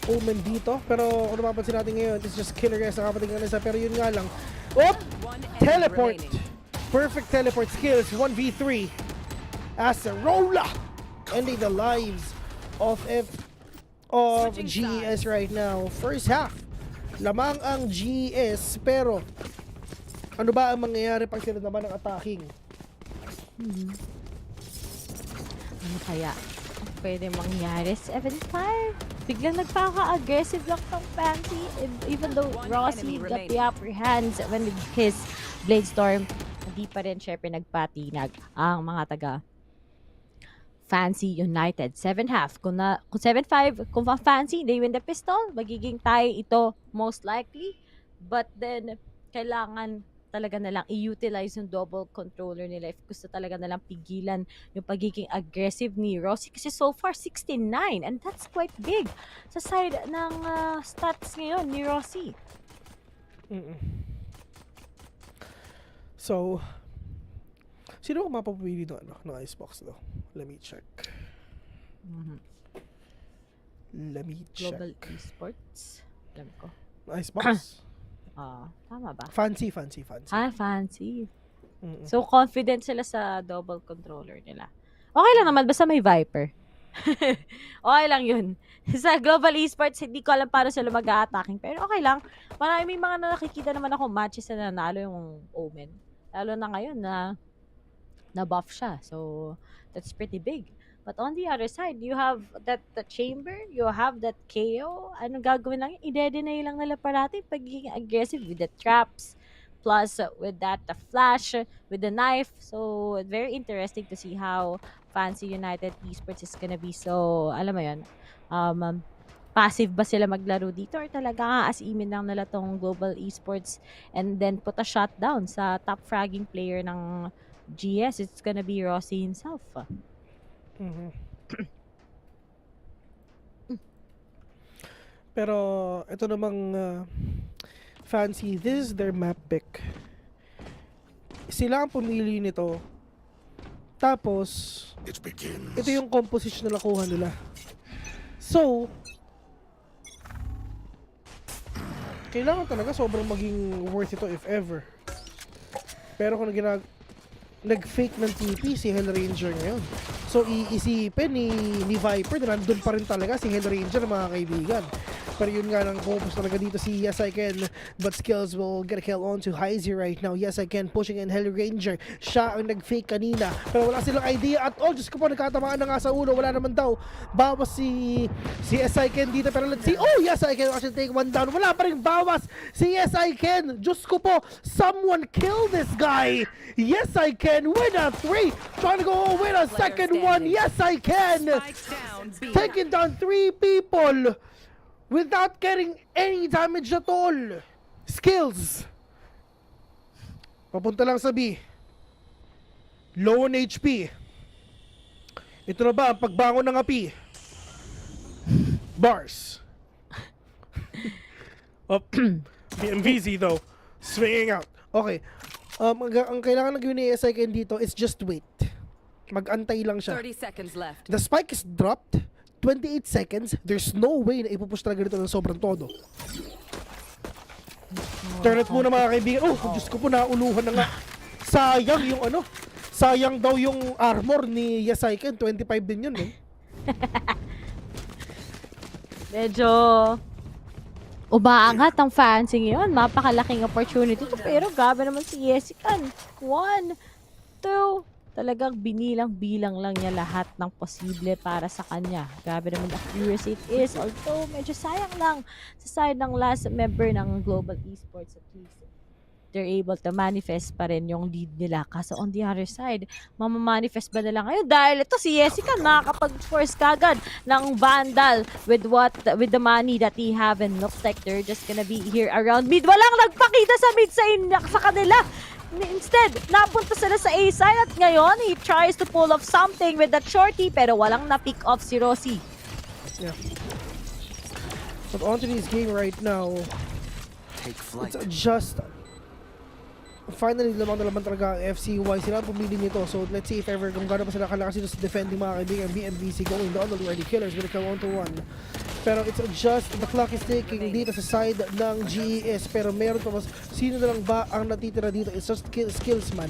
omen dito. Pero kung napapansin natin ngayon, it's just Killer guys ang kapating isa. Pero yun nga lang. Oh! Teleport! Perfect teleport skills. 1v3. Acerola! Ending the lives of GES right now. First half. Lamang ang GES. Pero ano ba ang mangyayari pag sila naman ng attacking? Ano kaya pwede mangyari? 7-5. Biglang nagpaka-aggressive lang ng Fancy. Even though Rossi got the upper hands when his Blade Storm, hindi pa rin syempre nagpatinag ang mga taga Fancy United. 7-half. Kung 7-5, kung Fancy, they win the pistol, magiging tie ito most likely. But then, kailangan talaga nalang i-utilize yung double controller nila, if gusto talaga nalang pigilan yung pagiging aggressive ni Rossi, kasi so far 69 and that's quite big sa side ng stats ngayon ni Rossi. So, sino ang mapapili ng Icebox though? Let me check. Let me check. Global Esports. Alam ko. Icebox? Tama ba? Fancy. Fancy. So, confident sila sa double controller nila. Okay lang naman, basta may Viper. Okay lang yun. Sa Global Esports, hindi ko alam paano sila mag-a-attacking. Pero okay lang. May mga nakikita naman ako matches na nanalo yung Omen. Lalo na ngayon na buff siya. So, that's pretty big. But on the other side, you have the chamber, you have that KO. Ano gagawin lang yun? I-deny lang nila parati pagiging aggressive with the traps, plus with that the flash, with the knife. So, very interesting to see how Fancy United Esports is gonna be. So, alam mo yun, passive ba sila maglaro dito or talaga as-imin lang nila tong Global Esports and then put a shutdown sa top fragging player ng GS. It's gonna be Rossi himself. Pero ito namang Fancy, this is their map pick. Sila ang pumili nito. Tapos ito yung composition na nakuha nila. So kailangan talaga sobrang maging worth ito if ever. Pero kung nag-fake ng TP si Hellranger ngayon. So, iisipin ni Viper na nandun pa rin talaga si Hellranger, mga kaibigan. Pero yun nga lang, focus talaga dito si Yes I Can, but Skills will get a kill on to Heizy right now. Yes I Can pushing in Hellranger. Siya ang nag-fake kanina. Pero wala silang idea at all. Diyos ko po, nagkatamaan na nga sa ulo. Wala naman daw. Bawas si Yes I Can dito. Pero let's see. Oh, Yes I Can actually take one down. Wala pa rin bawas si Yes I Can. Diyos ko po, someone kill this guy. Yes I Can win a 3. Trying to go win a second one. Yes I Can. Taking down 3 people without getting any damage at all. Skills. Papunta lang sa B. Low on HP. Ito na ba ang pagbangon ng api? Bars. BMVZ though. Swinging out. Okay. Ang kailangan ng gawin ni SIKN dito is just wait. Mag-antay lang siya. 30 seconds left. The spike is dropped. 28 seconds. There's no way na ipupush talaga dito ng sobrang todo. Turn it muna, mga kaibigan. Oh, Diyos ko po, nauluhan na nga. Sayang yung ano. Sayang daw yung armor ni Yasaiken. 25 din yun, eh. Medyo umaangat ang Fancy ngayon. Mapakalaking opportunity to. Pero gabi naman si Yesikan. 1, 2, talagang binilang-bilang lang niya lahat ng posible para sa kanya. Grabe naman accuracy it is. Although, medyo sayang lang sa side ng last member ng Global Esports. At least, they're able to manifest pa rin yung lead nila. Kaso on the other side, mamamanifest ba nila ngayon? Dahil ito si Jessica nakakapag-force kagad ng Vandal with the money that he have, and looks like they're just gonna be here around mid. Walang nagpakita sa mid sa kanila. Instead, napunta sila sa A side at ngayon, he tries to pull off something with that shorty pero walang na-pick off si Rossi. Yeah. But onto this game right now, it's just finally lamang na naman talaga ang FCY. Sila ang pumili nito. So let's see if ever kung gano'n pa sila kalakas dito sa defending, mga kaibigan. BMVC going down already. Killers will come on to 1. Pero it's just the clock is ticking dito sa side ng GES. Pero meron pa mas, sino na lang ba ang natitira dito? It's just skills man.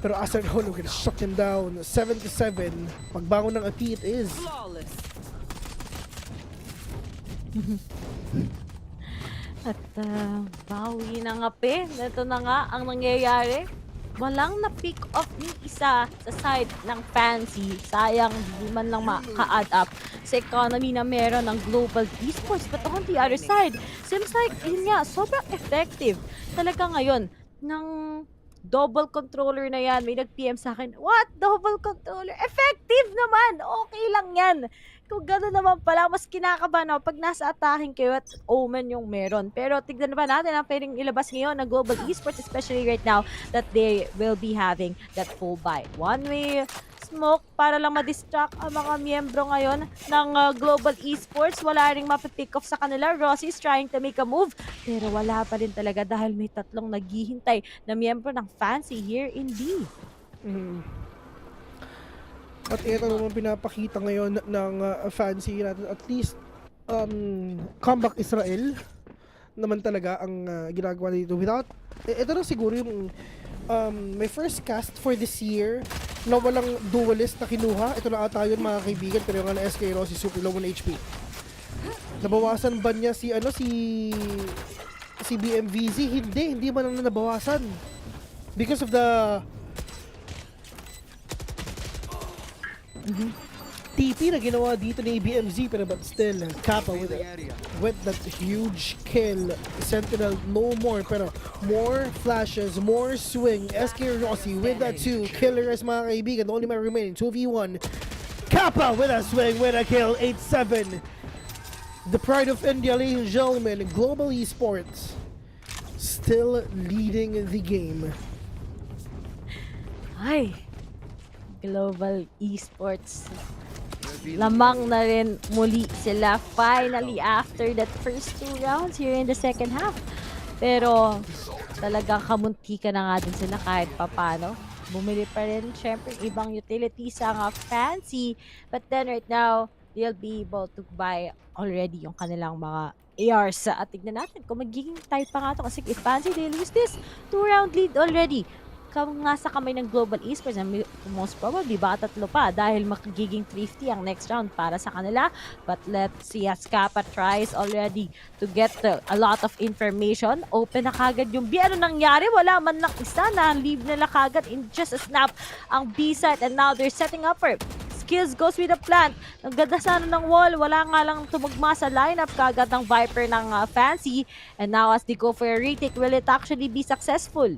Pero Acer Holo gonna shut him down. 7-7. Pagbangon ng api, it is. At bawi ng api. Ito na nga ang nangyayari. Walang na-pick off ni isa sa side ng Fancy. Sayang, di man lang maka-add up sa economy na meron ng Global Esports. But on the other side, seems like, yun nga, sobrang effective talaga ngayon ng double controller na yan. May nag-PM sa akin, what? Double controller? Effective naman! Okay lang yan. Kung gano'n naman pala, mas kinakabahan ako pag nasa attacking kayo at Omen yung meron. Pero tignan naman natin ang pwedeng ilabas ngayon ng Global Esports, especially right now that they will be having that full buy. One-way smoke para lang ma-distract ang mga miyembro ngayon ng Global Esports. Wala ring mapipick off sa kanila. Rossi is trying to make a move, pero wala pa rin talaga dahil may tatlong naghihintay na miyembro ng Fancy here in B. At ito naman pinapakita ngayon ng Fancy natin, at least comeback Israel naman talaga ang ginagawa dito without, ito na siguro yung my first cast for this year na walang duelist na kinuha. Ito na ata yun mga kaibigan, pero yung SK Rossi super low on HP. Nabawasan ba niya si BMVZ? Hindi man lang nabawasan because of the TP na ginawa dito ni BMZ, pero but still Kappa with that huge kill. Sentinel no more, pero more flashes, more swing. SK Rossi with that 2 killers mga kaibigan. The only man remaining 2v1. Kappa with a swing, with a kill. 8-7. The pride of India, ladies and gentlemen, Global Esports still leading the game. Ay, Global Esports. Lamang na rin muli sila finally after that first 2 rounds here in the second half. Pero talagang kamuntika na nga din sila kahit papano. Bumili pa rin syempre ibang utilities ang Fancy. But then right now, they'll be able to buy already yung kanilang mga ARs. At tignan natin kung magiging type pa nga ito. Kasi if Fancy, they lose this 2-round lead already. Nga sa kamay ng Global Esports, most probably baka 3 pa dahil magiging thrifty ang next round para sa kanila. But let's see as Kappa tries already to get a lot of information. Open na kagad yung B. Ano nangyari? Wala man lang isa na leave nila kagad in just a snap ang B side, and now they're setting up for Skills goes with the plant. Ang ganda sana ng wall. Wala nga lang tumugma sa lineup kagad ng Viper ng Fancy. And now as they go for a retake, will it actually be successful?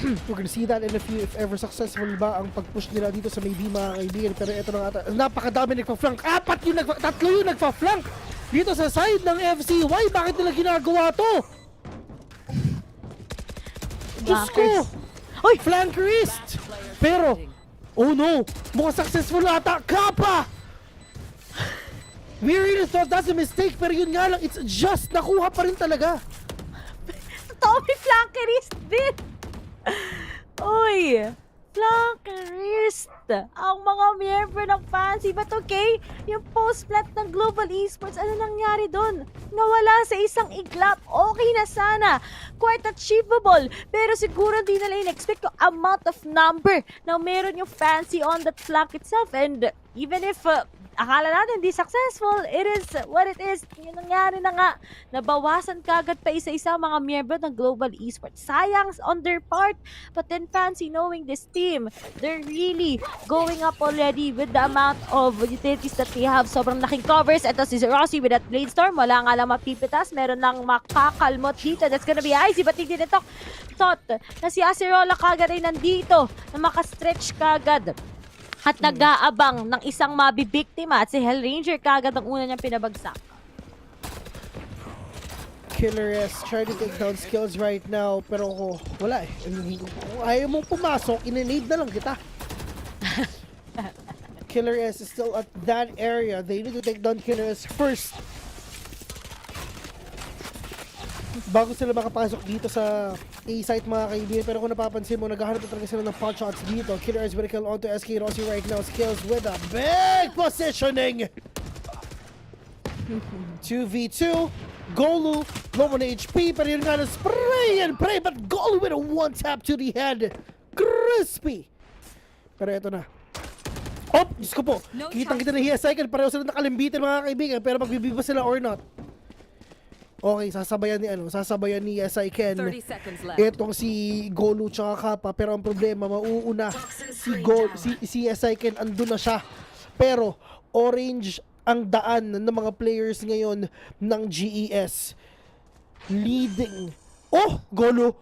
We're gonna see that in a few if ever successful ba ang pag-push nila dito sa may B mga kaibigan. Pero ito na nga ata, napakadami nagpa-flank. 3 yung nagpa-flank dito sa side ng FCY. Bakit nila ginagawa to? Diyos ko! Oy! Flankerist! Pero, oh no! Mukhang successful ata. Kappa! We really thought that's a mistake, pero yun nga lang, it's just nakuha pa rin talaga. Tommy Flankerist din! Uy! Flankerist! Ang mga miyembro ng Fancy. But okay, yung post-plant ng Global Esports, ano nangyari doon? Nawala sa isang iglap. Okay na sana. Quite achievable. Pero siguro di nila in-expect yung amount of number na meron yung Fancy on that flank itself. And even if akala natin di successful, it is what it is. Yung nangyari na nga, nabawasan kagad pa isa-isa mga miyembro ng Global Esports. Sayang on their part, but then Fancy knowing this team, they're really going up already with the amount of utilities that they have. Sobrang laking covers. Ito si Rossi with that Blade Storm. Wala nga lang mapipitas. Meron lang makakalmot dito. That's gonna be icy, but hindi nito thought na si Acerola kagad ay nandito na makastretch kagad. At nag-aabang ng isang mabibiktima at si Hellranger kagad ang una niyang pinabagsak. Killer S trying to take down skills right now, pero wala eh. Kung ayaw mong pumasok, in-nade na lang kita. Killer S is still at that area. They need to take down Killer S first. Bago sila makapasok dito sa A-site mga kaibigan. Pero kung napapansin mo, naghahanap na talaga sila ng pot shots dito. Killer is vertical onto SK Rossi right now. Skills with a big positioning. 2v2. Golu, low on HP. Pero yun nga na spray and pray. But Golu with a one tap to the head. Crispy. Pero ito na. Oh, Diyos ko po. Kitang-kita na Hiya-Cycle. Pareho sila nakalimbitin mga kaibigan. Pero magbibiba sila or not. Okay, sasabayan ni Ken. Itong si Golu tsaka Kappa, pero ang problema mauuna si Ken, andun na siya. Pero orange ang daan ng mga players ngayon ng GES. Leading Oh, Golo.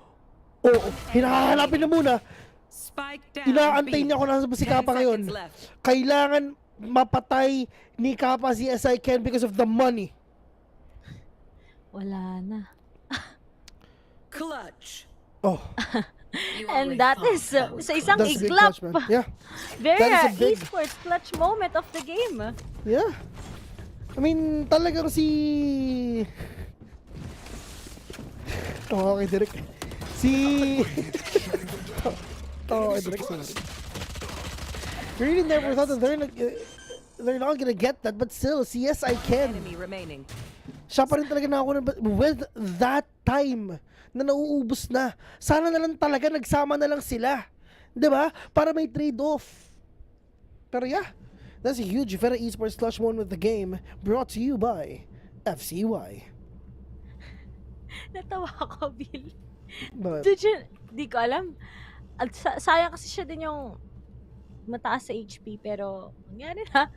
Oh, hinahanapin na muna. Spike down. Inaantay niya kung nasa si 10 Kappa ngayon. seconds left. Kailangan mapatay ni Kappa si SIK because of the money. Wala na. Clutch. Oh. And that is sa isang That's a big iglap. clutch, man. Yeah. Very That is a big- esports clutch moment of the game. Yeah. I mean, talagang si... Oh, okay, Derek. Oh, okay, Derek. Sorry. Really never thought that they're not gonna get that, but still, si yes, I can. Enemy remaining. Siya pa rin talaga nakuha with that time na nauubos na. Sana na lang talaga nagsama na lang sila. 'Di ba? Para may trade-off. Pero yeah, that's a huge VCT Esports clutch moment of the game brought to you by FCY. Natawa ako, Bill. But, Di ko alam. Sayang kasi siya din yung mataas sa HP, pero nangyari na.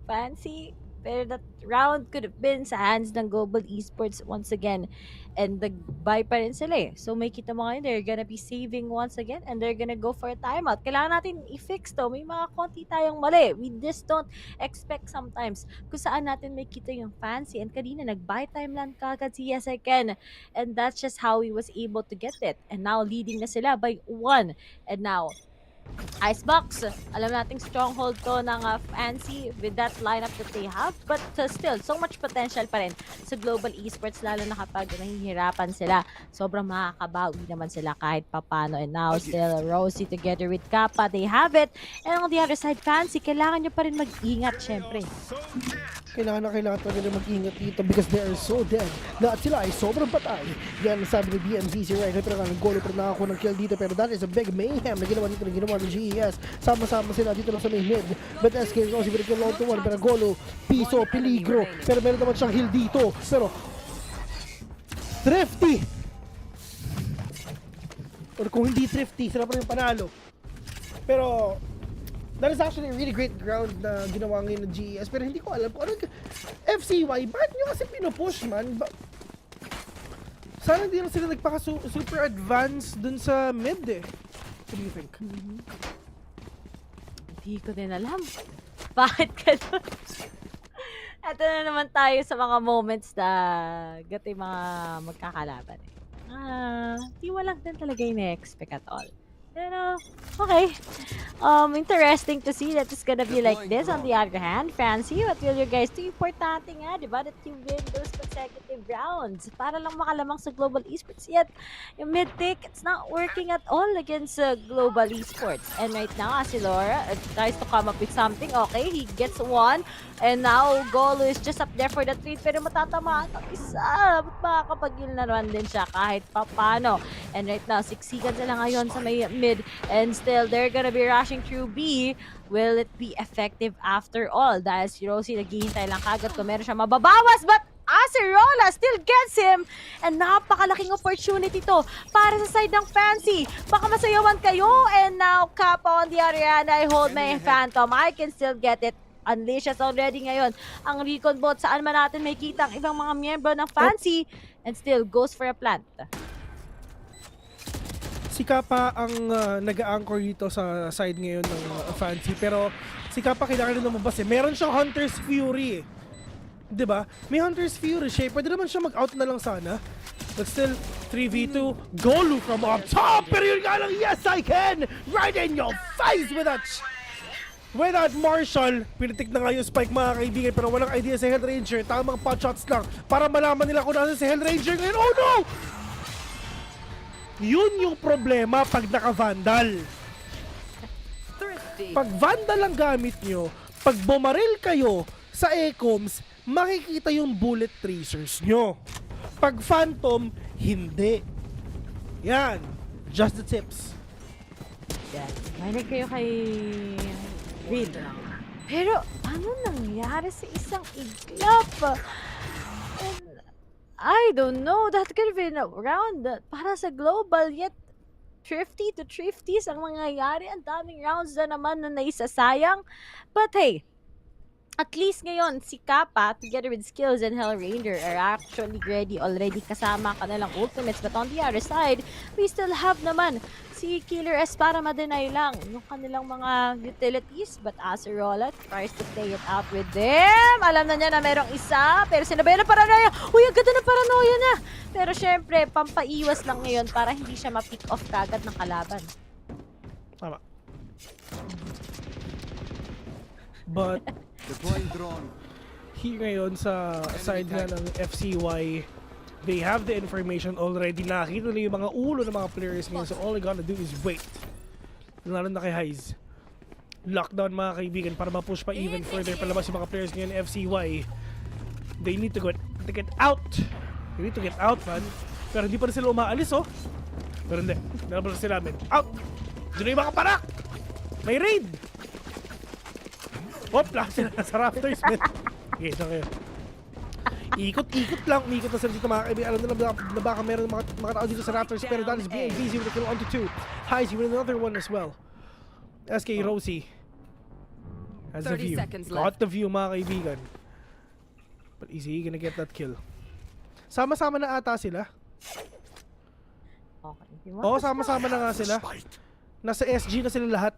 Fancy. Pero that round could have been sa hands ng Global Esports once again. And nag-buy pa rin sila eh. So may kita mo ngayon, they're gonna be saving once again and they're gonna go for a timeout. Kailangan natin i-fix to. May mga konti tayong mali. We just don't expect sometimes kung saan natin may kita yung fancy. And kanina, nag-buy time lang kagad si Yes I Can. And that's just how he was able to get it. And now, leading na sila by 1. And now, Icebox, alam nating stronghold to ng Fancy with that lineup that they have, but still, so much potential pa rin sa Global Esports, lalo na kapag nahihirapan sila. Sobrang makakabawi naman sila kahit papano. And now, still, Rosie together with Kappa, they have it. And on the other side, Fancy, kailangan nyo pa rin mag-ingat, syempre. Kailangan talaga na mag-ingat dito because they are so dead na at sila ay sobrang patay. Yan ang sabi ni BMZ si Right, pero nga nag-golo pero nakakuha ng kill dito, pero that is a big mayhem na ginawa dito, na ginawa ng GES. Sama-sama sila dito lang sa may mid, but SK Rosie with a kill to 1, pero Golo, piso, peligro, pero meron naman siyang heal dito, pero Thrifty, or kung hindi Thrifty, sila pa rin panalo. Pero that is actually a really great ground na ginawa ngayon ng GES, pero hindi ko alam kung ano FCY, bakit nyo kasi pinupush man? Sana hindi lang sila nagpaka-super advance dun sa mid eh. What do you think? Hindi ko din alam. Bakit ganun? Ito na naman tayo sa mga moments na gato yung mga magkakalaban eh. Di walang din talaga yung na-expect at all. Pero, okay. Interesting to see that it's gonna be like this. On the other hand, Fancy, what will you guys do? Importante nga, di ba? That you win those consecutive rounds. Para lang makalamang sa Global Esports. Yet, yung mid-pick, it's not working at all against Global Esports. And right now, Asilora tries to come up with something. Okay, he gets one. And now, Golo is just up there for the trade. Pero matatamaan ang isa. Ba't makakapag-heal na naman din siya kahit papano. And right now, 6 seconds na lang ngayon sa may mid. And still, they're gonna be rushing through B. Will it be effective after all? Dahil si Rosie naghihintay lang kagad kung meron siya mababawas. But Acerola still gets him. And napakalaking opportunity to para sa side ng Fancy. Baka masayawan kayo. And now, Kappa on the other hand, I hold my Phantom. I can still get it. Unleashes already ngayon ang recon bot, saan man natin may kita ang ibang mga miyembro ng Fancy, and still goes for a plant. Si Kappa ang nag-anchor dito sa side ngayon ng Fancy, pero si Kappa kailangan rin lumabas eh. Meron siyang Hunter's Fury eh. 'Di ba? May Hunter's Fury siya. Pwede naman siya mag-out na lang sana. But still, 3v2, Golo from up top! Pero yun nga lang, yes I can! Right in your face with that! With that Marshall, pinitik na nga yung spike mga kaibigan, pero walang idea sa Hellranger. Tamang pot shots lang para malaman nila kung nasa si Hellranger ngayon. Oh no! Yun yung problema pag naka-Vandal. Pag Vandal ang gamit nyo, pag bumaril kayo sa Ecoms, makikita yung bullet tracers nyo. Pag Phantom, hindi. Yan. Just the tips. Yan. Mahinig kayo kay Reed. Pero ano nangyari sa isang iglap? And I don't know. That could have been a round para sa global, yet 50 to 50s ang mangyayari. Ang daming rounds na naman na naisasayang. But hey, at least ngayon, si Kappa, together with Skills and Hellranger, are actually ready already kasama kanilang ultimates. But on the other side, we still have naman si Killer S para ma-deny lang yung kanilang mga utilities. But Acerola tries to play it out with them. Alam na niya na merong isa, pero sinabayan na paranoia. Uy, ang ganda na paranoia na! Pero syempre, pampaiwas lang ngayon para hindi siya ma-pick off kagad ng kalaban. Tama. But Deploying drone. here ngayon sa side nga ng FCY, they have the information already. Nakita na yung mga ulo ng mga players ngayon. So all they gotta do is wait. Lalo na kay Highs. Lockdown mga kaibigan para ma-push pa even further palabas yung mga players ngayon ng FCY. They need to get out. They need to get out, man. Pero hindi pa rin sila umaalis, oh. Pero hindi. Dalawa pa sila, man. Out! Diyan na yung mga parak! May raid! Hopla! Sila sa Raptors, man. Okay, dyan kayo. Ikot-ikot lang. Ikot na sila dito mga kaibigan. Alam nila na baka meron mga tao dito sa Raptors. Pero that is being busy with the kill on to 2. Highs, you win another one as well. SK Rosie has the 30 view. seconds Got the view mga kaibigan. But is he gonna get that kill? Sama-sama na ata sila. Okay. Oo, sama-sama na nga sila. Nasa SG na sila lahat.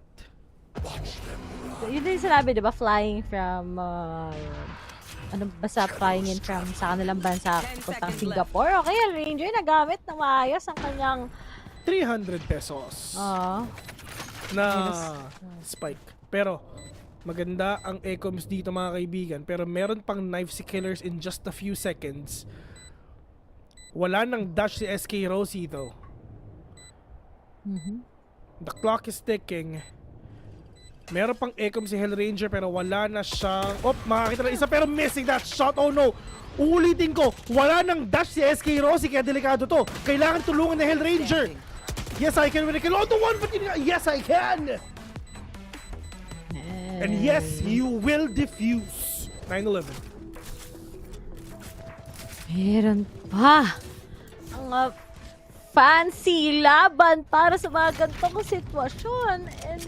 Yun din sinabi, di ba? Flying from, basta flying in from sa kanilang bansa puntang Singapore. Okay, ang Ranger nagamit na maayos ang kanyang 300 pesos na spike. Pero, maganda ang ecoms dito mga kaibigan. Pero meron pang knife si Killers in just a few seconds. Wala nang dash si SK Rosie though. The clock is ticking. Meron pang ecoms si Hellranger pero wala na siyang... Oh, makakita na isa pero missing that shot. Oh no! Uulitin ko, wala nang dash si SK Rosie kaya delikado to. Kailangan tulungan ni Hellranger. Yes, I can win a kill on the one, but yes, I can! And yes, you will defuse. 9-11. Meron pa ang fancy laban para sa mga ganitong sitwasyon. And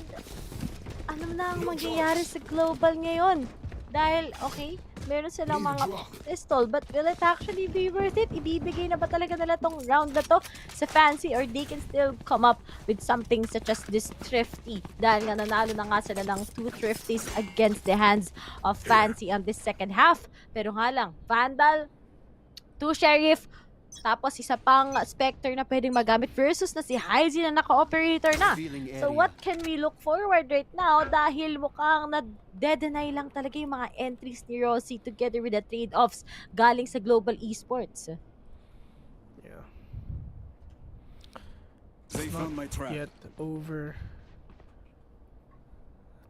ano na ang mangyayari sa global ngayon? Dahil, okay, meron silang mga pistol, but will it actually be worth it? Ibibigay na ba talaga nila tong round na to sa fancy, or they can still come up with something such as this thrifty? Dahil nga nanalo na nga sila ng 2 thrifties against the hands of fancy on this second half. Pero nga lang, Vandal, 2 Sheriff, tapos isa pang Spectre na pwedeng magamit versus na si Heisey na naka-operator na. So what can we look forward right now? Dahil mukhang na-deny lang talaga yung mga entries ni Rosie together with the trade-offs galing sa global esports. Yeah. They found my trap. Yet over.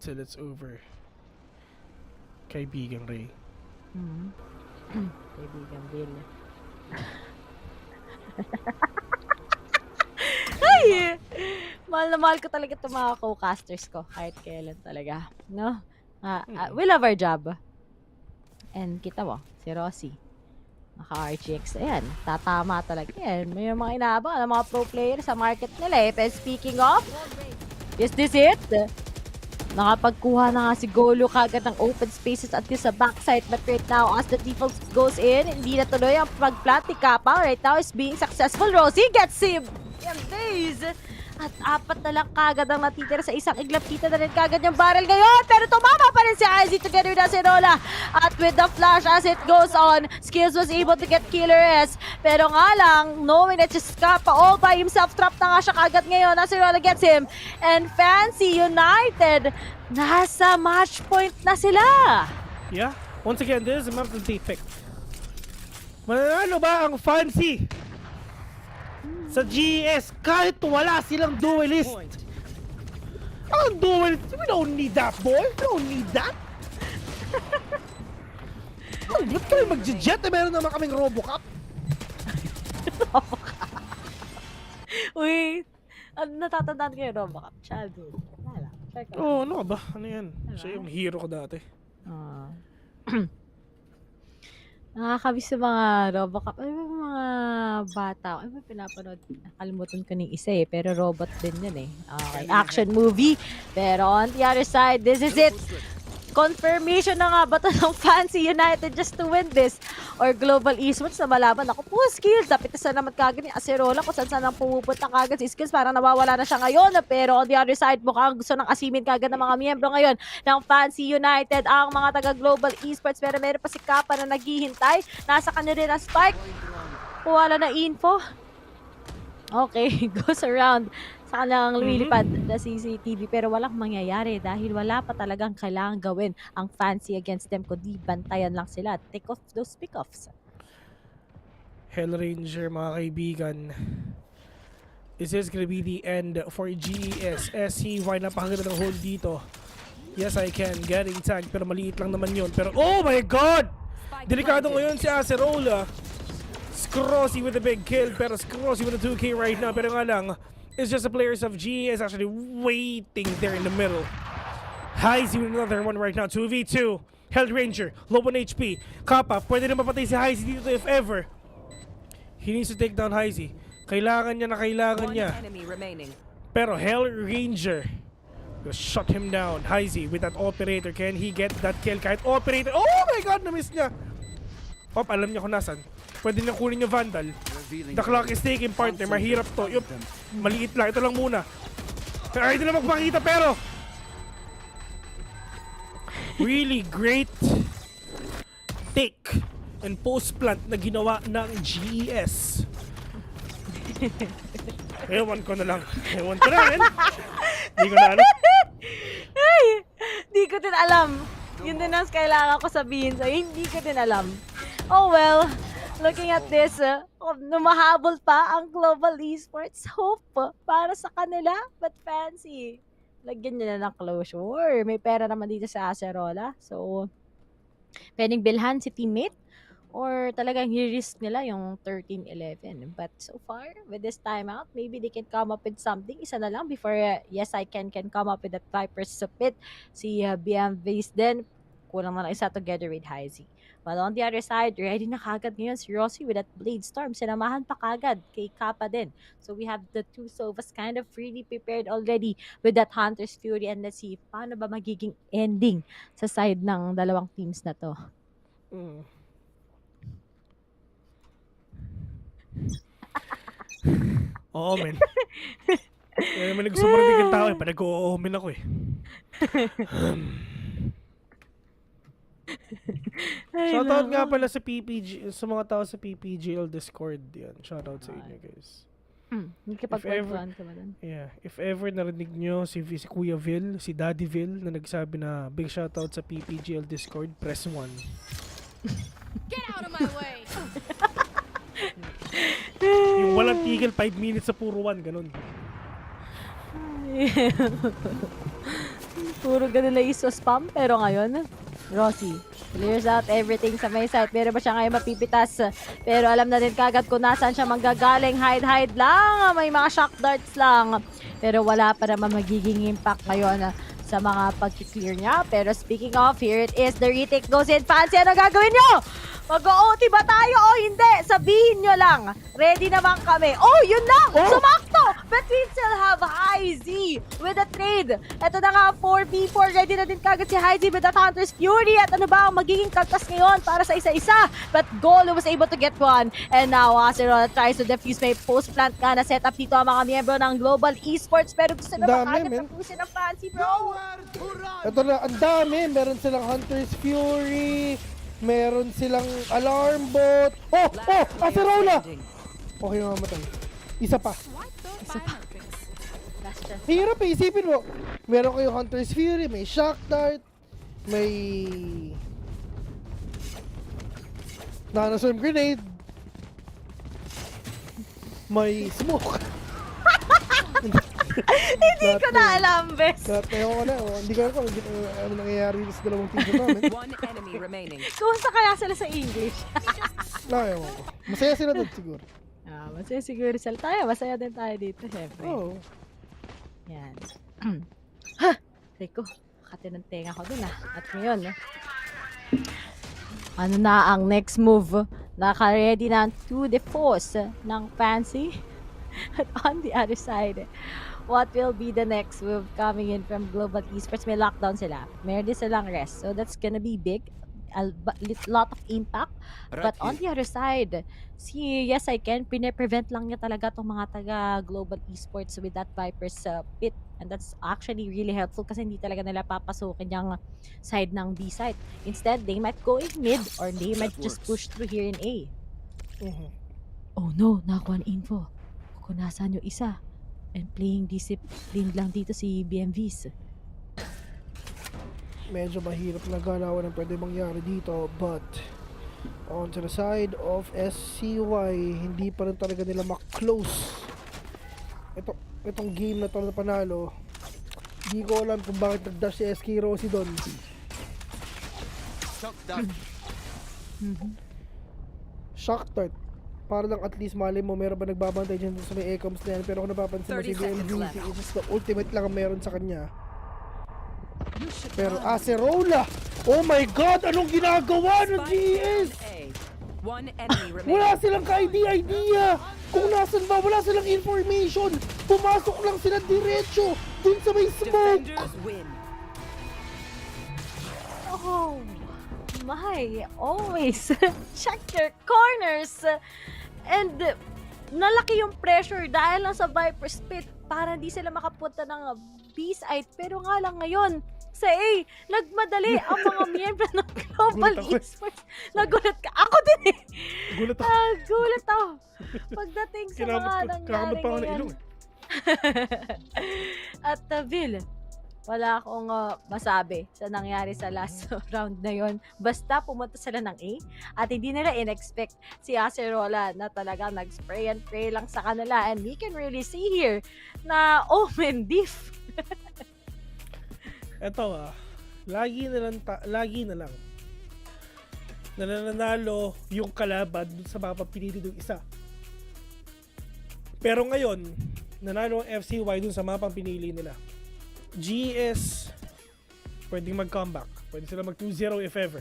Till it's over. Kaibigang Ray. Kaibigang Bill. Ay! Mahal na mahal ko talaga itong mga co-casters ko. Kahit kailan talaga. No? We love our job. And kita mo, si Rosie. Naka-RGX. Ayan, tatama talaga yan. May mga inaabang ng mga pro players sa market nila eh. Pero speaking of, is this it? Nakapagkuha na nga si Golo kagad ng open spaces at sa backside, but right now as the default goes in, hindi na tuloy ang pag-plant ni Kappa. Right now is being successful. Rosie gets him! Yung days! At 4 na lang kagad ang natitira sa isang iglap. Kita na rin kagad yung barrel ngayon, pero tumama pa rin si Izzy together with Acerola. At with the flash as it goes on, Skills was able to get Killer S. Pero nga lang, knowing that just Kappa all by himself, trap na nga siya kagad ngayon. Acerola gets him. And Fancy United, nasa match point na sila. Yeah, once again, this is a map that they picked. Mananalo ba ang Fancy sa GES kahit wala silang duelist? Ang duelist, we don't need that, boy. We don't need that. Ba't kami mag-jet na meron naman kaming Robocop? Uy, natatandaan ko yung Robocop. Childhood. Wala. Oo, ano ba? Ano yan? Siya yung hero ko dati. Nakakabis sa mga Robocop. Ay, mga bata. Ay, pinapanood. Nakalimutan ko ng isa eh. Pero robot din yun eh. Okay, action movie. Pero on the other side, this is it. confirmation na nga ba ito ng Fancy United just to win this? Or Global Esports na malaban? Ako po, skills. Dapat isa naman kagad ni Acerola kung saan ang pumupunta kagad si skills. Parang nawawala na siya ngayon. Pero on the other side, mukhang gusto ng asimin kagad ng mga miyembro ngayon ng Fancy United, ang mga taga-Global Esports. Pero meron pa si Kappa na naghihintay. Nasa kanya rin ang spike. Wala na info. Okay, goes around sa kanyang lumilipad na CCTV pero walang mangyayari dahil wala pa talagang kailangan gawin ang Fancy against them kundi bantayan lang sila. Take off those pick-offs. Hellranger, mga kaibigan. Is this gonna be the end for GES? SCY, napakaganda ng hold dito. Yes, I can. Getting tagged pero maliit lang naman yun. Pero oh my God! Delikado ngayon si Acerola. Scrossy with a big kill pero Scrossy with a 2K right now. Pero nga lang, it's just the players of GES actually waiting there in the middle. Heisey with another one right now. 2v2. Hellranger, low on HP. Kappa, pwede na mapatay si Heisey dito if ever. He needs to take down Heisey. Kailangan niya. Pero Hellranger will shut him down. Heisey with that operator. Can he get that kill? Kahit operator. Oh my God, na-miss niya. Pop, alam niya kung nasan. Pwede niya kunin yung Vandal. The clock is taking, partner. Mahirap to. Yup. Maliit lang. Ito lang muna. Ay, hindi na magpakita pero really great take and post plant na ginawa ng GES. Ewan ko na lang. Hindi ko na alam. Ay, hindi ko din alam. Yun din ang kailangan ko sabihin sa'yo. Hindi ko din alam. Oh well. Looking at this, numahabol pa ang Global Esports. Hope para sa kanila, but Fancy. Lagyan nila ng closure. May pera naman dito sa Acerola. So, pwedeng bilhan si teammate or talagang i-risk nila yung 13-11. But so far, with this timeout, maybe they can come up with something. Isa na lang before Yes I Can come up with that Viper's Supit. Si BAAM Vase din. Kulang na lang isa together with Heisey. But on the other side, ready na kagad ngayon si Rossi with that Blade Storm. Sinamahan pa kagad kay Kappa din. So we have the two Sovas kind of really prepared already with that Hunter's Fury. And let's see, paano ba magiging ending sa side ng dalawang teams na to? Oo, men. Kaya naman gusto mo rin yung tao eh. Panag-o-omen ako eh. Shoutout nga pala sa PPG, sa mga tao sa PPGL Discord. Yan. Shoutout sa inyo, guys. Nakipagpagpuan ka ba dun? Yeah. If ever narinig nyo si Kuya Vil, si Daddy Vil, na nagsabi na big shoutout sa PPGL Discord, press 1. Get out of my way! Yung walang tigil, 5 minutes sa puro 1, ganun. Puro ganun na iso-spam, pero ngayon, Rossi clears out everything sa may side. Pero ba siya ngayon mapipitas? Pero alam na din kagad kung nasaan siya manggagaling. Hide lang. May mga shock darts lang. Pero wala pa naman magiging impact ngayon sa mga pag-clear niya. Pero speaking of, here it is. The retake goes in. Fancy, ano gagawin nyo? Mag-OT ba tayo o hindi? Sabihin nyo lang. Ready naman kami. Oh, yun lang! Sumakto! But we still have Heisey with a trade. Ito na nga, 4v4. Ready na din kagad si Heisey with that Hunter's Fury. At ano ba ang magiging kaltas ngayon para sa isa-isa? But Golo was able to get one. And now, Acerola tries to defuse. May post-plant ka na setup dito ang mga miyembro ng Global Esports. Pero gusto na ba kagad tapusin ng Fancy, bro? Ito na, ang dami. Meron silang Hunter's Fury. Meron silang alarm bot. Oh! Acerola! Okay, mamatay. Isa pa. Hirap eh, isipin mo. Meron kayo Hunter's Fury, may Shock Dart, may Nanostorm Grenade, may Smoke. Hindi ko na alam, Bes. Hindi ko alam ano nangyayari sa dalawang team namin. One enemy remaining. Kumusta kaya sila sa English? Ewan ko. Masaya sila doon siguro. Masaya siguro sila tayo. Masaya din tayo dito, syempre. Oo. Yan. Teko, makati ng tenga ko dun At ngayon, ano na ang next move? Naka-ready na ang 2 defaults ng Fancy. At on the other side, what will be the next move coming in from Global Esports. May lockdown sila. Meron din silang rest. So that's gonna be big. A lot of impact. But on the other side, si Yes I Can, pine-prevent lang niya talaga tong mga taga Global Esports with that Viper's pit. And that's actually really helpful kasi hindi talaga nila papasukin yung side ng B side. Instead, they might go in mid or they might just push through here in A. Oh no, nakuha ang info. Kung nasaan yung isa. And playing discipline lang dito si BMVs. Medyo mahirap na galawan ang pwede mangyari dito, but on to the side of SCY, hindi pa rin talaga nila ma-close itong game na to na panalo. Hindi ko alam kung bakit nag-dash si SK Rossi doon. Shock dart. Para lang at least mali mo, meron ba nagbabantay dyan sa may ecoms na yan, pero kung napapansin mo si BMV, is the ultimate lang ang meron sa kanya. Pero Acerola, oh my god, anong ginagawa ng GS? Wala silang ka-idea. Kung nasan ba, wala silang information. Pumasok lang sila diretso dun sa may smoke. Oh my, always check your corners. And nalaki yung pressure dahil lang sa Viper's Pit para hindi sila makapunta ng B-side. Pero nga lang ngayon, sa A, nagmadali ang mga miyembro ng Global Esports. Nagulat ka. Ako din eh. Gulat ako. Pagdating sa mga nangyari ngayon. At Vil, wala akong masabi sa nangyari sa last round na yon. Basta pumunta sila ng A at hindi nila in-expect si Acerola na talagang nag-spray and pray lang sa kanila. And we can really see here na Omen diff. Eto lagi na lang nananalo yung kalaban dun sa mga pinili ng isa. Pero ngayon, nanalo ang FCY dun sa mga pinili nila. GS pwedeng mag-comeback. Pwede sila mag 2-0 if ever.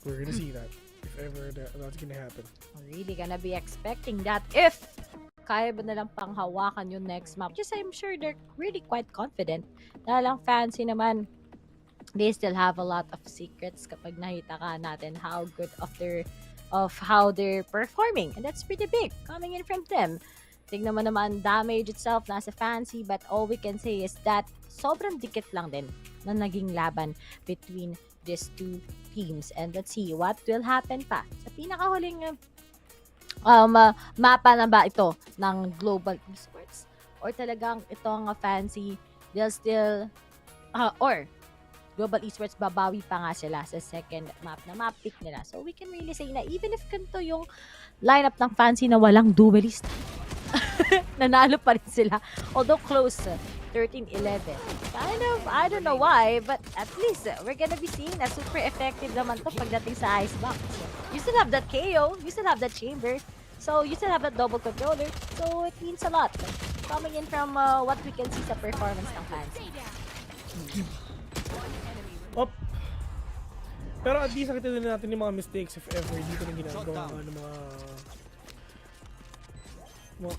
We're gonna see that. If ever that's gonna happen. I'm really gonna be expecting that if kaya ba nalang panghawakan yung next map. Just I'm sure they're really quite confident. Dahil lang fancy naman, they still have a lot of secrets kapag nakita ka natin how good of how they're performing. And that's pretty big coming in from them. Tignan mo naman, damage itself nasa fancy, but all we can say is that sobrang dikit lang din na naging laban between these two teams. And let's see what will happen pa. Sa pinakahuling mapa na ba ito ng Global Esports? Or talagang ito ang fancy, they'll still, or Global Esports, babawi pa nga sila sa second map na map pick nila. So we can really say na even if ganito yung lineup ng fancy na walang duelist, nanalo pa rin sila. Although close, 13-11. Kind of, I don't know why, but at least we're gonna be seeing na super effective naman to pagdating sa Icebox. You still have that KO, you still have that chamber, so you still have that double controller, so it means a lot. Coming in from what we can see sa performance ng fancy. Pero at least nakita din natin yung mga mistakes if ever dito na ginagawa ng mga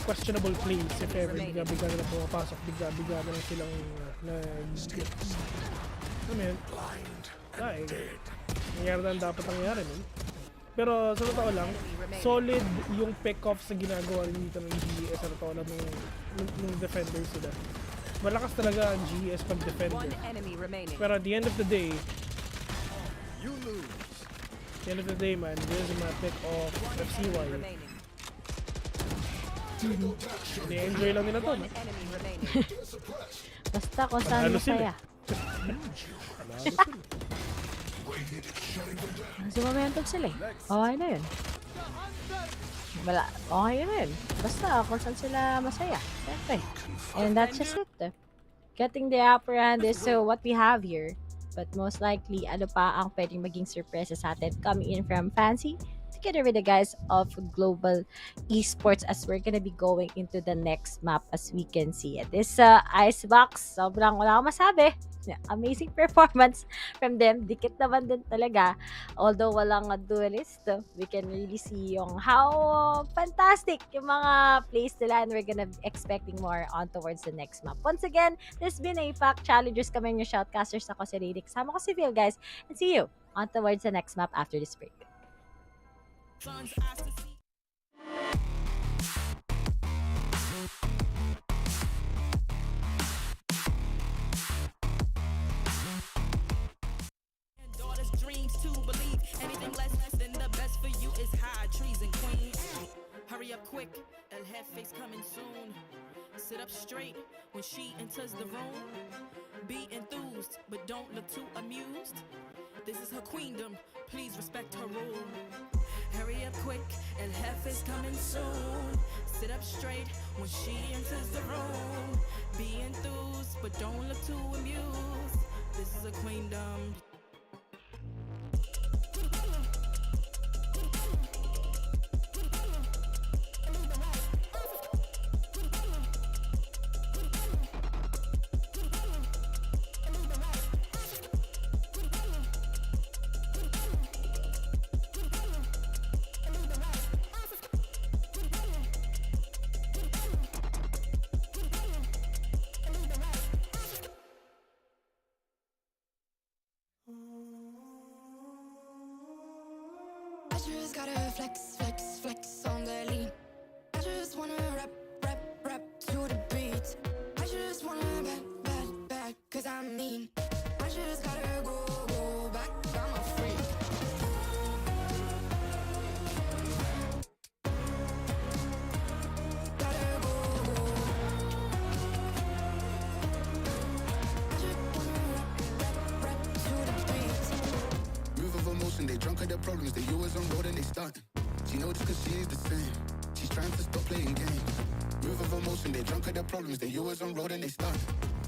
questionable plays if ever bigla na pumapasok, bigla na lang silang nangyari na dapat nangyari nun. Pero sa totoo lang, solid yung pick-off sa ginagawa dito ng GS sa totoo lang ng defenders sila. Malakas talaga ang GS pag-defender. Pero at the end of the day, man, there's a pick-off FCY. Ni-enjoy lang nila to, no? Basta kung saan masaya. Kasi momentum sila eh. Okay na yun. Okay na yun. Basta kung saan sila masaya. Siyempre. And that's just it. Getting the upper hand is what we have here. But most likely, ano pa ang pwedeng maging surprise sa atin coming in from Fancy? together with the guys of Global Esports as we're gonna be going into the next map as we can see it. This Icebox, sobrang wala akong masabi. Amazing performance from them. Dikit naman din talaga. Although walang duelist, we can really see yung how fantastic yung mga plays nila and we're gonna be expecting more on towards the next map. Once again, this has been APAC Challengers. Kami yung shoutcasters. Ako si Radic. Kasama ko si Phil, guys. And see you on towards the next map after this break. To believe anything less than the best for you is high treason, queen. Hurry up quick, El Jefe's coming soon. Sit up straight when she enters the room. Be enthused, but don't look too amused. This is her queendom, please respect her rule. Hurry up quick, El Jefe's coming soon. Sit up straight when she enters the room. Be enthused, but don't look too amused. This is her queendom. I just gotta flex, flex, flex on the lean. I just wanna rap, rap, rap to the beat. I just wanna back, cause I'm mean. I just gotta go back, I'm a freak. Gotta go. I just wanna rap, rap to the beat. Move of emotion, they drunk at their problems. They always on road and they starting. She knows cause she is the same. She's trying to stop playing games. Move of emotion, they drunk at their problems. They always on road and they starting.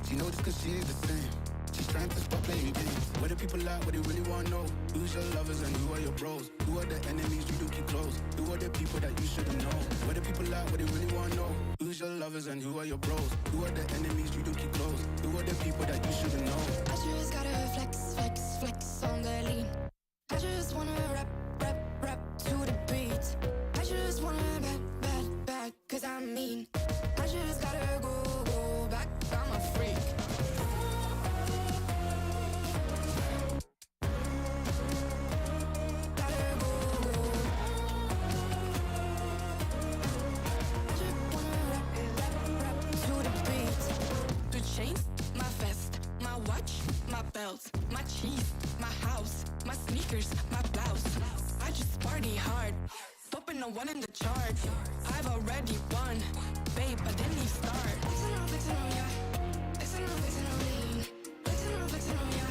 She knows cause she is the same. She's trying to stop playing games. What do people like? What they really want to know? Who's your lovers and who are your bros? Who are the enemies you do keep close? Who are the people that you shouldn't know? What do people like? What they really want to know? Who's your lovers and who are your bros? Who are the enemies you do keep close? Who are the people that you shouldn't know? I just gotta flex, flex, flex on the lean. I just wanna rap, rap, rap to the beat. I just wanna back, cause I'm mean. I just gotta go back, I'm a freak. Gotta go. I just wanna rap to the beat. The chains, my vest, my watch, my belt, my cheese, my house, my sneakers, my blouse. I just party hard, popping a one in the chart. I've already won, babe, I didn't even start. Flexing on ya, flexing on me, flexing on ya,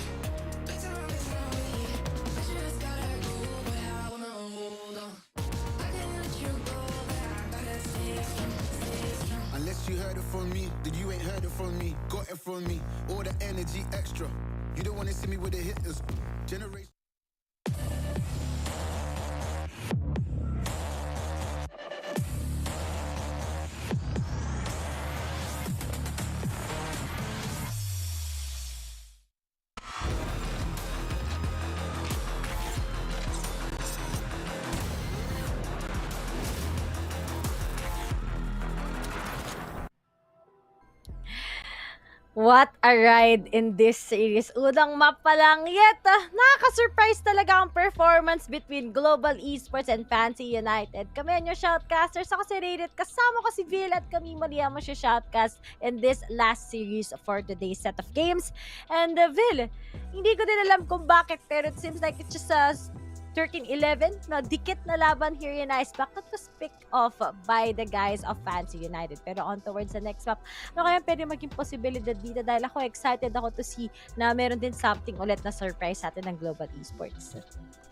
flexing on me. I just gotta go, but I wanna hold on. I can't let you go, but I gotta stay strong. Unless you heard it from me, then you ain't heard it from me. Got it from me, all the energy extra. You don't wanna see me with the hitters. Generation. What a ride in this series. Unang map pa lang, yet nakaka-surprise talaga ang performance between Global Esports and Fancy United. Kami ang yung shoutcasters. Ako si Rated, kasama ko si Vil at kami muli ang shoutcast in this last series for today's set of games. And Vil, hindi ko din alam kung bakit, pero it seems like it's just a 13-11 na dikit na laban here in Icepack that was picked off by the guys of Fancy United. Pero on towards the next map, ano kaya pwede maging posibilidad dito dahil ako excited ako to see na meron din something ulit na surprise sa atin ng Global Esports.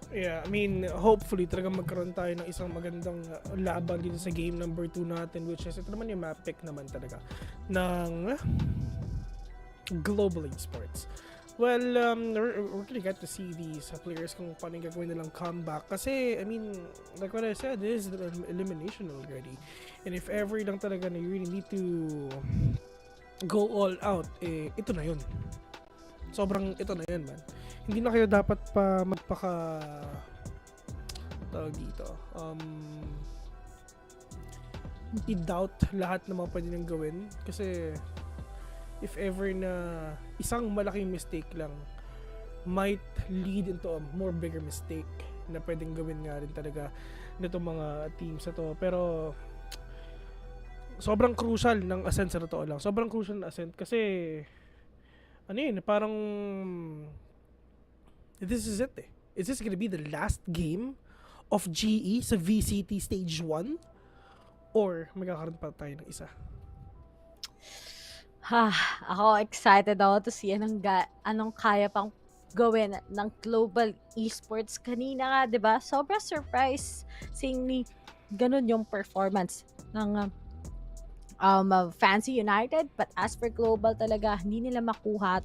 Yeah, I mean, hopefully talaga magkaroon tayo ng isang magandang laban dito sa game number 2 natin, which is ito naman yung map pick naman talaga ng Global Esports. Well, we're gonna get to see these players kung paano yung gagawin nilang comeback. Kasi, I mean, like what I said, this is the elimination already. And if ever lang talaga na you really need to go all out, ito na yun. Sobrang ito na yun, man. Hindi na kayo dapat pa magpaka... tawag dito. I-doubt lahat ng mga pwede nang gawin. Kasi... if ever na isang malaking mistake lang might lead into a more bigger mistake na pwedeng gawin nga rin talaga nitong mga teams na to. Pero sobrang crucial ng ascent sa totoo lang. Sobrang crucial ng ascent kasi ano yun, parang this is it eh. Is this gonna be the last game of GE sa VCT Stage 1? Or magkakaroon pa tayo ng isa? Ako excited ako to see anong kaya pang gawin ng global esports. Kanina nga, 'di ba? Sobrang surprise seeing ni ganun yung performance ng Fancy United, but as for global talaga hindi nila makuha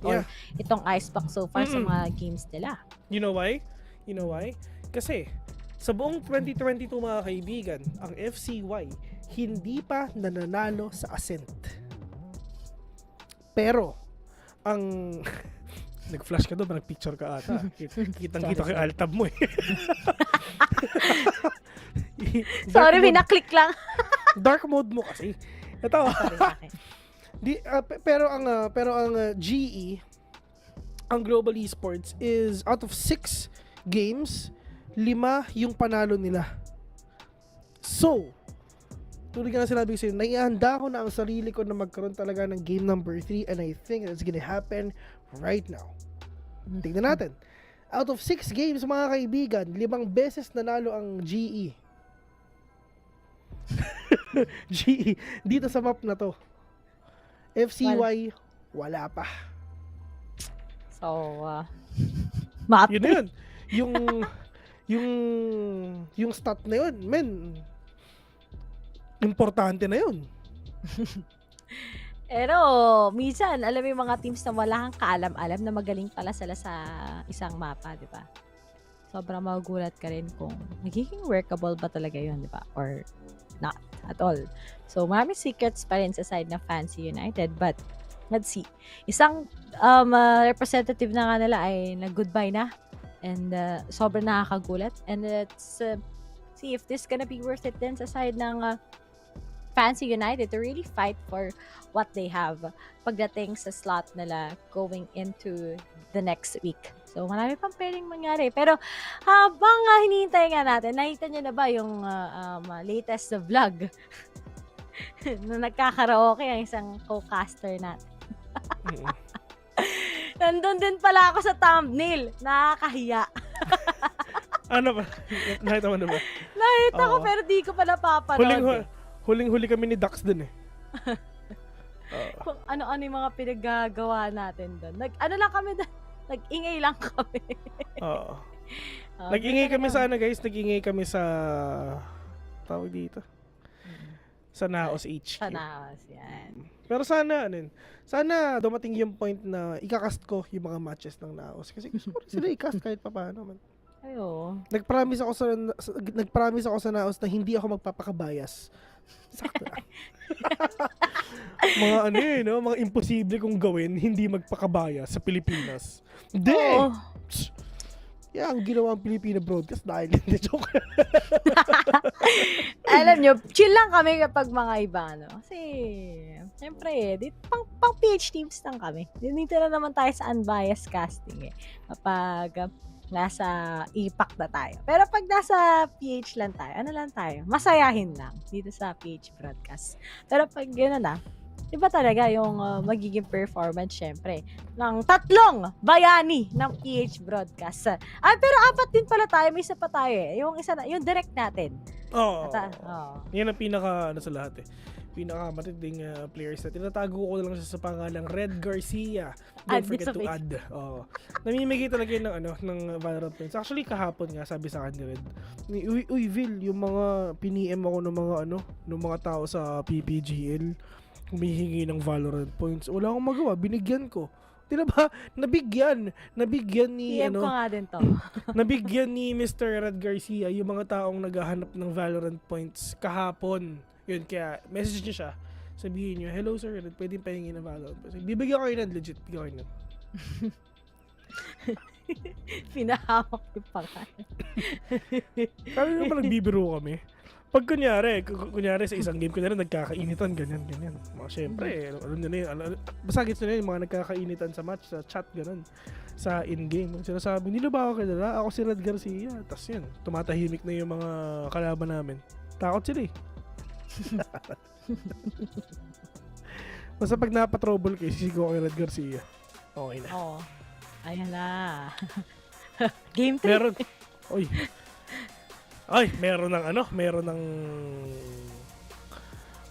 itong icepack so far sa mga games nila. You know why? Kasi sa buong 2022 mga kaibigan, ang FCY hindi pa nananalo sa Ascent. Pero, ang... Nag-flash ka doon, nag-picture ka ata. Kitang-kita ko yung alt-tab mo eh. Sorry, pinaklik lang. Dark mode mo kasi. Ito. Pero ang GE, ang Global Esports is out of 6 games, 5 yung panalo nila. So, tulad nga na sinabi ko sa'yo, naiihanda ko na ang sarili ko na magkaroon talaga ng game number 3 and I think it's gonna happen right now. Tingnan natin. Out of 6 games, mga kaibigan, 5 beses nanalo ang GE. GE, dito sa map na to. FCY, wala pa. So, yun na yun. Yung stat na yun, men, importante na yun. Pero, minsan, alam mo yung mga teams na wala kang kaalam-alam na magaling pala sila sa isang mapa, di ba? Sobrang magugulat ka rin kung magiging workable ba talaga yun, di ba? Or not at all. So, maraming secrets pa rin sa side na Fancy United, but let's see. Isang representative na nga nila ay nag-goodbye na and sobrang nakakagulat. And let's see if this gonna be worth it din sa side ng Fancy United to really fight for what they have pagdating sa slot nila going into the next week. So, marami pang pwedeng mangyari. Pero, habang hinihintay nga natin, nakita nyo na ba yung latest vlog na nagkakaraoke ang isang co-caster natin? Nandun din pala ako sa thumbnail. Nakakahiya. Ano ba? Nakita mo na ba? Nakita ko pero di ko pa napapanood. Huling-huli kami ni Dax dun eh. Kung ano-ano yung mga pinaggagawa natin doon. Ano lang kami doon? Nag-ingay lang kami. Oo. Nag-ingay kami sa ano guys? Nag-ingay kami sa... tawag dito. Sa Naos HQ. Sa Naos, yan. Pero sana dumating yung point na ikakast ko yung mga matches ng Naos. Kasi gusto ko rin sila i-cast kahit pa paano man. Ayo. Nag-promise ako sa Naos na hindi ako magpapakabayas. Sakto na. Mga mga imposible kong gawin, hindi magpakabayas sa Pilipinas. Hindi! Ang ginawa ang Pilipina broadcast dahil hindi joke. Alam nyo, chill lang kami kapag mga iba, no? Kasi, siyempre, pang PH teams lang kami. Dito na naman tayo sa unbiased casting eh. Kapag nasa APAC na tayo. Pero pag nasa PH lang tayo, ano lang tayo? Masayahin lang dito sa PH broadcast. Pero pag gano'n na, iba talaga yung magiging performance, syempre, ng 3 bayani ng PH broadcast. Pero 4 din pala tayo, may isa pa tayo eh. Yung direct natin. Yan ang pinaka, sa lahat eh. Pinaka-matinding players na tinatago ko lang siya sa pangalang Red Garcia. Don't forget to add. Namimigay talaga yun ng Valorant points. Actually, kahapon nga, sabi sa akin ni Red, Uy, Vil, yung mga piniem ako ng mga tao sa PPGL, humihingi ng Valorant points. Wala akong magawa, binigyan ko. Di na ba? Nabigyan ni, PM ko nga din to. nabigyan ni Mr. Red Garcia yung mga taong naghahanap ng Valorant points kahapon. Yun, kaya message niyo siya. Sabihin niyo, hello sir, pwedeng pahingin ng Valorant points. Bibigyan ko kayo ng legit. Bibigyan ko kayo ng. Pinahawak yung pangalan. Kami naman nagbibiro kami. Pag kunyari sa isang game, kunyari nagkakainitan, ganyan. Siyempre, alam nyo na yun. Basta gets nyo na yun, mga nagkakainitan sa match, sa chat, ganun. Sa in-game. Sinasabi, nila ba ako kilala? Ako si Red Garcia. Tapos yun, tumatahimik na yung mga kalaban namin. Takot sila eh. Basta pag napatrouble kayo, sisigaw ko kay Red Garcia. Okay na. Oo. Ayan na. Game 3. Meron.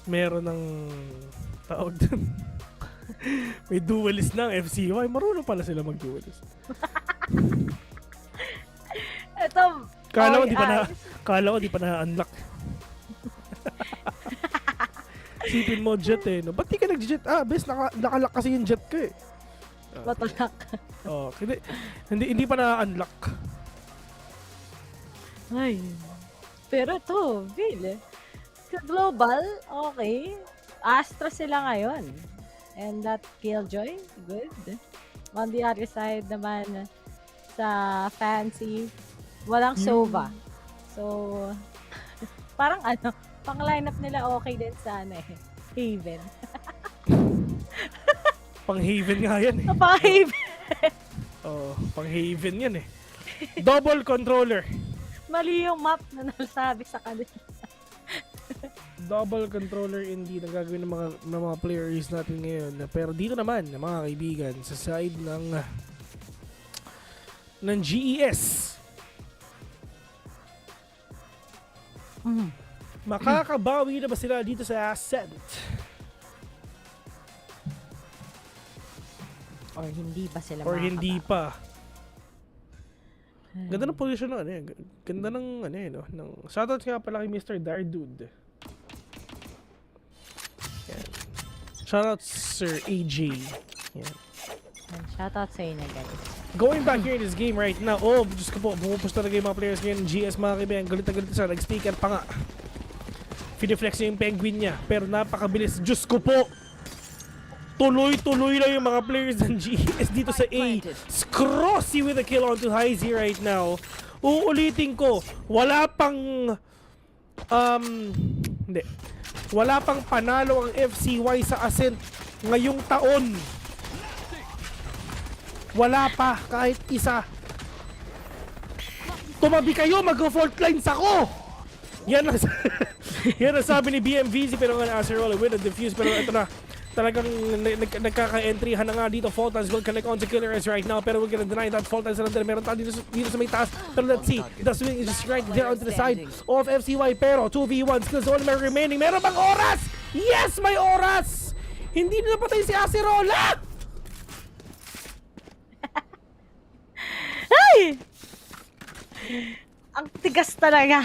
Meron ng tawag dun. May duelist ng FCY. Marunong pala sila mag-duelist. Ito. Kala ko di pa na-unlock. Sipin mo jet eh. No? Ba't di ka nag-jet? Bes, nakalock kasi yung jet ko eh. Matulak. Hindi pa na-unlock. Ay. Pero to, Bill, sa global, okay. Astra sila ngayon. And that Killjoy, good. On the other side naman, sa Fancy, walang Sova. So, parang pang lineup nila okay din sa Haven. Pang Haven nga yan eh. Pang Haven. Pang Haven yan eh. Double controller. Mali yung map na nasabi sa kanila. Double controller indeed ang gagawin ng mga players natin ngayon. Pero dito naman, mga kaibigan, sa side ng GES. Makakabawi na ba sila dito sa Ascent? Or hindi ba sila hindi pa? Ganda ng position ng Ganda ng shoutouts nga pala kay Mr. Dardude. Yan. Shoutouts Sir AJ. Yan. Shoutout sa inyo guys. Going back here in this game right now. Diyos ko po, bumupos talaga yung mga players ngayon. GS mga kaibigan, galit na galit siya. Nag-speaker pa nga. Finiflex niya yung penguin niya. Pero napakabilis. Diyos ko po! Tuloy-tuloy lang yung mga players ng GS dito sa A. Scrossy with a kill onto High Z right now. Uulitin ko, wala pang panalo ang FCY sa Ascent ngayong taon. Wala pa kahit isa. Tumabi kayo, mag-fault lines ako! Yan ang sabi ni BMVZ, pero nga answer roll with a defuse, pero ito na. Talagang nagkaka-entryhan na nga dito. Fault lines will connect on to killers right now, pero we're gonna deny that fault lines na nandun. Meron tayo dito sa may taas, pero let's see. The swing is just right there onto the side of FCY, pero 2v1 skills only remaining. Meron bang oras? Yes, may oras! Hindi na napatay si Acerola! Ay! Ang tigas talaga.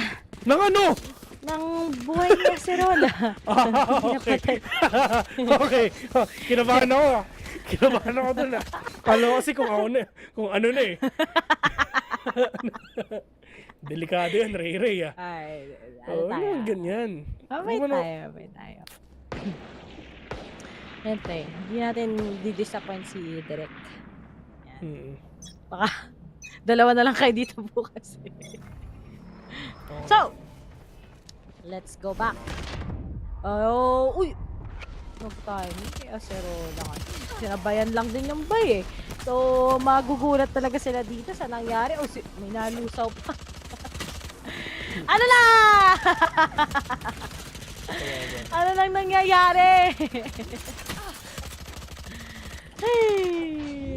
Nang ano? Nang buhay ni Acerola. Okay. Okay. Kinabahan ako dun ah. Kala ko kasi kung ano na eh. Delikado yan, Ray ah. Ay, ganyan. Mamay tayo. Ente, hindi natin di-disappoint si Direk. Yan. Baka, dalawa na lang kayo dito bukas. So, let's go back. Uy! Nag-timing kay Acerola. Sinabayan lang din yung bay eh. So, magugulat talaga sila dito sa nangyari. May nalusaw pa. Ano na? Ano lang nangyayari? Hey!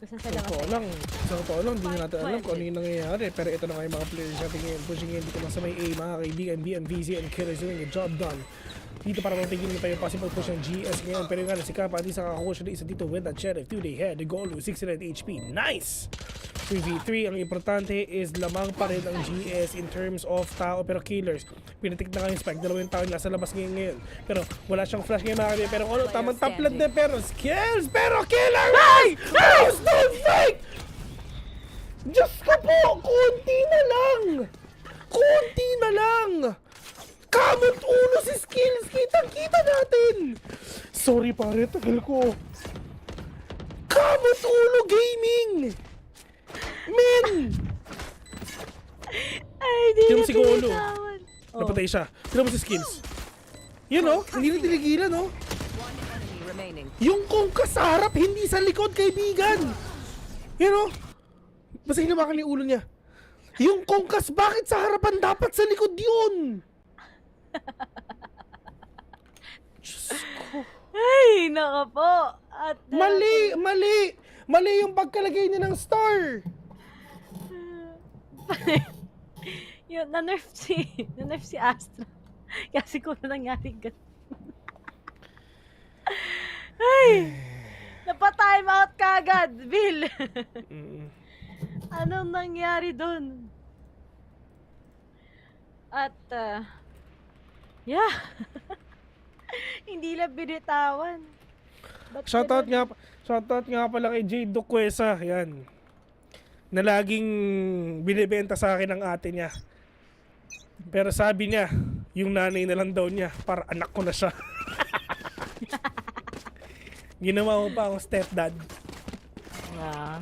Sa totoo lang, hindi natin alam kung ano yung nangyayari. Pero ito na nga yung mga players natin ngayon. Pushing in dito lang sa may A, mga kaibigan, BMVZ and Killers doing a job done. dito para matigilin pa yung possible push ng GS ngayon. Pero nga si Kappa, di sa kakakuha siya isa dito with that sheriff. 2-day head, the goal with 69 HP. Nice! 3v3, ang importante is lamang pa rin ang GS in terms of tao pero killers. Pinatik na yung spike, dalawang tao nasa labas ngayon. Pero wala siyang flash ngayon mga kaibigan. Pero ano, tamang top land din pero skills, pero killer! Hey! Don't fake! Diyos ko po, konti na lang! Konti na lang! Kamot ulo si skills, kitang-kita natin! Sorry pare, tagal ko. Kamot ulo gaming! Men! Ay, di Tignan mo na si Golo. tinitawan. Napatay siya. Tignan mo si skills. Yun o, hindi na tinigilan o. Yung kongkas sa harap, hindi sa likod, kaibigan. Yun o. Basta hinawakan yung ulo niya. Yung kongkas, bakit sa harapan dapat sa likod yun? Diyos ko. Ay, naka po. At, Mali yung pagkalagay niya ng star. Yun, na-nerf si Astra. Kasi kung na nangyari ganun. Ay! Napa-time out kagad, Bill. Anong nangyari doon? At, yeah. Hindi lang binitawan. Shoutout nga pala kay Jade Duquesa, yan. Na laging binibenta sa akin ang ate niya. Pero sabi niya, yung nanay na lang daw niya, para anak ko na siya. Ginawa mo pa akong stepdad. Yeah.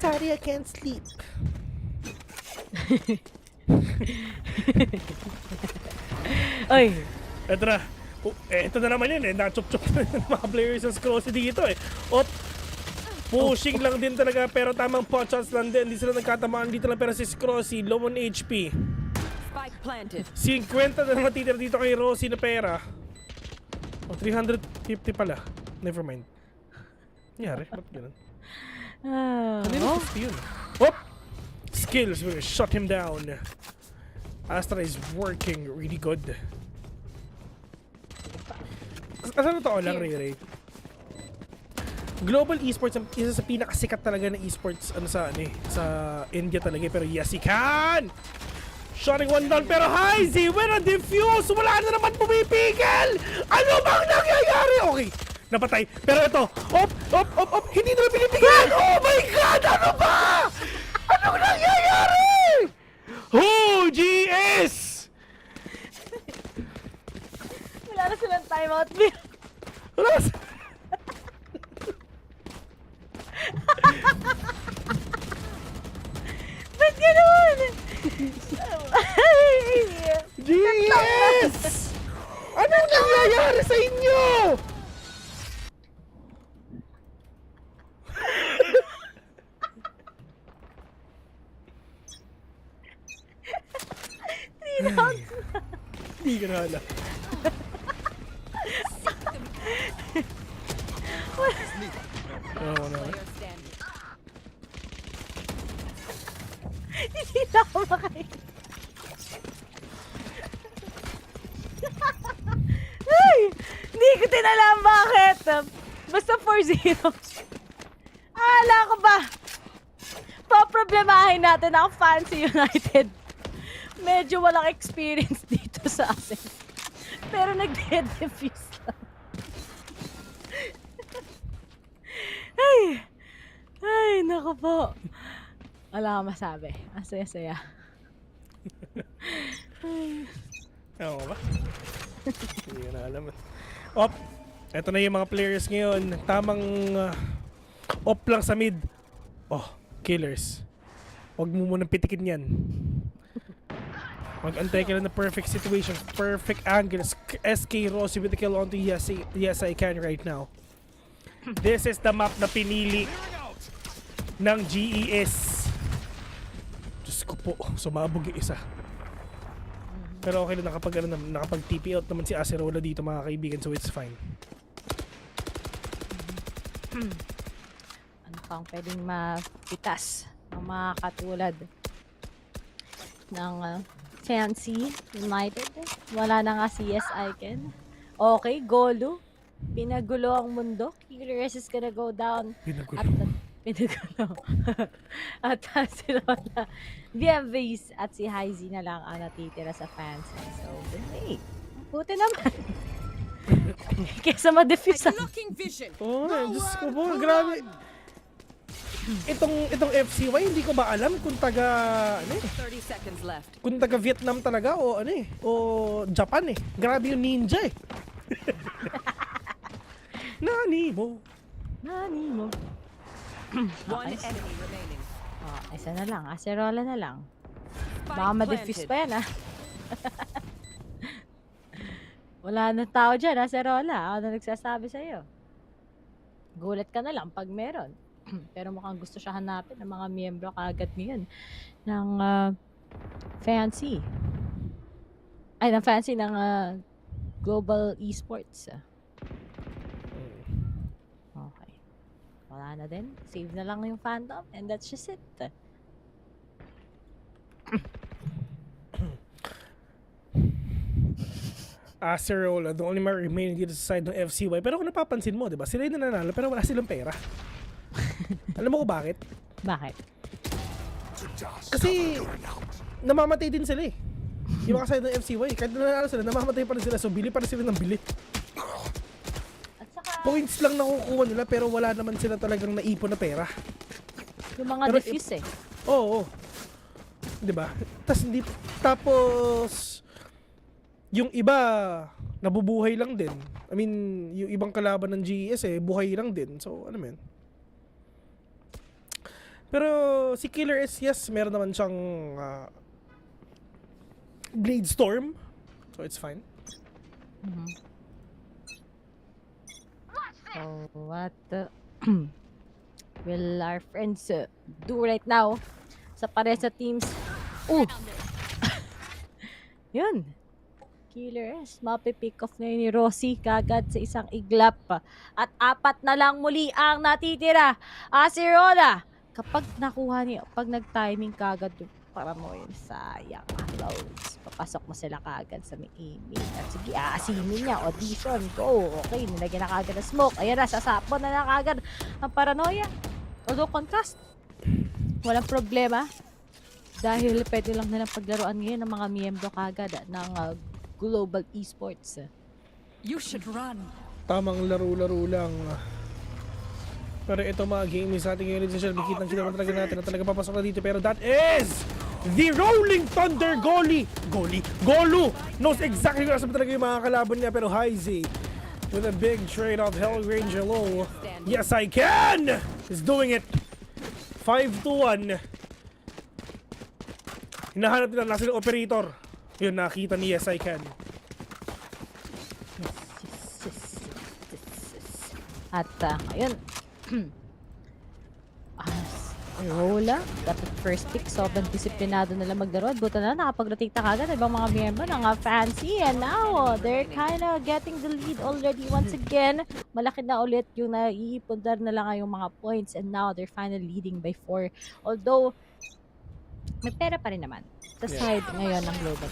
Sorry, I can't sleep. Ay. Eto na. Ito na naman yun eh. Nachop-chop na yung mga players ng Scrossy dito eh. Op. Pushing lang din talaga pero tamang pot shots lang din. Hindi sila nagkatamaan dito lang pero si Scrossy low on HP. Spike planted. 50 na matitira dito kay Rosie na pera. Oh, 350 pala. Never mind. Nangyari? Ba't ganun? Kanina 50 yun. Op! Skills will shut him down. Astra is working really good. Kasano to lang, Ray? Global Esports, isa sa pinakasikat talaga na esports sa India talaga. Pero yes, he can! Shotting one down, pero Heizy, when a defuse, wala na naman pumipigil! Ano bang nangyayari? Okay, napatay. Pero ito, op, hindi na pinipigil! Oh my God, ano ba? Ano nangyayari? Oh, GS! Wala na silang timeout, Bill. Wala na Ba't ganun? GS! Anong nangyayari sa inyo? Hindi ka na alam. Hindi na ako makain. Ay! Hindi ko tinalam bakit. Basta 4-0. Akala ko ba? Paproblemahin natin ang Fancy United. Medyo walang experience dito sa atin. Pero nag-defuse lang. Ay, naku po. Wala akong masabi. Ang saya-saya. Oo ba? Hindi ko na alam. Op! Eto na yung mga players ngayon. Tamang op lang sa mid. Oh, killers. Huwag mo munang pitikin yan. Mag-antay ka lang na perfect situation. Perfect angle. SK Rossi with the kill onto yes I can right now. This is the map na pinili ng GES. Diyos ko po, sumabog yung isa. Pero okay lang, nakapag-TP out naman si Acerola dito mga kaibigan, so it's fine. Ano pang pwedeng mapitas ng mga katulad ng Fancy United. Wala na nga CS Icon. Okay, Golo. Pinagulo ang mundo. Killer S is gonna go down. Pinagulo. At sila na VMVs at si Hyzy na lang ang natitira sa Fancy. So, hey, buti naman. Kesa ma-defuse ang... Diyos ko po, grabe. Itong FCY, hindi ko ba alam kung taga, 30 seconds left. kung taga Vietnam talaga o o Japan Grabe yung ninja Nani mo. One enemy remaining. Isa na lang. Acerola na lang. Baka ma-defuse pa yan, Wala na tao dyan, Acerola. Ako na nagsasabi sa'yo. Gulat ka na lang pag meron. Pero mukhang gusto siya hanapin ng mga miyembro kaagad ngayon ng Fancy. Ay, ng Fancy ng Global Esports. Okay. Wala na din. Save na lang yung Phantom and that's just it. Acerola, the only man remaining dito sa side ng FCY. Pero kung napapansin mo, diba? Sila yung nananalo pero wala silang pera. Alam mo ko bakit? Bakit? Kasi namamatay din sila Yung mga side ng FCY, kahit nananalo sila, namamatay pa rin sila. So bili pa rin sila ng bili. Points lang nakukuha nila pero wala naman sila talagang naipon na pera. Yung mga pero defuse Oo. Diba? Tapos yung iba nabubuhay lang din. I mean, yung ibang kalaban ng GES buhay lang din. So, ano man. Pero si Killer S, yes, meron naman siyang Blade Storm. So, it's fine. So, what will our friends do right now sa pare sa teams? Yun. Killer S, mapipick off na yun ni Rossi kagad sa isang iglap. At 4 na lang muli ang natitira. Acerola, kapag nakuha niya, pag nag-timing kagad para mo yun, sayang. Loads. Papasok mo sila kagad sa may aiming. At sige, aasimin niya. Audition, go. Okay, nilagyan na kagad na smoke. Ayan na, sasapon na kagad ang paranoia. Although contrast, walang problema. Dahil pwede lang nilang paglaruan ngayon ng mga miyembro kagad ng Global Esports. You should run. Tamang laro-laro lang. Pero ito mga game sa ating ngayon sa kita mo talaga natin na talaga papasok na dito. Pero that is the Rolling Thunder Golu knows exactly kung saan talaga yung mga kalaban niya. Pero Hyzy with a big trade of Hell Ranger low. Yes, I can! He's doing it. 5-1. Hinahanap nila nasa yung operator. Yun, nakita ni Yes, I can. At ayun. Rola, dapat first pick, sobrang disiplinado nila maglaro. At buta na, nakapag-rotate na kagad ibang mga miyembro ng Fancy. And now, they're kinda getting the lead already once again. Malaki na ulit yung naiipundar na lang yung mga points. And now, they're finally leading by 4. Although, may pera pa rin naman. Sa side ngayon ng Global.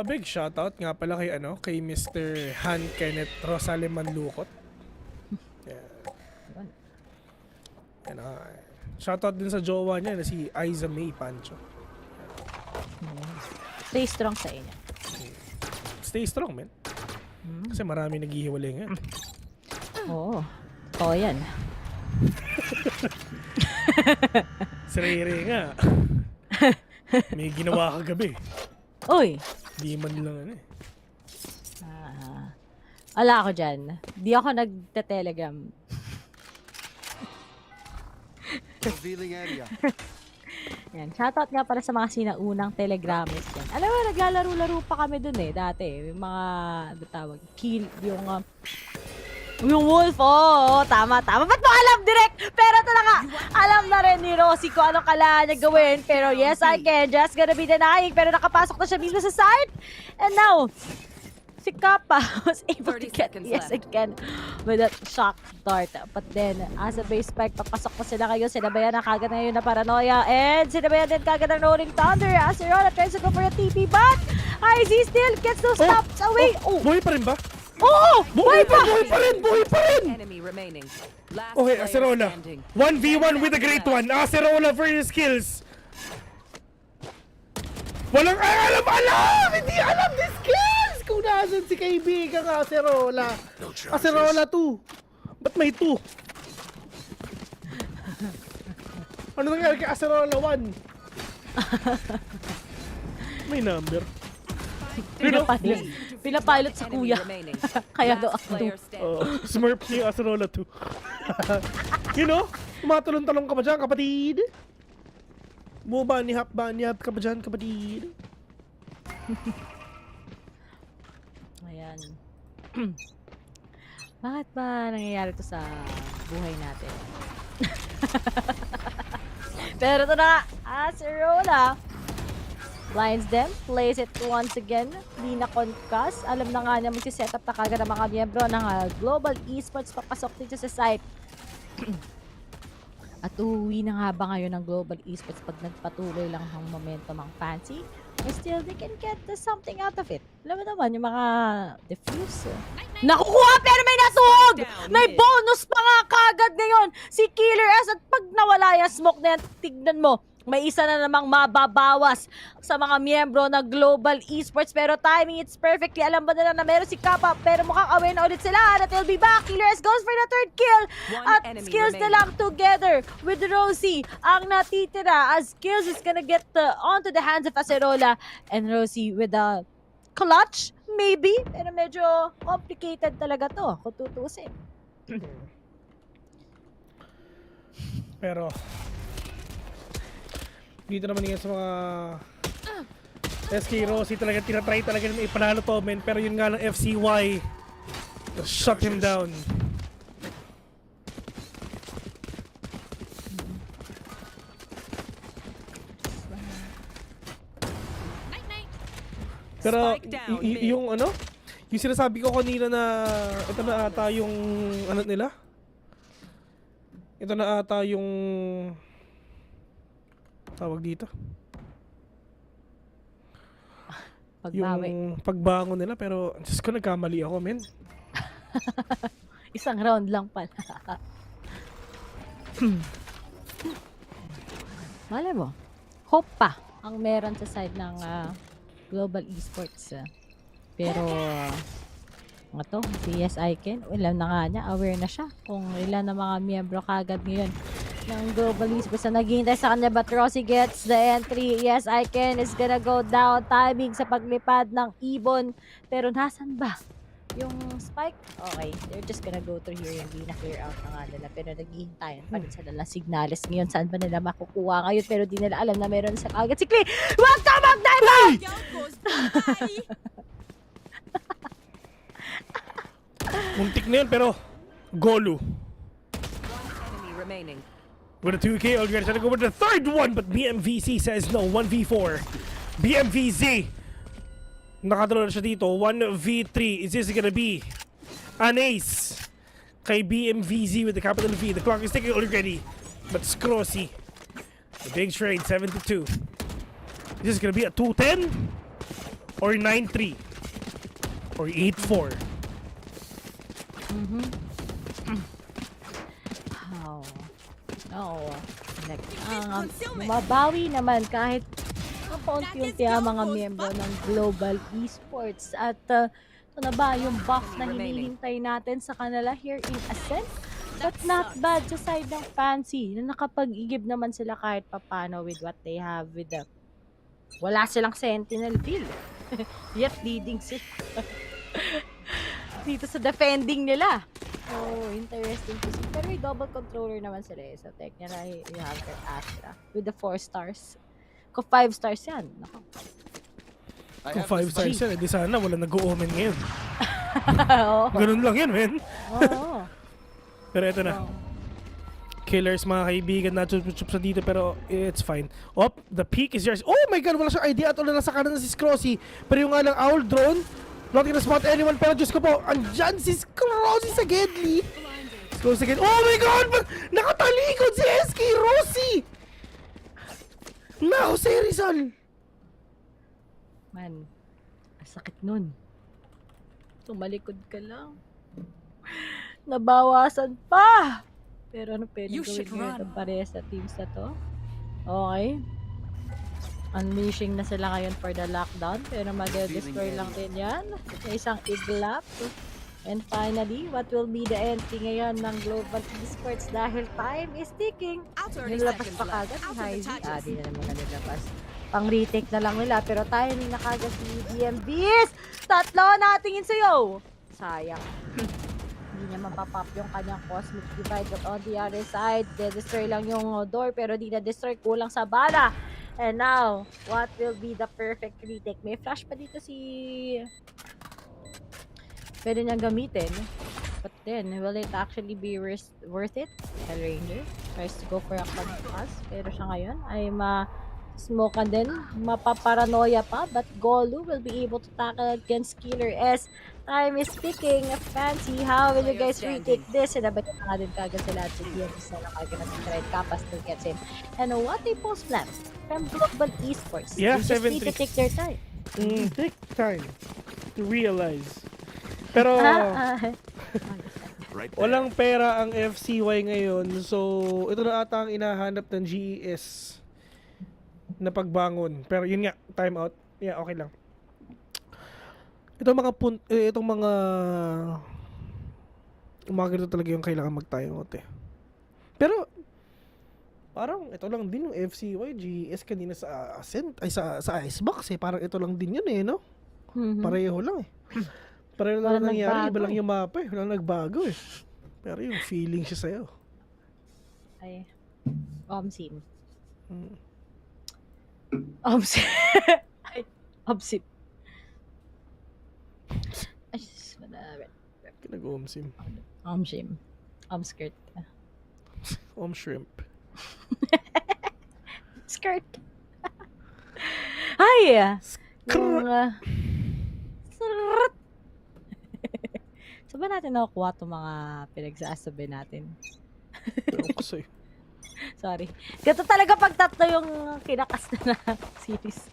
Big shoutout nga pala kay Mr. Han Kenneth Rosales Manlukot. Shoutout din sa jowa niya na si Aiza May Pancho. Stay strong sa inyo. Stay strong, man. Kasi marami naghihiwalay nga. Oo. Oo yan. Si Rere nga. May ginawa kagabi. Uy! Di man lang Ala ako dyan. Di ako nagte-telegram. Revealing area. Yan. Shoutout nga para sa mga sinaunang telegramist yan. Alam mo, naglalaro-laro pa kami dun dati. Yung mga, tawag, yung wolf, tama. Ba't mo alam direct? Pero talaga, alam na rin ni Rossi kung anong kailangan niya gawin. Pero yes, I can. Just gonna be denying. Pero nakapasok na siya mismo sa side. And now, si Kappa was able to 30 get seconds yes left. again with that shock dart. But then, as a base spike, papasok pa sila kayo. Sinabayan na kagad ngayon na paranoia. And sinabayan din kagad ng Rolling Thunder. Acerona tries to go for a TP, but IZ still gets those stops away. Oh! Buhay pa rin ba? Oo! Buhay pa! Buhay pa rin! Enemy remaining. Last Okay, player Acerona. standing. 1v1 with the great one. Acerona for his skills. Walang alam! Hindi alam the skills! Kung nasan si kaibigan ka, Acerona. Acerona 2. Ba't may 2? Ano nangyari kay Acerona 1? May number. Pinapilot sa kuya. Kaya daw ako. Smurf niya yung Acerona 2. You know, tumatalon-talon ka ba dyan, kapatid? Bunihap ka ba dyan, kapatid? Ayan. Bakit ba nangyayari to sa buhay natin? Pero ito na, Acerona blinds them, plays it once again. Di na concuss. Alam na nga niya magsiset-up na kagad ang mga miyembro ng Global Esports papasok dito sa site. At uuwi na nga ba ngayon ng Global Esports pag nagpatuloy lang ang momentum ang Fancy? Or still, they can get something out of it. Alam mo naman, yung mga diffuse. Nakukuha pero may nasuhog! May bonus pa nga kagad ngayon si Killer S. At pag nawala yung smoke na yan, tignan mo, may isa na namang mababawas sa mga miyembro ng Global Esports. Pero timing, it's perfectly. Alam ba nila na meron si Kappa, pero mukhang aware na ulit sila. And it'll be back. Killer S goes for the third kill. At skills na lang together with Rosie ang natitira. As skills is gonna get onto the hands of Acerona. And Rosie with a clutch, maybe. Pero medyo complicated talaga to, kung tutusin. Pero dito naman yan sa mga SK Rosie talaga tinatry talaga na ipanalo to, men. Pero yun nga ng FCY shut him down. Pero yung ano, yung sinasabi ko kanina na ito na ata yung ano nila, ito na ata yung tawag dito, yung pagbangon nila. Pero just ko nagkamali ako, men. Isang round lang pala. Malay mo, hope pa ang meron sa side ng Global Esports. Pero nga to, si Yes I Can, alam na nga niya, aware na siya kung ilan na mga miyembro kagad ngayon ng Global Esports na naghihintay sa kanya. But Rosie gets the entry. Yes I Can is gonna go down. Timing sa paglipad ng Ibon. Pero nasan ba yung spike? Okay, they're just gonna go through here. Hindi na clear out na nga nila. Pero naghihintayan pa rin sila ng signales ngayon. Saan ba nila makukuha ngayon? Pero di nila alam na meron sa kagad si Klee. Huwag ka mag-dive! Muntik na yun, pero Golu Enemy remaining. with a 2K already trying to go with the third one, but BMVC says no. 1v4. BMVZ nakadalo na siya dito. 1v3. Is this gonna be an ace kay BMVZ with the capital V? The clock is ticking already, but Scrossi, the big trade, 7-2. Is this gonna be a 2-10 or 9-3 or 8-4? Oo. Mabawi naman kahit paunti-unti ang mga miyembro ng Global Esports. At ito na ba yung buff na hinihintay natin sa kanila here in Ascent? But not bad sa side ng Fancy na nakapag-igib naman sila kahit papano with what they have with the... Wala silang Sentinel build. Yet leading sila. Dito sa defending nila. Oh, interesting to see. Pero may double controller naman sila eh. So, technically, you have their Astra with the 4 stars. Kung 5 stars yan, nako. Kung 5 stars yan, di sana wala nag-o-omen ngayon. Oo. Ganun lang yan, men. Oo. Pero eto na. Killers, mga kaibigan, na-chup sa dito, pero it's fine. The peak is yours. Oh my god, wala siyang idea at wala nasa kanan na si Scrossi. Pero yung nga lang owl drone, Not gonna spot anyone, pero Diyos ko po, andyan si Rossi sa Gedli. Close again. Oh my God! Nakatalikod si SK Rossi! Na, Jose Rizal! Man, sakit nun. Tumalikod ka lang. Nabawasan pa! Pero ano pwede gawin ngayon ng pareha sa teams na to? Okay. Unleashing na sila ngayon for the lockdown. Pero mag-destroy lang din yan. Sa isang iglap. And finally, what will be the entry ngayon ng Global Esports dahil time is ticking. Nilabas pa kagad si Heidi. Di na naman nilabas. Pang-retake na lang nila. Pero tayo na kagad si DMVs. Tatlo natingin sa'yo. Sayang. Hindi niya mapapop yung kanyang Cosmic Divide. But on the other side, de-destroy lang yung door. Pero di na-destroy. Kulang sa bala. And now, what will be the perfect retake? May flash pa dito si... Pwede niyang gamitin. But then, will it actually be worth it? Hell Ranger tries to go for a pass. Pero siya ngayon ay ma-smoke din. Mapaparanoia pa. But Golu will be able to tackle against Killer S. Time is ticking. Fancy. How will you guys retake this? Sinabay na nga din kagad sila at si DMs na nakagana si Trend. Kapas still gets him. And what a post plan from Global Esports. Yeah, they just need to take their time. Take time to realize. Pero walang pera ang FCY ngayon. So, ito na ata ang inahanap ng GES na pagbangon. Pero yun nga, time out. Yeah, okay lang. Itong mga ganito talaga yung kailangan mag-time out eh. Pero parang ito lang din yung FCY, GES kanina sa Ascent, ay sa Icebox eh. Parang ito lang din yun eh, no? Pareho lang eh. Pareho lang nangyari, iba lang yung mapa eh. Wala nagbago eh. Pero yung feeling siya sa'yo. Ay, Omsim. Omsim. Ay, Omsim. Ay, wala. Kinag-omsim. Omsim. Omskirt. Omshrimp. Skirt. Ay! Yung, saan ba natin nakukuha itong mga pinagsasabi natin? Sorry. Gato talaga pag tatlo yung kinakas na series.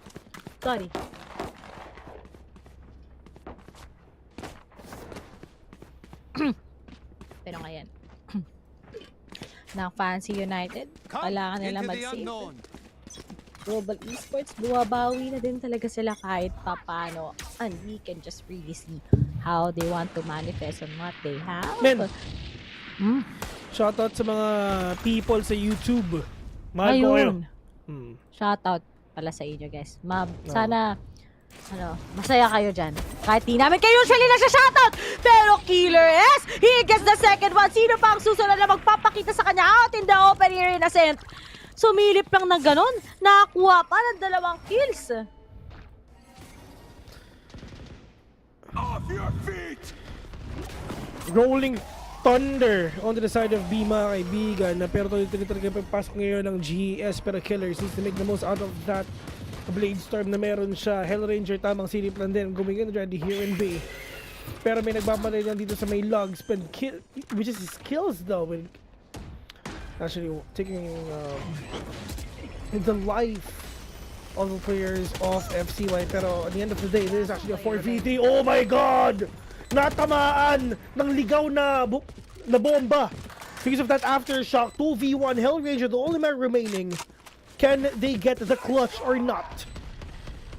Sorry. Pero ngayon, ng Fancy United, kailangan nila mag-save. Global Esports, bumabawi na din talaga sila kahit papano. And we can just really see how they want to manifest on what they have. Men, shoutout sa mga people sa YouTube. Mahal ko kayo. Shoutout pala sa inyo, guys. Sana, masaya kayo dyan. Kahit di namin kayo usually nagsha-shoutout. Pero Killer S, he gets the second one. Sino pa ang susunod na magpapakita sa kanya out in the open here in Ascent? Sumilip lang ng ganon. Nakakuha pa ng 2 kills. Off your feet! Rolling Thunder on the side of B, mga kaibigan. Pero talaga pagpasok ngayon ng GES. Pero Killers needs to make the most out of that Blade Storm na meron siya. Hell Ranger tamang silip lang din. Gumingin ready here in B. Pero may nagpamatay lang dito sa may logs. Which is his kills though. Actually taking the life of the players of FCY. Pero at the end of the day, this is actually a 4v3. Oh my God! Natamaan ng ligaw na bomba. Because of that aftershock, 2v1 Hell Ranger, the only man remaining. Can they get the clutch or not?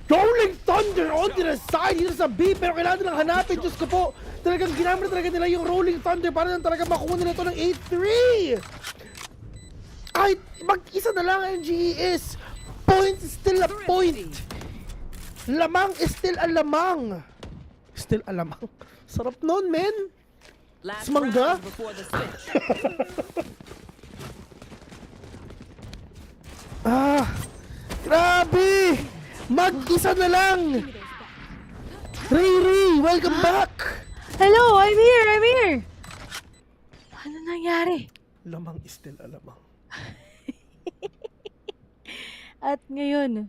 Rolling Thunder on the side dito sa B, pero kailangan nilang hanapin. Diyos ko po, talagang ginamit talaga nila yung Rolling Thunder para lang talaga makuha nila ito ng 8-3. Kahit mag-isa na lang ang GES, point is still a point. Lamang is still a lamang. Still a lamang. Sarap nun, men. Smangga. Grabe. Mag-isa na lang. Ray, welcome back. Hello, I'm here. Ano nangyari? Lamang is still a lamang. At ngayon,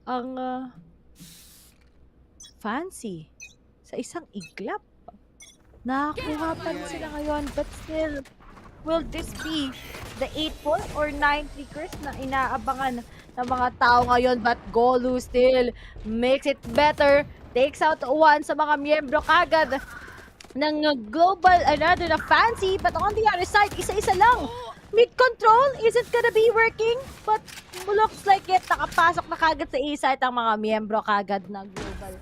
ang Fancy sa isang iglap. Nakakuha pa rin sila ngayon, but still, will this be the 8-4 or 9-3 na inaabangan ng mga tao ngayon? But Golu still makes it better, takes out one sa mga miyembro kagad ng global, another na Fancy, but on the other side, isa-isa lang. Mid-control, is it gonna be working? But looks like it, nakapasok na kagad sa A-site ang mga miyembro kagad ng global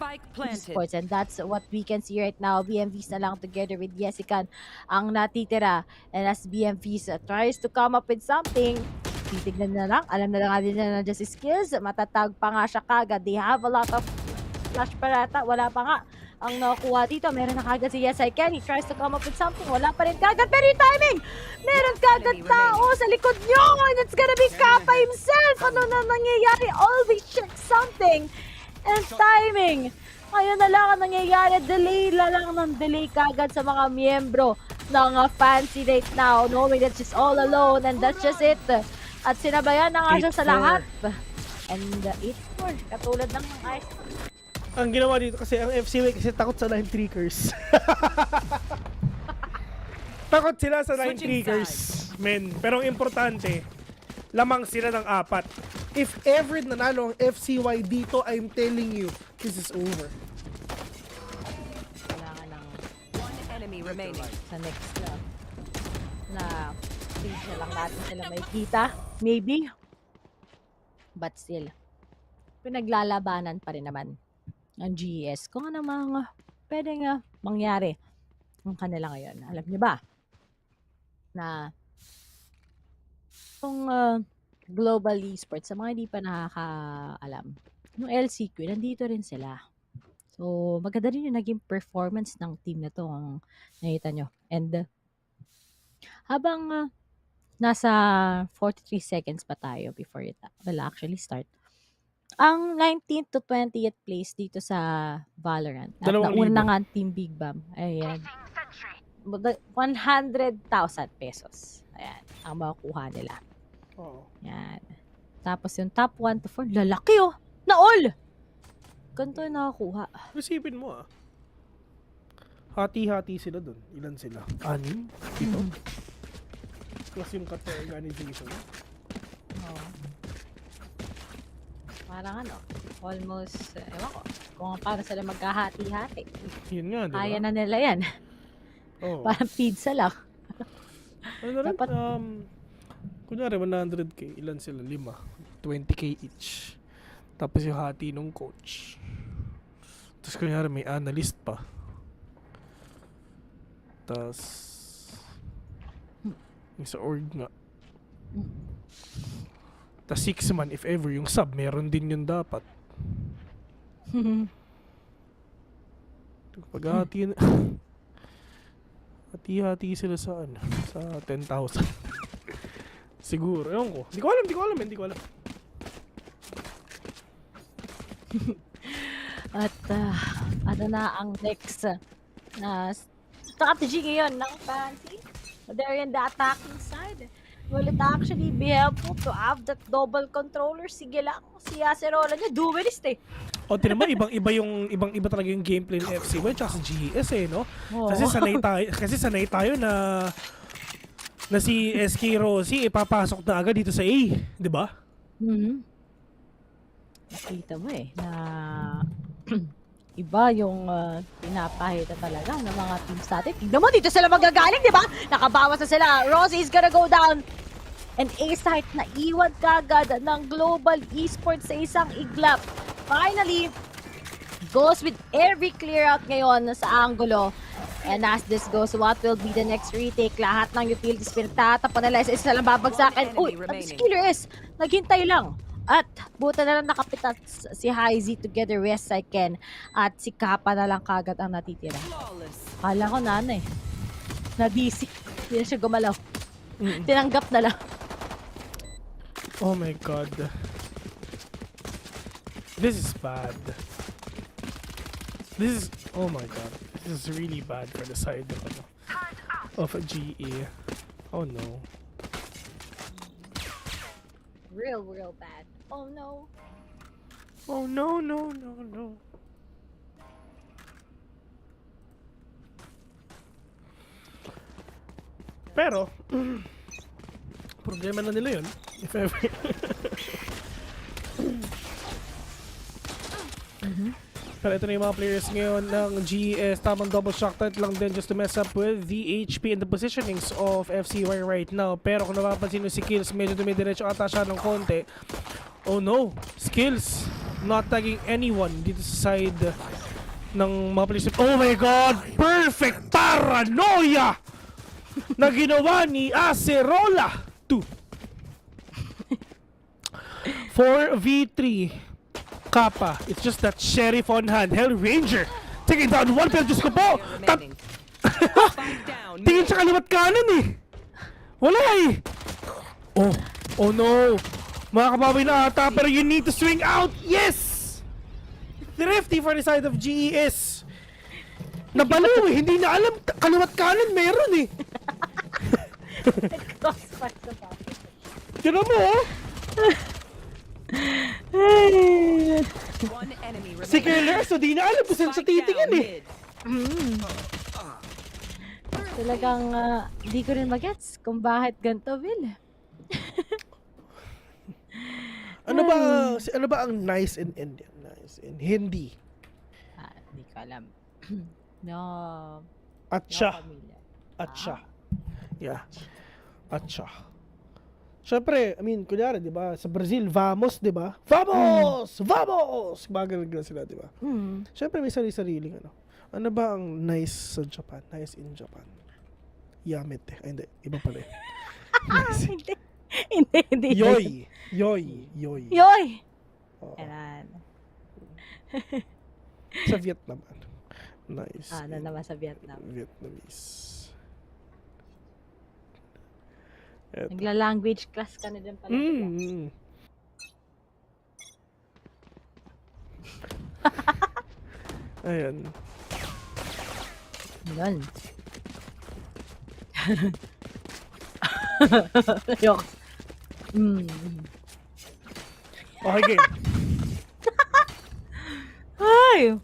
Esports, and that's what we can see right now. BMVs na lang together with Jessica ang natitira, and as BMVs tries to come up with something, titignan na lang, alam na lang natin na nandiyan si Skills, matatag pa nga siya kagad. They have a lot of flash parata, wala pa nga ang nakuha dito. Meron na kagad si Yes I Can. He tries to come up with something. Wala pa rin kagad. Pero yung timing! Meron kagad tao sa likod nyo! And it's gonna be Kappa himself! Ano na nangyayari? Always check something! And timing! Ngayon na lang ang nangyayari. Delay na lang ng delay kagad sa mga miyembro ng Fancy right now. Knowing that she's all alone. And that's just it. At sinabayan na nga siya sa lahat. And 8-4. Katulad ng ice. Ang ginawa dito kasi ang FCY kasi takot sa line trickers. Takot sila sa line trickers, men. Pero ang importante, lamang sila ng 4. If ever nanalo ang FCY dito, I'm telling you, this is over. Kailangan ng one enemy remaining sa next na stage na lang natin sila may kita. Maybe. But still, pinaglalabanan pa rin naman ang GES kung ano mga pwedeng mangyari ang kanila ngayon. Alam niyo ba na kung global esports, sa mga hindi pa nakakaalam, yung LCQ, nandito rin sila. So, maganda rin yung naging performance ng team na to, ang nakita nyo. And habang nasa 43 seconds pa tayo before it will actually start, ang 19th to 20th place dito sa Valorant. At nauna nga Team Big BAAM. Ayan. 100,000 pesos. Ayan. Ang makukuha nila. Ayan. Tapos yung top 1 to 4. Lalaki oh! Na-all! Ganito yung nakakuha. Isipin mo Hati-hati sila dun. Ilan sila? 6? 7? Plus yung cut organization. Oo. Parang almost, ewan ko, kung paano sila magkahati-hati. Yun nga, diba? Kaya na nila yan. Oh. Parang pizza lang. Ano na rin, kunyari 100k, ilan sila? 5. 20k each. Tapos yung hati nung coach. Tapos kunyari may analyst pa. Tapos yung sa org nga. Tas 6 man, if ever, yung sub, meron din yun dapat. Pag-hati hati-hati sila sa sa 10,000. Siguro, ewan ko. Hindi ko alam. At ano na ang next na strategy ngayon ng Fancy? They're in the attacking side. Will it actually be helpful to have that double controller? Sige lang, si Acerola niya, duelist O, tinan mo, ibang-iba talaga yung gameplay ng FCY tsaka sa GES no? Oo. Kasi sanay tayo na si SK Rosie ipapasok na agad dito sa A, di ba? Nakita mo na iba yung pinapahita talaga ng mga teams natin. Tignan mo, dito sila magagaling, di ba? Nakabawas na sila. Rosie is gonna go down. And A-site na iwan kagad ng global esports sa isang iglap. Finally, goes with every clear out ngayon sa angulo. And as this goes, what will be the next retake? Lahat ng utilities pinagtatapon nila. Isa lang babagsakin. Uy, ang skiller is, naghintay lang. At buta na lang nakapitas si Hyzy together with Saiken. At si Kappa na lang kagad ang natitira. Kala ko na-busy. Hindi na siya gumalaw. Tinanggap na lang. Oh my god. This is bad. Oh my god. This is really bad for the side of a GE. Oh no. Real bad. Oh no. Oh no. Pero, problema na nila yun. If ever. Pero ito na yung mga players ngayon ng GES. Tamang double shock type lang din just to mess up with the HP and the positionings of FCY right now. Pero kung napapansin nyo si Kills, medyo dumidiretso ata siya ng konti. Oh no! Skills not tagging anyone dito sa side ng mga players. Oh my god! Perfect paranoia na ginawa ni Acerola 2. 4v3 Kappa. It's just that Sheriff on hand. Hell Ranger taking down one, pero Diyos ko po! Tingin sa kaliwat kanan eh! Wala eh! Oh no! Makakabawi na ata, pero you need to swing out! Yes! Thrifty for the side of GES. Nabalo eh! Hindi na alam, kaliwat kanan meron eh! Tinan mo oh! Si Killer, so di na alam kung saan sa titingin eh. Talagang di ko rin magets kung bakit ganito, Will. Ano ba ang nice in Indian? Nice in Hindi? Di ko alam. No. Atcha. Yeah. Atcha. Siyempre, I mean, kunyari, di ba, sa Brazil, vamos, di ba? Vamos! Vamos! Magaling na sila, di ba? Siyempre, may sarili-sariling ano. Ano ba ang nice sa Japan? Nice in Japan? Yamete. Ay, hindi. Iba pala eh. Hindi. Yoy. Ayan. Sa Vietnam. Nice. Ano naman sa Vietnam? Vietnamese. Nagla-language class ka na din pala. Ayan. Yan. Ayoko. Okay, game. Ay!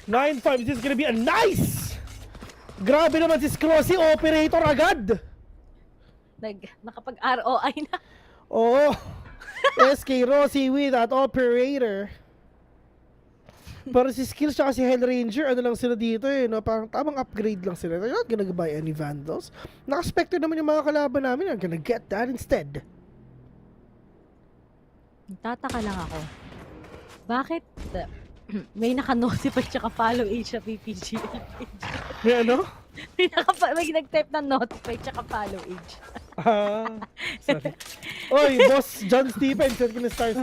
9-5. This is gonna be a nice! Grabe naman si Scrossy. Operator agad! Nakapag-ROI na. Oo. SK Rossi with that operator. Pero si Skills tsaka si Hell Ranger, ano lang sila dito eh, no? Parang tamang upgrade lang sila. They're not gonna buy any Vandals. Naka-specter naman yung mga kalaban namin. I'm gonna get that instead. Tataka lang ako. Bakit may naka-notify tsaka follow age sa PPGL page? May ano? May nag-type ng notify tsaka follow age. Sorry. Oy, boss John Stephen, set ka na stars.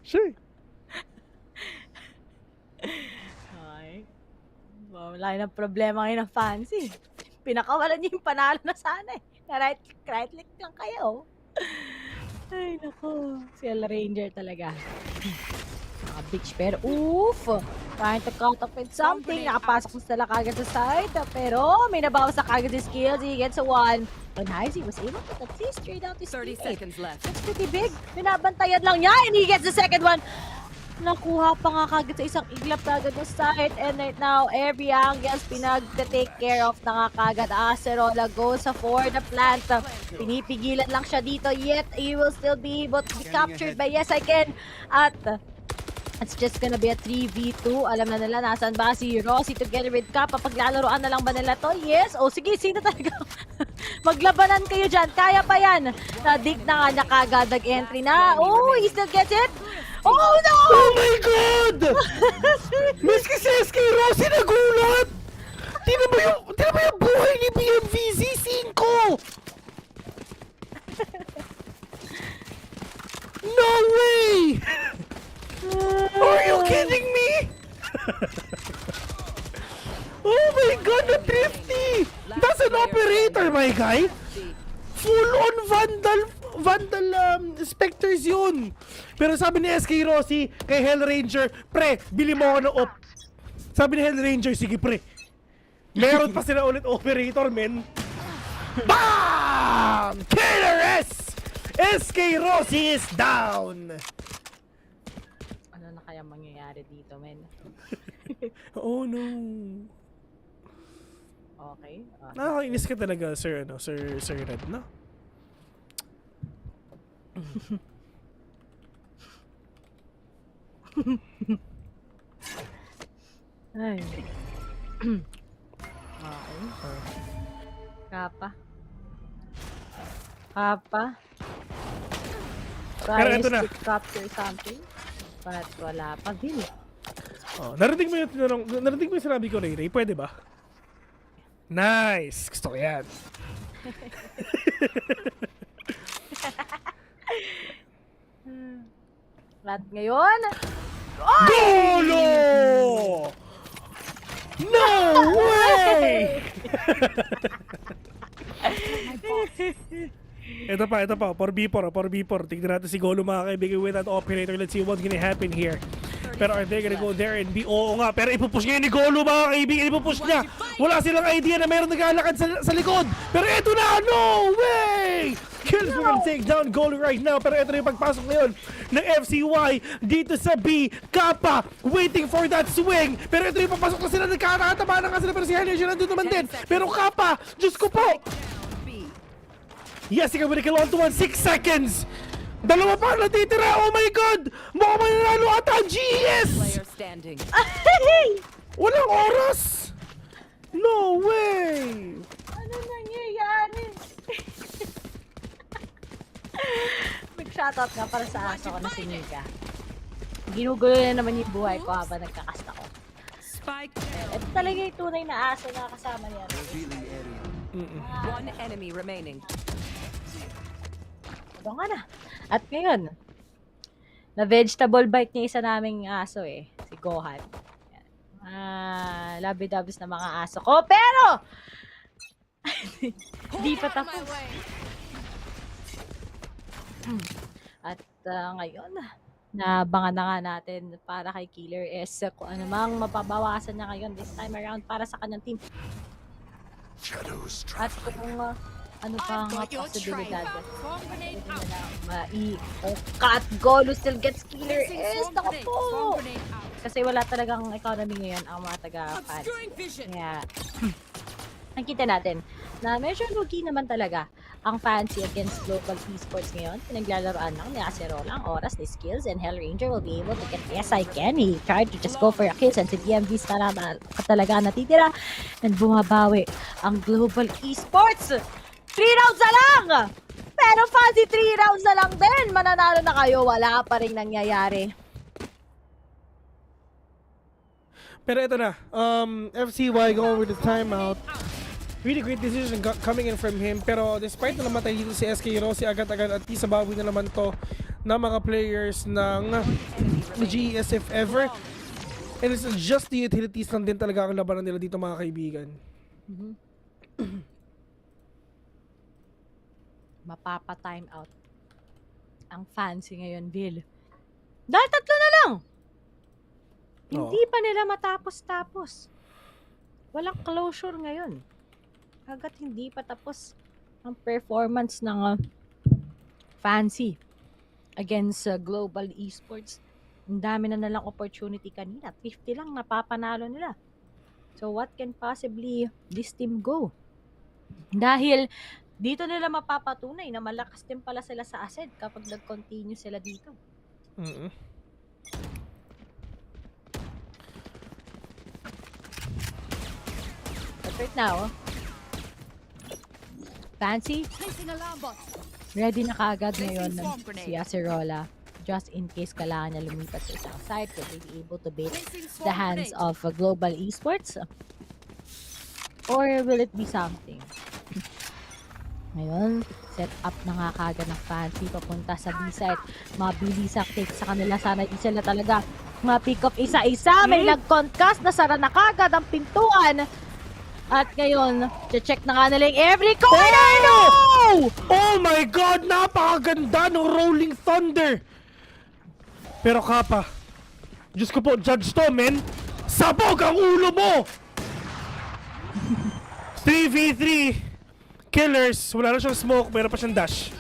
Sure. Ay. Wala na problema ngayon ng fancy. Pinakawalan niyo yung panalo na sana eh. Right click lang kayo. Ay, naku. Si El Ranger talaga. Bitch, pero oof! Trying to cut up with something. Nakapasok mo sila kagad sa side. Pero may nabawas na kagad si Skills. He gets a one. But nice, he was able to at least straight out his 30 seconds left. That's pretty big. Binabantayan lang niya. And he gets the second one. Nakuha pa nga kagad sa isang iglap kagad na side. And right now, every angles pinag-take care of na nga kagad. Acerola goes for the plant. Pinipigilan lang siya dito. Yet, he will still be able to be captured by Yes I Can. At it's just gonna be a 3v2. Alam na nila nasaan ba si Rossi together with Kappa. Paglalaroan na lang ba nila to? Yes. O sige, sino talaga? Maglabanan kayo dyan. Kaya pa yan. Nadig na nga nakagad. Nag-entry na. Oh, he still gets it. Oh no! Oh my God! Miss kasi SK Rossi nagulat! Tingnan mo yung buhay ni BMVZ 5! No way! Are you kidding me? Oh my God, the Thrifty! That's an operator, my guy! Full on Vandal Specters yun! Pero sabi ni SK Rossi kay Hell Ranger, pre, bili mo ako ng op. Sabi ni Hell Ranger, sige pre. Meron pa sila ulit operator, men. BAAM! Killer S! SK Rossi is down! Ano na kaya mangyayari dito, men? Oh no. Okay. Nakakainis ka talaga, Sir Red, no? Ay. Okay. Kapa. Pero eto na. Capture something. But wala pa din. Oh, narinig mo yung sinabi ko, Ray. Pwede ba? Nice! Gusto ko yan. At ngayon, Golo! No way! Ito pa, 4v4. Tignan natin si Golo mga kaibigan with that operator. Let's see what's gonna happen here. Pero are they gonna go there and be? Oo nga, pero ipupush niya ni Golo mga kaibigan. Ipupush niya. Wala silang idea na mayroon naglalakad sa likod. Pero ito na, no way! Kills we're gonna take down Golo right now. Pero ito na yung pagpasok ngayon ng FCY dito sa B. Kappa waiting for that swing. Pero ito na yung papasok na sila. Nagkakataba na nga sila. Pero si Henry siya nandun naman din. Pero Kappa, Diyos ko po! Yes, he can win a kill on to 1. 6 seconds! Dalawa pa natitira! Oh my God! Mukhang mananalo ata ang GES! Player standing. Walang oras! No way! ano nangyayari? Mag-shoutout nga para sa aso ko na si Nika. Ginugulo na naman yung buhay ko habang nagkakast ako. Spike. Ito talaga yung tunay na aso na kasama niya. One enemy remaining. Ito nga na. At ngayon, na-vegetable bite niya isa naming aso si Gohan. Labi-dabis na mga aso ko. Pero, di pa tapos. At ngayon, naabangan na nga natin para kay Killer S kung ano mang mapabawasan niya ngayon this time around para sa kanyang team. At kung ano pa ang posibilidad cut Golo still gets Killer S. Naku po! Kasi wala talagang economy ngayon ang mga taga-fans. Kaya, nakita natin na medyo lugi naman talaga ang fancy against global esports ngayon. Pinaglalaroan lang ni Acerola ang oras, ni skills, and Hellranger will be able to get yes I can. He tried to just go for a kill and si DMV's talaga natitira and bumabawi ang global esports. 3 rounds na lang! Pero fancy 3 rounds na lang din. Mananalo na kayo. Wala pa rin nangyayari. Pero ito na. FCY going with the timeout. Really great decision coming in from him. Pero despite na namatay dito si SK Rossi agad-agad at isa bawi na naman to na mga players ng GES if ever. And it's just the utilities lang din talaga ang labanan nila dito mga kaibigan. Mapapa-time out ang fancy ngayon, Bill. Dahil 3 na lang! Hindi pa nila matapos-tapos. Walang closure ngayon. Hanggat hindi pa tapos ang performance ng fancy against global esports. Ang dami na nalang opportunity kanina. 50 lang napapanalo nila. So what can possibly this team go? Dahil dito nila mapapatunay na malakas din pala sila sa asset kapag nag-continue sila dito. But right now, fancy, ready na kaagad ngayon si Acerola. Just in case kailangan niya lumipat sa isang side, will they be able to bait the hands of global esports? Or will it be something? Ngayon, set up na nga kagad ng fancy papunta sa B-side. Mabilis ang take sa kanila. Sana di sila talaga ma-pick up isa-isa. May nag-concast na sara na kagad ang pintuan. At ngayon, check na nga nila yung every corner. No! Oh my God! Napakaganda ng Rolling Thunder! Pero Kappa, Diyos ko po, judge to, men! Sabog ang ulo mo! 3v3 Killers, wala na siyang smoke, meron pa siyang dash.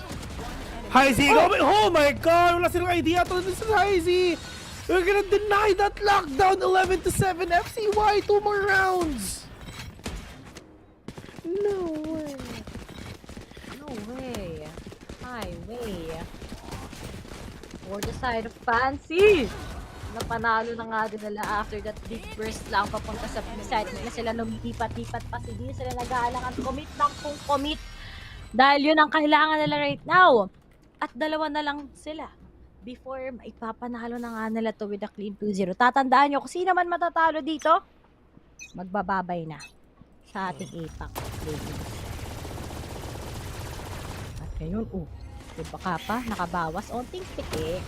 High Z, oh my God, wala silang idea to sa High Z. We're gonna deny that lockdown. 11-7 FCY. 2 more rounds. No way. No way. Highway. For the side of Fancy. Napanalo na nga din nila after that big burst lang papunta sa side. Hindi na sila lumitipat-tipat pa. Hindi sila nag-aalangan commit ng kung commit. Dahil yun ang kailangan nila right now. At dalawa na lang sila. Before ipapanalo na nga nila to with a clean 2-0. Tatandaan nyo kung sino man matatalo dito, magbababay na sa ating APAC Challengers. At ngayon, diba ka pa? Nakabawas onting pitik.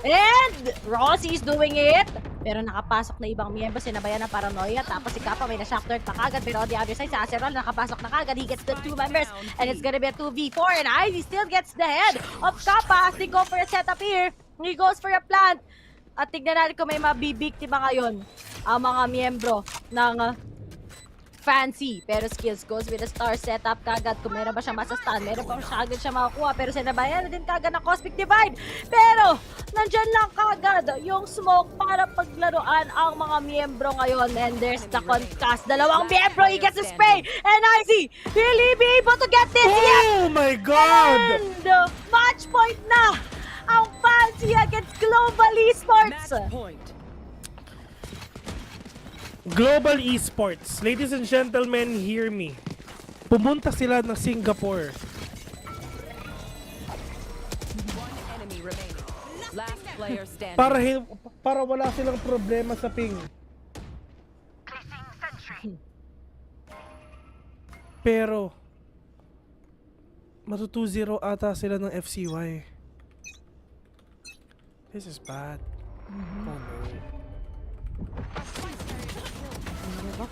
And Rossi is doing it. Pero nakapasok na ibang miyembro. Sinabayan ng paranoia. Tapos si Kappa may na-shock turret na kagad. Pero on the other side, si Acerol nakapasok na kagad. He gets the 2 members. And it's gonna be a 2v4. And Ivy still gets the head of Kappa as they go for a setup here. He goes for a plant. At tignan natin kung may mabibiktima ngayon ang mga miyembro ng Fancy. Pero Skills goes with a star setup kagad. Kung meron ba siya masastan, meron pa siya agad siya makakuha. Pero sinabayan na din kagad ng Cosmic Divide. Pero nandyan lang kagad yung smoke para paglaruan ang mga miyembro ngayon. And there's the concast. Dalawang miyembro, he gets a spray. And Izzy, will he be able to get this? Oh my God! And match point na ang Fancy against Global Esports. Global Esports. Ladies and gentlemen, hear me. Pumunta sila ng Singapore. Para wala silang problema sa ping. Pero matu 2-0 ata sila ng FCY. This is bad. Oh no.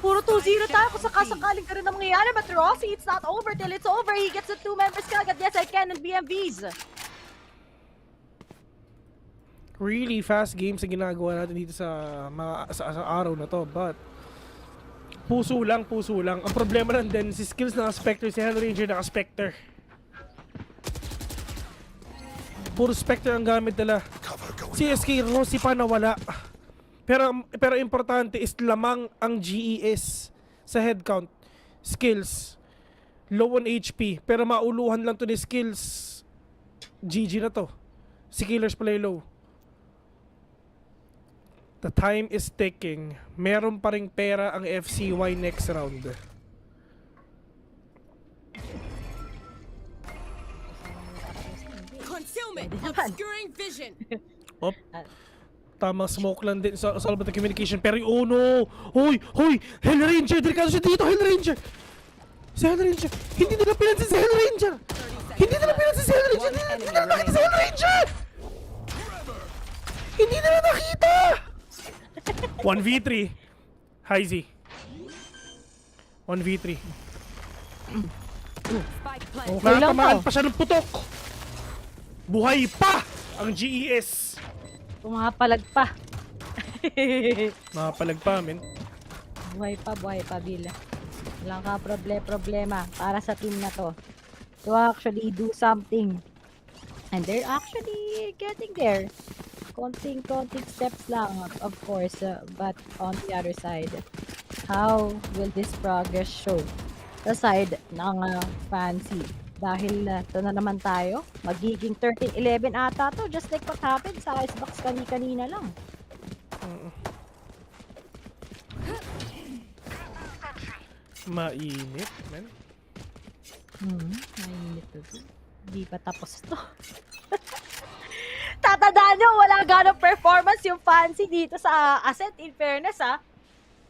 Puro 2-0 tayo kung sakasakaling ka rin na mangyayari. But Rossi, it's not over till it's over. He gets the 2 members kagad. Yes, I can. And BMVs. Really fast games ang ginagawa natin dito sa araw na to. But puso lang. Ang problema lang din, si Skills na Spectre, si Hell Ranger na Spectre. Puro Spectre ang gamit nila. Si SK Rossi pa nawala. Pero importante is lamang ang GES sa head count. Skills low on HP, pero mauluhan lang to ni Skills. GG na to. Si Killers play low. The time is ticking. Meron pa ring pera ang FCY next round. Concealment, obscuring vision. Op. Tamang smoke lang din sa all about the communication. Pero oh no! Hoy! Hell Ranger! Delikado siya dito! Hell Ranger! Si Hell Ranger! Hindi nila pinansin si Hell Ranger! Hindi nila pinansin si Hell Ranger! Hindi nila nakita si Hell Ranger! Hindi nila nakita! 1v3. Hi Z. 1v3. Nakatamaan pa siya ng putok! Buhay pa ang GES! Pumapalag pa. Mapalag pa, men. Buhay pa, Bill. Walang ka problema para sa team na to. To actually do something. And they're actually getting there. Konting steps lang, of course. But on the other side, how will this progress show? Sa side ng Fancy. Dahil ito na naman tayo. Magiging 13-11 ata to. Just like what happened sa Icebox kanina lang. Mainit, man. Mainit to. Di pa tapos to. Tatandaan nyo, wala ganong performance yung Fancy dito sa Ascent. In fairness,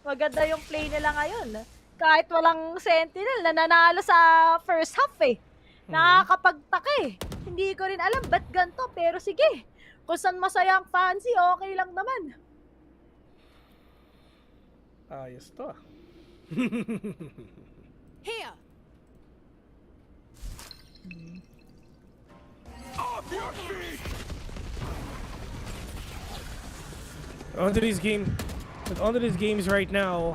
maganda yung play nila ngayon. Kahit walang Sentinel, nananalo sa first half eh. Nakakapagtaka eh. Hindi ko rin alam ba't ganito, pero sige. Kung saan masaya ang Fancy, okay lang naman. Ayos to ah. Here. Off your feet! Onto this game. Onto these games right now.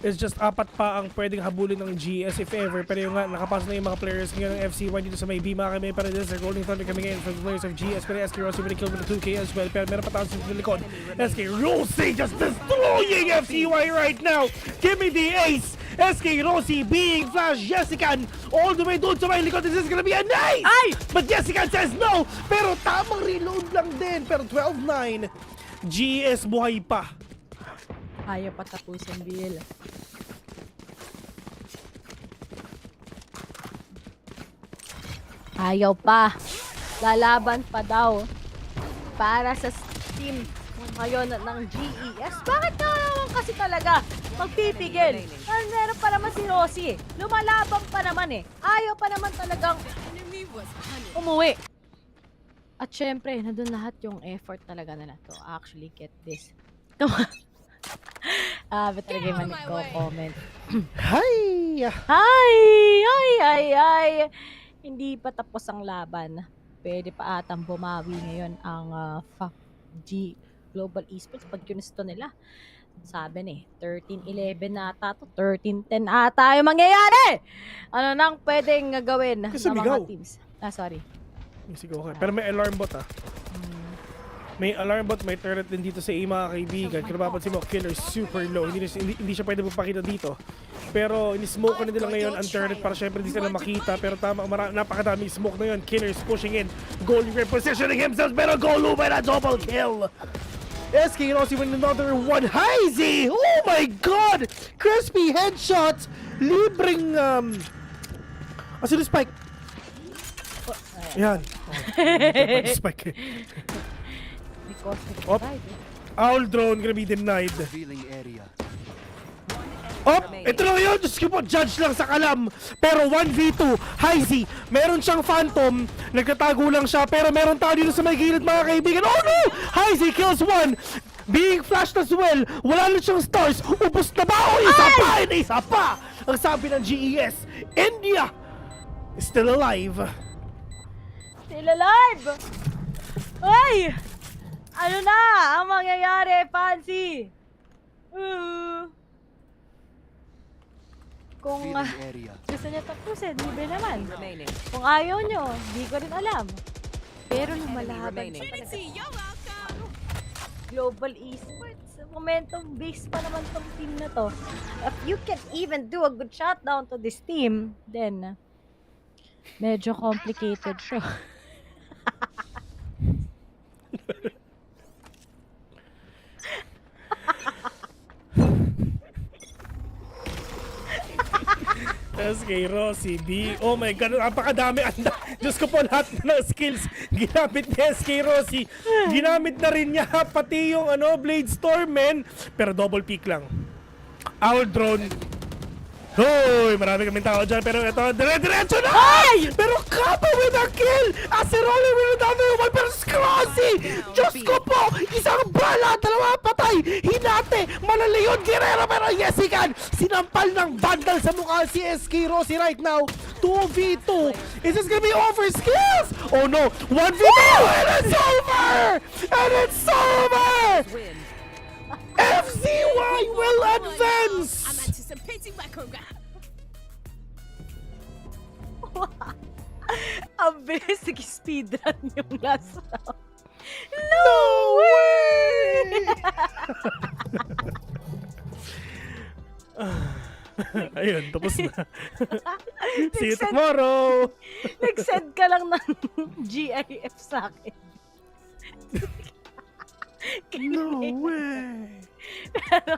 It's just 4 pa ang pwedeng habulin ng GS if ever. Pero yung nga, nakapasok na yung mga players ngayon ng FC1 dito sa may B. Mga kami para din sa Golden Thunder kami ngayon from the players of GS. Pero SK Rossi will kill with the 2K as well. Pero meron pa tao sa likod. SK Rossi just destroying FCY right now. Give me the ace. SK Rossi being flash Jessican all the way doon sa may likod. This is gonna be a nice! Ay! But Jessican says no! Pero tamang reload lang din. Pero 12-9. GS buhay pa. Ayaw patapusin, Bill. Ayaw pa. Lalaban pa daw. Para sa team ngayon ng GES. Bakit naman kasi talaga magpipigil? Meron pa naman si Rossi. Lumalaban pa naman eh. Ayaw pa naman talagang umuwi. At syempre, nandun lahat yung effort talaga nila to actually get this. Come on. Ba't talaga yung nagko-comment? Hi! Hi! Hindi pa tapos ang laban. Pwede pa atang bumawi ngayon ang G Global Esports pag ginusto nila. Sabi ni, 13-11 na ata to, 13-10 ata yung mangyayari! Ano nang pwedeng gawin ng mga teams? Sorry. Sigaw ka. Pero may alarm bot May alarm bot, may turret din dito sa mga kaibigan. Kung napapansin mo, Killer super low. Hindi siya pwede magpakita dito. Pero ini-smoke na nila ngayon ang turret para syempre hindi sila makita. Pero tama, napakadaming smoke na yun. Killer is pushing in. Goalie repositioning himself. Pero Golu with a double kill. SK Rossi with another one. Heizy! Oh my God! Crispy headshots! Libreng, Asin yung spike? Yan. Spike. Op. Owl drone gonna be denied. Op! Ito na yun! Diyos ko po, judge lang sa kalam. Pero 1v2, Heizy, meron siyang phantom. Nagtatago lang siya, pero meron tao dito sa may gilid mga kaibigan. Oh no! Heizy kills one! Being flashed as well. Wala na siyang stars. Ubus na ba? O isa pa! Isa pa! Ang sabi ng GES, India is still alive. Still alive! Ay! Ano na ang mangyayari, Fancy? Kung gusto niya tapusin, libre naman. Kung ayaw nyo, di ko rin alam. Pero lumalaban pa talaga. Global Esports, momentum-based pa naman tong team na to. If you can even do a good shutdown to this team, then medyo complicated siya. SK Rossi, oh my God, napakadami. Diyos ko po, lahat ng skills ginamit ni SK Rossi. Ginamit na rin niya, pati yung Blade Storm, men. Pero double peak lang. Owl drone. Hoy, marami kaming tao dyan, pero ito, dire-diretso na! Ay! Pero Kappa with a kill! Acerole with another one, pero Rossi! Diyos ko po! Isang bala, dalawa patay! Hinate! Malalayon, Guerrero, pero Yesican! Sinampal ng bandal sa mukha si SK Rossi right now. 2v2! Is this gonna be over skills? Oh no! 1v2! And it's over! And it's over! FCY will advance! I'm anticipating my program. Ang bilis nag-speedrun yung last round. No way! Ayun, tapos na. See you tomorrow! Nag-send ka lang ng GIF sa akin. No way! Pero,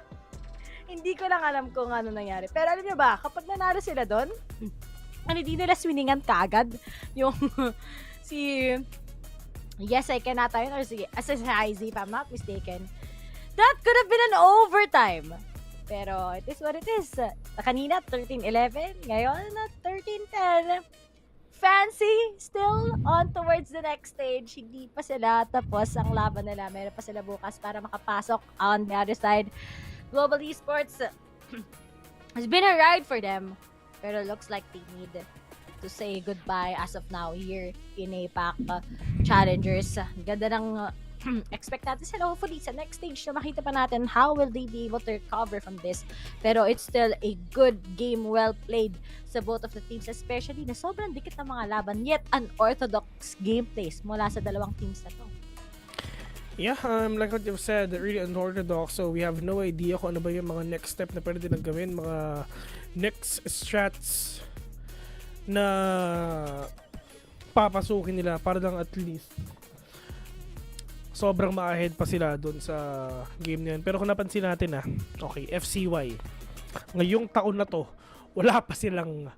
hindi ko lang alam kung ano nangyari. Pero alam niyo ba, kapag nanalo sila doon, hindi nila swiningan kaagad. Yung, yes, I can ata yun, or sige, Heizy, if I'm not mistaken. That could have been an overtime. Pero, it is what it is. Kanina, 13-11. Ngayon, 13-10. Fancy, still on towards the next stage. Hindi pa sila tapos ang laban nila. Meron pa sila bukas para makapasok on the other side. Global Esports has been a ride for them. Pero looks like they need to say goodbye as of now here in APAC Challengers. Ganda ng expect natin sila hopefully sa next stage na makita pa natin how will they be able to recover from this. Pero it's still a good game, well played sa both of the teams, especially na sobrang dikit ng mga laban, yet unorthodox gameplays mula sa dalawang teams na to. Yeah, like what you've said, really unorthodox. So we have no idea kung ano ba yung mga next step na pwede nilang gawin, mga next strats na papasukin nila para lang at least sobrang ma-ahead pa sila doon sa game na yun. Pero kung napansin natin okay, FCY, ngayong taon na to, wala pa silang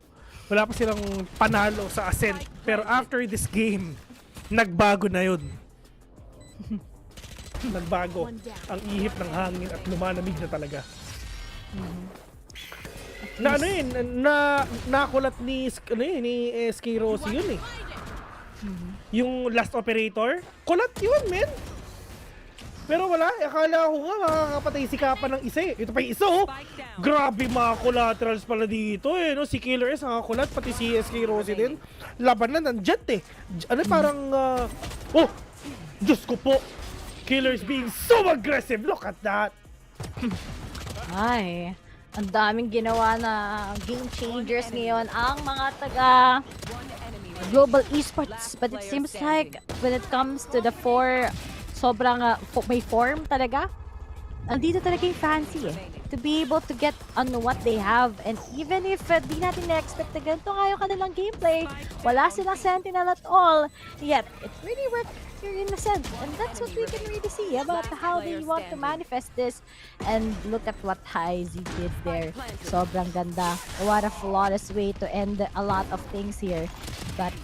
panalo sa Ascent. Pero after this game, nagbago na yun. Nagbago ang ihip ng hangin at lumalamig na talaga. Na ano yun, nakulat ni SK Rossi yun eh. Yung last operator, kulat yun, men. Pero wala, akala ko nga makakapatay si Kappa ng isa eh. Ito pa yung isa oh. Grabe mga collaterals pala dito eh. No? Si Killer S nakakulat, pati si SK Rossi din. Laban na nandyan eh. Ano parang, oh, Diyos ko po. Killer is being so aggressive. Look at that. Ay, ang daming ginawa na game changers ngayon ang mga taga Global Esports. But it seems like when it comes to the four, sobrang may form talaga. Andito talaga yung fancy eh. To be able to get on what they have. And even if di natin na-expect na ganito nga yung kanilang gameplay, wala silang sentinel at all. Yet, it really worked here in a sense. And that's what we can really see about how they want to manifest this. And look at what Heizi did there. Sobrang ganda. What a flawless way to end a lot of things here. But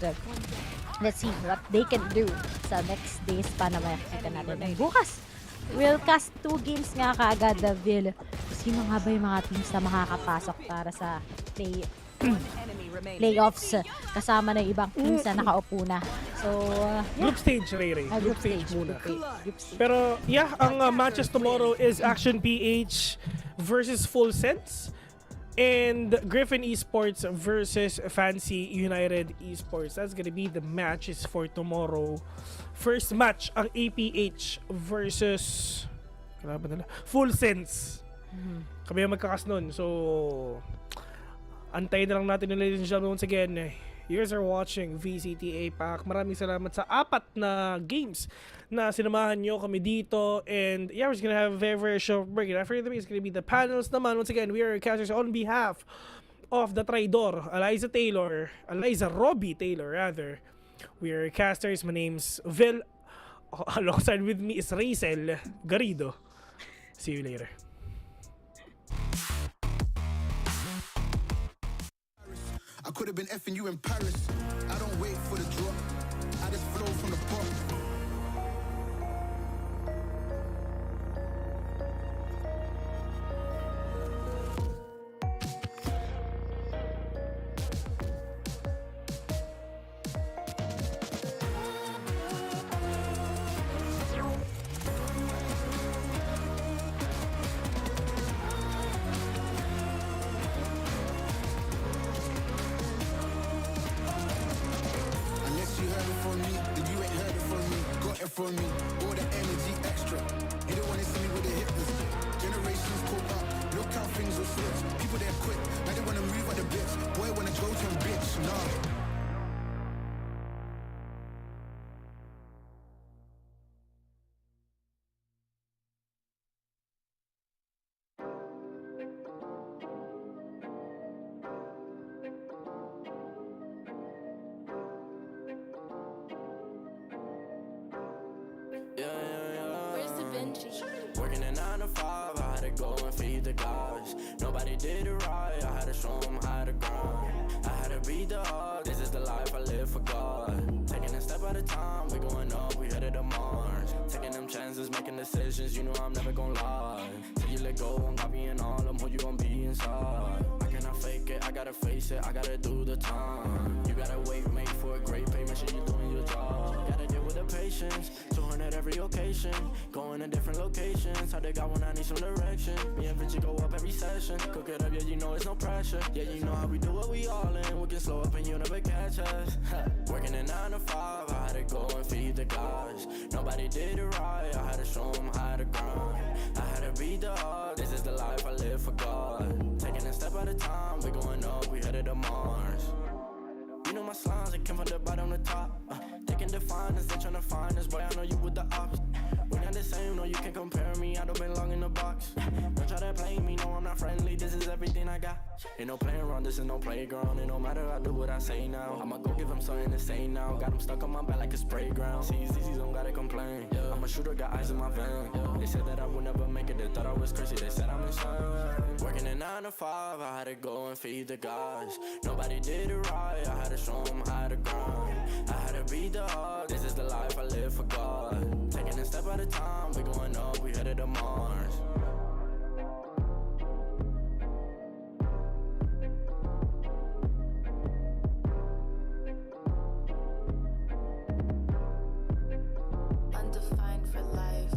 let's see what they can do sa next days pa na makikita natin. And bukas, we'll cast 2 games nga kaagad, Vil. Sino nga ba yung mga teams na makakapasok para sa playoffs kasama ng ibang teams na nakaupo na? So, yeah. Group stage, Ray. Group stage muna. Pero, yeah, ang matches tomorrow is Action PH versus Full Sense and Griffin Esports versus Fancy United Esports. That's gonna be the matches for tomorrow. First match, ang APH versus Full Sense. Kami ang magkakas nun. So, antayin na lang natin nila, ladies and gentlemen, once again. You guys are watching VCT APAC. Maraming salamat sa 4 na games na sinamahan nyo kami dito. And yeah, we're just gonna have a very, very short break. And after the break, it's gonna be the panels naman. Once again, we are casters on behalf of the Traidor, Eliza Robbie Taylor, rather. We are casters. My name's Vil. Alongside with me is Racel Garrido. See you later. I could have been effing you in Paris. I don't wait for the drop. I just flow from the pop. For me, all the energy extra. You don't wanna see me with the hit list. Generations pull up, look how things will switch. People there quick, now they wanna move at the bits. Boy wanna go to a bitch, nah. Working a 9 to 5, I had to go and feed the guys. Nobody did it right, I had to show them how to grind. I had to beat the odds, this is the life I live for God. Taking a step at a time, we going up, we headed to Mars. Taking them chances, making decisions, you know I'm never gonna lie. Till you let go, I'm copying all of them, who you gon' be inside. I cannot fake it, I gotta face it, I gotta do the time. You gotta wait, make for a great pay, make sure you're doing your job. Gotta deal with the of patience. 200 every occasion. Going to different locations. How they got one, I need some direction. Me and Vinci go up every session. Cook it up, yeah, you know it's no pressure. Yeah, you know how we do what we all in. We can slow up and you never catch us. Working a 9 to 5, I had to go and feed the guys. Nobody did it right, I had to show them how to grind. I had to beat the odds, this is the life I live for God. Taking a step at a time, we going up, we headed to Mars. You know my slimes, I came from the bottom to top. They can define us, they tryna find us. Boy, I know you with the ops. We're not the same, no, you can't compare me. I don't belong in the box. Don't try to play me, no, I'm not friendly. This is everything I got. Ain't no playing around, this is no playground. It no matter, I do what I say now. I'ma go give them something to say now. Got them stuck on my back like a spray ground. See, easy, don't gotta complain. I'm a shooter, got eyes in my vein. They said that I would never make it, they thought I was crazy. They said I'm insane. Working a 9 to 5, I had to go and feed the guys. Nobody did it right, I had to show them how to grind. I had to beat the odds, this is the life I live for God. Taking a step at a time, we going up, we headed to Mars. Undefined for life.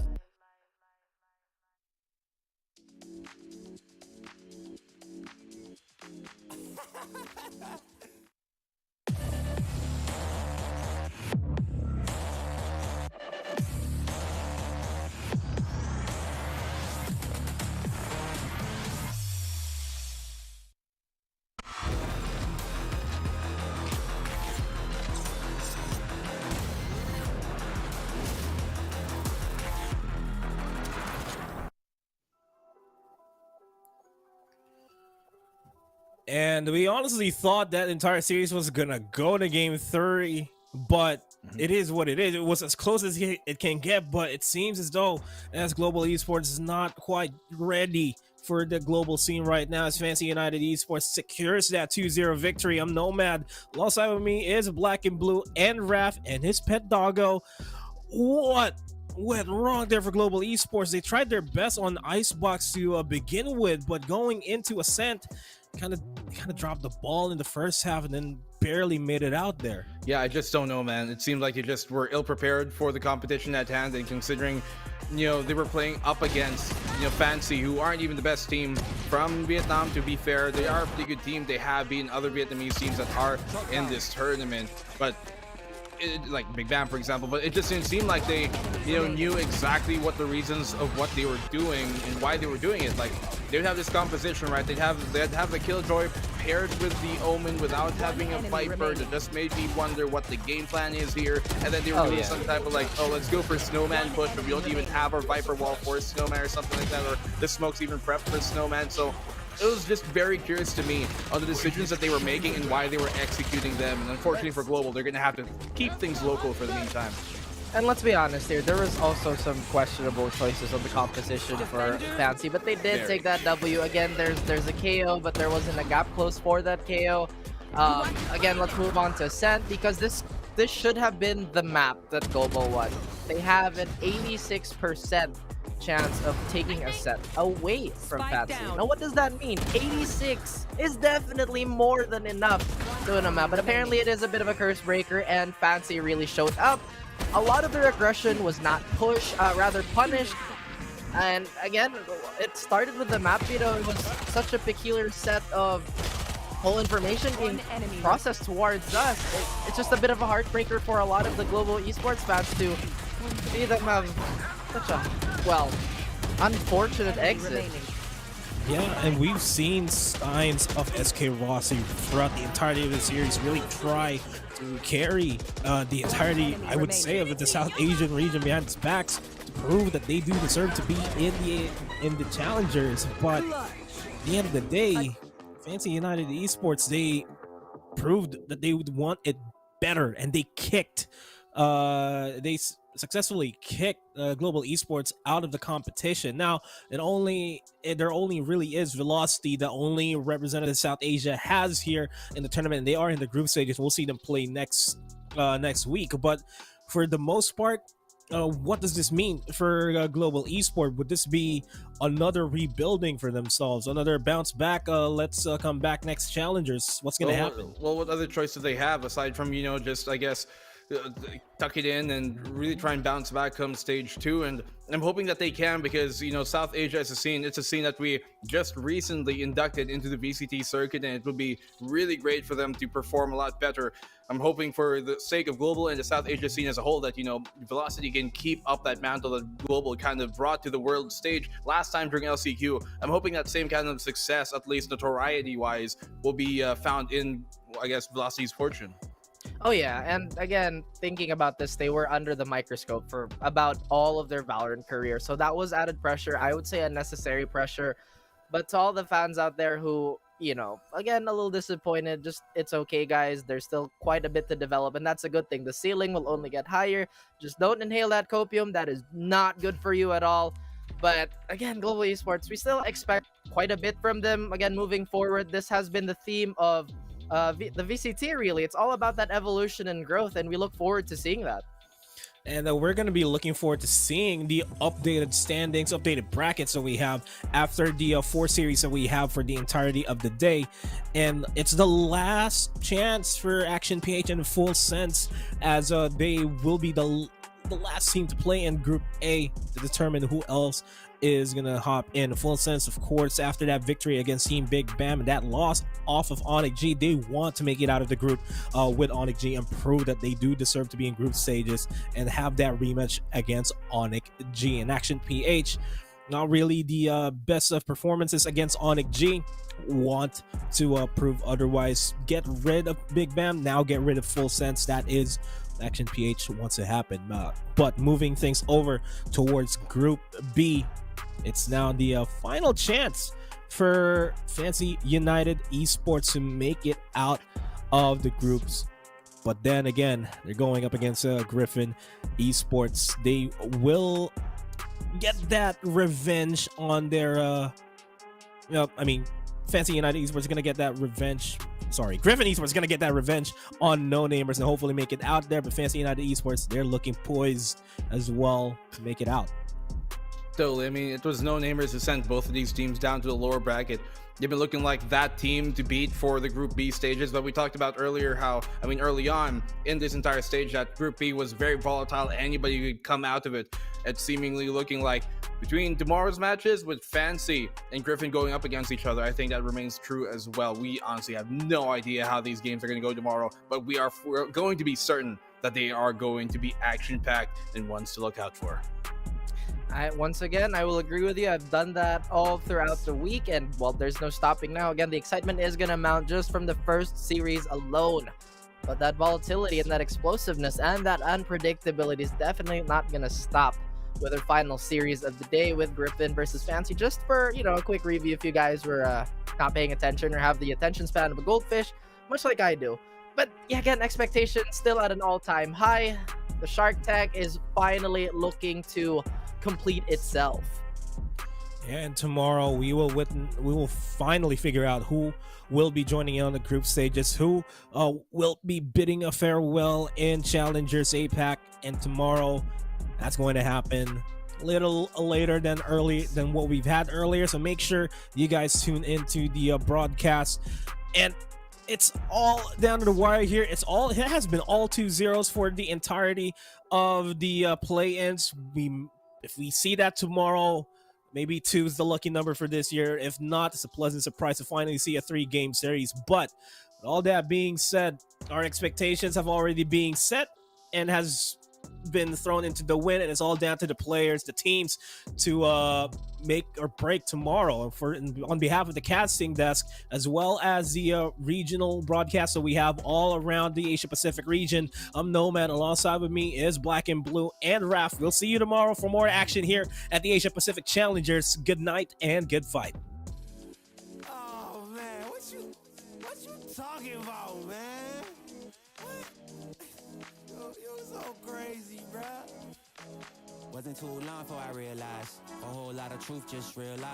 And we honestly thought that entire series was gonna go to game 3, but it is what it is. It was as close as it can get, but it seems as though as Global Esports is not quite ready for the global scene right now as Fancy United Esports secures that 2-0 victory. I'm Nomad. Alongside with me is Black and Blue and Raph and his pet doggo. What went wrong there for Global Esports? They tried their best on Icebox to begin with, but going into Ascent, kind of dropped the ball in the first half and then barely made it out there. Yeah, I just don't know, man. It seemed like they just were ill prepared for the competition at hand, and considering, you know, they were playing up against, you know, Fancy, who aren't even the best team from Vietnam. To be fair, they are a pretty good team. They have beaten other Vietnamese teams that are in this tournament, but like Big BAAM, for example, but it just didn't seem like they, you know, knew exactly what the reasons of what they were doing and why they were doing it. Like, they would have this composition, right? They'd have the Killjoy paired with the Omen without having a Viper. That just made me wonder what the game plan is here. And then they were doing some type of like, oh, let's go for Snowman push, but we don't even have our Viper wall for Snowman or something like that, or the smoke's even prepped for Snowman. So it was just very curious to me on the decisions that they were making and why they were executing them. And unfortunately for Global, they're going to have to keep things local for the meantime. And let's be honest here, there was also some questionable choices of the composition for Fancy, but they did take that W. Again, there's a KO, but there wasn't a gap close for that KO. Again, let's move on to Ascent, because this should have been the map that Global won. They have an 86% chance of taking a set away from Fancy. Now, what does that mean? 86 is definitely more than enough to win a map, but apparently it is a bit of a curse breaker, and Fancy really showed up. A lot of their aggression was not pushed, rather punished. And again, it started with the map veto. It was such a peculiar set of whole information being processed towards us. It's just a bit of a heartbreaker for a lot of the Global Esports fans to see them have such a, well, unfortunate exit. Yeah, and we've seen signs of SK Rossi throughout the entirety of the series really try to carry the entirety, I would say, of the South Asian region behind its backs to prove that they do deserve to be in the challengers. But at the end of the day, Fancy United Esports, they proved that they would want it better, and they kicked successfully kicked Global Esports out of the competition. Now, there only really is Velocity, the only representative South Asia has here in the tournament, and they are in the group stages. We'll see them play next week. But for the most part, what does this mean for Global Esports? Would this be another rebuilding for themselves, another bounce back? Let's come back next challengers. What's going to happen? Well, what other choice do they have aside from, you know, just, I guess, tuck it in and really try and bounce back come stage 2. And I'm hoping that they can, because South Asia is it's a scene that we just recently inducted into the VCT circuit, and it would be really great for them to perform a lot better. I'm hoping, for the sake of Global and the South Asia scene as a whole, that Velocity can keep up that mantle that Global kind of brought to the world stage last time during LCQ. I'm hoping that same kind of success, at least notoriety wise, will be found in, I guess, Velocity's fortune. Oh yeah, and again, thinking about this, they were under the microscope for about all of their Valorant career, so that was added pressure. I would say unnecessary pressure. But to all the fans out there who, again, a little disappointed, just, it's okay, guys. There's still quite a bit to develop, and that's a good thing. The ceiling will only get higher. Just don't inhale that copium. That is not good for you at all. But again, Global Esports, we still expect quite a bit from them. Again, moving forward, this has been the theme of the VCT, really. It's all about that evolution and growth, and we look forward to seeing that. And we're going to be looking forward to seeing the updated standings, updated brackets that we have after the 4 series that we have for the entirety of the day. And it's the last chance for Action PH in full sense, as they will be the last team to play in Group A to determine who else is gonna hop in. Full sense, of course, after that victory against Team Big BAAM and that loss off of ONIC G, they want to make it out of the group with ONIC G and prove that they do deserve to be in group stages and have that rematch against ONIC G. And Action PH, not really the best of performances against ONIC G, want to prove otherwise. Get rid of Big BAAM, now get rid of Full Sense. That is Action PH wants to happen. But moving things over towards Group B, it's now the final chance for Fancy United Esports to make it out of the groups. But then again, they're going up against Griffin Esports. They will get that revenge on their Fancy United Esports is going to get that revenge. Griffin Esports is going to get that revenge on no-namers and hopefully make it out there. But Fancy United Esports, they're looking poised as well to make it out. Totally. It was no-namers who sent both of these teams down to the lower bracket. They've been looking like that team to beat for the Group B stages, but we talked about earlier how, early on in this entire stage, that Group B was very volatile. Anybody could come out of it. It's seemingly looking like between tomorrow's matches with Fancy and Griffin going up against each other, I think that remains true as well. We honestly have no idea how these games are going to go tomorrow, but we're going to be certain that they are going to be action-packed and ones to look out for. Once again, I will agree with you. I've done that all throughout the week, and well, there's no stopping now. Again, the excitement is going to mount just from the first series alone. But that volatility and that explosiveness and that unpredictability is definitely not going to stop with our final series of the day with Griffin versus Fancy. Just for, a quick review if you guys were not paying attention or have the attention span of a goldfish, much like I do. But yeah, again, expectations still at an all-time high. The Shark Tank is finally looking to complete itself. And tomorrow we will finally figure out who will be joining in on the group stages, who will be bidding a farewell in Challengers APAC. And tomorrow, that's going to happen a little later than what we've had earlier. So make sure you guys tune into the broadcast. And it's all down to the wire here. It has been all 2-0s for the entirety of the play-ins. If we see that tomorrow, maybe 2 is the lucky number for this year. If not, it's a pleasant surprise to finally see a 3-game series. But with all that being said, our expectations have already been set and has been thrown into the wind, and it's all down to the players, the teams, to make or break tomorrow. On behalf of the casting desk, as well as the regional broadcast that we have all around the Asia Pacific region, I'm Nomad. Alongside with me is Black and Blue and Raph. We'll see you tomorrow for more action here at the Asia Pacific Challengers. Good night and good fight. Oh man, what you talking about, man? You're so crazy, bruh. Wasn't too long before I realized a whole lot of truth just realized.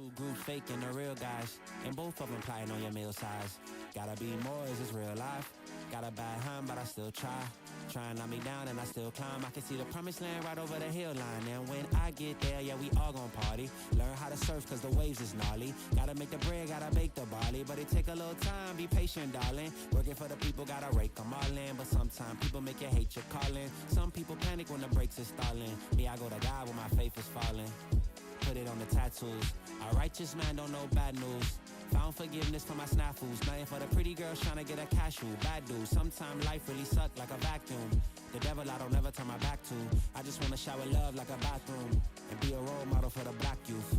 Two groups faking the real guys, and both of them plotting on your meal size. Gotta be more, is this real life? Got a bad hand, but I still try. Try and knock me down and I still climb. I can see the promised land right over the hill line. And when I get there, yeah, we all gon' party. Learn how to surf cause the waves is gnarly. Gotta make the bread, gotta bake the barley. But it take a little time, be patient, darling. Working for the people, gotta rake them all in. But sometimes people make you hate your calling. Some people panic when the brakes is stalling. Me, I go to God when my faith is falling. Put it on the tattoos. A righteous man don't know bad news. Found forgiveness for my snafus. Nothing for the pretty girls trying to get a cashew. Bad dude. Sometimes life really suck like a vacuum. The devil I don't never turn my back to. I just wanna shower love like a bathroom and be a role model for the black youth.